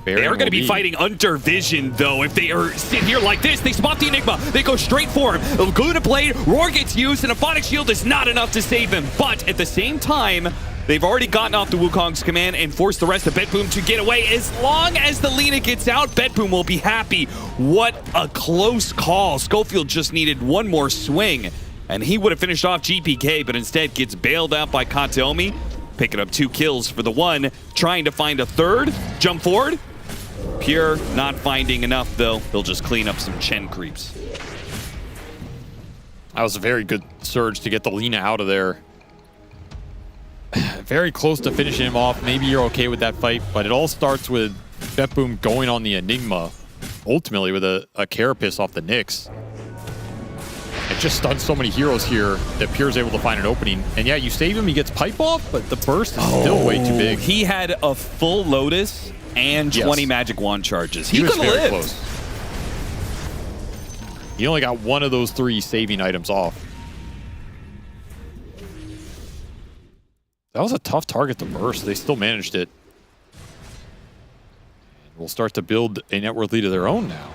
They are going to be fighting under vision, though. If they are sit here like this, they spot the Enigma. They go straight for him. Laguna Blade, Roar gets used, and a Phonic Shield is not enough to save him. But at the same time, they've already gotten off the Wukong's command and forced the rest of BetBoom to get away. As long as the Lina gets out, BetBoom will be happy. What a close call. Schofield just needed one more swing, and he would have finished off GPK, but instead gets bailed out by Kataomi, picking up 2 kills for the one, trying to find a third. Jump forward. Pure not finding enough, though. They'll just clean up some Chen creeps. That was a very good surge to get the Lina out of there. Very close to finishing him off. Maybe you're okay with that fight, but it all starts with BetBoom going on the Enigma, ultimately with a Carapace off the Nyx. It just stuns so many heroes here that Pure's able to find an opening. And yeah, you save him, he gets pipe off, but the burst is still way too big. He had a full Lotus and 20 Magic Wand charges. He was could have very lived. close. He only got one of those 3 saving items off. That was a tough target to burst. They still managed it. And we'll start to build a net worth lead of their own now.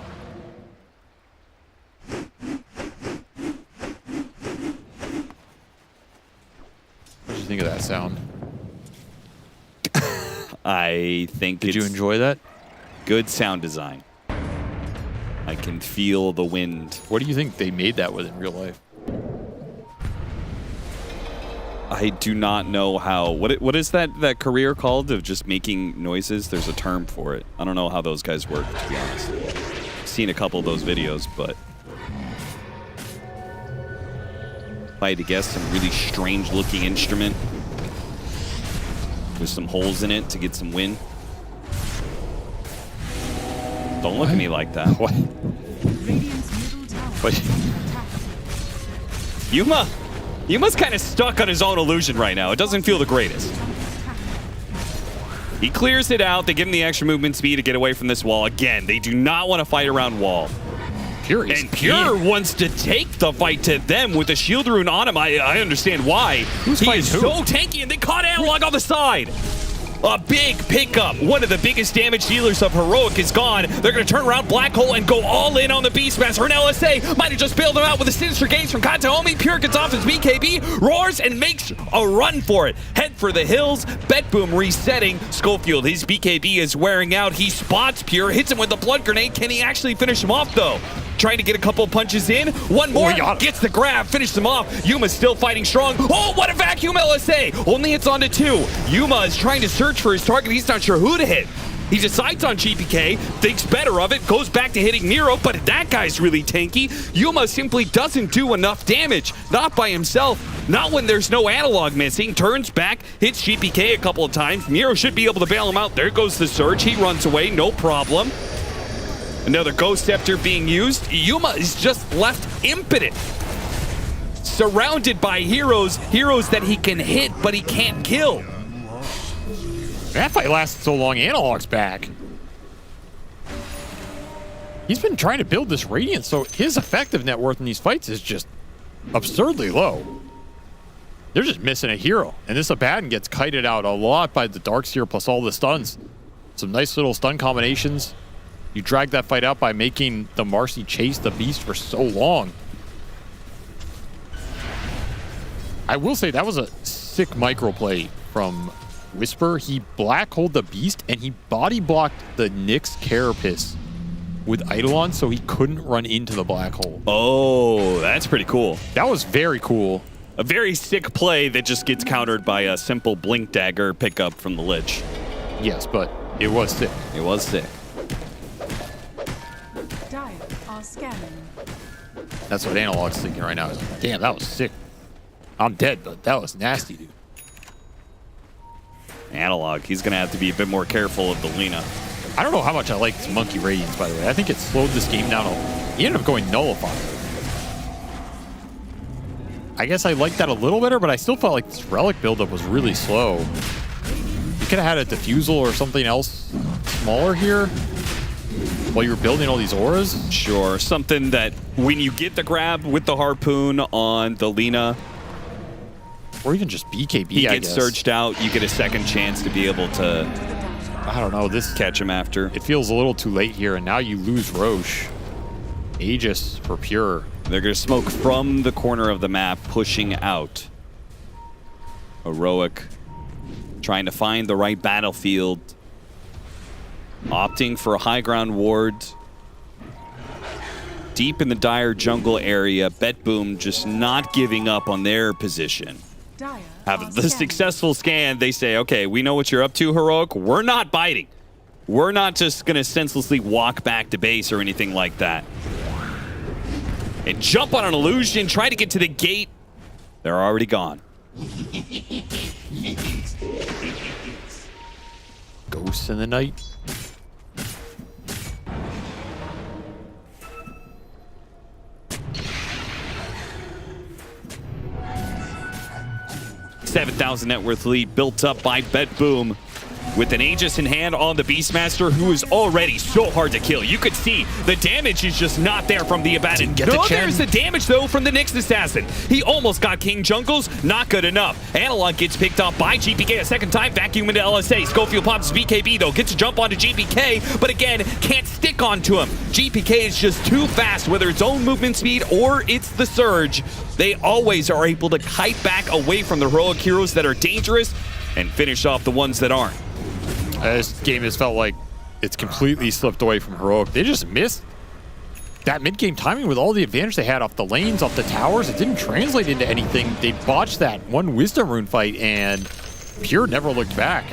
What did you think of that sound? I think Did you enjoy that? Good sound design. I can feel the wind. What do you think they made that with in real life? I do not know how. What is that career called of just making noises? There's a term for it. I don't know how those guys work, to be honest. I've seen a couple of those videos, but if I had to guess, some really strange looking instrument with some holes in it to get some wind. Don't look at me like that. What? Yuma's kind of stuck on his own illusion right now. It doesn't feel the greatest. He clears it out. They give him the extra movement speed to get away from this wall. Again, they do not want to fight around wall. Pure wants to take the fight to them with a shield rune on him. I understand why. He is so tanky, and they caught Analog on the side. A big pickup. One of the biggest damage dealers of Heroic is gone. They're going to turn around Black Hole and go all in on the Beastmaster. An LSA might have just bailed him out with a sinister gaze from Kataomi. Pure gets off his BKB, roars, and makes a run for it. Head for the hills. BetBoom resetting. Schofield, his BKB is wearing out. He spots Pure, hits him with a blood grenade. Can he actually finish him off, though? Trying to get a couple punches in. One more, gets the grab, finished him off. Yuma's still fighting strong. Oh, what a vacuum LSA! Only hits onto 2. Yuma is trying to search for his target. He's not sure who to hit. He decides on GPK, thinks better of it, goes back to hitting Nero, but that guy's really tanky. Yuma simply doesn't do enough damage. Not by himself, not when there's no Analog missing. Turns back, hits GPK a couple of times. Nero should be able to bail him out. There goes the surge. He runs away, no problem. Another Ghost Scepter being used. Yuma is just left impotent. Surrounded by heroes that he can hit, but he can't kill. That fight lasted so long, Analog's back. He's been trying to build this Radiant, so his effective net worth in these fights is just absurdly low. They're just missing a hero, and this Abaddon gets kited out a lot by the Darkseer plus all the stuns. Some nice little stun combinations. You drag that fight out by making the Marcy chase the beast for so long. I will say that was a sick microplay from Whisper. He black holed the beast, and he body blocked the Nyx Carapace with Eidolon, so he couldn't run into the black hole. Oh, that's pretty cool. That was very cool. A very sick play that just gets countered by a simple Blink Dagger pickup from the Lich. Yes, but it was sick. It was sick. Dire are scanning. That's what Analog's thinking right now. Is like, damn, that was sick. I'm dead, but that was nasty, dude. Analog, he's going to have to be a bit more careful of the Lina. I don't know how much I like this Monkey Radiance, by the way. I think it slowed this game down. He ended up going Nullify. I guess I liked that a little better, but I still felt like this Relic buildup was really slow. You could have had a Diffusal or something else smaller here while you were building all these auras. Sure, something that when you get the grab with the Harpoon on the Lina, or even just BKB, he gets surged out, you get a second chance to be able to, I don't know, this catch him after. It feels a little too late here, and now you lose Roche. Aegis for Pure. They're going to smoke from the corner of the map, pushing out. Heroic trying to find the right battlefield. Opting for a high ground ward. Deep in the Dire jungle area, BetBoom just not giving up on their position. Have the successful scan, they say, okay, we know what you're up to, Heroic. We're not biting. We're not just going to senselessly walk back to base or anything like that. And jump on an illusion, try to get to the gate. They're already gone. Ghosts in the night. $7,000 net worth lead built up by BetBoom with an Aegis in hand on the Beastmaster, who is already so hard to kill. You could see the damage is just not there from the Abaddon. No, there's the damage, though, from the Nyx Assassin. He almost got King Jungles. Not good enough. Analog gets picked up by GPK a second time. Vacuum into LSA. Schofield pops BKB, though. Gets a jump onto GPK, but again, can't stick onto him. GPK is just too fast, whether it's own movement speed or it's the surge. They always are able to kite back away from the heroic heroes that are dangerous and finish off the ones that aren't. This game has felt like it's completely slipped away from Heroic. They just missed that mid-game timing with all the advantage they had off the lanes, off the towers. It didn't translate into anything. They botched that one Wisdom Rune fight, and Pure never looked back.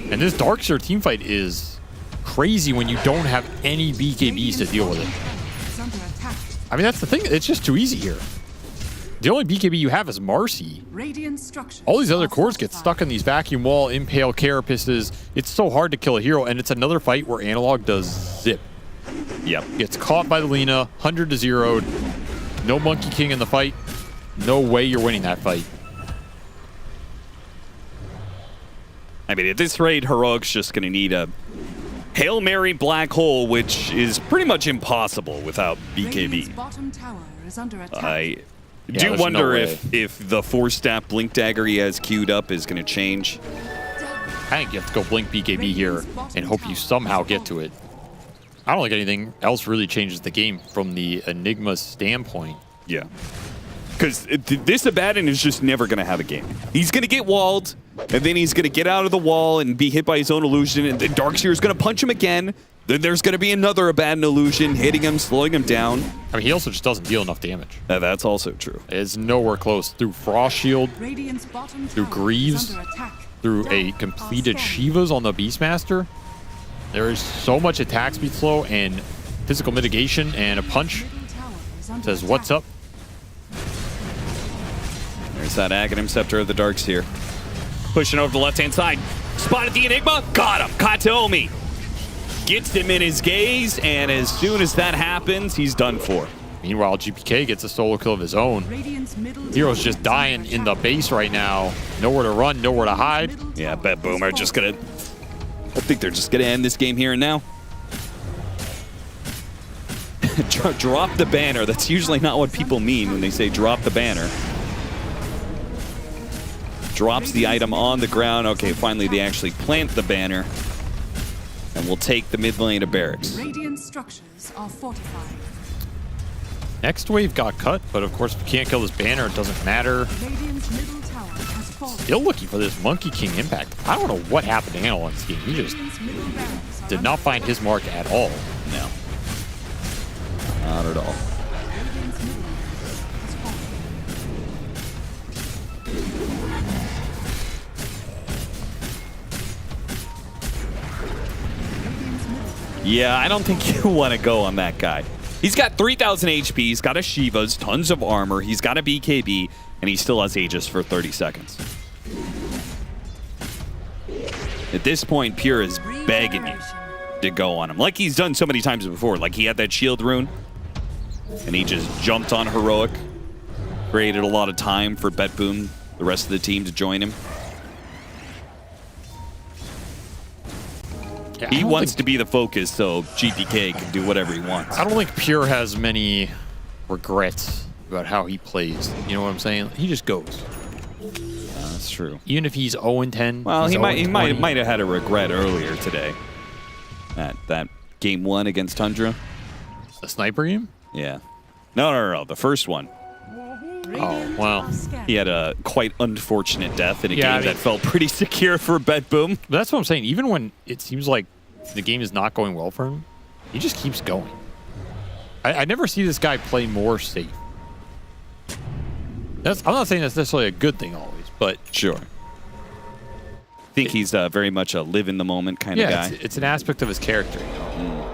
And this Darkseer team fight is crazy when you don't have any BKBs to deal with it. I mean, that's the thing. It's just too easy here. The only BKB you have is Marcy. All these other cores get stuck in these vacuum wall, impale carapaces. It's so hard to kill a hero, and it's another fight where Analog does zip. Yep. Gets caught by the Lina, 100 to 0'd. No Monkey King in the fight. No way you're winning that fight. I mean, at this rate, Heroic's just going to need a Hail Mary black hole, which is pretty much impossible without BKB. I do wonder if the 4-step Blink Dagger he has queued up is going to change. I think you have to go Blink BKB here and hope you somehow get to it. I don't think anything else really changes the game from the Enigma standpoint. Yeah. Because this Abaddon is just never going to have a game. He's going to get walled, and then he's going to get out of the wall and be hit by his own illusion, and then Darkseer is going to punch him again. Then there's going to be another Abaddon illusion hitting him, slowing him down. I mean, he also just doesn't deal enough damage. That's also true. It's nowhere close. Through Frost Shield, through Greaves, through a completed Shivas on the Beastmaster, there is so much attack speed slow and physical mitigation, and a punch says, what's up? There's that Aghanim Scepter of the Darkseer. Pushing over the left-hand side. Spotted the Enigma. Got him. Kataomi. gets him in his gaze, and as soon as that happens, he's done for. Meanwhile, GPK gets a solo kill of his own. Hero's just dying in the base right now. Nowhere to run, nowhere to hide. Yeah, BetBoom are just gonna... I think they're just gonna end this game here and now. Drop the banner. That's usually not what people mean when they say drop the banner. Drops the item on the ground. Okay, finally they actually plant the banner. And we'll take the mid lane of barracks. Radiant structures are fortified. Next wave got cut, but of course, if you can't kill this banner, it doesn't matter. Radiant's middle tower has fallen. Still looking for this Monkey King impact. I don't know what happened to Analog's game. He just did not find his mark at all. No. Not at all. Yeah, I don't think you want to go on that guy. He's got 3,000 HP, he's got a Shiva's, tons of armor, he's got a BKB, and he still has Aegis for 30 seconds. At this point, Pure is begging you to go on him, like he's done so many times before. Like he had that shield rune, and he just jumped on Heroic, created a lot of time for BetBoom, the rest of the team, to join him. Yeah, he wants to be the focus, so GPK can do whatever he wants. I don't think Pure has many regrets about how he plays. You know what I'm saying? He just goes. That's true. Even if he's 0-10. Well, he might have had a regret earlier today. At that game 1 against Tundra. The sniper game? Yeah. No. The first one. Oh, well. He had a quite unfortunate death in a game that felt pretty secure for BetBoom. That's what I'm saying. Even when it seems like the game is not going well for him, he just keeps going. I never see this guy play more safe. I'm not saying that's necessarily a good thing always, but... Sure. I think he's very much a live in the moment kind of guy. It's an aspect of his character. You know?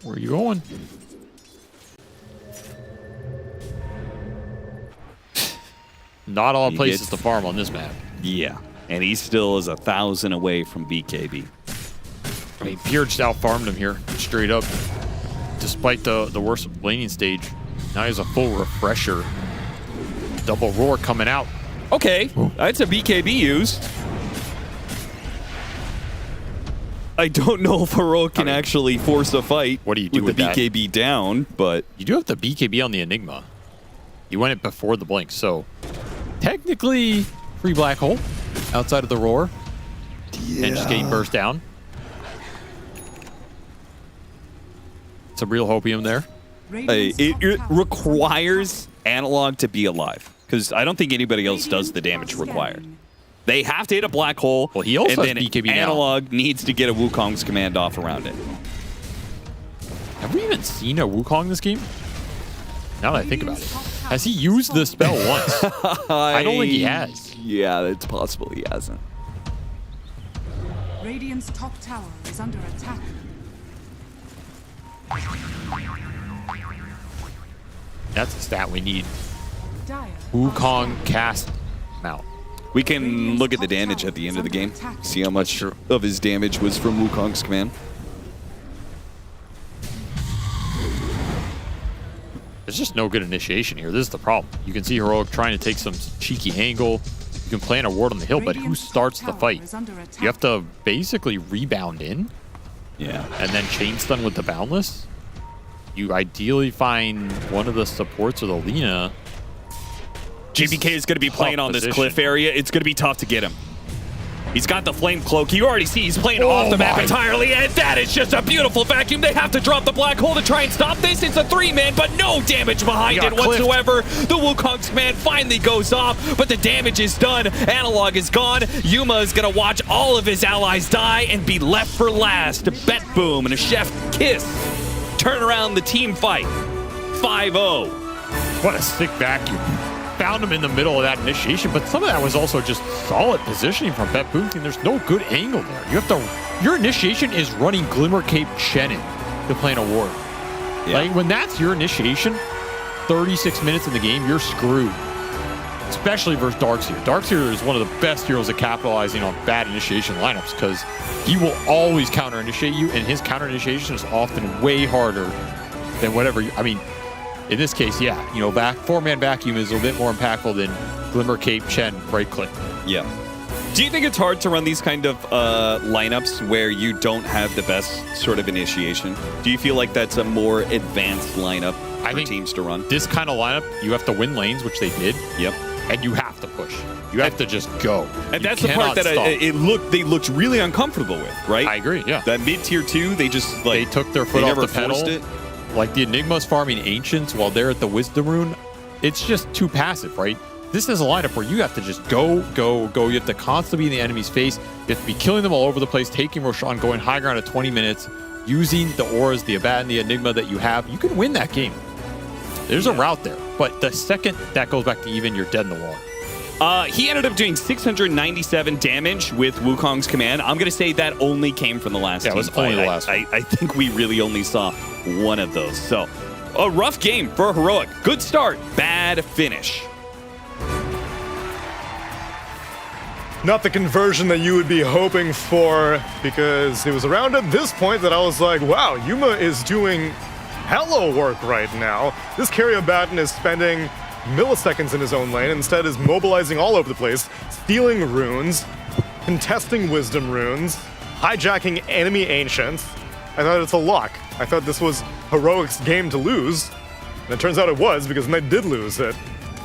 Where are you going? Not all places to farm on this map. Yeah, and he still is 1,000 away from BKB. I mean, Pure just out-farmed him here, straight up. Despite the worst laning stage, now he has a full refresher. Double roar coming out. Okay, that's a BKB used. I don't know if Heroic can actually force a fight what do you do with the that? BKB down, but... You do have the BKB on the Enigma. You went it before the blink, so technically free black hole outside of the roar. Yeah. And just getting burst down. Some real hopium there. It requires Analog to be alive, because I don't think anybody else does the damage required. They have to hit a black hole, well, he also and has then BKB Analog needs to get a Wukong's command off around it. Have we even seen a Wukong this game? Now that I think about it. Has he used the spell once? I don't think he has. Yeah, it's possible he hasn't. Radiant's top tower is under attack. That's a stat we need. Wukong cast mount. We can look at the damage at the end of the game. See how much of his damage was from Wukong's command. There's just no good initiation here. This is the problem. You can see Heroic trying to take some cheeky angle. You can plant a ward on the hill, but who starts the fight? You have to basically rebound in. Yeah. And then chain stun with the Boundless. You ideally find one of the supports with Alina. GPK is going to be playing on this cliff area. It's going to be tough to get him. He's got the flame cloak. You already see he's playing off the map entirely, and that is just a beautiful vacuum. They have to drop the black hole to try and stop this. It's a 3-man, but no damage behind it whatsoever. The Wukong's command finally goes off, but the damage is done. Analog is gone. Yuma is going to watch all of his allies die and be left for last. BetBoom and a chef kiss turn around the team fight. 5-0. What a sick vacuum. Found him in the middle of that initiation, but some of that was also just solid positioning from BetBoom team. There's no good angle there. You have to. Your initiation is running Glimmer Cape Shannon to plan a ward. Yeah. Like, when that's your initiation, 36 minutes in the game, you're screwed. Especially versus Darkseer. Darkseer is one of the best heroes at capitalizing on bad initiation lineups because he will always counter-initiate you, and his counter-initiation is often way harder than whatever I mean, in this case, yeah, you know, 4-man vacuum is a bit more impactful than Glimmer, Cape, Chen, right-click. Yeah. Do you think it's hard to run these kind of lineups where you don't have the best sort of initiation? Do you feel like that's a more advanced lineup for teams to run? This kind of lineup, you have to win lanes, which they did. Yep. And you have to push. You have to just go. And that's the part that they looked really uncomfortable with, right? I agree, yeah. That mid-tier 2, they just, like... They took their foot off the pedal. Like, the Enigma's farming Ancients while they're at the Wisdom Rune. It's just too passive, right? This is a lineup where you have to just go, go, go. You have to constantly be in the enemy's face. You have to be killing them all over the place, taking Roshan, going high ground at 20 minutes, using the auras, the Abaddon, the Enigma that you have. You can win that game. There's a route there. But the second that goes back to even, you're dead in the water. He ended up doing 697 damage with Wukong's command. I'm going to say that only came from the last team it was fight. only the last one. I think we really only saw one of those. So, a rough game for Heroic. Good start, bad finish. Not the conversion that you would be hoping for, because it was around at this point that I was like, wow, Yuma is doing hella work right now. This carry Abaddon is spending milliseconds in his own lane, instead is mobilizing all over the place, stealing runes, contesting wisdom runes, hijacking enemy ancients. I thought it's a lock. I thought this was Heroic's game to lose, and it turns out it was, because they did lose it.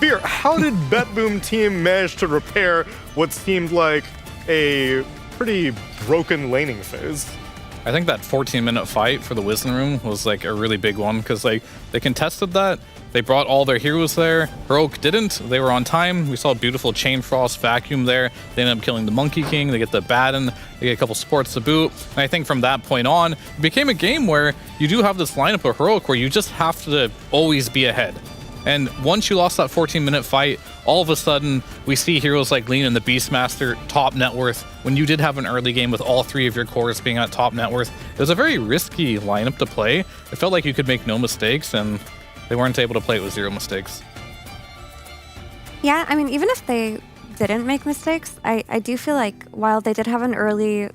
Fear, how did BetBoom team manage to repair what seemed like a pretty broken laning phase? I think that 14-minute fight for the Wisdom Room was like a really big one because like they contested that. They brought all their heroes there. Heroic didn't. They were on time. We saw a beautiful Chain Frost vacuum there. They ended up killing the Monkey King. They get the Abaddon. They get a couple supports to boot. And I think from that point on, it became a game where you do have this lineup of Heroic where you just have to always be ahead. And once you lost that 14-minute fight, all of a sudden, we see heroes like Lean and the Beastmaster top net worth. When you did have an early game with all three of your cores being at top net worth, it was a very risky lineup to play. It felt like you could make no mistakes, and they weren't able to play it with zero mistakes. Yeah, I mean, even if they didn't make mistakes, I do feel like while they did have an early,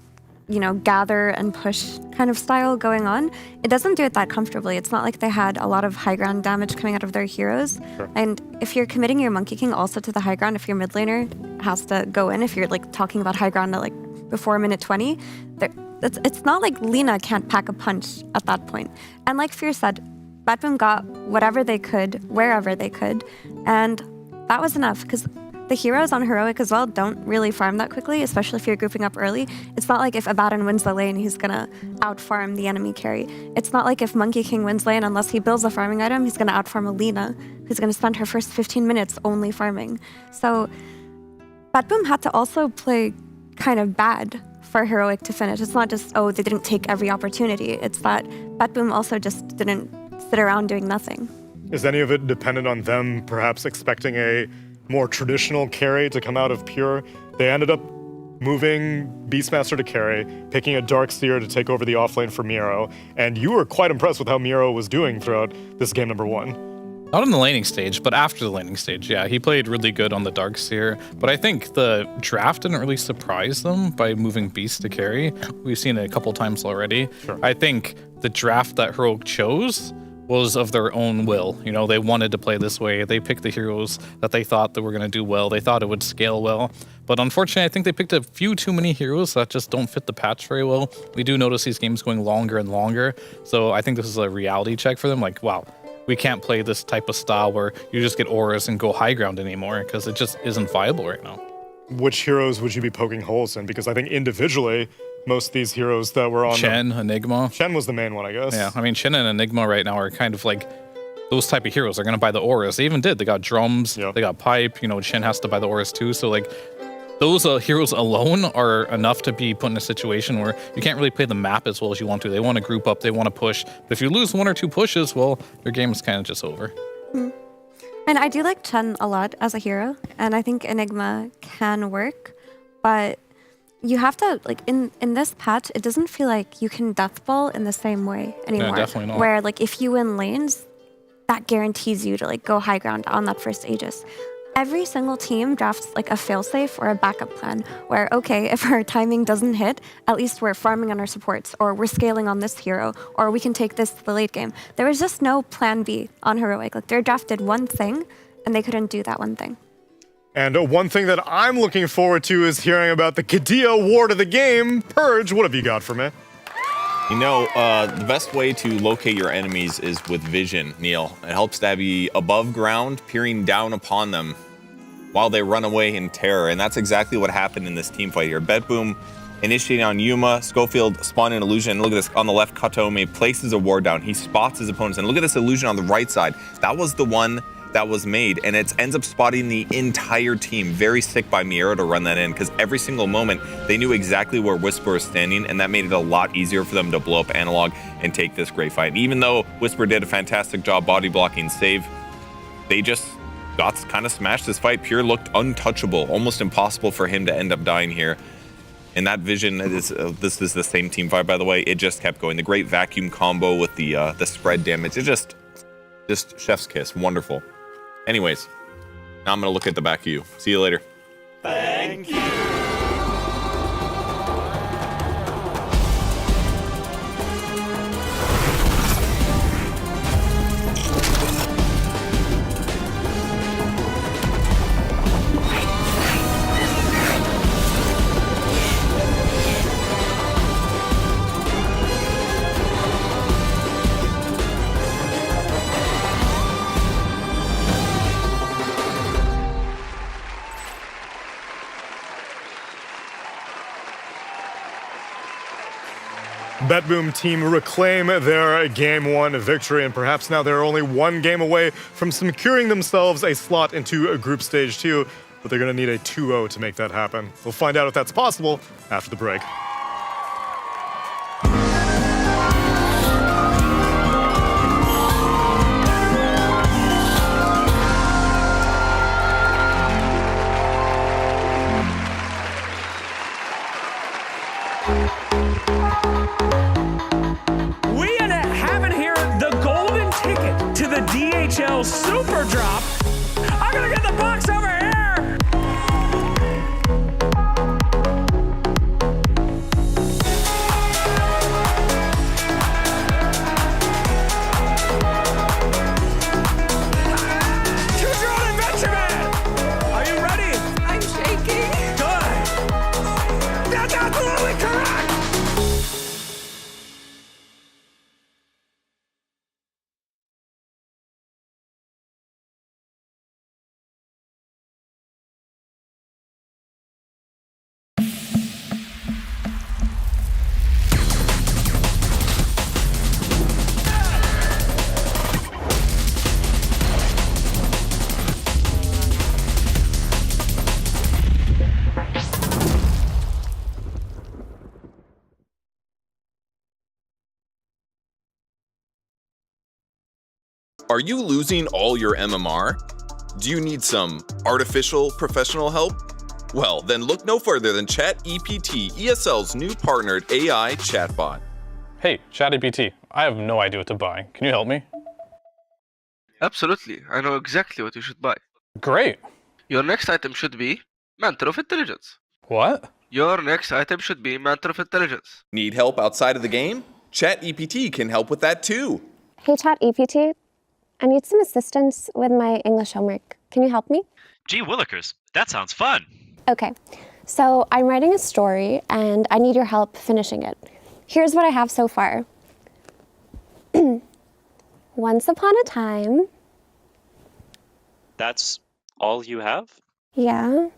gather and push kind of style going on, it doesn't do it that comfortably. It's not like they had a lot of high ground damage coming out of their heroes. Sure. And if you're committing your Monkey King also to the high ground, if your mid laner has to go in, if you're like talking about high ground at before minute 20, it's not like Lina can't pack a punch at that point. And like Fear said, BetBoom got whatever they could, wherever they could, and that was enough because the heroes on Heroic as well don't really farm that quickly, especially if you're grouping up early. It's not like if Abaddon wins the lane, he's gonna out-farm the enemy carry. It's not like if Monkey King wins lane, unless he builds a farming item, he's gonna out-farm Alina, who's gonna spend her first 15 minutes only farming. So BetBoom had to also play kind of bad for Heroic to finish. It's not just, they didn't take every opportunity. It's that BetBoom also just didn't sit around doing nothing. Is any of it dependent on them perhaps expecting a more traditional carry to come out of Pure? They ended up moving Beastmaster to carry, picking a Darkseer to take over the offlane for Miro, and you were quite impressed with how Miro was doing throughout this game number 1. Not in the laning stage, but after the laning stage, yeah. He played really good on the Darkseer, but I think the draft didn't really surprise them by moving Beast to carry. We've seen it a couple times already. Sure. I think the draft that Heroic chose was of their own will. They wanted to play this way. They picked the heroes that they thought that were going to do well. They thought it would scale well. But unfortunately, I think they picked a few too many heroes that just don't fit the patch very well. We do notice these games going longer and longer. So I think this is a reality check for them. Like, wow, we can't play this type of style where you just get auras and go high ground anymore because it just isn't viable right now. Which heroes would you be poking holes in? Because I think individually, most of these heroes that were on Chen, Enigma. Chen was the main one, I guess. Yeah, I mean, Chen and Enigma right now are kind of like those type of heroes. They're going to buy the auras. They even did. They got drums. Yep. They got pipe. Chen has to buy the auras too. So like those heroes alone are enough to be put in a situation where you can't really play the map as well as you want to. They want to group up. They want to push. But if you lose one or two pushes, well, your game is kind of just over. Mm. And I do like Chen a lot as a hero. And I think Enigma can work. But you have to, like, in this patch, it doesn't feel like you can death ball in the same way anymore. definitely not. Where, like, if you win lanes, that guarantees you to, like, go high ground on that first Aegis. Every single team drafts, like, a failsafe or a backup plan where, okay, if our timing doesn't hit, at least we're farming on our supports, or we're scaling on this hero, or we can take this to the late game. There was just no plan B on Heroic. Like, they drafted one thing, and they couldn't do that one thing. And one thing that I'm looking forward to is hearing about the Qiddiya award of the game. Purge, what have you got for me? You know, the best way to locate your enemies is with vision, Neil. It helps to be above ground, peering down upon them while they run away in terror. And that's exactly what happened in this team fight here. BetBoom initiating on Yuma, Schofield spawned an illusion. Look at this on the left, Katome places a ward down. He spots his opponents. And look at this illusion on the right side. That was the one that was made, and it ends up spotting the entire team. Very sick by Miero to run that in, because every single moment they knew exactly where Whisper was standing, and that made it a lot easier for them to blow up Analog and take this great fight. And even though Whisper did a fantastic job body blocking save, they just got kind of smashed this fight. Pure looked untouchable, almost impossible for him to end up dying here. And that vision, this is the same team fight, by the way. It just kept going. The great vacuum combo with the spread damage. It just chef's kiss. Wonderful. Anyways, now I'm going to look at the back of you. See you later. Thank you. BetBoom team reclaim their Game 1 victory, and perhaps now they're only one game away from securing themselves a slot into Group Stage 2, but they're going to need a 2-0 to make that happen. We'll find out if that's possible after the break. DHL Super Drop. I'm gonna get the box over here. Choose your own adventure, man. Are you ready? I'm shaking. Good. That's absolutely correct. Are you losing all your MMR? Do you need some artificial professional help? Well, then look no further than ChatEPT, ESL's new partnered AI chatbot. Hey, ChatEPT, I have no idea what to buy. Can you help me? Absolutely. I know exactly what you should buy. Great. Your next item should be Mantle of Intelligence. What? Your next item should be Mantle of Intelligence. Need help outside of the game? ChatEPT can help with that too. Hey, ChatEPT. I need some assistance with my English homework. Can you help me? Gee willikers, that sounds fun. Okay, so I'm writing a story and I need your help finishing it. Here's what I have so far. Once upon a time. That's all you have? Yeah.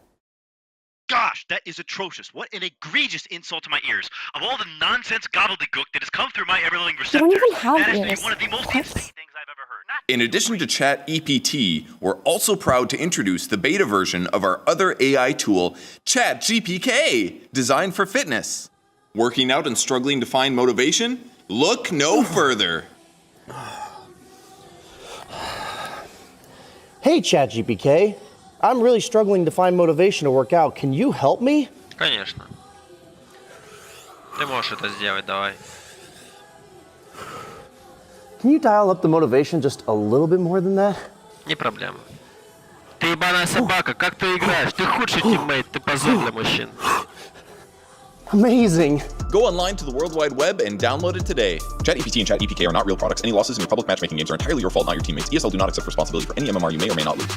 Gosh, that is atrocious. What an egregious insult to my ears. Of all the nonsense gobbledygook that has come through my ever-living receptors, You don't even have that has ears. to be one of the most insane things I've ever heard. In addition to ChatEPT, we're also proud to introduce the beta version of our other AI tool, ChatGPK, designed for fitness. Working out and struggling to find motivation? Look no further. Hey, ChatGPK. I'm really struggling to find motivation to work out. Can you help me? Конечно. Ты можешь это сделать, давай. Can you dial up the motivation just a little bit more than that? Не проблема. Ты ебаная собака, как ты играешь? Ты худший тиммейт, ты позор для мужчин. Amazing. Go online to the World Wide Web and download it today. ChatEPT and ChatEPK are not real products. Any losses in your public matchmaking games are entirely your fault, not your teammates. ESL do not accept responsibility for any MMR you may or may not lose.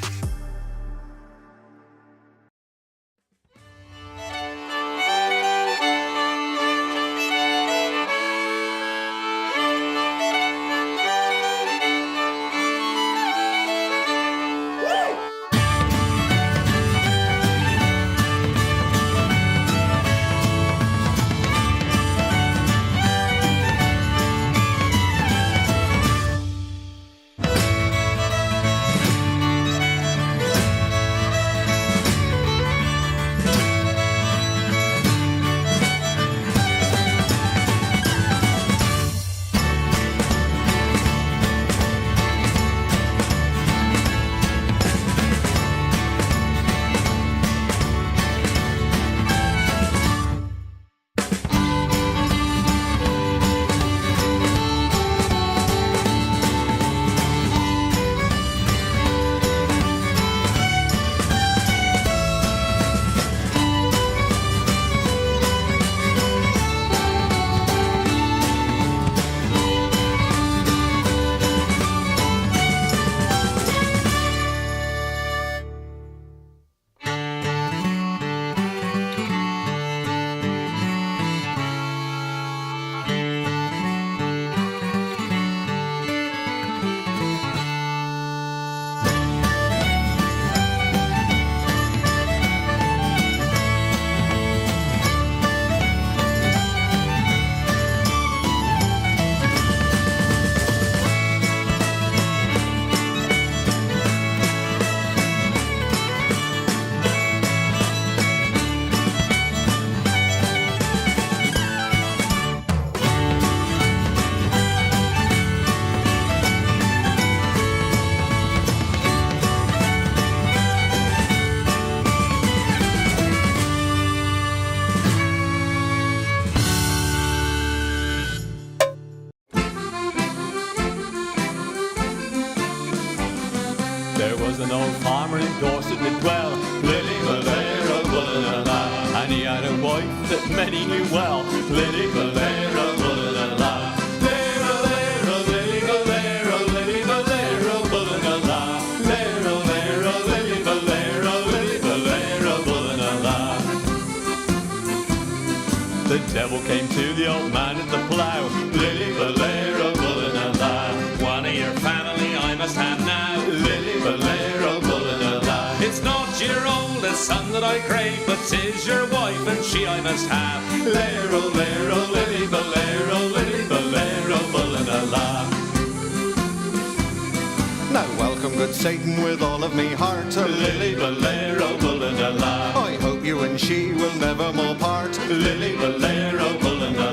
There was an old farmer in Dorset did dwell, Lily Valera, la, and he had a wife that many knew well, Lily Valera, la. Lera, lera, Lily Valera, Lily Valera, la. Lera, lera, Lily Valera, Lily Valera, la. The devil came to the old man at the plough, Lily Valera, la. One of your family I must have now, Lily Valera, la. It's not your oldest son that I crave, but 'tis your wife, and she I must have. Lero, lero, Lily Valera, Lily Valera, la. Now welcome good Satan with all of me heart, Lily Valera, la. I hope you and she will never more part, Lily Valera,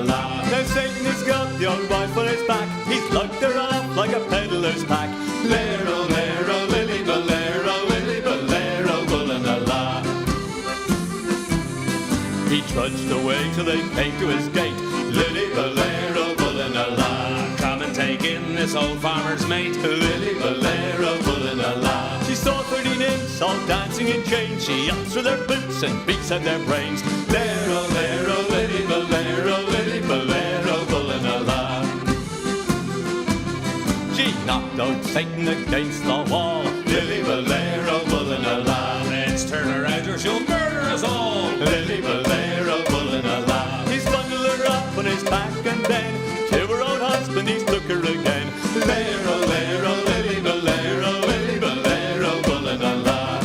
la. Now Satan has got the old wife on his back, he's lugged her off like a peddler's pack. Lero, lero, Lily Valera, Lily Valera, la. He trudged away till they came to his gate, Lily Valera, la. Come and take in this old farmer's mate, Lily Valera, la. She saw 13 imps all dancing in chains, she ups with their boots and beats at their brains. Lero, lero, Lily Valera, Lily Valera, la. She knocked out Satan against the wall, Lily Valera, la. Let's turn her out or she'll murder us all, Lily Valera, la. He's bundled her up on his back and then to her own husband he's took her again. Lero, lero, Lily Valera, Lily Valera, la.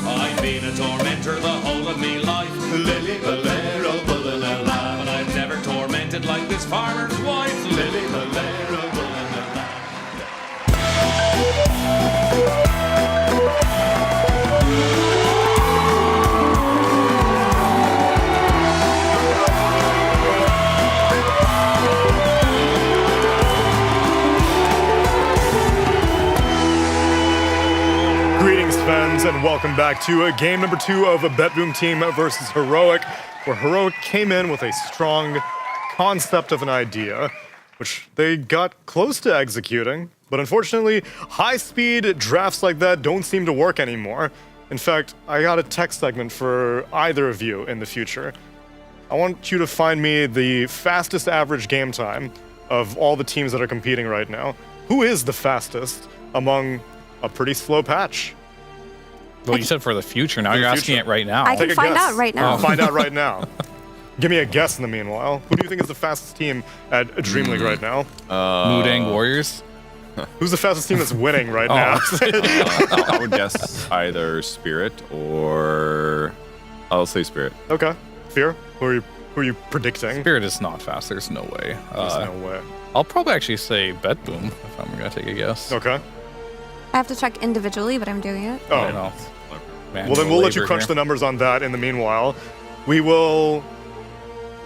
I've been a tormentor the whole of me life, Lily Valera, la. But I've never tormented like this farmer's wife, Lily Valera, la. Greetings, fans, and welcome back to game number 2 of a BetBoom team versus Heroic. where Heroic came in with a strong concept of an idea, which they got close to executing. But unfortunately, high-speed drafts like that don't seem to work anymore. In fact, I got a text segment for either of you in the future. I want you to find me the fastest average game time of all the teams that are competing right now. Who is the fastest among a pretty slow patch? Well, you said for the future. Now you're asking it right now. I can find out right now. Find out right now. Give me a guess in the meanwhile. Who do you think is the fastest team at DreamLeague right now? Mudang Warriors. Who's the fastest team that's winning right now? I would guess either Spirit or I'll say Spirit. Okay. Fear? Who are you predicting? Spirit is not fast. There's no way. There's no way. I'll probably actually say BetBoom if I'm gonna take a guess. Okay. I have to check individually, but I'm doing it. Oh. No. Well, then we'll let you crunch the numbers on that in the meanwhile. We will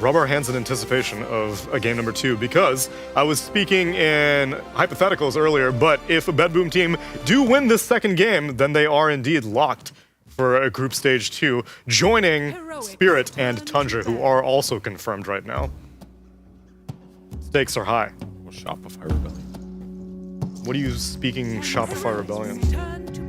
rub our hands in anticipation of a game number 2, because I was speaking in hypotheticals earlier, but if a BetBoom team do win this second game, then they are indeed locked for a group stage 2, joining Spirit and Tundra, who are also confirmed right now. Stakes are high. Shopify Rebellion. What are you speaking Shopify Rebellion?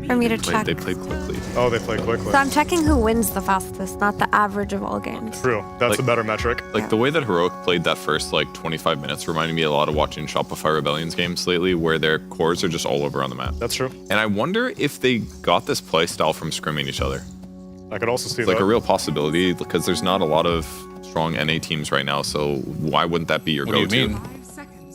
For me to check. They played quickly. Oh, they play quickly. So I'm checking who wins the fastest, not the average of all games. True. That's a better metric. Like the way that Heroic played that first 25 minutes reminded me a lot of watching Shopify Rebellion's games lately, where their cores are just all over on the map. That's true. And I wonder if they got this play style from scrimming each other. I could also see It's that. like a real possibility, because there's not a lot of strong NA teams right now, so why wouldn't that be your go-to? What do you mean?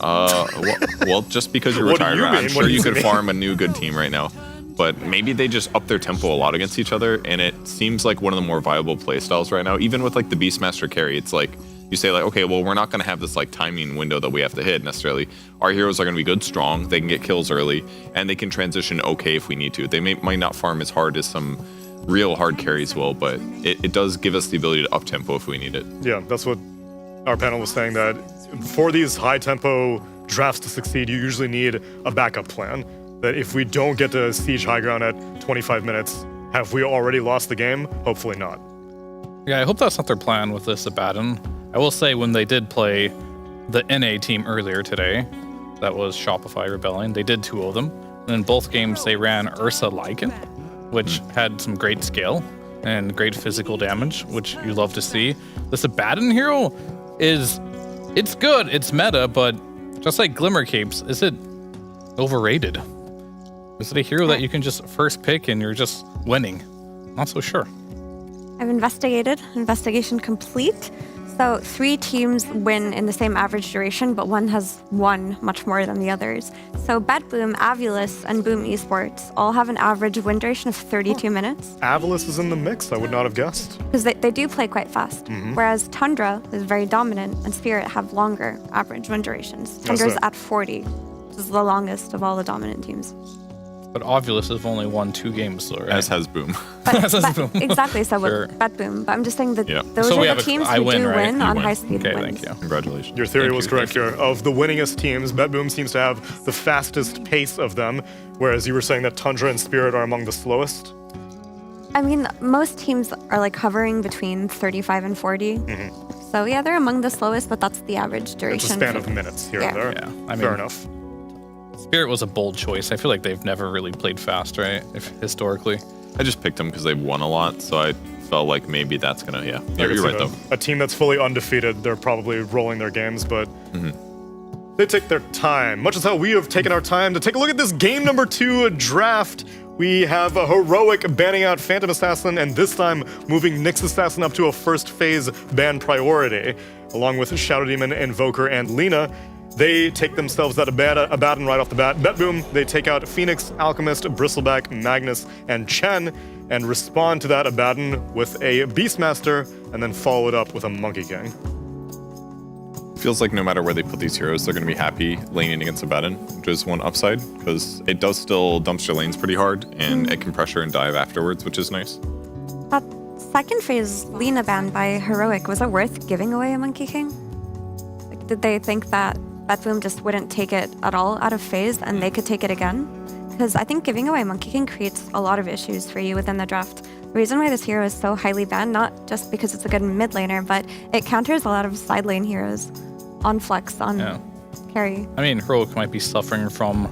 Well, just because you're What do retired, you I'm mean? What sure do you you could mean? farm a new good team right now. But maybe they just up their tempo a lot against each other, and it seems like one of the more viable playstyles right now. Even with the Beastmaster carry, it's like you say okay, well, we're not going to have this timing window that we have to hit necessarily. Our heroes are going to be good, strong. They can get kills early, and they can transition okay if we need to. They might not farm as hard as some real hard carries will, but it does give us the ability to up tempo if we need it. Yeah, that's what our panel was saying, that for these high tempo drafts to succeed, you usually need a backup plan. That if we don't get to siege high ground at 25 minutes, have we already lost the game? Hopefully not. Yeah, I hope that's not their plan with this Abaddon. I will say, when they did play the NA team earlier today, that was Shopify Rebellion, they did 2 of them. And in both games, they ran Ursa Lycan, which had some great scale and great physical damage, which you love to see. This Abaddon hero it's good, it's meta, but just like Glimmer Capes, is it overrated? Is it a hero that you can just first pick and you're just winning? Not so sure. I've investigated. Investigation complete. So 3 teams win in the same average duration, but one has won much more than the others. So BetBoom, Avulus, and Boom Esports all have an average win duration of 32 minutes. Avulus is in the mix. I would not have guessed. Because they do play quite fast. Whereas Tundra is very dominant, and Spirit have longer average win durations. Tundra's at 40, which is the longest of all the dominant teams. But Ovulus has only won 2 games, though, right? As has Boom. Exactly, so Sure. with BetBoom. But I'm just saying that those So we are have the teams I who win, do right? win You on win. high-speed Okay, wins. thank you. Congratulations. Your theory Thank was you, correct thank here. Of the winningest teams, BetBoom seems to have the fastest pace of them, whereas you were saying that Tundra and Spirit are among the slowest. I mean, most teams are hovering between 35 and 40. So yeah, they're among the slowest, but that's the average duration. It's a span of minutes here and there. Yeah, Fair enough. Spirit was a bold choice. I feel like they've never really played fast, right? Historically. I just picked them because they've won a lot, so I felt like maybe that's gonna, I you're could see right that. though. A team that's fully undefeated, they're probably rolling their games, but they take their time, much as how we have taken our time to take a look at this game number 2 draft. We have a Heroic banning out Phantom Assassin, and this time moving Nyx Assassin up to a first phase ban priority, along with Shadow Demon, Invoker, and Lina. They take themselves that Abaddon right off the bat. BetBoom, they take out Phoenix, Alchemist, Bristleback, Magnus, and Chen, and respond to that Abaddon with a Beastmaster, and then follow it up with a Monkey King. Feels like no matter where they put these heroes, they're going to be happy laning against Abaddon, which is one upside, because it does still dumpster lanes pretty hard, and it can pressure and dive afterwards, which is nice. That second phase Lina ban by Heroic, was it worth giving away a Monkey King? Did they think that BetBoom just wouldn't take it at all out of phase and they could take it again? Because I think giving away Monkey King creates a lot of issues for you within the draft. The reason why this hero is so highly banned, not just because it's a good mid laner, but it counters a lot of side lane heroes on flex, on carry. I mean, Heroic might be suffering from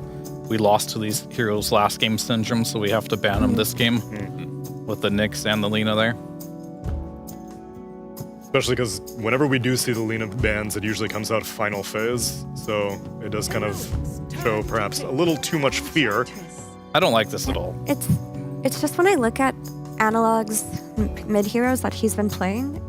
we lost to these heroes last game syndrome, so we have to ban them this game with the Nyx and the Lina there. Especially because whenever we do see the Lina bans, it usually comes out final phase, so it does kind of show perhaps a little too much fear. I don't like this at all. It's just when I look at Analog's mid heroes that he's been playing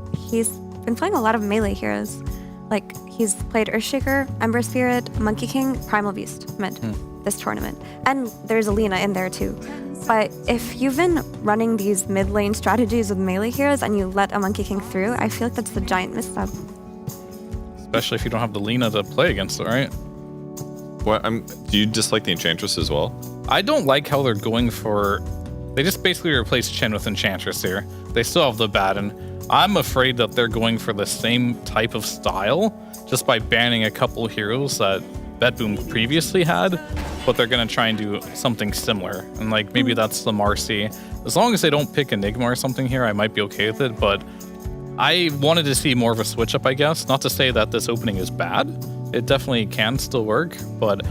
a lot of melee heroes. Like, he's played Earthshaker, Ember Spirit, Monkey King, Primal Beast mid this tournament. And there's a Lina in there too. But if you've been running these mid lane strategies with melee heroes and you let a Monkey King through, I feel like that's a giant misstep. Especially if you don't have the Lina to play against it, right? What? Do you dislike the Enchantress as well? I don't like how they're going for... They just basically replaced Chen with Enchantress here. They still have the Batten. I'm afraid that they're going for the same type of style just by banning a couple heroes that BetBoom previously had, but they're going to try and do something similar. And like maybe that's the Marcy. As long as they don't pick Enigma or something here, I might be okay with it, but I wanted to see more of a switch up, I guess. Not to say that this opening is bad. It definitely can still work, but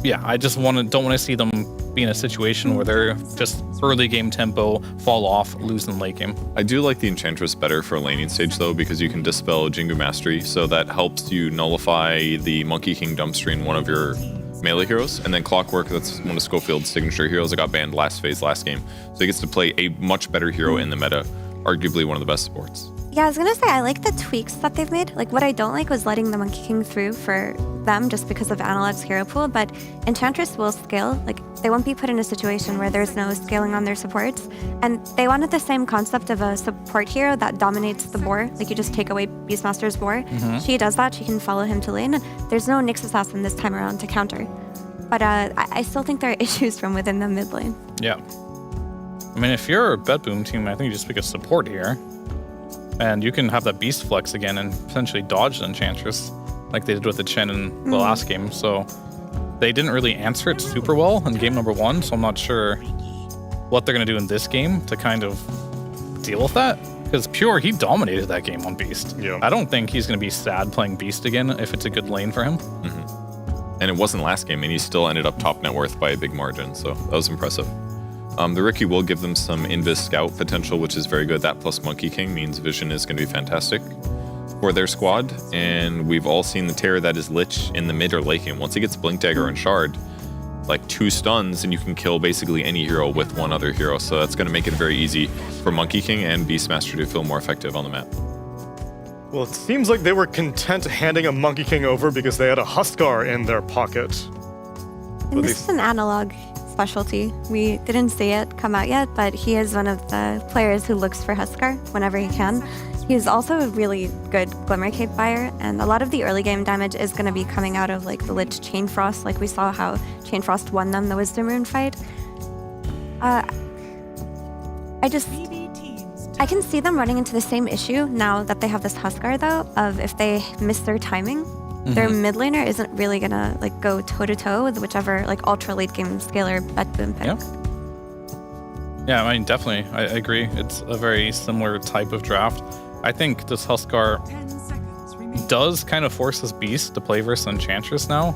yeah, I just don't want to see them be in a situation where they're just early game tempo, fall off, lose in late game. I do like the Enchantress better for a laning stage though, because you can dispel Jingu Mastery, so that helps you nullify the Monkey King Dumpstream, one of your melee heroes, and then Clockwork, that's one of Schofield's signature heroes that got banned last game. So he gets to play a much better hero in the meta, arguably one of the best supports. Yeah, I was gonna say, I like the tweaks that they've made. Like, what I don't like was letting the Monkey King through for them just because of Analog's hero pool, but Enchantress will scale. Like, they won't be put in a situation where there's no scaling on their supports. And they wanted the same concept of a support hero that dominates the boar. Like, you just take away Beastmaster's boar. She does that, she can follow him to lane. And there's no Nyx Assassin this time around to counter. But I still think there are issues from within the mid lane. Yeah. I mean, if you're a BetBoom team, I think you just pick a support here. And you can have that Beast Flex again and potentially dodge the Enchantress like they did with the Chen in the last game. So they didn't really answer it super well in game number 1, so I'm not sure what they're going to do in this game to kind of deal with that. Because Pure, he dominated that game on Beast. Yeah. I don't think he's going to be sad playing Beast again if it's a good lane for him. And it wasn't last game, and he still ended up top net worth by a big margin, so that was impressive. The Riki will give them some Invis Scout potential, which is very good. That plus Monkey King means Vision is going to be fantastic for their squad. And we've all seen the terror that is Lich in the mid or late game. Once he gets Blink Dagger and Shard, like 2 stuns, and you can kill basically any hero with one other hero. So that's going to make it very easy for Monkey King and Beastmaster to feel more effective on the map. Well, it seems like they were content handing a Monkey King over because they had a Huskar in their pocket. And this is an Analog specialty. We didn't see it come out yet, but he is one of the players who looks for Huskar whenever he can. He's also a really good Glimmer Cape buyer, and a lot of the early game damage is going to be coming out of like the Lich Chain Frost, like we saw how Chain Frost won them the Wisdom Rune fight. I can see them running into the same issue now that they have this Huskar though, of if they miss their timing, their mid laner isn't really gonna like go toe to toe with whichever like ultra late game scaler BetBoom pick. Yeah, I mean, definitely, I agree. It's a very similar type of draft. I think this Huskar does kind of force this Beast to play versus Enchantress now.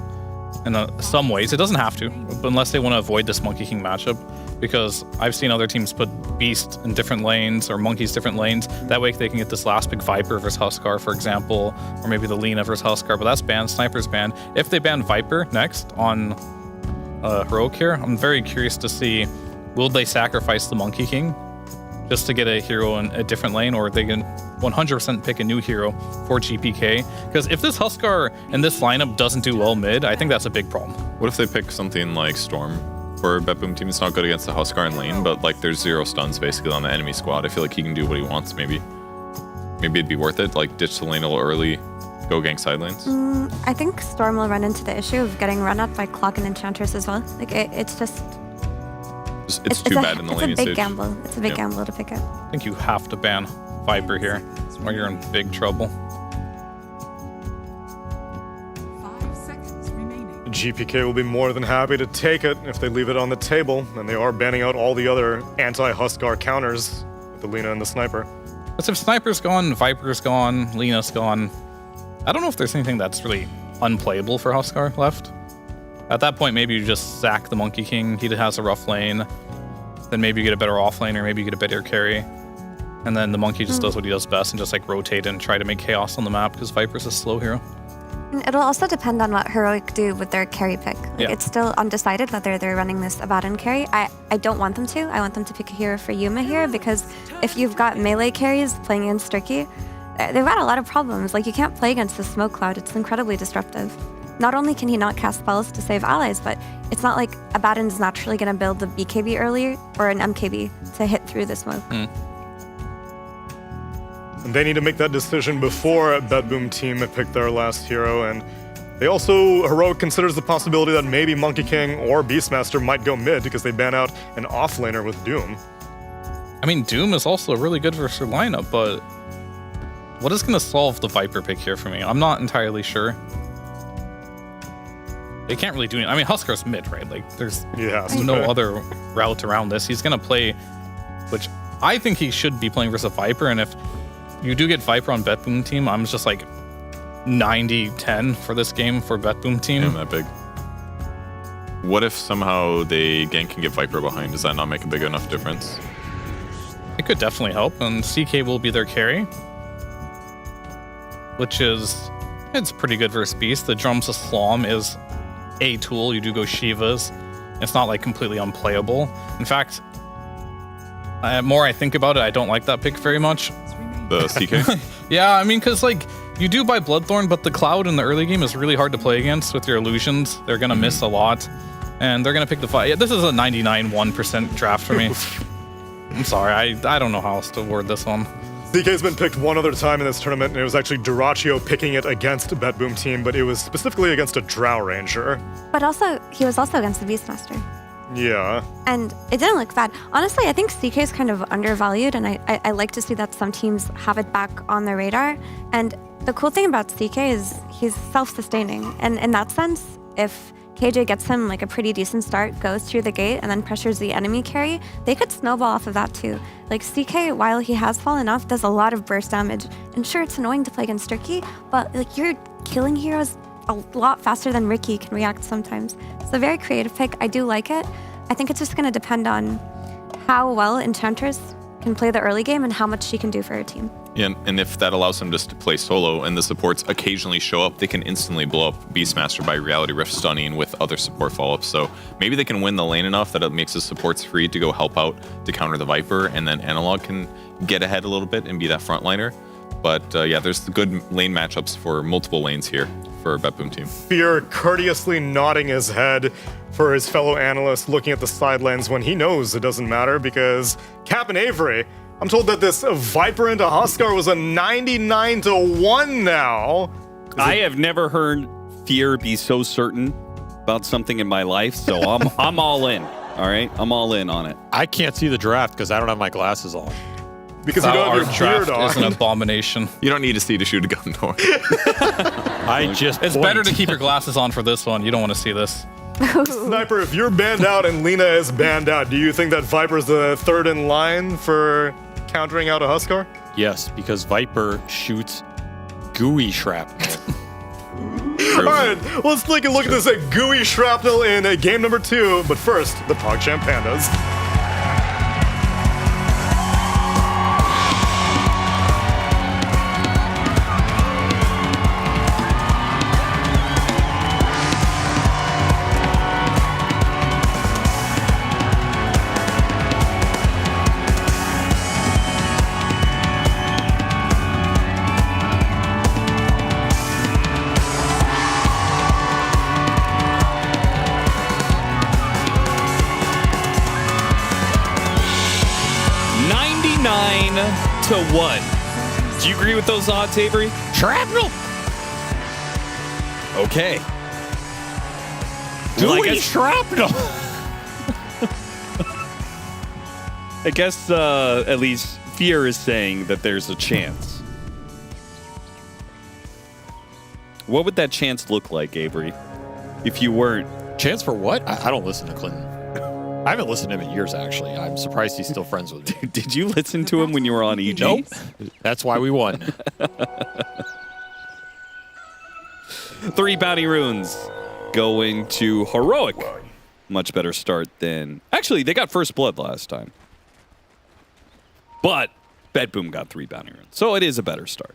In some ways, it doesn't have to, but unless they want to avoid this Monkey King matchup, because I've seen other teams put Beast in different lanes or Monkeys different lanes. That way they can get this last big Viper versus Huskar, for example, or maybe the Lina versus Huskar, but that's banned, Sniper's banned. If they ban Viper next on Heroic here, I'm very curious to see, will they sacrifice the Monkey King just to get a hero in a different lane, or they can 100% pick a new hero for GPK? Because if this Huskar and this lineup doesn't do well mid, I think that's a big problem. What if they pick something like Storm for BetBoom team? It's not good against the Huskar in lane, but like there's 0 stuns basically on the enemy squad. I feel like he can do what he wants. Maybe it'd be worth it. Like ditch the lane a little early, go gank side lanes. I think Storm will run into the issue of getting run up by Clock and Enchantress as well. Like it's just. It's too bad in the laning stage. It's a big gamble. It's a big gamble to pick up. I think you have to ban Viper here, or you're in big trouble. 5 seconds remaining. GPK will be more than happy to take it if they leave it on the table, and they are banning out all the other anti-Huskar counters the Lina and the Sniper. But if Sniper's gone, Viper's gone, Lina's gone, I don't know if there's anything that's really unplayable for Huskar left. At that point, maybe you just sack the Monkey King. He has a rough lane. Then maybe you get a better offlane, or maybe you get a better carry. And then the Monkey just does what he does best and just like rotate and try to make chaos on the map because Viper's a slow hero. And it'll also depend on what Heroic do with their carry pick. Like, Yeah. It's still undecided whether they're running this Abaddon carry. I don't want them to. I want them to pick a hero for Yuma here, because if you've got melee carries playing against Sturkey, they've got a lot of problems. Like, you can't play against the smoke cloud. It's incredibly disruptive. Not only can he not cast spells to save allies, but it's not like Abaddon's naturally going to build the BKB earlier or an MKB to hit through the smoke. And they need to make that decision before BetBoom team pick their last hero, and they also, Heroic considers the possibility that maybe Monkey King or Beastmaster might go mid because they ban out an offlaner with Doom. I mean, Doom is also a really good versus lineup, but what is going to solve the Viper pick here for me? I'm not entirely sure. They can't really do anything. I mean, Huskar's mid, right? Like, there's no other route around this. He's going to play, which I think he should be playing versus Viper, and if you do get Viper on BetBoom team, I'm just like 90-10 for this game for BetBoom team. Damn, that big. What if somehow they gank and get Viper behind? Does that not make a big enough difference? It could definitely help, and CK will be their carry, which is, it's pretty good versus Beast. The Drums of Slom is a tool. You do go Shivas. It's not like completely unplayable. In fact, more I think about it, I don't like that pick very much. The CK? Yeah, I mean, because like you do buy Bloodthorn, but the Cloud in the early game is really hard to play against with your illusions. They're gonna miss a lot, and they're gonna pick the fight. Yeah, this is a 99.1% draft for me. I'm sorry, I don't know how else to word this one. CK's been picked one other time in this tournament, and it was actually Duraccio picking it against BetBoom team, but it was specifically against a Drow Ranger. But also, he was also against the Beastmaster. Yeah. And it didn't look bad. Honestly, I think CK is kind of undervalued, and I like to see that some teams have it back on their radar. And the cool thing about CK is he's self-sustaining. And in that sense, if KJ gets him like a pretty decent start, goes through the gate, and then pressures the enemy carry, they could snowball off of that too. Like, CK, while he has fallen off, does a lot of burst damage. And sure, it's annoying to play against Turkey, but like, you're killing heroes a lot faster than Ricky can react sometimes. It's a very creative pick. I do like it. I think it's just going to depend on how well Enchantress can play the early game and how much she can do for her team. Yeah, and if that allows them just to play solo and the supports occasionally show up, they can instantly blow up Beastmaster by Reality Rift stunning with other support follow-ups. So maybe they can win the lane enough that it makes the supports free to go help out to counter the Viper, and then Analog can get ahead a little bit and be that frontliner. But yeah, there's good lane matchups for multiple lanes here for BetBoom team. Fear courteously nodding his head for his fellow analyst, looking at the sidelines when he knows it doesn't matter, because Captain Avery, I'm told that this Viper into Huskar was a 99-1 now. I have never heard Fear be so certain about something in my life, so I'm all in. All right, I'm all in on it. I can't see the draft because I don't have my glasses on. Because you don't have your beard on. Is an abomination. You don't need to see to shoot a gun door. It's better to keep your glasses on for this one. You don't want to see this. Sniper, if you're banned out and Lina is banned out, do you think that Viper's the third in line for countering out a Huskar? Yes, because Viper shoots gooey shrapnel. All right, let's take a look at this gooey shrapnel in game number 2. But first, the PogChamp Pandas. To 1. Do you agree with those odds, Avery? Shrapnel. Okay. Gooey shrapnel. I guess at least Fear is saying that there's a chance. What would that chance look like, Avery, if you weren't? Chance for what? I don't listen to Clinton. I haven't listened to him in years, actually. I'm surprised he's still friends with me. Did you listen to him when you were on EG? Nope. That's why we won. 3 bounty runes going to Heroic. Much better start than... Actually, they got first blood last time. But BetBoom got 3 bounty runes. So it is a better start.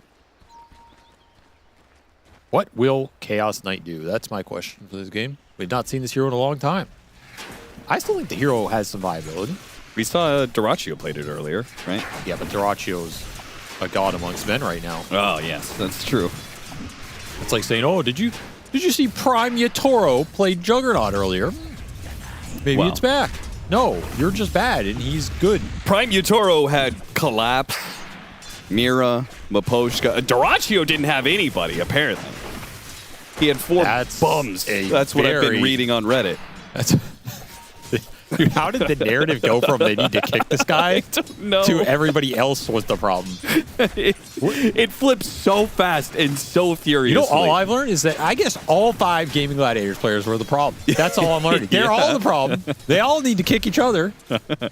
What will Chaos Knight do? That's my question for this game. We've not seen this hero in a long time. I still think the hero has some viability. We saw Duraccio played it earlier, right? Yeah, but Duraccio's a god amongst men right now. Oh, yes, that's true. It's like saying, oh, did you see Prime Yatoro play Juggernaut earlier? Maybe it's back. No, you're just bad, and he's good. Prime Yatoro had Collapse, Mira, Maposhka. Duraccio didn't have anybody, apparently. He had 4 bums. That's what I've been reading on Reddit. Dude, how did the narrative go from they need to kick this guy to everybody else was the problem? It flips so fast and so furiously. You know, all I've learned is that I guess all 5 Gaming Gladiators players were the problem. That's all I'm learning. They're all the problem. They all need to kick each other. And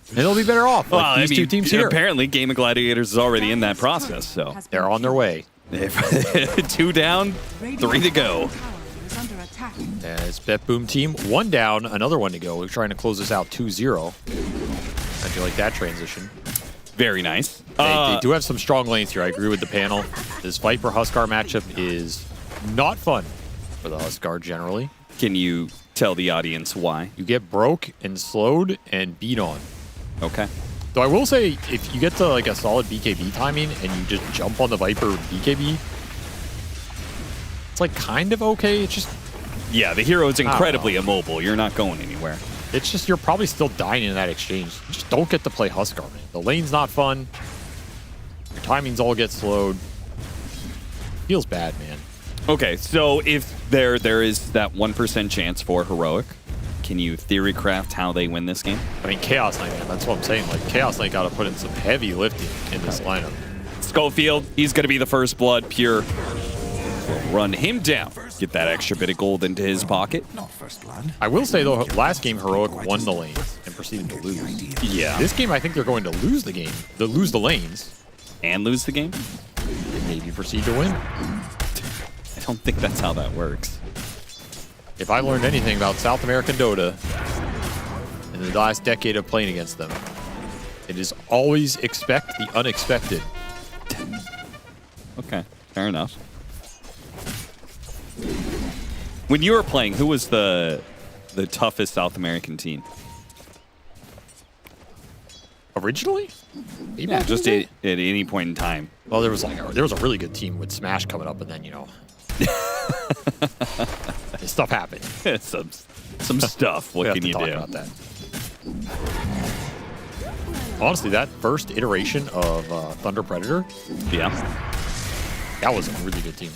they'll be better off. Like these 2 teams here. Apparently, Gaming Gladiators is already in that process, so they're on their way. 2 down, 3 to go. As BetBoom team, 1 down, another 1 to go. We're trying to close this out 2-0. I feel like that transition. Very nice. They do have some strong lanes here. I agree with the panel. This Viper Huskar matchup is not fun for the Huskar generally. Can you tell the audience why? You get broke and slowed and beat on. Okay. Though I will say, if you get to like a solid BKB timing and you just jump on the Viper BKB, it's like kind of okay. It's just... Yeah, the hero is incredibly immobile. You're not going anywhere. It's just you're probably still dying in that exchange. You just don't get to play Huskar, man. The lane's not fun. Your timings all get slowed. Feels bad, man. Okay, so if there is that 1% chance for Heroic, can you theory craft how they win this game? I mean, Chaos Knight, man. That's what I'm saying. Like, Chaos Knight got to put in some heavy lifting in this lineup. Schofield, he's going to be the first blood. Pure will run him down. Get that extra bit of gold into his pocket. I will say, though, last game, Heroic won the lanes and proceeded to lose. Yeah. This game, I think they're going to lose the game. They'll lose the lanes. And lose the game? And maybe proceed to win. I don't think that's how that works. If I learned anything about South American Dota in the last decade of playing against them, it is always expect the unexpected. Okay, fair enough. When you were playing, who was the toughest South American team? Originally? Yeah, just at any point in time. Well, there was a really good team with Smash coming up, and then stuff happened. some stuff. What can you do? About that. Honestly, that first iteration of Thunder Predator, yeah, that was a really good team.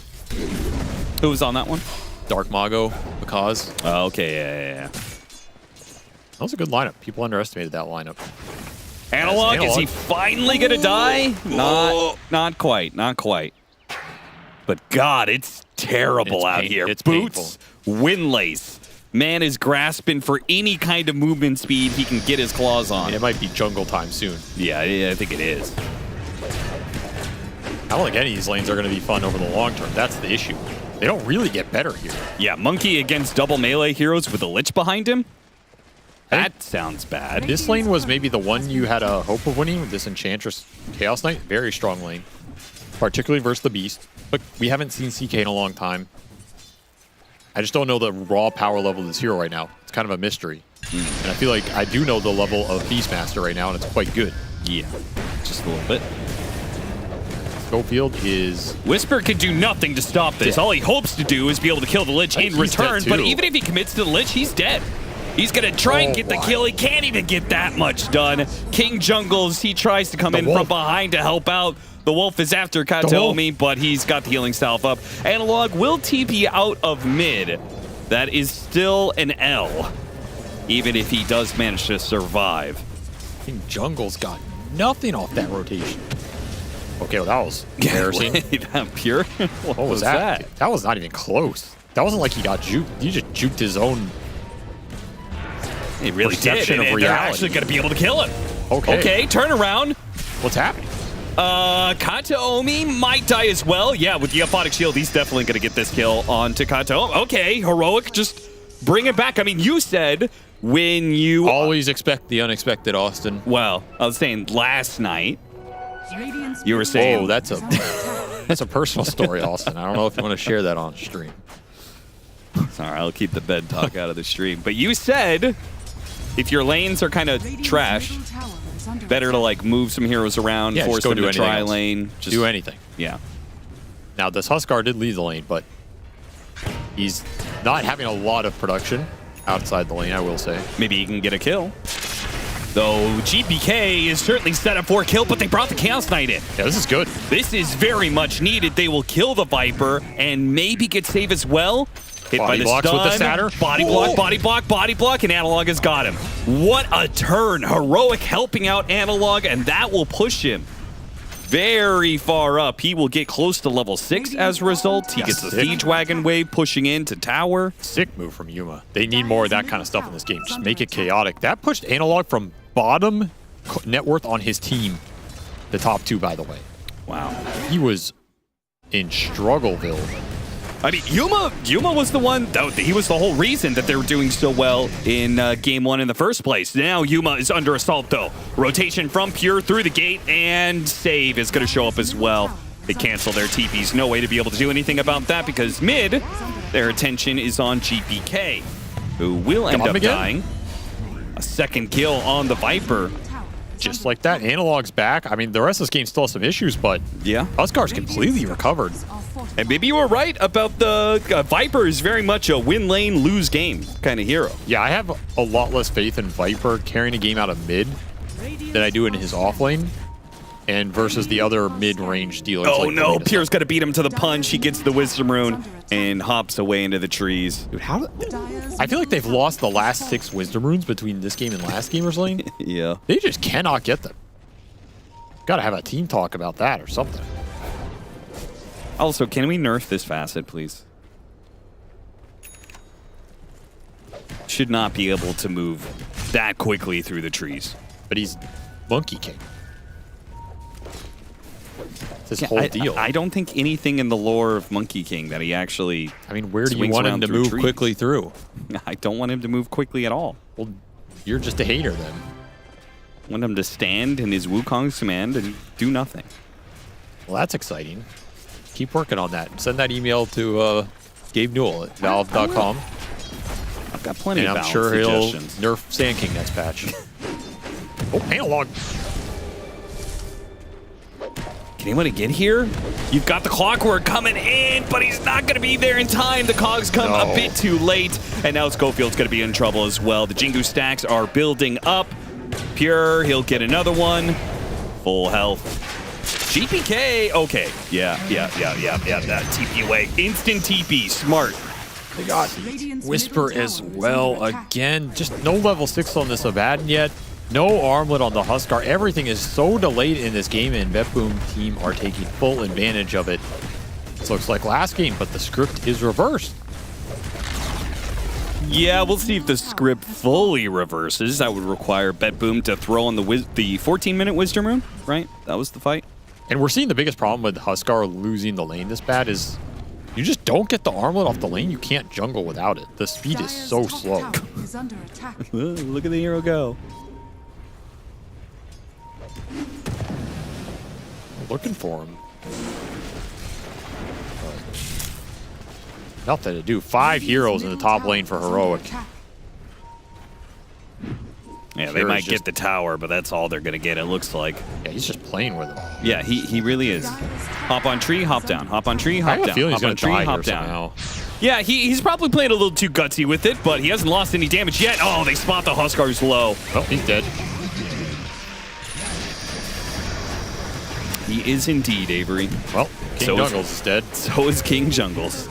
Who was on that one? Dark Mago, because. Oh, okay, yeah. That was a good lineup. People underestimated that lineup. Analog, is he finally gonna die? Not quite. But God, it's terrible out here. It's Boots, Windlace. Man is grasping for any kind of movement speed he can get his claws on. It might be jungle time soon. Yeah, I think it is. I don't think any of these lanes are going to be fun over the long term. That's the issue. They don't really get better here. Yeah, Monkey against double melee heroes with a Lich behind him? That sounds bad. This lane was maybe the one you had a hope of winning with this Enchantress Chaos Knight. Very strong lane, particularly versus the Beast. But we haven't seen CK in a long time. I just don't know the raw power level of this hero right now. It's kind of a mystery. And I feel like I do know the level of Beastmaster right now, and it's quite good. Yeah, just a little bit. Schofield is... Whisper can do nothing to stop this. All he hopes to do is be able to kill the Lich in return, but even if he commits to the Lich, he's dead. He's going to try and get the kill. He can't even get that much done. King Jungles, he tries to come in from behind to help out. The Wolf is after Kataomi, but he's got the healing salve up. Analog will TP out of mid. That is still an L, even if he does manage to survive. King Jungles got nothing off that rotation. Okay, well, that was embarrassing. That Pure? What was that? That was not even close. That wasn't like he got juked. He just juked his own He really perception did. of And reality. they're actually going to be able to kill him. Okay. Turn around. What's happening? Kataomi might die as well. Yeah, with the Aphotic Shield, he's definitely going to get this kill onto Kataomi. Okay, Heroic, just bring it back. I mean, you said when you... Always expect the unexpected, Austin. Well, I was saying last night, you were saying... Oh, that's a personal story, Austin. I don't know if you want to share that on stream. Sorry, I'll keep the bed talk out of the stream. But you said if your lanes are kind of trash, better to like move some heroes around, Yeah, force just go them do to anything try else. lane. Just do anything. Yeah. Now, this Huskar did lead the lane, but he's not having a lot of production outside the lane, I will say. Maybe he can get a kill. Though GPK is certainly set up for a kill, but they brought the Chaos Knight in. Yeah, this is good. This is very much needed. They will kill the Viper and maybe get save as well. Hit by Body the blocks stun. with the Satyr. Body block, body block, body block, and Analog has got him. What a turn. Heroic helping out Analog, and that will push him very far up. He will get close to level 6 as a result. He gets the Siege Wagon wave pushing into tower. Sick move from Yuma. They need more of that kind of stuff in this game. Just make it chaotic. That pushed Analog from bottom net worth on his team. The top 2, by the way. Wow. He was in Struggleville. I mean, Yuma was the one, he was the whole reason that they were doing so well in Game 1 in the first place. Now Yuma is under assault, though. Rotation from Pure through the gate, and save is going to show up as well. They cancel their TPs. No way to be able to do anything about that because mid, their attention is on GPK, who will end up dying. A second kill on the Viper. Just like that, Analog's back. I mean, the rest of this game still has some issues, but yeah, Huskar's completely recovered. And maybe you were right about the Viper is very much a win lane, lose game kind of hero. Yeah, I have a lot less faith in Viper carrying a game out of mid than I do in his off lane and versus the other mid-range dealers. Oh like no, Pierre's got to beat him to the punch. He gets the Wisdom Rune and hops away into the trees. Dude, I feel like they've lost the last 6 Wisdom Runes between this game and last gamer's lane. Yeah. They just cannot get them. Got to have a team talk about that or something. Also, can we nerf this facet, please? Should not be able to move that quickly through the trees. But he's Monkey King. It's his whole deal. I don't think anything in the lore of Monkey King that he actually. I mean, where do you want him to move quickly through? I don't want him to move quickly at all. Well, you're just a hater then. I want him to stand in his Wukong's command and do nothing. Well, that's exciting. Keep working on that. Send that email to Gabe Newell at valve.com. I've got plenty of I'm sure suggestions. He'll nerf Sand King next patch. Oh, Analog. Can anyone get here? You've got the Clockwork coming in, but he's not going to be there in time. The Cogs come a bit too late, and now Schofield's going to be in trouble as well. The Jingu stacks are building up. Pure, he'll get another one. Full health. GPK, okay. Yeah, that TP away. Instant TP, smart. They got Whisper as well again. Just no level 6 on this Abaddon yet. No armlet on the Huskar. Everything is so delayed in this game, and BetBoom team are taking full advantage of it. This looks like last game, but the script is reversed. Yeah, we'll see if the script fully reverses. That would require BetBoom to throw on the 14-minute Wisdom Rune, right? That was the fight. And we're seeing the biggest problem with Huskar losing the lane this bad is you just don't get the armlet off the lane. You can't jungle without it. The speed is so slow. Look at the hero go. Looking for him. Nothing to do. 5 heroes in the top lane for Heroic. Yeah, they might get the tower, but that's all they're going to get, it looks like. Yeah, he's just playing with them. Yeah, he really is. Hop on tree, hop down. Hop on tree, hop down. I have a feeling he's going to die hop here down. somehow. Yeah, he's probably playing a little too gutsy with it, but he hasn't lost any damage yet. Oh, they spot the Huskar's low. Oh, he's dead. He is indeed, Avery. Well, King Jungles is dead. So is King Jungles.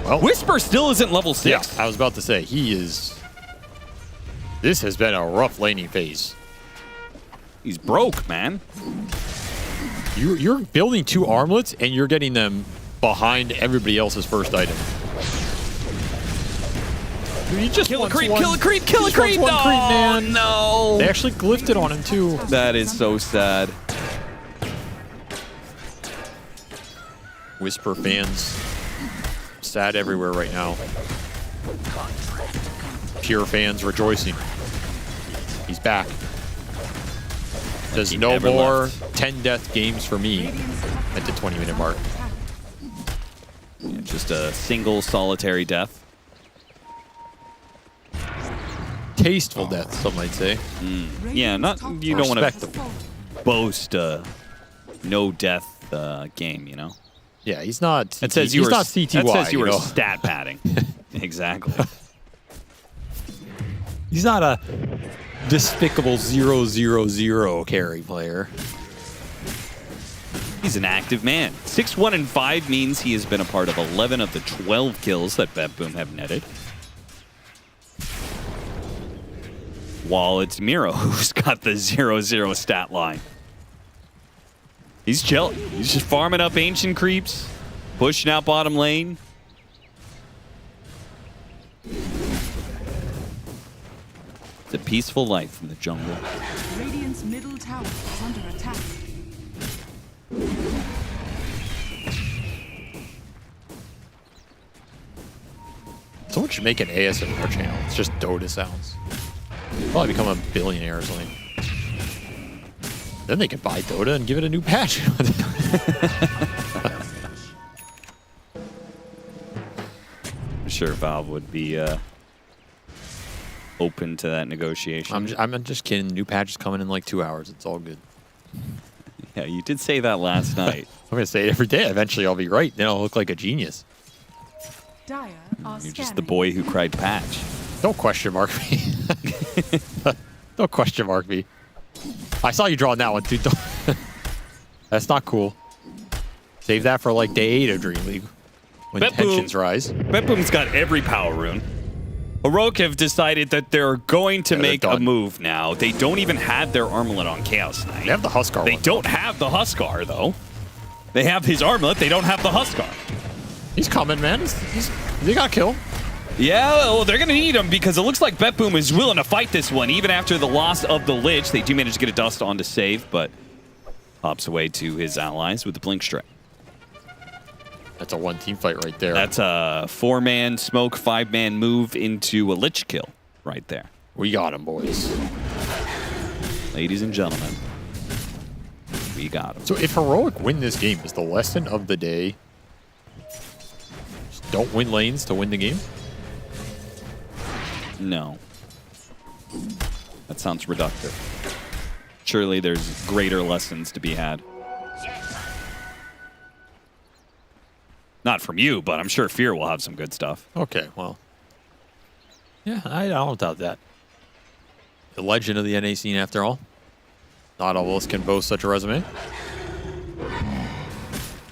Well, Whisper still isn't level 6. Yeah, I was about to say, he is... This has been a rough laning phase. He's broke, man. You're building 2 armlets, and you're getting them behind everybody else's first item. He just kill a wants creep, one- kill a creep, kill a just wants creep. one No, creep, man. no. They actually glyphed it on him too. That is so sad. Whisper fans sad everywhere right now. Pure fans rejoicing. He's back. There's He no never more left. 10 death games for me at the 20-minute mark. Yeah, just a single solitary death. Tasteful death, some might say. Yeah, not you don't want Respectable. to boast a no death game, you know. Yeah, he's not. That says you he's were not CTY. That says you were know? stat padding. Exactly. He's not a despicable 0-0-0 carry player. He's an active man. 6-1-5 means he has been a part of 11 of the 12 kills that BetBoom have netted. While it's Miro who's got the 0-0 stat line. He's chilling. He's just farming up ancient creeps, pushing out bottom lane. It's a peaceful life in the jungle. Radiant's middle tower is under attack. Someone should make an ASMR channel. It's just Dota sounds. Probably become a billionaire or something. Then they could buy Dota and give it a new patch. I'm sure Valve would be open to that negotiation. I'm just kidding. New patch is coming in like 2 hours. It's all good. Yeah, you did say that last night. I'm going to say it every day. Eventually I'll be right. Then I'll look like a genius. Dire are You're just scanning. the boy who cried patch. Don't question mark me. Don't question mark me. I saw you drawing that one, dude. That's not cool. Save that for like day 8 of DreamLeague. When tensions rise. BetBoom's got every power rune. Heroic have decided that they're going to make a move now. They don't even have their armlet on Chaos Knight. They have the Huskar. They don't have the Huskar, though. They have his armlet. They don't have the Huskar. He's coming, man. They got killed. Yeah, well, they're going to need him because it looks like BetBoom is willing to fight this one, even after the loss of the Lich. They do manage to get a dust on to save, but hops away to his allies with the Blink Strike. That's a one team fight right there. That's a 4-man smoke, 5-man move into a Lich kill right there. We got him, boys. Ladies and gentlemen, we got him. So if Heroic win this game, is the lesson of the day just don't win lanes to win the game? No. That sounds reductive. Surely there's greater lessons to be had. Not from you, but I'm sure Fear will have some good stuff. Okay, well. Yeah, I don't doubt that. The legend of the NA scene, after all. Not all of us can boast such a resume.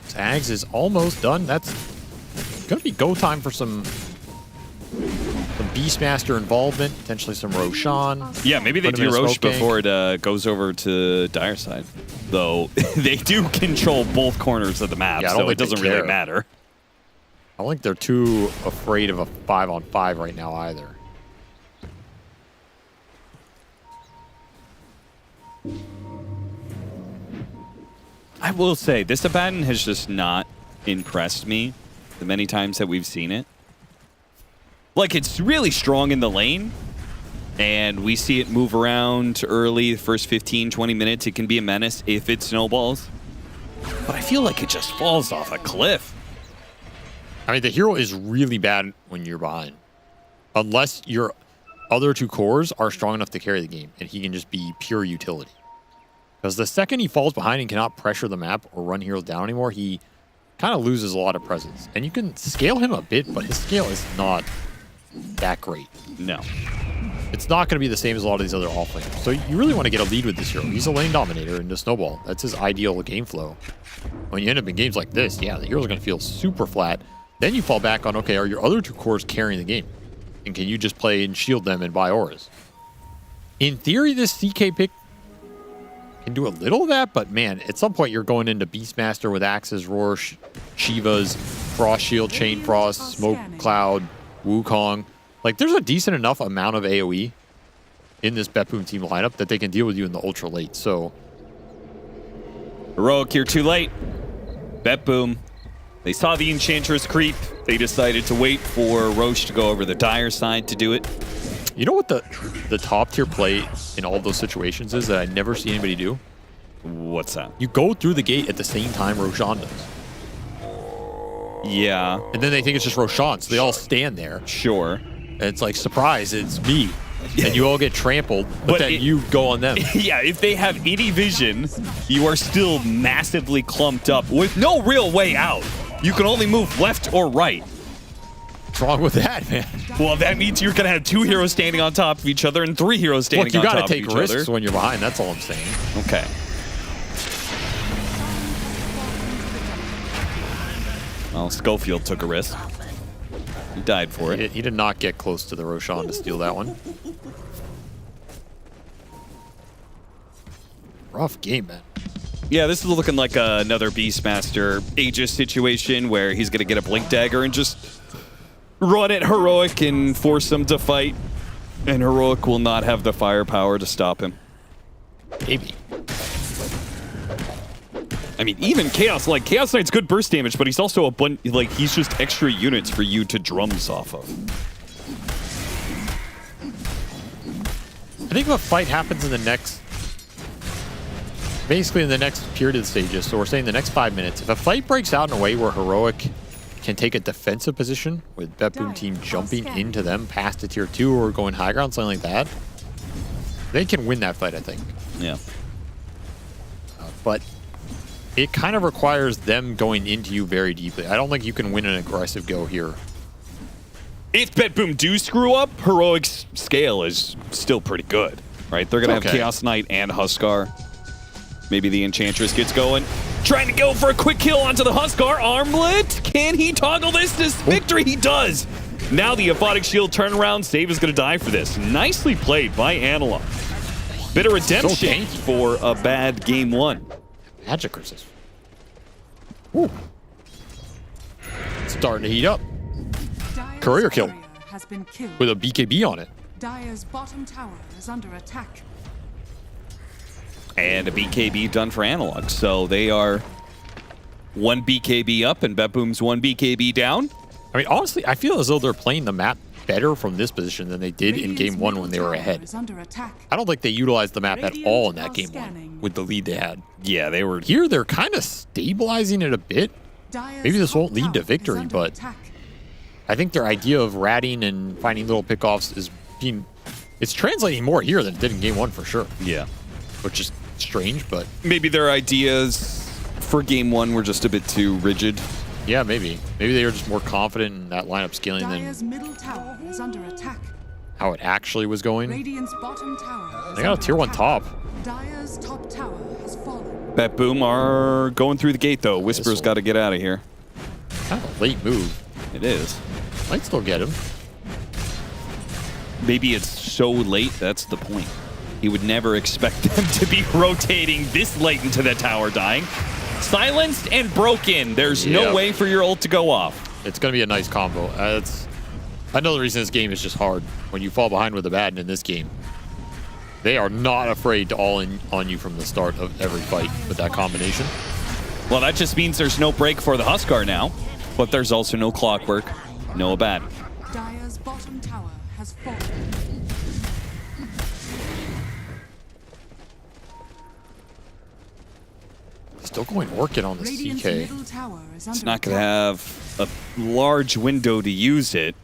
Tags is almost done. That's going to be go time for some Beastmaster involvement, potentially some Roshan. Yeah, maybe they Put him in do a Roche smoke gank. before it goes over to Dire side. Though they do control both corners of the map, Yeah, I don't so it think they doesn't really care. matter. I don't think they're too afraid of a 5-on-5 right now either. I will say, this Abaddon has just not impressed me the many times that we've seen it. Like, it's really strong in the lane, and we see it move around early, the first 15, 20 minutes. It can be a menace if it snowballs. But I feel like it just falls off a cliff. I mean, the hero is really bad when you're behind. Unless your other two cores are strong enough to carry the game, and he can just be pure utility. Because the second he falls behind and cannot pressure the map or run heroes down anymore, he kind of loses a lot of presence. And you can scale him a bit, but his scale is not that great. No. It's not going to be the same as a lot of these other offlaners. So you really want to get a lead with this hero. He's a lane dominator in the snowball. That's his ideal game flow. When you end up in games like this, yeah, the hero's going to feel super flat. Then you fall back on, okay, are your other two cores carrying the game? And can you just play and shield them and buy auras? In theory, this CK pick can do a little of that, but man, at some point you're going into Beastmaster with Axes, Roar, Shivas, Frost Shield, Chain Frost, Smoke Cloud, Wukong. Like, there's a decent enough amount of AoE in this BetBoom team lineup that they can deal with you in the ultra late. So, Heroic, you're too late. BetBoom. They saw the Enchantress creep. They decided to wait for Roche to go over the Dire side to do it. You know what the top tier play in all of those situations is that I never see anybody do? What's that? You go through the gate at the same time Roshan does. Yeah. And then they think it's just Roshan, so they all stand there. Sure. And it's like, surprise, it's me. And you all get trampled, but then you go on them. Yeah, if they have any vision, you are still massively clumped up with no real way out. You can only move left or right. What's wrong with that, man? Well, that means you're going to have 2 heroes standing on top of each other and 3 heroes standing on top of each other. You got to take risks when you're behind, that's all I'm saying. Okay. Well, Schofield took a risk. He died for it. He did not get close to the Roshan to steal that one. Rough game, man. Yeah, this is looking like another Beastmaster Aegis situation where he's going to get a Blink Dagger and just run at Heroic and force him to fight. And Heroic will not have the firepower to stop him. Maybe. I mean, even Chaos Knight's good burst damage, but he's also he's just extra units for you to drums off of. I think if a fight happens in the next, basically in the next period of the stages, so we're saying the next 5 minutes, if a fight breaks out in a way where Heroic can take a defensive position with BetBoom team jumping into them past the tier 2 or going high ground, something like that, they can win that fight, I think. Yeah. But it kind of requires them going into you very deeply. I don't think you can win an aggressive go here. If BetBoom do screw up, Heroic's scale is still pretty good, right? They're going to have Chaos Knight and Huskar. Maybe the Enchantress gets going. Trying to go for a quick kill onto the Huskar. Armlet, can he toggle this to victory? He does. Now the Aphotic Shield turnaround. Save is going to die for this. Nicely played by Analog. Bit of redemption for a bad game 1. Magic resist. Ooh. Starting to heat up. Career kill has been killed. with a BKB on it. Dire's bottom tower is under attack. And a BKB done for Analog. So they are 1 BKB up and BetBoom's 1 BKB down. I mean, honestly, I feel as though they're playing the map better from this position than they did in game 1 when they were ahead. I don't think they utilized the map at all in that game 1 with the lead they had. Yeah, they were... Here, they're kind of stabilizing it a bit. Maybe this won't lead to victory, but I think their idea of ratting and finding little pickoffs is being... It's translating more here than it did in game 1 for sure. Yeah. Which is strange, but... Maybe their ideas for game 1 were just a bit too rigid. Yeah, maybe. Maybe they were just more confident in that lineup scaling than middle tower is under attack. how it actually was going. Radiant's bottom tower They got a tier 1 top. Dire's top tower has fallen. BetBoom are going through the gate, though. Whisper's got to get out of here. Kind of a late move. It is. Might still get him. Maybe it's so late, that's the point. He would never expect them to be rotating this late into the tower dying. Silenced and broken. There's no way for your ult to go off. It's going to be a nice combo. That's another reason this game is just hard. When you fall behind with a Abaddon in this game, they are not afraid to all in on you from the start of every fight with that combination. Well, that just means there's no break for the Huskar now, but there's also no Clockwork, no Abaddon. Dire's bottom tower has fallen. Still going Orchid on the CK. It's not going to have a large window to use it.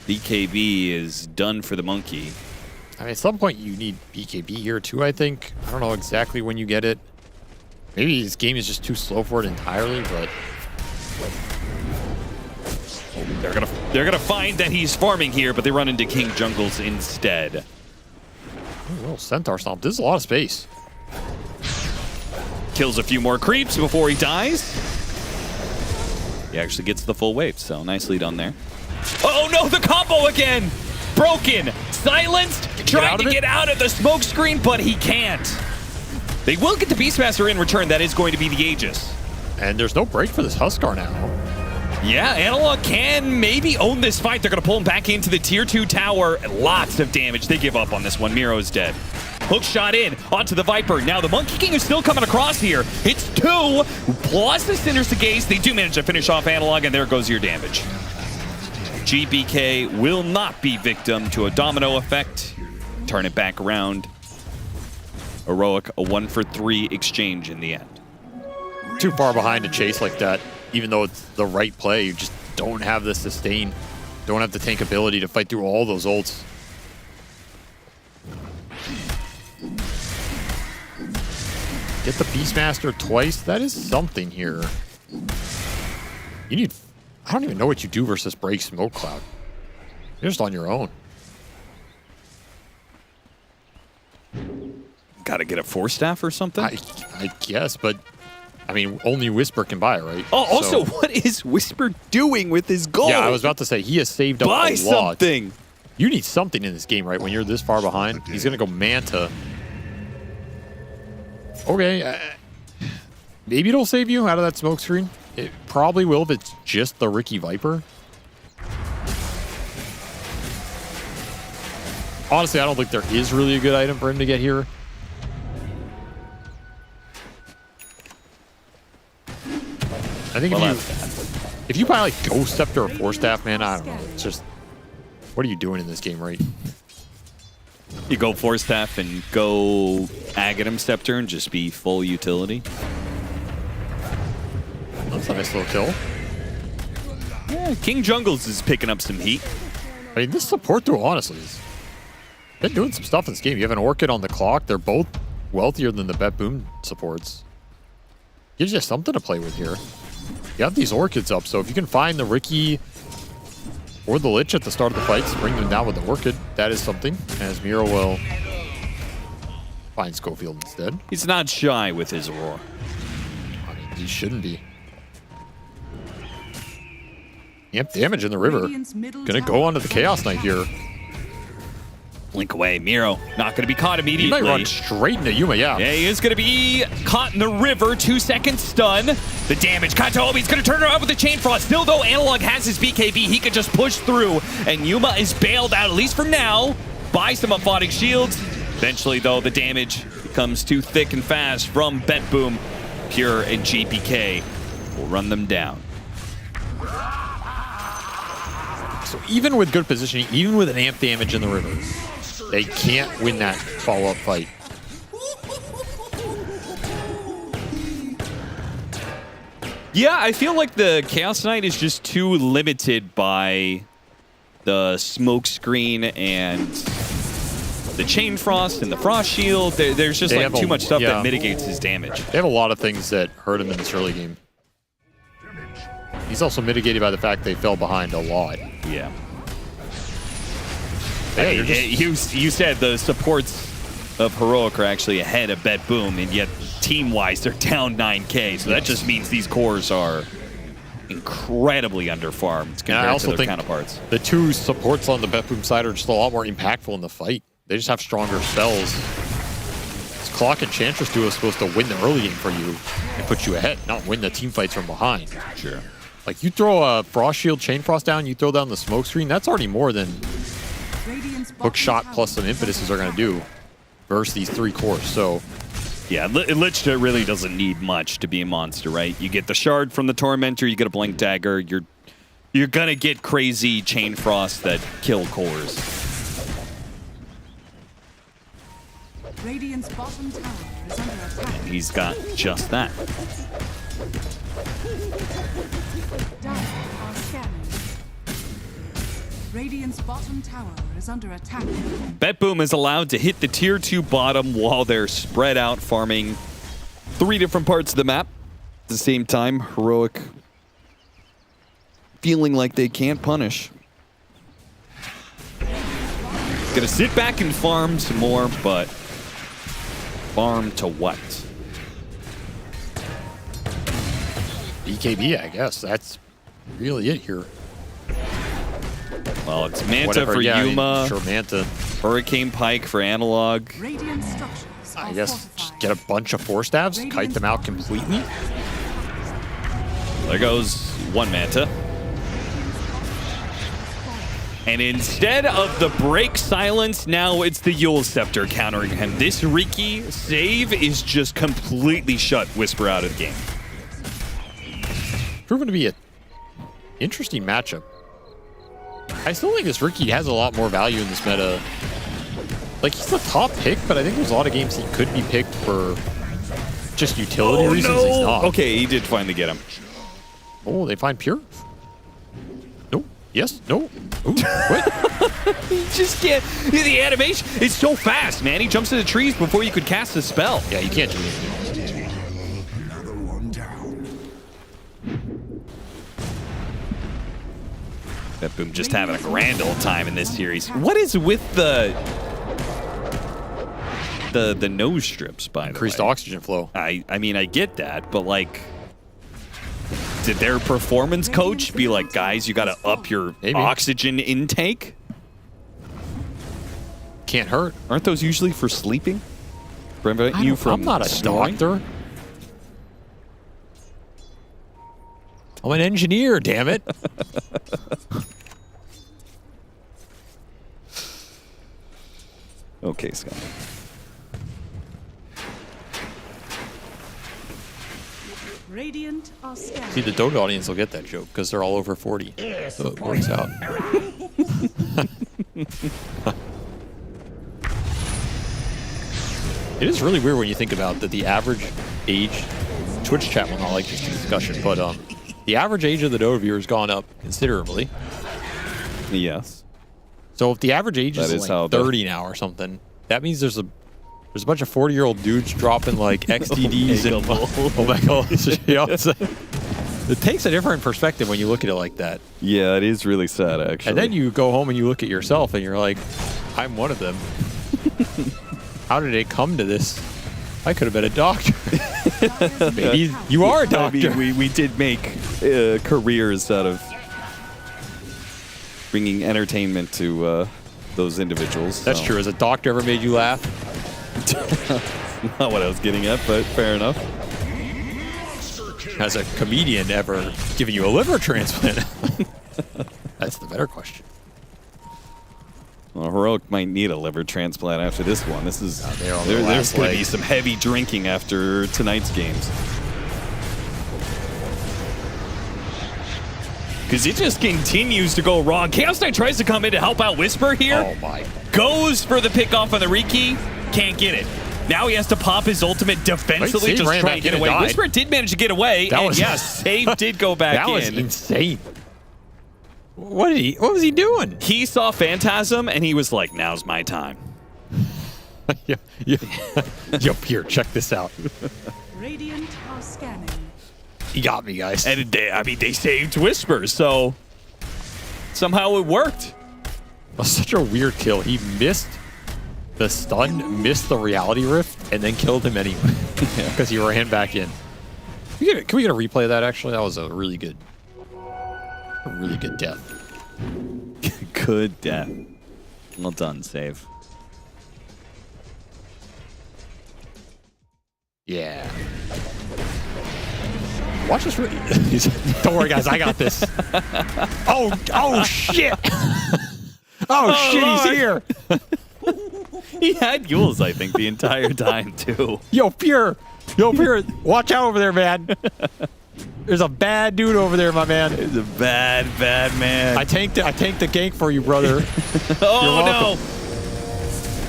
BKB is done for the monkey. I mean, at some point you need BKB here too, I think. I don't know exactly when you get it. Maybe this game is just too slow for it entirely, but... They're gonna find that he's farming here, but they run into King Jungles instead. Oh, little Centaur Stomp. This is a lot of space. Kills a few more creeps before he dies. He actually gets the full wave, so nicely done there. Oh no, the combo again! Broken, silenced, trying to get out of the smoke screen, but he can't. They will get the Beastmaster in return. That is going to be the Aegis. And there's no break for this Huskar now. Yeah, Analog can maybe own this fight. They're going to pull him back into the tier 2 tower. Lots of damage. They give up on this one. Miro's dead. Hook shot in onto the Viper. Now the Monkey King is still coming across here. It's 2 plus the Cinders to Gaze. They do manage to finish off Analog, and there goes your damage. GBK will not be victim to a domino effect. Turn it back around. Heroic, a 1-for-3 exchange in the end. Too far behind to chase like that. Even though it's the right play, you just don't have the sustain. Don't have the tank ability to fight through all those ults. Get the Beastmaster twice. That is something here. You need... I don't even know what you do versus Break Smoke Cloud. You're just on your own. Gotta get a Force Staff or something? I guess, but... I mean, only Whisper can buy it, right? Oh, also, what is Whisper doing with his gold? Yeah, I was about to say, he has saved up a lot. Buy something! You need something in this game, right? When you're this far behind, he's going to go Manta. Okay, maybe it'll save you out of that smoke screen. It probably will if it's just the Ricky Viper. Honestly, I don't think there is really a good item for him to get here. I think if you buy like Ghost Scepter or Force Staff, man, I don't know. It's just, what are you doing in this game, right? You go Force Staff and go Aghanim Scepter and just be full utility. That's a nice little kill. Yeah, King Jungles is picking up some heat. I mean, this support duo, honestly, has been doing some stuff in this game. You have an Orchid on the clock. They're both wealthier than the BetBoom supports. Gives you something to play with here. You have these Orchids up, so if you can find the Ricky or the Lich at the start of the fights, bring them down with the Orchid, that is something. As Miro will find Schofield instead. He's not shy with his Aurora. I mean, he shouldn't be. Yep, damage in the river. Gonna go onto the Chaos Knight here. Blink away, Miro. Not going to be caught immediately. He might run straight into Yuma, yeah. Yeah, he is going to be caught in the river. 2-second stun. The damage. Katomi's going to turn around with the Chain Frost. Still, though, Analog has his BKB. He could just push through, and Yuma is bailed out, at least for now, by some Aphotic Shields. Eventually, though, the damage becomes too thick and fast from BetBoom. Pure and GPK will run them down. So even with good positioning, even with an amp damage in the river, they can't win that follow-up fight. Yeah, I feel like the Chaos Knight is just too limited by the smoke screen and the Chain Frost and the Frost Shield. There's just like too much stuff that mitigates his damage. They have a lot of things that hurt him in this early game. He's also mitigated by the fact they fell behind a lot. Yeah. Hey, you said the supports of Heroic are actually ahead of BetBoom, and yet team-wise they're down 9K. So that just means these cores are incredibly underfarmed compared to their counterparts. The two supports on the BetBoom side are just a lot more impactful in the fight. They just have stronger spells. This Clock and Chantress duo is supposed to win the early game for you and put you ahead, not win the team fights from behind. Sure. Like, you throw a Frost Shield, Chain Frost down, you throw down the smoke screen, that's already more than Hook Shot plus some impetuses are going to do versus these three cores. So, yeah, Lich really doesn't need much to be a monster, right? You get the Shard from the Tormentor, you get a Blink Dagger, you're going to get crazy Chain Frost that kill cores. Radiant's bottom tower is under attack. And he's got just that. Radiant's bottom tower is under attack. BetBoom is allowed to hit the tier 2 bottom while they're spread out farming 3 different parts of the map. At the same time, Heroic feeling like they can't punish. Gonna sit back and farm some more, but farm to what? BKB, I guess. That's really it here. Well, it's Manta for Yuma. I mean, sure, Manta. Hurricane Pike for Analog. I guess just get a bunch of Force Staffs, kite them out completely. There goes one Manta. And instead of the break silence, now it's the Yule Scepter countering him. This Riki save is just completely shut Whisper out of the game. Proven to be an interesting matchup. I still think this Riki has a lot more value in this meta. Like, he's the top pick, but I think there's a lot of games he could be picked for just utility reasons. No. He's not. Okay, he did finally get him. Oh, they find Pure? No. Yes. No. Ooh, what? He just can't. The animation is so fast, man. He jumps into the trees before you could cast the spell. Yeah, you can't do anything. BetBoom just having a grand old time in this series. What is with the nose strips, by the way? Increased oxygen flow. I mean, I get that, but like, did their performance coach be like, guys, you got to up your oxygen intake? Can't hurt. Aren't those usually for sleeping? Prevent you from I'm not a snoring? doctor. I'm an engineer, damn it. Okay, Scott. Radiant are scanning. See, the Dota audience will get that joke because they're all over 40. So it works out. It is really weird when you think about that the average age, Twitch chat will not like this discussion, but the average age of the Dota viewer has gone up considerably. Yes. So if the average age That is is like how 30 now or something, that means there's a bunch of 40-year-old dudes dropping like XTDs and Omegas. You know, it takes a different perspective when you look at it like that. Yeah, it is really sad, actually. And then you go home and you look at yourself and you're like, I'm one of them. How did it come to this? I could have been a doctor. Maybe you are a doctor. I mean, we did make careers out of bringing entertainment to those individuals. That's true. Has a doctor ever made you laugh? Not what I was getting at, but fair enough. Has a comedian ever given you a liver transplant? That's the better question. Well, Heroic might need a liver transplant after this one. This is there's going to be some heavy drinking after tonight's games. Because it just continues to go wrong. Chaos Knight tries to come in to help out Whisper here. Oh my. Goes for the pick off on the Riki. Can't get it. Now he has to pop his ultimate defensively, just trying to get away. Whisper did manage to get away. And yes, save did go back in. That was insane. What was he doing? He saw Phantasm and he was like, now's my time. Yo, here, check this out. Radiant are scanning. He got me, guys. And they saved Whisper, so somehow it worked. It was such a weird kill. He missed the stun, missed the reality rift, and then killed him anyway because he ran back in. Can we get a replay of that, actually? That was a really good death. Good death. Well done, save. Yeah. Watch this. Don't worry, guys. I got this. Oh shit. Oh shit, he's here. He had Yules, I think, the entire time, too. Yo, Pure. Watch out over there, man. There's a bad dude over there, my man. There's a bad man. I tanked the gank for you, brother. Oh, no.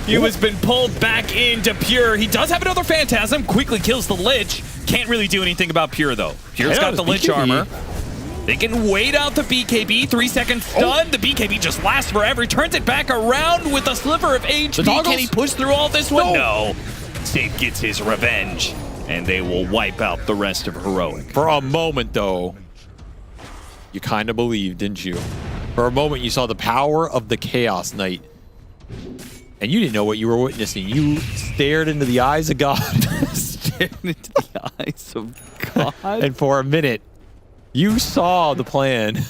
He has been pulled back into Pure. He does have another Phantasm. Quickly kills the Lich. Can't really do anything about Pure, though. Pure's got the Lich armor. They can wait out the BKB. 3 seconds stun. The BKB just lasts forever. He turns it back around with a sliver of HP. Can he push through all this one? No. Save gets his revenge. And they will wipe out the rest of Heroic. For a moment, though, you kind of believed, didn't you? For a moment, you saw the power of the Chaos Knight. And you didn't know what you were witnessing. You stared into the eyes of God. Stared into the eyes of God. And for a minute, you saw the plan.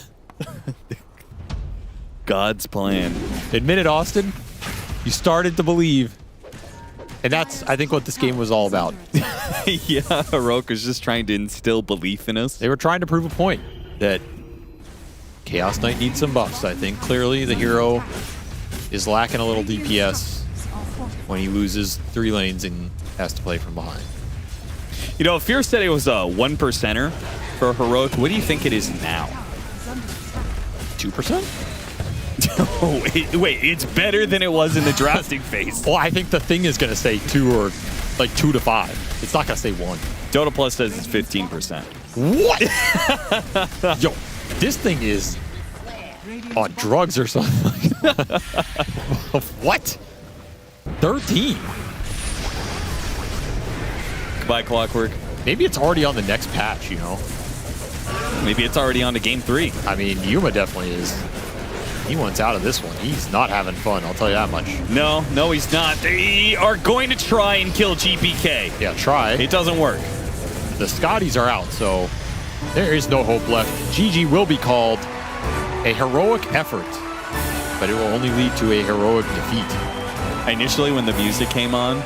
God's plan. Admit it, Austin. You started to believe. And that's, I think, what this game was all about. Yeah, Heroic was just trying to instill belief in us. They were trying to prove a point that Chaos Knight needs some buffs, I think. Clearly, the hero is lacking a little DPS when he loses 3 lanes and has to play from behind. You know, Fear said it was a 1%er for Heroic. What do you think it is now? 2%? Oh, wait, it's better than it was in the drafting phase. Well, I think the thing is going to say 2 or like 2 to 5. It's not going to say 1. Dota Plus says it's 15%. What? Yo, this thing is on drugs or something. What? 13? Goodbye, Clockwork. Maybe it's already on the next patch, you know? Maybe it's already on to Game 3. I mean, Yuma definitely is. He wants out of this one. He's not having fun, I'll tell you that much. No, he's not. They are going to try and kill GPK. Yeah, try. It doesn't work. The Scotties are out, so there is no hope left. GG will be called a heroic effort, but it will only lead to a heroic defeat. Initially, when the music came on,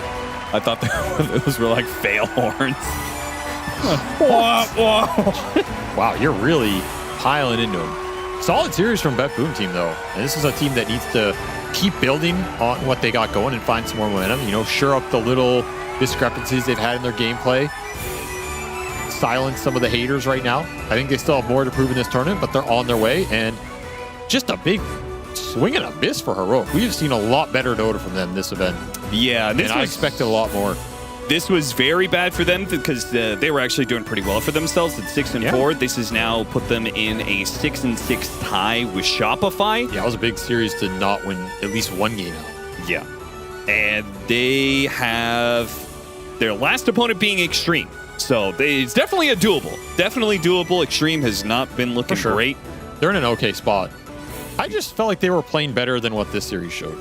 I thought those were like fail horns. Wow, you're really piling into him. Solid series from BetBoom team, though. And this is a team that needs to keep building on what they got going and find some more momentum. You know, shore up the little discrepancies they've had in their gameplay. Silence some of the haters right now. I think they still have more to prove in this tournament, but they're on their way. And just a big swing and a miss for Heroic. We've seen a lot better Dota from them this event. Yeah, I expected a lot more. This was very bad for them because they were actually doing pretty well for themselves at 6-4. This has now put them in a 6-6 tie with Shopify. Yeah, it was a big series to not win at least one game out. Yeah. And they have their last opponent being Extreme. So it's definitely a doable. Definitely doable. Extreme has not been looking great. They're in an okay spot. I just felt like they were playing better than what this series showed.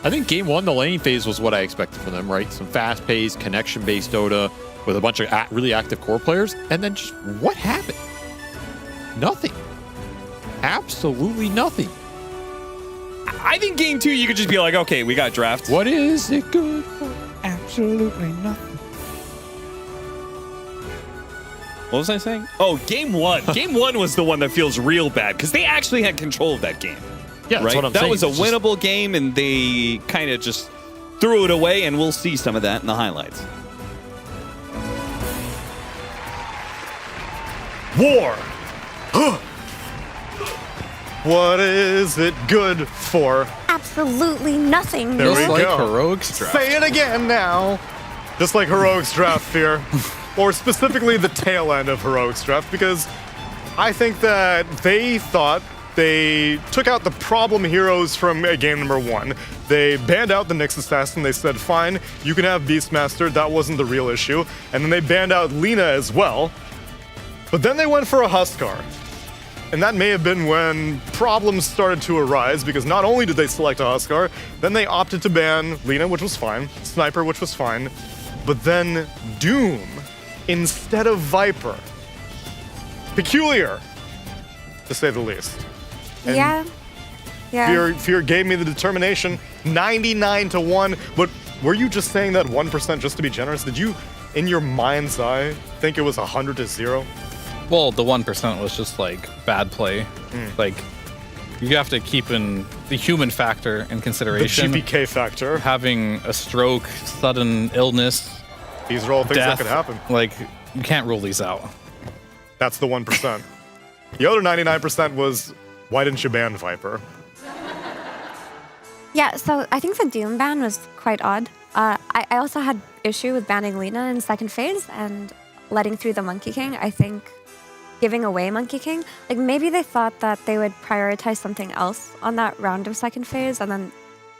I think game 1, the laning phase, was what I expected from them, right? Some fast-paced, connection-based Dota with a bunch of really active core players. And then just what happened? Nothing. Absolutely nothing. I think game 2, you could just be like, okay, we got drafts. What is it good for? Absolutely nothing. What was I saying? Oh, game 1. Game 1 was the one that feels real bad because they actually had control of that game. Yeah, that's what I'm saying. That was a winnable game, and they kind of just threw it away, and we'll see some of that in the highlights. War! What is it good for? Absolutely nothing. There we Just like go. Heroic's draft. Say it again now. Just like Heroic's draft, Fear. Or specifically the tail end of Heroic's draft, because I think that they thought they took out the problem heroes from game number 1. They banned out the Nyx Assassin. They said, fine, you can have Beastmaster. That wasn't the real issue. And then they banned out Lina as well. But then they went for a Huskar. And that may have been when problems started to arise, because not only did they select a Huskar, then they opted to ban Lina, which was fine, Sniper, which was fine, but then Doom instead of Viper. Peculiar, to say the least. And Yeah. Fear gave me the determination, 99-1. But were you just saying that 1% just to be generous? Did you, in your mind's eye, think it was 100-0? Well, the 1% was just like bad play. Like, you have to keep in the human factor in consideration. The GPK factor. Having a stroke, sudden illness. These are all things death, that could happen. Like, you can't rule these out. That's the 1%. The other 99% was, why didn't you ban Viper? Yeah, so I think the Doom ban was quite odd. I also had issue with banning Lina in second phase and letting through the Monkey King. I think giving away Monkey King, like maybe they thought that they would prioritize something else on that round of second phase and then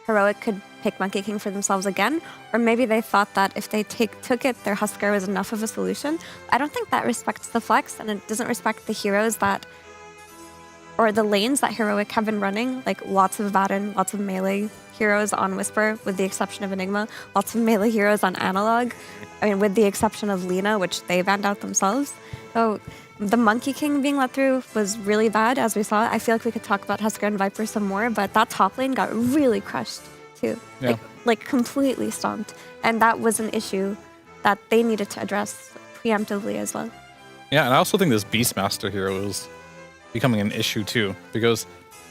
Heroic could pick Monkey King for themselves again. Or maybe they thought that if they took it, their Huskar was enough of a solution. I don't think that respects the flex, and it doesn't respect the heroes that, or the lanes that Heroic have been running, like lots of Vadin, lots of melee heroes on Whisper, with the exception of Enigma, lots of melee heroes on Analog, I mean, with the exception of Lina, which they banned out themselves. So the Monkey King being let through was really bad, as we saw. I feel like we could talk about Huskar and Viper some more, but that top lane got really crushed, too. Yeah. Like completely stomped. And that was an issue that they needed to address preemptively as well. Yeah, and I also think this Beastmaster hero is becoming an issue too, because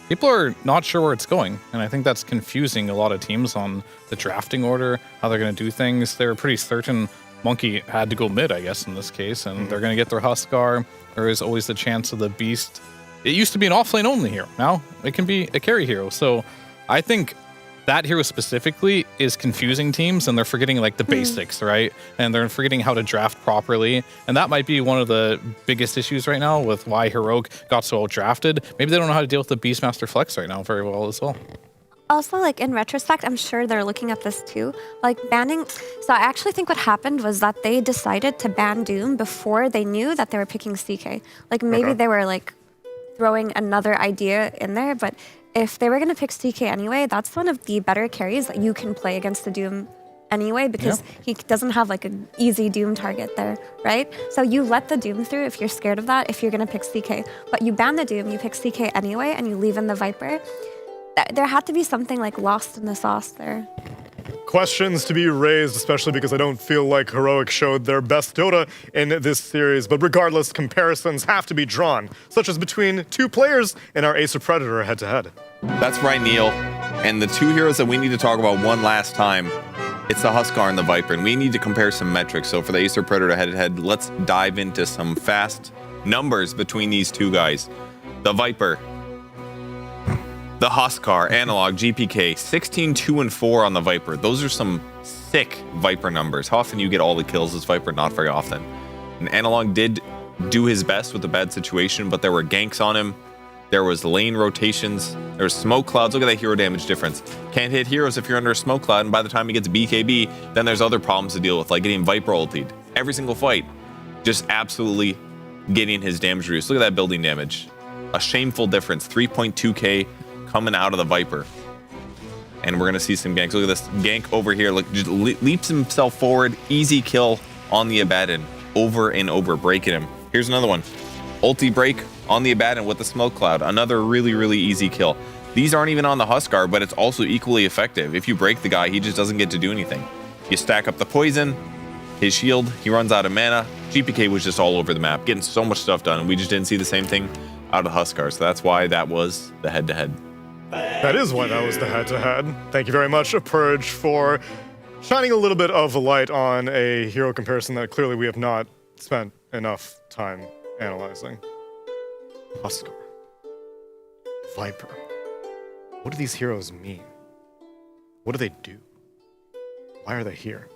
people are not sure where it's going. And I think that's confusing a lot of teams on the drafting order, how they're going to do things. They're pretty certain Monkey had to go mid, I guess, in this case, and they're going to get their Huskar. There is always the chance of the Beast. It used to be an offlane only hero. Now it can be a carry hero. So I think that hero specifically is confusing teams, and they're forgetting like the basics, right? And they're forgetting how to draft properly. And that might be one of the biggest issues right now with why Heroic got so drafted. Maybe they don't know how to deal with the Beastmaster Flex right now very well as well. Also, like in retrospect, I'm sure they're looking at this too. Like banning. So I actually think what happened was that they decided to ban Doom before they knew that they were picking CK. Like maybe they were like throwing another idea in there, but if they were going to pick CK anyway, that's one of the better carries that you can play against the Doom anyway, because he doesn't have like an easy Doom target there, right? So you let the Doom through if you're scared of that, if you're going to pick CK. But you ban the Doom, you pick CK anyway, and you leave in the Viper. There had to be something like lost in the sauce there. Questions to be raised, especially because I don't feel like Heroic showed their best Dota in this series. But regardless, comparisons have to be drawn, such as between two players in our Acer Predator head-to-head. That's right, Neil. And the two heroes that we need to talk about one last time, it's the Huskar and the Viper, and we need to compare some metrics. So for the Acer Predator head-to-head, let's dive into some fast numbers between these two guys. The Viper, the Huskar, Analog, GPK, 16, 2, and 4 on the Viper. Those are some sick Viper numbers. How often you get all the kills as Viper? Not very often. And Analog did do his best with the bad situation, but there were ganks on him. There was lane rotations. There was smoke clouds. Look at that hero damage difference. Can't hit heroes if you're under a smoke cloud, and by the time he gets BKB, then there's other problems to deal with, like getting Viper ultied. Every single fight, just absolutely getting his damage reduced. Look at that building damage. A shameful difference, 3.2k coming out of the Viper. And we're gonna see some ganks. Look at this gank over here. Look, just leaps himself forward. Easy kill on the Abaddon. Over and over, breaking him. Here's another one. Ulti break on the Abaddon with the smoke cloud. Another really, really easy kill. These aren't even on the Huskar, but it's also equally effective. If you break the guy, he just doesn't get to do anything. You stack up the poison, his shield, he runs out of mana. GPK was just all over the map, getting so much stuff done, and we just didn't see the same thing out of Huskar. So that's why that was the head-to-head. That is why that was the head-to-head. Thank you very much, Purge, for shining a little bit of light on a hero comparison that clearly we have not spent enough time analyzing. Huskar. Viper. What do these heroes mean? What do they do? Why are they here?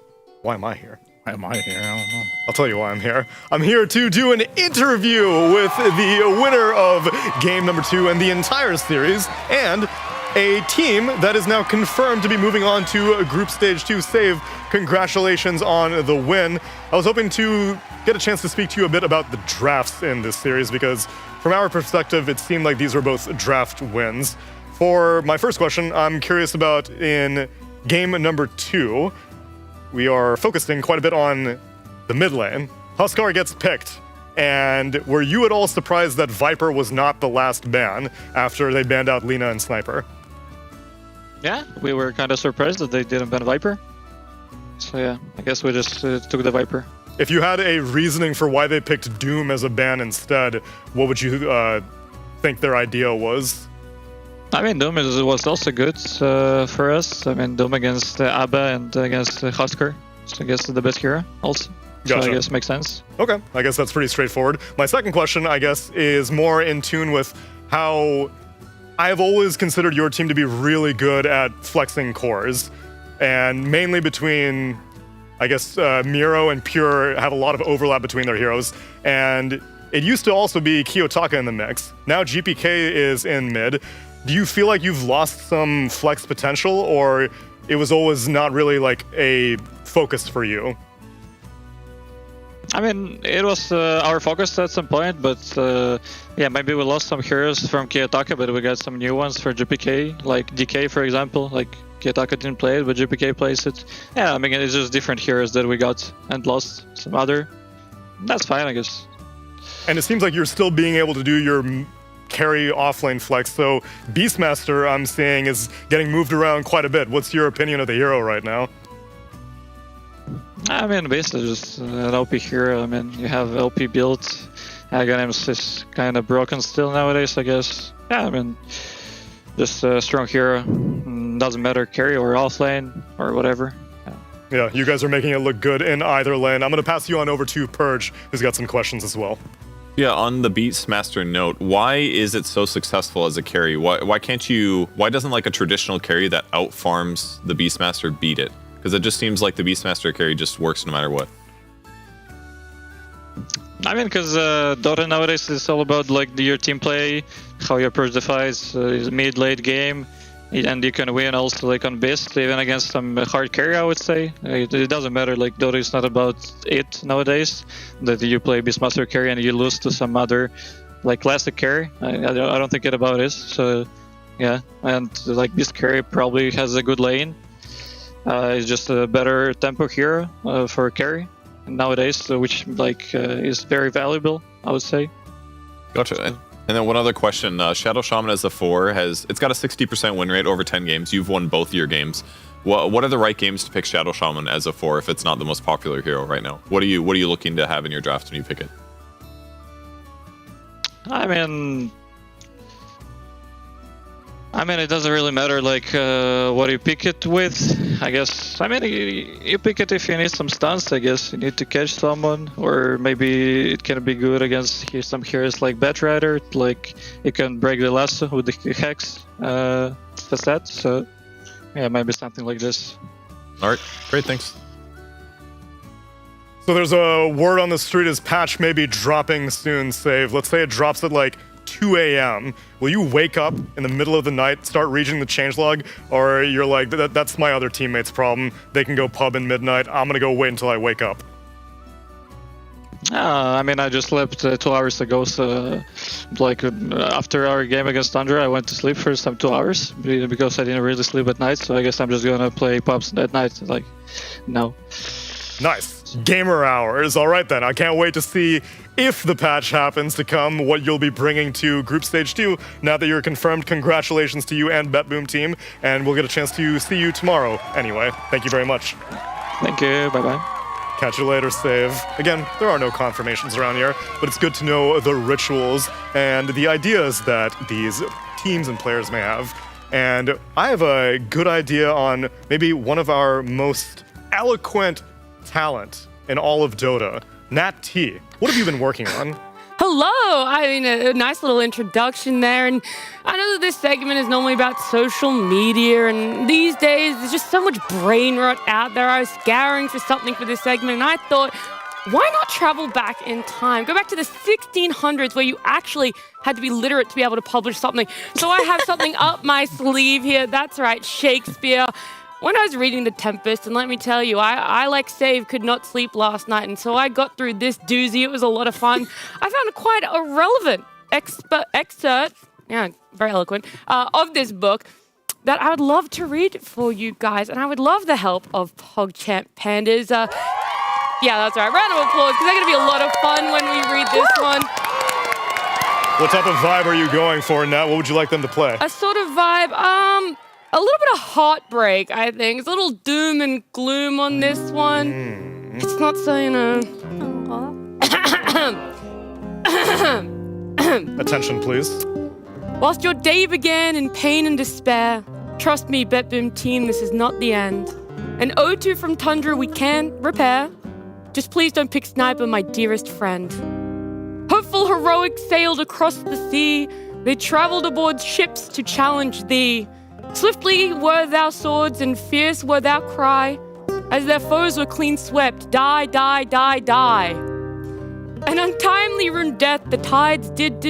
Why am I here? Why am I here? I don't know. I'll tell you why I'm here. I'm here to do an interview with the winner of game number 2 and the entire series, and a team that is now confirmed to be moving on to Group Stage 2 save. Congratulations on the win. I was hoping to get a chance to speak to you a bit about the drafts in this series, because from our perspective, it seemed like these were both draft wins. For my first question, I'm curious about in game number 2, we are focusing quite a bit on the mid lane. Huskar gets picked, and were you at all surprised that Viper was not the last ban after they banned out Lina and Sniper? Yeah, we were kind of surprised that they didn't ban Viper. So yeah, I guess we just took the Viper. If you had a reasoning for why they picked Doom as a ban instead, what would you think their idea was? I mean, Doom was also good for us. I mean, Doom against Abba and against Huskar. So I guess the best hero also. Gotcha. So I guess it makes sense. Okay, I guess that's pretty straightforward. My second question, I guess, is more in tune with how I've always considered your team to be really good at flexing cores. And mainly between, I guess, Miro and Pure have a lot of overlap between their heroes. And it used to also be Kiyotaka in the mix. Now GPK is in mid. Do you feel like you've lost some flex potential, or it was always not really like a focus for you? I mean, it was our focus at some point, but yeah, maybe we lost some heroes from Kiyotaka, but we got some new ones for GPK, like DK, for example. Like, Kiyotaka didn't play it, but GPK plays it. Yeah, I mean, it's just different heroes that we got and lost some other. That's fine, I guess. And it seems like you're still being able to do your carry offlane flex, so Beastmaster, I'm seeing, is getting moved around quite a bit. What's your opinion of the hero right now? I mean, Beast is just an OP hero. I mean, you have LP build, Aghanim's is kind of broken still nowadays, I guess. Yeah, I mean, just a strong hero. Doesn't matter carry or offlane or whatever. Yeah, you guys are making it look good in either lane. I'm going to pass you on over to Purge, who's got some questions as well. Yeah, on the Beastmaster note, why is it so successful as a carry? Why doesn't like a traditional carry that outfarms the Beastmaster beat it? Because it just seems like the Beastmaster carry just works no matter what. I mean, because Dota nowadays is all about like your team play, how you approach the fights, mid-late game, and you can win also like on Beast, even against some hard carry, I would say. It doesn't matter, like Dota is not about it nowadays, that you play Beastmaster carry and you lose to some other like classic carry. I don't think it about is. So yeah, and like Beast carry probably has a good lane. It's just a better tempo hero for carry nowadays, which like is very valuable, I would say. Gotcha. And then one other question: Shadow Shaman as a 4 it's got a 60% win rate over 10 games. You've won both your games. What are the right games to pick Shadow Shaman as a 4 if it's not the most popular hero right now? What are you looking to have in your draft when you pick it? I mean, it doesn't really matter like what you pick it with. I guess, I mean, you pick it if you need some stunts, I guess. You need to catch someone, or maybe it can be good against some heroes like Batrider, like you can break the lasso with the Hex facet, so yeah, maybe something like this. Alright, great, thanks. So there's a word on the street as patch may be dropping soon, Save. Let's say it drops at like 2 a.m. Will you wake up in the middle of the night, start reading the changelog, or you're like, that's my other teammates' problem. They can go pub in midnight. I'm gonna go wait until I wake up. I mean, I just slept 2 hours ago, so like after our game against Tundra, I went to sleep for some 2 hours because I didn't really sleep at night. So I guess I'm just gonna play pubs at night. Like, no. Nice. Gamer hours. All right then. I can't wait to see if the patch happens to come, what you'll be bringing to Group Stage 2. Now that you're confirmed, congratulations to you and BetBoom team, and we'll get a chance to see you tomorrow anyway. Thank you very much. Thank you. Bye-bye. Catch you later, Save. Again, there are no confirmations around here, but it's good to know the rituals and the ideas that these teams and players may have. And I have a good idea on maybe one of our most eloquent talent in all of Dota, Nat T. What have you been working on? Hello! I mean, a nice little introduction there, and I know that this segment is normally about social media, and these days there's just so much brain rot out there. I was scouring for something for this segment, and I thought, why not travel back in time? Go back to the 1600s where you actually had to be literate to be able to publish something. So I have something up my sleeve here. That's right, Shakespeare. When I was reading The Tempest, and let me tell you, I like Save, could not sleep last night, and so I got through this doozy. It was a lot of fun. I found quite a relevant excerpt, yeah, very eloquent, of this book that I would love to read for you guys, and I would love the help of PogChamp Pandas. Yeah, that's right. Round of applause, because they're going to be a lot of fun when we read this one. What type of vibe are you going for, Nat? What would you like them to play? A sort of vibe, a little bit of heartbreak, I think. It's a little doom and gloom on this one. It's not so, you know... Attention, please. Whilst your day began in pain and despair, trust me, BetBoom team, this is not the end. An O2 from Tundra we can repair. Just please don't pick Sniper, my dearest friend. Hopeful heroic sailed across the sea. They traveled aboard ships to challenge thee. Swiftly were thou swords and fierce were thou cry, as their foes were clean swept, die, die, die, die. An untimely ruined death the tides did?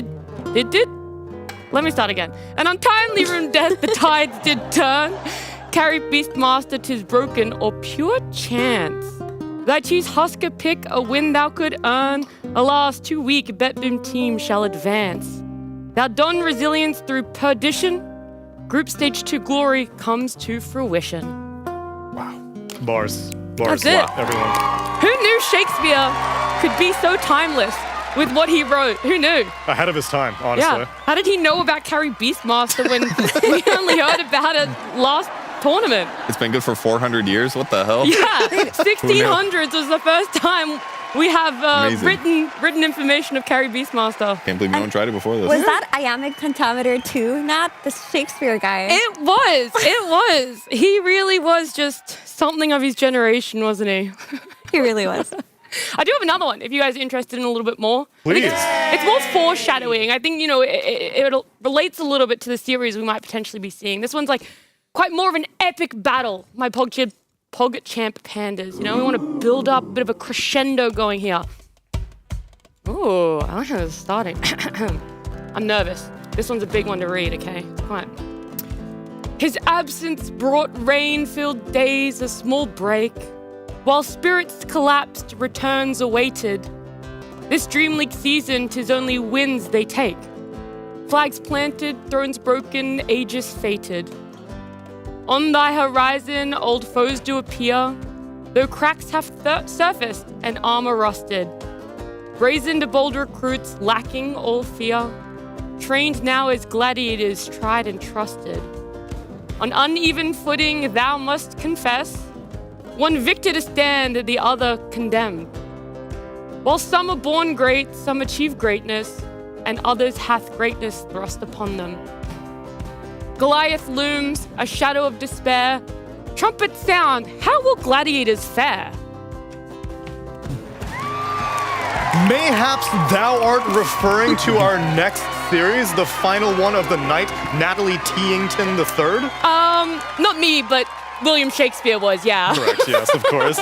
Let me start again. An untimely ruined death the tides did turn. Carry Beastmaster, 'tis broken, or pure chance. Thy cheese husker pick a win thou could earn. Alas, too weak, BetBoom team shall advance. Thou don resilience through perdition. Group Stage 2 glory comes to fruition. Wow. Bars. That's it. Wow, everyone. Who knew Shakespeare could be so timeless with what he wrote? Who knew? Ahead of his time, honestly. Yeah. How did he know about Carry Beastmaster when we only heard about it last tournament? It's been good for 400 years? What the hell? Yeah. 1600s was the first time We have written information of Carrie Beastmaster. Can't believe no one tried it before this. Was that iambic pentameter too, Nat? The Shakespeare guy. It was. He really was just something of his generation, wasn't he? He really was. I do have another one, if you guys are interested in a little bit more. Please. It's more foreshadowing. I think, it relates a little bit to the series we might potentially be seeing. This one's like quite more of an epic battle, my PogChamp pandas. We want to build up a bit of a crescendo going here. Ooh, I like how this is starting. I'm nervous. This one's a big one to read, okay? Quiet. His absence brought rain-filled days, a small break. While spirits collapsed, returns awaited. This DreamLeague season, 'tis only wins they take. Flags planted, thrones broken, ages fated. On thy horizon, old foes do appear, though cracks have surfaced and armor rusted. Brazened bold recruits, lacking all fear, trained now as gladiators, tried and trusted. On uneven footing, thou must confess, one victor to stand, the other condemned. While some are born great, some achieve greatness, and others hath greatness thrust upon them. Goliath looms, a shadow of despair. Trumpets sound, how will gladiators fare? Mayhaps thou art referring to our next series, the final one of the night, Natalie Teington III? Not me, but William Shakespeare was, yeah. Correct, yes, of course.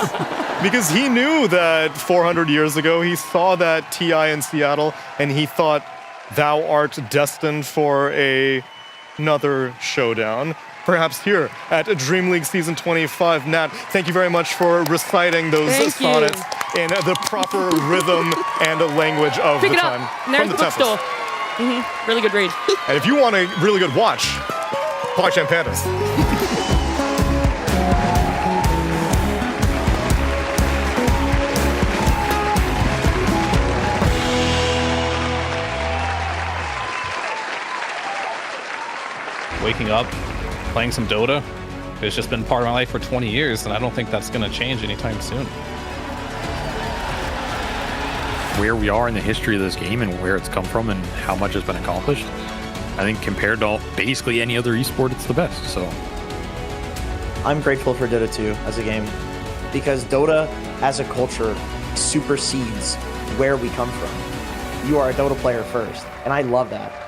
Because he knew that 400 years ago, he saw that TI in Seattle, and he thought, thou art destined for another showdown. Perhaps here at DreamLeague Season 25. Nat, thank you very much for reciting those sonnets in the proper rhythm and language of the time. And there's from the the bookstore. Really good read. And if you want a really good watch, PogChamp Pandas. Waking up, playing some Dota. It's just been part of my life for 20 years, and I don't think that's going to change anytime soon. Where we are in the history of this game and where it's come from and how much has been accomplished, I think compared to basically any other esport, it's the best. So I'm grateful for Dota 2 as a game because Dota as a culture supersedes where we come from. You are a Dota player first, and I love that.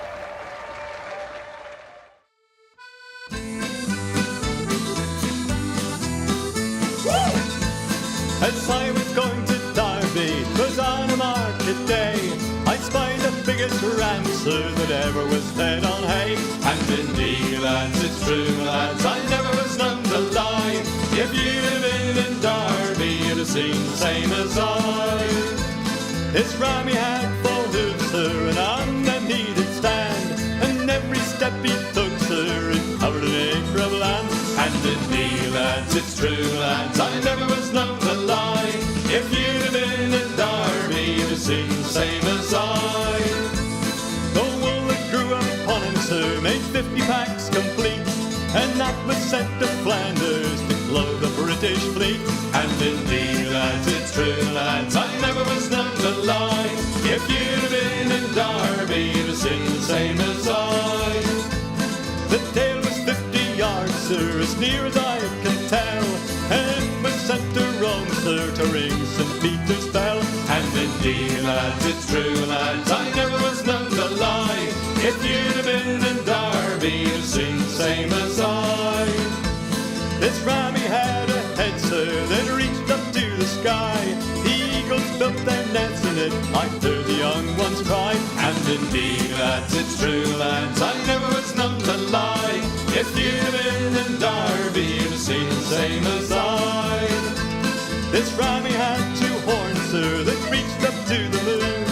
As I was going to Derby, 'twas on a market day, I spied the biggest rancer that ever was fed on hay. And indeed, lads, it's true, lads, I never was known to lie. If you'd have been in Derby, you'd have seen the same as I. His rammy had full hooves, sir, and on them he did stand, and every step he took, sir, it covered an acre of land. And indeed, lads, it's true, lads, I never was known to lie. If you'd have been in Derby, you'd have seen the same as I. The wool that grew upon him, sir, made 50 packs complete, and that was sent to Flanders to clothe the British fleet. And indeed, lads, it's true, lads, I never was known to lie. If you'd have been in Derby, you'd have seen the same as I. The tail was 50 yards, sir, as near as I can tell, and it was sent to Rome, sir, to ring St. Peter's bell. And indeed, lads, it's true, lads, I never was known to lie. If you'd have been in Derby, you'd have seen the same as I. This rammy had a head, sir, that reached up to the sky. The eagles built their nets in it, I heard the young ones cry. And indeed, lads, it's true, lads, I never was known to lie. If you'd have been in Derby, you'd have seen the same as I. This rammy had 2 horns, sir, that reached up to the moon.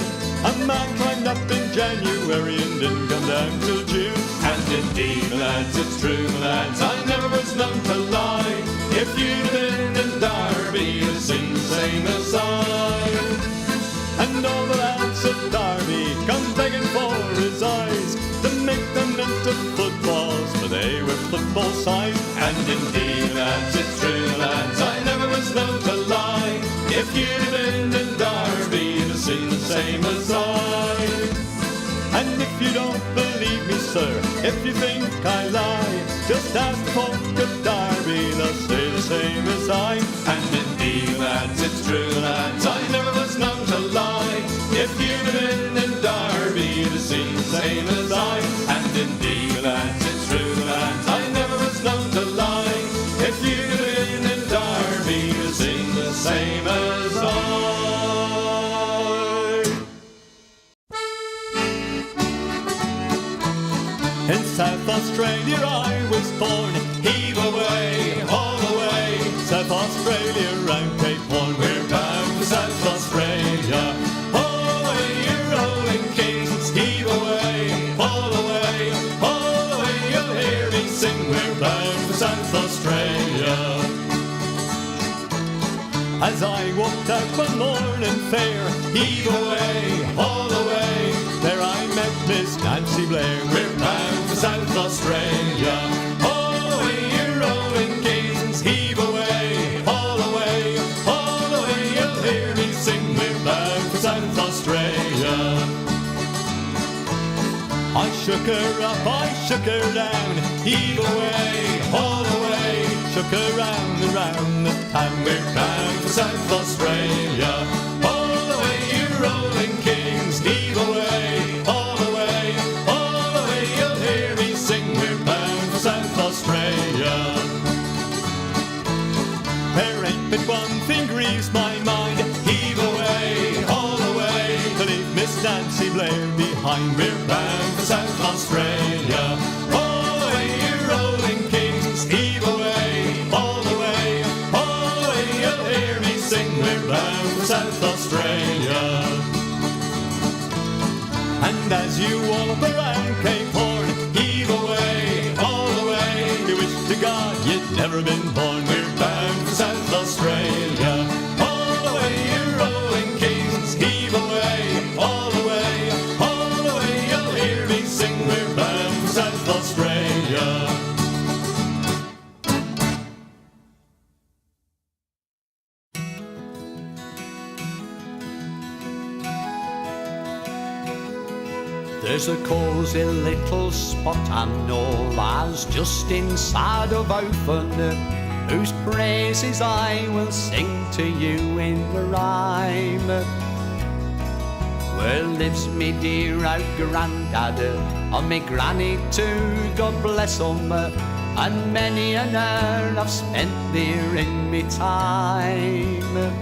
A man climbed up in January and didn't come down till June. And indeed, lads, it's true, lads, I never was known to lie. If you'd have been in Derby, you'd have seen the same as I. And all the lads of Derby come begging for his eyes to make them into footballs, for they were football size. And indeed, lads, it's true, lads, I never was known to lie. If you'd have been in Derby, you don't believe me, sir, if you think I lie, just ask the folk of Derby, they'll say the same as I. And indeed, lads, it's true, lads, I never was known to lie. If you've been in Derby, you'd see the same as I. And indeed, lads, it's true, lads, I never was known to lie. If you've been in Derby, you'd see the same as I. In South Australia I was born, heave away, all the way. South Australia round Cape Horn, we're bound for South Australia. All the way, you rolling kings, heave away, all the way, all the way. You'll hear me sing, we're bound for South Australia. As I walked out one morning fair, heave away, all the way. There I met Miss Nancy Blair, we're bound for South Australia. All the way, you rolling kings, heave away, all the way, all the way. You'll hear me sing, we're bound for South Australia. I shook her up, I shook her down, heave away, all the way. Shook her round and round the town, we're bound for South Australia. All the way, you rolling kings, heave away, all the way, all the way. You'll hear me sing, we're bound for South Australia. There ain't but one thing grieves my mind, heave away, all the way. To leave Miss Nancy Blair behind, we're bound for South Australia. All the way, you rolling kings, heave away, all the way, all the way. You'll hear me sing, we're bound for South Australia. And as you wallop around Cape Horn, heave away, all the way. You wish to God you'd never been born, we're bound for South Australia. All the way, you rolling kings, heave away, all the way, all the way. You'll hear me sing, we're bound for South Australia. There's a cosy little spot I know lies just inside of Ofen, whose praises I will sing to you in the rhyme. Where lives me dear old granddad, and me granny too, God bless 'em, and many an hour I've spent there in me time.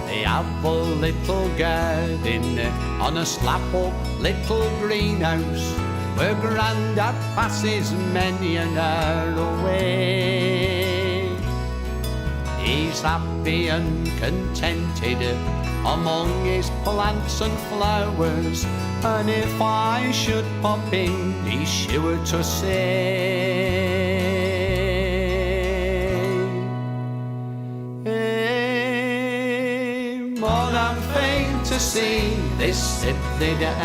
They have a little garden on a slap-up little greenhouse, where Grandad passes many an hour away. He's happy and contented among his plants and flowers, and if I should pop in, he's sure to say, "Mon, I'm fain to see this simply down.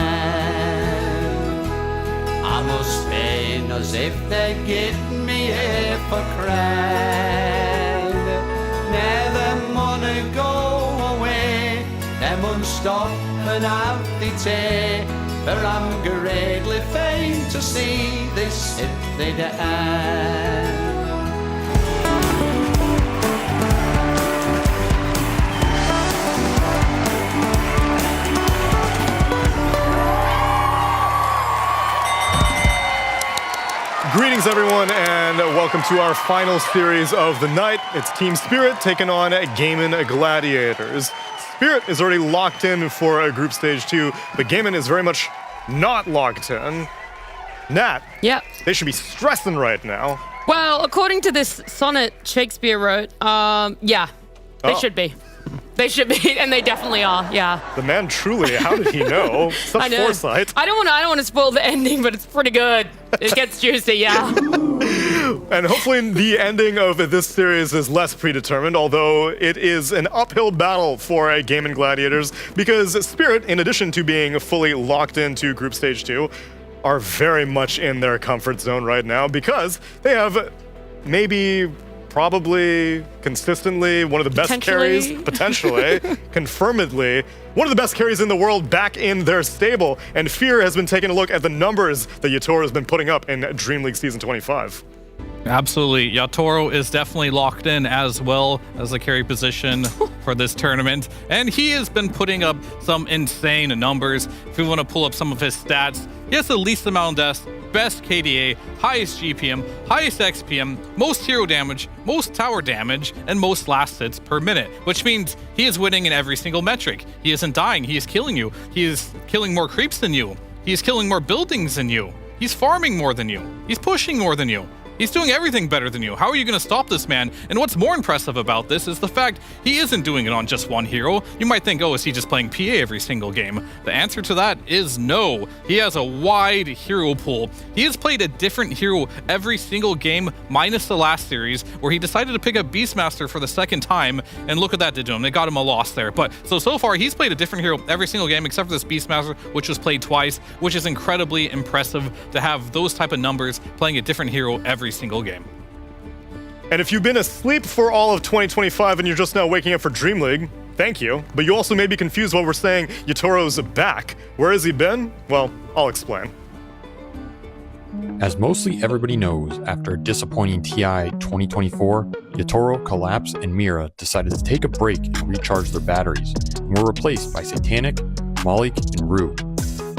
I must feign as if they give me here for crown. Now them wanna go away, them mun stop and have the tea, for I'm greatly fain to see this simply down." Greetings, everyone, and welcome to our final series of the night. It's Team Spirit taking on Gaimin Gladiators. Spirit is already locked in for a group stage 2, but Gaimin is very much not locked in. Nat, Yep. they should be stressing right now. Well, according to this sonnet Shakespeare wrote, yeah, they should be. They should be, and they definitely are. Yeah. The man truly, how did he know? Such I know. foresight. I don't want to spoil the ending, but it's pretty good. It gets juicy, yeah. And hopefully the ending of this series is less predetermined, although it is an uphill battle for Gaimin Gladiators, because Spirit, in addition to being fully locked into Group Stage 2, are very much in their comfort zone right now, because they have maybe probably consistently one of the best carries, potentially, confirmedly, one of the best carries in the world back in their stable. And Fear has been taking a look at the numbers that Yatoro has been putting up in DreamLeague Season 25. Absolutely. Yatoro is definitely locked in as well as a carry position for this tournament. And he has been putting up some insane numbers. If we want to pull up some of his stats, he has the least amount of deaths, best KDA, highest GPM, highest XPM, most hero damage, most tower damage, and most last hits per minute, which means he is winning in every single metric. He isn't dying, he is killing you. He is killing more creeps than you. He is killing more buildings than you. He's farming more than you. He's pushing more than you. He's doing everything better than you. How are you going to stop this man? And what's more impressive about this is the fact he isn't doing it on just one hero. You might think, oh, is he just playing PA every single game? The answer to that is no. He has a wide hero pool. He has played a different hero every single game, minus the last series, where he decided to pick up Beastmaster for the second time, and look what that did to him. They got him a loss there. But so far, he's played a different hero every single game, except for this Beastmaster, which was played twice, which is incredibly impressive to have those type of numbers playing a different hero every single game. And if you've been asleep for all of 2025 and you're just now waking up for DreamLeague, thank you. But you also may be confused while we're saying Yatoro's back. Where has he been? Well, I'll explain. As mostly everybody knows, after a disappointing TI 2024, Yatoro, Collapse, and Mira decided to take a break and recharge their batteries, and were replaced by Satanic, Malik, and Rue.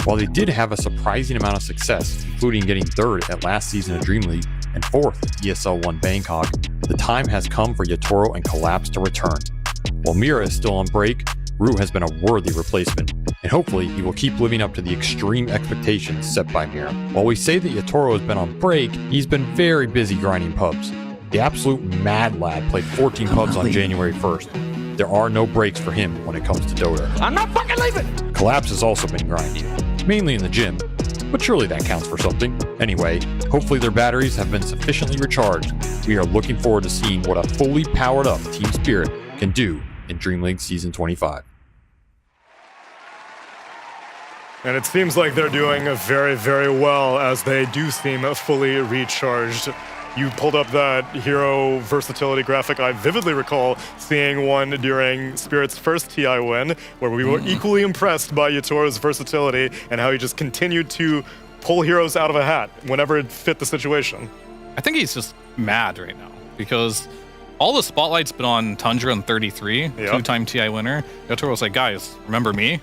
While they did have a surprising amount of success, including getting 3rd at last season of DreamLeague and 4th at ESL 1 Bangkok, the time has come for Yatoro and Collapse to return. While Mira is still on break, Rue has been a worthy replacement, and hopefully he will keep living up to the extreme expectations set by Mira. While we say that Yatoro has been on break, he's been very busy grinding pubs. The absolute mad lad played 14 pubs on January 1st. There are no breaks for him when it comes to Dota. I'm not fucking leaving! Collapse has also been grinding, mainly in the gym, but surely that counts for something. Anyway, hopefully their batteries have been sufficiently recharged. We are looking forward to seeing what a fully powered up Team Spirit can do in DreamLeague Season 25. And it seems like they're doing very, very well, as they do seem fully recharged. You pulled up that hero versatility graphic. I vividly recall seeing one during Spirit's first TI win, where we were equally impressed by Yatoro's versatility and how he just continued to pull heroes out of a hat whenever it fit the situation. I think he's just mad right now because all the spotlight's been on Tundra and 33, two-time TI winner. Yatoro's like, guys, remember me?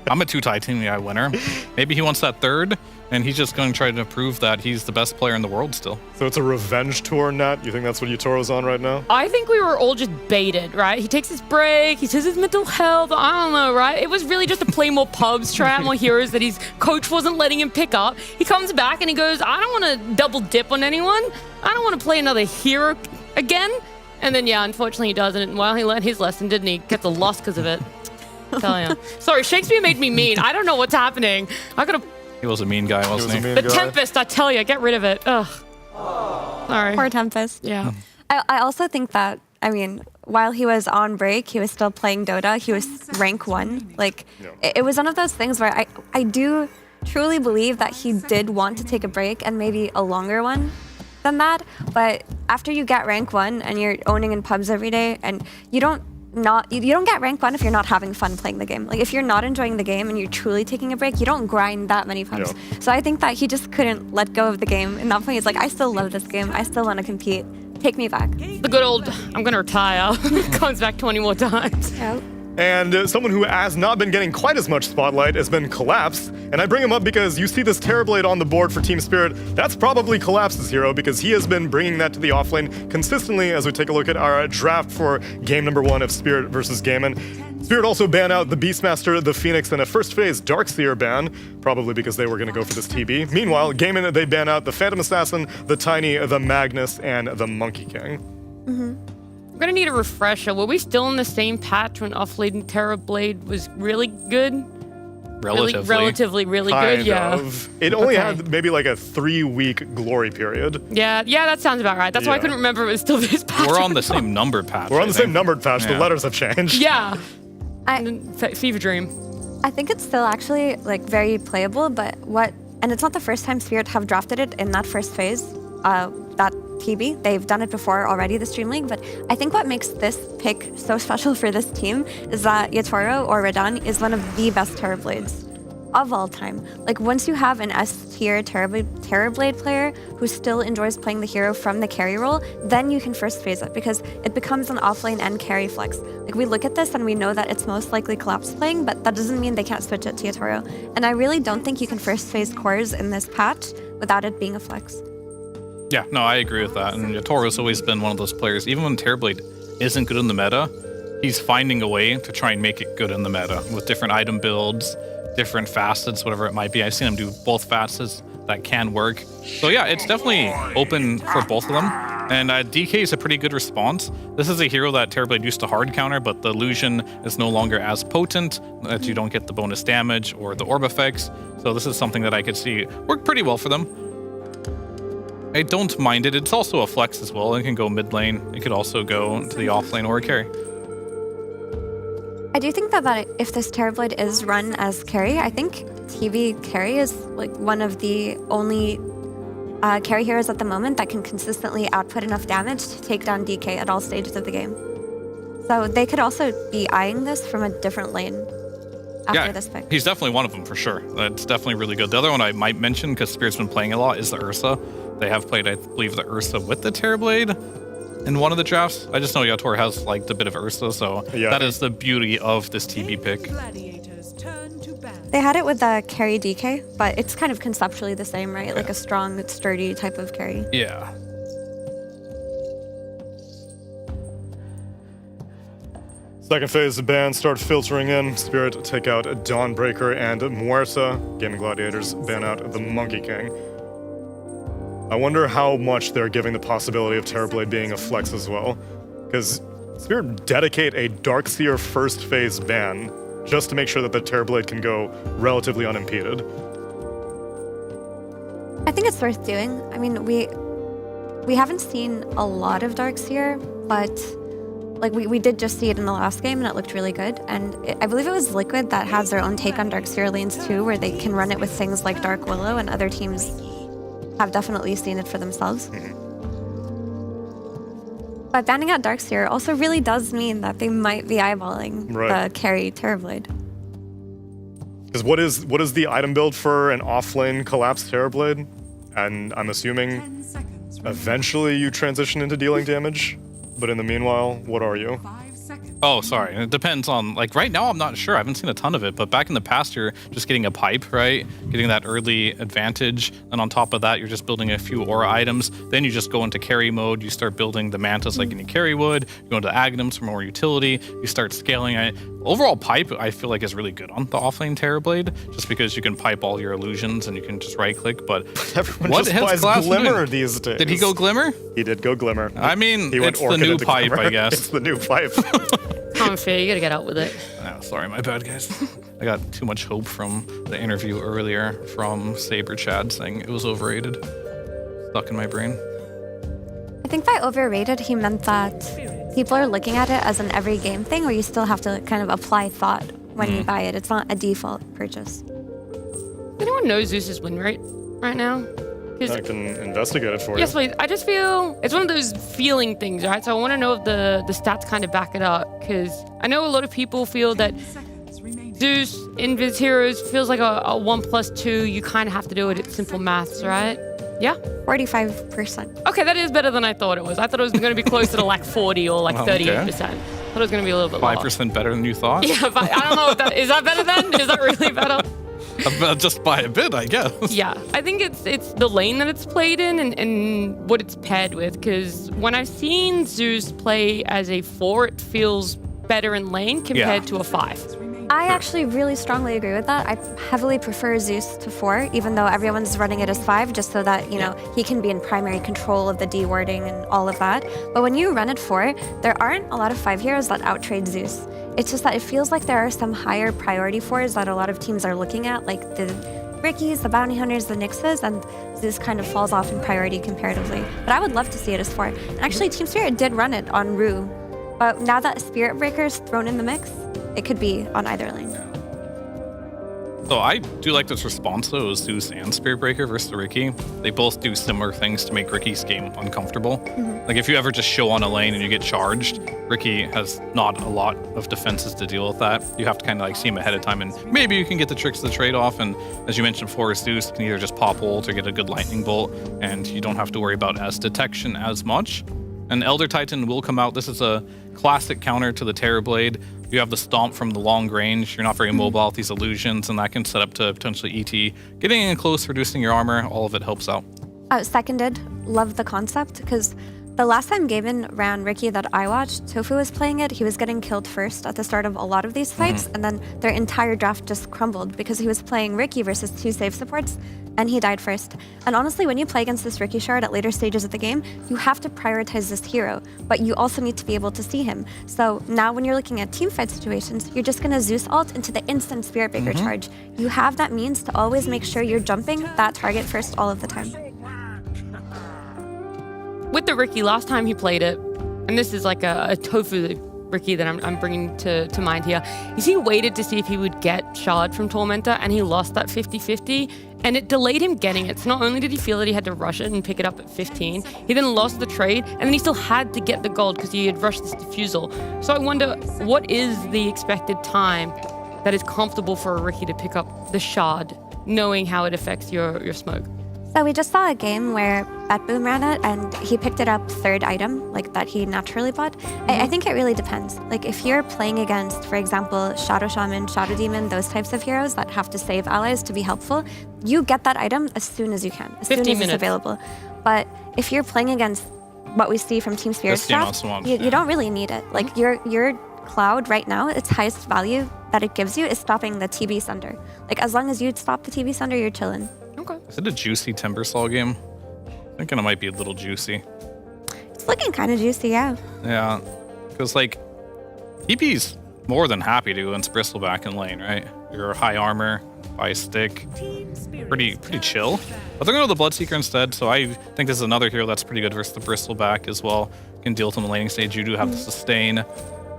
I'm a two-time TI winner. Maybe he wants that 3rd, and he's just going to try to prove that he's the best player in the world still. So it's a revenge tour, Nat? You think that's what Yatoro's on right now? I think we were all just baited, right? He takes his break, he says his mental health, I don't know, right? It was really just to play more pubs, try out more heroes that his coach wasn't letting him pick up. He comes back and he goes, I don't want to double dip on anyone. I don't want to play another hero again. And then, yeah, unfortunately he doesn't. And well, he learned his lesson, didn't he? Gets a loss because of it. Tell ya. Sorry, Shakespeare made me mean. I don't know what's happening. I gotta... He was a mean guy, wasn't he? The Tempest, I tell you, get rid of it. Ugh. Sorry. Poor Tempest. Yeah. I also think that, I mean, while he was on break, he was still playing Dota. He was rank 1. Like, it was one of those things where I do truly believe that he did want to take a break, and maybe a longer one than that. But after you get rank 1 and you're owning in pubs every day, and you don't get rank 1 if you're not having fun playing the game. Like, if you're not enjoying the game and you're truly taking a break, you don't grind that many pubs. So I think that he just couldn't let go of the game. In that point, he's like, I still love this game. I still want to compete. Take me back. The good old, I'm gonna retire, comes back 20 more times. Yep. And someone who has not been getting quite as much spotlight has been Collapse. And I bring him up because you see this Terrorblade on the board for Team Spirit. That's probably Collapse's hero, because he has been bringing that to the offlane consistently as we take a look at our draft for game number 1 of Spirit versus Gaiman. Spirit also banned out the Beastmaster, the Phoenix, and a first phase Darkseer ban, probably because they were going to go for this TB. Meanwhile, Gaiman, they ban out the Phantom Assassin, the Tiny, the Magnus, and the Monkey King. We're gonna need a refresher. Were we still in the same patch when offlaning Terrorblade was really good? Relatively really good, yeah. It only had maybe like a 3-week glory period. Yeah, that sounds about right. That's why I couldn't remember it was still this patch. We're on the same numbered patch. We're on the same numbered patch. The letters have changed. Yeah. Fever Dream. I think it's still actually like very playable, but and it's not the first time Spirit have drafted it in that first phase. That TB. They've done it before already, the DreamLeague, but I think what makes this pick so special for this team is that Yatoro or Radan is one of the best Terrorblades of all time. Like, once you have an S-tier Terrorblade player who still enjoys playing the hero from the carry role, then you can first phase it because it becomes an offlane and carry flex. Like, we look at this and we know that it's most likely Collapse playing, but that doesn't mean they can't switch it to Yatoro. And I really don't think you can first phase cores in this patch without it being a flex. Yeah, no, I agree with that. And Yatoro's always been one of those players, even when Terrorblade isn't good in the meta, he's finding a way to try and make it good in the meta with different item builds, different facets, whatever it might be. I've seen him do both facets that can work. So yeah, it's definitely open for both of them. And DK is a pretty good response. This is a hero that Terrorblade used to hard counter, but the illusion is no longer as potent, that you don't get the bonus damage or the orb effects. So this is something that I could see work pretty well for them. I don't mind it. It's also a flex as well. It can go mid lane. It could also go to the off lane or a carry. I do think that if this Terrorblade is run as carry, I think TB carry is like one of the only carry heroes at the moment that can consistently output enough damage to take down DK at all stages of the game. So they could also be eyeing this from a different lane after this pick. He's definitely one of them for sure. That's definitely really good. The other one I might mention, because Spirit's been playing a lot, is the Ursa. They have played, I believe, the Ursa with the Terrorblade in one of the drafts. I just know Yatoro has like the bit of Ursa, so that is the beauty of this TB pick. They had it with the carry DK, but it's kind of conceptually the same, right? Like a strong, sturdy type of carry. Yeah. Second phase of ban start filtering in. Spirit take out Dawnbreaker and Muerta. Gaming Gladiators ban out the Monkey King. I wonder how much they're giving the possibility of Terrorblade being a flex as well. Because Spirit dedicate a Darkseer first phase ban just to make sure that the Terrorblade can go relatively unimpeded. I think it's worth doing. I mean, we haven't seen a lot of Darkseer, but like we did just see it in the last game and it looked really good. And I believe it was Liquid that has their own take on Darkseer lanes too, where they can run it with things like Dark Willow, and other teams have definitely seen it for themselves. But banning out Darkseer also really does mean that they might be eyeballing the carry Terrorblade. Because what is the item build for an offlane collapsed Terrorblade? And I'm assuming eventually you transition into dealing damage, but in the meanwhile, what are you? Oh, sorry. It depends on, like, right now I'm not sure. I haven't seen a ton of it, but back in the past, you're just getting a pipe, right? Getting that early advantage. And on top of that, you're just building a few aura items. Then you just go into carry mode. You start building the mantis like in your carry would. You go into agnums for more utility. You start scaling it. Overall pipe, I feel like, is really good on the offlane Terrorblade, just because you can pipe all your illusions and you can just right click. But everyone just buys Glimmer these days. Did he go Glimmer? He did go Glimmer. I mean, he it's the new pipe, I guess. It's the new pipe. Common fair, you gotta get out with it. Oh, sorry, my bad, guys. I got too much hope from the interview earlier from Saber Chad saying it was overrated. Stuck in my brain. I think by overrated, he meant that people are looking at it as an every game thing where you still have to kind of apply thought when you buy it. It's not a default purchase. Does anyone know Zeus's win rate right now? I can investigate it for you. Yes, please. I just feel it's one of those feeling things, right? So I want to know if the stats kind of back it up, because I know a lot of people feel that Zeus in Viz Heroes feels like a 1+2. You kind of have to do it. It's simple maths, right? Yeah? 45%. Okay, that is better than I thought it was. I thought it was going to be closer to like 40 or like 38%. I thought it was going to be a little bit lower. 5% better than you thought? Yeah, but I don't know if that is that better then? Is that really better? Just by a bit, I guess. Yeah, I think it's the lane that it's played in and what it's paired with, because when I've seen Zeus play as a 4, it feels better in lane compared to a 5. I actually really strongly agree with that. I heavily prefer Zeus to 4, even though everyone's running it as 5, just so that, you know, he can be in primary control of the D-warding and all of that. But when you run it 4, there aren't a lot of 5 heroes that outtrade Zeus. It's just that it feels like there are some higher priority 4s that a lot of teams are looking at, like the Rickies, the Bounty Hunters, the Nyxes, and Zeus kind of falls off in priority comparatively. But I would love to see it as 4. And actually, Team Spirit did run it on Rue. But now that Spirit Breaker is thrown in the mix, it could be on either lane. So I do like this response though, is Zeus and Spirit Breaker versus Riki. They both do similar things to make Riki's game uncomfortable. Like if you ever just show on a lane and you get charged, Riki has not a lot of defenses to deal with that. You have to kind of like see him ahead of time, and maybe you can get the tricks of the trade-off. And as you mentioned before, Zeus can either just pop ult or get a good lightning bolt, and you don't have to worry about as detection as much. And Elder Titan will come out. This is a classic counter to the Terrorblade. You have the stomp from the long range. You're not very mobile with these illusions, and that can set up to potentially ET. Getting in close, reducing your armor, all of it helps out. Seconded. Love the concept, because the last time Gavin ran Riki that I watched, Tofu was playing it. He was getting killed first at the start of a lot of these fights, and then their entire draft just crumbled because he was playing Riki versus 2 save supports, and he died first. And honestly, when you play against this Riki shard at later stages of the game, you have to prioritize this hero, but you also need to be able to see him. So now when you're looking at teamfight situations, you're just gonna Zeus ult into the instant Spirit Breaker charge. You have that means to always make sure you're jumping that target first all of the time. With the Riki, last time he played it, and this is like a Tofu Riki that I'm bringing to mind here, is he waited to see if he would get Shard from Tormentor, and he lost that 50-50, and it delayed him getting it. So not only did he feel that he had to rush it and pick it up at 15, he then lost the trade, and then he still had to get the gold because he had rushed this defusal. So I wonder, what is the expected time that is comfortable for a Riki to pick up the Shard, knowing how it affects your smoke? So we just saw a game where BetBoom ran it, and he picked it up third item, like that he naturally bought. I think it really depends. Like if you're playing against, for example, Shadow Shaman, Shadow Demon, those types of heroes that have to save allies to be helpful, you get that item as soon as you can, as soon as it's available. But if you're playing against what we see from Team Spirit's draft, you don't really need it. Like your Cloud right now, its highest value that it gives you is stopping the TB Sunder. Like as long as you stop the TB Sunder, you're chilling. Okay. Is it a juicy Timbersaw game? I'm thinking it might be a little juicy. It's looking kind of juicy, yeah. Yeah, because like, TP's more than happy to against Bristleback in lane, right? You're high armor, high stick, pretty chill. But they're going to the Bloodseeker instead, so I think this is another hero that's pretty good versus the Bristleback as well. Can deal with them in the laning stage. You do have the sustain.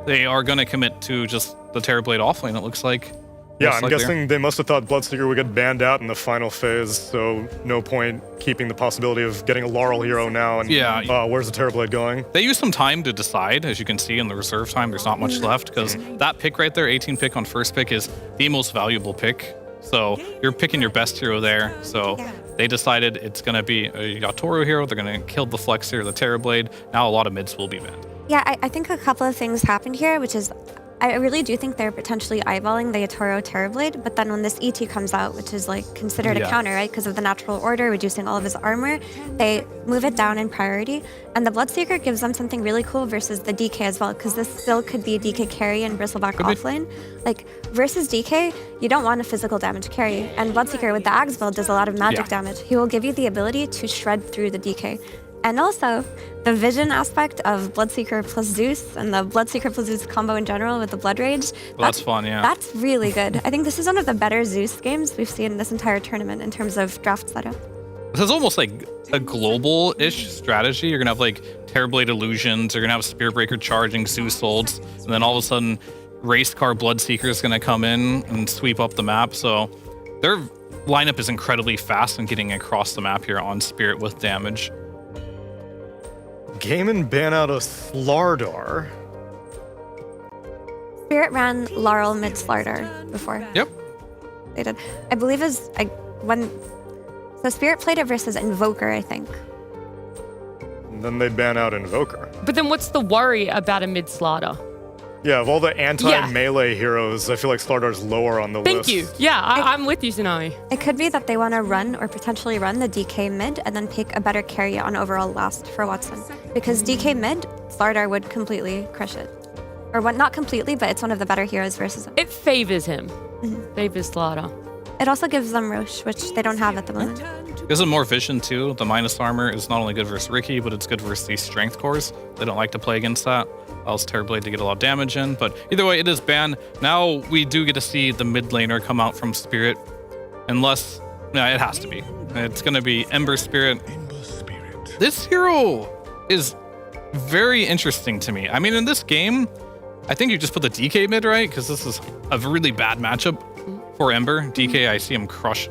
They are going to commit to just the Terrorblade offlane, it looks like. Yeah, I'm guessing they must have thought Bloodseeker would get banned out in the final phase, so no point keeping the possibility of getting a Laurel hero now. And where's the Terrorblade going? They use some time to decide. As you can see in the reserve time, there's not much left, because that pick right there, 18 pick on first pick, is the most valuable pick. So you're picking your best hero there. So they decided it's going to be a Yatoru hero. They're going to kill the Flex here, the Terrorblade. Now a lot of mids will be banned. Yeah, I think a couple of things happened here, which is I really do think they're potentially eyeballing the Yatoro Terrorblade, but then when this ET comes out, which is like considered a counter, right, because of the natural order, reducing all of his armor, they move it down in priority, and the Bloodseeker gives them something really cool versus the DK as well, because this still could be DK carry and Bristleback offlane. Like, versus DK, you don't want a physical damage carry, and Bloodseeker with the Axe build does a lot of magic damage. He will give you the ability to shred through the DK. And also, the vision aspect of Bloodseeker plus Zeus and the Bloodseeker plus Zeus combo in general with the Blood Rage. That's fun, yeah. That's really good. I think this is one of the better Zeus games we've seen this entire tournament in terms of draft setup. This is almost like a global-ish strategy. You're going to have like Terrorblade Illusions, you're going to have Spirit Breaker charging Zeus ults, and then all of a sudden, Race Car Bloodseeker is going to come in and sweep up the map. So their lineup is incredibly fast and getting across the map here on Spirit with damage. Gaiman ban out a Slardar. Spirit ran Laurel mid Slardar before. Yep. They did. I believe so Spirit played it versus Invoker, I think. And then they ban out Invoker. But then what's the worry about a mid Slaughter? Yeah, of all the anti-melee heroes, I feel like Slardar's lower on the list. Thank you. Yeah, I'm with you, Tsunami. It could be that they want to run or potentially run the DK mid and then pick a better carry on overall last for Watson. Because DK mid, Slardar would completely crush it. Or not completely, but it's one of the better heroes versus him. It favors him. Favors Slardar. It also gives them Roche, which they don't have at the moment. Gives them more vision too. The minus armor is not only good versus Riki, but it's good versus these strength cores. They don't like to play against that. Allows Terrorblade to get a lot of damage in, but either way, it is banned. Now we do get to see the mid laner come out from Spirit, unless, it has to be. It's going to be Ember Spirit. This hero is very interesting to me. I mean, in this game, I think you just put the DK mid, right? Because this is a really bad matchup for Ember. DK, I see him crush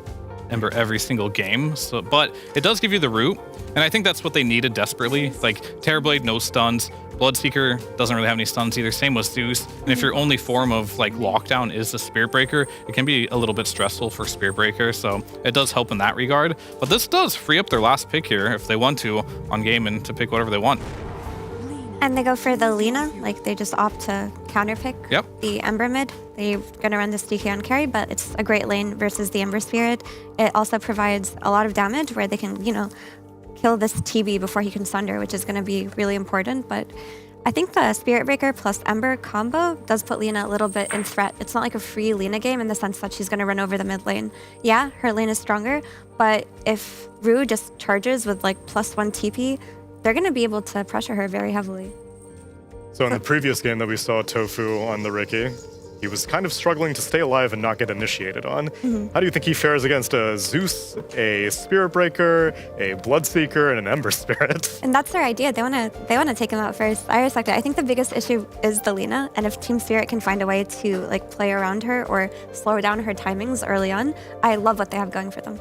Ember every single game. So, but it does give you the root, and I think that's what they needed desperately. Like Terrorblade, no stuns. Bloodseeker doesn't really have any stuns either. Same with Zeus. And if your only form of like lockdown is the Spirit Breaker, it can be a little bit stressful for Spirit Breaker. So it does help in that regard. But this does free up their last pick here if they want to on game and to pick whatever they want. And they go for the Lina, like they just opt to counterpick the Ember mid. They're gonna run this DK on carry, but it's a great lane versus the Ember Spirit. It also provides a lot of damage where they can, you know, kill this TB before he can Sunder, which is gonna be really important. But I think the Spirit Breaker plus Ember combo does put Lina a little bit in threat. It's not like a free Lina game in the sense that she's gonna run over the mid lane. Yeah, her lane is stronger, but if Rue just charges with like +1 TP, they're going to be able to pressure her very heavily. So in the previous game that we saw Tofu on the Riki, he was kind of struggling to stay alive and not get initiated on. How do you think he fares against a Zeus, a Spirit Breaker, a Bloodseeker, and an Ember Spirit? And that's their idea. They want to take him out first. I respect it. I think the biggest issue is the Lina, and if Team Spirit can find a way to like play around her or slow down her timings early on, I love what they have going for them.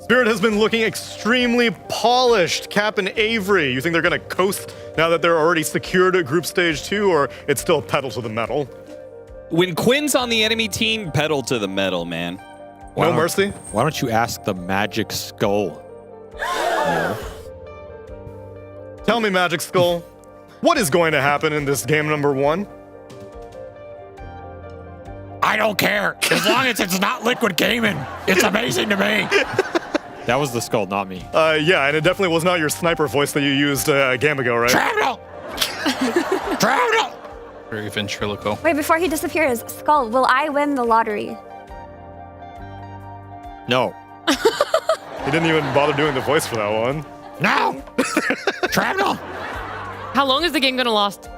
Spirit has been looking extremely polished. Cap and Avery, you think they're going to coast now that they're already secured at Group Stage 2, or it's still pedal to the metal? When Quinn's on the enemy team, pedal to the metal, man. No mercy? Why don't you ask the Magic Skull? Tell me, Magic Skull, what is going to happen in this game number 1? I don't care. As long as it's not Liquid Gaming. It's amazing to me. That was the Skull, not me. Yeah, and it definitely was not your sniper voice that you used a game ago, right? Terminal! Terminal! Very ventriloquial. Wait, before he disappears, Skull, will I win the lottery? No. He didn't even bother doing the voice for that one. No! Terminal! How long is the game gonna last?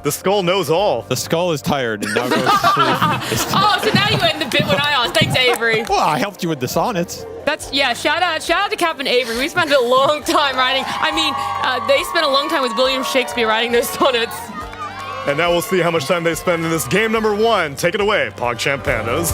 The Skull knows all. The Skull is tired and now goes to sleep. Oh, so now you end the bit when I asked. Thanks, Avery. Well, I helped you with the sonnets. That's, yeah, shout out to Cap and Avery. We spent a long time writing. I mean, they spent a long time with William Shakespeare writing those sonnets. And now we'll see how much time they spend in this game number 1. Take it away, PogChamp Pandas.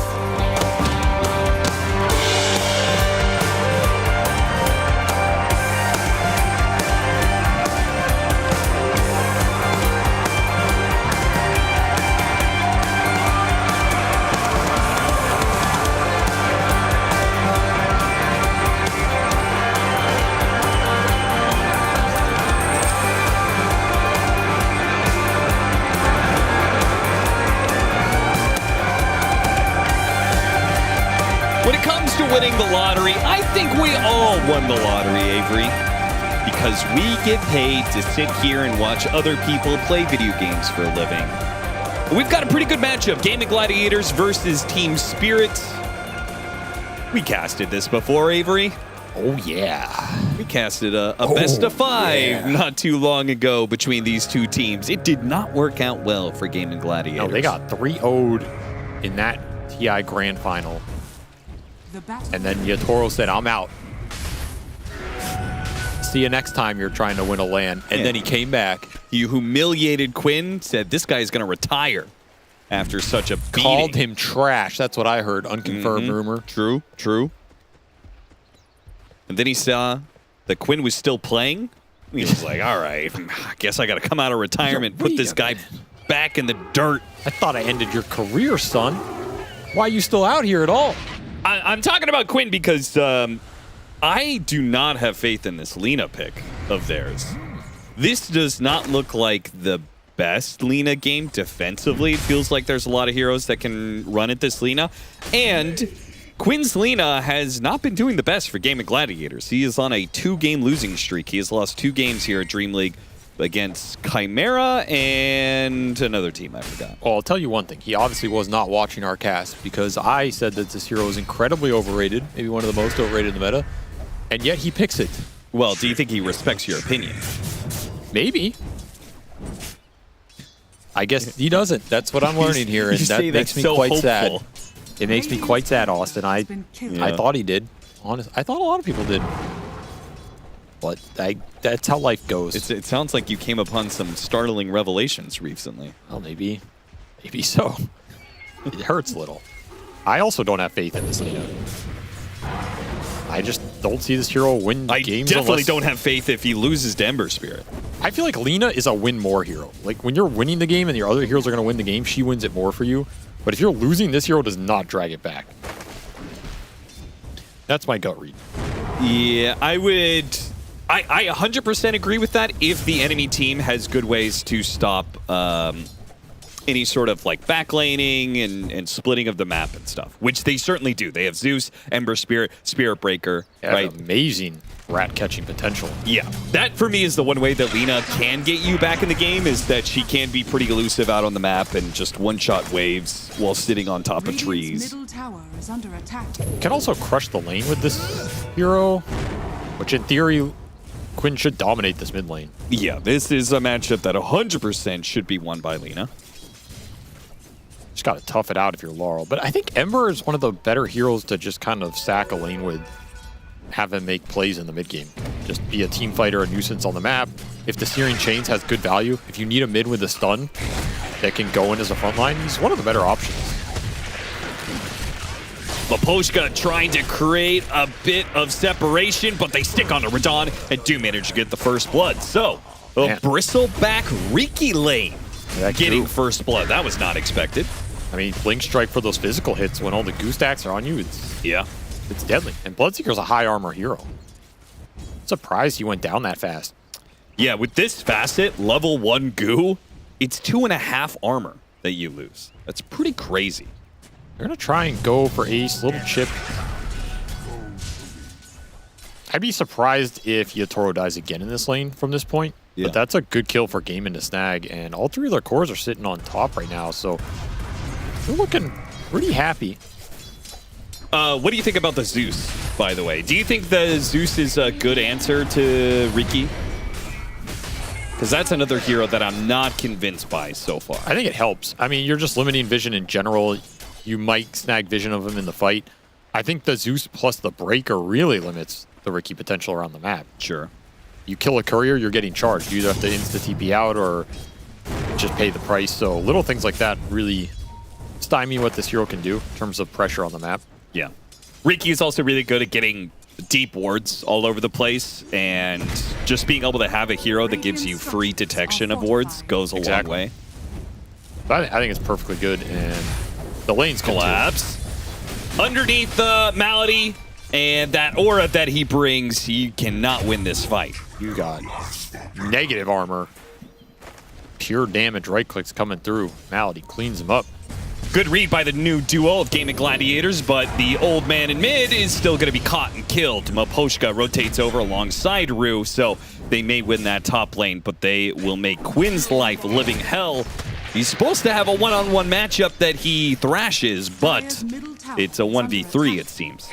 Winning the lottery, I think we all won the lottery, Avery, because we get paid to sit here and watch other people play video games for a living. We've got a pretty good matchup, Gaming Gladiators versus Team Spirit. We casted this before, Avery. Oh, yeah. We casted a best of 5 not too long ago between these two teams. It did not work out well for Gaming Gladiators. No, they got 3-0'd in that TI Grand Final. And then Yatoro said, I'm out. See you next time you're trying to win a LAN. And then he came back. You humiliated Quinn, said this guy's going to retire after such a beating. Called him trash. That's what I heard. Unconfirmed rumor. True, true. And then he saw that Quinn was still playing. He was like, all right, I guess I got to come out of retirement, put this guy back in the dirt. I thought I ended your career, son. Why are you still out here at all? I'm talking about Quinn because I do not have faith in this Lina pick of theirs. This does not look like the best Lina game defensively. It feels like there's a lot of heroes that can run at this Lina. And Quinn's Lina has not been doing the best for Gaming Gladiators. He is on a 2-game losing streak. He has lost 2 games here at DreamLeague against Chimera and another team, I forgot. Well, I'll tell you one thing. He obviously was not watching our cast because I said that this hero is incredibly overrated, maybe one of the most overrated in the meta, and yet he picks it. Well, do you think he respects your opinion? Maybe. I guess he doesn't. That's what I'm learning here, and that makes me quite sad. It makes me quite sad, Austin. I thought he did. Honest, I thought a lot of people did. But that's how life goes. It sounds like you came upon some startling revelations recently. Well, maybe so. It hurts a little. I also don't have faith in this Lina. I just don't see this hero win games. I definitely don't have faith if he loses to Ember Spirit. I feel like Lina is a win more hero. Like when you're winning the game and your other heroes are going to win the game, she wins it more for you. But if you're losing, this hero does not drag it back. That's my gut read. Yeah, I 100% agree with that if the enemy team has good ways to stop any sort of like backlaning and splitting of the map and stuff, which they certainly do. They have Zeus, Ember Spirit, Spirit Breaker, right? Amazing rat catching potential. Yeah, that for me is the one way that Lina can get you back in the game, is that she can be pretty elusive out on the map and just one-shot waves while sitting on top of trees. Middle tower is under attack. Can also crush the lane with this hero, which in theory, Quinn should dominate this mid lane. Yeah, this is a matchup that 100% should be won by Lina. Just got to tough it out if you're Laurel. But I think Ember is one of the better heroes to just kind of sack a lane with, have him make plays in the mid game. Just be a team fighter, a nuisance on the map. If the Searing Chains has good value, if you need a mid with a stun that can go in as a front line, he's one of the better options. Maposhka trying to create a bit of separation, but they stick onto Radon and do manage to get the first blood. So, a bristleback Riki lane getting first blood. That was not expected. I mean, Blink Strike for those physical hits when all the goo stacks are on you, it's deadly. And Bloodseeker's a high armor hero. Surprised he went down that fast. Yeah, with this facet, level 1 goo, it's 2.5 armor that you lose. That's pretty crazy. They're going to try and go for Ace, little chip. I'd be surprised if Yatoro dies again in this lane from this point. Yeah. But that's a good kill for Gaimin to snag. And all three of their cores are sitting on top right now. So they're looking pretty happy. What do you think about the Zeus, by the way? Do you think the Zeus is a good answer to Riki? Because that's another hero that I'm not convinced by so far. I think it helps. I mean, you're just limiting vision in general. You might snag vision of him in the fight. I think the Zeus plus the Breaker really limits the Riki potential around the map. Sure. You kill a courier, you're getting charged. You either have to insta-TP out or just pay the price. So little things like that really stymie what this hero can do in terms of pressure on the map. Yeah. Riki is also really good at getting deep wards all over the place, and just being able to have a hero that gives you free detection of wards goes a long way. But I think it's perfectly good, and the lane's collapse. Underneath the Malady and that aura that he brings, you cannot win this fight. You got negative armor. Pure damage right clicks coming through. Malady cleans him up. Good read by the new duo of Gaming Gladiators, but the old man in mid is still going to be caught and killed. Maposhka rotates over alongside Rue, so they may win that top lane, but they will make Quinn's life living hell. He's supposed to have a one-on-one matchup that he thrashes, but it's a 1v3, it seems.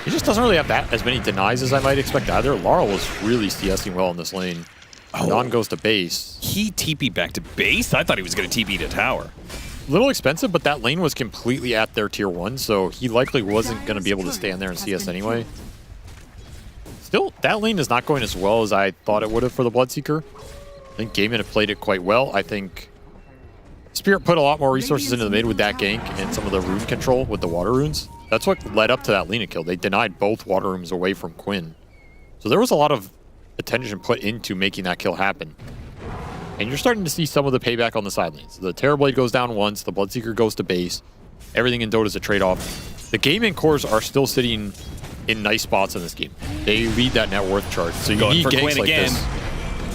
He just doesn't really have that as many denies as I might expect either. Laurel was really CSing well in this lane. Non goes to base. He TP'd back to base? I thought he was going to TP to tower. Little expensive, but that lane was completely at their tier 1, so he likely wasn't going to be able to stand there and CS anyway. Still, that lane is not going as well as I thought it would have for the Bloodseeker. I think Gaimin have played it quite well. I think Spirit put a lot more resources into the mid with that gank and some of the rune control with the water runes. That's what led up to that Lina kill. They denied both water runes away from Quinn. So there was a lot of attention put into making that kill happen. And you're starting to see some of the payback on the side lanes. The Terrorblade goes down once, the Bloodseeker goes to base. Everything in Dota is a trade-off. The gaming cores are still sitting in nice spots in this game. They lead that net worth chart. So you need ganks like this.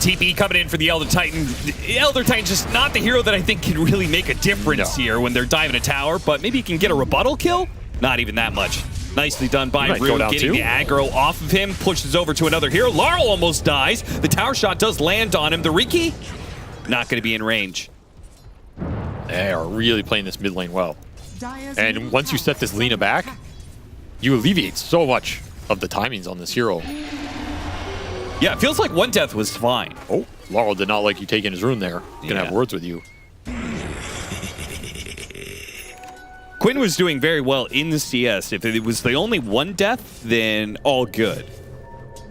TP coming in for the Elder Titan. Elder Titan's just not the hero that I think can really make a difference here when they're diving a tower, but maybe he can get a rebuttal kill? Not even that much. Nicely done by Rue, getting the aggro off of him, pushes over to another hero. Laurel almost dies. The tower shot does land on him. The Riki, not going to be in range. They are really playing this mid lane well. And once you set this Lina back, you alleviate so much of the timings on this hero. Yeah, it feels like one death was fine. Oh, Laurel did not like you taking his rune there. Gonna have words with you. Quinn was doing very well in the CS. If it was the only one death, then all good.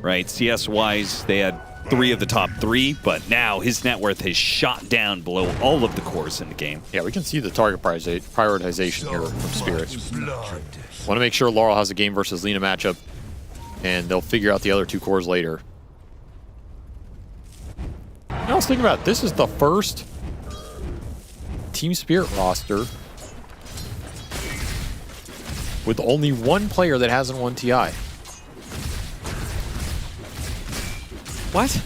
Right? CS-wise, they had 3 of the top 3, but now his net worth has shot down below all of the cores in the game. Yeah, we can see the target prioritization here from Spirit. Want to make sure Laurel has a game versus Lina matchup, and they'll figure out the other 2 cores later. I was thinking about it, this is the first Team Spirit roster with only 1 player that hasn't won TI. What?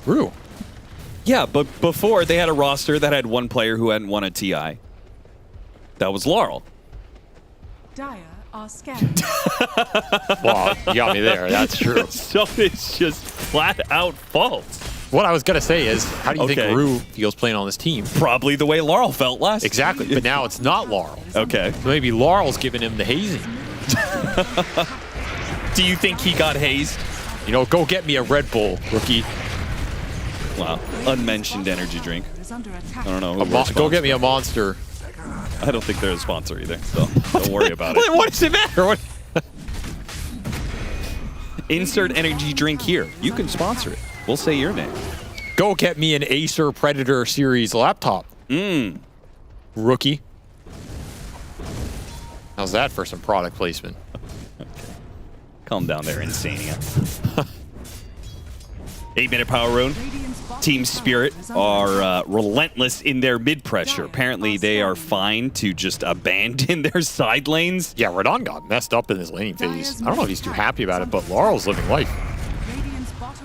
Rue. Yeah, but before they had a roster that had 1 player who hadn't won a TI. That was Laurel. Dire are scanning. Well, you got me there. That's true. So it's just flat out false. What I was going to say is, how do you think Rue feels playing on this team? Probably the way Laurel felt last. Exactly, but now it's not Laurel. Okay. So maybe Laurel's giving him the hazing. Do you think he got hazed? You know, go get me a Red Bull, rookie. Wow. Unmentioned energy drink. I don't know. Go get me a Monster. I don't think they're a sponsor either, so don't worry about it. What does it matter? Insert energy drink here. You can sponsor it. We'll say your name. Go get me an Acer Predator series laptop. Rookie. How's that for some product placement? Okay. Calm down there, Insania. 8-minute power round. Team Spirit are relentless in their mid pressure. Apparently, they are fine to just abandon their side lanes. Yeah, Radon got messed up in his laning phase. I don't know if he's too happy about it, but Laurel's living life.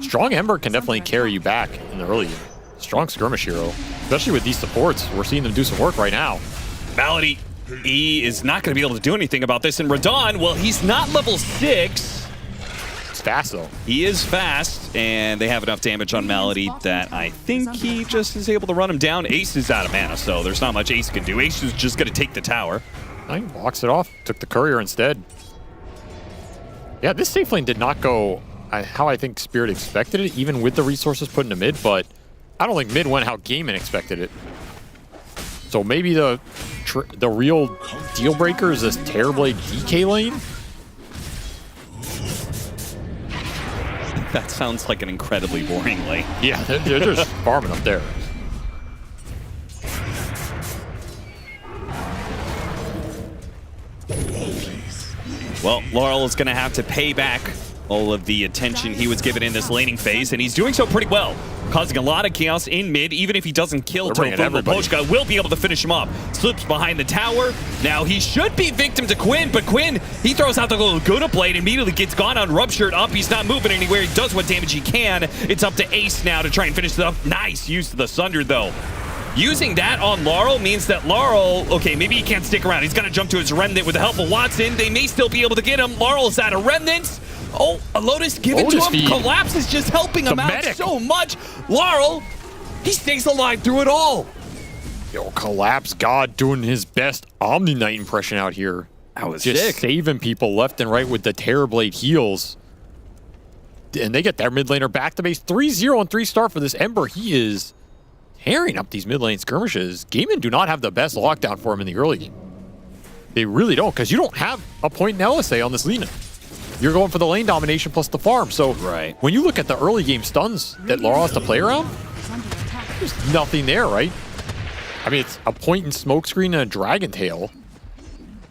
Strong Ember can definitely carry you back in the early game. Strong skirmish hero, especially with these supports. We're seeing them do some work right now. Melody, he is not going to be able to do anything about this. And Radon, well, he's not level 6. It's fast, though. He is fast, and they have enough damage on Melody that I think he just is able to run him down. Ace is out of mana, so there's not much Ace can do. Ace is just going to take the tower. He walks it off. Took the courier instead. Yeah, this safe lane did not go how I think Spirit expected it, even with the resources put into mid, but I don't think mid went how Gaiman expected it. So maybe the real deal breaker is this Terrorblade DK lane? That sounds like an incredibly boring lane. Yeah, they're just farming up there. Well, Laurel is going to have to pay back all of the attention he was given in this laning phase, and he's doing so pretty well, causing a lot of chaos in mid. Even if he doesn't kill Tofu, Pochka will be able to finish him off. Slips behind the tower. Now he should be victim to Quinn, but Quinn, he throws out the Laguna Blade, immediately gets gone on Ruptured up. He's not moving anywhere. He does what damage he can. It's up to Ace now to try and finish it up. Nice use of the Sunder, though. Using that on Laurel means that Laurel, okay, maybe he can't stick around. He's going to jump to his Remnant with the help of Watson. They may still be able to get him. Laurel's out of Remnants. Oh, a Lotus given to him. Feed. Collapse is just helping him out so much. Laurel, he stays alive through it all. Yo, Collapse God doing his best Omni Knight impression out here. That was just sick. Saving people left and right with the Terrorblade heals. And they get their mid laner back to base. 3-0 and 3-star for this Ember. He is tearing up these mid lane skirmishes. Gaiman do not have the best lockdown for him in the early game. They really don't, because you don't have a point in LSA on this Lina. You're going for the lane domination plus the farm. So when you look at the early game stuns that Laurel has to play around, there's nothing there, right? I mean, it's a point in smokescreen and a Dragon Tail,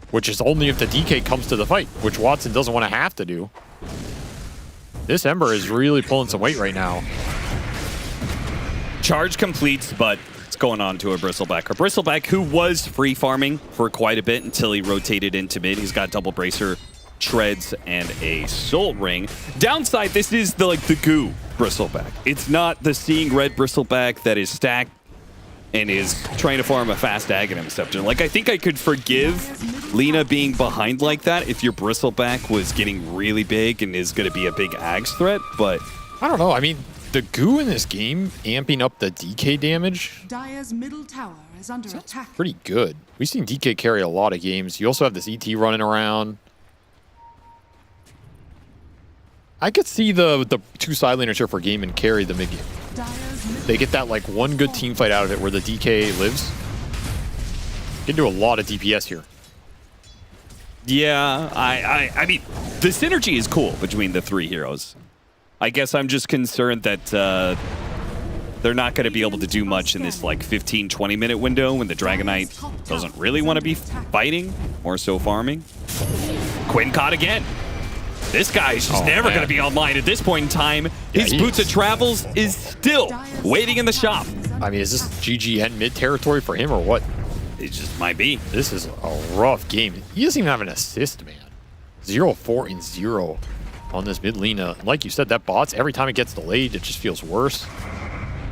which is only if the DK comes to the fight, which Watson doesn't want to have to do. This Ember is really pulling some weight right now. Charge completes, but it's going on to a Bristleback. A Bristleback who was free farming for quite a bit until he rotated into mid. He's got double bracer, treads, and a soul ring. Downside, this is the goo Bristleback. It's not the seeing red Bristleback that is stacked and is trying to farm a fast Aghanim Scepter. Like, I think I could forgive Lina being behind like that if your Bristleback was getting really big and is going to be a big Ags threat, but I don't know. I mean, the goo in this game, amping up the DK damage, Dire's middle tower is under attack. pretty good. We've seen DK carry a lot of games. You also have this ET running around. I could see the two side laners here for game and carry the mid game. They get that like one good team fight out of it where the DK lives. You can do a lot of DPS here. yeah, I mean, the synergy is cool between the three heroes. I guess I'm just concerned that they're not going to be able to do much in this like 15-20 minute window when the Dragon Knight doesn't really want to be fighting, more so farming. Quinn caught again. This guy's just never going to be online at this point in time. His Boots of Travels is still waiting in the shop. I mean, is this GGN mid territory for him or what? It just might be. This is a rough game. He doesn't even have an assist, man. 0-4 and 0 on this mid lane. Like you said, that bots, every time it gets delayed, it just feels worse.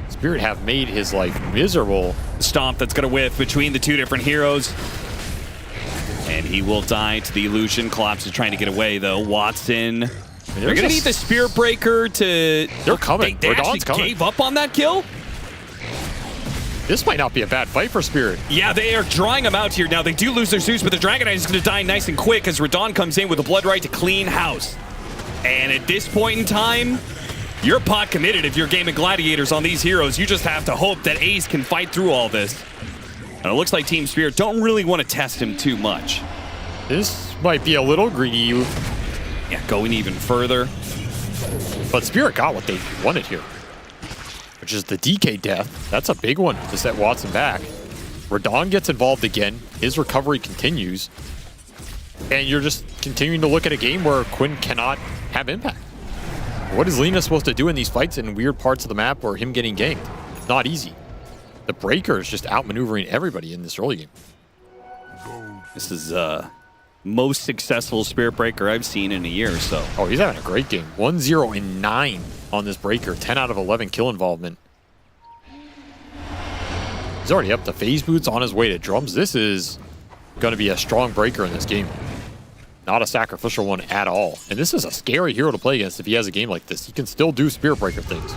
Spirit have made his life miserable. Stomp that's going to whiff between the two different heroes. And he will die to the illusion. Collapse is trying to get away, though. Watson. They're going to need the Spirit Breaker to... They're coming. They actually gave up on that kill? This might not be a bad fight for Spirit. Yeah, they are drawing him out here. Now, they do lose their Zeus, but the Dragon Knight is going to die nice and quick as Radon comes in with a Blood Right to clean house. And at this point in time, you're pot committed if you're gaming Gladiators on these heroes. You just have to hope that Ace can fight through all this. And it looks like Team Spirit don't really want to test him too much. This might be a little greedy. Yeah, going even further. But Spirit got what they wanted here, which is the DK death. That's a big one to set Watson back. Radon gets involved again. His recovery continues. And you're just continuing to look at a game where Quinn cannot have impact. What is Lena supposed to do in these fights in weird parts of the map or him getting ganked? It's not easy. The Breaker is just outmaneuvering everybody in this early game. This is most successful Spirit Breaker I've seen in a year or so. Oh, he's having a great game. 1-0 and 9 on this Breaker. 10 out of 11 kill involvement. He's already up to phase boots on his way to drums. This is going to be a strong Breaker in this game. Not a sacrificial one at all. And this is a scary hero to play against if he has a game like this. He can still do Spirit Breaker things.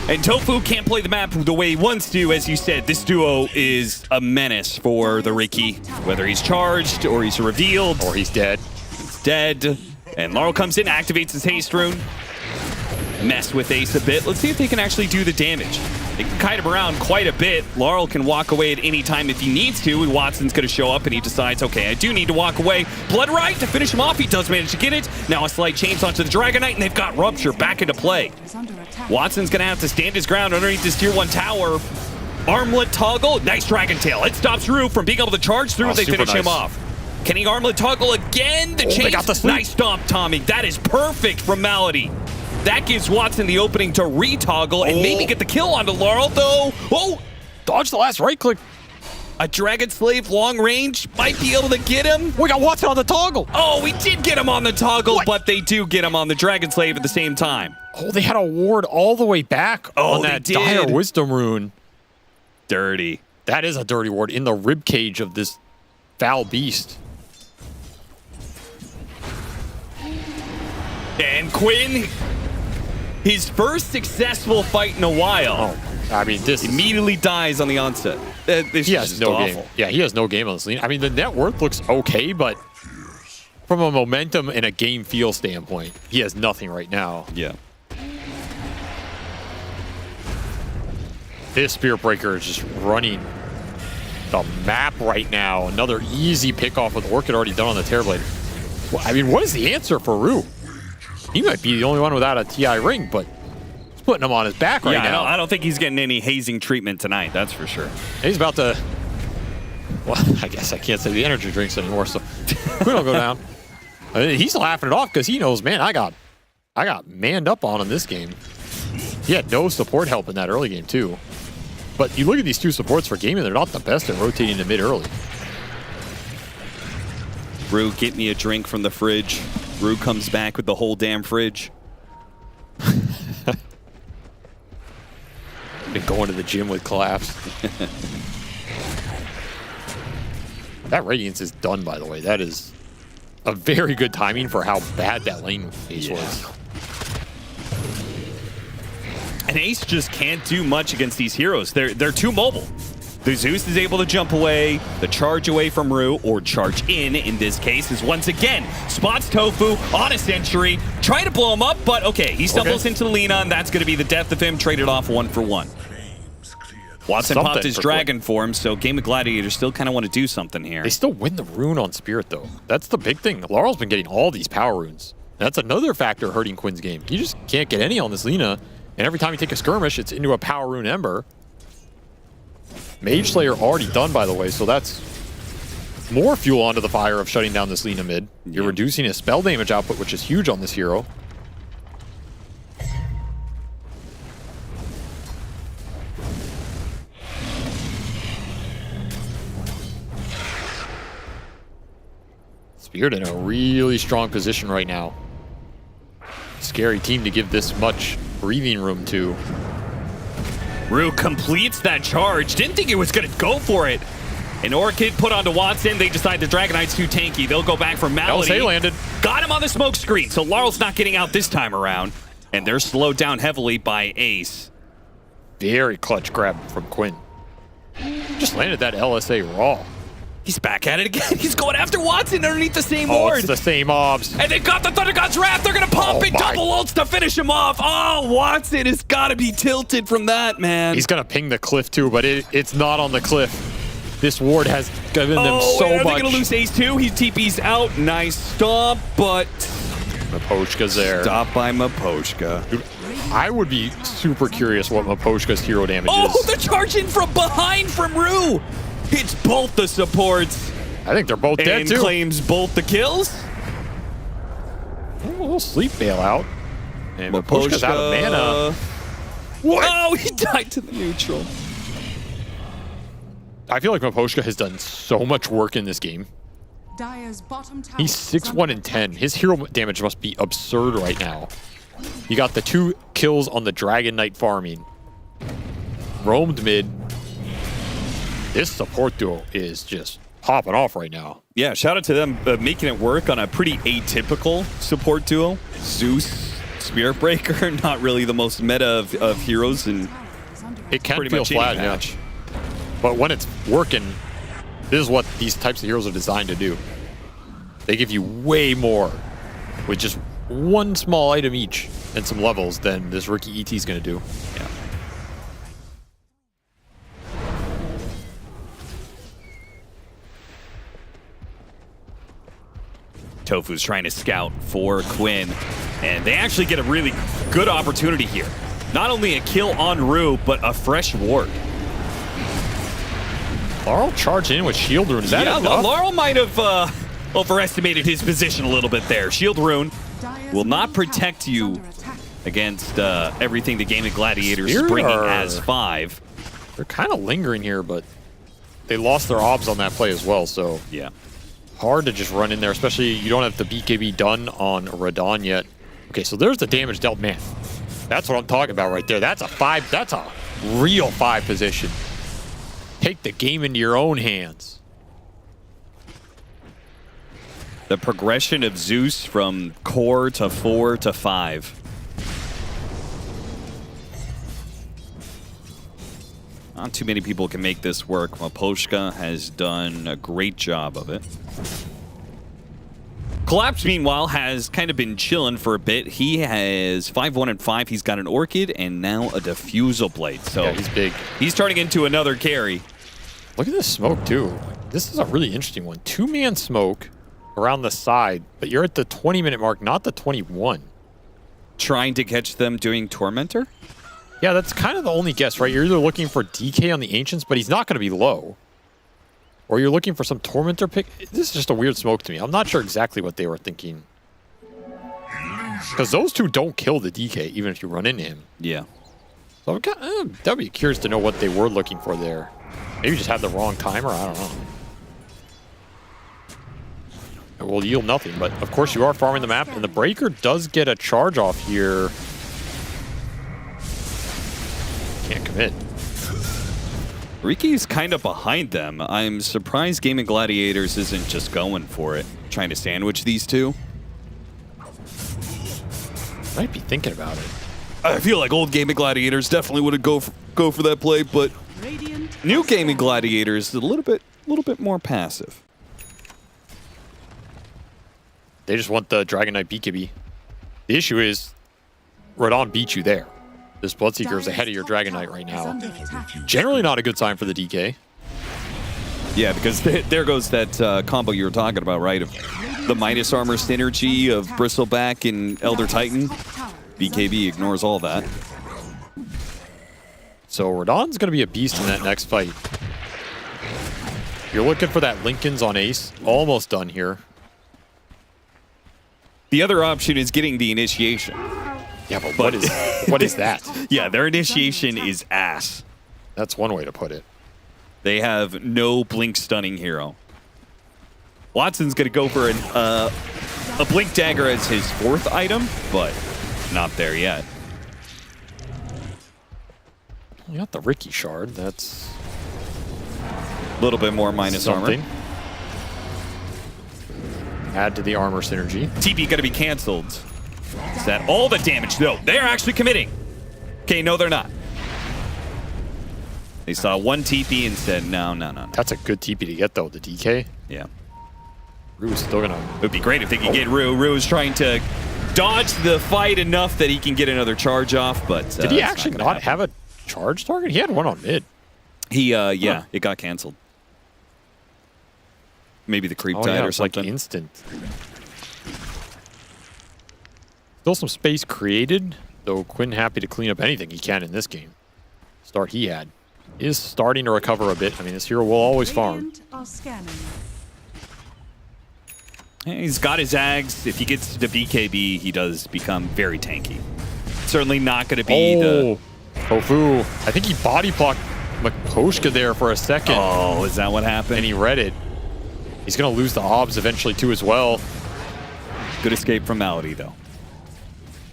And Tofu can't play the map the way he wants to. As you said, this duo is a menace for the Riki. Whether he's charged or he's revealed. Or he's dead. He's dead. And Laurel comes in, activates his haste rune. Mess with Ace a bit. Let's see if they can actually do the damage. They can kite him around quite a bit. Laurel can walk away at any time if he needs to. And Watson's going to show up and he decides, okay, I do need to walk away. Blood Right to finish him off. He does manage to get it. Now a slight change onto the Dragon Knight and they've got Rupture back into play. Watson's going to have to stand his ground underneath this tier 1 tower. Armlet toggle. Nice Dragon Tail. It stops Rue from being able to charge through. They finish him off. Can he armlet toggle again? The change. Nice stomp, Tommy. That is perfect from Melody. That gives Watson the opening to retoggle and maybe get the kill onto Laurel, though. Oh, dodge the last right click. A Dragon Slave long range might be able to get him. We got Watson on the toggle. Oh, we did get him on the toggle, but they do get him on the Dragon Slave at the same time. Oh, they had a ward all the way back on that Dire Wisdom rune. Dirty. That is a dirty ward in the rib cage of this foul beast. And Quinn, his first successful fight in a while. Oh, I mean, this immediately dies on the onset. He has no game. Yeah, he has no game on this lane. I mean, the net worth looks okay, but from a momentum and a game feel standpoint, he has nothing right now. Yeah. This Spirit Breaker is just running the map right now. Another easy pickoff with Orchid already done on the Terrorblade. Well, I mean, what is the answer for Rue? He might be the only one without a TI ring, but it's putting him on his back right now. I don't think he's getting any hazing treatment tonight, that's for sure. He's about to... Well, I guess I can't say the energy drinks anymore, so Quinn will go down. He's laughing it off because he knows, man, I got manned up on in this game. He had no support help in that early game, too. But you look at these two supports for gaming, they're not the best at rotating to mid early. Rue, get me a drink from the fridge. Rue comes back with the whole damn fridge. Been going to the gym with Collapse. That Radiance is done, by the way. That is a very good timing for how bad that lane Ace was. And Ace just can't do much against these heroes. They're too mobile. The Zeus is able to jump away, the charge away from Rue, or charge in this case, is once again spots Tofu on a sentry, trying to blow him up, but okay, he stumbles into Lena, and that's going to be the death of him, traded off 1 for 1. Watson popped his dragon form, so Game of Gladiators still kind of want to do something here. They still win the rune on Spirit, though. That's the big thing. Laurel's been getting all these power runes. That's another factor hurting Quinn's game. You just can't get any on this Lina, and every time you take a skirmish, it's into a Power Rune Ember. Mage Slayer already done, by the way, so that's more fuel onto the fire of shutting down this Lina mid. You're reducing his spell damage output, which is huge on this hero. Spirit in a really strong position right now. Scary team to give this much breathing room to. Rue completes that charge. Didn't think he was going to go for it. An Orchid put onto Watson. They decide the Dragon Knight's too tanky. They'll go back for Melody. LSA landed. Got him on the smoke screen. So Laurel's not getting out this time around. And they're slowed down heavily by Ace. Very clutch grab from Quinn. Just landed that LSA raw. He's back at it again. He's going after Watson underneath the same Oh, ward. it's the same mobs. And they've got the Thunder God's Wrath. They're going to pump it. Double ults to finish him off. Oh, Watson has got to be tilted from that, man. He's going to ping the cliff too, but it's not on the cliff. This ward has given them so much. Are they much. going to lose Ace too? He TP's out. Nice stop, but Mapochka's there. Stop by Mapochka. Dude, I would be super curious what Mapochka's hero damage is. Oh, they're charging from behind from Rue. It's both the supports. I think they're both dead too. And claims both the kills. A little sleep bailout. And Mapochka's out of mana. What? Oh, he died to the neutral. I feel like Mapochka has done so much work in this game. Dire's bottom tower. He's 6-1 and 10. His hero damage must be absurd right now. You got the 2 kills on the Dragon Knight farming. Roamed mid. This support duo is just popping off right now. Yeah, shout out to them making it work on a pretty atypical support duo. Zeus, Spirit Breaker, not really the most meta of heroes, and it can feel flat, yeah. But when it's working, this is what these types of heroes are designed to do. They give you way more with just one small item each and some levels than this rookie ET is going to do. Yeah. Tofu's trying to scout for Quinn, and they actually get a really good opportunity here. Not only a kill on Rue, but a fresh ward. Laurel charged in with Shield Rune. Is that enough? Laurel might have overestimated his position a little bit there. Shield Rune will not protect you against everything the Gaming Gladiators is bringing as 5. They're kind of lingering here, but they lost their obs on that play as well, so yeah. Hard to just run in there, especially you don't have the BKB done on Radon yet. Okay, so there's the damage dealt. Man, that's what I'm talking about right there. That's a 5. That's a real 5 position. Take the game into your own hands. The progression of Zeus from core to 4 to 5. Not too many people can make this work. Mapochka has done a great job of it. Collapse, meanwhile, has kind of been chilling for a bit. He has 5-1 and 5. He's got an Orchid and now a Diffusal Blade. So yeah, he's big. He's turning into another carry. Look at this smoke, too. This is a really interesting one. 2-man smoke around the side, but you're at the 20-minute mark, not the 21. Trying to catch them doing Tormentor? Yeah, that's kind of the only guess, right? You're either looking for DK on the Ancients, but he's not going to be low. Or you're looking for some Tormentor pick. This is just a weird smoke to me. I'm not sure exactly what they were thinking. Because those two don't kill the DK, even if you run into him. Yeah. So I'd be curious to know what they were looking for there. Maybe just had the wrong timer, I don't know. It will yield nothing, but of course you are farming the map, and the Breaker does get a charge off here. Can't commit. Riki's kind of behind them. I'm surprised Gaming Gladiators isn't just going for it, trying to sandwich these two. Might be thinking about it. I feel like old Gaming Gladiators definitely would go for that play, but new Gaming Gladiators a little bit more passive. They just want the Dragon Knight BKB. The issue is Radon beat you there. This Bloodseeker is ahead of your Dragon Knight right now. Generally not a good sign for the DK. Yeah, because there goes that combo you were talking about, right? Of the minus armor synergy of Bristleback and Elder Titan. BKB ignores all that. So Radon's going to be a beast in that next fight. You're looking for that Lincoln's on Ace. Almost done here. The other option is getting the initiation. Yeah, but what is that? Yeah, their initiation is ass. That's one way to put it. They have no blink stunning hero. Watson's going to go for a blink dagger as his 4th item, but not there yet. You got the Ricky shard. That's a little bit more minus something. armor. Add to the armor synergy. TP going to be canceled. Is that all the damage? No, they're actually committing. Okay, no, they're not. They saw one TP and said, no. That's a good TP to get, though, the DK. Yeah. Rue's still going to... It would be great if they could get Rue. Rue is trying to dodge the fight enough that he can get another charge off, but... Did he actually not have a charge target? He had one on mid. He, yeah, it got canceled. Maybe the creep tide or something. Like instant. Still some space created, though Quinn happy to clean up anything he can in this game. Start he had. Is starting to recover a bit. I mean, this hero will always farm. He's got his Ags. If he gets to BKB, he does become very tanky. Certainly not going to be the... Tofu. I think he body blocked Makoshka there for a second. Oh, is that what happened? And he read it. He's going to lose the obs eventually, too, as well. Good escape from Melody, though.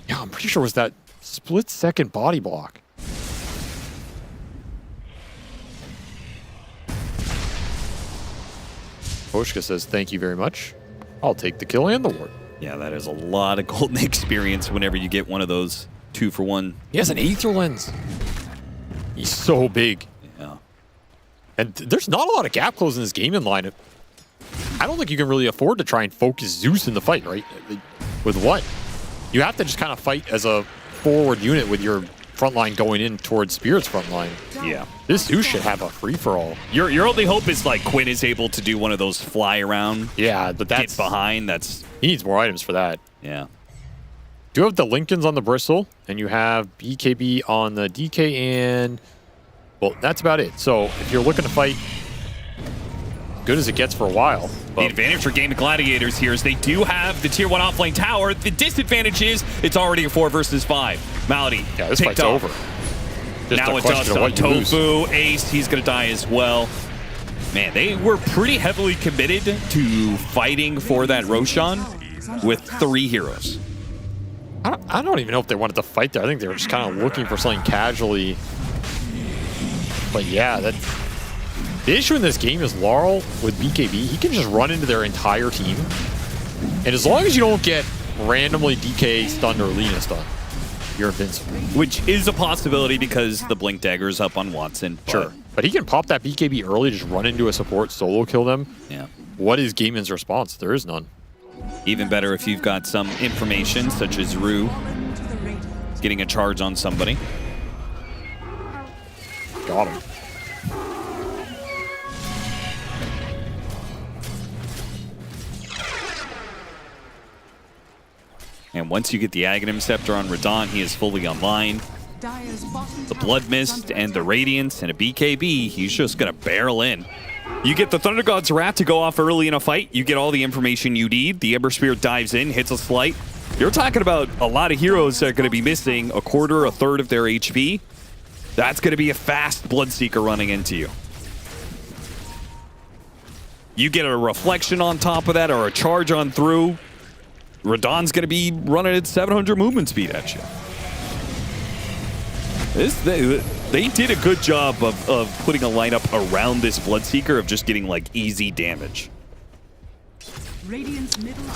Yeah, I'm pretty sure it was that split-second body block. Makoshka says, thank you very much. I'll take the kill and the ward. Yeah, that is a lot of golden experience whenever you get one of those 2-for-1. He has an Aether Lens. He's so big. Yeah. And there's not a lot of gap close in this game in lineup. I don't think you can really afford to try and focus Zeus in the fight, right? With what? You have to just kind of fight as a forward unit with your front line going in towards Spirit's front line. Yeah. This Zeus should have a free-for-all. Your only hope is like Quinn is able to do one of those fly around. Yeah, but that's... Get behind, that's... He needs more items for that. Yeah. You have the Lincolns on the Bristle, and you have BKB on the DK, and... Well, that's about it. So, if you're looking to fight good as it gets for a while. The advantage for Game of Gladiators here is they do have the tier 1 offlane tower. The disadvantage is it's already a 4 versus 5. Malady, yeah, this fight's over. Just now it's us on Tofu, Ace, he's going to die as well. Man, they were pretty heavily committed to fighting for that Roshan with 3 heroes. I don't even know if they wanted to fight there. I think they were just kind of looking for something casually. But yeah, the issue in this game is Laurel with BKB, he can just run into their entire team. And as long as you don't get randomly DK stunned or Lina stunned, you're invincible. Which is a possibility because the Blink Dagger is up on Watson. Sure. But he can pop that BKB early, just run into a support, solo kill them. Yeah. What is Gaiman's response? There is none. Even better if you've got some information, such as Rue getting a charge on somebody. Got him. And once you get the Aghanim Scepter on Radon, he is fully online. The Blood Mist and the Radiance and a BKB, he's just going to barrel in. You get the Thunder God's Wrath to go off early in a fight. You get all the information you need. The Ember Spirit dives in, hits a slight. You're talking about a lot of heroes that are going to be missing a quarter, a third of their HP. That's going to be a fast Bloodseeker running into you. You get a Reflection on top of that or a charge on through. Radon's going to be running at 700 movement speed at you. They did a good job of putting a lineup around this Bloodseeker of just getting like easy damage.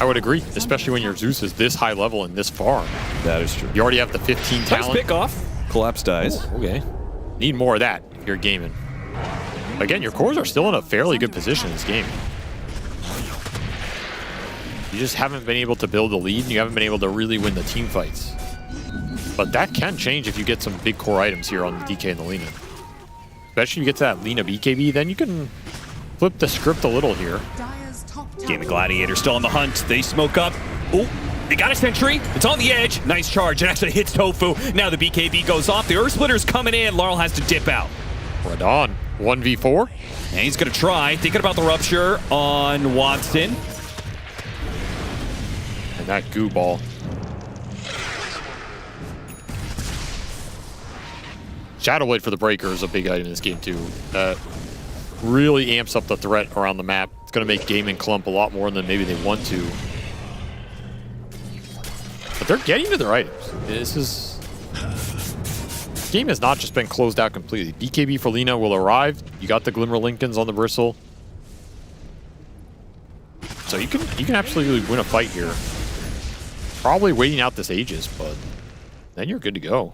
I would agree, especially when your Zeus is this high level and this far. That is true. You already have the 15 talent. Nice pick off. Collapse dies. Oh, okay. Need more of that if you're gaming. Again, your cores are still in a fairly good position in this game. You just haven't been able to build a lead, and you haven't been able to really win the team fights. But that can change if you get some big core items here on the DK and the Lina. Especially if you get to that Lina BKB, then you can flip the script a little here. Game of Gladiator still on the hunt. They smoke up. Oh, they got a sentry. It's on the edge. Nice charge. It actually hits Tofu. Now the BKB goes off. The Earth Splitter's coming in. Laurel has to dip out. Radon, 1v4. And he's going to try. Thinking about the Rupture on Watson. And that goo ball. Shadow Blade for the Breaker is a big item in this game too. Really amps up the threat around the map. It's going to make Gaming clump a lot more than maybe they want to. But they're getting to their items. This game has not just been closed out completely. BKB for Lina will arrive. You got the Glimmer Lincolns on the bristle. So you can absolutely win a fight here. Probably waiting out this Aegis, but then you're good to go.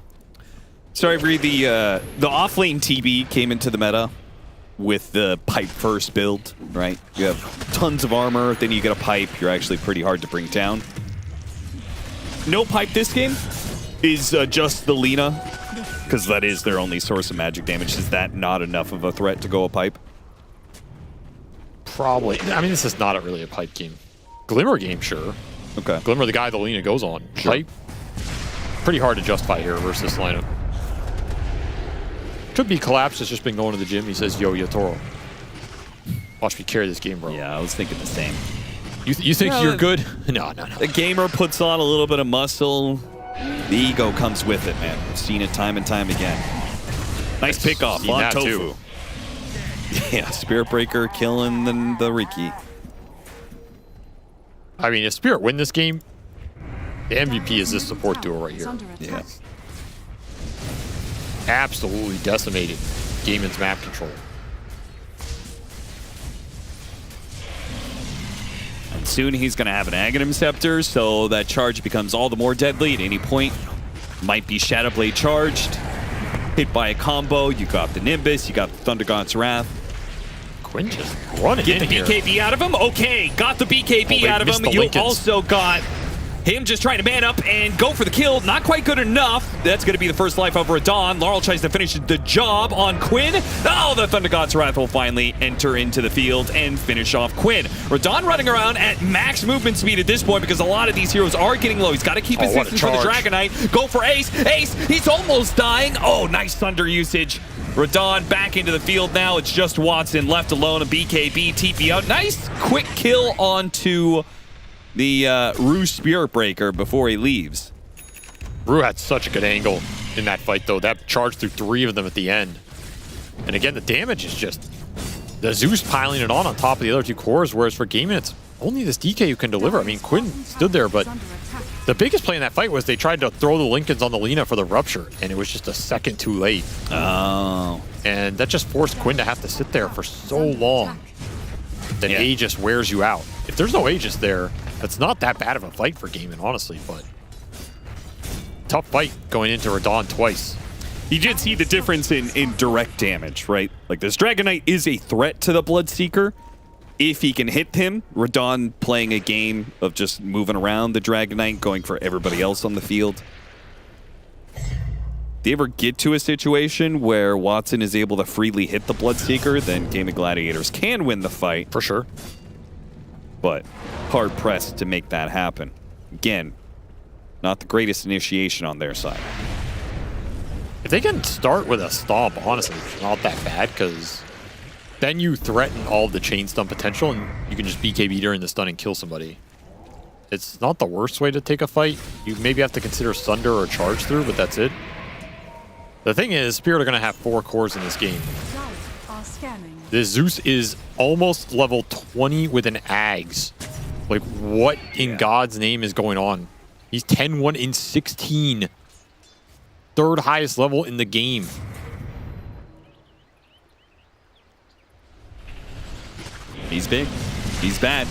So Avery, the off-lane TB came into the meta with the pipe first build, right? You have tons of armor, then you get a pipe. You're actually pretty hard to bring down. No pipe this game is just the Lina, because that is their only source of magic damage. Is that not enough of a threat to go a pipe? Probably. I mean, this is not really a pipe game. Glimmer game, sure. Okay. Glimmer, the guy the Lina goes on. Sure. Pipe, pretty hard to justify here versus this lineup. Could be Collapse has just been going to the gym. He says, yo, Yatoro. Watch me carry this game, bro. Yeah, I was thinking the same. You think you're good? No. The gamer puts on a little bit of muscle. The ego comes with it, man. I've seen it time and time again. Nice pickoff on Tofu. Yeah, Spirit Breaker killing the Riki. I mean, if Spirit win this game, the MVP is this support duo right here. Yeah. Absolutely decimated Gaiman's map control. And soon he's going to have an Aghanim Scepter, so that charge becomes all the more deadly at any point. Might be Shadow Blade charged. Hit by a combo. You got the Nimbus. You got the Thunder God's Wrath. Quinn just running Get the BKB out of him. Okay, got the BKB out of him. You also got him just trying to man up and go for the kill. Not quite good enough. That's going to be the first life of Radon. Laurel tries to finish the job on Quinn. Oh, the Thunder God's Wrath will finally enter into the field and finish off Quinn. Radon running around at max movement speed at this point because a lot of these heroes are getting low. He's got to keep his distance for the Dragon Knight. Go for Ace. Ace, he's almost dying. Oh, nice Thunder usage. Radon back into the field now. It's just Watson left alone. A BKB TP out. Nice quick kill onto the Rue Spirit Breaker before he leaves. Rue had such a good angle in that fight, though. That charged through 3 of them at the end. And again, the damage is just the Zeus piling it on top of the other 2 cores, whereas for Gaiman, it's only this DK who can deliver. I mean, Quinn stood there, but the biggest play in that fight was they tried to throw the Lincolns on the Lina for the Rupture, and it was just a second too late. Oh. And that just forced Quinn to have to sit there for so long that Aegis wears you out. If there's no Aegis there, that's not that bad of a fight for Gaiman, honestly, but tough fight going into Radon twice. You did see the difference in direct damage, right? Like, this Dragon Knight is a threat to the Bloodseeker. If he can hit him, Radon playing a game of just moving around the Dragon Knight, going for everybody else on the field. If they ever get to a situation where Watson is able to freely hit the Bloodseeker, then Game of Gladiators can win the fight. For sure. But hard-pressed to make that happen. Again, not the greatest initiation on their side. If they can start with a stomp, honestly, it's not that bad, because then you threaten all of the chain stun potential, and you can just BKB during the stun and kill somebody. It's not the worst way to take a fight. You maybe have to consider Sunder or Charge Through, but that's it. The thing is, Spirit are going to have 4 cores in this game. This Zeus is almost level 20 with an Ags. Like, what in God's name is going on? He's 10-1 in 16. 3rd highest level in the game. He's big. He's bad.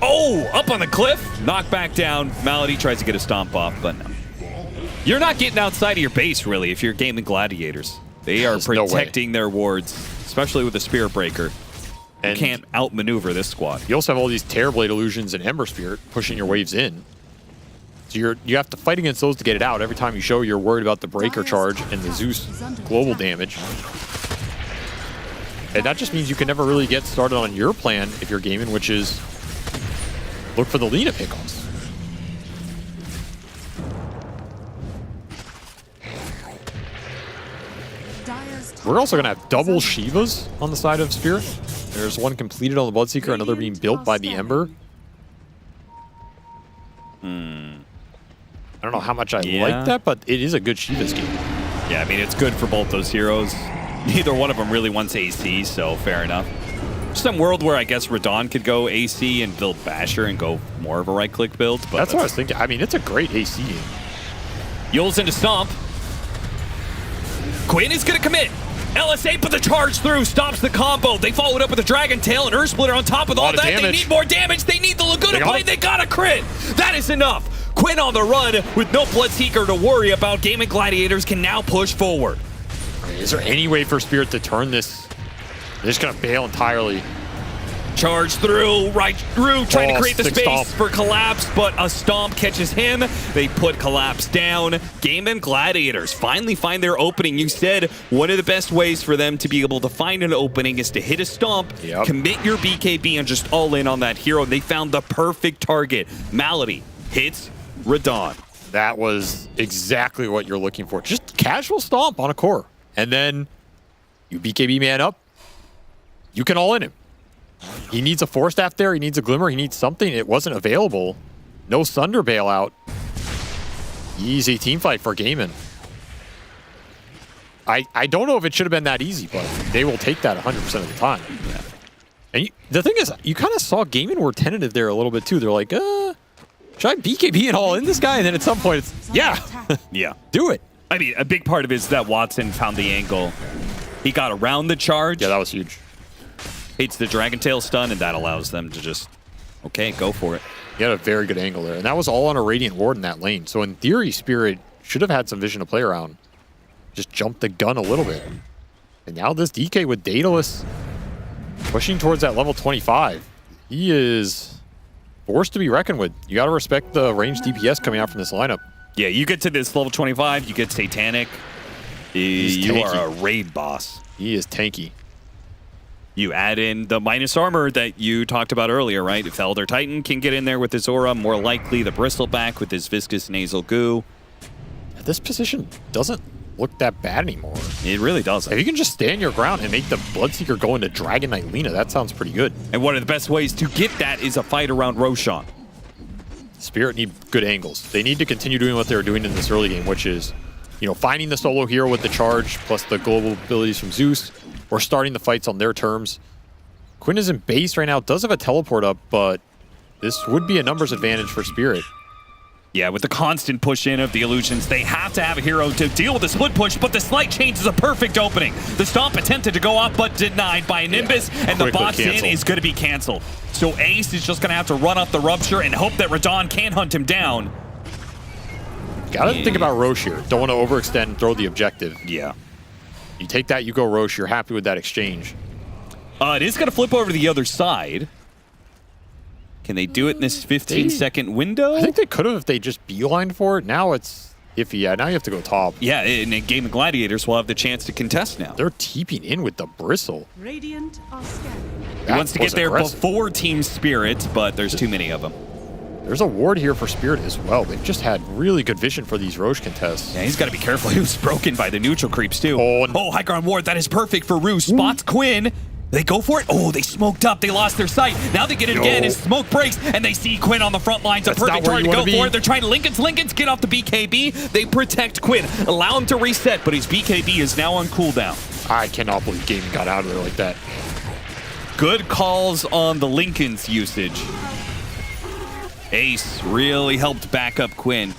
Oh, up on the cliff. Knock back down. Melody tries to get a stomp off, but no. You're not getting outside of your base, really, if you're gaming Gladiators. They are protecting their wards, especially with the Spirit Breaker. And you can't outmaneuver this squad. You also have all these Terrorblade illusions and Ember Spirit pushing your waves in. So you have to fight against those to get it out. Every time you show you're worried about the Breaker charge and the Zeus global damage. And that just means you can never really get started on your plan if you're gaming, which is look for the Lina pickoffs. We're also going to have double Shivas on the side of Spirit. There's one completed on the Bloodseeker, another being built by the Ember. I don't know how much I like that, but it is a good Shiva scheme. Yeah, I mean, it's good for both those heroes. Neither one of them really wants AC, so fair enough. Some world where I guess Radon could go AC and build Basher and go more of a right-click build. But that's what I was thinking. I mean, it's a great AC game. Yule's into Stomp. Quinn is going to commit. LSA put the charge through, stops the combo. They followed up with a Dragon Tail and Earth Splitter on top of all that. They need more damage. They need the Laguna Blade. They got a crit. That is enough. Quinn on the run with no Bloodseeker to worry about. Gaming Gladiators can now push forward. Is there any way for Spirit to turn this? They're just going to bail entirely. Charge through, right through, trying to create the space for Collapse, but a Stomp catches him. They put Collapse down. Game and Gladiators finally find their opening. You said one of the best ways for them to be able to find an opening is to hit a Stomp, commit your BKB, and just all in on that hero. They found the perfect target. Melody hits Radon. That was exactly what you're looking for. Just casual Stomp on a core. And then you BKB man up. You can all in him. He needs a Force Staff there. He needs a Glimmer. He needs something. It wasn't available. No Thunder bailout. Easy team fight for Gaiman. I don't know if it should have been that easy, but they will take that 100% of the time. Yeah. And the thing is, you kind of saw Gaiman were tentative there a little bit too. They're like, should I BKB and all in this guy? And then at some point, it's, yeah, do it. I mean, a big part of it is that Watson found the angle. He got around the charge. Yeah, that was huge. Hates the Dragon Tail stun, and that allows them to just, okay, go for it. He had a very good angle there. And that was all on a Radiant Ward in that lane. So in theory, Spirit should have had some vision to play around. Just jumped the gun a little bit. And now this DK with Daedalus pushing towards that level 25. He is forced to be reckoned with. You got to respect the ranged DPS coming out from this lineup. Yeah, you get to this level 25, you get Satanic. You are a raid boss. He is tanky. You add in the minus armor that you talked about earlier, right? If the Elder Titan can get in there with his aura, more likely the Bristleback with his viscous nasal goo. This position doesn't look that bad anymore. It really doesn't. If you can just stand your ground and make the Bloodseeker go into Dragon Knight Lina, that sounds pretty good. And one of the best ways to get that is a fight around Roshan. Spirit need good angles. They need to continue doing what they were doing in this early game, which is, you know, finding the solo hero with the charge plus the global abilities from Zeus, or starting the fights on their terms. Quinn is in base right now, does have a teleport up, but this would be a numbers advantage for Spirit. Yeah, with the constant push in of the illusions, they have to have a hero to deal with the split push, but the slight change is a perfect opening. The Stomp attempted to go off, but denied by a Nimbus, and the box in is going to be canceled. So Ace is just going to have to run off the Rupture and hope that Radon can hunt him down. Gotta think about Roche here. Don't want to overextend and throw the objective. Yeah. You take that, you go Roche, you're happy with that exchange. It is going to flip over to the other side. Can they do it in this 15-second window? I think they could have if they just beelined for it. Now it's iffy. Yeah, now you have to go top. Yeah, and in Game of Gladiators will have the chance to contest now. They're teeping in with the Bristle. Radiant are scanning. He wants to get there before Team Spirit, but there's too many of them. There's a ward here for Spirit as well. They've just had really good vision for these Roche contests. Yeah, he's got to be careful. He was broken by the neutral creeps, too. High ground ward. That is perfect for Ruse. Spots Quinn. They go for it. Oh, they smoked up. They lost their sight. Now they get it again as smoke breaks, and they see Quinn on the front lines. A perfect target to go for it. They're trying to Lincolns get off the BKB. They protect Quinn. Allow him to reset, but his BKB is now on cooldown. I cannot believe Gaming got out of there like that. Good calls on the Lincoln's usage. Ace really helped back up Quinn,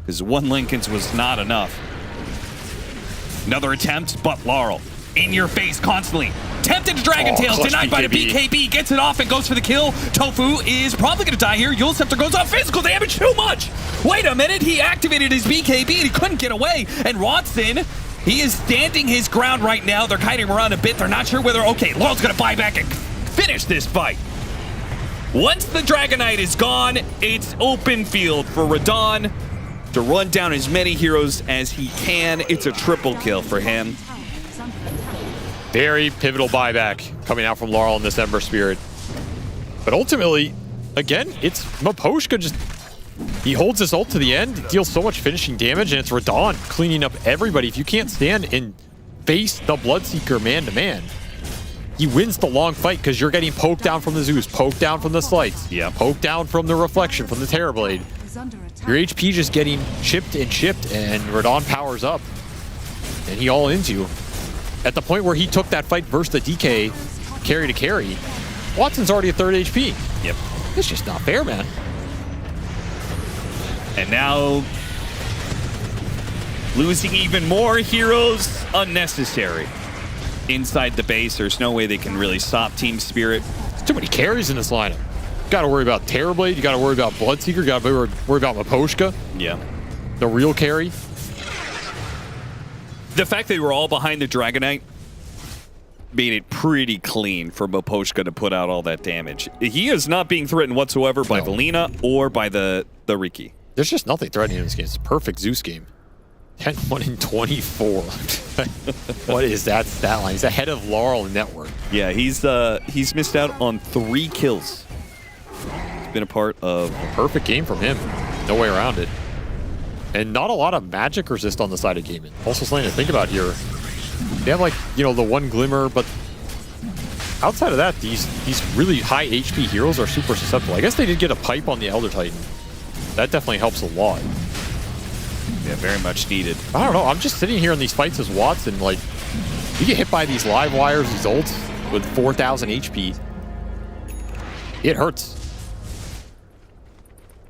because one Lincoln's was not enough. Another attempt, but Laurel in your face constantly. Tempted to Dragon Tail, denied by the BKB, gets it off and goes for the kill. Tofu is probably going to die here. Yule Scepter goes off, physical damage, too much. Wait a minute, he activated his BKB and he couldn't get away. And Watson, he is standing his ground right now. They're kiting him around a bit. They're not sure whether, okay, Laurel's going to buy back and finish this fight. Once the Dragon Knight is gone, it's open field for Radon to run down as many heroes as he can. It's a triple kill for him. Very pivotal buyback coming out from Laurel in this Ember Spirit. But ultimately, again, it's Miposhka just... He holds his ult to the end, deals so much finishing damage, and it's Radon cleaning up everybody. If you can't stand and face the Bloodseeker man-to-man, he wins the long fight because you're getting poked down from the Zeus, poked down from the Slights, poked down from the Reflection, from the Terrorblade. Your HP just getting chipped, and Radon powers up. And he all into you. At the point where he took that fight versus the DK, carry to carry, Watson's already at 3rd HP. Yep. It's just not fair, man. And now, losing even more heroes, unnecessary. Inside the base, there's no way they can really stop Team Spirit. There's too many carries in this lineup. You gotta worry about Terrorblade, you gotta worry about Bloodseeker, you gotta worry about Miposhka. Yeah. The real carry. The fact that they were all behind the Dragonite made it pretty clean for Miposhka to put out all that damage. He is not being threatened whatsoever by Valina or by the Riki. There's just nothing threatening in this game. It's a perfect Zeus game. 10-1 in 24. What is that stat line? He's ahead of Laurel in network. Yeah, he's missed out on 3 kills. It's been a part of a perfect game from him. No way around it. And not a lot of magic resist on the side of gaming. Also something to think about here. They have, like, you know, the one glimmer, but outside of that, these really high HP heroes are super susceptible. I guess they did get a pipe on the Elder Titan. That definitely helps a lot. Yeah, very much needed. I don't know. I'm just sitting here in these fights as Watson. Like, you get hit by these live wires, these ults with 4,000 HP. It hurts.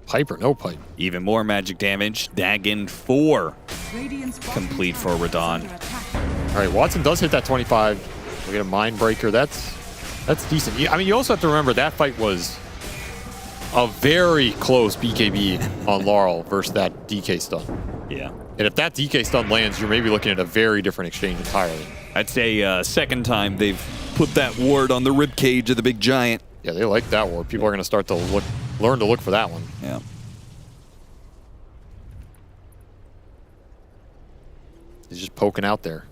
Pipe or no pipe. Even more magic damage. Dagon 4 complete for Radon. All right, Watson does hit that 25. We get a Mind Breaker. That's decent. I mean, you also have to remember that fight was a very close BKB on Laurel versus that DK stun. Yeah. And if that DK stun lands, you're maybe looking at a very different exchange entirely. I'd say second time they've put that ward on the ribcage of the big giant. Yeah, they like that ward. People are going to start to learn to look for that one. Yeah. He's just poking out there.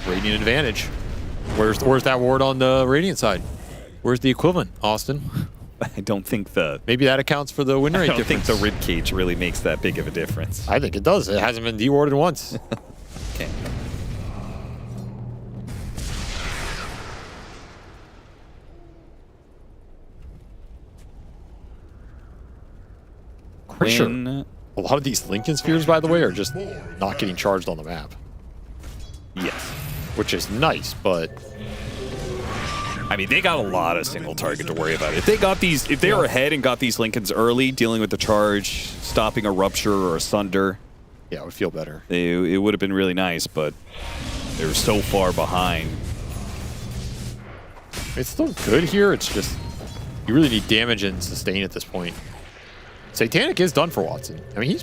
Radiant advantage. Where's that ward on the Radiant side? Where's the equivalent, Austin? I don't think maybe that accounts for the win rate difference. I don't think the ribcage really makes that big of a difference. I think it does. It hasn't been dewarded once. Okay. Pretty sure a lot of these Lincoln Spheres, by the way, are just not getting charged on the map. Yes. Which is nice, but I mean, they got a lot of single target to worry about. If they were ahead and got these Lincolns early, dealing with the charge, stopping a Rupture or a Sunder, yeah, it would feel better. It would have been really nice, but they were so far behind. It's still good here. It's just you really need damage and sustain at this point. Satanic is done for Watson. I mean,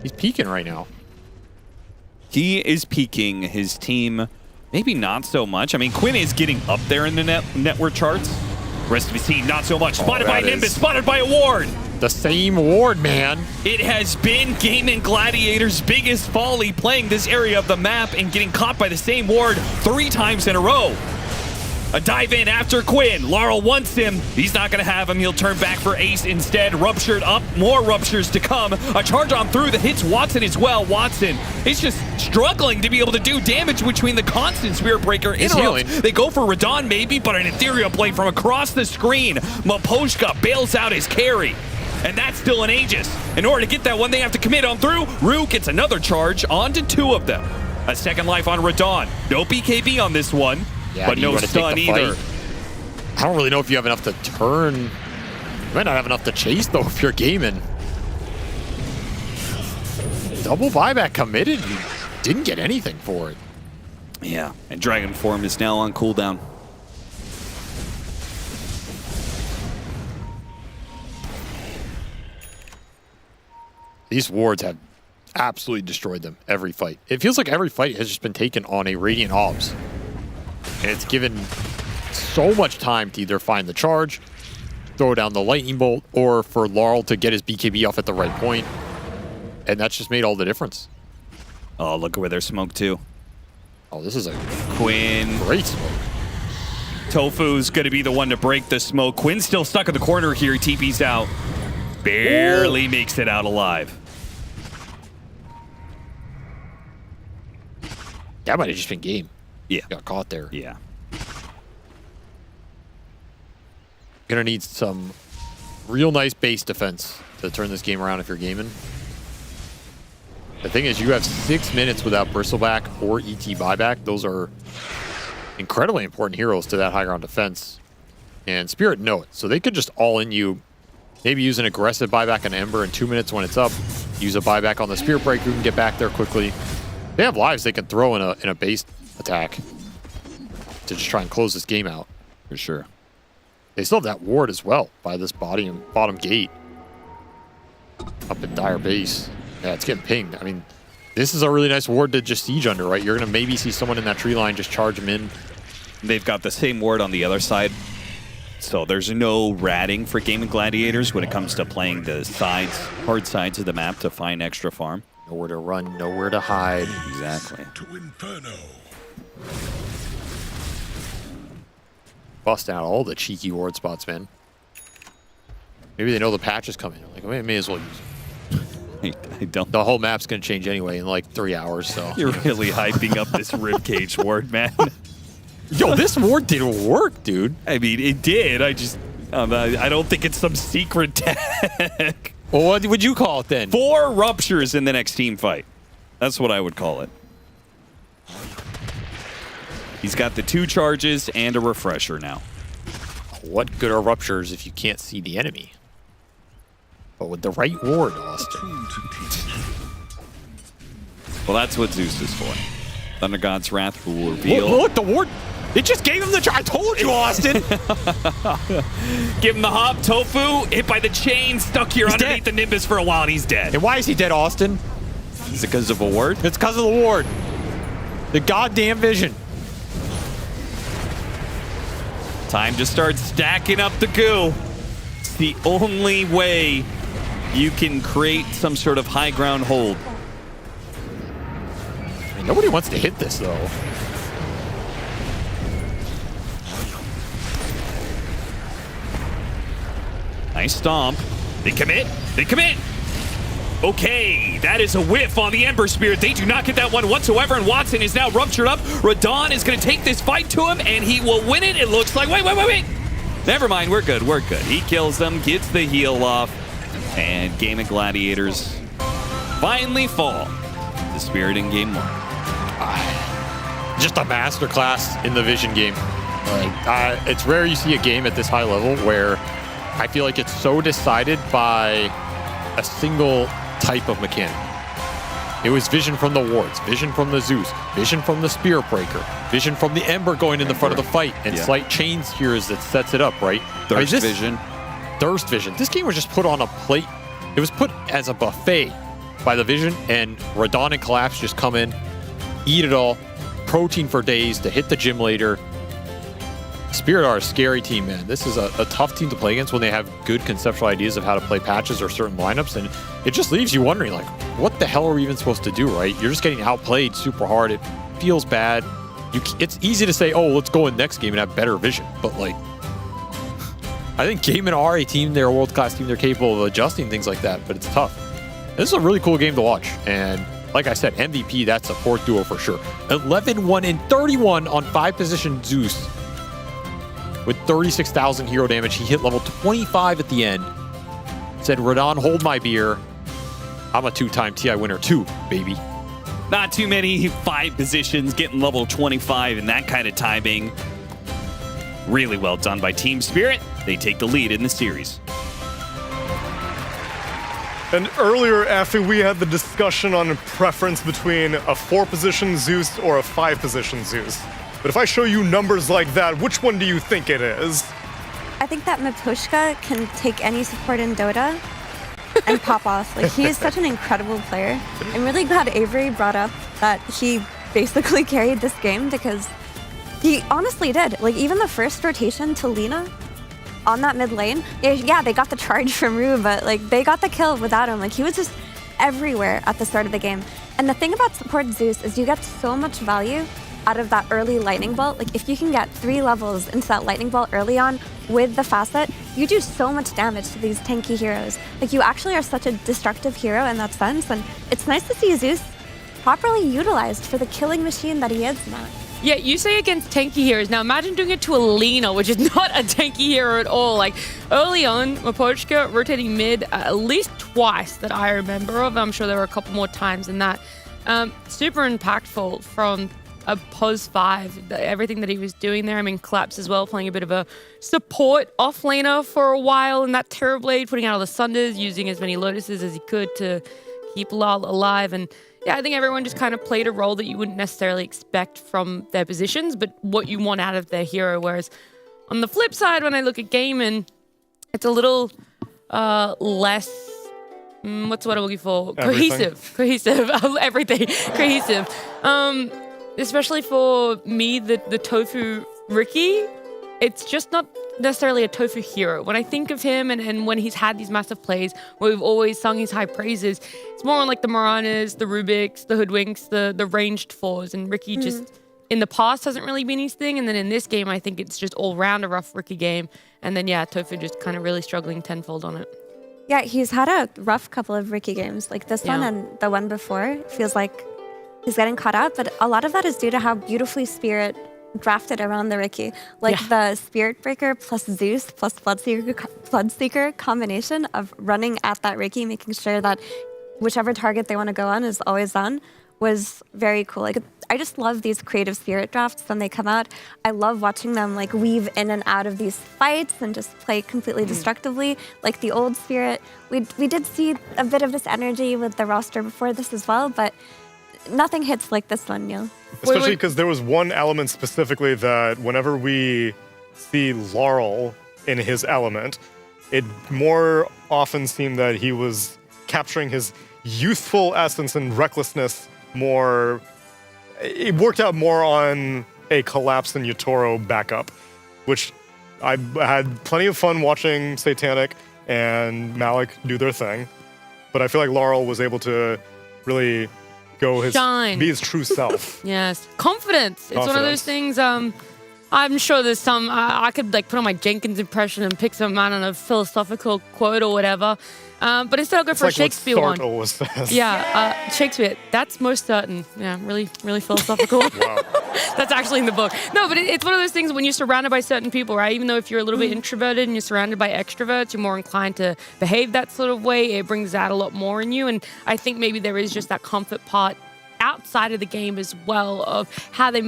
he's peaking right now. He is peaking. His team, maybe not so much. I mean, Quinn is getting up there in the network charts. Rest to be seen, not so much. Spotted by Nimbus, spotted by a ward. The same ward, man. It has been Game & Gladiator's biggest folly, playing this area of the map and getting caught by the same ward 3 times in a row. A dive in after Quinn. Laurel wants him. He's not going to have him. He'll turn back for Ace instead. Ruptured up. More ruptures to come. A charge on through that hits Watson as well. Watson is just struggling to be able to do damage between the constant Spirit Breaker interrupts. They go for Radon maybe, but an Ethereal Blade from across the screen. Miposhka bails out his carry. And that's still an Aegis. In order to get that one, they have to commit on through. Rue gets another charge onto 2 of them. A second life on Radon. No BKB on this one. Yeah, but no stun either. I don't really know if you have enough to turn. You might not have enough to chase, though, if you're gaming. Double buyback committed. You didn't get anything for it. Yeah, and Dragon Form is now on cooldown. These wards have absolutely destroyed them every fight. It feels like every fight has just been taken on a Radiant Obs. And it's given so much time to either find the charge, throw down the lightning bolt, or for Laurel to get his BKB off at the right point. And that's just made all the difference. Oh, look at where there's smoke too. Oh, this is a Quinn. Great smoke. Tofu's going to be the one to break the smoke. Quinn's still stuck in the corner here. TP's out. Barely makes it out alive. That might have just been game. Yeah. Got caught there. Yeah. Gonna need some real nice base defense to turn this game around if you're gaming. The thing is, you have 6 minutes without Bristleback or ET buyback. Those are incredibly important heroes to that high ground defense. And Spirit know it. So they could just all in you. Maybe use an aggressive buyback on Ember in 2 minutes when it's up. Use a buyback on the Spirit Break who can get back there quickly. They have lives they can throw in a base attack to just try and close this game out. For sure. They still have that ward as well by this bottom gate. Up in Dire base. Yeah, it's getting pinged. I mean, this is a really nice ward to just siege under, right? You're going to maybe see someone in that tree line just charge them in. They've got the same ward on the other side. So there's no ratting for Gaming Gladiators when it comes to playing the sides, hard sides of the map to find extra farm. Nowhere to run, nowhere to hide. Exactly. Bust out all the cheeky ward spots, man. Maybe they know the patch is coming. Like, I may as well use it. I don't. The whole map's going to change anyway in like 3 hours, so. You're really hyping up this ribcage ward, man. Yo, this ward didn't work, dude. I mean, it did. I just, I don't think it's some secret tech. Well, what would you call it then? 4 ruptures in the next team fight. That's what I would call it. He's got the 2 charges and a refresher now. What good are ruptures if you can't see the enemy? But with the right ward, Austin. Well, that's what Zeus is for. Thunder God's Wrath will reveal. Look, the ward. It just gave him the charge. I told you, Austin. Give him the hop. Tofu, hit by the chain, stuck here He's underneath dead. the Nimbus for a while, and he's dead. And why is he dead, Austin? Is it because of a ward? It's because of the ward. The goddamn vision. Time to start stacking up the goo. It's the only way you can create some sort of high ground hold. I mean, nobody wants to hit this, though. Nice stomp. They commit. They commit. Okay, that is a whiff on the Ember Spirit. They do not get that one whatsoever, and Watson is now ruptured up. Radon is going to take this fight to him, and he will win it. It looks like. Wait. Never mind. We're good. We're good. He kills them, gets the heal off, and Gaming Gladiators finally fall. The Spirit in game 1. Just a masterclass in the vision game. It's rare you see a game at this high level where I feel like it's so decided by a single type of mechanic. It was vision from the wards, vision from the Zeus, vision from the Spear Breaker, vision from the Ember going in the front of the fight, and slight chains here that sets it up, right? Thirst vision. Thirst vision. This game was just put on a plate. It was put as a buffet by the vision, and Radon and Collapse just come in, eat it all, protein for days to hit the gym later. Spirit are a scary team, man. This is a tough team to play against when they have good conceptual ideas of how to play patches or certain lineups, and it just leaves you wondering, like, what the hell are we even supposed to do, right? You're just getting outplayed super hard. It feels bad. It's easy to say, oh, let's go in next game and have better vision, but, like, I think Gaimin are a team. They're a world-class team. They're capable of adjusting things like that, but it's tough. This is a really cool game to watch, and like I said, MVP, that support duo for sure. 11-1 and 31 on 5-position Zeus. With 36,000 hero damage, he hit level 25 at the end. Said, Radon, hold my beer. I'm a 2-time TI winner too, baby. Not too many 5 positions getting level 25 and that kind of timing. Really well done by Team Spirit. They take the lead in the series. And earlier, Affy, we had the discussion on preference between a 4-position Zeus or a 5-position Zeus. But if I show you numbers like that, which one do you think it is? I think that Mapushka can take any support in Dota and pop off. Like, he is such an incredible player. I'm really glad Avery brought up that he basically carried this game, because he honestly did. Like, even the first rotation to Lina on that mid lane, yeah, they got the charge from Rue, but, like, they got the kill without him. Like, he was just everywhere at the start of the game. And the thing about support Zeus is you get so much value out of that early lightning bolt. Like if you can get 3 levels into that lightning bolt early on with the facet, you do so much damage to these tanky heroes. Like you actually are such a destructive hero in that sense, and it's nice to see Zeus properly utilized for the killing machine that he is now. Yeah, you say against tanky heroes. Now imagine doing it to Alina, which is not a tanky hero at all. Like early on, Mapochka rotating mid at least twice that I remember of. I'm sure there were a couple more times than that. Super impactful from a pos 5, everything that he was doing there. I mean, Collapse as well, playing a bit of a support offlaner for a while in that Terrorblade, putting out all the Sunders, using as many Lotuses as he could to keep Lal alive. And yeah, I think everyone just kind of played a role that you wouldn't necessarily expect from their positions, but what you want out of their hero. Whereas on the flip side, when I look at Gaiman, it's a little less, what's the word I'm looking for? Cohesive. Everything. Cohesive. Especially for me, the Tofu Ricky, it's just not necessarily a Tofu hero. When I think of him and when he's had these massive plays where we've always sung his high praises, it's more on like the Maranas, the Rubiks, the Hoodwinks, the ranged 4s, and Ricky just in the past hasn't really been his thing. And then in this game, I think it's just all round a rough Ricky game. And then yeah, Tofu just kind of really struggling tenfold on it. Yeah, he's had a rough couple of Ricky games, like this one and the one before. It feels like he's getting caught up, but a lot of that is due to how beautifully Spirit drafted around the Ricky. Like the Spirit Breaker plus Zeus plus Bloodseeker combination of running at that Ricky, making sure that whichever target they want to go on is always on, was very cool. Like I just love these creative Spirit drafts when they come out. I love watching them like weave in and out of these fights and just play completely destructively. Like the old Spirit, we did see a bit of this energy with the roster before this as well, but nothing hits like this one, Neil. Especially because there was one element specifically that whenever we see Laurel in his element, it more often seemed that he was capturing his youthful essence and recklessness more. It worked out more on a Collapse and Yatoro backup, which I had plenty of fun watching Satanic and Malik do their thing. But I feel like Laurel was able to really be his true self. Yes. Confidence. It's one of those things, I'm sure there's some, I could like put on my Jenkins impression and pick some, I don't know, philosophical quote or whatever. But instead I'll go for a Shakespeare one. Yeah, Shakespeare. That's most certain. Yeah, really, really philosophical. Wow. That's actually in the book. No, but it's one of those things when you're surrounded by certain people, right? Even though if you're a little bit introverted and you're surrounded by extroverts, you're more inclined to behave that sort of way. It brings out a lot more in you. And I think maybe there is just that comfort part outside of the game as well of how they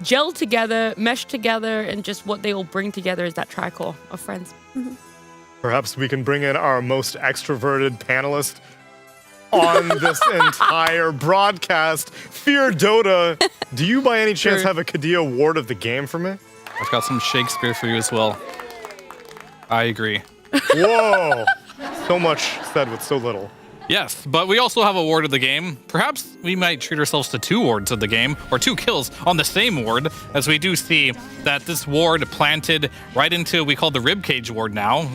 gel together, mesh together, and just what they all bring together is that tricore of friends. Perhaps we can bring in our most extroverted panelist on this entire broadcast. Fear Dota. Do you by any chance have a Kadia award of the game for me? I've got some Shakespeare for you as well. I agree. Whoa. So much said with so little. Yes, but we also have a ward of the game. Perhaps we might treat ourselves to 2 wards of the game, or 2 kills on the same ward, as we do see that this ward planted right into, we call the ribcage ward now,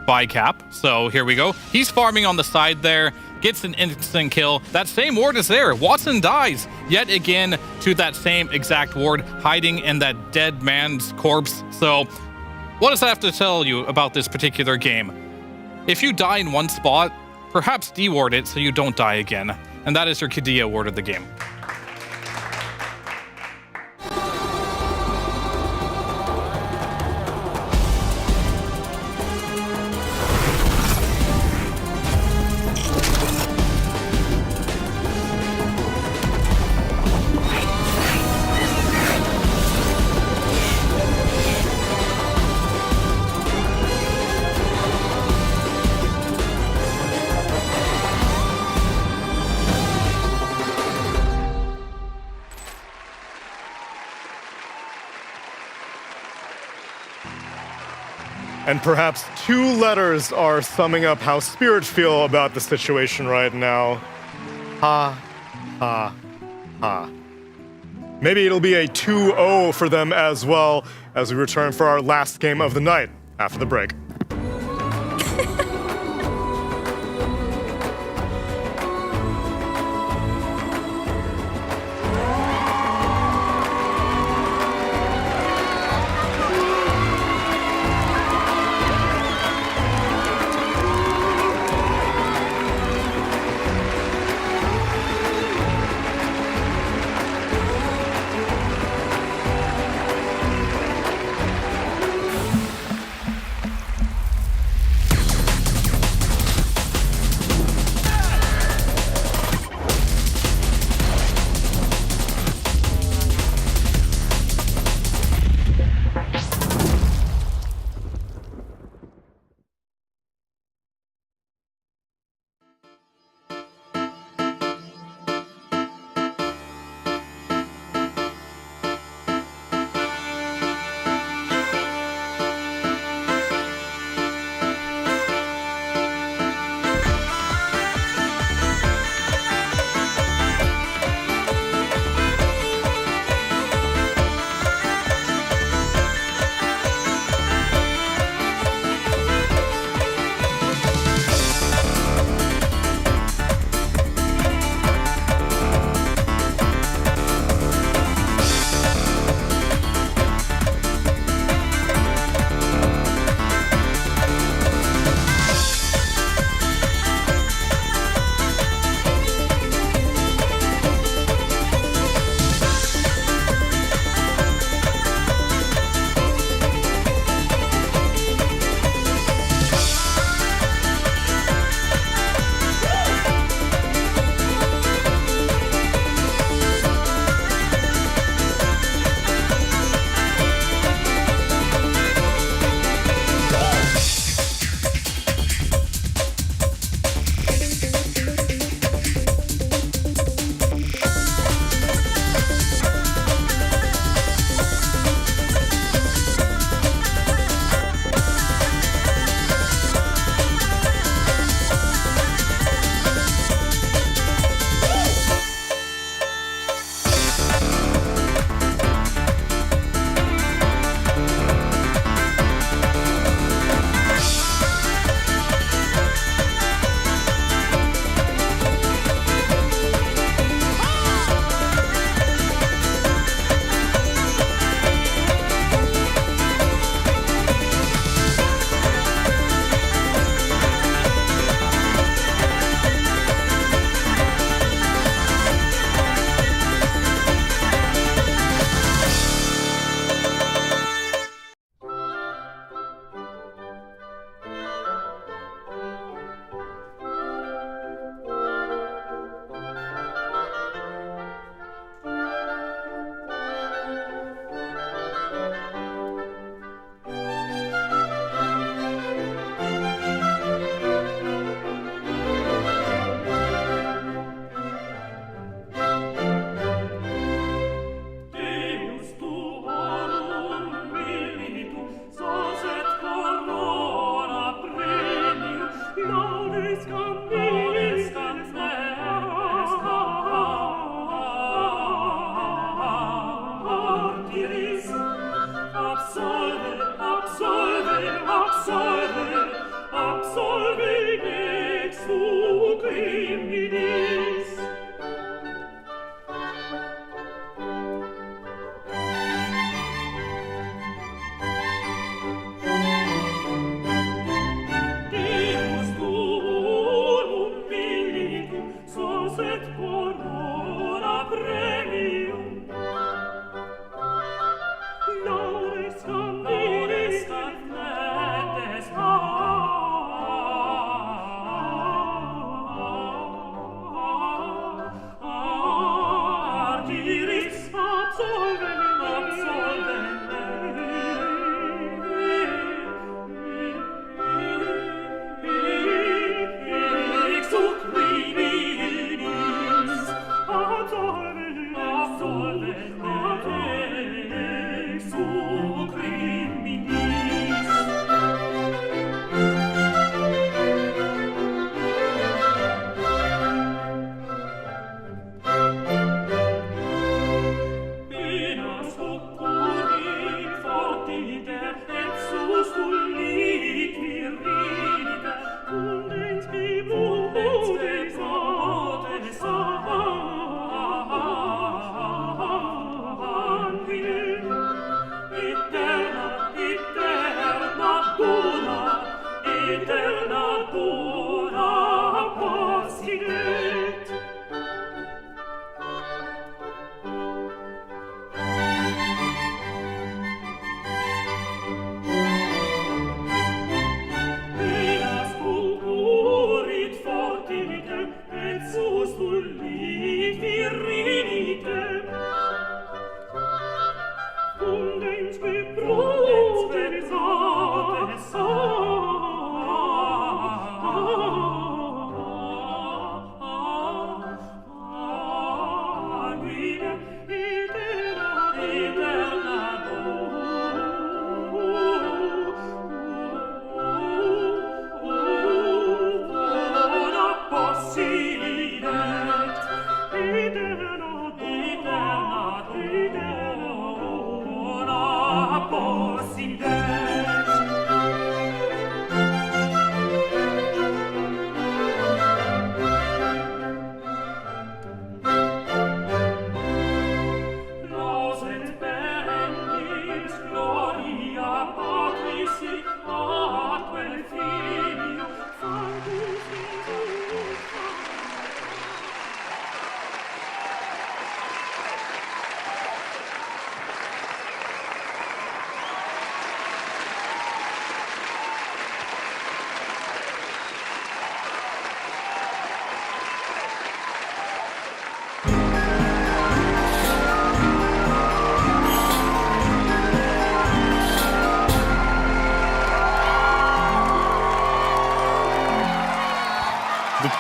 by Cap. So here we go. He's farming on the side there, gets an instant kill. That same ward is there. Watson dies yet again to that same exact ward, hiding in that dead man's corpse. So what does that have to tell you about this particular game? If you die in one spot, perhaps deward it so you don't die again. And that is your Kadia ward of the game. And perhaps 2 letters are summing up how Spirit feel about the situation right now. Ha, ha, ha. Maybe it'll be a 2-0 for them as well as we return for our last game of the night after the break.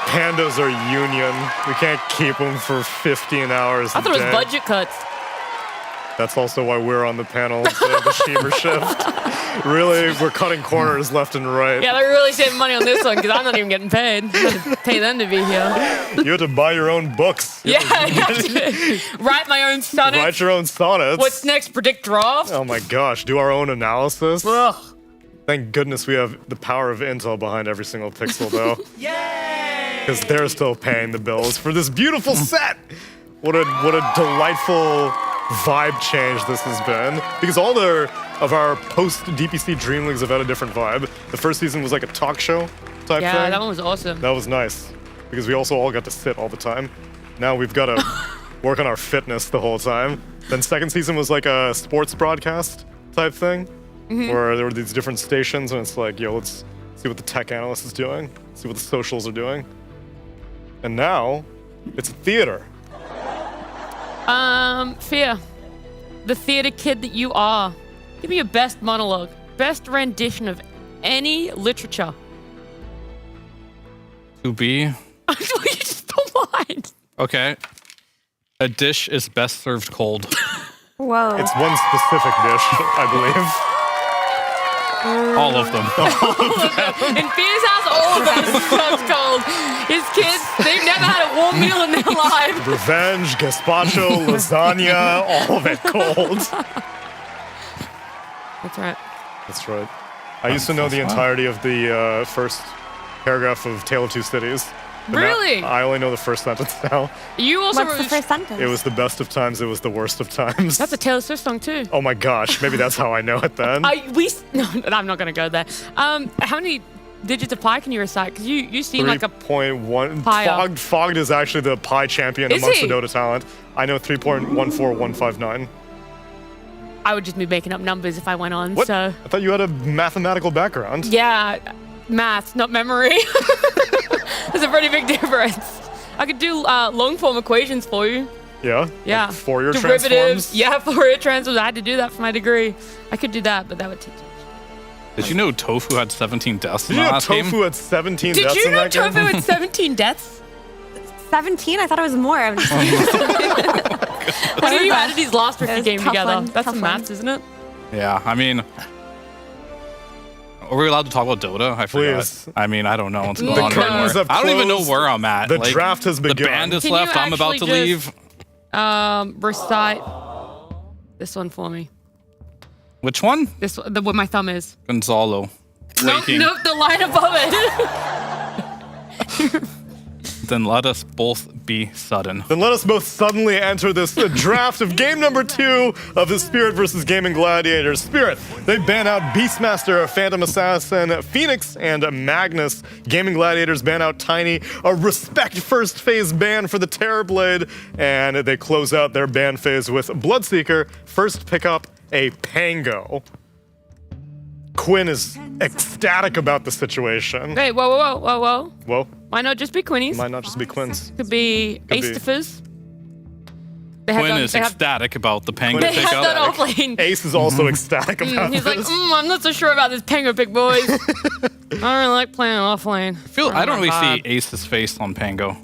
Pandas are union. We can't keep them for 15 hours I a thought it day. was budget cuts. That's also why we're on the panel instead of the Sheemer shift. Really, we're cutting corners left and right. Yeah, they're really saving money on this one because I'm not even getting paid. I have to pay them to be here. You have to buy your own books. Yeah, I have to write my own sonnets. Write your own sonnets. What's next? Predict draft? Oh my gosh, do our own analysis. Ugh. Thank goodness we have the power of Intel behind every single pixel, though. Yay! Because they're still paying the bills for this beautiful set. What a delightful vibe change this has been. Because all of our post-DPC Dream Leagues have had a different vibe. The first season was like a talk show type thing. Yeah, that one was awesome. That was nice. Because we also all got to sit all the time. Now we've got to work on our fitness the whole time. Then second season was like a sports broadcast type thing. Where there were these different stations, and it's like, yo, let's see what the tech analyst is doing, see what the socials are doing. And now, it's a theater. Fear. The theater kid that you are. Give me your best monologue, best rendition of any literature. To be. You just don't mind. Okay. A dish is best served cold. Whoa. It's one specific dish, I believe. All of them. In Fear's house, all of them is served cold. His kids, they've never had a warm meal in their life. Revenge, gazpacho, lasagna, all of it cold. That's right. That's right. I used to know the entirety of the first paragraph of Tale of Two Cities. But Really? I only know the first sentence now. You also What's wrote the first sentence? It was the best of times, it was the worst of times. That's a Taylor Swift song too. Oh my gosh, maybe that's how I know it then. No, I'm not gonna go there. How many digits of pi can you recite? Because you seem like a 3.1. Pi. Fogged is actually the pi champion Is amongst he? the Dota talent. I know 3.14159. I would just be making up numbers if I went on. What? So I thought you had a mathematical background. yeah, math, not memory. There's a pretty big difference. I could do long form equations for you. Yeah? Yeah. Like Fourier Derivatives. transforms? Yeah, Fourier transforms. I had to do that for my degree. I could do that, but that would take too much. Did you know Tofu had 17 deaths in Did you the know last game? Tofu had 17 Did deaths you in know that game? Tofu had 17 deaths? 17? I thought it was more. I'm just When have you added these last rookie It was game tough together? one, That's tough some one. maths, isn't it? Yeah, I mean, are we allowed to talk about Dota? I forgot. Please. I mean, I don't know what's The going on anymore. curtains have I don't even know closed. where I'm at. The Like, draft has begun. The band is Can you left. I'm about to actually leave. just, recite this one for me. Which one? This what my thumb is. Gonzalo. Waking. Nope, the line above it. Then let us both be sudden. Then let us both suddenly enter this draft of game number 2 of the Spirit versus Gaming Gladiators. Spirit, they ban out Beastmaster, Phantom Assassin, Phoenix, and Magnus. Gaming Gladiators ban out Tiny, a respect first phase ban for the Terrorblade, and they close out their ban phase with Bloodseeker. First pick up a Pango. Quinn is ecstatic about the situation. Wait, whoa. Whoa, Why not just be Quinnies? might not just be Quinn's. Could be Could be. Acetiphers. Quinn is ecstatic about the penguin They have that pickup. off-lane. Ace is also ecstatic about He's this. like, I'm not so sure about this Pango pick, boys. I don't really like playing off-lane. I don't really see Ace's face on Pango.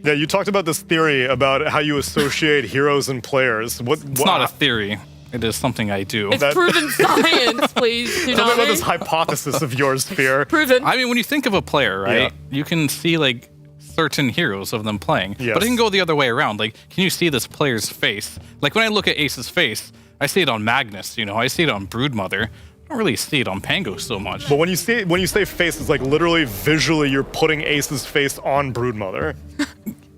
Yeah, you talked about this theory about how you associate heroes and players. It's not a theory. It is something I do. It's proven science, please. Tell me about this hypothesis of yours, Fear. Proven. I mean, when you think of a player, right, Yeah. you can see like certain heroes of them playing, Yes. but it can go the other way around. Like, can you see this player's face? Like when I look at Ace's face, I see it on Magnus. You know, I see it on Broodmother. I don't really see it on Pango so much. But when you say face, it's like literally visually you're putting Ace's face on Broodmother.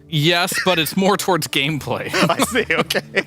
Yes, but it's more towards gameplay. I see, okay.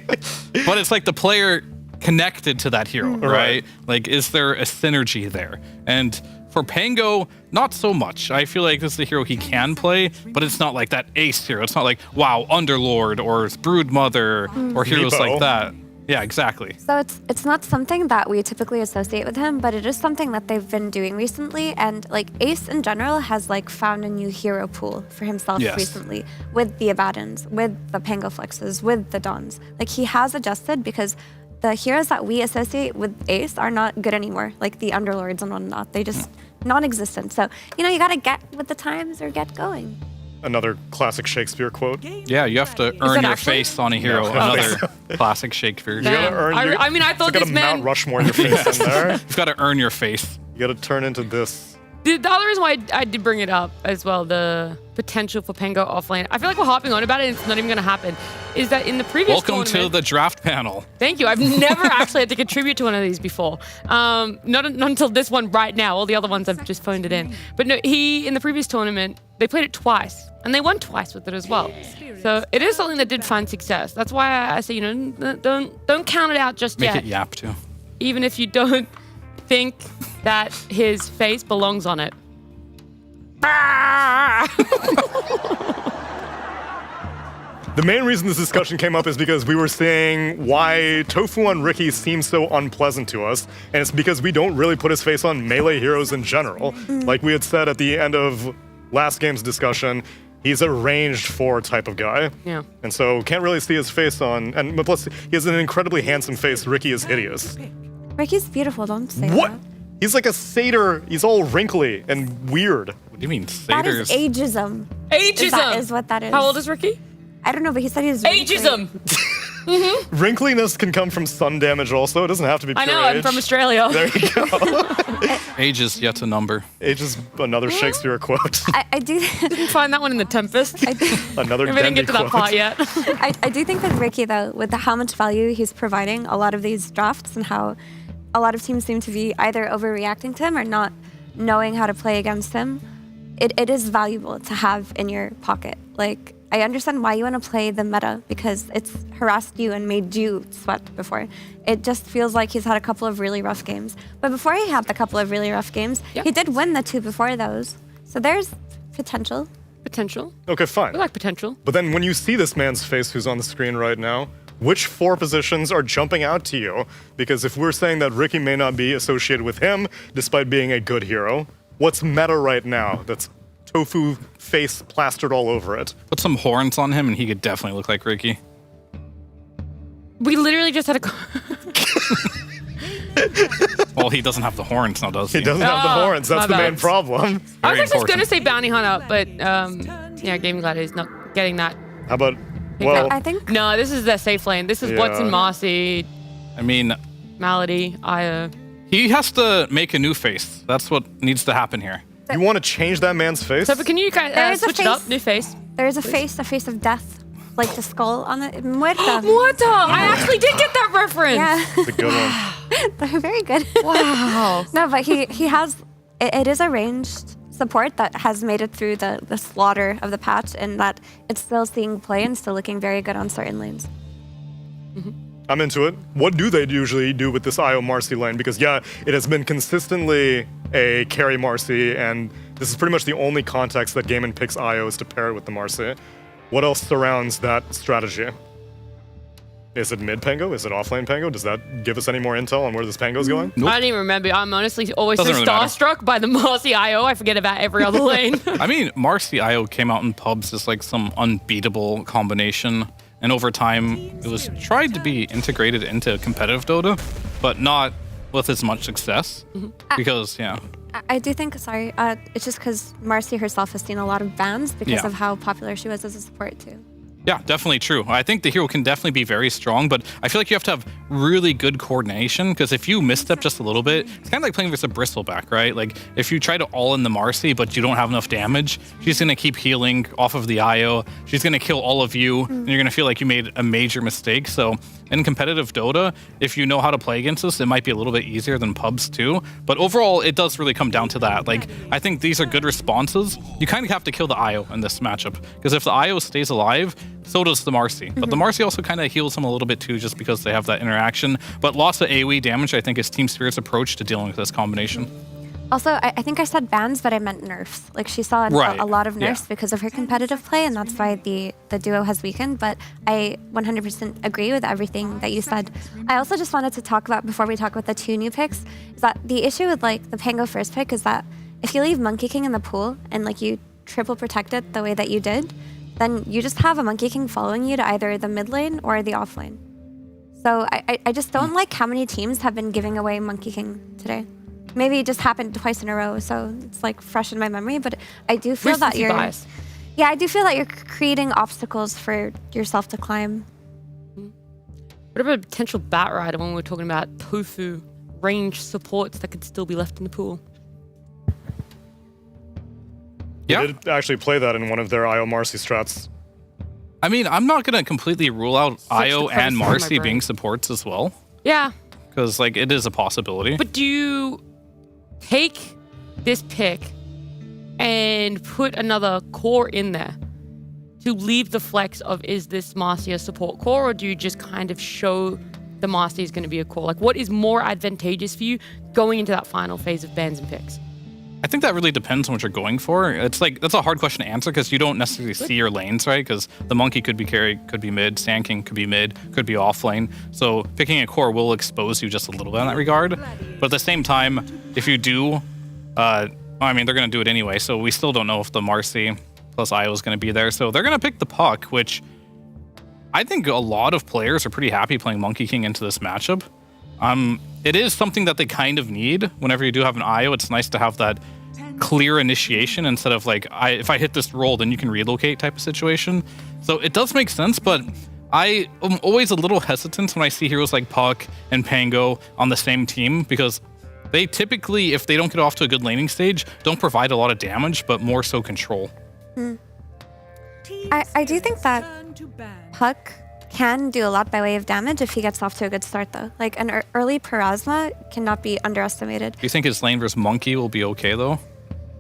But it's like the player connected to that hero, right? Right. Like, is there a synergy there? And for Pango, not so much. I feel like this is a hero he can play, but it's not like that ace hero. It's not like, wow, Underlord or Broodmother or heroes Nepo. like that. Yeah, exactly. So it's not something that we typically associate with him, but it is something that they've been doing recently. And like Ace in general has like found a new hero pool for himself Yes. recently with the Abaddons, with the Pangoflexes, with the Dons. Like he has adjusted because the heroes that we associate with Ace are not good anymore. Like the Underlords and whatnot, they just non-existent. So you gotta get with the times or get going. Another classic Shakespeare quote. Yeah, you have to earn that your actually? face on a hero. No. Another classic Shakespeare. You gotta earn your, I mean, I thought it's like this a man. Mount Rushmore in your face in there. You've got to earn your face. You gotta turn into this. The other reason why I did bring it up as well, the potential for Pango offlane. I feel like we're hopping on about it. And it's not even going to happen. Is that in the previous Welcome to tournament? the draft panel. Thank you. I've never actually had to contribute to one of these before. Not until this one right now. All the other ones I've just phoned it in. But no, in the previous tournament, they played it twice. And they won twice with it as well. So it is something that did find success. That's why I say, don't count it out just Make yet. it yap too. Even if you don't think that his face belongs on it. The main reason this discussion came up is because we were saying why Tofu on Ricky seems so unpleasant to us, and it's because we don't really put his face on melee heroes in general. Like we had said at the end of last game's discussion, he's a ranged 4 type of guy. Yeah. And so can't really see his face on, and plus he has an incredibly handsome face. Ricky is hideous. Ricky's beautiful, don't say What? that. He's like a satyr. He's all wrinkly and weird. What do you mean, That is satyrs? ageism. Ageism. That is what that is. How old is Ricky? I don't know, but he said he's Ageism. Wrinkliness can come from sun damage also. It doesn't have to be pure I know, I'm age. from Australia. There you go. Age is yet a number. Age is another Shakespeare quote. I do. Didn't find that one in the Tempest. Another We didn't get to that quote. part yet. I do think with Ricky though, with how much value he's providing a lot of these drafts and how a lot of teams seem to be either overreacting to him or not knowing how to play against him. it is valuable to have in your pocket. Like, I understand why you want to play the meta because it's harassed you and made you sweat before. It just feels like he's had a couple of really rough games. But before he had the couple of really rough games, he did win the 2 before those. So there's potential. Potential. Okay, fine. We like potential. But then when you see this man's face who's on the screen right now, which 4 positions are jumping out to you? Because if we're saying that Ricky may not be associated with him, despite being a good hero, what's meta right now that's tofu face plastered all over it? Put some horns on him and he could definitely look like Ricky. We literally just had a... Well, he doesn't have the horns now, does he? He doesn't have the horns. That's the main problem. I was actually going to say Bounty Hunter, but yeah, Gaming Glad is not getting that. How about, well... I think... No, this is their safe lane. This is what's in Marcy. I mean... Melody, Aya. He has to make a new face. That's what needs to happen here. You want to change that man's face? So, but can you guys switch it up? New face. There is a face of death. Like the skull on it. Muerta. Muerta! I actually did get that reference! Yeah. It's a good one. They're very good. Wow. No, but he has... It is a ranged support that has made it through the slaughter of the patch and that it's still seeing play and still looking very good on certain lanes. I'm into it. What do they usually do with this IO Marcy lane? Because yeah, it has been consistently a carry Marcy, and this is pretty much the only context that Gaimin picks IO is to pair it with the Marcy. What else surrounds that strategy? Is it mid Pango? Is it offlane Pango? Does that give us any more intel on where this Pango's going? Nope. I don't even remember. I'm honestly always so Doesn't really starstruck by the Marcy IO. I forget about every other lane. I mean, Marcy IO came out in pubs as like some unbeatable combination. And over time, it was tried to be integrated into competitive Dota, but not with as much success. Because, yeah. I do think, sorry, it's just because Marcy herself has seen a lot of bans because of how popular she was as a support too. Yeah, definitely true. I think the hero can definitely be very strong, but I feel like you have to have really good coordination because if you misstep just a little bit, it's kind of like playing versus a bristleback, right? Like if you try to all in the Marcy, but you don't have enough damage, she's going to keep healing off of the IO. She's going to kill all of you, and you're going to feel like you made a major mistake. So in competitive Dota, if you know how to play against this, it might be a little bit easier than pubs too. But overall, it does really come down to that. Like, I think these are good responses. You kind of have to kill the IO in this matchup because if the IO stays alive, so does the Marcy. But the Marcy also kind of heals him a little bit too just because they have that interaction. But lots of AoE damage, I think, is Team Spirit's approach to dealing with this combination. Also, I think I said bans, but I meant nerfs. Like, she saw a lot of nerfs because of her competitive play, and that's why the duo has weakened. But I 100% agree with everything that you said. I also just wanted to talk about, before we talk about the 2 new picks, is that the issue with, like, the Pango first pick is that if you leave Monkey King in the pool and, like, you triple protect it the way that you did, then you just have a Monkey King following you to either the mid lane or the off lane. So I just don't like how many teams have been giving away Monkey King today. Maybe it just happened twice in a row, so it's like fresh in my memory, but I do feel that you're... bias. Yeah, I do feel that you're creating obstacles for yourself to climb. What about a potential Bat Rider when we're talking about tofu range supports that could still be left in the pool? Yeah. They did actually play that in one of their IO Marcy strats. I mean, I'm not going to completely rule out IO and Marcy being supports as well. Yeah. Because, like, it is a possibility. But do you take this pick and put another core in there to leave the flex of, is this Marcy a support core, or do you just kind of show the Marcy is going to be a core? Like, what is more advantageous for you going into that final phase of bans and picks? I think that really depends on what you're going for. It's like, that's a hard question to answer because you don't necessarily see your lanes, right? Because the Monkey could be carry, could be mid, Sand King could be mid, could be off lane. So picking a core will expose you just a little bit in that regard. But at the same time, if you do, I mean, they're going to do it anyway. So we still don't know if the Marcy plus IO is going to be there. So they're going to pick the Puck, which I think a lot of players are pretty happy playing Monkey King into this matchup. It is something that they kind of need. Whenever you do have an IO, it's nice to have that clear initiation instead of like, if I hit this roll, then you can relocate type of situation. So it does make sense, but I am always a little hesitant when I see heroes like Puck and Pango on the same team because they typically, if they don't get off to a good laning stage, don't provide a lot of damage, but more so control. I do think that Puck can do a lot by way of damage if he gets off to a good start, though. Like, an early Parasma cannot be underestimated. Do you think his lane versus Monkey will be okay, though?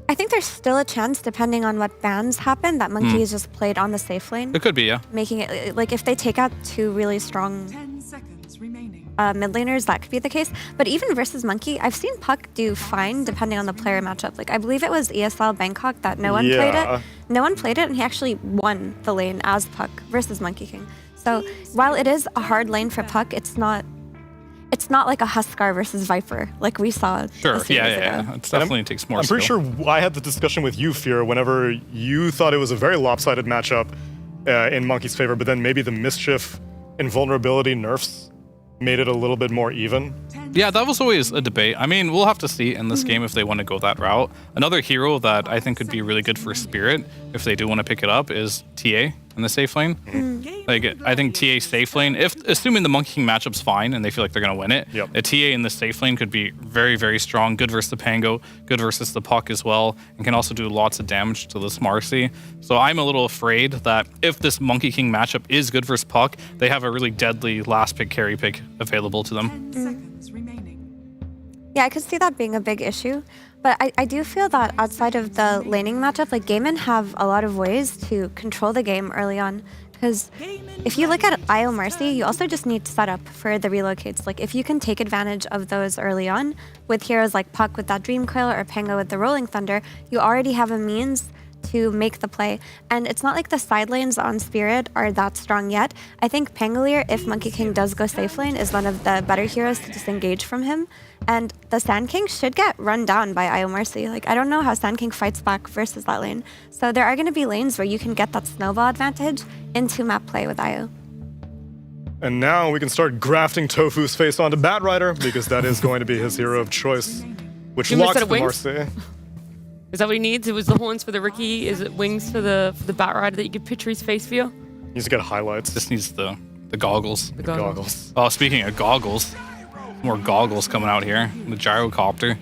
I think there's still a chance, depending on what bans happen, that Monkey is just played on the safe lane. It could be, yeah. Making it, like, if they take out 2 really strong mid laners, that could be the case. But even versus Monkey, I've seen Puck do fine depending on the player matchup. Like, I believe it was ESL Bangkok that no one played it. No one played it, and he actually won the lane as Puck versus Monkey King. So while it is a hard lane for Puck, it's not like a Huskar versus Viper like we saw. Sure, yeah. It definitely takes more I'm pretty skill. sure I had the discussion with you, Fear, whenever you thought it was a very lopsided matchup in Monkey's favor, but then maybe the Mischief invulnerability nerfs made it a little bit more even. Yeah, that was always a debate. I mean, we'll have to see in this game if they want to go that route. Another hero that I think could be really good for Spirit, if they do want to pick it up, is TA in the safe lane. Like, I think TA safe lane, assuming the Monkey King matchup's fine and they feel like they're going to win it, a TA in the safe lane could be very, very strong. Good versus the Pango, good versus the Puck as well, and can also do lots of damage to this Marcy. So I'm a little afraid that if this Monkey King matchup is good versus Puck, they have a really deadly last pick carry pick available to them. Yeah, I could see that being a big issue. But I do feel that outside of the laning matchup, like, Gaimin have a lot of ways to control the game early on. Because if you look at IO Marcy, you also just need setup for the relocates. Like, if you can take advantage of those early on, with heroes like Puck with that Dream Coil or Pango with the Rolling Thunder, you already have a means to make the play. And it's not like the side lanes on Spirit are that strong yet. I think Pangolier, if Monkey King does go safe lane, is one of the better heroes to disengage from him. And the Sand King should get run down by IO Marcy. Like, I don't know how Sand King fights back versus that lane. So there are going to be lanes where you can get that snowball advantage into map play with IO. And now we can start grafting Tofu's face onto Batrider, because that is going to be his hero of choice, which locks the Marcy. Is that what he needs? It was the horns for the Ricky. Is it wings for the Batrider that you could picture his face for you? He needs to get highlights. Just needs the goggles. The goggles. Oh, speaking of goggles, more goggles coming out here. The gyrocopter.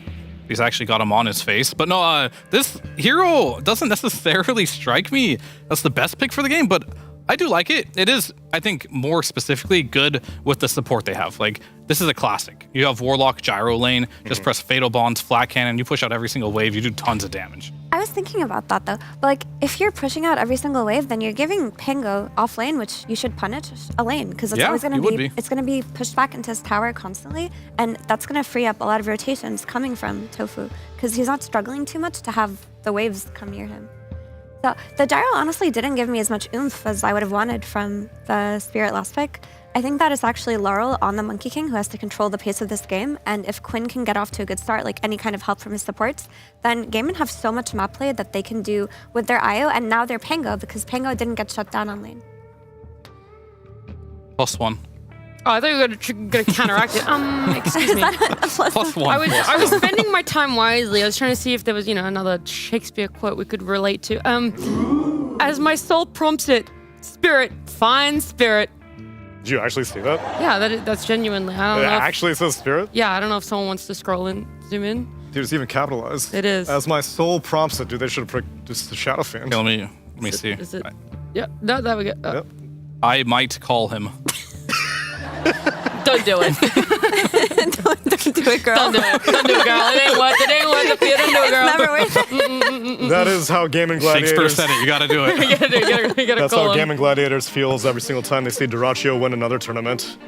He's actually got him on his face. But no, this hero doesn't necessarily strike me as the best pick for the game, but I do like it. It is, I think, more specifically good with the support they have. Like, this is a classic. You have Warlock, Gyro lane, just press Fatal Bonds, Flat Cannon, you push out every single wave, you do tons of damage. I was thinking about that, though. But, like, if you're pushing out every single wave, then you're giving Pango off lane, which you should punish a lane, because it's always going to be, it's going to be pushed back into his tower constantly, and that's going to free up a lot of rotations coming from Tofu, because he's not struggling too much to have the waves come near him. So the gyro honestly didn't give me as much oomph as I would have wanted from the Spirit last pick. I think that is actually Laurel on the Monkey King, who has to control the pace of this game, and if Quinn can get off to a good start, like any kind of help from his supports, then Gaimin have so much map play that they can do with their IO and now their Pango, because Pango didn't get shut down on lane. +1. Oh, I thought you were going to counteract it. Excuse me. +1. I was spending my time wisely. I was trying to see if there was, another Shakespeare quote we could relate to. As my soul prompts it, spirit, fine spirit. Did you actually see that? Yeah, that's genuinely. I don't know. It actually says spirit? Yeah, I don't know if someone wants to scroll in, zoom in. Dude, it's even capitalized. It is. As my soul prompts it, dude, they should have picked just the Shadow Fiend. Okay, let me see. Is it? Yeah, no, there we go. Yep. I might call him. Don't do it. Don't do it, girl. Don't do it. Don't do it, girl. It ain't worth it. Don't do it, girl. It's never worth it. That is how Gaming Gladiators... Shakespeare said it. You gotta do it. you gotta That's call how him. Gaming Gladiators feels every single time they see Duraccio win another tournament.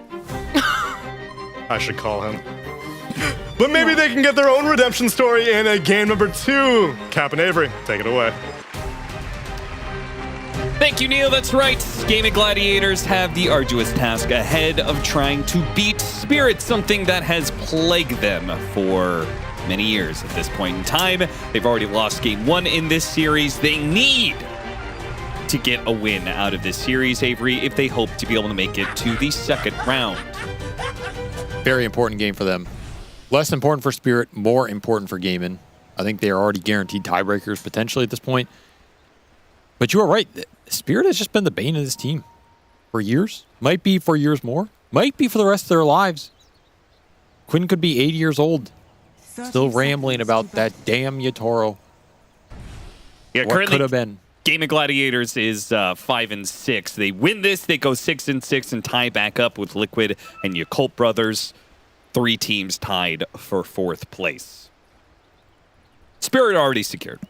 I should call him. But maybe they can get their own redemption story in game number 2. Cap and Avery, take it away. Thank you, Neil. That's right. Gaming Gladiators have the arduous task ahead of trying to beat Spirit, something that has plagued them for many years at this point in time. They've already lost game 1 in this series. They need to get a win out of this series, Avery, if they hope to be able to make it to the second round. Very important game for them. Less important for Spirit, more important for Gaimin. I think they are already guaranteed tiebreakers potentially at this point. But you are right. Spirit has just been the bane of this team for years. Might be for years more. Might be for the rest of their lives. Quinn could be 80 years old. Still rambling about that damn Yatoro. Yeah, what could have been. Gaming Gladiators is 5-6. They win this, they go 6-6 and tie back up with Liquid and Yakult Brothers. 3 teams tied for 4th place. Spirit already secured.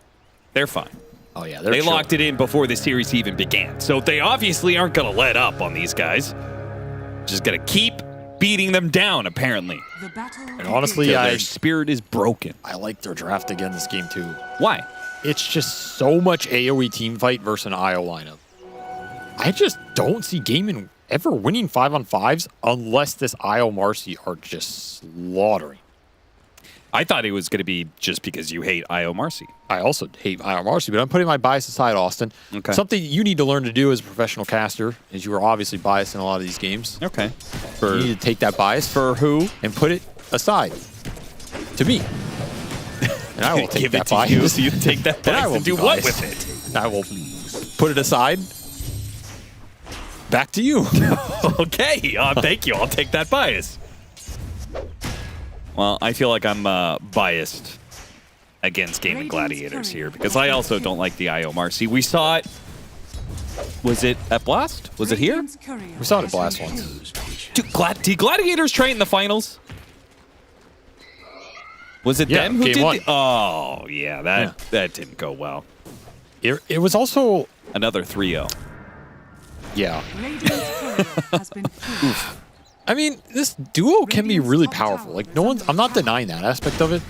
They're fine. Oh, yeah. They locked it in before the series even began. So they obviously aren't going to let up on these guys. Just going to keep beating them down, apparently. And honestly, their Spirit is broken. I like their draft again this game, too. Why? It's just so much AoE team fight versus an IO lineup. I just don't see Gaming ever winning 5-on-5s unless this IO Marcy are just slaughtering. I thought it was going to be just because you hate IO Marcy. I also hate IO Marcy, but I'm putting my bias aside, Austin. Okay. Something you need to learn to do as a professional caster, is you are obviously biased in a lot of these games. Okay. You need to take that bias for who and put it aside to me. And I will take Give that it to bias. you, so you take that And I bias will and do be what biased. with it? I will put it aside. Back to you. Okay. Thank you. I'll take that bias. Well, I feel like I'm biased against Gaming Gladiators here because I also don't like the IO Marcy. We saw it. Was it at Blast? Was it here? We saw it at Blast once. Did Gladiators train in the finals? Was it them who game did one. Oh, yeah. That didn't go well. It was also another 3-0. Yeah. I mean, this duo can be really powerful. Like, I'm not denying that aspect of it.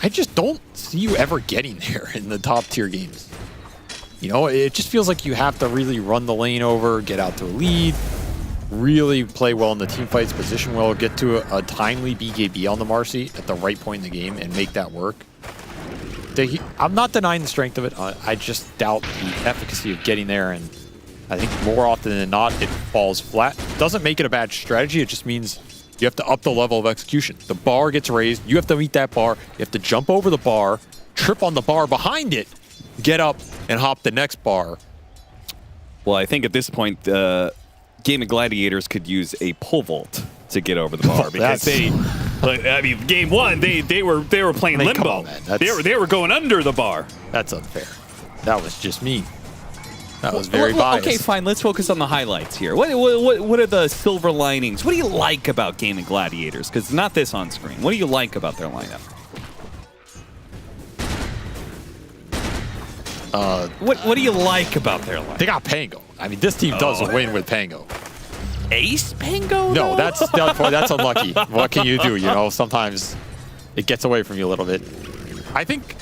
I just don't see you ever getting there in the top tier games. You know, it just feels like you have to really run the lane over, get out to a lead, really play well in the team fights, position well, get to a timely BKB on the Marcy at the right point in the game and make that work. I'm not denying the strength of it. I just doubt the efficacy of getting there, and I think more often than not, it falls flat. Doesn't make it a bad strategy. It just means you have to up the level of execution. The bar gets raised. You have to meet that bar. You have to jump over the bar, trip on the bar behind it, get up, and hop the next bar. Well, I think at this point, Gaming Gladiators could use a pole vault to get over the bar because game one, they were playing limbo. Come on, man. They were going under the bar. That's unfair. That was just me. That was very biased. Okay, fine. Let's focus on the highlights here. What are the silver linings? What do you like about Gaming Gladiators? Because not this on screen. What do you like about their lineup? What do you like about their lineup? They got Pango. I mean, this team does win with Pango. Ace Pango? No, that's unlucky. What can you do? You know, sometimes it gets away from you a little bit. I think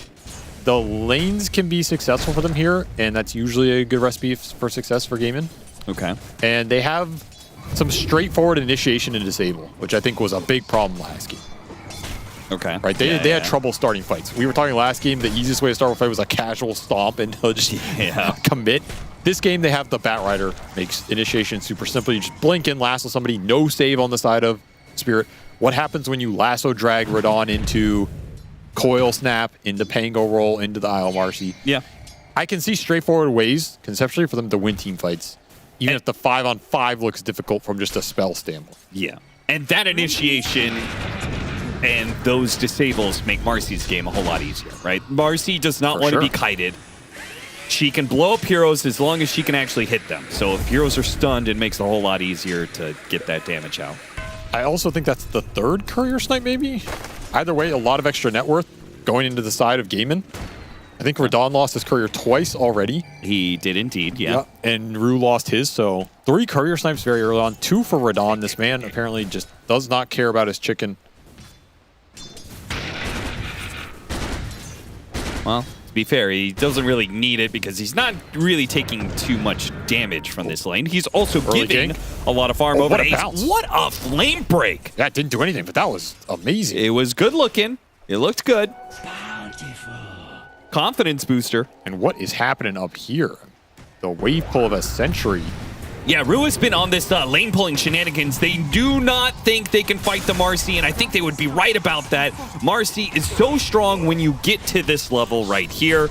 the lanes can be successful for them here, and that's usually a good recipe for success for gaming. Okay. And they have some straightforward initiation and disable, which I think was a big problem last game. Okay. Right? They had trouble starting fights. We were talking last game, the easiest way to start a fight was a casual stomp and just commit. This game, they have the Batrider, makes initiation super simple. You just blink in, lasso somebody, no save on the side of Spirit. What happens when you lasso drag Radon into Coil Snap, into Pango Roll, into the Isle Marcy? Yeah. I can see straightforward ways, conceptually, for them to win team fights, even if the 5-on-5 looks difficult from just a spell standpoint. Yeah. And that initiation and those disables make Marcy's game a whole lot easier, right? Marcy does not want to be kited. She can blow up heroes as long as she can actually hit them. So if heroes are stunned, it makes it a whole lot easier to get that damage out. I also think that's the third courier snipe, maybe? Either way, a lot of extra net worth going into the side of Gaiman. I think Radon lost his courier twice already. He did indeed, yeah. And Rue lost his, so 3 courier snipes very early on. 2 for Radon. This man apparently just does not care about his chicken. Well, to be fair, he doesn't really need it because he's not really taking too much damage from this lane. He's also giving a lot of farm over to Ace. What a flame break! That didn't do anything, but that was amazing. It was good looking. It looked good. Confidence booster. And what is happening up here? The wave pull of a century. Yeah, Rue has been on this lane pulling shenanigans. They do not think they can fight the Marcy, and I think they would be right about that. Marcy is so strong when you get to this level right here,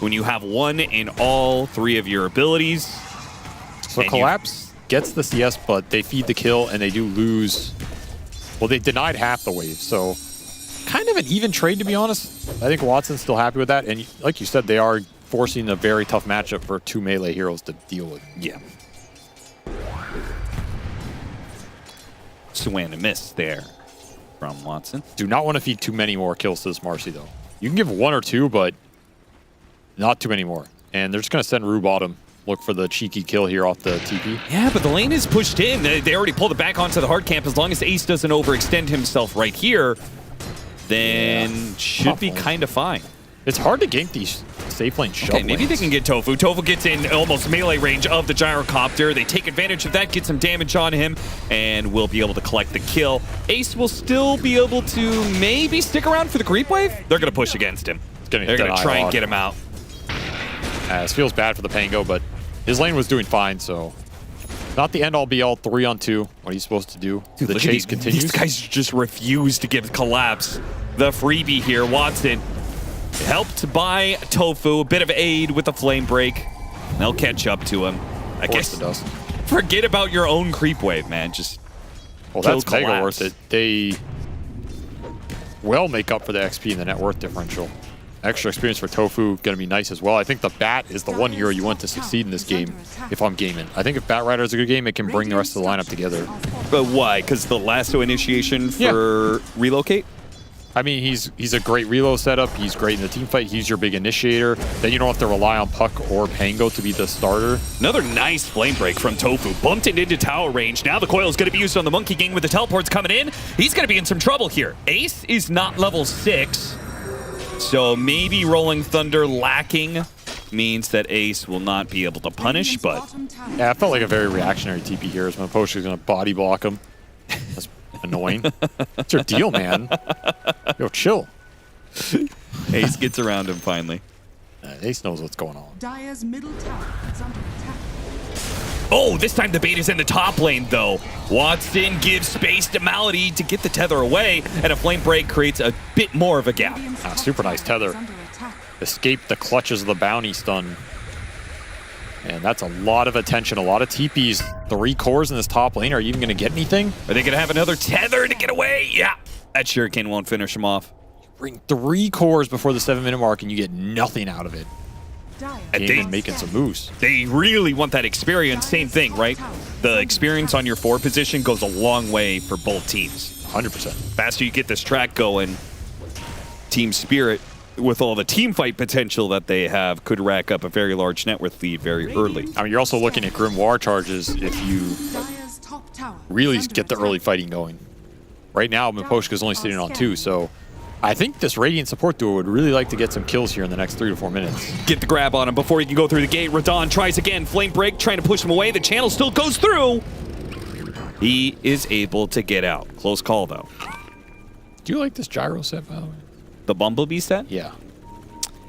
when you have one in all 3 of your abilities. So Collapse gets the CS, but they feed the kill, and they do lose. Well, they denied half the wave, so kind of an even trade, to be honest. I think Watson's still happy with that, and like you said, they are forcing a very tough matchup for 2 melee heroes to deal with. Yeah. Swing and miss there from Watson. Do not want to feed too many more kills to this Marcy, though. You can give 1 or 2, but not too many more. And they're just going to send Rue bottom. Look for the cheeky kill here off the TP. Yeah, but the lane is pushed in. They already pulled it back onto the hard camp. As long as Ace doesn't overextend himself right here, then should be kind of fine. It's hard to gank these safe lane shove Okay, maybe lanes. they can get Tofu. Tofu gets in almost melee range of the gyrocopter. They take advantage of that, get some damage on him, and will be able to collect the kill. Ace will still be able to maybe stick around for the creep wave. They're going to push against him. They're going to try and get him out. This feels bad for the Pango, but his lane was doing fine, so not the end-all be-all. 3-on-2. What he's supposed to do. Dude, the chase continues. These guys just refuse to give Collapse the freebie here. Watson helped by Tofu, a bit of aid with the flame break. They'll catch up to him. I guess it does. Forget about your own creep wave, man. Just well, kill that's mega Collapse. worth it. They well make up for the XP and the net worth differential. Extra experience for Tofu going to be nice as well. I think the Bat is the one hero you want to succeed in this game if I'm gaming. I think if Bat Rider is a good game, it can bring the rest of the lineup together. But why? Because the lasso initiation for relocate? I mean, he's a great reload setup. He's great in the team fight. He's your big initiator. Then you don't have to rely on Puck or Pango to be the starter. Another nice flame break from Tofu. Bumped it into tower range. Now the coil is going to be used on the Monkey King with the teleports coming in. He's going to be in some trouble here. Ace is not level 6. So maybe Rolling Thunder lacking means that Ace will not be able to punish, but... Yeah, it felt like a very reactionary TP here as Maposh is going to body block him. That's annoying. What's your deal, man? Yo, chill. Ace gets around him finally. Ace knows what's going on. Dire's middle tower is under attack. Oh, this time the bait is in the top lane, though. Watson gives space to Melody to get the tether away, and a flame break creates a bit more of a gap. Super nice tether. Escape the clutches of the bounty stun. And that's a lot of attention, a lot of TPs. 3 cores in this top lane. Are you even going to get anything? Are they going to have another tether to get away? Yeah. That Shuriken won't finish him off. Bring 3 cores before the 7-minute mark, and you get nothing out of it. And making some moves. They really want that experience. Same thing, right? The experience on your 4 position goes a long way for both teams. 100%. Faster you get this track going, Team Spirit, with all the team fight potential that they have, could rack up a very large net worth lead very early. I mean, you're also looking at Grimoire charges if you really get the early fighting going. Right now, Miposhka's only sitting on 2, so I think this Radiant support duo would really like to get some kills here in the next 3 to 4 minutes. Get the grab on him before he can go through the gate. Radon tries again. Flame break, trying to push him away. The channel still goes through. He is able to get out. Close call, though. Do you like this gyro set, by the way? The Bumblebee set? Yeah.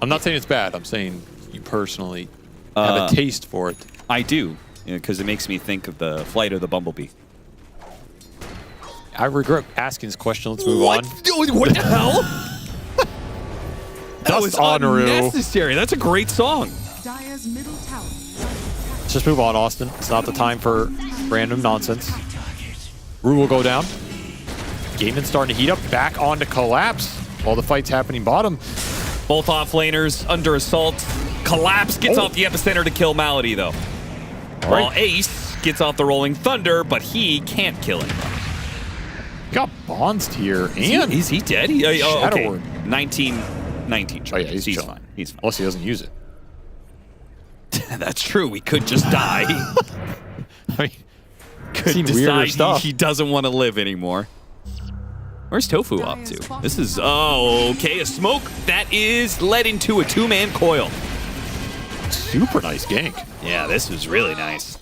I'm not saying it's bad. I'm saying you personally have a taste for it. I do, because it makes me think of the flight of the Bumblebee. I regret asking this question. Let's move on. What the hell? That was Honoru. unnecessary. That's a great song. Dire's middle tower. Let's just move on, Austin. It's not the time for random nonsense. Rue will go down. Gaiman's starting to heat up. Back on to Collapse while the fight's happening bottom. Both offlaners under assault. Collapse gets off the epicenter to kill Melody, though. While Ace gets off the Rolling Thunder, but he can't kill him. Got Bonds here, and is he dead? Shadow Okay. Word. 19. Oh yeah, he's chilling. fine. He's fine. Unless he doesn't use it. That's true. We could just die. I mean, could seen weirder decide stuff. he doesn't want to live anymore. Where's Tofu up to? This is, okay, a smoke that is led into a 2-man coil. Super nice gank. Yeah, this was really nice.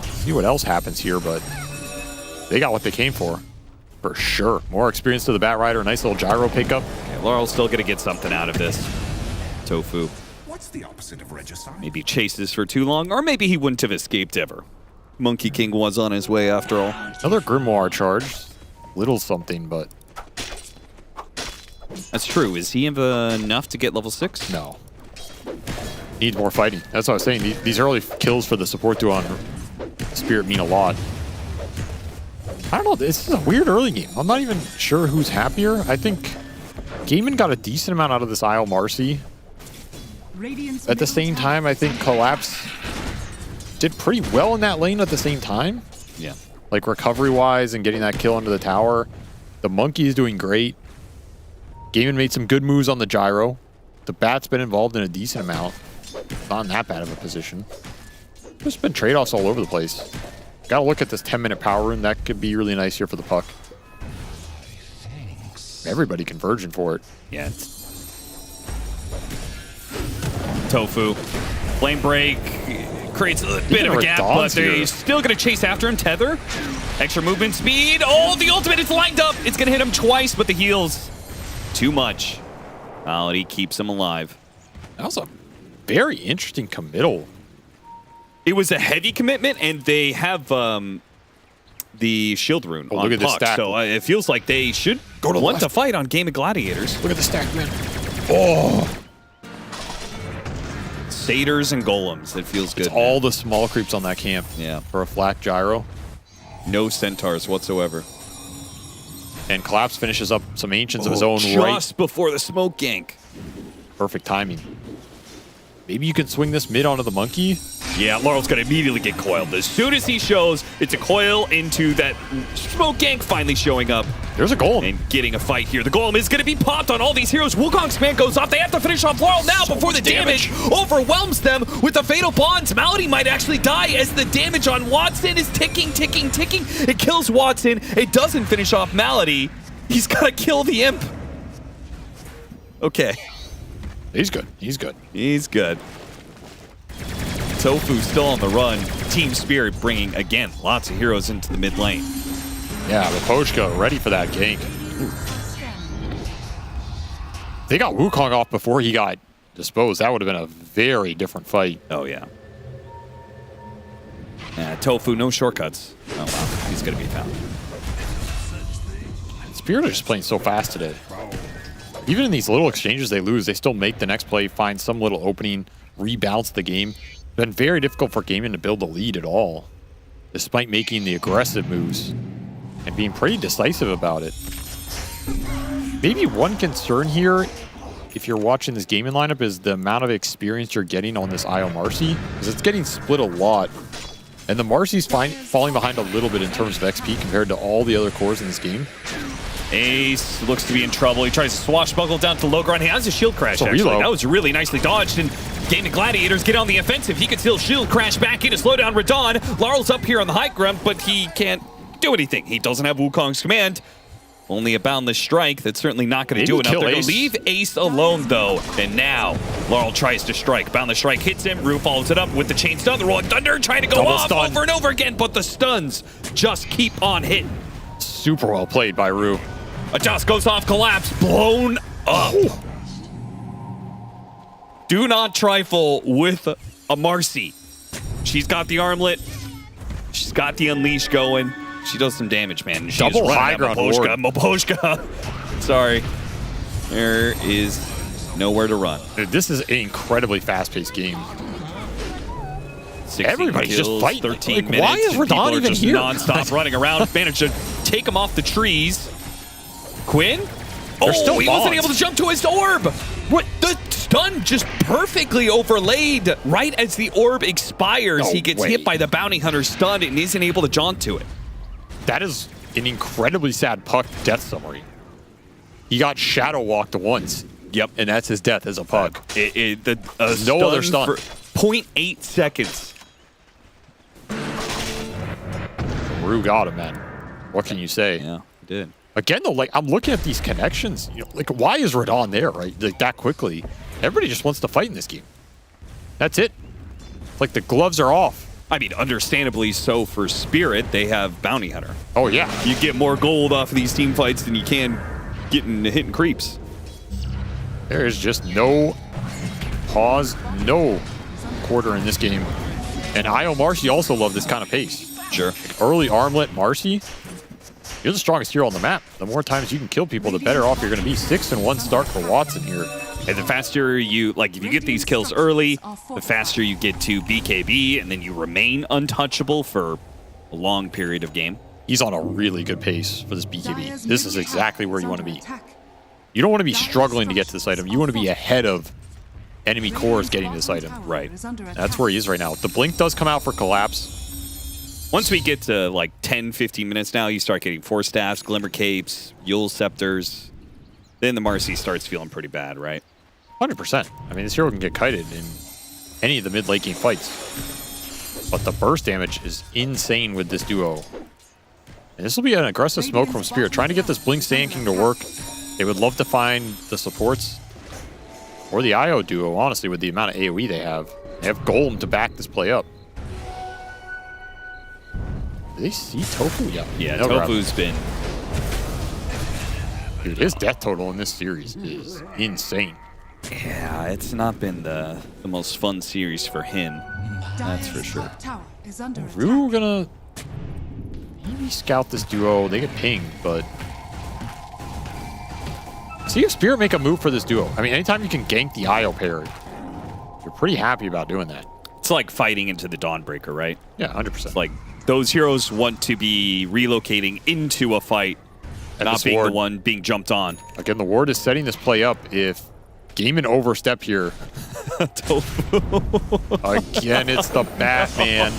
See what else happens here, but they got what they came for sure. More experience to the Bat Rider, nice little gyro pickup. Okay, Laurel's still gonna get something out of this. Tofu. What's the opposite of regicide? Maybe chases for too long, or maybe he wouldn't have escaped ever. Monkey King was on his way after all. Another Grimoire charge. Little something, but that's true. Is he enough to get level 6? No. Needs more fighting. That's what I was saying. These early kills for the support duo on Spirit mean a lot. I don't know. This is a weird early game. I'm not even sure who's happier. I think Gaiman got a decent amount out of this Isle Marcy. At the same time, I think Collapse did pretty well in that lane at the same time. Yeah. Like recovery-wise and getting that kill into the tower. The Monkey is doing great. Gaiman made some good moves on the gyro. The bat's been involved in a decent amount. Not in that bad of a position. There's been trade-offs all over the place. Gotta look at this 10-minute power rune. That could be really nice here for the puck. Everybody converging for it. Yeah. Tofu. Flame break creates a bit of a gap, but they're still going to chase after him. Tether. Extra movement speed. Oh, the ultimate is lined up. It's going to hit him twice, but the heals. Too much. Melody keeps him alive. That was a very interesting committal. It was a heavy commitment, and they have the shield rune on look at this puck, stack. so it feels like they should want to fight on Game of Gladiators. Look at the stack, man. Oh! Satyrs and golems. It feels good. It's all the small creeps on that camp. Yeah. For a flat gyro. No centaurs whatsoever. And Collapse finishes up some ancients of his own just before the smoke gank. Perfect timing. Maybe you can swing this mid onto the monkey. Yeah, Laurel's going to immediately get coiled. As soon as he shows, it's a coil into that smoke gank finally showing up. There's a golem. And getting a fight here. The golem is going to be popped on all these heroes. Wukong's command goes off. They have to finish off Laurel now before the damage overwhelms them with the fatal bonds. Melody might actually die as the damage on Watson is ticking. It kills Watson. It doesn't finish off Melody. He's got to kill the imp. Okay. He's good. He's good. Tofu still on the run. Team Spirit bringing, again, lots of heroes into the mid lane. Yeah, Raposhka ready for that gank. Ooh. They got Wukong off before he got disposed. That would have been a very different fight. Oh, yeah. Tofu, no shortcuts. Oh, wow. He's going to be found. Spirit are just playing so fast today. Even in these little exchanges they lose, they still make the next play, find some little opening, rebalance the game. Been very difficult for Gaiman to build a lead at all, despite making the aggressive moves and being pretty decisive about it. Maybe one concern here, if you're watching this Gaiman lineup, is the amount of experience you're getting on this IO Marcy, because it's getting split a lot. And the Marcy's falling behind a little bit in terms of XP compared to all the other cores in this game. Ace looks to be in trouble. He tries to swashbuckle down to low ground. He has a shield crash, actually. That was really nicely dodged. And Game of Gladiators get on the offensive. He could still shield crash back in to slow down Radon. Laurel's up here on the high ground, but he can't do anything. He doesn't have Wukong's command. Only a boundless strike. That's certainly not going to do enough. They're going to leave Ace alone, though. And now, Laurel tries to strike. Boundless strike hits him. Rue follows it up with the chain stun. The Rolling Thunder trying to go off over and over again, but the stuns just keep on hitting. Super well played by Rue. Adjust goes off, collapse, blown up. Do not trifle with a Marcy. She's got the armlet. She's got the unleash going. She does some damage, man. She's double high ground Moposhka. Sorry. There is nowhere to run. Dude, this is an incredibly fast-paced game. Everybody's just fighting. 13 minutes. Why is Radon even here? Non-stop running around. Managed to take him off the trees. Quinn? Oh, he wasn't able to jump to his orb. What? The stun just perfectly overlaid right as the orb expires. He gets hit by the bounty hunter stun and isn't able to jaunt to it. That is an incredibly sad puck death summary. He got shadow walked once. Yep. And that's his death as a puck. No other stun. For 0.8 seconds. Rue got him, man. What can you say? Yeah, he did. Again, though, like, I'm looking at these connections. You know, like, why is Radon there, right? Like, that quickly. Everybody just wants to fight in this game. That's it. Like, the gloves are off. I mean, understandably so for Spirit. They have Bounty Hunter. Oh, yeah. You get more gold off of these team fights than you can getting hitting creeps. There is just no pause, no quarter in this game. And IO Marcy also love this kind of pace. Sure. Like early armlet Marcy. You're the strongest hero on the map. The more times you can kill people, the better off you're going to be. 6-1 start for Watson here. And the faster you, like, if you get these kills early, the faster you get to BKB, and then you remain untouchable for a long period of game. He's on a really good pace for this BKB. This is exactly where you want to be. You don't want to be struggling to get to this item. You want to be ahead of enemy cores getting this item. Right. That's where he is right now. The blink does come out for collapse. Once we get to like 10, 15 minutes now, you start getting Force Staffs, Glimmer Capes, Yule Scepters. then the Marcy starts feeling pretty bad, right? 100%. I mean, this hero can get kited in any of the mid-late game fights. But the burst damage is insane with this duo. And this will be an aggressive smoke from Spirit, trying to get this Blink Sand King to work. They would love to find the supports or the IO duo, honestly, with the amount of AoE they have. They have Golem to back this play up. Do they see Tofu? Yeah, no Tofu's been... Dude, his death total in this series is insane. Yeah, it's not been the most fun series for him. That's for sure. Rue gonna maybe scout this duo. They get pinged, but see if Spirit make a move for this duo. I mean, anytime you can gank the IO pair, you're pretty happy about doing that. It's like fighting into the Dawnbreaker, right? Yeah, 100%. It's like those heroes want to be relocating into a fight, and not being the one being jumped on. Again, the ward is setting this play up. If Gaiman overstep here, again, it's the Batman.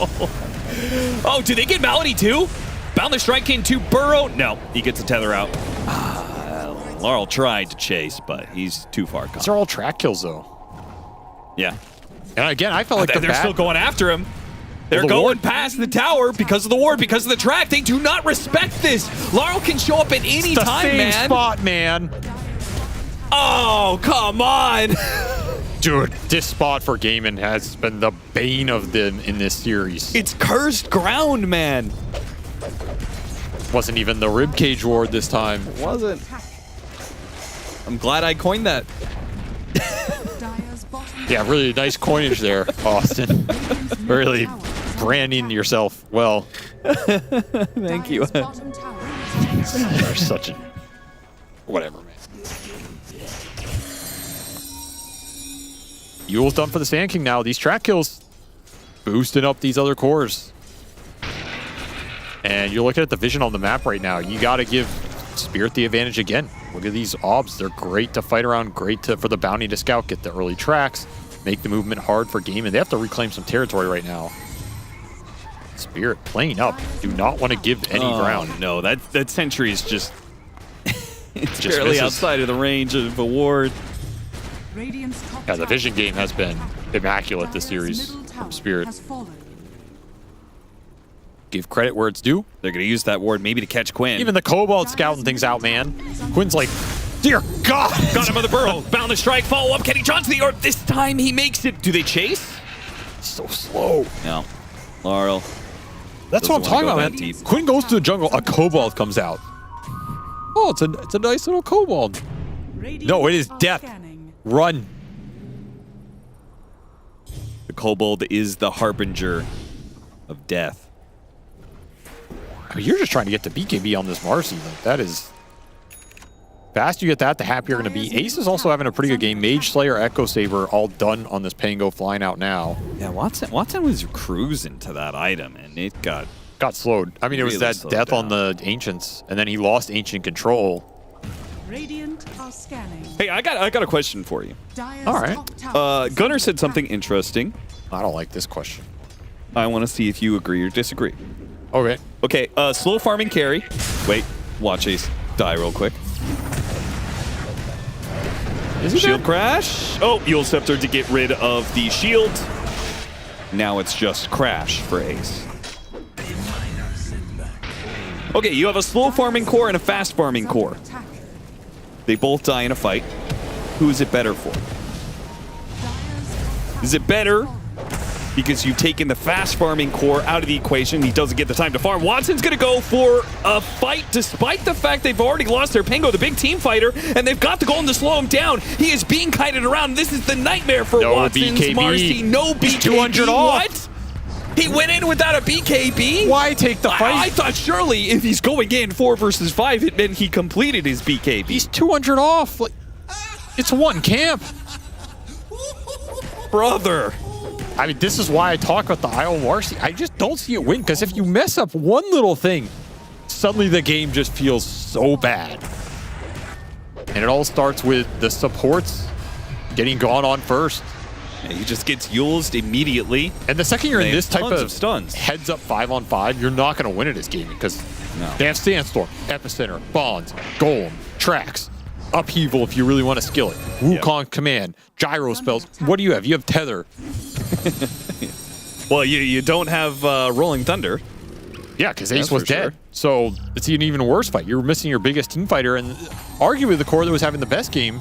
Oh, do they get Melody too? Bound the Strike King to Burrow. No, he gets a tether out. Laurel tried to chase, but he's too far gone. These are all track kills, though. Yeah. And again, I felt like they're still going after him. They're going past the tower because of the ward, because of the track. They do not respect this. Laurel can show up at any time, man. Same spot, man. Oh, come on. Dude, this spot for Gaiman has been the bane of them in this series. It's cursed ground, man. Wasn't even the ribcage ward this time. It wasn't. I'm glad I coined that. Yeah, really nice coinage there, Austin. Really branding yourself well. Thank you. You're such a... Whatever, man. Yule's done for the Sand King now. These track kills boosting up these other cores. And you're looking at the vision on the map right now. You got to give Spirit the advantage again. Look at these obs. They're great to fight around, great for the bounty to scout, get the early tracks, make the movement hard for Gaiman. They have to reclaim some territory right now. Spirit playing up. Do not want to give any ground. No, that sentry is just... it's just barely misses. outside of the range of a ward. Yeah, the vision game has been immaculate this series from Spirit. Give credit where it's due. They're going to use that ward maybe to catch Quinn. Even the Kobold scouting things out, man. Quinn's like, dear God. Got him on the burrow. Bound the strike. Follow up. Kenny Johnson the orb. This time he makes it. Do they chase? So slow. No. Laurel. That's what I'm talking about, man. Deep. Quinn goes to the jungle. A Kobold comes out. Oh, it's a nice little Kobold. No, it is death. Run. The Kobold is the harbinger of death. I mean, you're just trying to get the BKB on this Marcy. Like, that is... Faster you get that, the happier you're going to be. Ace is also having a pretty good game. Mage Slayer, Echo Saber, all done on this Pango flying out now. Yeah, Watson was cruising to that item, and it got slowed. I mean, it was that death on the Ancients, and then he lost Ancient control. Radiant are scanning. Hey, I got a question for you. All right. Gunnar said something interesting. I don't like this question. I want to see if you agree or disagree. Okay. Okay, slow farming carry. Wait, watch Ace die real quick. Shield crash. Oh, Yule Scepter to get rid of the shield. Now it's just crash for Ace. Okay, you have a slow farming core and a fast farming core. They both die in a fight. Who is it better for? Is it better because you've taken the fast farming core out of the equation? He doesn't get the time to farm. Watson's going to go for a fight despite the fact they've already lost their Pango, the big team fighter, and they've got the golem to slow him down. He is being kited around. This is the nightmare for Watson's BKB. Marcy. No BKB. He's 200 off. What? He went in without a BKB? Why take the fight? I thought surely if he's going in 4 versus 5, it meant he completed his BKB. He's 200 off. Like, it's one camp. Brother. I mean, this is why I talk about the IO Marcy. I just don't see it win, because if you mess up one little thing, suddenly the game just feels so bad. And it all starts with the supports getting gone on first. Yeah, he just gets Yulesed immediately. And the second you're in this type of stuns, heads up 5-on-5, you're not going to win it as gaming, because they have Sandstorm, Epicenter, Bonds, Golem, Tracks. upheaval if you really want to skill it. Wukong command, gyro spells. What do you have? You have tether. Well, you don't have Rolling Thunder. Yeah, because Ace was dead. Sure. So it's an even worse fight. You're missing your biggest team fighter, and arguably the core that was having the best game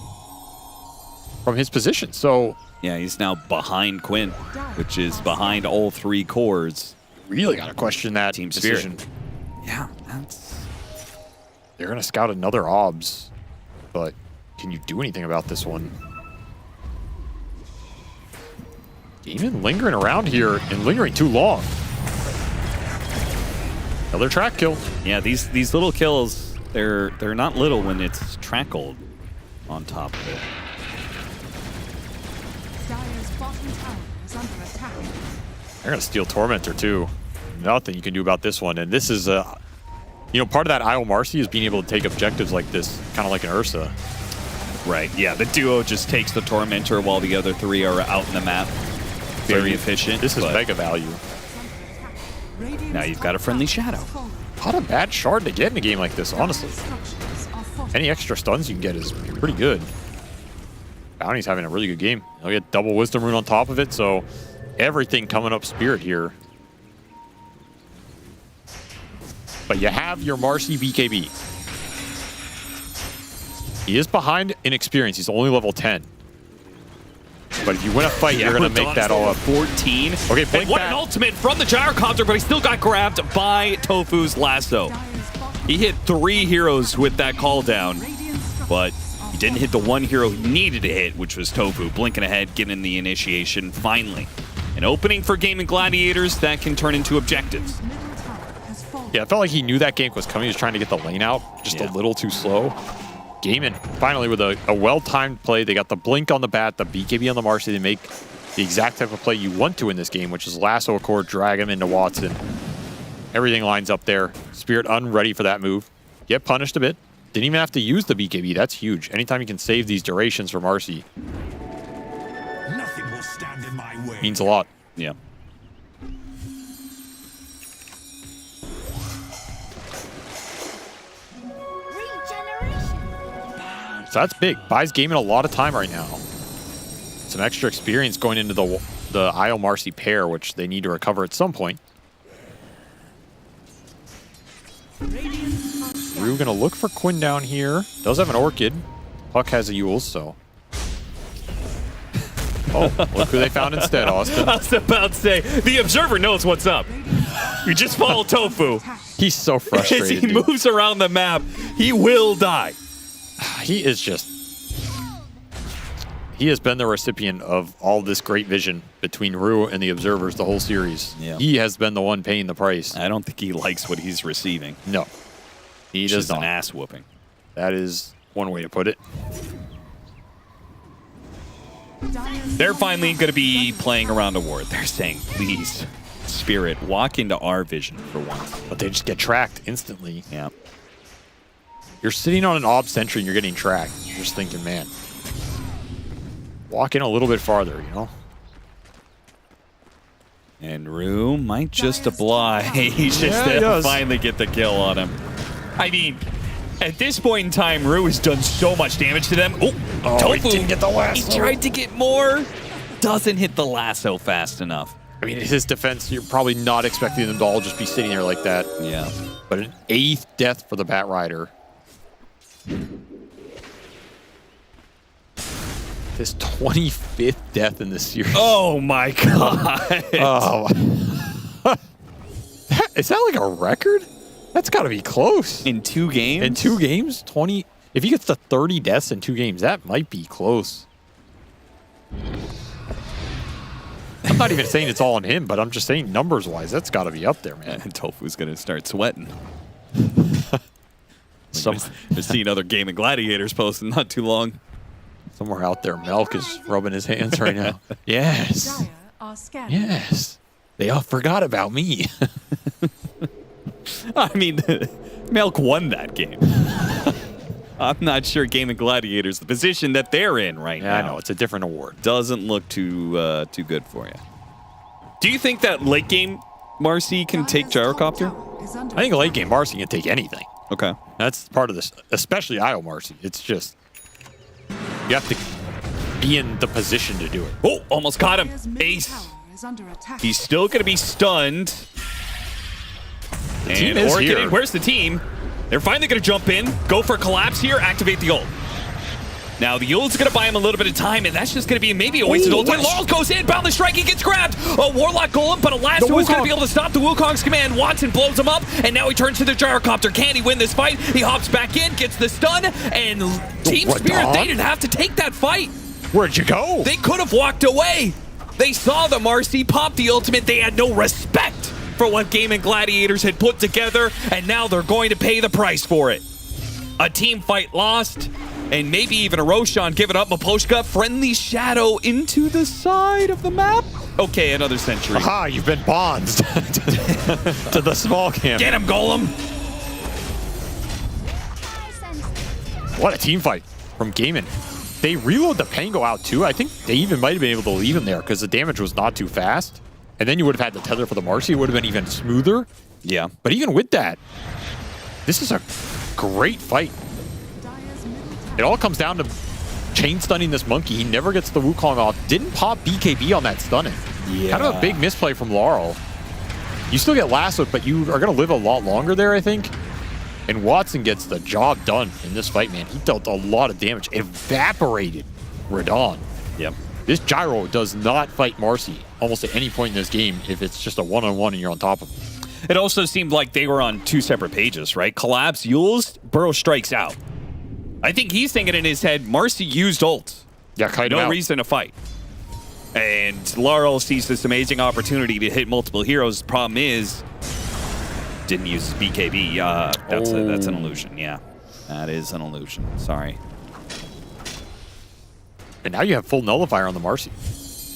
from his position. So yeah, he's now behind Quinn, which is behind all 3 cores. Really got to question that team decision. Spirit. Yeah, that's... They're going to scout another OBS, but can you do anything about this one? Demon lingering around here and lingering too long. Another track kill. Yeah, these little kills, they're not little when it's trackled on top of it. Dire's bottom tower is under attack. They're going to steal Tormentor too. Nothing you can do about this one. And this is, you know, part of that Isle Marcy is being able to take objectives like this, kind of like an Ursa. Right, yeah, the duo just takes the Tormentor while the other 3 are out in the map. Very efficient. This is mega value. Now you've got a friendly Shadow. Not a bad shard to get in a game like this, honestly. Any extra stuns you can get is pretty good. Bounty's having a really good game. He'll get double Wisdom Rune on top of it, so everything coming up Spirit here. But you have your Marcy BKB. He is behind in experience. He's only level 10. But if you win a fight, you're going to make that all up. 14. Okay, blink what back. an ultimate from the Gyrocopter, but he still got grabbed by Tofu's lasso. He hit 3 heroes with that call down, but he didn't hit the one hero he needed to hit, which was Tofu. Blinking ahead, getting the initiation finally. An opening for Gaming Gladiators that can turn into objectives. Yeah, it felt like he knew that gank was coming. He was trying to get the lane out, just a little too slow. Gaiman, finally, with a well-timed play. They got the blink on the bat, the BKB on the Marcy. They make the exact type of play you want to in this game, which is lasso a core, drag him into Watson. Everything lines up there. Spirit unready for that move. Get punished a bit. Didn't even have to use the BKB. That's huge. Anytime you can save these durations for Marcy. Nothing will stand in my way. Means a lot. Yeah. So that's big. Buys Gaiman a lot of time right now. Some extra experience going into the Isle Marcy pair, which they need to recover at some point. Rue gonna look for Quinn down here. Does have an Orchid. Puck has a Eul's, so. Oh, look who they found instead, Austin. I was about to say, the Observer knows what's up. You just follow Tofu. He's so frustrated. As he moves around the map, he will die. He is just... He has been the recipient of all this great vision between Rue and the Observers the whole series. Yeah. He has been the one paying the price. I don't think he likes what he's receiving. No. He does not. An ass whooping. That is one way to put it. They're finally going to be playing around a ward. They're saying, please, Spirit, walk into our vision for once. But they just get tracked instantly. Yeah. You're sitting on an Ob Sentry and you're getting tracked. You're just thinking, man, walk in a little bit farther, you know? And Rue might just oblige to finally get the kill on him. I mean, at this point in time, Rue has done so much damage to them. Oh, Tofu, he didn't get the lasso. He tried to get more. Doesn't hit the lasso fast enough. I mean, his defense, you're probably not expecting them to all just be sitting there like that. Yeah. But an 8th death for the Bat Rider. His 25th death in this series. Oh my god. Oh. Is that like a record? That's got to be close. In 2 games? In 2 games? 20. If he gets to 30 deaths in 2 games, that might be close. I'm not even saying it's all on him, but I'm just saying numbers-wise, that's got to be up there, man. And Tofu's going to start sweating. I've seen other Gaming Gladiators posting not too long. Somewhere out there, Melk is rubbing his hands right now. Yes. Yes. They all forgot about me. I mean, Melk won that game. I'm not sure Gaming Gladiators, the position that they're in right now. I know, it's a different award. Doesn't look too good for you. Do you think that late game Marcy can take Gyrocopter? I think late game Marcy can take anything. Okay. That's part of this, especially Isle Marcy. It's just You have to be in the position to do it. Oh, almost got him. Ace. He's still going to be stunned. The team is here. Where's the team? They're finally going to jump in, go for a collapse here, activate the ult. Now, the ult's going to buy him a little bit of time, and that's just going to be maybe a wasted ult. Laurel goes in, Boundless Strike, he gets grabbed. A Warlock Golem, but Elastigirl is going to be able to stop the Wukong's command. Watson blows him up, and now he turns to the Gyrocopter. Can he win this fight? He hops back in, gets the stun, and Team Spirit, they didn't have to take that fight. Where'd you go? They could have walked away. They saw the Marcy pop the ultimate. They had no respect for what Gaming Gladiators had put together, and now they're going to pay the price for it. A team fight lost, and maybe even a Roshan giving up. Maposhka, friendly shadow into the side of the map. Okay, another century. Aha, you've been bonds to the small camp. Get him, Golem. What a team fight from Gaming. They reload the Pango out too. I think they even might have been able to leave him there because the damage was not too fast. And then you would have had the tether for the Marcy. It would have been even smoother. Yeah. But even with that, this is a great fight. It all comes down to chain stunning this monkey. He never gets the Wukong off. Didn't pop BKB on that stunning. Yeah. Kind of a big misplay from Laurel. You still get lassoed, but you are going to live a lot longer there, I think. And Watson gets the job done in this fight, man. He dealt a lot of damage. Evaporated Radon. Yep. This Gyro does not fight Marcy almost at any point in this game if it's just a one-on-one and you're on top of him. It also seemed like they were on two separate pages, right? Collapse, Yules, Burrow strikes out. I think he's thinking in his head, Marcy used ult. Yeah, kite him out. No reason to fight. And Laurel sees this amazing opportunity to hit multiple heroes. Problem is, didn't use his BKB. That's an illusion, yeah. That is an illusion, sorry. And now you have full nullifier on the Marcy.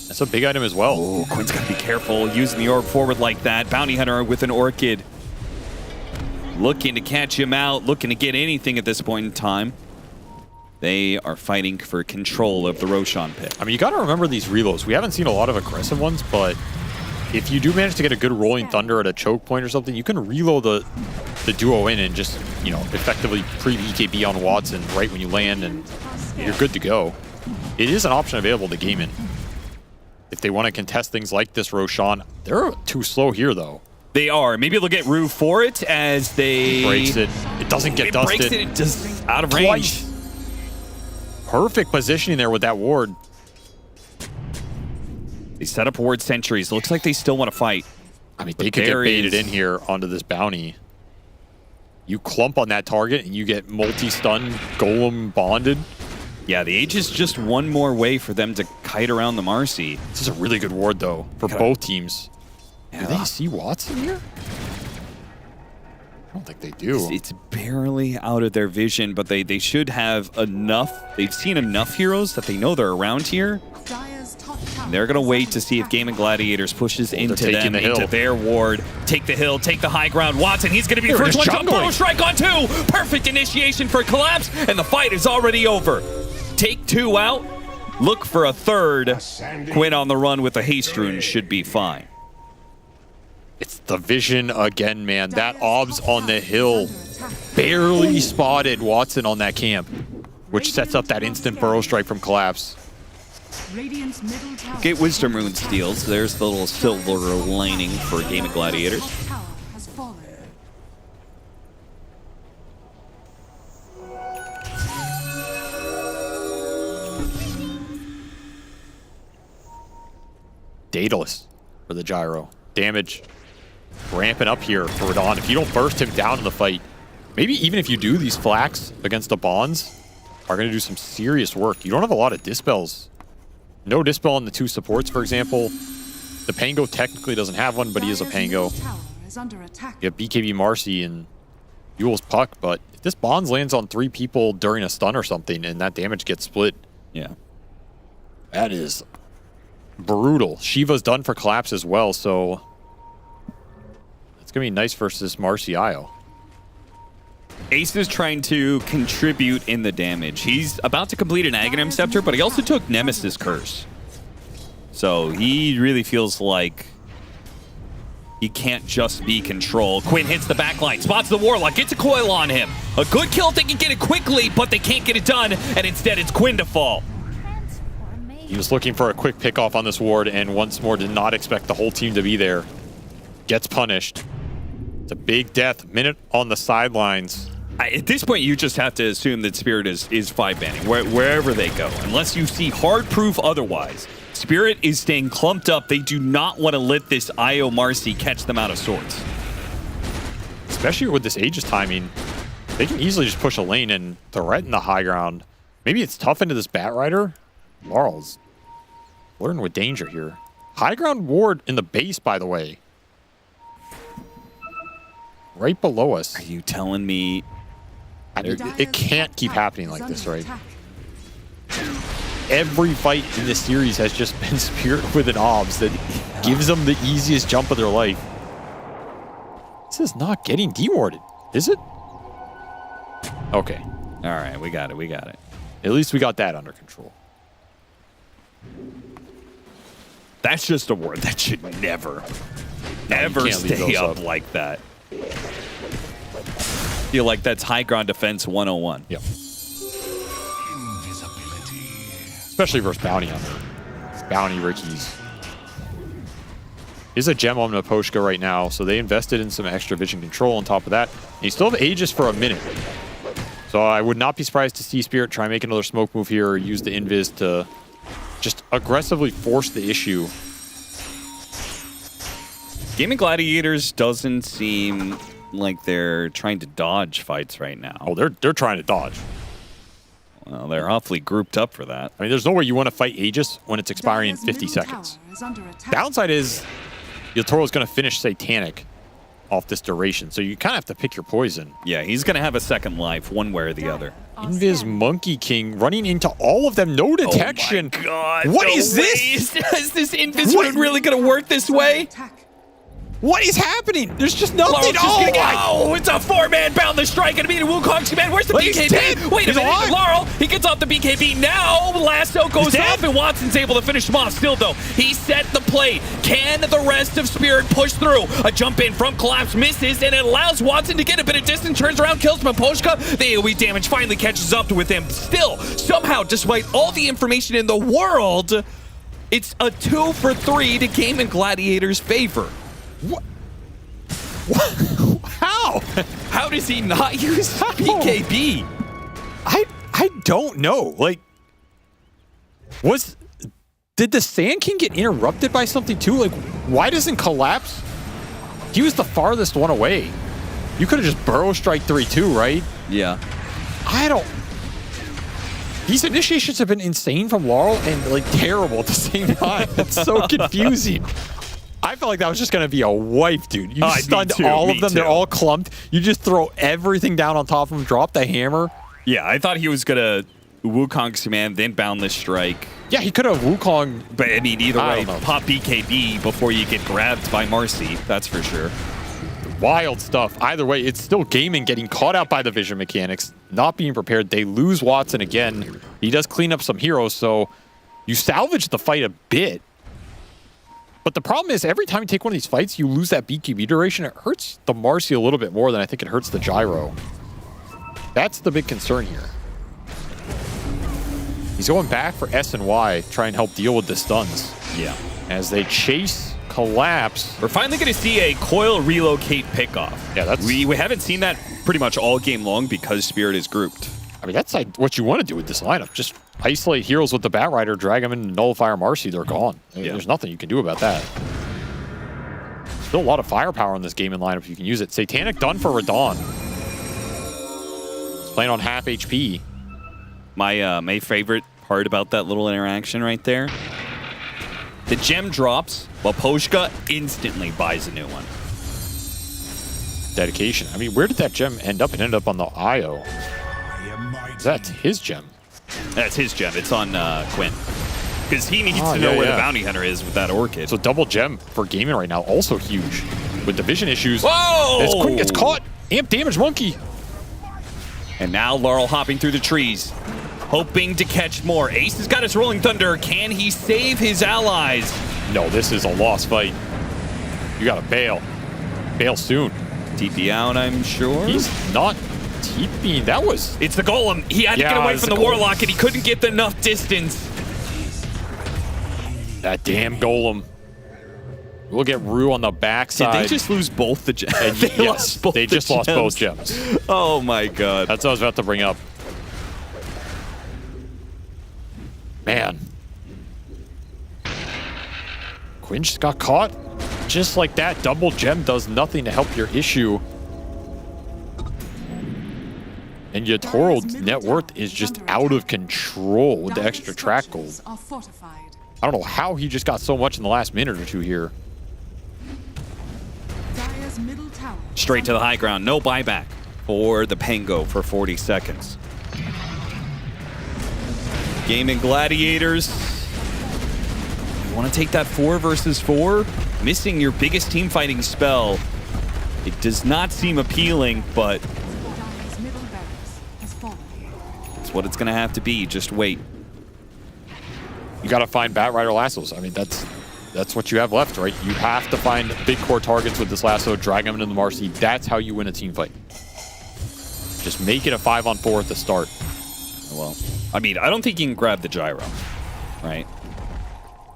That's a big item as well. Oh, Quinn's got to be careful using the orb forward like that. Bounty Hunter with an Orchid. Looking to catch him out, looking to get anything at this point in time. They are fighting for control of the Roshan pit. I mean, you got to remember these reloads. We haven't seen a lot of aggressive ones, but if you do manage to get a good Rolling Thunder at a choke point or something, you can reload the duo in and just, you know, effectively pre-BKB on Watson right when you land, and you're good to go. It is an option available to Gaming. If they want to contest things like this Roshan, they're too slow here, though. They are. Maybe they'll get Rue for it as they... Breaks it. It doesn't get dusted. Breaks it. It just out of range. Perfect positioning there with that ward. They set up ward sentries. Looks like they still want to fight. I mean, they could get baited in here onto this bounty. You clump on that target and you get multi-stun, Golem bonded. Yeah, the Age is just one more way for them to kite around the Marcy. This is a really good ward, though, for both teams. Yeah. Do they see Watson here? I don't think they do. It's barely out of their vision, but they should have enough. They've seen enough heroes that they know they're around here. They're going to wait to see if Gaming Gladiators pushes into them, into their ward. Take the hill, take the high ground. Watson, he's going to be the first one to Burrow Strike on two. Perfect initiation for Collapse, and the fight is already over. Take two out. Look for a third. Quinn on the run with a haste rune should be fine. It's the vision again, man. That obs on the hill barely spotted Watson on that camp, which sets up that instant Burrow Strike from Collapse. Get Wisdom Rune steals. There's the little silver lining for Gaming Gladiators. Daedalus for the Gyro. Damage ramping up here for Radon. If you don't burst him down in the fight, maybe even if you do, these flaks against the Bonds are going to do some serious work. You don't have a lot of dispels. No dispel on the two supports, for example. The Pango technically doesn't have one, but he is a Pango. You have BKB Marcy and Yule's Puck, but if this Bonds lands on 3 people during a stun or something and that damage gets split, yeah, that is brutal. Shiva's done for Collapse as well, so it's going to be nice versus Marcy Io. Ace is trying to contribute in the damage. He's about to complete an Aghanim Scepter, but he also took Nemesis Curse. So he really feels like he can't just be control. Quinn hits the back line, spots the Warlock, gets a coil on him. A good kill if they can get it quickly, but they can't get it done, and instead it's Quinn to fall. He was looking for a quick pickoff on this ward, and once more did not expect the whole team to be there. Gets punished. It's a big death. Minute on the sidelines. At this point, you just have to assume that Spirit is 5-banning wherever they go. Unless you see hard proof otherwise. Spirit is staying clumped up. They do not want to let this IO Marcy catch them out of sorts. Especially with this Aegis timing, they can easily just push a lane and threaten the high ground. Maybe it's tough into this Bat Rider. Laurel's flirting with danger here. High ground ward in the base, by the way. Right below us. Are you telling me? It can't keep happening like this, right? Every fight in this series has just been Spirit with an obs that gives them the easiest jump of their life. This is not getting dewarded, is it? Okay. All right, we got it. At least we got that under control. That's just a ward that should never stay up like that. Feel like that's high ground defense 101. Yep. Especially versus Bounty Hunter. Bounty Rickies. Is a gem on Naposhka right now, so they invested in some extra vision control on top of that. And you still have Aegis for a minute. So I would not be surprised to see Spirit try and make another smoke move here or use the invis to just aggressively force the issue. Gaming Gladiators doesn't seem like they're trying to dodge fights right now. Oh, they're trying to dodge. Well, they're awfully grouped up for that. I mean, there's no way you want to fight Aegis when it's expiring in 50 seconds. Downside is Yotoro's going to finish Satanic off this duration, so you kind of have to pick your poison. Yeah, he's going to have a second life one way or the other. Invis Monkey King running into all of them. No detection. Oh my God. What is this? Is this Invis really going to work this way? What is happening? There's just nothing. It's a 4-man boundless strike and a Wukong's command. Where's the BKB? Wait a minute. Laurel, he gets off the BKB. Now Lasso goes off and Watson's able to finish him off. Still though, he set the play. Can the rest of Spirit push through? A jump in from Collapse misses and it allows Watson to get a bit of distance. Turns around, kills Maposhka. The AoE damage finally catches up with him. Still, somehow, despite all the information in the world, it's a 2 for 3 to Gaming Gladiators' favor. What? How? How does he not use BKB? I don't know. Like, did the Sand King get interrupted by something too? Like, why doesn't Collapse? He was the farthest one away. You could have just Burrow Strike 3-2, right? Yeah. I don't. These initiations have been insane from Laurel and like terrible at the same time. It's so confusing. I felt like that was just going to be a wipe, dude. You stunned all of them. They're all clumped. You just throw everything down on top of them, drop the hammer. Yeah, I thought he was going to Wukong's command, then Boundless Strike. Yeah, he could have Wukong. But I mean, either way, pop BKB before you get grabbed by Marcy. That's for sure. Wild stuff. Either way, it's still Gaming getting caught out by the vision mechanics, not being prepared. They lose Watson again. He does clean up some heroes, so you salvage the fight a bit. But the problem is, every time you take one of these fights, you lose that BKB duration. It hurts the Marcy a little bit more than I think it hurts the Gyro. That's the big concern here. He's going back for S and Y, try and help deal with the stuns. Yeah. As they chase Collapse. We're finally going to see a coil relocate pickoff. Yeah, that's... We haven't seen that pretty much all game long because Spirit is grouped. I mean, that's like what you want to do with this lineup. Just isolate heroes with the Bat Rider, drag them into Nullifier Marcy, they're gone. Yeah. There's nothing you can do about that. Still a lot of firepower in this gaming lineup if you can use it. Satanic done for Radon. He's playing on half HP. My favorite part about that little interaction right there, the gem drops, Laposhka instantly buys a new one. Dedication. I mean, where did that gem end up? It ended up on the IO. That's his gem. That's his gem. It's on Quinn. Because he needs to know where the bounty hunter is with that orchid. So double gem for Gaming right now, also huge. With the vision issues. Whoa! As Quinn gets caught. Amp damage monkey. And now Laurel hopping through the trees, hoping to catch more. Ace has got his Rolling Thunder. Can he save his allies? No, this is a lost fight. You gotta bail. Bail soon. TP out, I'm sure. He's not TPing. That was... It's the golem. He had to get away from the warlock, and he couldn't get enough distance. That damn golem. We'll get Rue on the backside. Did they just lose both the gems? They just lost both gems. Oh my god. That's what I was about to bring up. Man. Quinn just got caught. Just like that, double gem does nothing to help your issue. And Yatoro's net worth is just out of control with the extra track gold. I don't know how he just got so much in the last minute or two here. Straight to the high ground. No buyback for the Pango for 40 seconds. Gaming Gladiators. You want to take that 4 versus 4? Missing your biggest team fighting spell. It does not seem appealing, but it's what it's going to have to be. Just wait. You got to find Bat Rider lassos. I mean, that's what you have left, right? You have to find big core targets with this lasso, drag them into the Marcy. That's how you win a team fight. Just make it a 5-on-4 at the start. Well, I mean, I don't think you can grab the gyro, right?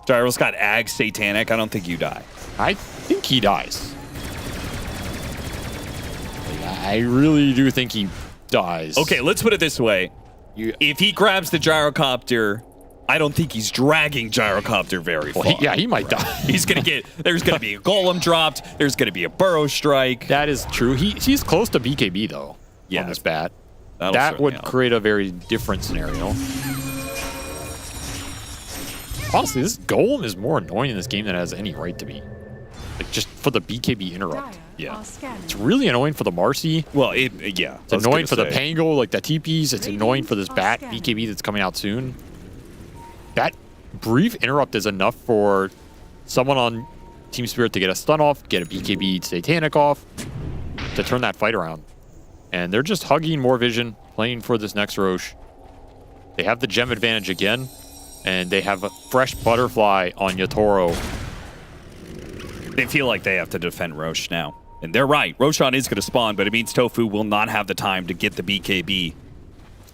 Gyro's got Ag Satanic. I don't think you die. I think he dies. I really do think he dies. Okay, let's put it this way. If he grabs the gyrocopter, I don't think he's dragging gyrocopter very far. Well, he might die. He's gonna get. There's gonna be a golem dropped. There's gonna be a burrow strike. That is true. He's close to BKB though. Yeah, on this bat. That'll That would help. create a very different scenario. Honestly, this golem is more annoying in this game than it has any right to be. Like, just for the BKB interrupt. Yeah. It's really annoying for the Marcy. Well, yeah. It's annoying for the Pango, like the TPs. It's annoying for this bat BKB that's coming out soon. That brief interrupt is enough for someone on Team Spirit to get a stun off, get a BKB Satanic off, to turn that fight around. And they're just hugging more vision, playing for this next Roche. They have the gem advantage again, and they have a fresh butterfly on Yatoro. They feel like they have to defend Roche now. And they're right. Roshan is going to spawn, but it means Tofu will not have the time to get the BKB.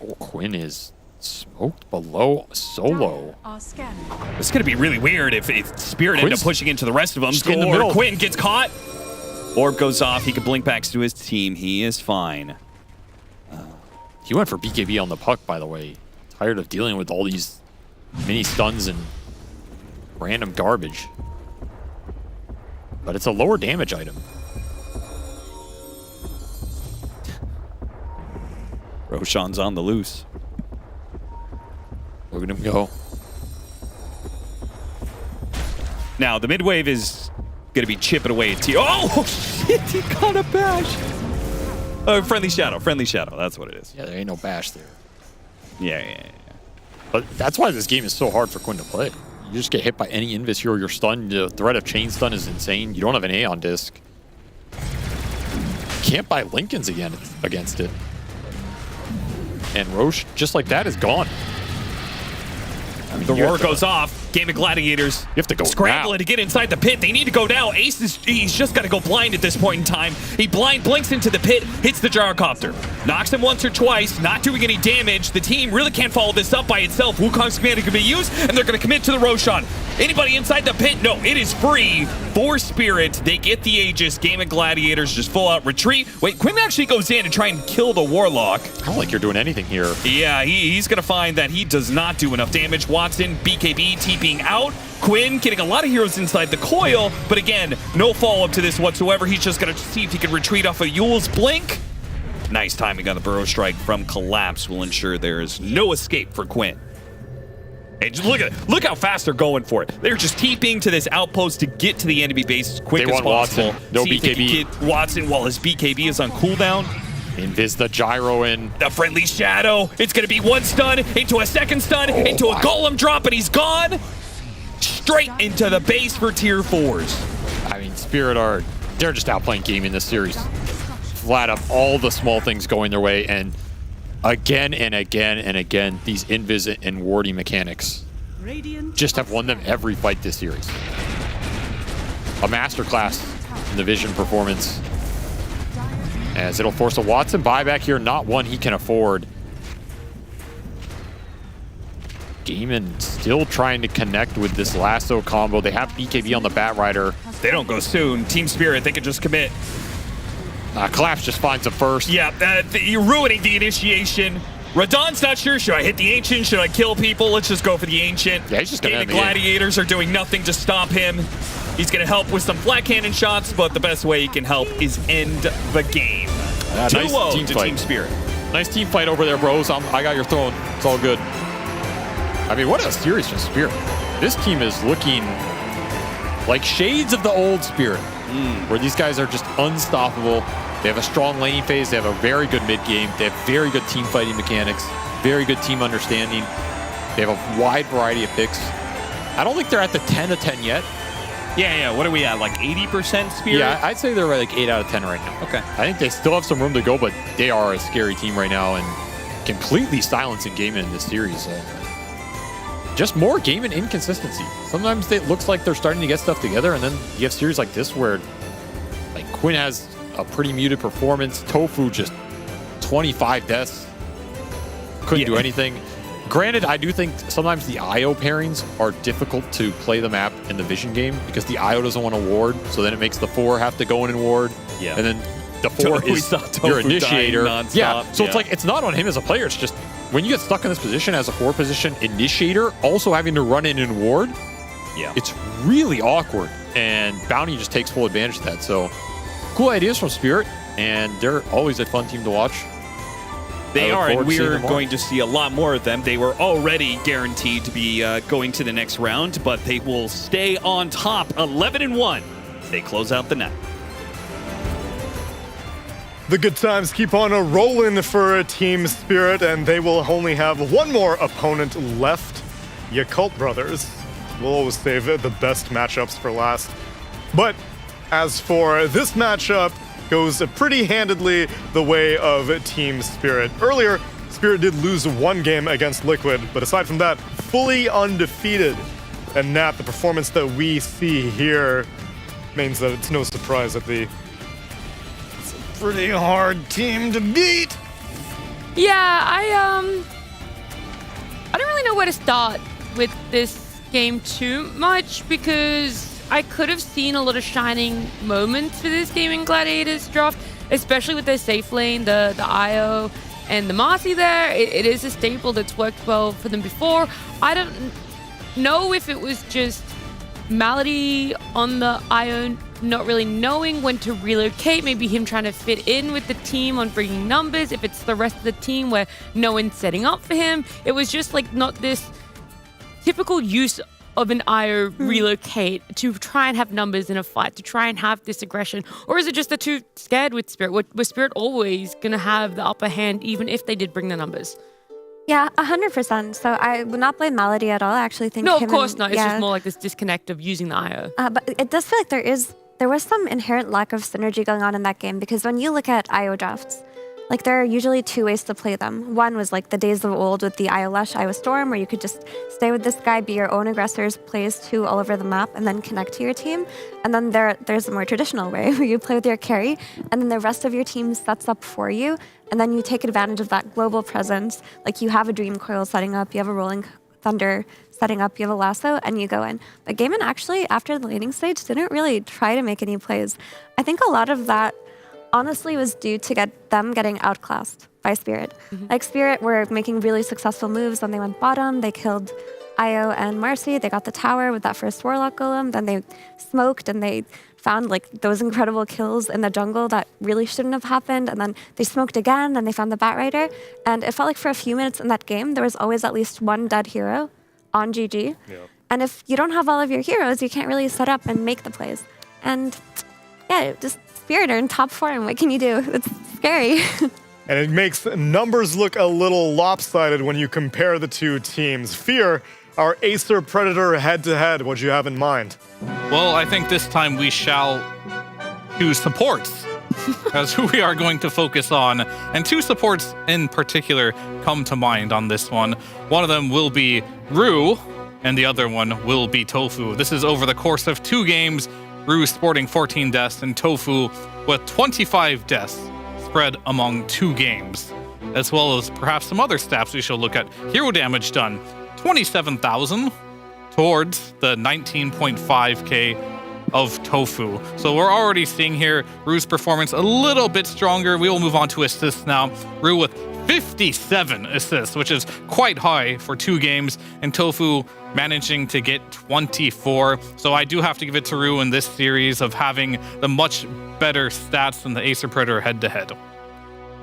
Oh, Quinn is smoked below solo. It's going to be really weird if Spirit end up pushing into the rest of them. in the middle. Quinn gets caught. Orb goes off. He can blink back to his team. He is fine. He went for BKB on the puck, by the way. Tired of dealing with all these mini stuns and random garbage. But it's a lower damage item. Roshan's on the loose. Look at him go. Now, the mid-wave is going to be chipping away at T. Oh, shit, he got a bash. Friendly Shadow, that's what it is. Yeah, there ain't no bash there. Yeah. But that's why this game is so hard for Quinn to play. You just get hit by any Invis hero, you're stunned. The threat of chain stun is insane. You don't have an Aeon disc. You can't buy Lincolns again against it. And Roche, just like that, is gone. I mean, The roar goes off. Game of Gladiators. You have to go scrambling now. to get inside the pit. They need to go now. Ace he's just got to go blind at this point in time. He blinks into the pit, hits the gyrocopter. Knocks him once or twice, not doing any damage. The team really can't follow this up by itself. Wukong's command can be used, and they're going to commit to the Roshan. Anybody inside the pit? No, it is free for Spirit. They get the Aegis. Game of Gladiators just full out retreat. Wait, Quinn actually goes in and try and kill the Warlock. I don't like you're doing anything here. Yeah, he's going to find that he does not do enough damage. Watson, BKB, TPing out. Quinn getting a lot of heroes inside the coil, but again, no follow-up to this whatsoever. He's just going to see if he can retreat off of Yule's blink. Nice timing on the Burrow Strike from Collapse will ensure there is no escape for Quinn. And just look how fast they're going for it. They're just TPing to this outpost to get to the enemy base as quick as possible. Watson. No see if they can BKB. get Watson while his BKB is on cooldown. Invis the gyro in. The friendly shadow. It's going to be one stun into a second stun into a golem drop, and he's gone. Straight into the base for tier 4s. I mean, Spirit they're just outplaying game in this series. Flat up, all the small things going their way, and again and again and again, these invis and warding mechanics just have won them every fight this series. A masterclass in the vision performance. As it'll force a Watson buyback here, not one he can afford. Gaiman still trying to connect with this lasso combo. They have BKB on the Batrider. They don't go soon. Team Spirit, they can just commit. Collapse just finds a first. Yeah, you're ruining the initiation. Radon's not sure. Should I hit the Ancient? Should I kill people? Let's just go for the Ancient. Yeah, he's just gonna the Gladiators are doing nothing to stop him. He's going to help with some flat cannon shots, but the best way he can help is end the game. 2-0 nice to fight. Team Spirit. Nice team fight over there, bros. I got your throne. It's all good. I mean, what a series from Spirit. This team is looking like shades of the old Spirit, where these guys are just unstoppable. They have a strong laning phase. They have a very good mid game. They have very good team fighting mechanics, very good team understanding. They have a wide variety of picks. I don't think they're at the 10 of 10 yet. Yeah. What are we at? Like 80% Spirit? Yeah, I'd say they're like 8 out of 10 right now. Okay. I think they still have some room to go, but they are a scary team right now and completely silencing Gaiman in this series. Just more Gaiman inconsistency. Sometimes it looks like they're starting to get stuff together, and then you have series like this where like Quinn has a pretty muted performance. Tofu just 25 deaths. Couldn't do anything. Granted, I do think sometimes the IO pairings are difficult to play the map in the vision game because the IO doesn't want to ward, so then it makes the 4 have to go in and ward. Yeah. And then the 4 is your initiator. Yeah. So it's like, it's not on him as a player. It's just when you get stuck in this position as a 4 position initiator, also having to run in and ward, it's really awkward. And Bounty just takes full advantage of that. So cool ideas from Spirit, and they're always a fun team to watch. They are, and we're going to see a lot more of them. They were already guaranteed to be going to the next round, but they will stay on top, 11-1. They close out the night. The good times keep on rolling for Team Spirit, and they will only have one more opponent left. Yakult Brothers. We'll always save the best matchups for last. But as for this matchup, goes pretty handedly the way of Team Spirit. Earlier, Spirit did lose one game against Liquid, but aside from that, fully undefeated. And Nat, the performance that we see here means that it's no surprise that it's a pretty hard team to beat. Yeah, I don't really know where to start with this game too much because I could have seen a lot of shining moments for this game in Gladiators draft, especially with their safe lane, the IO and the Marcy there. It is a staple that's worked well for them before. I don't know if it was just Melody on the IO not really knowing when to relocate, maybe him trying to fit in with the team on bringing numbers, if it's the rest of the team where no one's setting up for him. It was just like not this typical use of an IO relocate to try and have numbers in a fight, to try and have this aggression? Or is it just they're too scared with Spirit? Was Spirit always going to have the upper hand even if they did bring the numbers? Yeah, 100%. So I would not blame Melody at all. I actually think no, of course not. It's just more like this disconnect of using the IO. But it does feel like there was some inherent lack of synergy going on in that game because when you look at IO drafts, like there are usually two ways to play them. One was like the days of old with the IO Lush, IO Storm, where you could just stay with this guy, be your own aggressors, plays 2 all over the map, and then connect to your team. And then there's a more traditional way where you play with your carry, and then the rest of your team sets up for you, and then you take advantage of that global presence. Like you have a Dream Coil setting up, you have a Rolling Thunder setting up, you have a lasso, and you go in. But Gaiman actually, after the laning stage, didn't really try to make any plays. I think a lot of that honestly was due to them getting outclassed by Spirit. Like Spirit were making really successful moves when they went bottom. They killed IO and Marcy. They got the tower with that first Warlock Golem. Then they smoked and they found like those incredible kills in the jungle that really shouldn't have happened. And then they smoked again and they found the Batrider. And it felt like for a few minutes in that game, there was always at least one dead hero on GG. Yeah. And if you don't have all of your heroes, you can't really set up and make the plays. And yeah, just Spirit are in top form. What can you do? It's scary. And it makes numbers look a little lopsided when you compare the two teams. Fear, our Acer Predator head-to-head, what do you have in mind? Well, I think this time we shall choose supports as who we are going to focus on. And 2 supports in particular come to mind on this one. One of them will be Rue, and the other one will be Tofu. This is over the course of 2 games. Rue sporting 14 deaths, and Tofu with 25 deaths spread among 2 games, as well as perhaps some other stats we should look at. Hero damage done, 27,000 towards the 19.5k of Tofu. So we're already seeing here Rue's performance a little bit stronger. We will move on to assists now. Rue with 57 assists, which is quite high for 2 games, and Tofu managing to get 24. So I do have to give it to Rue in this series of having the much better stats than the Acer Predator head-to-head.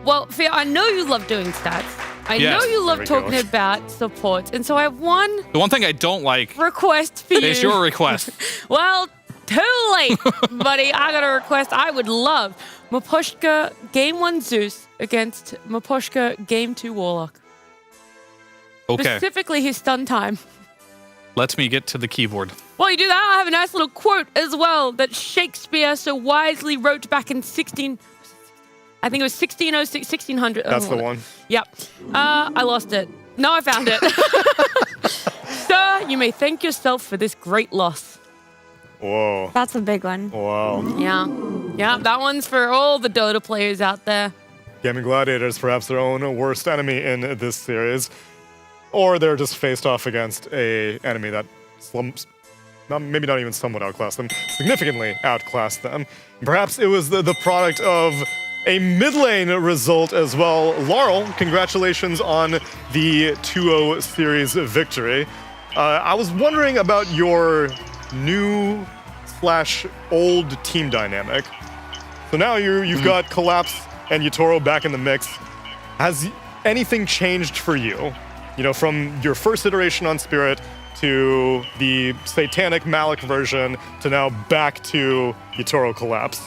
Well, Fia, I know you love doing stats. I Yes. know you love There we talking go. about supports, and so I have one The one thing I don't like request for you. is your request. Well, too late, buddy. I got a request. I would love Mapushka Game 1 Zeus against Mapushka Game 2 Warlock. Okay, Specifically his stun time. let me get to the keyboard. While you do that, I have a nice little quote as well that Shakespeare so wisely wrote back in 1600. That's the one. Yep. I lost it. No, I found it. Sir, you may thank yourself for this great loss. Whoa. That's a big one. Wow. Yeah. Yeah, that one's for all the Dota players out there. Gaming Gladiators, perhaps their own worst enemy in this series. Or they're just faced off against a enemy that maybe not even somewhat outclassed them, significantly outclassed them. Perhaps it was the product of a mid lane result as well. Laurel, congratulations on the 2-0 series victory. I was wondering about your new/old team dynamic. So now you've got Collapse and Yatoro back in the mix. Has anything changed for you? You know, from your first iteration on Spirit to the Satanic Malik version to now back to Yatoro Collapse?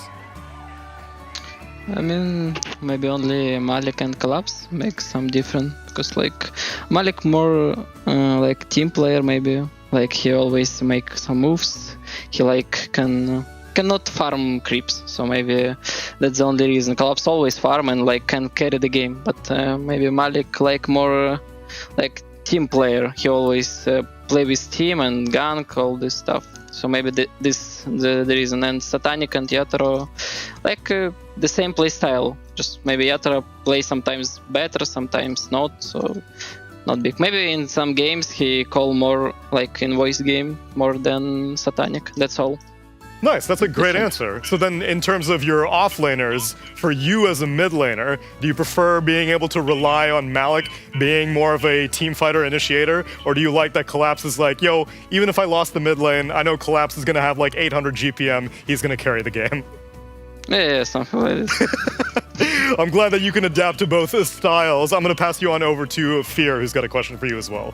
I mean, maybe only Malik and Collapse make some difference, because like Malik more like team player maybe. Like he always make some moves. He like cannot farm creeps, so maybe that's the only reason. Collapse always farm and like can carry the game, but maybe Malik like more like team player. He always play with team and gank, all this stuff. So maybe this the reason. And Satanic and Yatoro like the same play style. Just maybe Yatoro play sometimes better, sometimes not. So not big. Maybe in some games he call more like in voice game more than Satanic. That's all. Nice, that's a great answer. So then in terms of your offlaners, for you as a mid laner, do you prefer being able to rely on Malik being more of a team fighter initiator? Or do you like that Collapse is like, yo, even if I lost the mid lane, I know Collapse is gonna have like 800 GPM, he's gonna carry the game? Yeah, something like this. I'm glad that you can adapt to both styles. I'm gonna pass you on over to Fear, who's got a question for you as well.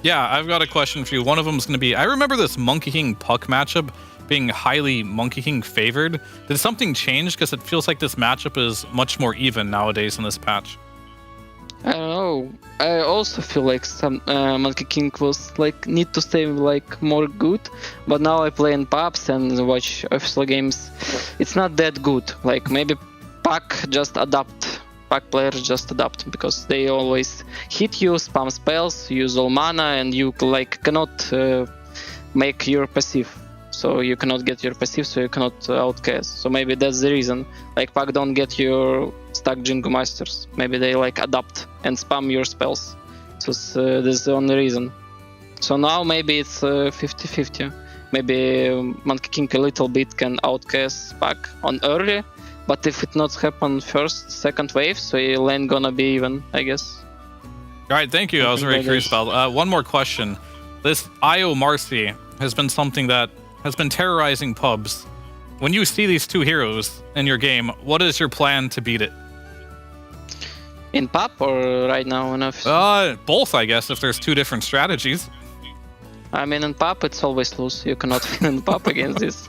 Yeah, I've got a question for you. One of them is going to be, I remember this Monkey King Puck matchup being highly Monkey King favored. Did something change? Because it feels like this matchup is much more even nowadays in this patch. I don't know. I also feel like some Monkey King was like need to stay like more good, but now I play in pubs and watch official games. It's not that good. Like maybe Puck just adapt. Puck players just adapt because they always hit you, spam spells, use all mana, and you like cannot make your passive. So you cannot get your passive, so you cannot outcast. So maybe that's the reason. Like Puck don't get your stack Jingo Masters. Maybe they like adapt and spam your spells. So that's the only reason. So now maybe it's 50-50. Maybe Monkey King a little bit can outcast Puck on early, but if it not happen first, second wave, so your lane gonna be even, I guess. All right, thank you. I was very curious about one more question. This IO Marcy has been something that has been terrorizing pubs. When you see these two heroes in your game, what is your plan to beat it? In pub or right now in office? Both, I guess, if there's two different strategies. I mean, in pub, it's always lose. You cannot win in pub against this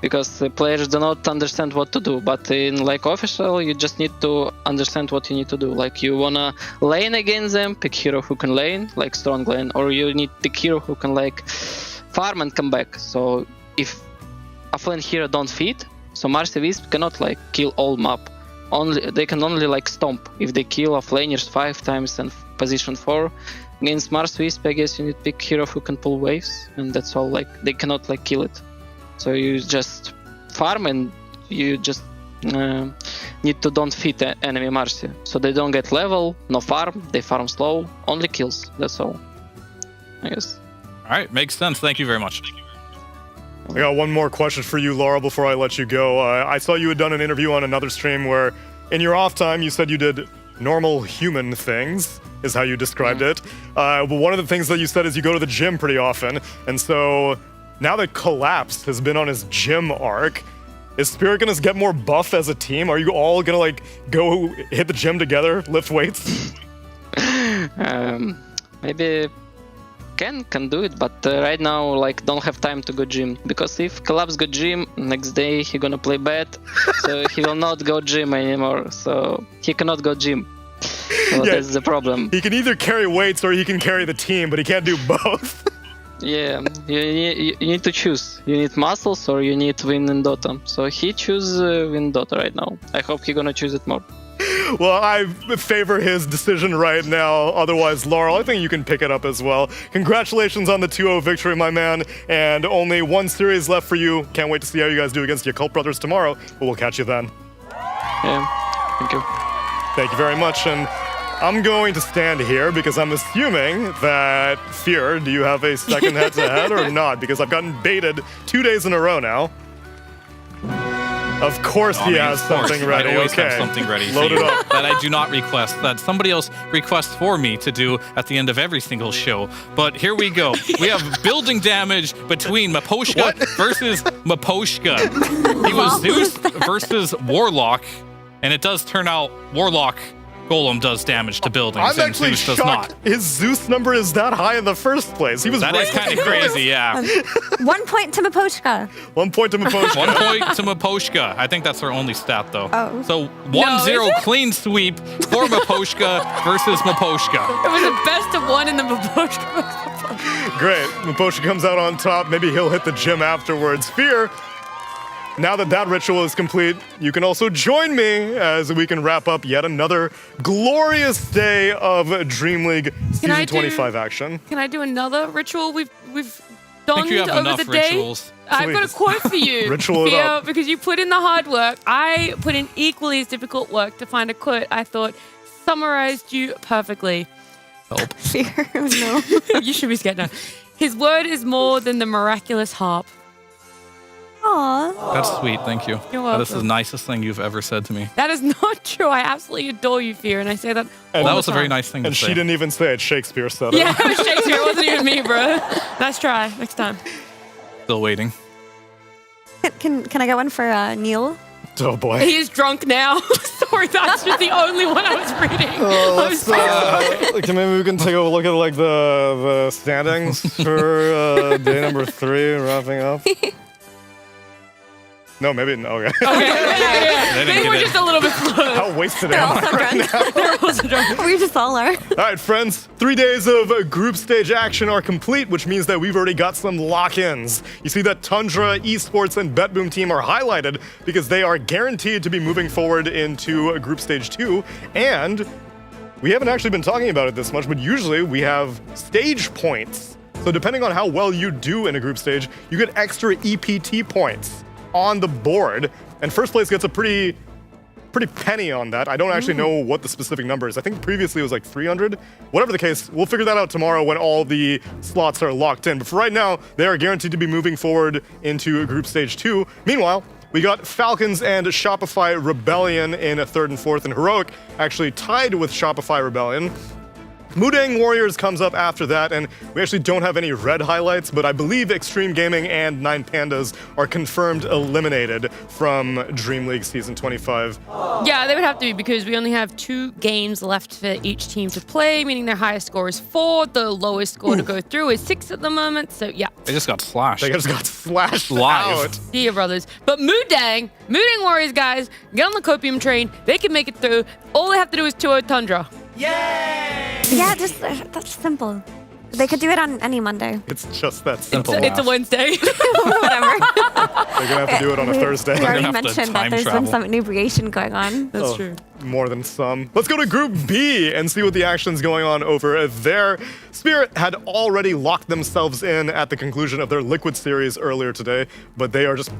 because the players do not understand what to do. But in like official, you just need to understand what you need to do. Like you wanna lane against them, pick hero who can lane, like strong lane, or you need pick hero who can like farm and come back. So if offlane hero don't feed, so Marcy Wisp cannot like kill all map. They can only like stomp. If they kill offlaners 5 times and position 4. Against Mars Wisp, I guess you need pick hero who can pull waves, and that's all. Like they cannot like kill it. So you just farm and you just need to don't feed the enemy Marcy. So they don't get level, no farm, they farm slow, only kills. That's all, I guess. All right, makes sense. Thank you very much. I got one more question for you, Laura, before I let you go. I saw you had done an interview on another stream where in your off time you said you did normal human things, is how you described it. But one of the things that you said is you go to the gym pretty often. And so now that Collapse has been on his gym arc, is Spirit gonna get more buff as a team? Are you all gonna like go hit the gym together, lift weights? Maybe can do it, but right now like don't have time to go gym, because if Collapse go gym, next day he gonna play bad, so he will not go gym anymore. So he cannot go gym. So that's the problem. He can either carry weights or he can carry the team, but he can't do both. Yeah, you need to choose. You need muscles or you need win in Dota. So he choose win Dota right now. I hope he gonna choose it more. Well, I favor his decision right now. Otherwise, Laurel, I think you can pick it up as well. Congratulations on the 2-0 victory, my man. And only one series left for you. Can't wait to see how you guys do against your Cult Brothers tomorrow. But we'll catch you then. Yeah, thank you. Thank you very much. And I'm going to stand here because I'm assuming that Fear, do you have a second head-to-head or not? Because I've gotten baited 2 days in a row now. Of course he has something ready. I always okay. have something ready Load it up. that I do not request, that somebody else requests for me to do at the end of every single show. But here we go. We have building damage between Maposhka versus Maposhka. He was Zeus versus Warlock, and it does turn out Warlock Golem does damage to buildings, I'm and actually Zeus does shocked not. his Zeus number is that high in the first place. He was That is kind of crazy, yeah. 1 point to Maposhka. 1 point to Maposhka. 1 point to Maposhka. I think that's her only stat, though. Oh. So 1-0 clean sweep for Maposhka versus Maposhka. It was a best of one in the Maposhka. Great. Maposhka comes out on top. Maybe he'll hit the gym afterwards. Fear, now that that ritual is complete, you can also join me as we can wrap up yet another glorious day of DreamLeague Season 25 action. Can I do another ritual we've I think you donned have over enough the day? rituals. I've got a quote for you. Ritual it Theo, up. because you put in the hard work. I put in equally as difficult work to find a quote I thought summarized you perfectly. Help. Fear, no. You should be scared now. His word is more than the miraculous harp. Aww. That's sweet, thank you. You're That is the welcome. nicest thing you've ever said to me. That is not true. I absolutely adore you, Fear, and I say that all that the was a very time. nice thing to And say. she didn't even say it. Shakespeare said it. Yeah, it was Shakespeare. It wasn't even me, bro. Nice try. Next time. Still waiting. Can I get one for Neil? Oh boy. He is drunk now. Sorry, that's just the only one I was reading. I'm sorry. Maybe we can take a look at like the standings for day number 3, wrapping up. No, maybe no. Okay. Maybe we're just a little bit slow. How wasted am I right now? They're also drunk. We just all are. All right, friends. 3 days of group stage action are complete, which means that we've already got some lock-ins. You see that Tundra, Esports, and BetBoom team are highlighted because they are guaranteed to be moving forward into group stage 2. And we haven't actually been talking about it this much, but usually we have stage points. So depending on how well you do in a group stage, you get extra EPT points on the board. And first place gets a pretty penny on that. I don't actually know what the specific number is. I think previously it was like 300. Whatever the case, we'll figure that out tomorrow when all the slots are locked in. But for right now, they are guaranteed to be moving forward into group stage 2. Meanwhile, we got Falcons and Shopify Rebellion in 3rd and 4th, and Heroic actually tied with Shopify Rebellion. Mudang Warriors comes up after that, and we actually don't have any red highlights, but I believe Extreme Gaming and 9 Pandas are confirmed eliminated from DreamLeague Season 25. Yeah, they would have to be, because we only have 2 games left for each team to play, meaning their highest score is 4. The lowest score to go through is 6 at the moment, so yeah. They just got slashed. They just got slashed live. out. See ya, brothers. But Mudang Warriors, guys, get on the Copium train. They can make it through. All they have to do is 2-0 Tundra. Yeah, just that's simple. They could do it on any Monday. It's just that simple. It's a Wednesday. Whatever. They're gonna have to do it on a Thursday. We already mentioned that there's been some inebriation going on. That's true. More than some. Let's go to Group B and see what the action's going on over there. Spirit had already locked themselves in at the conclusion of their Liquid series earlier today, but they are just